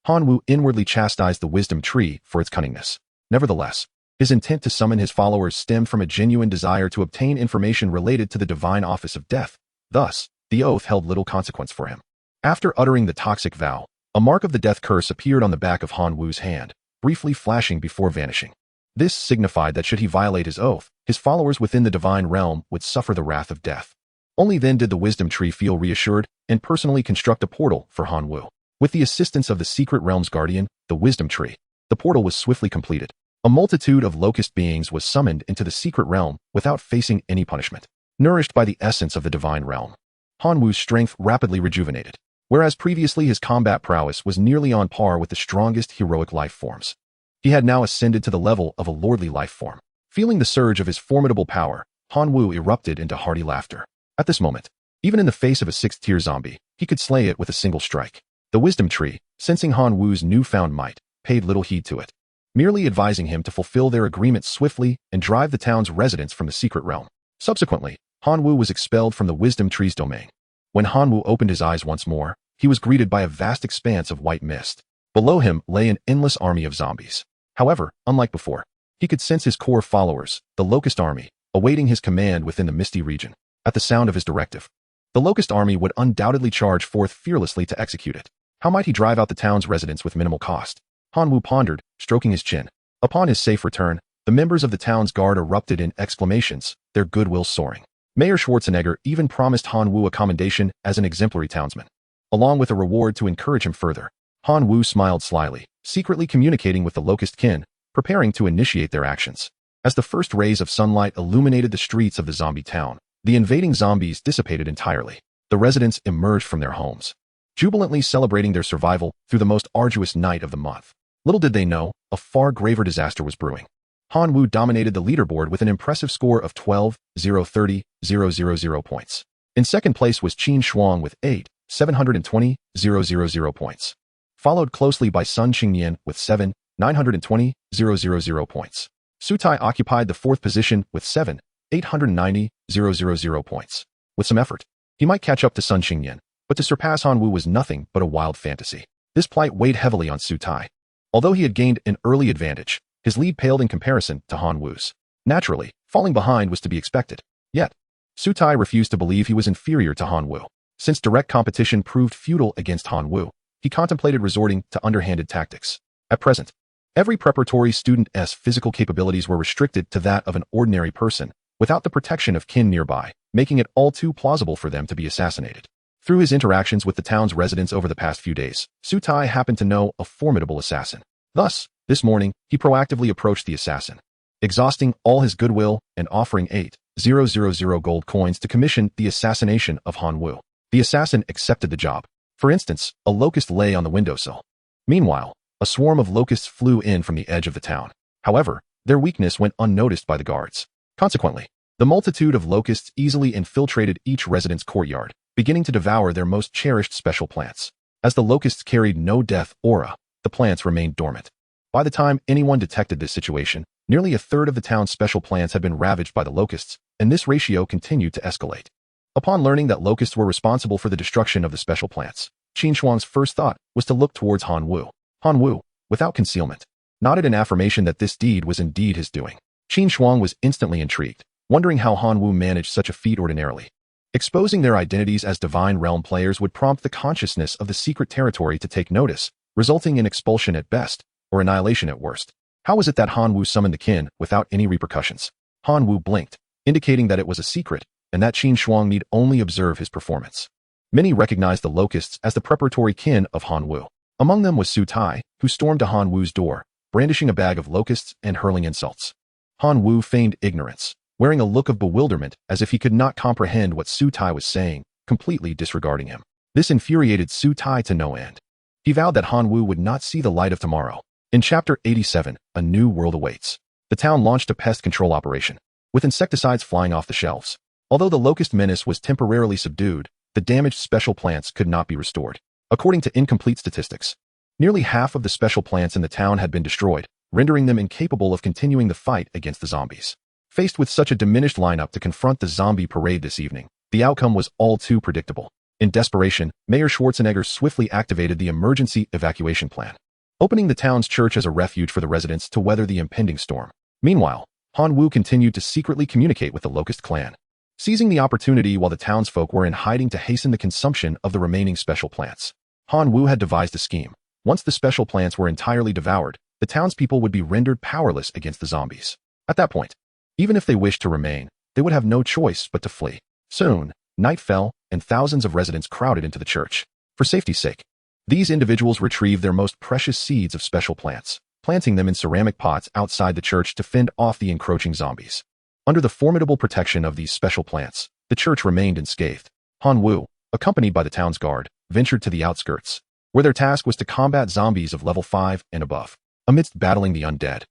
Manhwa inwardly chastised the wisdom tree for its cunningness. Nevertheless, his intent to summon his followers stemmed from a genuine desire to obtain information related to the divine office of death. Thus, the oath held little consequence for him. After uttering the toxic vow, a mark of the death curse appeared on the back of Manhwa's hand, briefly flashing before vanishing. This signified that should he violate his oath, his followers within the divine realm would suffer the wrath of death. Only then did the wisdom tree feel reassured and personally construct a portal for Manhwa. With the assistance of the secret realm's guardian, the wisdom tree, the portal was swiftly completed. A multitude of locust beings was summoned into the secret realm without facing any punishment. Nourished by the essence of the divine realm, Manhwa's strength rapidly rejuvenated. Whereas previously his combat prowess was nearly on par with the strongest heroic life forms, he had now ascended to the level of a lordly life form. Feeling the surge of his formidable power, Manhwa erupted into hearty laughter. At this moment, even in the face of a 6th-tier zombie, he could slay it with a single strike. The wisdom tree, sensing Manhwa's newfound might, paid little heed to it, merely advising him to fulfill their agreement swiftly and drive the town's residents from the secret realm. Subsequently, Manhwa was expelled from the wisdom tree's domain. When Manhwa opened his eyes once more, he was greeted by a vast expanse of white mist. Below him lay an endless army of zombies. However, unlike before, he could sense his core followers, the Locust Army, awaiting his command within the misty region. At the sound of his directive, the Locust Army would undoubtedly charge forth fearlessly to execute it. How might he drive out the town's residents with minimal cost? Manhwa pondered, stroking his chin. Upon his safe return, the members of the town's guard erupted in exclamations, their goodwill soaring. Mayor Schwarzenegger even promised Manhwa a commendation as an exemplary townsman, along with a reward to encourage him further. Manhwa smiled slyly, secretly communicating with the Locust kin, preparing to initiate their actions. As the first rays of sunlight illuminated the streets of the zombie town, the invading zombies dissipated entirely. the residents emerged from their homes, jubilantly celebrating their survival through the most arduous night of the month. Little did they know, a far graver disaster was brewing. Han Wu dominated the leaderboard with an impressive score of 12,030,000 points. In second place was Qin Shuang with 8,720,000 points, followed closely by Sun Qingyan with 7,920,000 points. Su Tai occupied the fourth position with 7,890,000 points. With some effort, he might catch up to Sun Qingyan, but to surpass Han Wu was nothing but a wild fantasy. This plight weighed heavily on Su Tai. Although he had gained an early advantage, his lead paled in comparison to Han Wu's. Naturally, falling behind was to be expected. Yet, Su Tai refused to believe he was inferior to Han Wu. Since direct competition proved futile against Han Wu, he contemplated resorting to underhanded tactics. At present, every preparatory student's physical capabilities were restricted to that of an ordinary person, without the protection of kin nearby, making it all too plausible for them to be assassinated. Through his interactions with the town's residents over the past few days, Su Tai happened to know a formidable assassin. Thus, this morning, he proactively approached the assassin, exhausting all his goodwill and offering 8,000 gold coins to commission the assassination of Han Wu. The assassin accepted the job. For instance, a locust lay on the windowsill. Meanwhile, a swarm of locusts flew in from the edge of the town. However, their weakness went unnoticed by the guards. Consequently, the multitude of locusts easily infiltrated each resident's courtyard, beginning to devour their most cherished special plants. As the locusts carried no death aura, the plants remained dormant. By the time anyone detected this situation, nearly a third of the town's special plants had been ravaged by the locusts, and this ratio continued to escalate. Upon learning that locusts were responsible for the destruction of the special plants, Qin Shuang's first thought was to look towards Han Wu. Han Wu, without concealment, nodded in affirmation that this deed was indeed his doing. Qin Shuang was instantly intrigued, wondering how Han Wu managed such a feat ordinarily. Exposing their identities as Divine Realm players would prompt the consciousness of the secret territory to take notice, resulting in expulsion at best, or annihilation at worst. How was it that Han Wu summoned the kin without any repercussions? Han Wu blinked, indicating that it was a secret, and that Qin Shuang need only observe his performance. Many recognized the locusts as the preparatory kin of Han Wu. Among them was Su Tai, who stormed to Han Wu's door, brandishing a bag of locusts and hurling insults. Han Wu feigned ignorance, wearing a look of bewilderment as if he could not comprehend what Su Tai was saying, completely disregarding him. This infuriated Su Tai to no end. He vowed that Han Wu would not see the light of tomorrow. In Chapter 87, a new world awaits. The town launched a pest control operation, with insecticides flying off the shelves. Although the locust menace was temporarily subdued, the damaged special plants could not be restored. According to incomplete statistics, nearly half of the special plants in the town had been destroyed, rendering them incapable of continuing the fight against the zombies. Faced with such a diminished lineup to confront the zombie parade this evening, the outcome was all too predictable. In desperation, Mayor Schwarzenegger swiftly activated the emergency evacuation plan, opening the town's church as a refuge for the residents to weather the impending storm. Meanwhile, Han Wu continued to secretly communicate with the Locust clan, seizing the opportunity while the townsfolk were in hiding to hasten the consumption of the remaining special plants. Han Wu had devised a scheme. Once the special plants were entirely devoured, the townspeople would be rendered powerless against the zombies. At that point, even if they wished to remain, they would have no choice but to flee. Soon, night fell, and thousands of residents crowded into the church. For safety's sake, these individuals retrieved their most precious seeds of special plants, planting them in ceramic pots outside the church to fend off the encroaching zombies. Under the formidable protection of these special plants, the church remained unscathed. Han Wu, accompanied by the town's guard, ventured to the outskirts, where their task was to combat zombies of level 5 and above. Amidst battling the undead,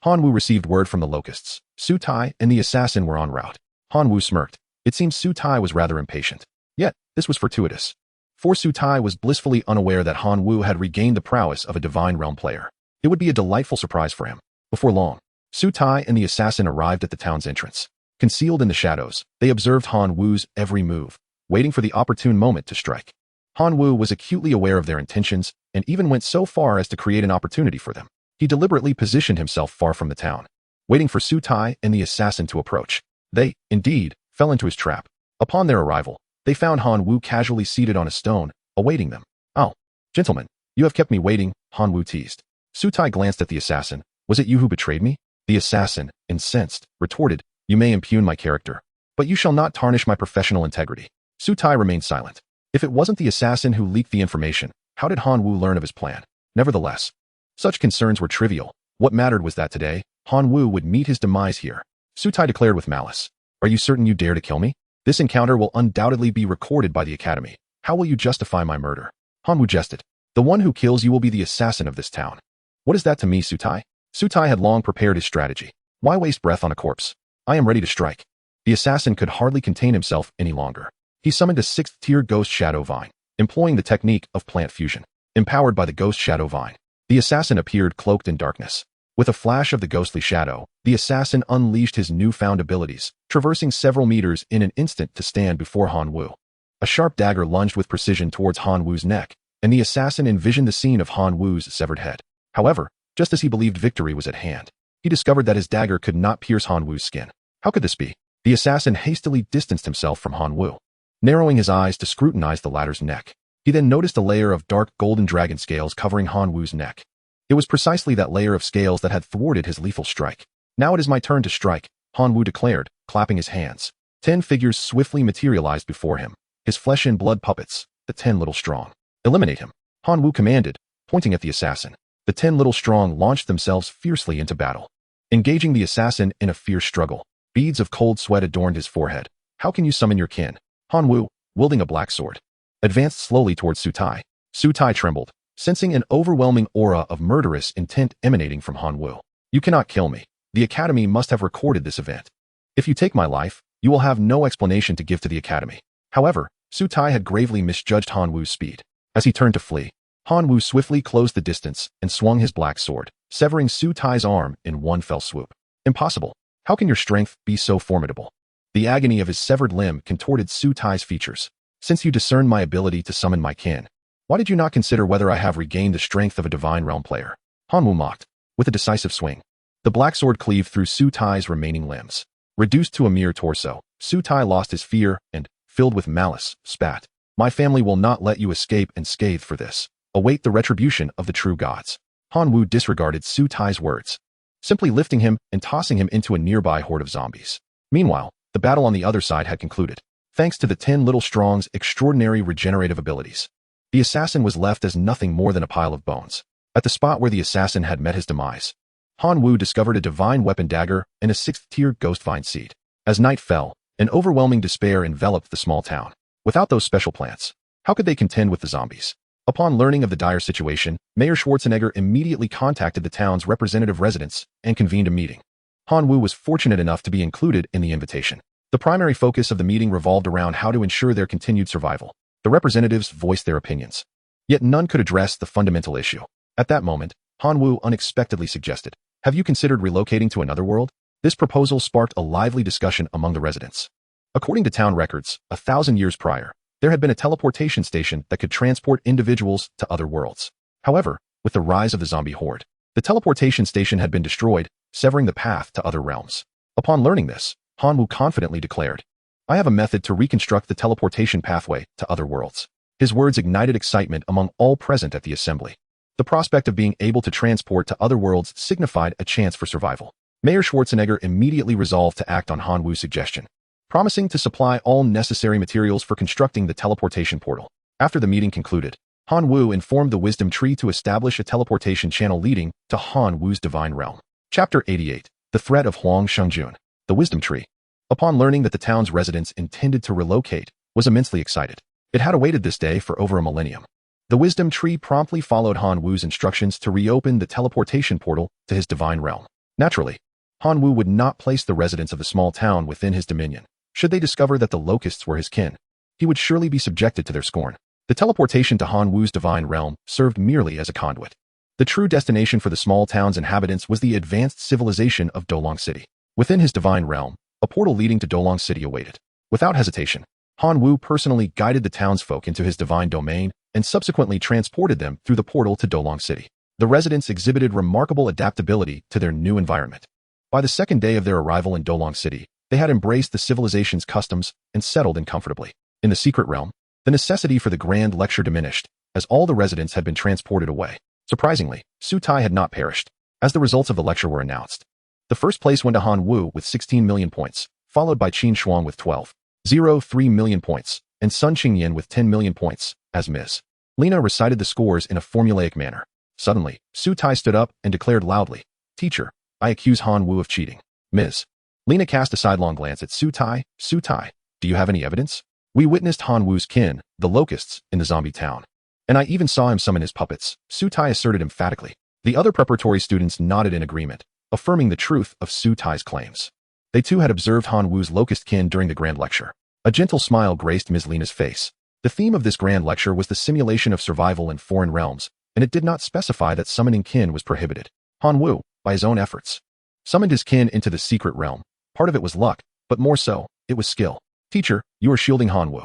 Han Wu received word from the locusts. Su Tai and the assassin were en route. Han Wu smirked. It seemed Su Tai was rather impatient. Yet, this was fortuitous, for Su Tai was blissfully unaware that Han Wu had regained the prowess of a Divine Realm player. It would be a delightful surprise for him. Before long, Su Tai and the assassin arrived at the town's entrance. Concealed in the shadows, they observed Han Wu's every move, waiting for the opportune moment to strike. Han Wu was acutely aware of their intentions and even went so far as to create an opportunity for them. He deliberately positioned himself far from the town, waiting for Su Tai and the assassin to approach. They, indeed, fell into his trap. Upon their arrival, they found Han Wu casually seated on a stone, awaiting them. "Oh, gentlemen, you have kept me waiting," Han Wu teased. Su Tai glanced at the assassin. "Was it you who betrayed me?" The assassin, incensed, retorted, "You may impugn my character, but you shall not tarnish my professional integrity." Su Tai remained silent. If it wasn't the assassin who leaked the information, how did Han Wu learn of his plan? Nevertheless, such concerns were trivial. What mattered was that today, Han Wu would meet his demise here. Su Tai declared with malice, "Are you certain you dare to kill me?" This encounter will undoubtedly be recorded by the Academy. How will you justify my murder? Hanwoo jested. The one who kills you will be the assassin of this town. What is that to me, Sutai? Sutai had long prepared his strategy. Why waste breath on a corpse? I am ready to strike. The assassin could hardly contain himself any longer. He summoned a 6th-tier ghost shadow vine, employing the technique of plant fusion. Empowered by the ghost shadow vine, the assassin appeared cloaked in darkness. With a flash of the ghostly shadow, the assassin unleashed his newfound abilities, traversing several meters in an instant to stand before Hanwoo. A sharp dagger lunged with precision towards Hanwoo's neck, and the assassin envisioned the scene of Hanwoo's severed head. However, just as he believed victory was at hand, he discovered that his dagger could not pierce Hanwoo's skin. How could this be? The assassin hastily distanced himself from Hanwoo, narrowing his eyes to scrutinize the latter's neck. He then noticed a layer of dark golden dragon scales covering Hanwoo's neck. It was precisely that layer of scales that had thwarted his lethal strike. Now it is my turn to strike, Hanwoo declared, clapping his hands. 10 figures swiftly materialized before him, his flesh and blood puppets, the 10 little strong. Eliminate him, Hanwoo commanded, pointing at the assassin. The 10 little strong launched themselves fiercely into battle, engaging the assassin in a fierce struggle. Beads of cold sweat adorned his forehead. How can you summon your kin? Hanwoo, wielding a black sword, advanced slowly towards Sutai. Sutai trembled, sensing an overwhelming aura of murderous intent emanating from Hanwoo. You cannot kill me. The Academy must have recorded this event. If you take my life, you will have no explanation to give to the Academy. However, Sutai had gravely misjudged Hanwoo's speed. As he turned to flee, Hanwoo swiftly closed the distance and swung his black sword, severing Sutai's arm in one fell swoop. Impossible. How can your strength be so formidable? The agony of his severed limb contorted Sutai's features. Since you discern my ability to summon my kin, why did you not consider whether I have regained the strength of a Divine Realm player? Hanwoo mocked. With a decisive swing, the black sword cleaved through Sutai's remaining limbs. Reduced to a mere torso, Sutai lost his fear and, filled with malice, spat. My family will not let you escape unscathed for this. Await the retribution of the true gods. Hanwoo disregarded Sutai's words, simply lifting him and tossing him into a nearby horde of zombies. Meanwhile, the battle on the other side had concluded. Thanks to the 10 little strong's extraordinary regenerative abilities, the assassin was left as nothing more than a pile of bones. At the spot where the assassin had met his demise, Hanwoo discovered a divine weapon dagger and a 6th-tier ghost vine seed. As night fell, an overwhelming despair enveloped the small town. Without those special plants, how could they contend with the zombies? Upon learning of the dire situation, Mayor Schwarzenegger immediately contacted the town's representative residents and convened a meeting. Hanwoo was fortunate enough to be included in the invitation. The primary focus of the meeting revolved around how to ensure their continued survival. The representatives voiced their opinions, yet none could address the fundamental issue. At that moment, Hanwoo unexpectedly suggested, "Have you considered relocating to another world?" This proposal sparked a lively discussion among the residents. According to town records, 1,000 years prior, there had been a teleportation station that could transport individuals to other worlds. However, with the rise of the zombie horde, the teleportation station had been destroyed, severing the path to other realms. Upon learning this, Hanwoo confidently declared, "I have a method to reconstruct the teleportation pathway to other worlds." His words ignited excitement among all present at the assembly. The prospect of being able to transport to other worlds signified a chance for survival. Mayor Schwarzenegger immediately resolved to act on Hanwoo's suggestion, promising to supply all necessary materials for constructing the teleportation portal. After the meeting concluded, Hanwoo informed the Wisdom Tree to establish a teleportation channel leading to Hanwoo's Divine Realm. Chapter 88. The Threat of Huang Shengjun. The Wisdom Tree, upon learning that the town's residents intended to relocate, was immensely excited. It had awaited this day for over a millennium. The Wisdom Tree promptly followed Hanwoo's instructions to reopen the teleportation portal to his Divine Realm. Naturally, Hanwoo would not place the residents of the small town within his dominion. Should they discover that the locusts were his kin, he would surely be subjected to their scorn. The teleportation to Hanwoo's Divine Realm served merely as a conduit. The true destination for the small town's inhabitants was the advanced civilization of Dolong City. Within his Divine Realm, a portal leading to Dolong City awaited. Without hesitation, Hanwoo personally guided the townsfolk into his divine domain and subsequently transported them through the portal to Dolong City. The residents exhibited remarkable adaptability to their new environment. By the second day of their arrival in Dolong City, they had embraced the civilization's customs and settled in comfortably. In the secret realm, the necessity for the grand lecture diminished, as all the residents had been transported away. Surprisingly, Sutai had not perished. As the results of the lecture were announced, the first place went to Hanwoo with 16 million points, followed by Qin Shuang with 12.03 million points, and Sun Qingyan with 10 million points, as Ms. Lena recited the scores in a formulaic manner. Suddenly, Sutai stood up and declared loudly, "Teacher, I accuse Hanwoo of cheating." Ms. Lena cast a sidelong glance at Sutai. "Sutai, Do you have any evidence? We witnessed Han Wu's kin, the locusts, in the zombie town. And I even saw him summon his puppets, Su Tai asserted emphatically. The other preparatory students nodded in agreement, affirming the truth of Su Tai's claims. They too had observed Han Wu's locust kin during the grand lecture. A gentle smile graced Ms. Lena's face. The theme of this grand lecture was the simulation of survival in foreign realms, and it did not specify that summoning kin was prohibited. Han Wu, by his own efforts, summoned his kin into the secret realm. Part of it was luck, but more so, it was skill. Teacher, you are shielding Han Wu.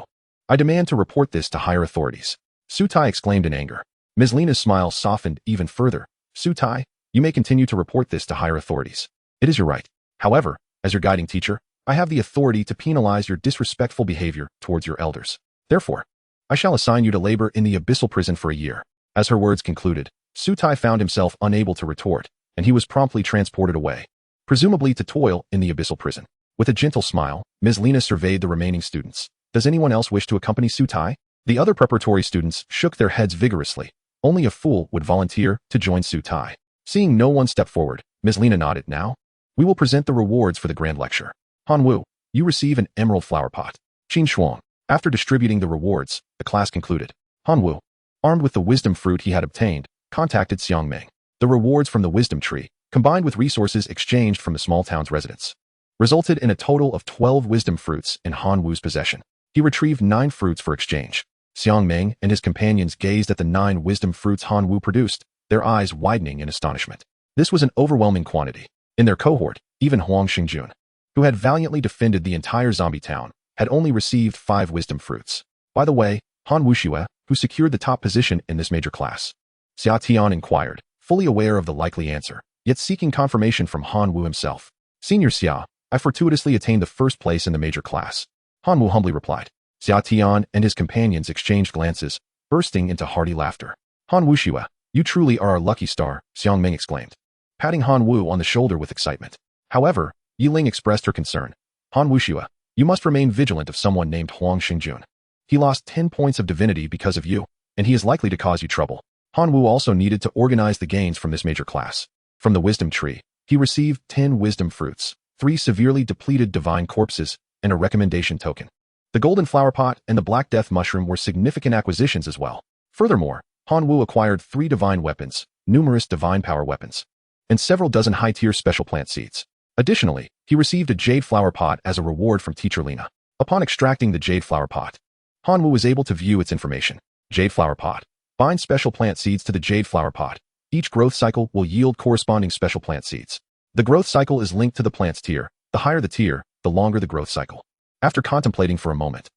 I demand to report this to higher authorities. Su Tai exclaimed in anger. Ms. Lena's smile softened even further. Su Tai, you may continue to report this to higher authorities. It is your right. However, as your guiding teacher, I have the authority to penalize your disrespectful behavior towards your elders. Therefore, I shall assign you to labor in the abyssal prison for a year. As her words concluded, Su Tai found himself unable to retort, and he was promptly transported away, presumably to toil in the abyssal prison. With a gentle smile, Ms. Lena surveyed the remaining students. Does anyone else wish to accompany Su Tai? The other preparatory students shook their heads vigorously. Only a fool would volunteer to join Su Tai. Seeing no one step forward, Ms. Lena nodded. Now, we will present the rewards for the grand lecture. Han Wu, you receive an emerald flower pot. Qin Shuang. After distributing the rewards, the class concluded. Han Wu, armed with the wisdom fruit he had obtained, contacted Xiang Meng. The rewards from the wisdom tree, combined with resources exchanged from the small town's residents, resulted in a total of 12 wisdom fruits in Han Wu's possession. He retrieved 9 fruits for exchange. Xiang Meng and his companions gazed at the 9 wisdom fruits Han Wu produced, their eyes widening in astonishment. This was an overwhelming quantity. In their cohort, even Huang Xingjun, who had valiantly defended the entire zombie town, had only received 5 wisdom fruits. By the way, Han Wuxue, who secured the top position in this major class? Xia Tian inquired, fully aware of the likely answer, yet seeking confirmation from Han Wu himself. Senior Xia, I fortuitously attained the first place in the major class. Han Wu humbly replied. Xia Tian and his companions exchanged glances, bursting into hearty laughter. Han Wuxue, you truly are our lucky star, Xiang Meng exclaimed, patting Han Wu on the shoulder with excitement. However, Yiling expressed her concern. Han Wuxue, you must remain vigilant of someone named Huang Xingjun. He lost 10 points of divinity because of you, and he is likely to cause you trouble. Han Wu also needed to organize the gains from this major class. From the wisdom tree, he received 10 wisdom fruits, 3 severely depleted divine corpses, and a recommendation token. The golden flower pot and the black death mushroom were significant acquisitions as well. Furthermore, Han Wu acquired 3 divine weapons, numerous divine power weapons, and several dozen high-tier special plant seeds. Additionally, he received a jade flower pot as a reward from Teacher Lena. Upon extracting the jade flower pot, Han Wu was able to view its information. Jade flower pot. Bind special plant seeds to the jade flower pot. Each growth cycle will yield corresponding special plant seeds. The growth cycle is linked to the plant's tier. The higher the tier, the longer the growth cycle. After contemplating for a moment,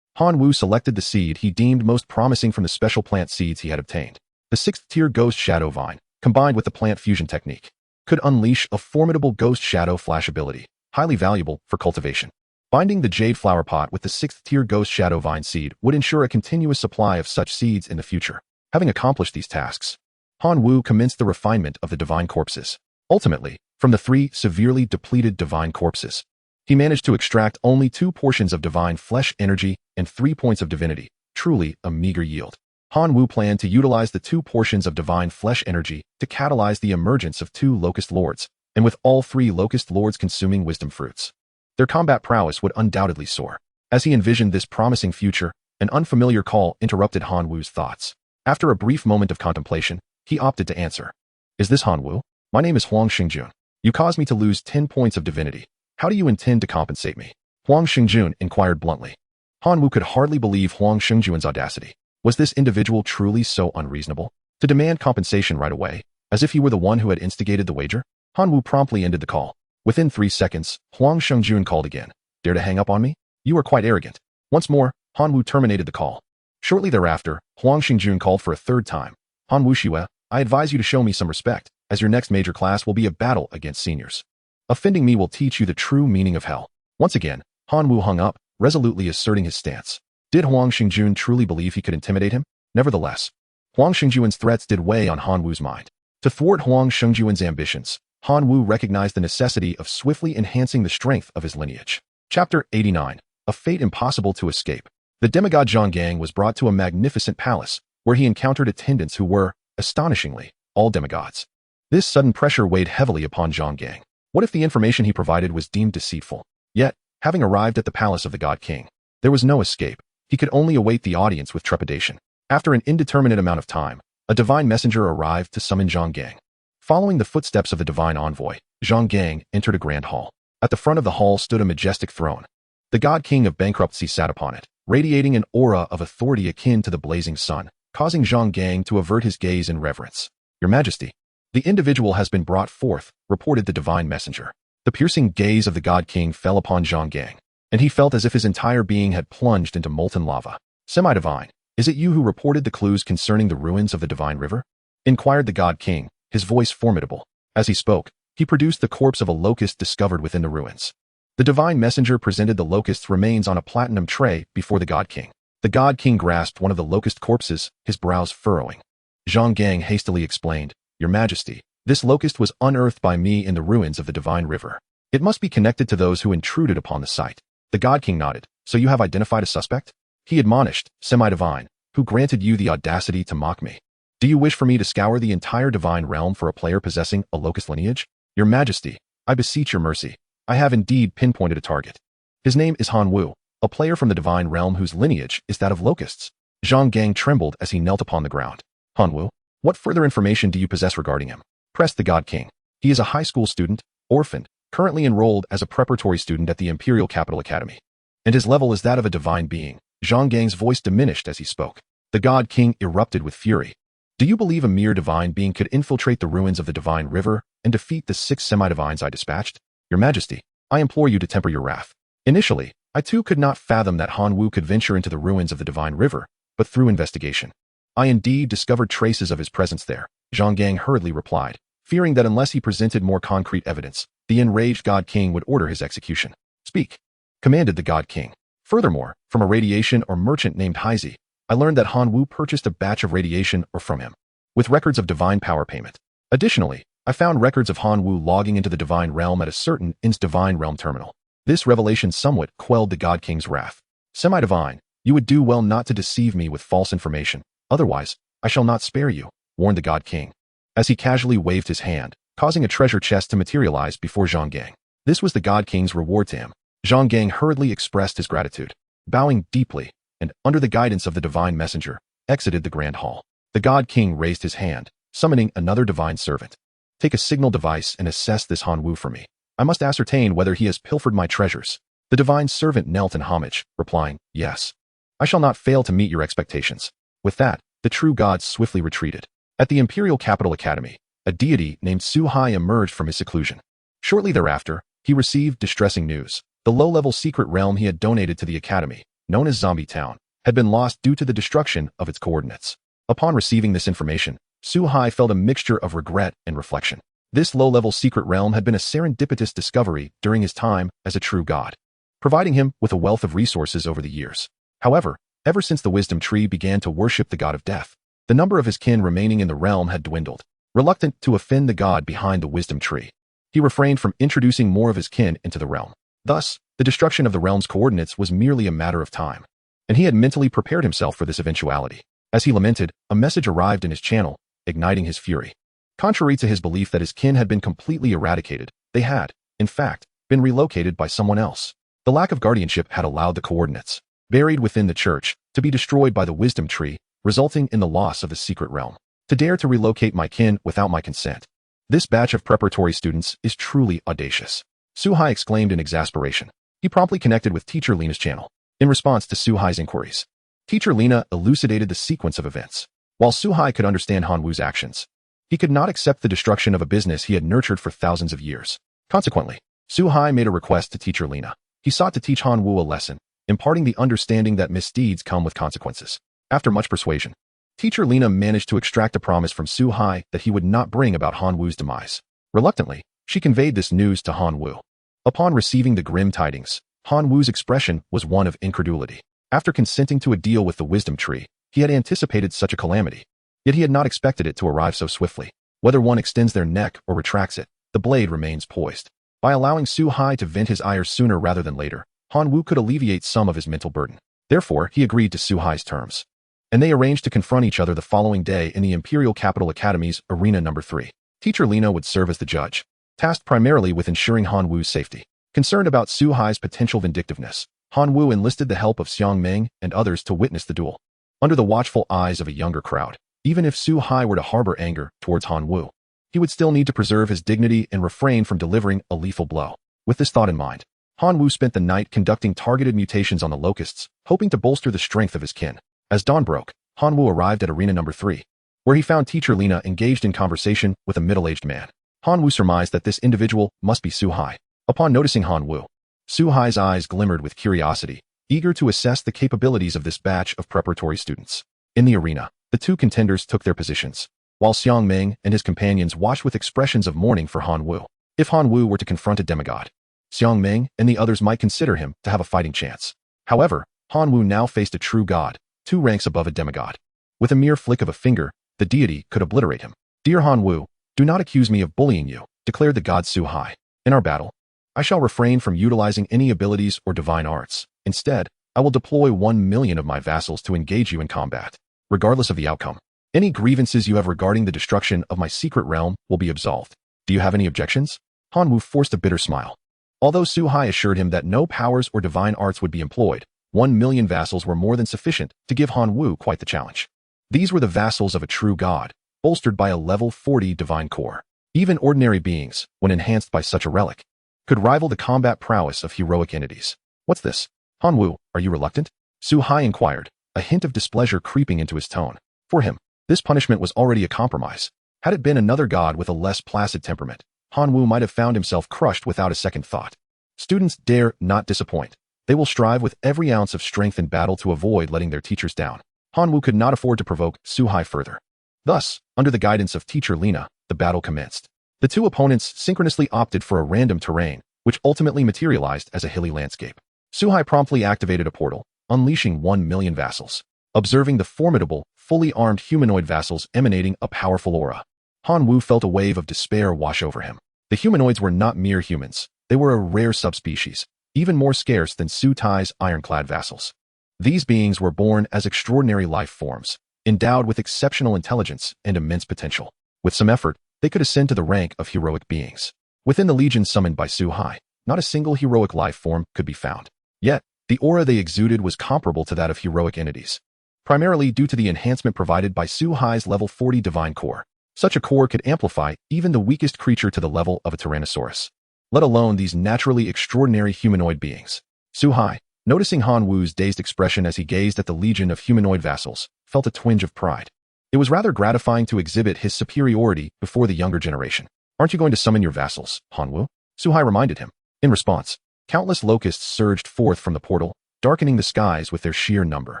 Han Wu selected the seed he deemed most promising from the special plant seeds he had obtained. The 6th tier Ghost Shadow Vine, combined with the plant fusion technique, could unleash a formidable Ghost Shadow Flash ability, highly valuable for cultivation. Binding the jade flower pot with the 6th tier Ghost Shadow Vine seed would ensure a continuous supply of such seeds in the future. Having accomplished these tasks, Han Wu commenced the refinement of the divine corpses. Ultimately, from the 3 severely depleted divine corpses, he managed to extract only 2 portions of divine flesh energy and 3 points of divinity, truly a meager yield. Han Wu planned to utilize the 2 portions of divine flesh energy to catalyze the emergence of 2 locust lords, and with all 3 locust lords consuming wisdom fruits, their combat prowess would undoubtedly soar. As he envisioned this promising future, an unfamiliar call interrupted Han Wu's thoughts. After a brief moment of contemplation, he opted to answer. Is this Han Wu? My name is Huang Xingjun. You caused me to lose 10 points of divinity. How do you intend to compensate me? Huang Xingjun inquired bluntly. Han Wu could hardly believe Huang Xingjun's audacity. Was this individual truly so unreasonable? To demand compensation right away, as if he were the one who had instigated the wager? Han Wu promptly ended the call. Within 3 seconds, Huang Xingjun called again. Dare to hang up on me? You are quite arrogant. Once more, Han Wu terminated the call. Shortly thereafter, Huang Xingjun called for a 3rd time. Han Wuxue, I advise you to show me some respect, as your next major class will be a battle against seniors. Offending me will teach you the true meaning of hell. Once again, Han Wu hung up, resolutely asserting his stance. Did Huang Xingjun truly believe he could intimidate him? Nevertheless, Huang Xingjun's threats did weigh on Han Wu's mind. To thwart Huang Xingjun's ambitions, Han Wu recognized the necessity of swiftly enhancing the strength of his lineage. Chapter 89. A Fate Impossible to Escape. The demigod Zhang Gang was brought to a magnificent palace, where he encountered attendants who were, astonishingly, all demigods. This sudden pressure weighed heavily upon Zhang Gang. What if the information he provided was deemed deceitful? Yet, having arrived at the palace of the God King, There was no escape. He could only await the audience with trepidation. After an indeterminate amount of time, a divine messenger arrived to summon Zhang Gang. Following the footsteps of the divine envoy, Zhang Gang entered a grand hall. At the front of the hall stood a majestic throne. The god king of bankruptcy sat upon it, radiating an aura of authority akin to the blazing sun, causing Zhang Gang to avert his gaze in reverence. Your Majesty, the individual has been brought forth, reported the divine messenger. The piercing gaze of the god king fell upon Zhang Gang, and he felt as if his entire being had plunged into molten lava. Semi-divine, is it you who reported the clues concerning the ruins of the divine river? Inquired the god king, his voice formidable. As he spoke, he produced the corpse of a locust discovered within the ruins. The divine messenger presented the locust's remains on a platinum tray before the god king. The god king grasped one of the locust corpses, his brows furrowing. Zhang Gang hastily explained, Your Majesty, this locust was unearthed by me in the ruins of the divine river. It must be connected to those who intruded upon the site. The god king nodded. So you have identified a suspect? He admonished, Semi-divine, who granted you the audacity to mock me. Do you wish for me to scour the entire divine realm for a player possessing a locust lineage? Your Majesty, I beseech your mercy. I have indeed pinpointed a target. His name is Han Wu, a player from the divine realm whose lineage is that of locusts. Zhang Gang trembled as he knelt upon the ground. Han Wu, what further information do you possess regarding him? Pressed the god king. He is a high school student, orphaned, currently enrolled as a preparatory student at the Imperial Capital Academy. And his level is that of a divine being. Zhang Gang's voice diminished as he spoke. The god king erupted with fury. Do you believe a mere divine being could infiltrate the ruins of the divine river and defeat the 6 semi-divines I dispatched? Your Majesty, I implore you to temper your wrath. Initially, I too could not fathom that Han Wu could venture into the ruins of the divine river, but through investigation, I indeed discovered traces of his presence there. Zhang Gang hurriedly replied, fearing that unless he presented more concrete evidence, the enraged god king would order his execution. Speak, commanded the god king. Furthermore, from a radiation or merchant named Heizi, I learned that Han Wu purchased a batch of radiation or from him, with records of divine power payment. Additionally, I found records of Han Wu logging into the divine realm at a certain divine realm terminal. This revelation somewhat quelled the god king's wrath. Semi-divine, you would do well not to deceive me with false information, otherwise, I shall not spare you, warned the god king, as he casually waved his hand, causing a treasure chest to materialize before Zhang Gang. This was the god king's reward to him. Zhang Gang hurriedly expressed his gratitude, bowing deeply, and, under the guidance of the divine messenger, exited the grand hall. The god king raised his hand, summoning another divine servant. Take a signal device and assess this Han Wu for me. I must ascertain whether he has pilfered my treasures. The divine servant knelt in homage, replying, Yes. I shall not fail to meet your expectations. With that, the true god swiftly retreated. At the Imperial Capital Academy, a deity named Su Hai emerged from his seclusion. Shortly thereafter, he received distressing news. The low-level secret realm he had donated to the academy, known as Zombie Town, had been lost due to the destruction of its coordinates. Upon receiving this information, Su Hai felt a mixture of regret and reflection. This low-level secret realm had been a serendipitous discovery during his time as a true god, providing him with a wealth of resources over the years. However, ever since the wisdom tree began to worship the god of death, the number of his kin remaining in the realm had dwindled. Reluctant to offend the god behind the wisdom tree, he refrained from introducing more of his kin into the realm. Thus, the destruction of the realm's coordinates was merely a matter of time, and he had mentally prepared himself for this eventuality. As he lamented, a message arrived in his channel, igniting his fury. Contrary to his belief that his kin had been completely eradicated, they had, in fact, been relocated by someone else. The lack of guardianship had allowed the coordinates, buried within the church, to be destroyed by the wisdom tree, resulting in the loss of the secret realm. To dare to relocate my kin without my consent. This batch of preparatory students is truly audacious. Su Hai exclaimed in exasperation. He promptly connected with Teacher Lena's channel. In response to Su Hai's inquiries, Teacher Lena elucidated the sequence of events. While Su Hai could understand Han Wu's actions, he could not accept the destruction of a business he had nurtured for thousands of years. Consequently, Su Hai made a request to Teacher Lena. He sought to teach Han Wu a lesson, imparting the understanding that misdeeds come with consequences. After much persuasion, Teacher Lena managed to extract a promise from Su Hai that he would not bring about Han Wu's demise. Reluctantly, she conveyed this news to Han Wu. Upon receiving the grim tidings, Han Wu's expression was one of incredulity. After consenting to a deal with the wisdom tree, he had anticipated such a calamity. Yet he had not expected it to arrive so swiftly. Whether one extends their neck or retracts it, the blade remains poised. By allowing Su Hai to vent his ire sooner rather than later, Han Wu could alleviate some of his mental burden. Therefore, he agreed to Su Hai's terms, and they arranged to confront each other the following day in the Imperial Capital Academy's Arena No. 3. Teacher Lena would serve as the judge, tasked primarily with ensuring Han Wu's safety. Concerned about Su Hai's potential vindictiveness, Han Wu enlisted the help of Xiang Ming and others to witness the duel. Under the watchful eyes of a younger crowd, even if Su Hai were to harbor anger towards Han Wu, he would still need to preserve his dignity and refrain from delivering a lethal blow. With this thought in mind, Han Wu spent the night conducting targeted mutations on the locusts, hoping to bolster the strength of his kin. As dawn broke, Han Wu arrived at arena number 3, where he found teacher Lina engaged in conversation with a middle-aged man. Han Wu surmised that this individual must be Su Hai. Upon noticing Han Wu, Su Hai's eyes glimmered with curiosity, eager to assess the capabilities of this batch of preparatory students. In the arena, the two contenders took their positions, while Xiang Ming and his companions watched with expressions of mourning for Han Wu. If Han Wu were to confront a demigod, Xiang Ming and the others might consider him to have a fighting chance. However, Han Wu now faced a true god, 2 ranks above a demigod. With a mere flick of a finger, the deity could obliterate him. "Dear Han Wu, do not accuse me of bullying you," declared the god Su Hai. "In our battle, I shall refrain from utilizing any abilities or divine arts. Instead, I will deploy 1 million of my vassals to engage you in combat. Regardless of the outcome, any grievances you have regarding the destruction of my secret realm will be absolved. Do you have any objections?" Han Wu forced a bitter smile. Although Su Hai assured him that no powers or divine arts would be employed, 1 million vassals were more than sufficient to give Han Wu quite the challenge. These were the vassals of a true god, bolstered by a level 40 divine core. Even ordinary beings, when enhanced by such a relic, could rival the combat prowess of heroic entities. "What's this? Han Wu, are you reluctant?" Su Hai inquired, a hint of displeasure creeping into his tone. For him, this punishment was already a compromise. Had it been another god with a less placid temperament, Han Wu might have found himself crushed without a second thought. Students dare not disappoint. They will strive with every ounce of strength in battle to avoid letting their teachers down. Han Wu could not afford to provoke Su Hai further. Thus, under the guidance of teacher Lina, the battle commenced. The two opponents synchronously opted for a random terrain, which ultimately materialized as a hilly landscape. Su Hai promptly activated a portal, unleashing 1 million vassals. Observing the formidable, fully armed humanoid vassals emanating a powerful aura, Han Wu felt a wave of despair wash over him. The humanoids were not mere humans. They were a rare subspecies, even more scarce than Su Tai's ironclad vassals. These beings were born as extraordinary life forms, endowed with exceptional intelligence and immense potential. With some effort, they could ascend to the rank of heroic beings. Within the legion summoned by Su Hai, not a single heroic life form could be found. Yet, the aura they exuded was comparable to that of heroic entities, primarily due to the enhancement provided by Su Hai's level 40 divine core. Such a core could amplify even the weakest creature to the level of a Tyrannosaurus, let alone these naturally extraordinary humanoid beings. Su Hai, noticing Han Wu's dazed expression as he gazed at the legion of humanoid vassals, felt a twinge of pride. It was rather gratifying to exhibit his superiority before the younger generation. "Aren't you going to summon your vassals, Han Wu?" Su Hai reminded him. In response, countless locusts surged forth from the portal, darkening the skies with their sheer number.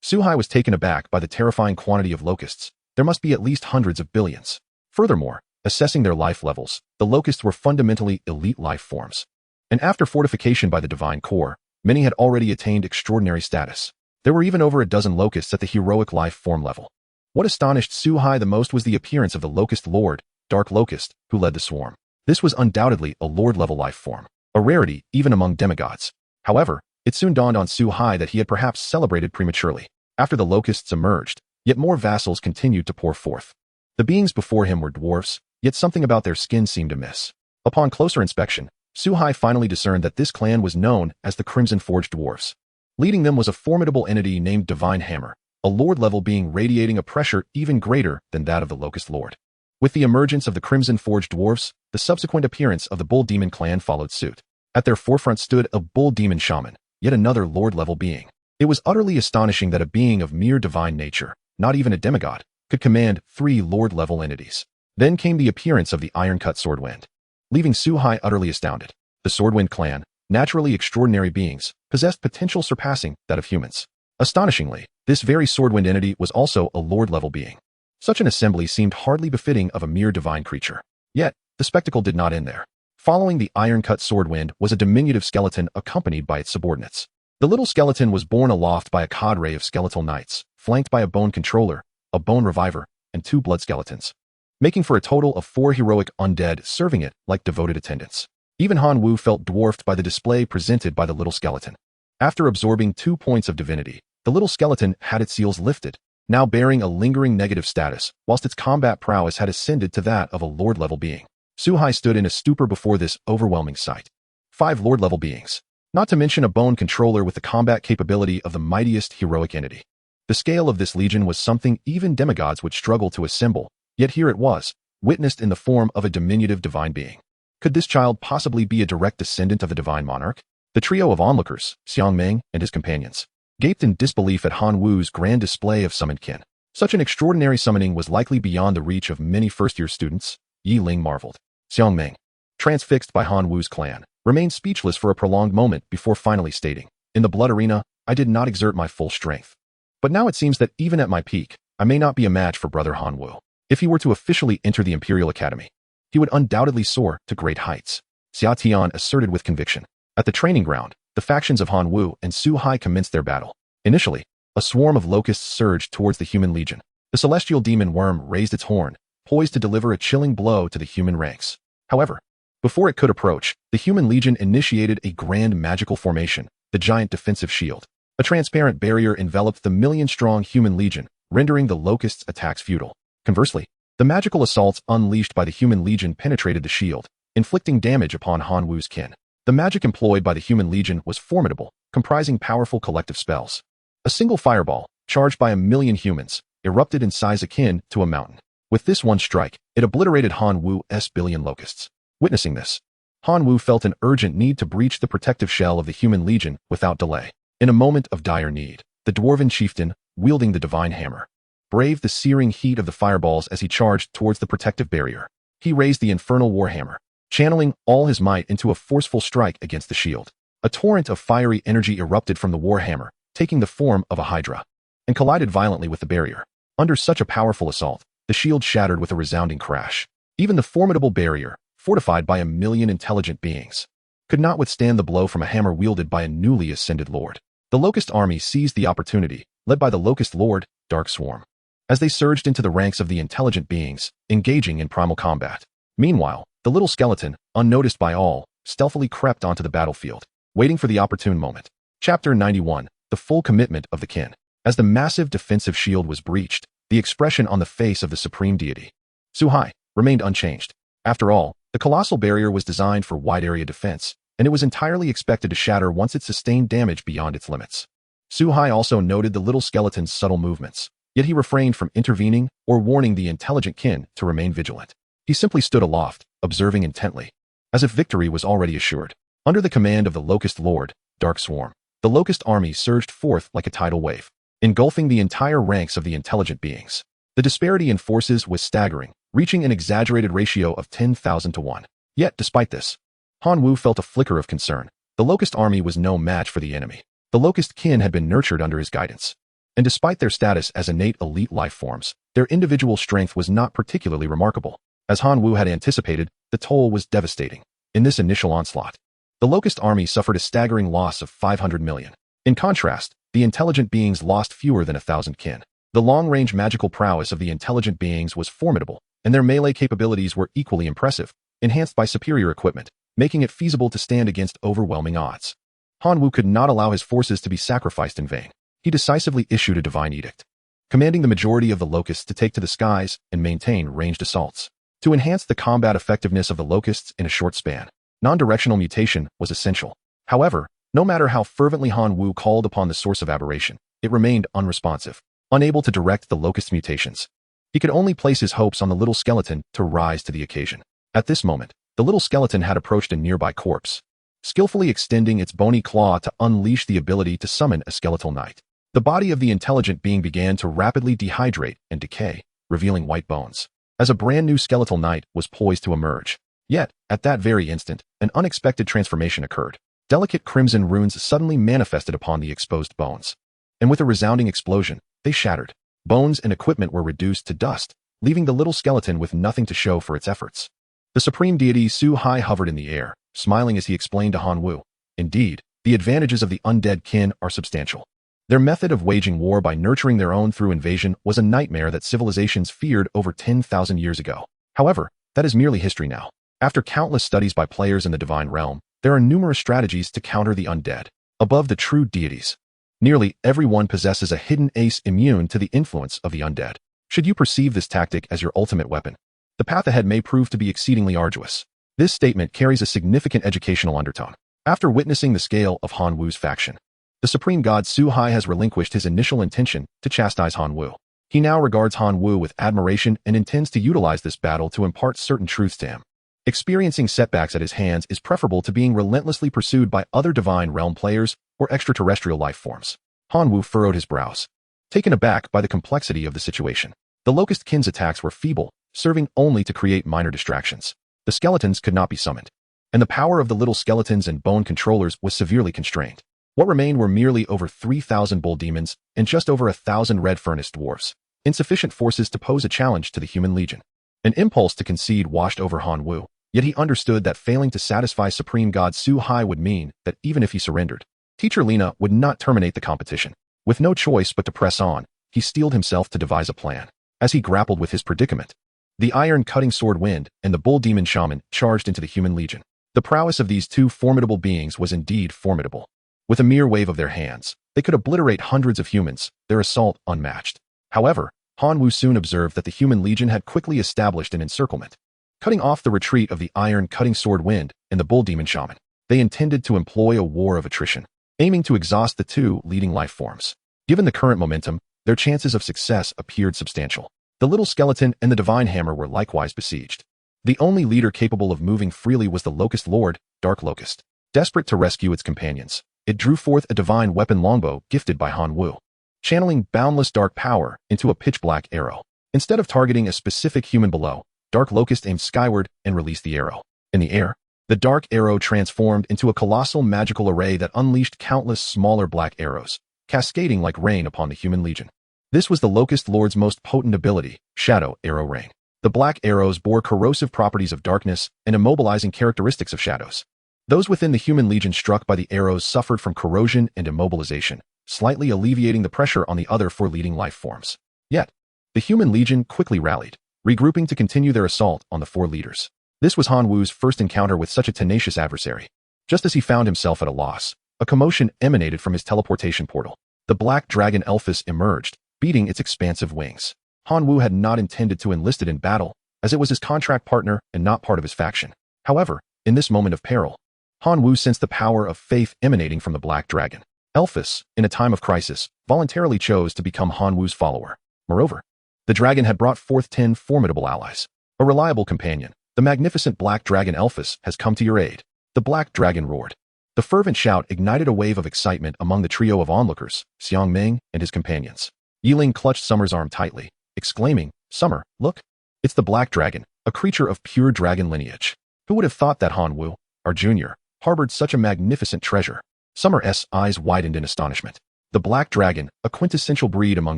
Su Hai was taken aback by the terrifying quantity of locusts. There must be at least hundreds of billions. Furthermore, assessing their life levels, the locusts were fundamentally elite life forms. And after fortification by the divine core, many had already attained extraordinary status. There were even over a dozen locusts at the heroic life form level. What astonished Su Hai the most was the appearance of the Locust Lord, Dark Locust, who led the swarm. This was undoubtedly a Lord-level life form, a rarity even among demigods. However, it soon dawned on Su Hai that he had perhaps celebrated prematurely. After the locusts emerged, yet more vassals continued to pour forth. The beings before him were dwarfs, yet something about their skin seemed amiss. Upon closer inspection, Su Hai finally discerned that this clan was known as the Crimson Forged Dwarfs. Leading them was a formidable entity named Divine Hammer, a Lord-level being radiating a pressure even greater than that of the Locust Lord. With the emergence of the Crimson Forged Dwarfs, the subsequent appearance of the Bull Demon clan followed suit. At their forefront stood a Bull Demon Shaman, yet another Lord-level being. It was utterly astonishing that a being of mere divine nature, not even a demigod, could command 3 Lord-level entities. Then came the appearance of the Iron-Cut Swordwind, leaving Su Hai utterly astounded. The Swordwind clan, naturally extraordinary beings, possessed potential surpassing that of humans. Astonishingly, this very Swordwind entity was also a Lord-level being. Such an assembly seemed hardly befitting of a mere divine creature. Yet, the spectacle did not end there. Following the Iron-Cut Swordwind was a diminutive skeleton accompanied by its subordinates. The little skeleton was borne aloft by a cadre of skeletal knights, flanked by a bone controller, a bone reviver, and 2 blood skeletons, making for a total of 4 heroic undead serving it like devoted attendants. Even Han Wu felt dwarfed by the display presented by the little skeleton. After absorbing 2 points of divinity, the little skeleton had its seals lifted, now bearing a lingering negative status, whilst its combat prowess had ascended to that of a Lord-level being. Su Hai stood in a stupor before this overwhelming sight. 5 Lord-level beings. not to mention a bone controller with the combat capability of the mightiest heroic entity. The scale of this legion was something even demigods would struggle to assemble, yet here it was, witnessed in the form of a diminutive divine being. Could this child possibly be a direct descendant of the divine monarch? The trio of onlookers, Xiang Ming and his companions, gaped in disbelief at Han Wu's grand display of summoned kin. Such an extraordinary summoning was likely beyond the reach of many first-year students. Yi Ling marveled. Xiang Ming, transfixed by Han Wu's clan, remained speechless for a prolonged moment before finally stating, "In the blood arena, I did not exert my full strength. But now it seems that even at my peak, I may not be a match for brother Han Wu. If he were to officially enter the Imperial Academy, he would undoubtedly soar to great heights," Xia Tian asserted with conviction. At the training ground, the factions of Han Wu and Su Hai commenced their battle. Initially, a swarm of locusts surged towards the human legion. The celestial demon worm raised its horn, poised to deliver a chilling blow to the human ranks. However, before it could approach, the human legion initiated a grand magical formation, the giant defensive shield. A transparent barrier enveloped the million-strong human legion, rendering the locusts' attacks futile. Conversely, the magical assaults unleashed by the human legion penetrated the shield, inflicting damage upon Han Wu's kin. The magic employed by the human legion was formidable, comprising powerful collective spells. A single fireball, charged by 1,000,000 humans, erupted in size akin to a mountain. With this one strike, it obliterated Han Wu's billion locusts. Witnessing this, Han Wu felt an urgent need to breach the protective shell of the human legion without delay. In a moment of dire need, the dwarven chieftain, wielding the divine hammer, braved the searing heat of the fireballs as he charged towards the protective barrier. He raised the infernal warhammer, channeling all his might into a forceful strike against the shield. A torrent of fiery energy erupted from the warhammer, taking the form of a hydra, and collided violently with the barrier. Under such a powerful assault, the shield shattered with a resounding crash. Even the formidable barrier, fortified by 1,000,000 intelligent beings, could not withstand the blow from a hammer wielded by a newly ascended lord. The Locust army seized the opportunity, led by the Locust Lord, Dark Swarm, as they surged into the ranks of the intelligent beings, engaging in primal combat. Meanwhile, the little skeleton, unnoticed by all, stealthily crept onto the battlefield, waiting for the opportune moment. Chapter 91, The Full Commitment of the Kin. As the massive defensive shield was breached, the expression on the face of the supreme deity, Su Hai, remained unchanged. After all, the colossal barrier was designed for wide-area defense, and it was entirely expected to shatter once it sustained damage beyond its limits. Su Hai also noted the little skeleton's subtle movements, yet he refrained from intervening or warning the intelligent kin to remain vigilant. He simply stood aloft, observing intently, as if victory was already assured. Under the command of the Locust Lord, Dark Swarm, the Locust army surged forth like a tidal wave, engulfing the entire ranks of the intelligent beings. The disparity in forces was staggering, reaching an exaggerated ratio of 10,000 to 1. Yet, despite this, Han Wu felt a flicker of concern. The Locust army was no match for the enemy. The Locust kin had been nurtured under his guidance, and despite their status as innate elite life forms, their individual strength was not particularly remarkable. As Han Wu had anticipated, the toll was devastating. In this initial onslaught, the Locust army suffered a staggering loss of 500 million. In contrast, the intelligent beings lost fewer than 1,000 kin. The long-range magical prowess of the intelligent beings was formidable, and their melee capabilities were equally impressive, enhanced by superior equipment, making it feasible to stand against overwhelming odds. Han Wu could not allow his forces to be sacrificed in vain. He decisively issued a divine edict, commanding the majority of the locusts to take to the skies and maintain ranged assaults. To enhance the combat effectiveness of the locusts in a short span, non-directional mutation was essential. However, no matter how fervently Han Wu called upon the source of aberration, it remained unresponsive, unable to direct the locust mutations. He could only place his hopes on the little skeleton to rise to the occasion. At this moment, the little skeleton had approached a nearby corpse, skillfully extending its bony claw to unleash the ability to summon a skeletal knight. The body of the intelligent being began to rapidly dehydrate and decay, revealing white bones, as a brand new skeletal knight was poised to emerge. Yet, at that very instant, an unexpected transformation occurred. Delicate crimson runes suddenly manifested upon the exposed bones, and with a resounding explosion, they shattered. Bones and equipment were reduced to dust, leaving the little skeleton with nothing to show for its efforts. The supreme deity Su Hai hovered in the air, smiling as he explained to Han Wu, "Indeed, the advantages of the undead kin are substantial. Their method of waging war by nurturing their own through invasion was a nightmare that civilizations feared over 10,000 years ago. However, that is merely history now. After countless studies by players in the divine realm, there are numerous strategies to counter the undead. Above the true deities, nearly everyone possesses a hidden ace immune to the influence of the undead. Should you perceive this tactic as your ultimate weapon, the path ahead may prove to be exceedingly arduous." This statement carries a significant educational undertone. After witnessing the scale of Han Wu's faction, the Supreme God Su-hai has relinquished his initial intention to chastise Han Wu. He now regards Han Wu with admiration and intends to utilize this battle to impart certain truths to him. Experiencing setbacks at his hands is preferable to being relentlessly pursued by other Divine Realm players or extraterrestrial life forms. Han Wu furrowed his brows, taken aback by the complexity of the situation. The Locust Kin's attacks were feeble, serving only to create minor distractions. The skeletons could not be summoned, and the power of the little skeletons and bone controllers was severely constrained. What remained were merely over 3,000 bull demons and just over 1,000 red furnace dwarves, insufficient forces to pose a challenge to the human legion. An impulse to concede washed over Han Wu, yet he understood that failing to satisfy Supreme God Su-hai would mean that even if he surrendered, Teacher Lina would not terminate the competition. With no choice but to press on, he steeled himself to devise a plan. As he grappled with his predicament, the iron-cutting sword Wind and the bull demon shaman charged into the human legion. The prowess of these two formidable beings was indeed formidable. With a mere wave of their hands, they could obliterate hundreds of humans, their assault unmatched. However, Han Wu soon observed that the human legion had quickly established an encirclement, cutting off the retreat of the iron-cutting sword Wind and the bull demon shaman. They intended to employ a war of attrition, aiming to exhaust the two leading life forms. Given the current momentum, their chances of success appeared substantial. The little skeleton and the divine hammer were likewise besieged. The only leader capable of moving freely was the Locust Lord, Dark Locust. Desperate to rescue its companions, it drew forth a divine weapon longbow gifted by Han Wu, channeling boundless dark power into a pitch-black arrow. Instead of targeting a specific human below, Dark Locust aimed skyward and released the arrow. In the air, the dark arrow transformed into a colossal magical array that unleashed countless smaller black arrows, cascading like rain upon the human legion. This was the Locust Lord's most potent ability, Shadow Arrow Rain. The black arrows bore corrosive properties of darkness and immobilizing characteristics of shadows. Those within the human legion struck by the arrows suffered from corrosion and immobilization, slightly alleviating the pressure on the other four leading life forms. Yet, the human legion quickly rallied, regrouping to continue their assault on the four leaders. This was Han Wu's first encounter with such a tenacious adversary. Just as he found himself at a loss, a commotion emanated from his teleportation portal. The black dragon Elphys emerged, beating its expansive wings. Han Wu had not intended to enlist it in battle, as it was his contract partner and not part of his faction. However, in this moment of peril, Han Wu sensed the power of faith emanating from the black dragon. Elphys, in a time of crisis, voluntarily chose to become Han Wu's follower. Moreover, the dragon had brought forth 10 formidable allies. A reliable companion, the magnificent black dragon Elphys has come to your aid. The black dragon roared. The fervent shout ignited a wave of excitement among the trio of onlookers, Xiang Ming and his companions. Yiling clutched Summer's arm tightly, exclaiming, "Summer, look! It's the black dragon, a creature of pure dragon lineage. Who would have thought that Han Wu, our junior, harbored such a magnificent treasure?" Summer's eyes widened in astonishment. The black dragon, a quintessential breed among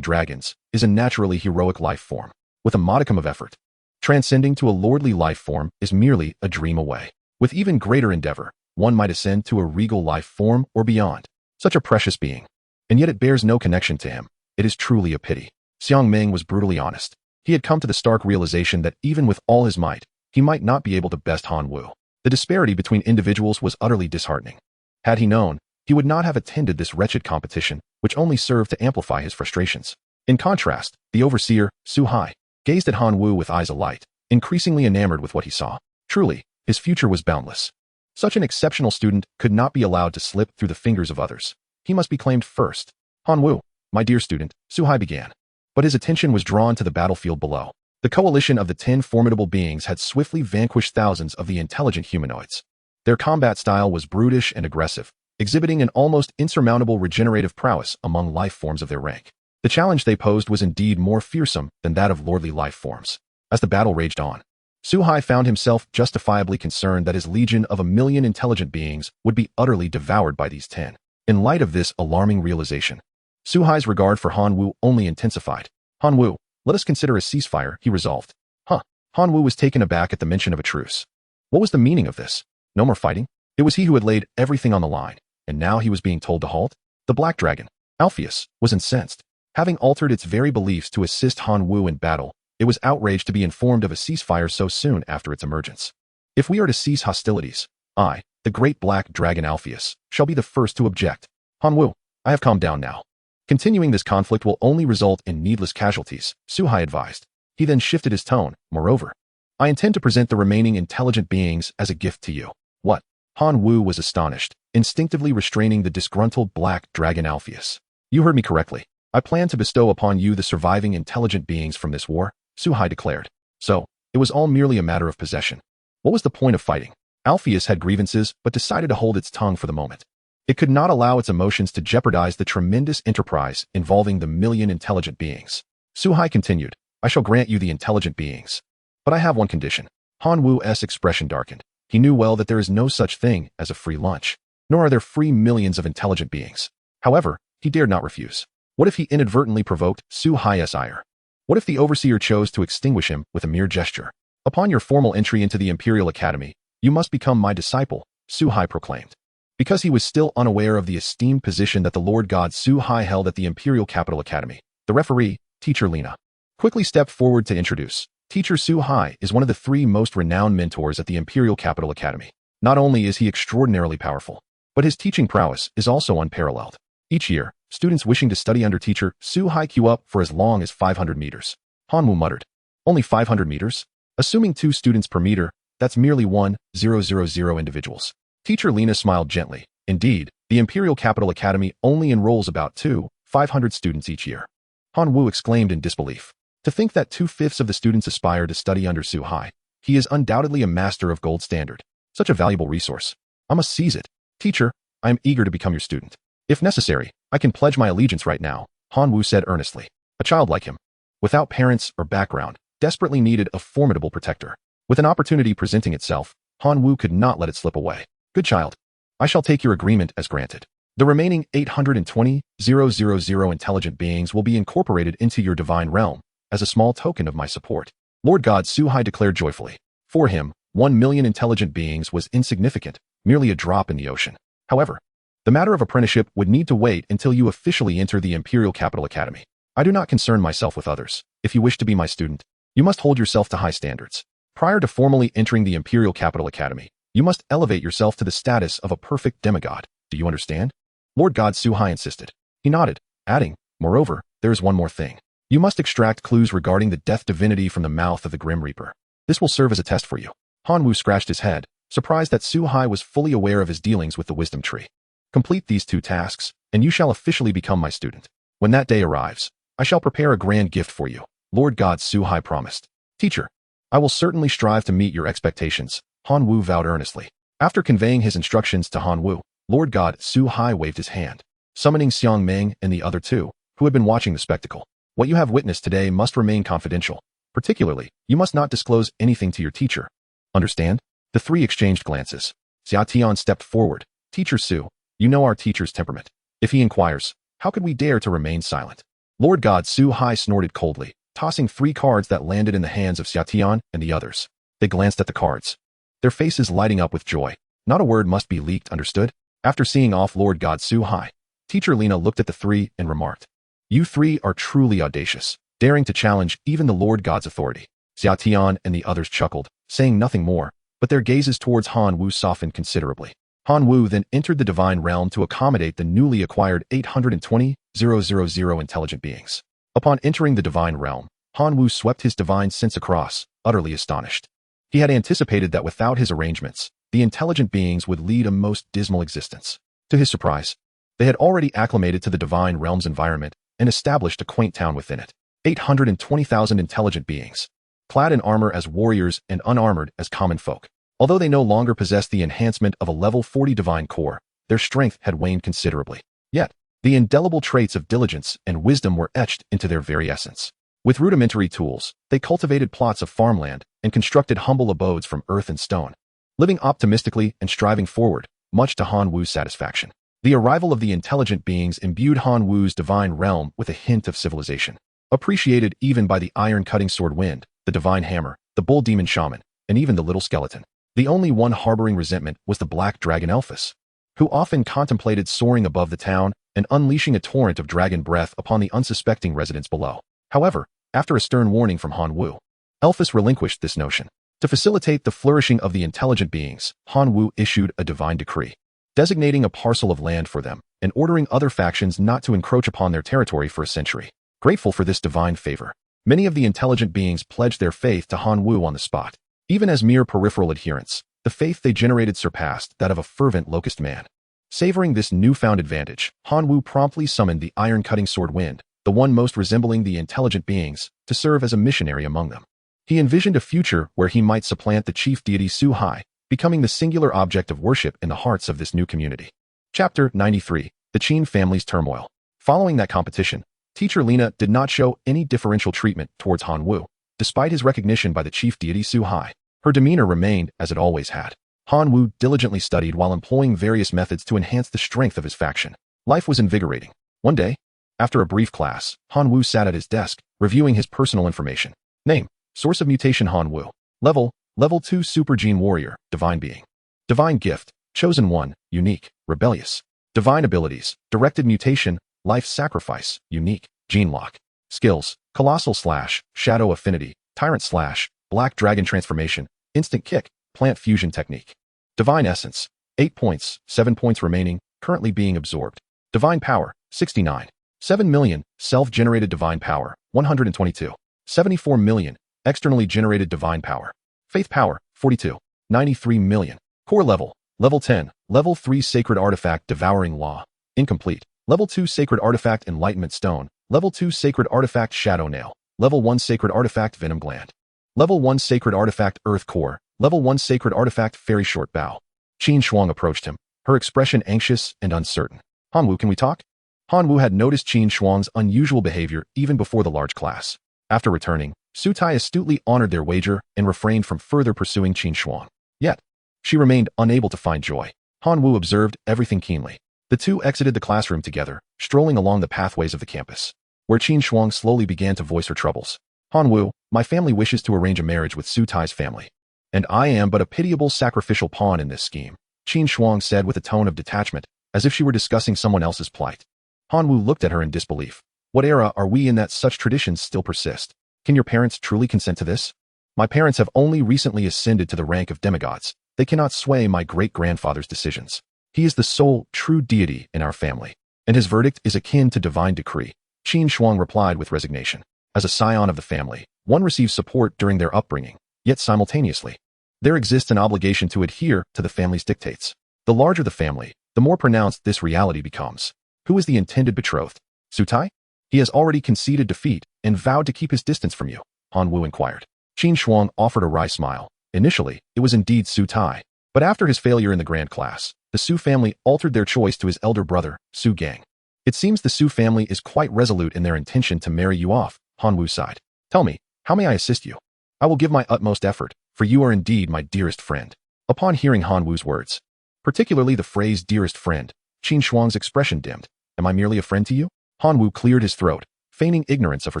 dragons, is a naturally heroic life form, with a modicum of effort. Transcending to a lordly life form is merely a dream away. With even greater endeavor, one might ascend to a regal life form or beyond. Such a precious being. And yet it bears no connection to him. It is truly a pity. Xiang Ming was brutally honest. He had come to the stark realization that even with all his might, he might not be able to best Han Wu. The disparity between individuals was utterly disheartening. Had he known, he would not have attended this wretched competition, which only served to amplify his frustrations. In contrast, the overseer, Su-hai, gazed at Han Wu with eyes alight, increasingly enamored with what he saw. Truly, his future was boundless. Such an exceptional student could not be allowed to slip through the fingers of others. He must be claimed first. Han Wu, my dear student, Su-hai began. But his attention was drawn to the battlefield below. The coalition of the 10 formidable beings had swiftly vanquished thousands of the intelligent humanoids. Their combat style was brutish and aggressive, exhibiting an almost insurmountable regenerative prowess among life forms of their rank. The challenge they posed was indeed more fearsome than that of lordly life forms. As the battle raged on, Su-hai found himself justifiably concerned that his legion of 1,000,000 intelligent beings would be utterly devoured by these 10. In light of this alarming realization, Su-hai's regard for Han Wu only intensified. Han Wu, let us consider a ceasefire, he resolved. Han Wu was taken aback at the mention of a truce. What was the meaning of this? No more fighting? It was he who had laid everything on the line, and now he was being told to halt? The black dragon, Alpheus, was incensed. Having altered its very beliefs to assist Han Wu in battle, it was outraged to be informed of a ceasefire so soon after its emergence. If we are to cease hostilities, I, the great black dragon Alpheus, shall be the first to object. Han Wu, I have calmed down now. Continuing this conflict will only result in needless casualties, Su-hai advised. He then shifted his tone. Moreover, I intend to present the remaining intelligent beings as a gift to you. What? Han Wu was astonished, instinctively restraining the disgruntled black dragon Alpheus. You heard me correctly. I plan to bestow upon you the surviving intelligent beings from this war, Suhai declared. So, it was all merely a matter of possession. What was the point of fighting? Alpheus had grievances, but decided to hold its tongue for the moment. It could not allow its emotions to jeopardize the tremendous enterprise involving the million intelligent beings. Suhai continued, I shall grant you the intelligent beings. But I have one condition. Han Wu's expression darkened. He knew well that there is no such thing as a free lunch, nor are there free millions of intelligent beings. However, he dared not refuse. What if he inadvertently provoked Suhai's ire? What if the overseer chose to extinguish him with a mere gesture? Upon your formal entry into the Imperial Academy, you must become my disciple, Suhai proclaimed. Because he was still unaware of the esteemed position that the Lord God Suhai held at the Imperial Capital Academy, the referee, Teacher Lina, quickly stepped forward to introduce. Teacher Suhai is one of the 3 most renowned mentors at the Imperial Capital Academy. Not only is he extraordinarily powerful, but his teaching prowess is also unparalleled. Each year, students wishing to study under Teacher Suhai queue up for as long as 500 meters. Han Wu muttered. Only 500 meters? Assuming 2 students per meter, that's merely 1,000 individuals. Teacher Lina smiled gently. Indeed, the Imperial Capital Academy only enrolls about 500 students each year. Han Wu exclaimed in disbelief. To think that 2/5 of the students aspire to study under Suhai. He is undoubtedly a master of gold standard. Such a valuable resource. I must seize it. Teacher, I am eager to become your student. If necessary, I can pledge my allegiance right now, Han Wu said earnestly. A child like him, without parents or background, desperately needed a formidable protector. With an opportunity presenting itself, Han Wu could not let it slip away. Good child. I shall take your agreement as granted. The remaining 820,000 intelligent beings will be incorporated into your divine realm as a small token of my support. Lord God Suhai declared joyfully. For him, 1 million intelligent beings was insignificant, merely a drop in the ocean. However, the matter of apprenticeship would need to wait until you officially enter the Imperial Capital Academy. I do not concern myself with others. If you wish to be my student, you must hold yourself to high standards. Prior to formally entering the Imperial Capital Academy, you must elevate yourself to the status of a perfect demigod. Do you understand? Lord God Suhai insisted. He nodded, adding, moreover, there is one more thing. You must extract clues regarding the death divinity from the mouth of the Grim Reaper. This will serve as a test for you. Han Wu scratched his head, surprised that Suhai was fully aware of his dealings with the wisdom tree. Complete these 2 tasks, and you shall officially become my student. When that day arrives, I shall prepare a grand gift for you, Lord God Suhai promised. Teacher, I will certainly strive to meet your expectations, Han Wu vowed earnestly. After conveying his instructions to Han Wu, Lord God Suhai waved his hand, summoning Xiang Meng and the other 2, who had been watching the spectacle. What you have witnessed today must remain confidential. Particularly, you must not disclose anything to your teacher. Understand? The 3 exchanged glances. Xia Tian stepped forward. Teacher Su, you know our teacher's temperament. If he inquires, how could we dare to remain silent? Lord God Suhai snorted coldly, tossing 3 cards that landed in the hands of Xia Tian and the others. They glanced at the cards, their faces lighting up with joy. Not a word must be leaked, understood? After seeing off Lord God Suhai, Teacher Lina looked at the 3 and remarked, You 3 are truly audacious, daring to challenge even the Lord God's authority. Xia Tian and the others chuckled, saying nothing more, but their gazes towards Han Wu softened considerably. Han Wu then entered the divine realm to accommodate the newly acquired 820,000 intelligent beings. Upon entering the divine realm, Han Wu swept his divine sense across, utterly astonished. He had anticipated that without his arrangements, the intelligent beings would lead a most dismal existence. To his surprise, they had already acclimated to the divine realm's environment and established a quaint town within it. 820,000 intelligent beings, clad in armor as warriors and unarmored as common folk. Although they no longer possessed the enhancement of a level 40 divine core, their strength had waned considerably. Yet, the indelible traits of diligence and wisdom were etched into their very essence. With rudimentary tools, they cultivated plots of farmland and constructed humble abodes from earth and stone, living optimistically and striving forward, much to Han Wu's satisfaction. The arrival of the intelligent beings imbued Han Wu's divine realm with a hint of civilization, appreciated even by the iron-cutting sword wind, the divine hammer, the bull demon shaman, and even the little skeleton. The only one harboring resentment was the black dragon Elphus, who often contemplated soaring above the town and unleashing a torrent of dragon breath upon the unsuspecting residents below. However, after a stern warning from Han Wu, Elphus relinquished this notion. To facilitate the flourishing of the intelligent beings, Han Wu issued a divine decree, designating a parcel of land for them and ordering other factions not to encroach upon their territory for a century. Grateful for this divine favor, many of the intelligent beings pledged their faith to Han Wu on the spot. Even as mere peripheral adherents, The faith they generated surpassed that of a fervent locust man. Savoring this newfound advantage, Hanwoo promptly summoned the iron-cutting sword Wind, the one most resembling the intelligent beings, to serve as a missionary among them. He envisioned a future where he might supplant the chief deity Su-hai, becoming the singular object of worship in the hearts of this new community. Chapter 93. The Qin Family's Turmoil. Following that competition, Teacher Lena did not show any differential treatment towards Hanwoo, despite his recognition by the chief deity Su-hai. Her demeanor remained as it always had. Hanwoo diligently studied while employing various methods to enhance the strength of his faction. Life was invigorating. One day, after a brief class, Hanwoo sat at his desk, reviewing his personal information. Name: Source of mutation Hanwoo. Level 2 Super Gene Warrior, Divine Being. Divine Gift, Chosen One, Unique, Rebellious. Divine Abilities, Directed Mutation, Life Sacrifice, Unique, Gene Lock. Skills: Colossal Slash, Shadow Affinity, Tyrant Slash, Black Dragon Transformation, Instant Kick, Plant Fusion Technique. Divine Essence, 8 points, 7 points remaining, currently being absorbed. Divine Power, 69. 7 million, self-generated Divine Power, 122. 74 million, externally generated Divine Power. Faith Power, 42. 93 million. Core Level, Level 10, Level 3 Sacred Artifact Devouring Law, incomplete. Level 2 Sacred Artifact Enlightenment Stone, Level 2 Sacred Artifact Shadow Nail, Level 1 Sacred Artifact Venom Gland. Level 1 Sacred Artifact Earth Core, Level 1 Sacred Artifact Fairy Short Bow. Qin Shuang approached him, her expression anxious and uncertain. Hanwoo, can we talk? Hanwoo had noticed Qin Shuang's unusual behavior even before the large class. After returning, Su-tai astutely honored their wager and refrained from further pursuing Qin Shuang. Yet, she remained unable to find joy. Hanwoo observed everything keenly. The two exited the classroom together, strolling along the pathways of the campus, where Qin Shuang slowly began to voice her troubles. Hanwoo, my family wishes to arrange a marriage with Su-tai's family. And I am but a pitiable sacrificial pawn in this scheme, Qin Shuang said with a tone of detachment, as if she were discussing someone else's plight. Hanwoo looked at her in disbelief. What era are we in that such traditions still persist? Can your parents truly consent to this? My parents have only recently ascended to the rank of demigods. They cannot sway my great-grandfather's decisions. He is the sole, true deity in our family, and his verdict is akin to divine decree. Qin Shuang replied with resignation. As a scion of the family, one receives support during their upbringing, yet simultaneously, there exists an obligation to adhere to the family's dictates. The larger the family, the more pronounced this reality becomes. Who is the intended betrothed? Su-tai? He has already conceded defeat and vowed to keep his distance from you, Hanwoo inquired. Qin Shuang offered a wry smile. Initially, it was indeed Su-tai, but after his failure in the grand class, the Su family altered their choice to his elder brother, Su Gang. It seems the Su family is quite resolute in their intention to marry you off, Hanwoo sighed. Tell me, how may I assist you? I will give my utmost effort, for you are indeed my dearest friend. Upon hearing Hanwoo's words, particularly the phrase dearest friend, Qin Shuang's expression dimmed. Am I merely a friend to you? Hanwoo cleared his throat, feigning ignorance of her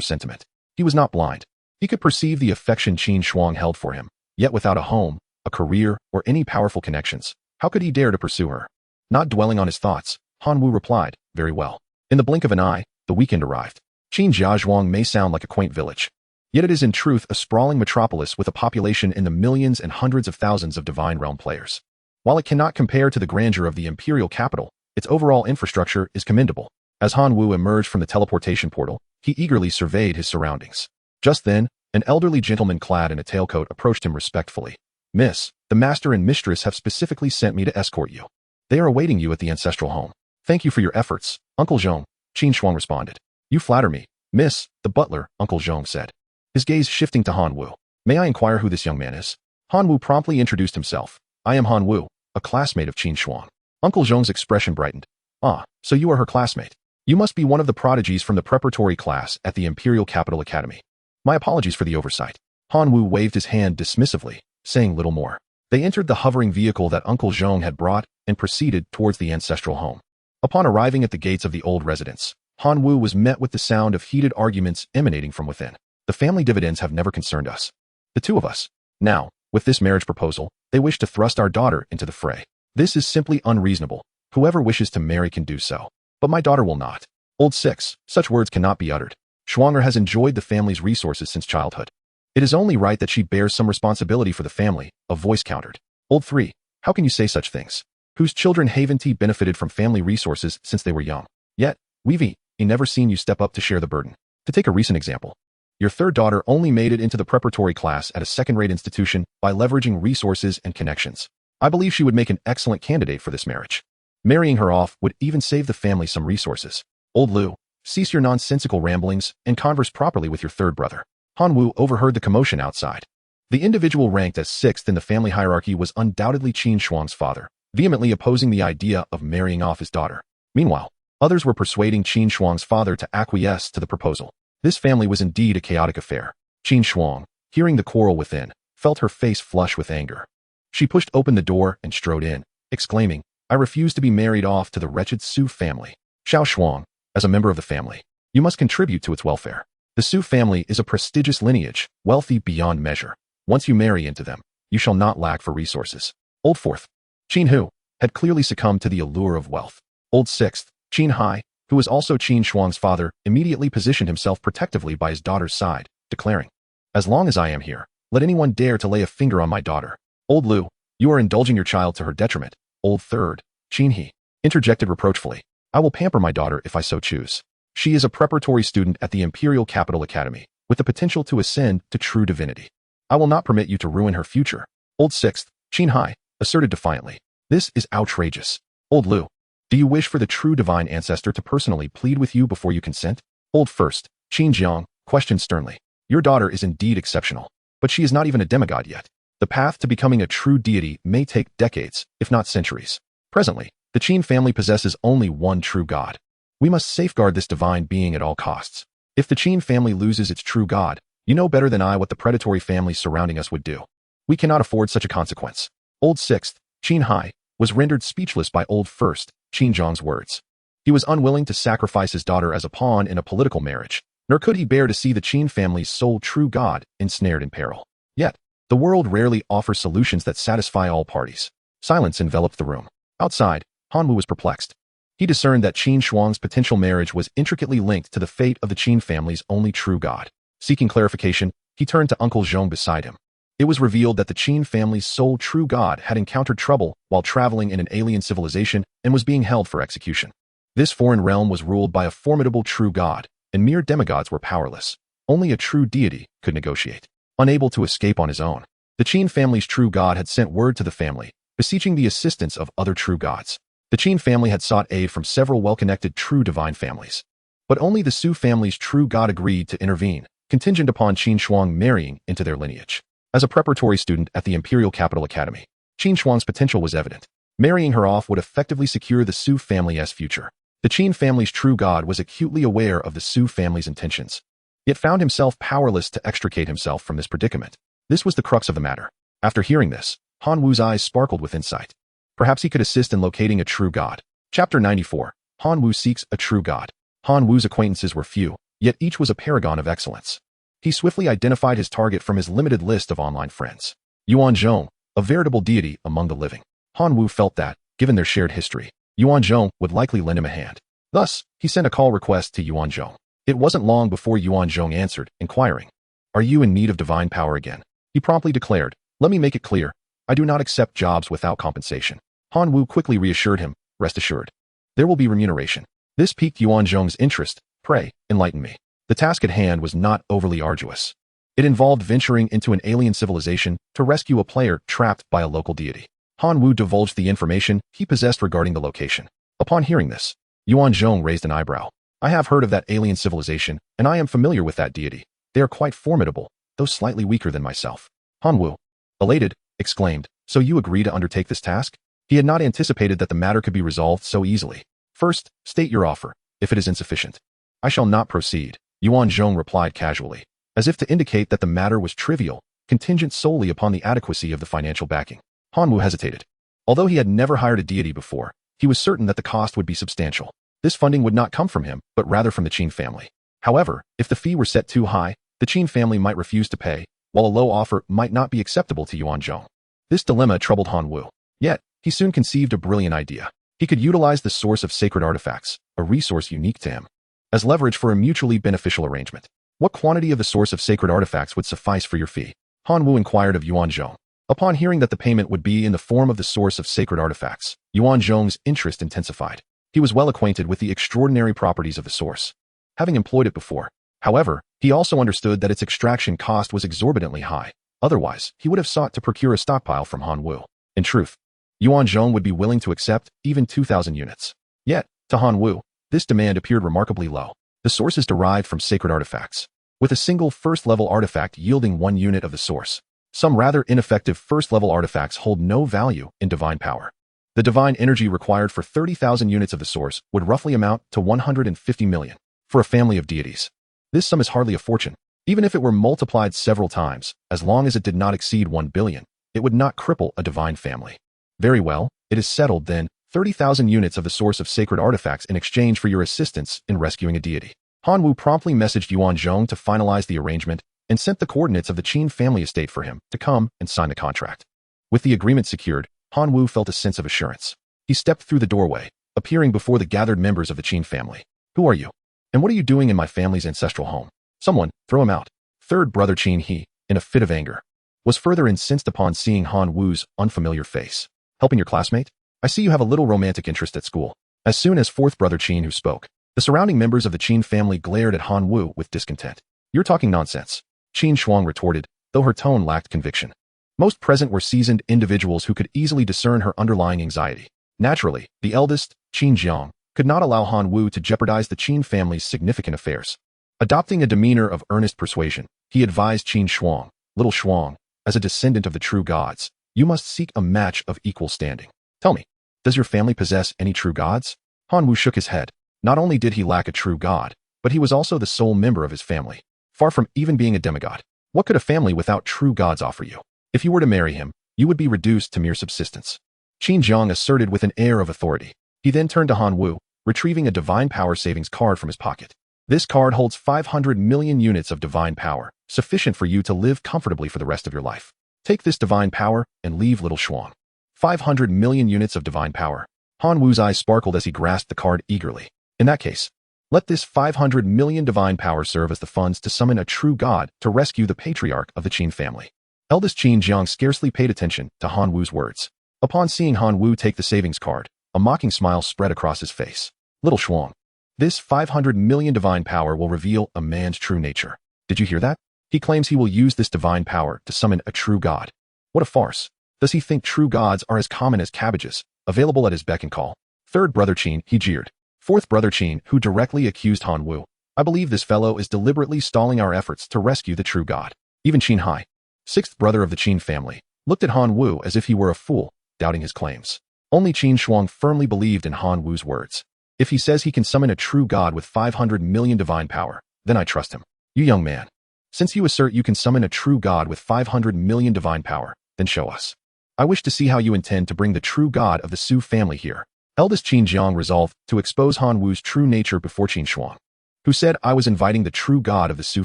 sentiment. He was not blind. He could perceive the affection Qin Shuang held for him, yet without a home, a career, or any powerful connections, how could he dare to pursue her? Not dwelling on his thoughts, Hanwoo replied, very well. In the blink of an eye, the weekend arrived. Qin Jiazhuang may sound like a quaint village, yet it is in truth a sprawling metropolis with a population in the millions and hundreds of thousands of Divine Realm players. While it cannot compare to the grandeur of the imperial capital, its overall infrastructure is commendable. As Hanwoo emerged from the teleportation portal, he eagerly surveyed his surroundings. Just then, an elderly gentleman clad in a tailcoat approached him respectfully. Miss, the master and mistress have specifically sent me to escort you. They are awaiting you at the ancestral home. Thank you for your efforts, Uncle Zhong, Qin Shuang responded. You flatter me, miss, the butler, Uncle Zhong said, his gaze shifting to Hanwoo. May I inquire who this young man is? Hanwoo promptly introduced himself. I am Hanwoo, a classmate of Qin Shuang. Uncle Zhong's expression brightened. Ah, so you are her classmate. You must be one of the prodigies from the preparatory class at the Imperial Capital Academy. My apologies for the oversight. Hanwoo waved his hand dismissively, saying little more. They entered the hovering vehicle that Uncle Zhong had brought and proceeded towards the ancestral home. Upon arriving at the gates of the old residence, Hanwoo was met with the sound of heated arguments emanating from within. The family dividends have never concerned us. The two of us. Now, with this marriage proposal, they wish to thrust our daughter into the fray. This is simply unreasonable. Whoever wishes to marry can do so. But my daughter will not. Old 6, such words cannot be uttered. Shuanger has enjoyed the family's resources since childhood. It is only right that she bears some responsibility for the family, a voice countered. Old 3, how can you say such things? Whose children haven't benefited from family resources since they were young? Yet, we've never seen you step up to share the burden. To take a recent example, your third daughter only made it into the preparatory class at a second-rate institution by leveraging resources and connections. I believe she would make an excellent candidate for this marriage. Marrying her off would even save the family some resources. Old Lu, cease your nonsensical ramblings and converse properly with your third brother. Hanwoo overheard the commotion outside. The individual ranked as sixth in the family hierarchy was undoubtedly Qin Shuang's father, vehemently opposing the idea of marrying off his daughter. Meanwhile, others were persuading Qin Shuang's father to acquiesce to the proposal. This family was indeed a chaotic affair. Qin Shuang, hearing the quarrel within, felt her face flush with anger. She pushed open the door and strode in, exclaiming, I refuse to be married off to the wretched Su family. Xiao Shuang, as a member of the family, you must contribute to its welfare. The Su family is a prestigious lineage, wealthy beyond measure. Once you marry into them, you shall not lack for resources. Old fourth, Qin Hu, had clearly succumbed to the allure of wealth. Old sixth, Qin Hai, who was also Qin Shuang's father, immediately positioned himself protectively by his daughter's side, declaring, as long as I am here, let anyone dare to lay a finger on my daughter. Old Lu, you are indulging your child to her detriment. Old third, Qin He, interjected reproachfully, I will pamper my daughter if I so choose. She is a preparatory student at the Imperial Capital Academy, with the potential to ascend to true divinity. I will not permit you to ruin her future. Old sixth, Qin Hai, asserted defiantly. This is outrageous. Old Lu, do you wish for the true divine ancestor to personally plead with you before you consent? Old first, Qin Jiang, questioned sternly. Your daughter is indeed exceptional, but she is not even a demigod yet. The path to becoming a true deity may take decades, if not centuries. Presently, the Qin family possesses only one true god. We must safeguard this divine being at all costs. If the Qin family loses its true god, you know better than I what the predatory families surrounding us would do. We cannot afford such a consequence. Old sixth, Qin Hai, was rendered speechless by old first, Qin Zhang's words. He was unwilling to sacrifice his daughter as a pawn in a political marriage, nor could he bear to see the Qin family's sole true god ensnared in peril. Yet, the world rarely offers solutions that satisfy all parties. Silence enveloped the room. Outside, Hanwoo was perplexed. He discerned that Qin Shuang's potential marriage was intricately linked to the fate of the Qin family's only true god. Seeking clarification, he turned to Uncle Zhong beside him. It was revealed that the Qin family's sole true god had encountered trouble while traveling in an alien civilization and was being held for execution. This foreign realm was ruled by a formidable true god, and mere demigods were powerless. Only a true deity could negotiate. Unable to escape on his own, the Qin family's true god had sent word to the family, beseeching the assistance of other true gods. The Qin family had sought aid from several well-connected true divine families. But only the Su family's true god agreed to intervene, contingent upon Qin Shuang marrying into their lineage. As a preparatory student at the Imperial Capital Academy, Qin Shuang's potential was evident. Marrying her off would effectively secure the Su family's future. The Qin family's true god was acutely aware of the Su family's intentions, yet found himself powerless to extricate himself from this predicament. This was the crux of the matter. After hearing this, Hanwoo's eyes sparkled with insight. Perhaps he could assist in locating a true god. Chapter 94. Hanwoo seeks a true god. Hanwoo's acquaintances were few, yet each was a paragon of excellence. He swiftly identified his target from his limited list of online friends. Yuan Zhong, a veritable deity among the living. Hanwoo felt that, given their shared history, Yuan Zhong would likely lend him a hand. Thus, he sent a call request to Yuan Zhong. It wasn't long before Yuan Zhong answered, inquiring, Are you in need of divine power again? He promptly declared, Let me make it clear, I do not accept jobs without compensation. Hanwoo quickly reassured him, Rest assured. There will be remuneration. This piqued Yuan Zhong's interest. Pray, enlighten me. The task at hand was not overly arduous. It involved venturing into an alien civilization to rescue a player trapped by a local deity. Hanwoo divulged the information he possessed regarding the location. Upon hearing this, Yuan Zhong raised an eyebrow. I have heard of that alien civilization, and I am familiar with that deity. They are quite formidable, though slightly weaker than myself. Hanwoo, elated, exclaimed, So you agree to undertake this task? He had not anticipated that the matter could be resolved so easily. First, state your offer. If it is insufficient, I shall not proceed. Yuan Zhong replied casually, as if to indicate that the matter was trivial, contingent solely upon the adequacy of the financial backing. Hanwoo hesitated. Although he had never hired a deity before, he was certain that the cost would be substantial. This funding would not come from him, but rather from the Qin family. However, if the fee were set too high, the Qin family might refuse to pay, while a low offer might not be acceptable to Yuan Zhong. This dilemma troubled Hanwoo. Yet, he soon conceived a brilliant idea. He could utilize the source of sacred artifacts, a resource unique to him, as leverage for a mutually beneficial arrangement. What quantity of the source of sacred artifacts would suffice for your fee? Hanwoo inquired of Yuan Zhong. Upon hearing that the payment would be in the form of the source of sacred artifacts, Yuan Zhong's interest intensified. He was well acquainted with the extraordinary properties of the source, having employed it before. However, he also understood that its extraction cost was exorbitantly high. Otherwise, he would have sought to procure a stockpile from Hanwoo. In truth, Yuan Zhong would be willing to accept even 2,000 units. Yet, to Han Wu, this demand appeared remarkably low. The source is derived from sacred artifacts, with a single first-level artifact yielding 1 unit of the source. Some rather ineffective first-level artifacts hold no value in divine power. The divine energy required for 30,000 units of the source would roughly amount to 150 million for a family of deities. This sum is hardly a fortune. Even if it were multiplied several times, as long as it did not exceed 1 billion, it would not cripple a divine family. Very well, it is settled then, 30,000 units of the source of sacred artifacts in exchange for your assistance in rescuing a deity. Han Wu promptly messaged Yuan Zhong to finalize the arrangement and sent the coordinates of the Qin family estate for him to come and sign the contract. With the agreement secured, Han Wu felt a sense of assurance. He stepped through the doorway, appearing before the gathered members of the Qin family. Who are you? And what are you doing in my family's ancestral home? Someone, throw him out. Third brother Qin He, in a fit of anger, was further incensed upon seeing Han Wu's unfamiliar face. Helping your classmate? I see you have a little romantic interest at school. As soon as fourth brother Qin Hu spoke, the surrounding members of the Qin family glared at Han Wu with discontent. You're talking nonsense, Qin Shuang retorted, though her tone lacked conviction. Most present were seasoned individuals who could easily discern her underlying anxiety. Naturally, the eldest, Qin Jiang, could not allow Han Wu to jeopardize the Qin family's significant affairs. Adopting a demeanor of earnest persuasion, he advised Qin Shuang, little Shuang, as a descendant of the true gods, you must seek a match of equal standing. Tell me, does your family possess any true gods? Han Wu shook his head. Not only did he lack a true god, but he was also the sole member of his family, far from even being a demigod. What could a family without true gods offer you? If you were to marry him, you would be reduced to mere subsistence. Qin Jiang asserted with an air of authority. He then turned to Han Wu, retrieving a divine power savings card from his pocket. This card holds 500 million units of divine power, sufficient for you to live comfortably for the rest of your life. Take this divine power and leave little Shuang. 500 million units of divine power. Han Wu's eyes sparkled as he grasped the card eagerly. In that case, let this 500 million divine power serve as the funds to summon a true god to rescue the patriarch of the Qin family. Eldest Qin Jiang scarcely paid attention to Han Wu's words. Upon seeing Han Wu take the savings card, a mocking smile spread across his face. Little Shuang, this 500 million divine power will reveal a man's true nature. Did you hear that? He claims he will use this divine power to summon a true god. What a farce. Does he think true gods are as common as cabbages, available at his beck and call? Third brother Qin, he jeered. Fourth brother Qin, who directly accused Han Wu. I believe this fellow is deliberately stalling our efforts to rescue the true god. Even Qin Hai, sixth brother of the Qin family, looked at Han Wu as if he were a fool, doubting his claims. Only Qin Shuang firmly believed in Han Wu's words. If he says he can summon a true god with 500 million divine power, then I trust him. You young man, since you assert you can summon a true god with 500 million divine power, then show us. I wish to see how you intend to bring the true god of the Su family here. Eldest Qin Jiang resolved to expose Han Wu's true nature before Qin Shuang, who said I was inviting the true god of the Su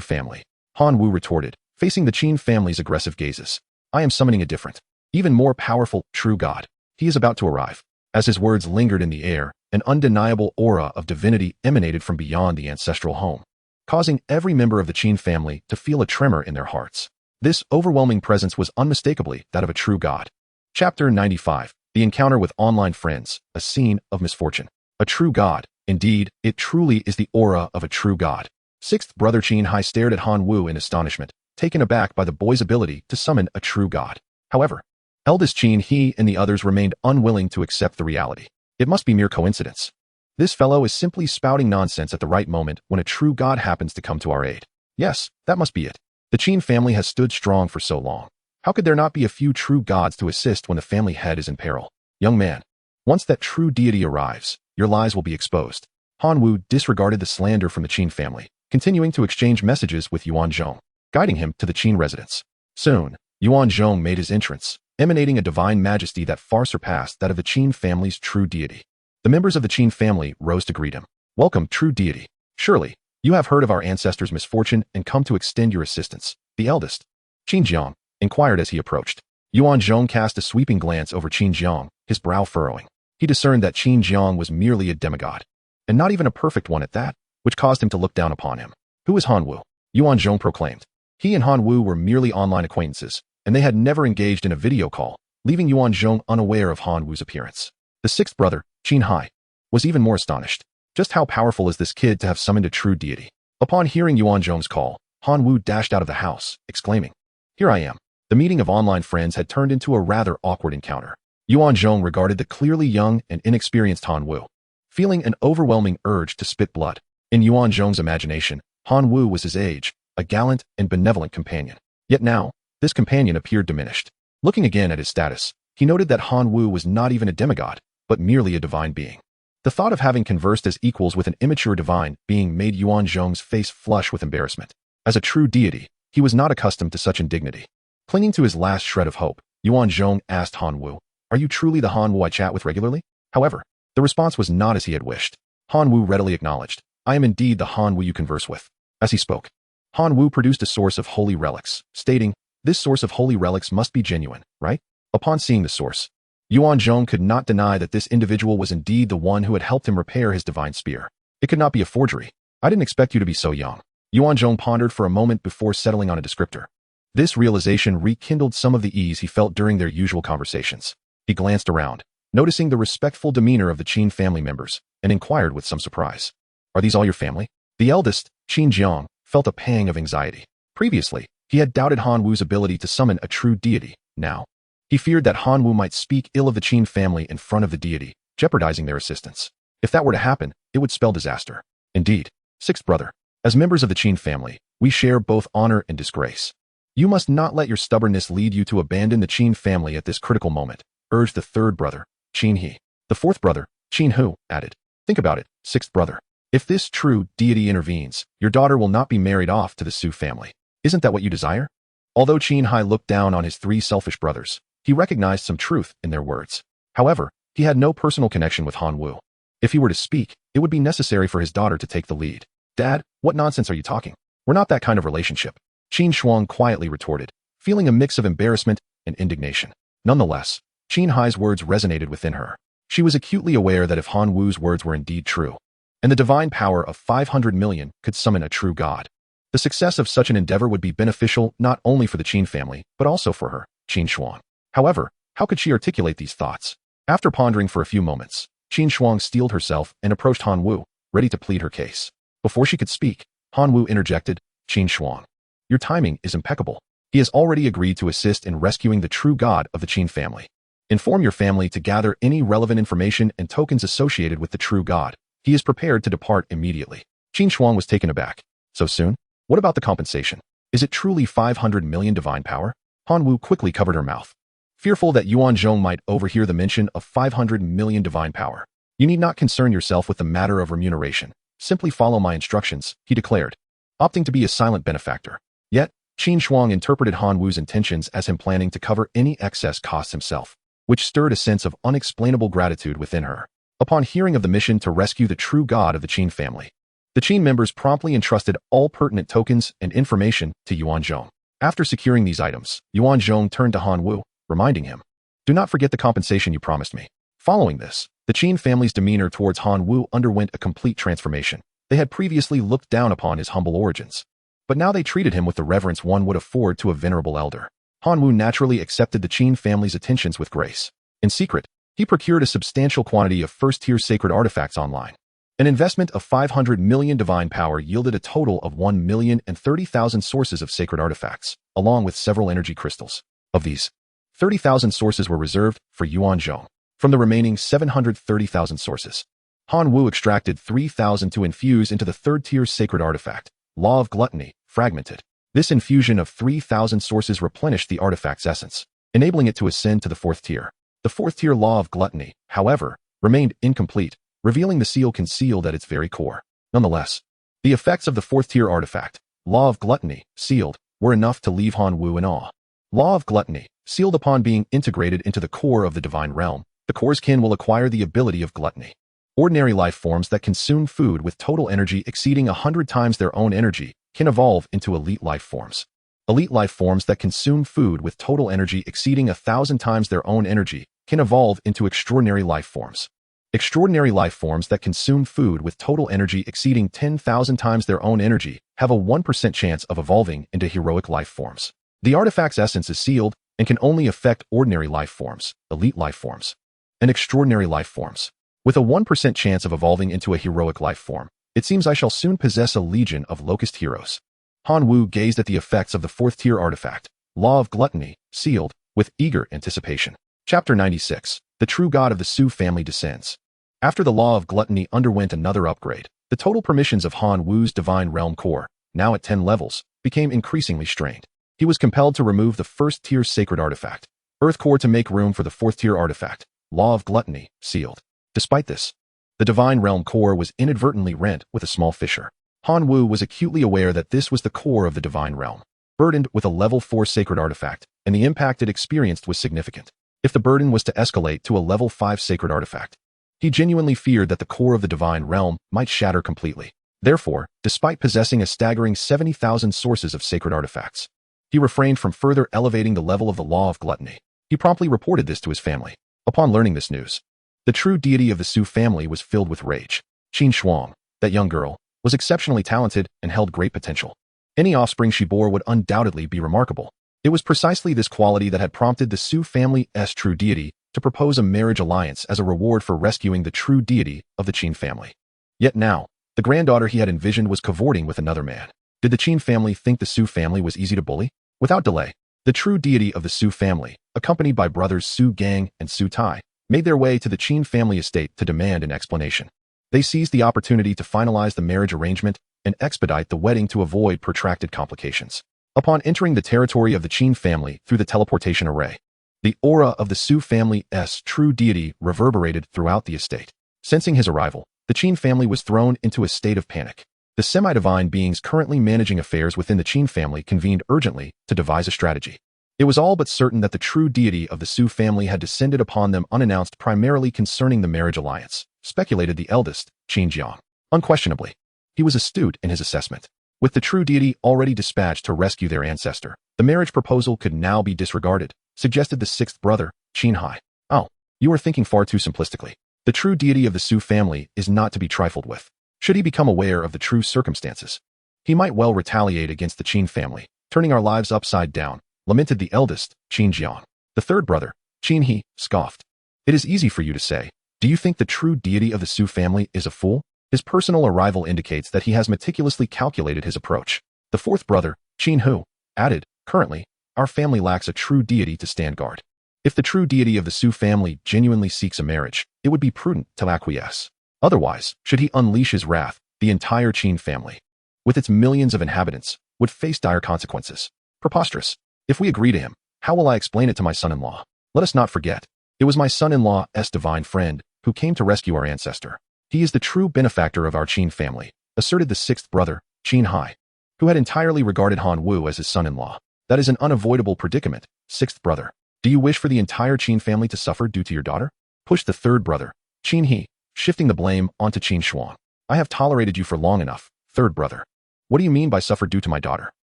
family. Han Wu retorted, facing the Qin family's aggressive gazes. I am summoning a different, even more powerful, true god. He is about to arrive. As his words lingered in the air, an undeniable aura of divinity emanated from beyond the ancestral home, causing every member of the Qin family to feel a tremor in their hearts. This overwhelming presence was unmistakably that of a true god. Chapter 95. The encounter with online friends, a scene of misfortune. A true god. Indeed, it truly is the aura of a true god. Sixth brother Qin Hai stared at Han Wu in astonishment, taken aback by the boy's ability to summon a true god. However, eldest Qin He and the others remained unwilling to accept the reality. It must be mere coincidence. This fellow is simply spouting nonsense at the right moment when a true god happens to come to our aid. Yes, that must be it. The Qin family has stood strong for so long. How could there not be a few true gods to assist when the family head is in peril? Young man, once that true deity arrives, your lies will be exposed. Han Wu disregarded the slander from the Qin family, continuing to exchange messages with Yuan Zhong, guiding him to the Qin residence. Soon, Yuan Zhong made his entrance, emanating a divine majesty that far surpassed that of the Qin family's true deity. The members of the Qin family rose to greet him. Welcome, true deity. Surely, you have heard of our ancestors' misfortune and come to extend your assistance. The eldest, Qin Jiang, inquired as he approached. Yuan Zhong cast a sweeping glance over Qin Jiang, his brow furrowing. He discerned that Qin Jiang was merely a demigod, and not even a perfect one at that, which caused him to look down upon him. Who is Han Wu? Yuan Zhong proclaimed. He and Han Wu were merely online acquaintances, and they had never engaged in a video call, leaving Yuan Zhong unaware of Han Wu's appearance. The sixth brother, Qin Hai, was even more astonished. Just how powerful is this kid to have summoned a true deity? Upon hearing Yuan Zhong's call, Han Wu dashed out of the house, exclaiming, Here I am. The meeting of online friends had turned into a rather awkward encounter. Yuan Zhong regarded the clearly young and inexperienced Han Wu, feeling an overwhelming urge to spit blood. In Yuan Zhong's imagination, Han Wu was his age, a gallant and benevolent companion. Yet now, this companion appeared diminished. Looking again at his status, he noted that Han Wu was not even a demigod, but merely a divine being. The thought of having conversed as equals with an immature divine being made Yuan Zhong's face flush with embarrassment. As a true deity, he was not accustomed to such indignity. Clinging to his last shred of hope, Yuan Zhong asked Han Wu, "Are you truly the Han Wu I chat with regularly?" However, the response was not as he had wished. Han Wu readily acknowledged, "I am indeed the Han Wu you converse with." As he spoke, Han Wu produced a source of holy relics, stating, "This source of holy relics must be genuine, right?" Upon seeing the source, Yuan Zhong could not deny that this individual was indeed the one who had helped him repair his divine spear. It could not be a forgery. "I didn't expect you to be so young." Yuan Zhong pondered for a moment before settling on a descriptor. This realization rekindled some of the ease he felt during their usual conversations. He glanced around, noticing the respectful demeanor of the Qin family members, and inquired with some surprise, "Are these all your family?" The eldest, Qin Jiang, felt a pang of anxiety. Previously, he had doubted Han Wu's ability to summon a true deity. Now, he feared that Han Wu might speak ill of the Qin family in front of the deity, jeopardizing their assistance. If that were to happen, it would spell disaster. Indeed, sixth brother, as members of the Qin family, we share both honor and disgrace. You must not let your stubbornness lead you to abandon the Qin family at this critical moment, urged the third brother, Qin He. The fourth brother, Qin Hu, added, "Think about it, sixth brother. If this true deity intervenes, your daughter will not be married off to the Su family. Isn't that what you desire?" Although Qin Hai looked down on his three selfish brothers, he recognized some truth in their words. However, he had no personal connection with Han Wu. If he were to speak, it would be necessary for his daughter to take the lead. "Dad, what nonsense are you talking? We're not that kind of relationship," Qin Shuang quietly retorted, feeling a mix of embarrassment and indignation. Nonetheless, Qin Hai's words resonated within her. She was acutely aware that if Han Wu's words were indeed true, and the divine power of 500 million could summon a true god, the success of such an endeavor would be beneficial not only for the Qin family, but also for her, Qin Shuang. However, how could she articulate these thoughts? After pondering for a few moments, Qin Shuang steeled herself and approached Han Wu, ready to plead her case. Before she could speak, Han Wu interjected, "Qin Shuang, your timing is impeccable. He has already agreed to assist in rescuing the true god of the Qin family. Inform your family to gather any relevant information and tokens associated with the true god. He is prepared to depart immediately." Qin Shuang was taken aback. "So soon? What about the compensation? Is it truly 500 million divine power?" Han Wu quickly covered her mouth, fearful that Yuan Zhong might overhear the mention of 500 million divine power. "You need not concern yourself with the matter of remuneration. Simply follow my instructions," he declared, opting to be a silent benefactor. Yet, Qin Shuang interpreted Han Wu's intentions as him planning to cover any excess costs himself, which stirred a sense of unexplainable gratitude within her. Upon hearing of the mission to rescue the true god of the Qin family, the Qin members promptly entrusted all pertinent tokens and information to Yuan Zhong. After securing these items, Yuan Zhong turned to Han Wu, reminding him, "Do not forget the compensation you promised me." Following this, the Qin family's demeanor towards Han Wu underwent a complete transformation. They had previously looked down upon his humble origins, but now they treated him with the reverence one would afford to a venerable elder. Han Wu naturally accepted the Qin family's attentions with grace. In secret, he procured a substantial quantity of first-tier sacred artifacts online. An investment of 500 million divine power yielded a total of 1,030,000 sources of sacred artifacts, along with several energy crystals. Of these, 30,000 sources were reserved for Yuan Zhong. From the remaining 730,000 sources, Han Wu extracted 3,000 to infuse into the third-tier sacred artifact, Law of Gluttony, fragmented. This infusion of 3,000 sources replenished the artifact's essence, enabling it to ascend to the fourth tier. The fourth-tier Law of Gluttony, however, remained incomplete, revealing the seal concealed at its very core. Nonetheless, the effects of the fourth-tier artifact, Law of Gluttony, sealed, were enough to leave Han Wu in awe. Law of Gluttony, sealed upon being integrated into the core of the divine realm, the core's kin will acquire the ability of gluttony. Ordinary life forms that consume food with total energy exceeding 100 times their own energy can evolve into elite life forms. Elite life forms that consume food with total energy exceeding 1,000 times their own energy can evolve into extraordinary life forms. Extraordinary life forms that consume food with total energy exceeding 10,000 times their own energy have a 1% chance of evolving into heroic life forms. The artifact's essence is sealed and can only affect ordinary life forms, elite life forms, and extraordinary life forms. With a 1% chance of evolving into a heroic life form, it seems I shall soon possess a legion of locust heroes. Han Wu gazed at the effects of the fourth-tier artifact, Law of Gluttony, sealed, with eager anticipation. Chapter 96. The True God of the Su Family Descends. After the law of gluttony underwent another upgrade, the total permissions of Han Wu's Divine Realm Core, now at 10 levels, became increasingly strained. He was compelled to remove the first-tier sacred artifact, Earth Core, to make room for the fourth-tier artifact, Law of Gluttony, sealed. Despite this, the Divine Realm Core was inadvertently rent with a small fissure. Han Wu was acutely aware that this was the core of the Divine Realm, burdened with a level 4 sacred artifact, and the impact it experienced was significant. If the burden was to escalate to a level 5 sacred artifact, he genuinely feared that the core of the Divine Realm might shatter completely. Therefore, despite possessing a staggering 70,000 sources of sacred artifacts, he refrained from further elevating the level of the Law of Gluttony. He promptly reported this to his family. Upon learning this news, the true deity of the Su family was filled with rage. Qin Shuang, that young girl, was exceptionally talented and held great potential. Any offspring she bore would undoubtedly be remarkable. It was precisely this quality that had prompted the Su family's true deity to propose a marriage alliance as a reward for rescuing the true deity of the Qin family. Yet now, the granddaughter he had envisioned was cavorting with another man. Did the Qin family think the Su family was easy to bully? Without delay, the true deity of the Su family, accompanied by brothers Su Gang and Su Tai, made their way to the Qin family estate to demand an explanation. They seized the opportunity to finalize the marriage arrangement and expedite the wedding to avoid protracted complications. Upon entering the territory of the Qin family through the teleportation array, the aura of the Su family's true deity reverberated throughout the estate. Sensing his arrival, the Qin family was thrown into a state of panic. The semi-divine beings currently managing affairs within the Qin family convened urgently to devise a strategy. It was all but certain that the true deity of the Su family had descended upon them unannounced, primarily concerning the marriage alliance, speculated the eldest, Qin Jiang. Unquestionably, he was astute in his assessment. With the true deity already dispatched to rescue their ancestor, the marriage proposal could now be disregarded, suggested the sixth brother, Qin Hai. Oh, you are thinking far too simplistically. The true deity of the Su family is not to be trifled with. Should he become aware of the true circumstances, he might well retaliate against the Qin family, turning our lives upside down, lamented the eldest, Qin Jiang. The third brother, Qin He, scoffed. It is easy for you to say. Do you think the true deity of the Su family is a fool? His personal arrival indicates that he has meticulously calculated his approach. The fourth brother, Qin Hu, added, currently, our family lacks a true deity to stand guard. If the true deity of the Su family genuinely seeks a marriage, it would be prudent to acquiesce. Otherwise, should he unleash his wrath, the entire Qin family, with its millions of inhabitants, would face dire consequences. Preposterous. If we agree to him, how will I explain it to my son-in-law? Let us not forget, it was my son-in-law's divine friend who came to rescue our ancestor. He is the true benefactor of our Qin family, asserted the sixth brother, Qin Hai, who had entirely regarded Han Wu as his son-in-law. That is an unavoidable predicament, sixth brother. Do you wish for the entire Qin family to suffer due to your daughter? Pushed the third brother, Qin He, shifting the blame onto Qin Shuang. I have tolerated you for long enough, third brother. What do you mean by suffer due to my daughter?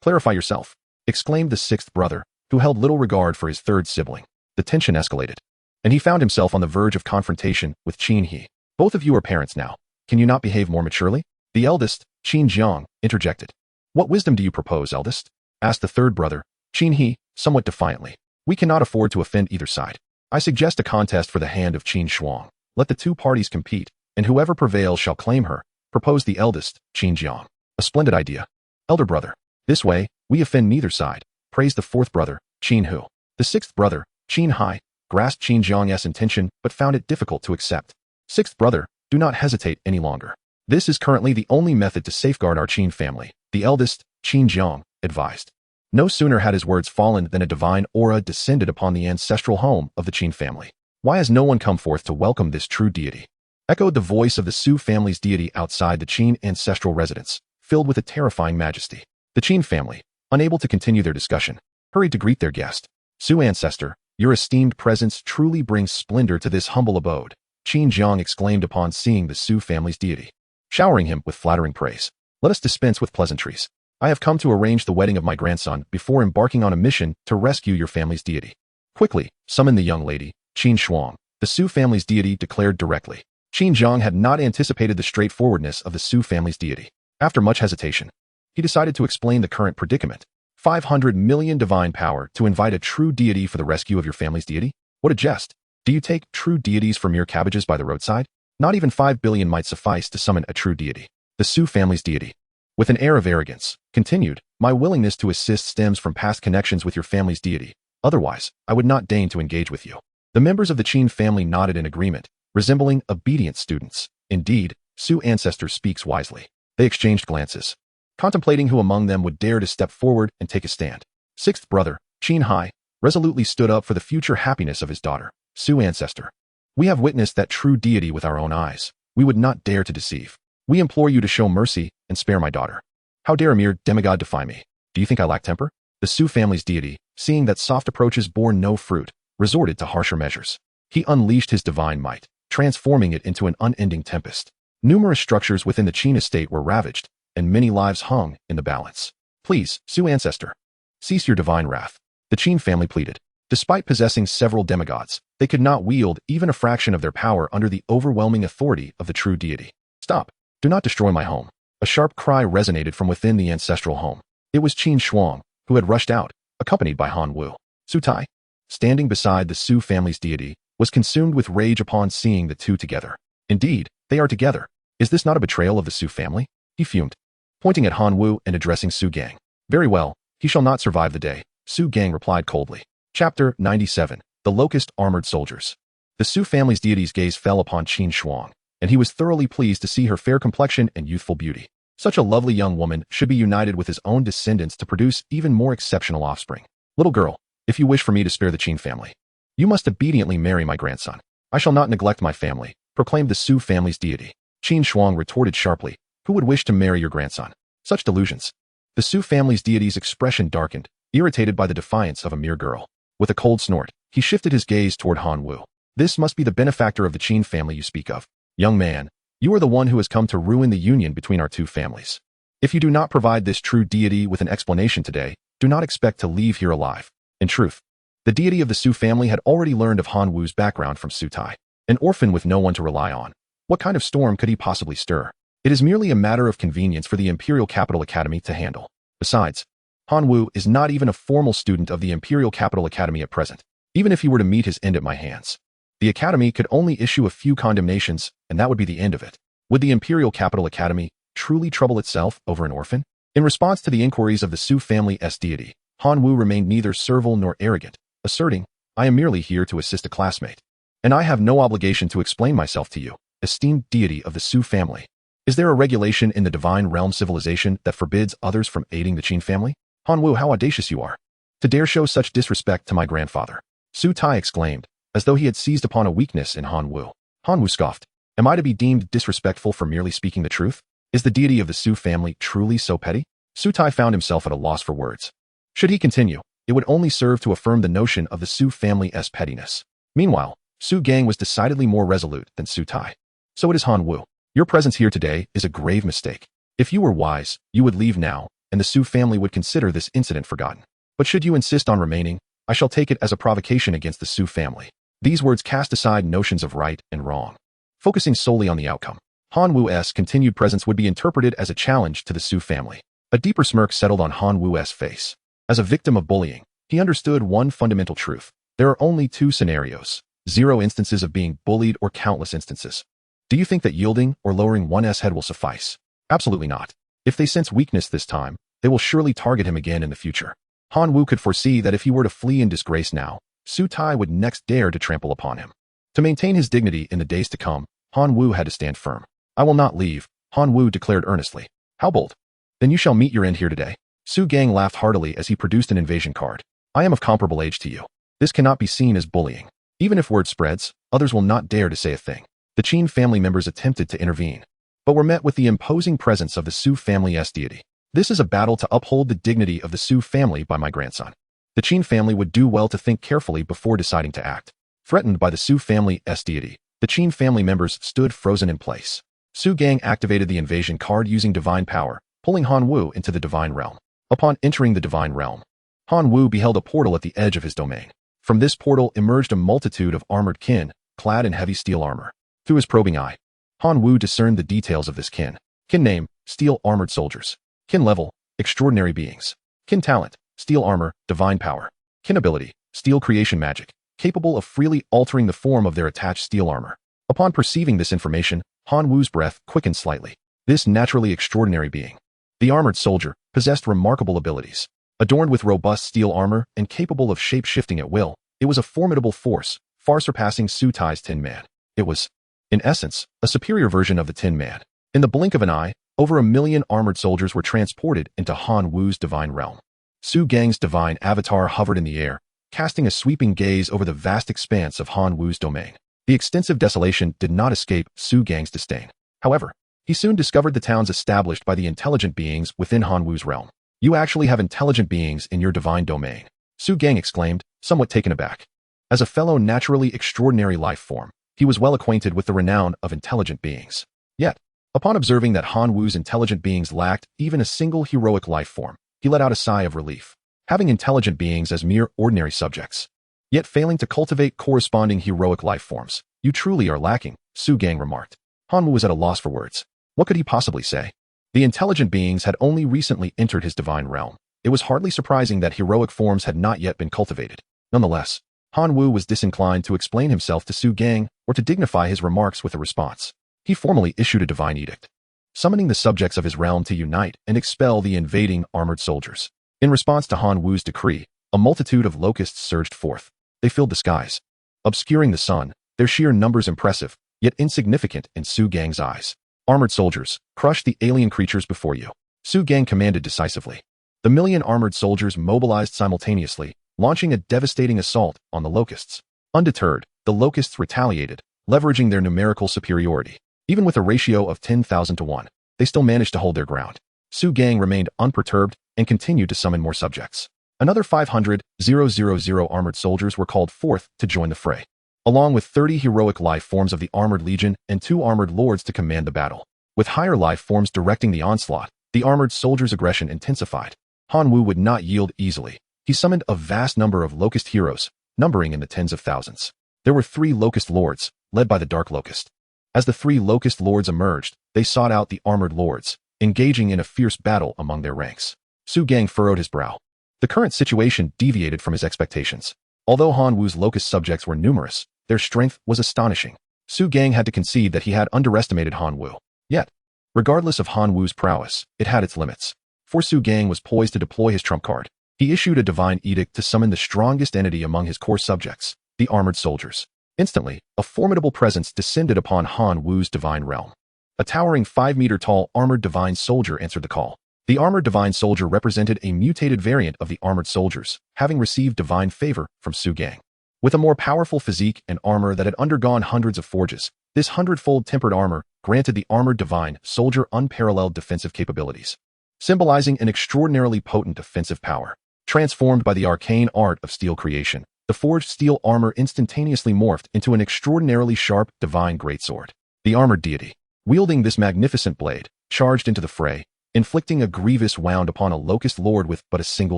Clarify yourself, exclaimed the sixth brother, who held little regard for his third sibling. The tension escalated, and he found himself on the verge of confrontation with Qin He. Both of you are parents now. Can you not behave more maturely? The eldest, Qin Jiang, interjected. What wisdom do you propose, eldest? Asked the third brother, Qin He, somewhat defiantly. We cannot afford to offend either side. I suggest a contest for the hand of Qin Shuang. Let the two parties compete, and whoever prevails shall claim her, proposed the eldest, Qin Jiang. A splendid idea. Elder brother. This way, we offend neither side, praised the fourth brother, Qin Hu. The sixth brother, Qin Hai, grasped Qin Jiang's intention but found it difficult to accept. Sixth brother, do not hesitate any longer. This is currently the only method to safeguard our Qin family, the eldest, Qin Jiang, advised. No sooner had his words fallen than a divine aura descended upon the ancestral home of the Qin family. Why has no one come forth to welcome this true deity? Echoed the voice of the Su family's deity outside the Qin ancestral residence, filled with a terrifying majesty. The Qin family, unable to continue their discussion, hurried to greet their guest. Su ancestor, your esteemed presence truly brings splendor to this humble abode, Qin Jiang exclaimed upon seeing the Su family's deity, showering him with flattering praise. Let us dispense with pleasantries. I have come to arrange the wedding of my grandson before embarking on a mission to rescue your family's deity. Quickly, summon the young lady, Qin Shuang, the Su family's deity declared directly. Qin Jiang had not anticipated the straightforwardness of the Su family's deity. After much hesitation, he decided to explain the current predicament. 500 million divine power to invite a true deity for the rescue of your family's deity? What a jest. Do you take true deities for mere cabbages by the roadside? Not even 5 billion might suffice to summon a true deity. The Su family's deity, with an air of arrogance, continued, my willingness to assist stems from past connections with your family's deity. Otherwise, I would not deign to engage with you. The members of the Qin family nodded in agreement, resembling obedient students. Indeed, Su ancestor speaks wisely. They exchanged glances, contemplating who among them would dare to step forward and take a stand. Sixth brother, Qin Hai, resolutely stood up for the future happiness of his daughter, Su ancestor. We have witnessed that true deity with our own eyes. We would not dare to deceive. We implore you to show mercy and spare my daughter. How dare a mere demigod defy me? Do you think I lack temper? The Su family's deity, seeing that soft approaches bore no fruit, resorted to harsher measures. He unleashed his divine might, transforming it into an unending tempest. Numerous structures within the Qin estate were ravaged, and many lives hung in the balance. Please, Su ancestor, cease your divine wrath. The Qin family pleaded. Despite possessing several demigods, they could not wield even a fraction of their power under the overwhelming authority of the true deity. Stop! Do not destroy my home. A sharp cry resonated from within the ancestral home. It was Qin Shuang, who had rushed out, accompanied by Han Wu. Su Tai, standing beside the Su family's deity, was consumed with rage upon seeing the two together. Indeed, they are together. Is this not a betrayal of the Su family? He fumed, pointing at Han Wu and addressing Su Gang. Very well, he shall not survive the day, Su Gang replied coldly. Chapter 97. The Locust Armored Soldiers. The Su family's deity's gaze fell upon Qin Shuang, and he was thoroughly pleased to see her fair complexion and youthful beauty. Such a lovely young woman should be united with his own descendants to produce even more exceptional offspring. Little girl, if you wish for me to spare the Qin family, you must obediently marry my grandson. I shall not neglect my family, proclaimed the Su family's deity. Qin Shuang retorted sharply, who would wish to marry your grandson? Such delusions. The Su family's deity's expression darkened, irritated by the defiance of a mere girl. With a cold snort, he shifted his gaze toward Han Wu. This must be the benefactor of the Qin family you speak of. Young man, you are the one who has come to ruin the union between our two families. If you do not provide this true deity with an explanation today, do not expect to leave here alive. In truth, the deity of the Su family had already learned of Han Wu's background from Su Tai. An orphan with no one to rely on. What kind of storm could he possibly stir? It is merely a matter of convenience for the Imperial Capital Academy to handle. Besides, Han Wu is not even a formal student of the Imperial Capital Academy at present. Even if he were to meet his end at my hands, the Academy could only issue a few condemnations, and that would be the end of it. Would the Imperial Capital Academy truly trouble itself over an orphan? In response to the inquiries of the Su family's deity, Han Wu remained neither servile nor arrogant, asserting, I am merely here to assist a classmate, and I have no obligation to explain myself to you, esteemed deity of the Su family. Is there a regulation in the divine realm civilization that forbids others from aiding the Qin family? Han Wu, how audacious you are, to dare show such disrespect to my grandfather. Su Tai exclaimed, as though he had seized upon a weakness in Han Wu. Han Wu scoffed. Am I to be deemed disrespectful for merely speaking the truth? Is the deity of the Su family truly so petty? Su Tai found himself at a loss for words. Should he continue, it would only serve to affirm the notion of the Su family's pettiness. Meanwhile, Su Gang was decidedly more resolute than Su Tai. So it is Han Wu. Your presence here today is a grave mistake. If you were wise, you would leave now, and the Su family would consider this incident forgotten. But should you insist on remaining, I shall take it as a provocation against the Su family. These words cast aside notions of right and wrong, focusing solely on the outcome. Han Wu's continued presence would be interpreted as a challenge to the Su family. A deeper smirk settled on Han Wu's face. As a victim of bullying, he understood one fundamental truth. There are only two scenarios: 0 instances of being bullied or countless instances. Do you think that yielding or lowering one's head will suffice? Absolutely not. If they sense weakness this time, they will surely target him again in the future. Han Wu could foresee that if he were to flee in disgrace now, Su Tai would next dare to trample upon him. To maintain his dignity in the days to come, Han Wu had to stand firm. I will not leave, Han Wu declared earnestly. How bold. Then you shall meet your end here today. Su Gang laughed heartily as he produced an invasion card. I am of comparable age to you. This cannot be seen as bullying. Even if word spreads, others will not dare to say a thing. The Qin family members attempted to intervene, but were met with the imposing presence of the Su family's deity. This is a battle to uphold the dignity of the Su family by my grandson. The Qin family would do well to think carefully before deciding to act. Threatened by the Su family's deity, the Qin family members stood frozen in place. Su Gang activated the invasion card using divine power, pulling Han Wu into the divine realm. Upon entering the divine realm, Han Wu beheld a portal at the edge of his domain. From this portal emerged a multitude of armored kin, clad in heavy steel armor. Through his probing eye, Han Wu discerned the details of this kin. Kin name, steel armored soldiers. Kin level, extraordinary beings. Kin talent, steel armor, divine power. Kin ability, steel creation magic, capable of freely altering the form of their attached steel armor. Upon perceiving this information, Han Wu's breath quickened slightly. This naturally extraordinary being, the armored soldier, possessed remarkable abilities. Adorned with robust steel armor and capable of shape-shifting at will, it was a formidable force, far surpassing Su Tai's Tin Man. It was, in essence, a superior version of the Tin Man. In the blink of an eye, over 1 million armored soldiers were transported into Han Wu's divine realm. Su Gang's divine avatar hovered in the air, casting a sweeping gaze over the vast expanse of Han Wu's domain. The extensive desolation did not escape Su Gang's disdain. However, he soon discovered the towns established by the intelligent beings within Han Wu's realm. You actually have intelligent beings in your divine domain, Su Gang exclaimed, somewhat taken aback. As a fellow naturally extraordinary life form, he was well acquainted with the renown of intelligent beings. Yet, upon observing that Han Wu's intelligent beings lacked even a single heroic life form, he let out a sigh of relief. Having intelligent beings as mere ordinary subjects, yet failing to cultivate corresponding heroic life forms, you truly are lacking, Su Gang remarked. Han Wu was at a loss for words. What could he possibly say? The intelligent beings had only recently entered his divine realm. It was hardly surprising that heroic forms had not yet been cultivated. Nonetheless, Han Wu was disinclined to explain himself to Su Gang or to dignify his remarks with a response. He formally issued a divine edict, summoning the subjects of his realm to unite and expel the invading armored soldiers. In response to Han Wu's decree, a multitude of locusts surged forth. They filled the skies, obscuring the sun, their sheer numbers impressive, yet insignificant in Su Gang's eyes. Armored soldiers, crush the alien creatures before you, Su Gang commanded decisively. The 1 million armored soldiers mobilized simultaneously, launching a devastating assault on the locusts. Undeterred, the locusts retaliated, leveraging their numerical superiority. Even with a ratio of 10,000 to 1, they still managed to hold their ground. Su Gang remained unperturbed and continued to summon more subjects. Another 500,000 armored soldiers were called forth to join the fray, along with 30 heroic life forms of the Armored Legion and 2 armored lords to command the battle. With higher life forms directing the onslaught, the armored soldiers' aggression intensified. Han Wu would not yield easily. He summoned a vast number of locust heroes, numbering in the tens of thousands. There were 3 locust lords, led by the Dark Locust. As the 3 locust lords emerged, they sought out the armored lords, engaging in a fierce battle among their ranks. Su Gang furrowed his brow. The current situation deviated from his expectations. Although Han Wu's locust subjects were numerous, their strength was astonishing. Su Gang had to concede that he had underestimated Han Wu. Yet, regardless of Han Wu's prowess, it had its limits. For Su Gang was poised to deploy his trump card. He issued a divine edict to summon the strongest entity among his core subjects, the armored soldiers. Instantly, a formidable presence descended upon Han Wu's divine realm. A towering 5-meter-tall armored divine soldier answered the call. The armored divine soldier represented a mutated variant of the armored soldiers, having received divine favor from Su Gang. With a more powerful physique and armor that had undergone hundreds of forges, this 100-fold tempered armor granted the armored divine soldier unparalleled defensive capabilities, symbolizing an extraordinarily potent offensive power. Transformed by the arcane art of steel creation, the forged steel armor instantaneously morphed into an extraordinarily sharp divine greatsword. The armored deity, wielding this magnificent blade, charged into the fray, inflicting a grievous wound upon a locust lord with but a single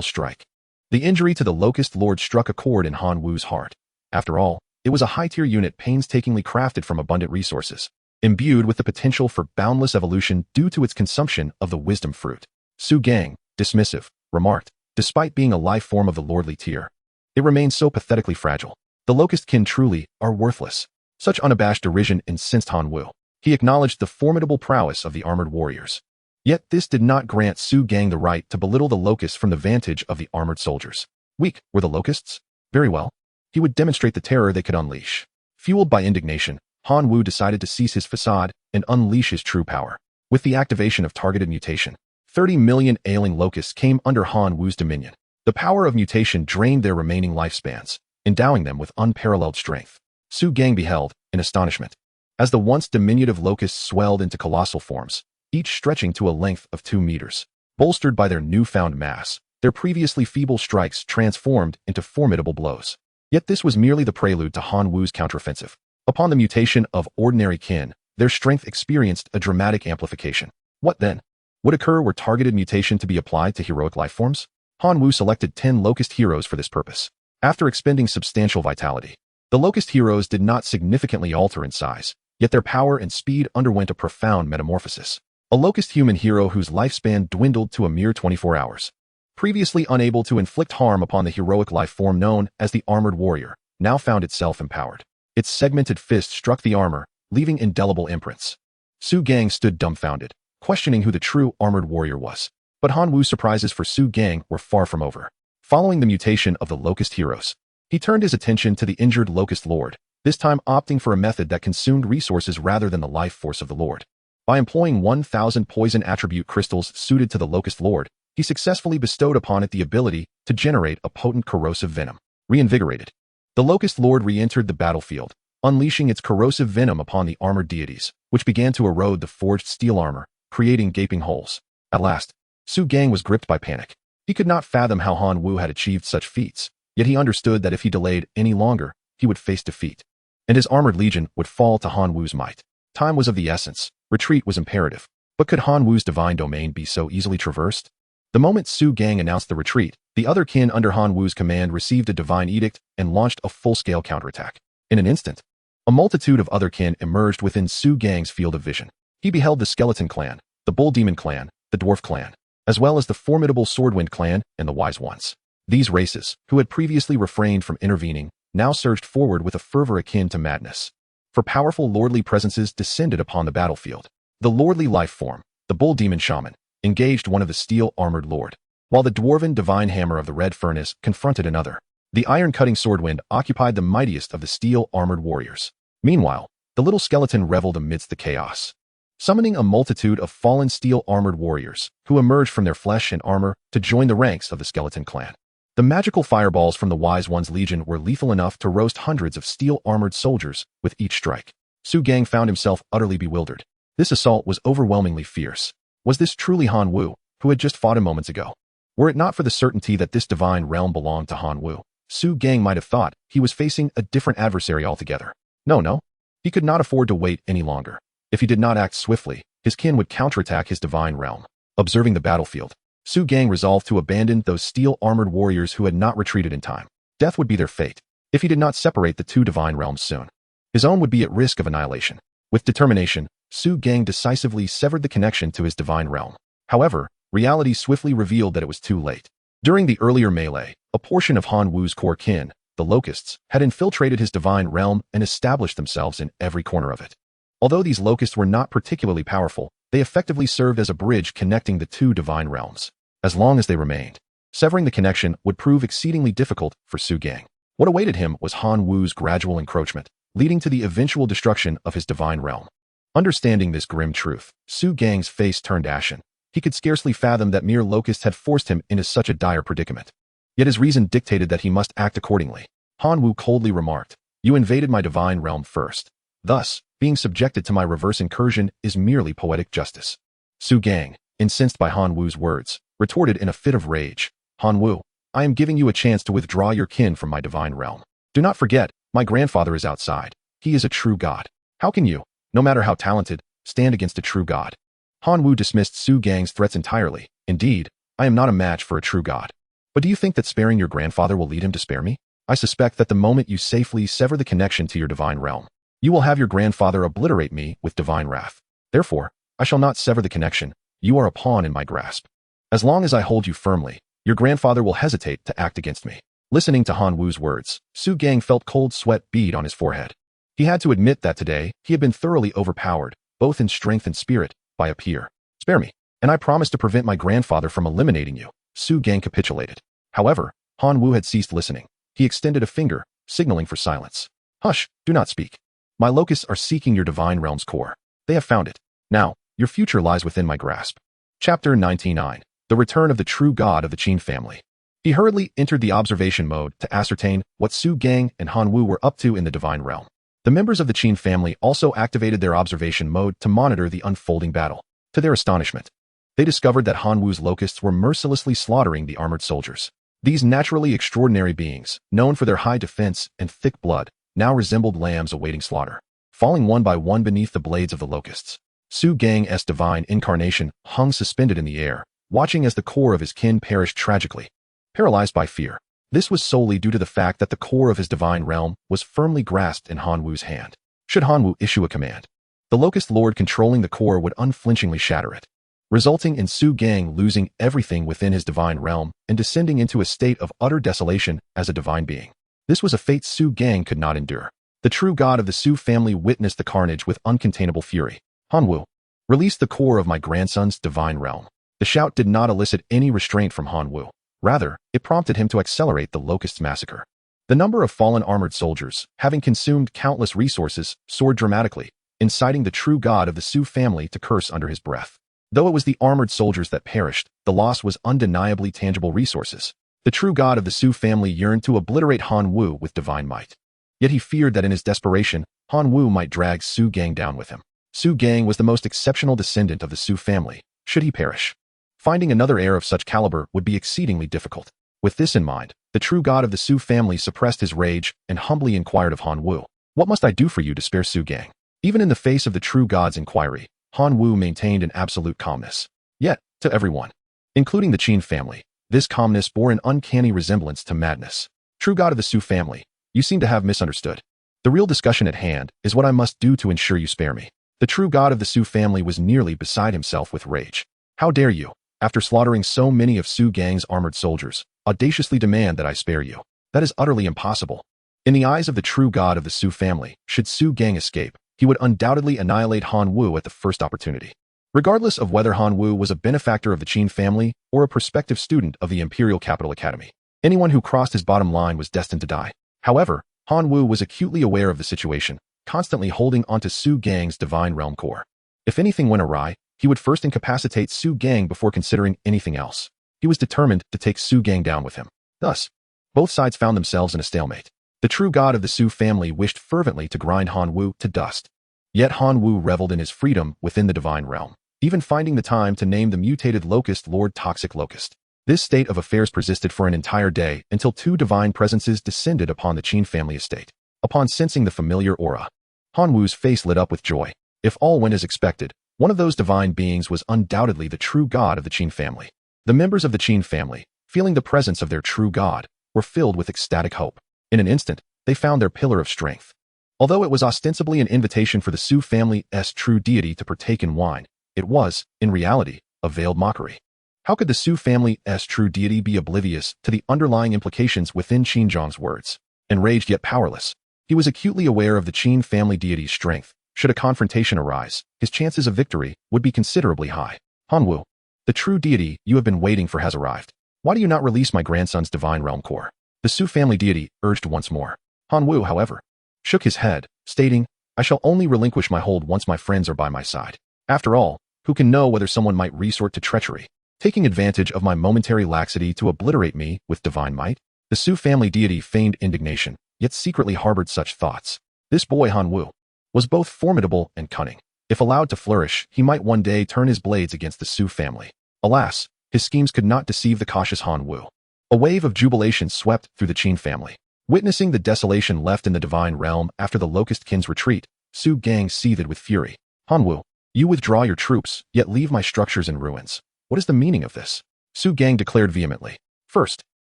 strike. The injury to the locust lord struck a chord in Han Wu's heart. After all, it was a high-tier unit painstakingly crafted from abundant resources, imbued with the potential for boundless evolution due to its consumption of the wisdom fruit. Su Gang, dismissive, remarked, despite being a life form of the lordly tier, it remains so pathetically fragile. The locust kin truly are worthless. Such unabashed derision incensed Han Wu. He acknowledged the formidable prowess of the armored warriors. Yet this did not grant Su Gang the right to belittle the locusts from the vantage of the armored soldiers. Weak were the locusts? Very well. He would demonstrate the terror they could unleash. Fueled by indignation, Han Wu decided to cease his facade and unleash his true power. With the activation of targeted mutation, 30 million ailing locusts came under Han Wu's dominion. The power of mutation drained their remaining lifespans, endowing them with unparalleled strength. Su Gang beheld, in astonishment, as the once diminutive locusts swelled into colossal forms, each stretching to a length of 2 meters. Bolstered by their newfound mass, their previously feeble strikes transformed into formidable blows. Yet this was merely the prelude to Han Wu's counteroffensive. Upon the mutation of ordinary kin, their strength experienced a dramatic amplification. What then? Would occur were targeted mutation to be applied to heroic life forms? Han Wu selected 10 locust heroes for this purpose. After expending substantial vitality, the locust heroes did not significantly alter in size, yet their power and speed underwent a profound metamorphosis. A locust human hero whose lifespan dwindled to a mere 24 hours. Previously unable to inflict harm upon the heroic life form known as the armored warrior, now found itself empowered. Its segmented fist struck the armor, leaving indelible imprints. Su Gang stood dumbfounded, questioning who the true armored warrior was. But Han Wu's surprises for Su Gang were far from over. Following the mutation of the locust heroes, He turned his attention to the injured Locust Lord, this time opting for a method that consumed resources rather than the life force of the Lord. By employing 1,000 poison attribute crystals suited to the Locust Lord, he successfully bestowed upon it the ability to generate a potent corrosive venom. Reinvigorated. The Locust Lord re-entered the battlefield, unleashing its corrosive venom upon the armored deities, which began to erode the forged steel armor, creating gaping holes. At last, Su Gang was gripped by panic. He could not fathom how Han Wu had achieved such feats, yet he understood that if he delayed any longer, he would face defeat, and his armored legion would fall to Han Wu's might. Time was of the essence. Retreat was imperative. But could Han Wu's divine domain be so easily traversed? The moment Su Gang announced the retreat, the other kin under Han Wu's command received a divine edict and launched a full-scale counterattack. In an instant, a multitude of other kin emerged within Su Gang's field of vision. He beheld the Skeleton Clan, the Bull Demon Clan, the Dwarf Clan, as well as the formidable Swordwind Clan and the Wise Ones. These races, who had previously refrained from intervening, now surged forward with a fervor akin to madness. For powerful lordly presences descended upon the battlefield. The lordly life form, the Bull Demon Shaman, engaged one of the steel-armored lord, while the dwarven divine hammer of the Red Furnace confronted another. The iron-cutting Swordwind occupied the mightiest of the steel-armored warriors. Meanwhile, the little skeleton reveled amidst the chaos, summoning a multitude of fallen steel-armored warriors who emerged from their flesh and armor to join the ranks of the Skeleton Clan. The magical fireballs from the Wise One's legion were lethal enough to roast hundreds of steel-armored soldiers with each strike. Su Gang found himself utterly bewildered. This assault was overwhelmingly fierce. Was this truly Han Wu, who had just fought him moments ago? Were it not for the certainty that this divine realm belonged to Han Wu, Su Gang might have thought he was facing a different adversary altogether. No. He could not afford to wait any longer. If he did not act swiftly, his kin would counterattack his divine realm. Observing the battlefield, Su Gang resolved to abandon those steel-armored warriors who had not retreated in time. Death would be their fate if he did not separate the two divine realms soon. His own would be at risk of annihilation. With determination, Su Gang decisively severed the connection to his divine realm. However, reality swiftly revealed that it was too late. During the earlier melee, a portion of Han Wu's core kin, the Locusts, had infiltrated his divine realm and established themselves in every corner of it. Although these Locusts were not particularly powerful, they effectively served as a bridge connecting the two divine realms. As long as they remained, severing the connection would prove exceedingly difficult for Su Gang. What awaited him was Han Wu's gradual encroachment, leading to the eventual destruction of his divine realm. Understanding this grim truth, Su Gang's face turned ashen. He could scarcely fathom that mere locusts had forced him into such a dire predicament. Yet his reason dictated that he must act accordingly. Han Wu coldly remarked, "You invaded my divine realm first. Thus, being subjected to my reverse incursion is merely poetic justice." Su Gang, incensed by Han Wu's words, retorted in a fit of rage, "Han Wu, I am giving you a chance to withdraw your kin from my divine realm. Do not forget, my grandfather is outside. He is a true god. How can you, no matter how talented, stand against a true god?" Han Wu dismissed Su Gang's threats entirely. "Indeed, I am not a match for a true god. But do you think that sparing your grandfather will lead him to spare me? I suspect that the moment you safely sever the connection to your divine realm, you will have your grandfather obliterate me with divine wrath. Therefore, I shall not sever the connection. You are a pawn in my grasp. As long as I hold you firmly, your grandfather will hesitate to act against me." Listening to Han Wu's words, Su Gang felt cold sweat bead on his forehead. He had to admit that today, he had been thoroughly overpowered, both in strength and spirit, by a peer. "Spare me, and I promise to prevent my grandfather from eliminating you." Su Gang capitulated. However, Han Wu had ceased listening. He extended a finger, signaling for silence. "Hush, do not speak. My locusts are seeking your divine realm's core. They have found it. Now, your future lies within my grasp." Chapter 99. The Return of the True God of the Qin Family. He hurriedly entered the observation mode to ascertain what Su Gang and Han Wu were up to in the divine realm. The members of the Qin family also activated their observation mode to monitor the unfolding battle. To their astonishment, they discovered that Han Wu's locusts were mercilessly slaughtering the armored soldiers. These naturally extraordinary beings, known for their high defense and thick blood, now resembled lambs awaiting slaughter, falling one by one beneath the blades of the locusts. Su Gang's divine incarnation hung suspended in the air, watching as the core of his kin perished tragically. Paralyzed by fear, this was solely due to the fact that the core of his divine realm was firmly grasped in Han Wu's hand. Should Han Wu issue a command, the Locust Lord controlling the core would unflinchingly shatter it, resulting in Su Gang losing everything within his divine realm and descending into a state of utter desolation as a divine being. This was a fate Su Gang could not endure. The true god of the Su family witnessed the carnage with uncontainable fury. "Han Wu, release the core of my grandson's divine realm." The shout did not elicit any restraint from Han Wu. Rather, it prompted him to accelerate the Locust's massacre. The number of fallen armored soldiers, having consumed countless resources, soared dramatically, inciting the true god of the Su family to curse under his breath. Though it was the armored soldiers that perished, the loss was undeniably tangible resources. The true god of the Su family yearned to obliterate Han Wu with divine might. Yet he feared that in his desperation, Han Wu might drag Su Gang down with him. Su Gang was the most exceptional descendant of the Su family. Should he perish, finding another heir of such caliber would be exceedingly difficult. With this in mind, the true god of the Su family suppressed his rage and humbly inquired of Han Wu, "What must I do for you to spare Su Gang?" Even in the face of the true god's inquiry, Han Wu maintained an absolute calmness. Yet, to everyone, including the Qin family, this calmness bore an uncanny resemblance to madness. "True god of the Su family, you seem to have misunderstood. The real discussion at hand is what I must do to ensure you spare me." The true god of the Su family was nearly beside himself with rage. "How dare you, after slaughtering so many of Su Gang's armored soldiers, audaciously demand that I spare you? That is utterly impossible." In the eyes of the true god of the Su family, should Su Gang escape, he would undoubtedly annihilate Han Wu at the first opportunity. Regardless of whether Han Wu was a benefactor of the Qin family or a prospective student of the Imperial Capital Academy, anyone who crossed his bottom line was destined to die. However, Han Wu was acutely aware of the situation, constantly holding onto Su Gang's divine realm core. If anything went awry, he would first incapacitate Su Gang before considering anything else. He was determined to take Su Gang down with him. Thus, both sides found themselves in a stalemate. The true god of the Su family wished fervently to grind Han Wu to dust. Yet Han Wu reveled in his freedom within the divine realm, even finding the time to name the mutated locust Lord Toxic Locust. This state of affairs persisted for an entire day until two divine presences descended upon the Qin family estate. Upon sensing the familiar aura, Han Wu's face lit up with joy. If all went as expected, one of those divine beings was undoubtedly the true god of the Qin family. The members of the Qin family, feeling the presence of their true god, were filled with ecstatic hope. In an instant, they found their pillar of strength. Although it was ostensibly an invitation for the Su family's true deity to partake in wine, it was, in reality, a veiled mockery. How could the Su family's true deity be oblivious to the underlying implications within Xinjiang's words? Enraged yet powerless, he was acutely aware of the Qin family deity's strength. Should a confrontation arise, his chances of victory would be considerably high. "Han Wu, the true deity you have been waiting for has arrived. Why do you not release my grandson's divine realm core?" The Su family deity urged once more. Han Wu, however, shook his head, stating, "I shall only relinquish my hold once my friends are by my side. After all, who can know whether someone might resort to treachery, taking advantage of my momentary laxity to obliterate me with divine might?" The Su family deity feigned indignation, yet secretly harbored such thoughts. This boy Han Wu was both formidable and cunning. If allowed to flourish, he might one day turn his blades against the Su family. Alas, his schemes could not deceive the cautious Han Wu. A wave of jubilation swept through the Qin family. Witnessing the desolation left in the divine realm after the Locust Kin's retreat, Su Gang seethed with fury. "Han Wu, you withdraw your troops, yet leave my structures in ruins. What is the meaning of this?" Su Gang declared vehemently. "First,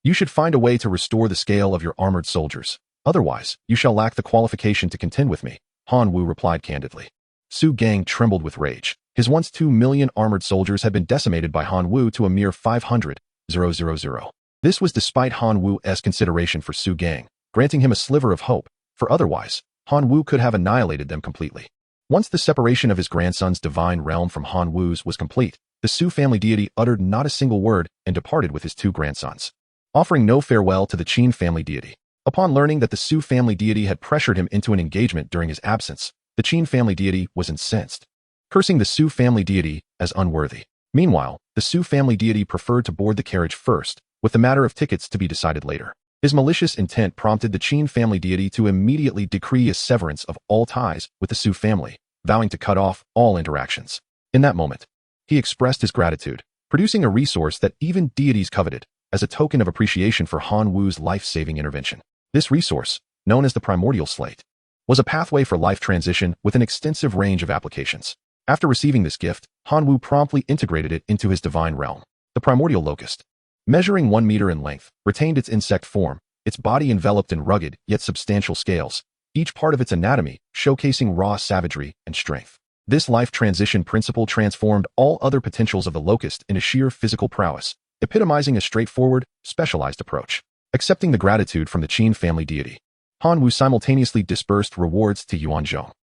you should find a way to restore the scale of your armored soldiers. Otherwise, you shall lack the qualification to contend with me," Han Wu replied candidly. Su Gang trembled with rage. His once 2 million armored soldiers had been decimated by Han Wu to a mere 500,000. This was despite Han Wu's consideration for Su Gang, granting him a sliver of hope, for otherwise, Han Wu could have annihilated them completely. Once the separation of his grandson's divine realm from Han Wu's was complete, the Su family deity uttered not a single word and departed with his 2 grandsons, offering no farewell to the Qin family deity. Upon learning that the Su family deity had pressured him into an engagement during his absence, the Qin family deity was incensed, cursing the Su family deity as unworthy. Meanwhile, the Su family deity preferred to board the carriage first, with the matter of tickets to be decided later. His malicious intent prompted the Qin family deity to immediately decree a severance of all ties with the Su family, vowing to cut off all interactions. In that moment, he expressed his gratitude, producing a resource that even deities coveted, as a token of appreciation for Han Wu's life-saving intervention. This resource, known as the Primordial Slate, was a pathway for life transition with an extensive range of applications. After receiving this gift, Han Wu promptly integrated it into his divine realm. The primordial locust, measuring 1 meter in length, retained its insect form, its body enveloped in rugged yet substantial scales, each part of its anatomy showcasing raw savagery and strength. This life transition principle transformed all other potentials of the locust into sheer physical prowess, epitomizing a straightforward, specialized approach. Accepting the gratitude from the Qin family deity, Han Wu simultaneously disbursed rewards to Yuanzhong,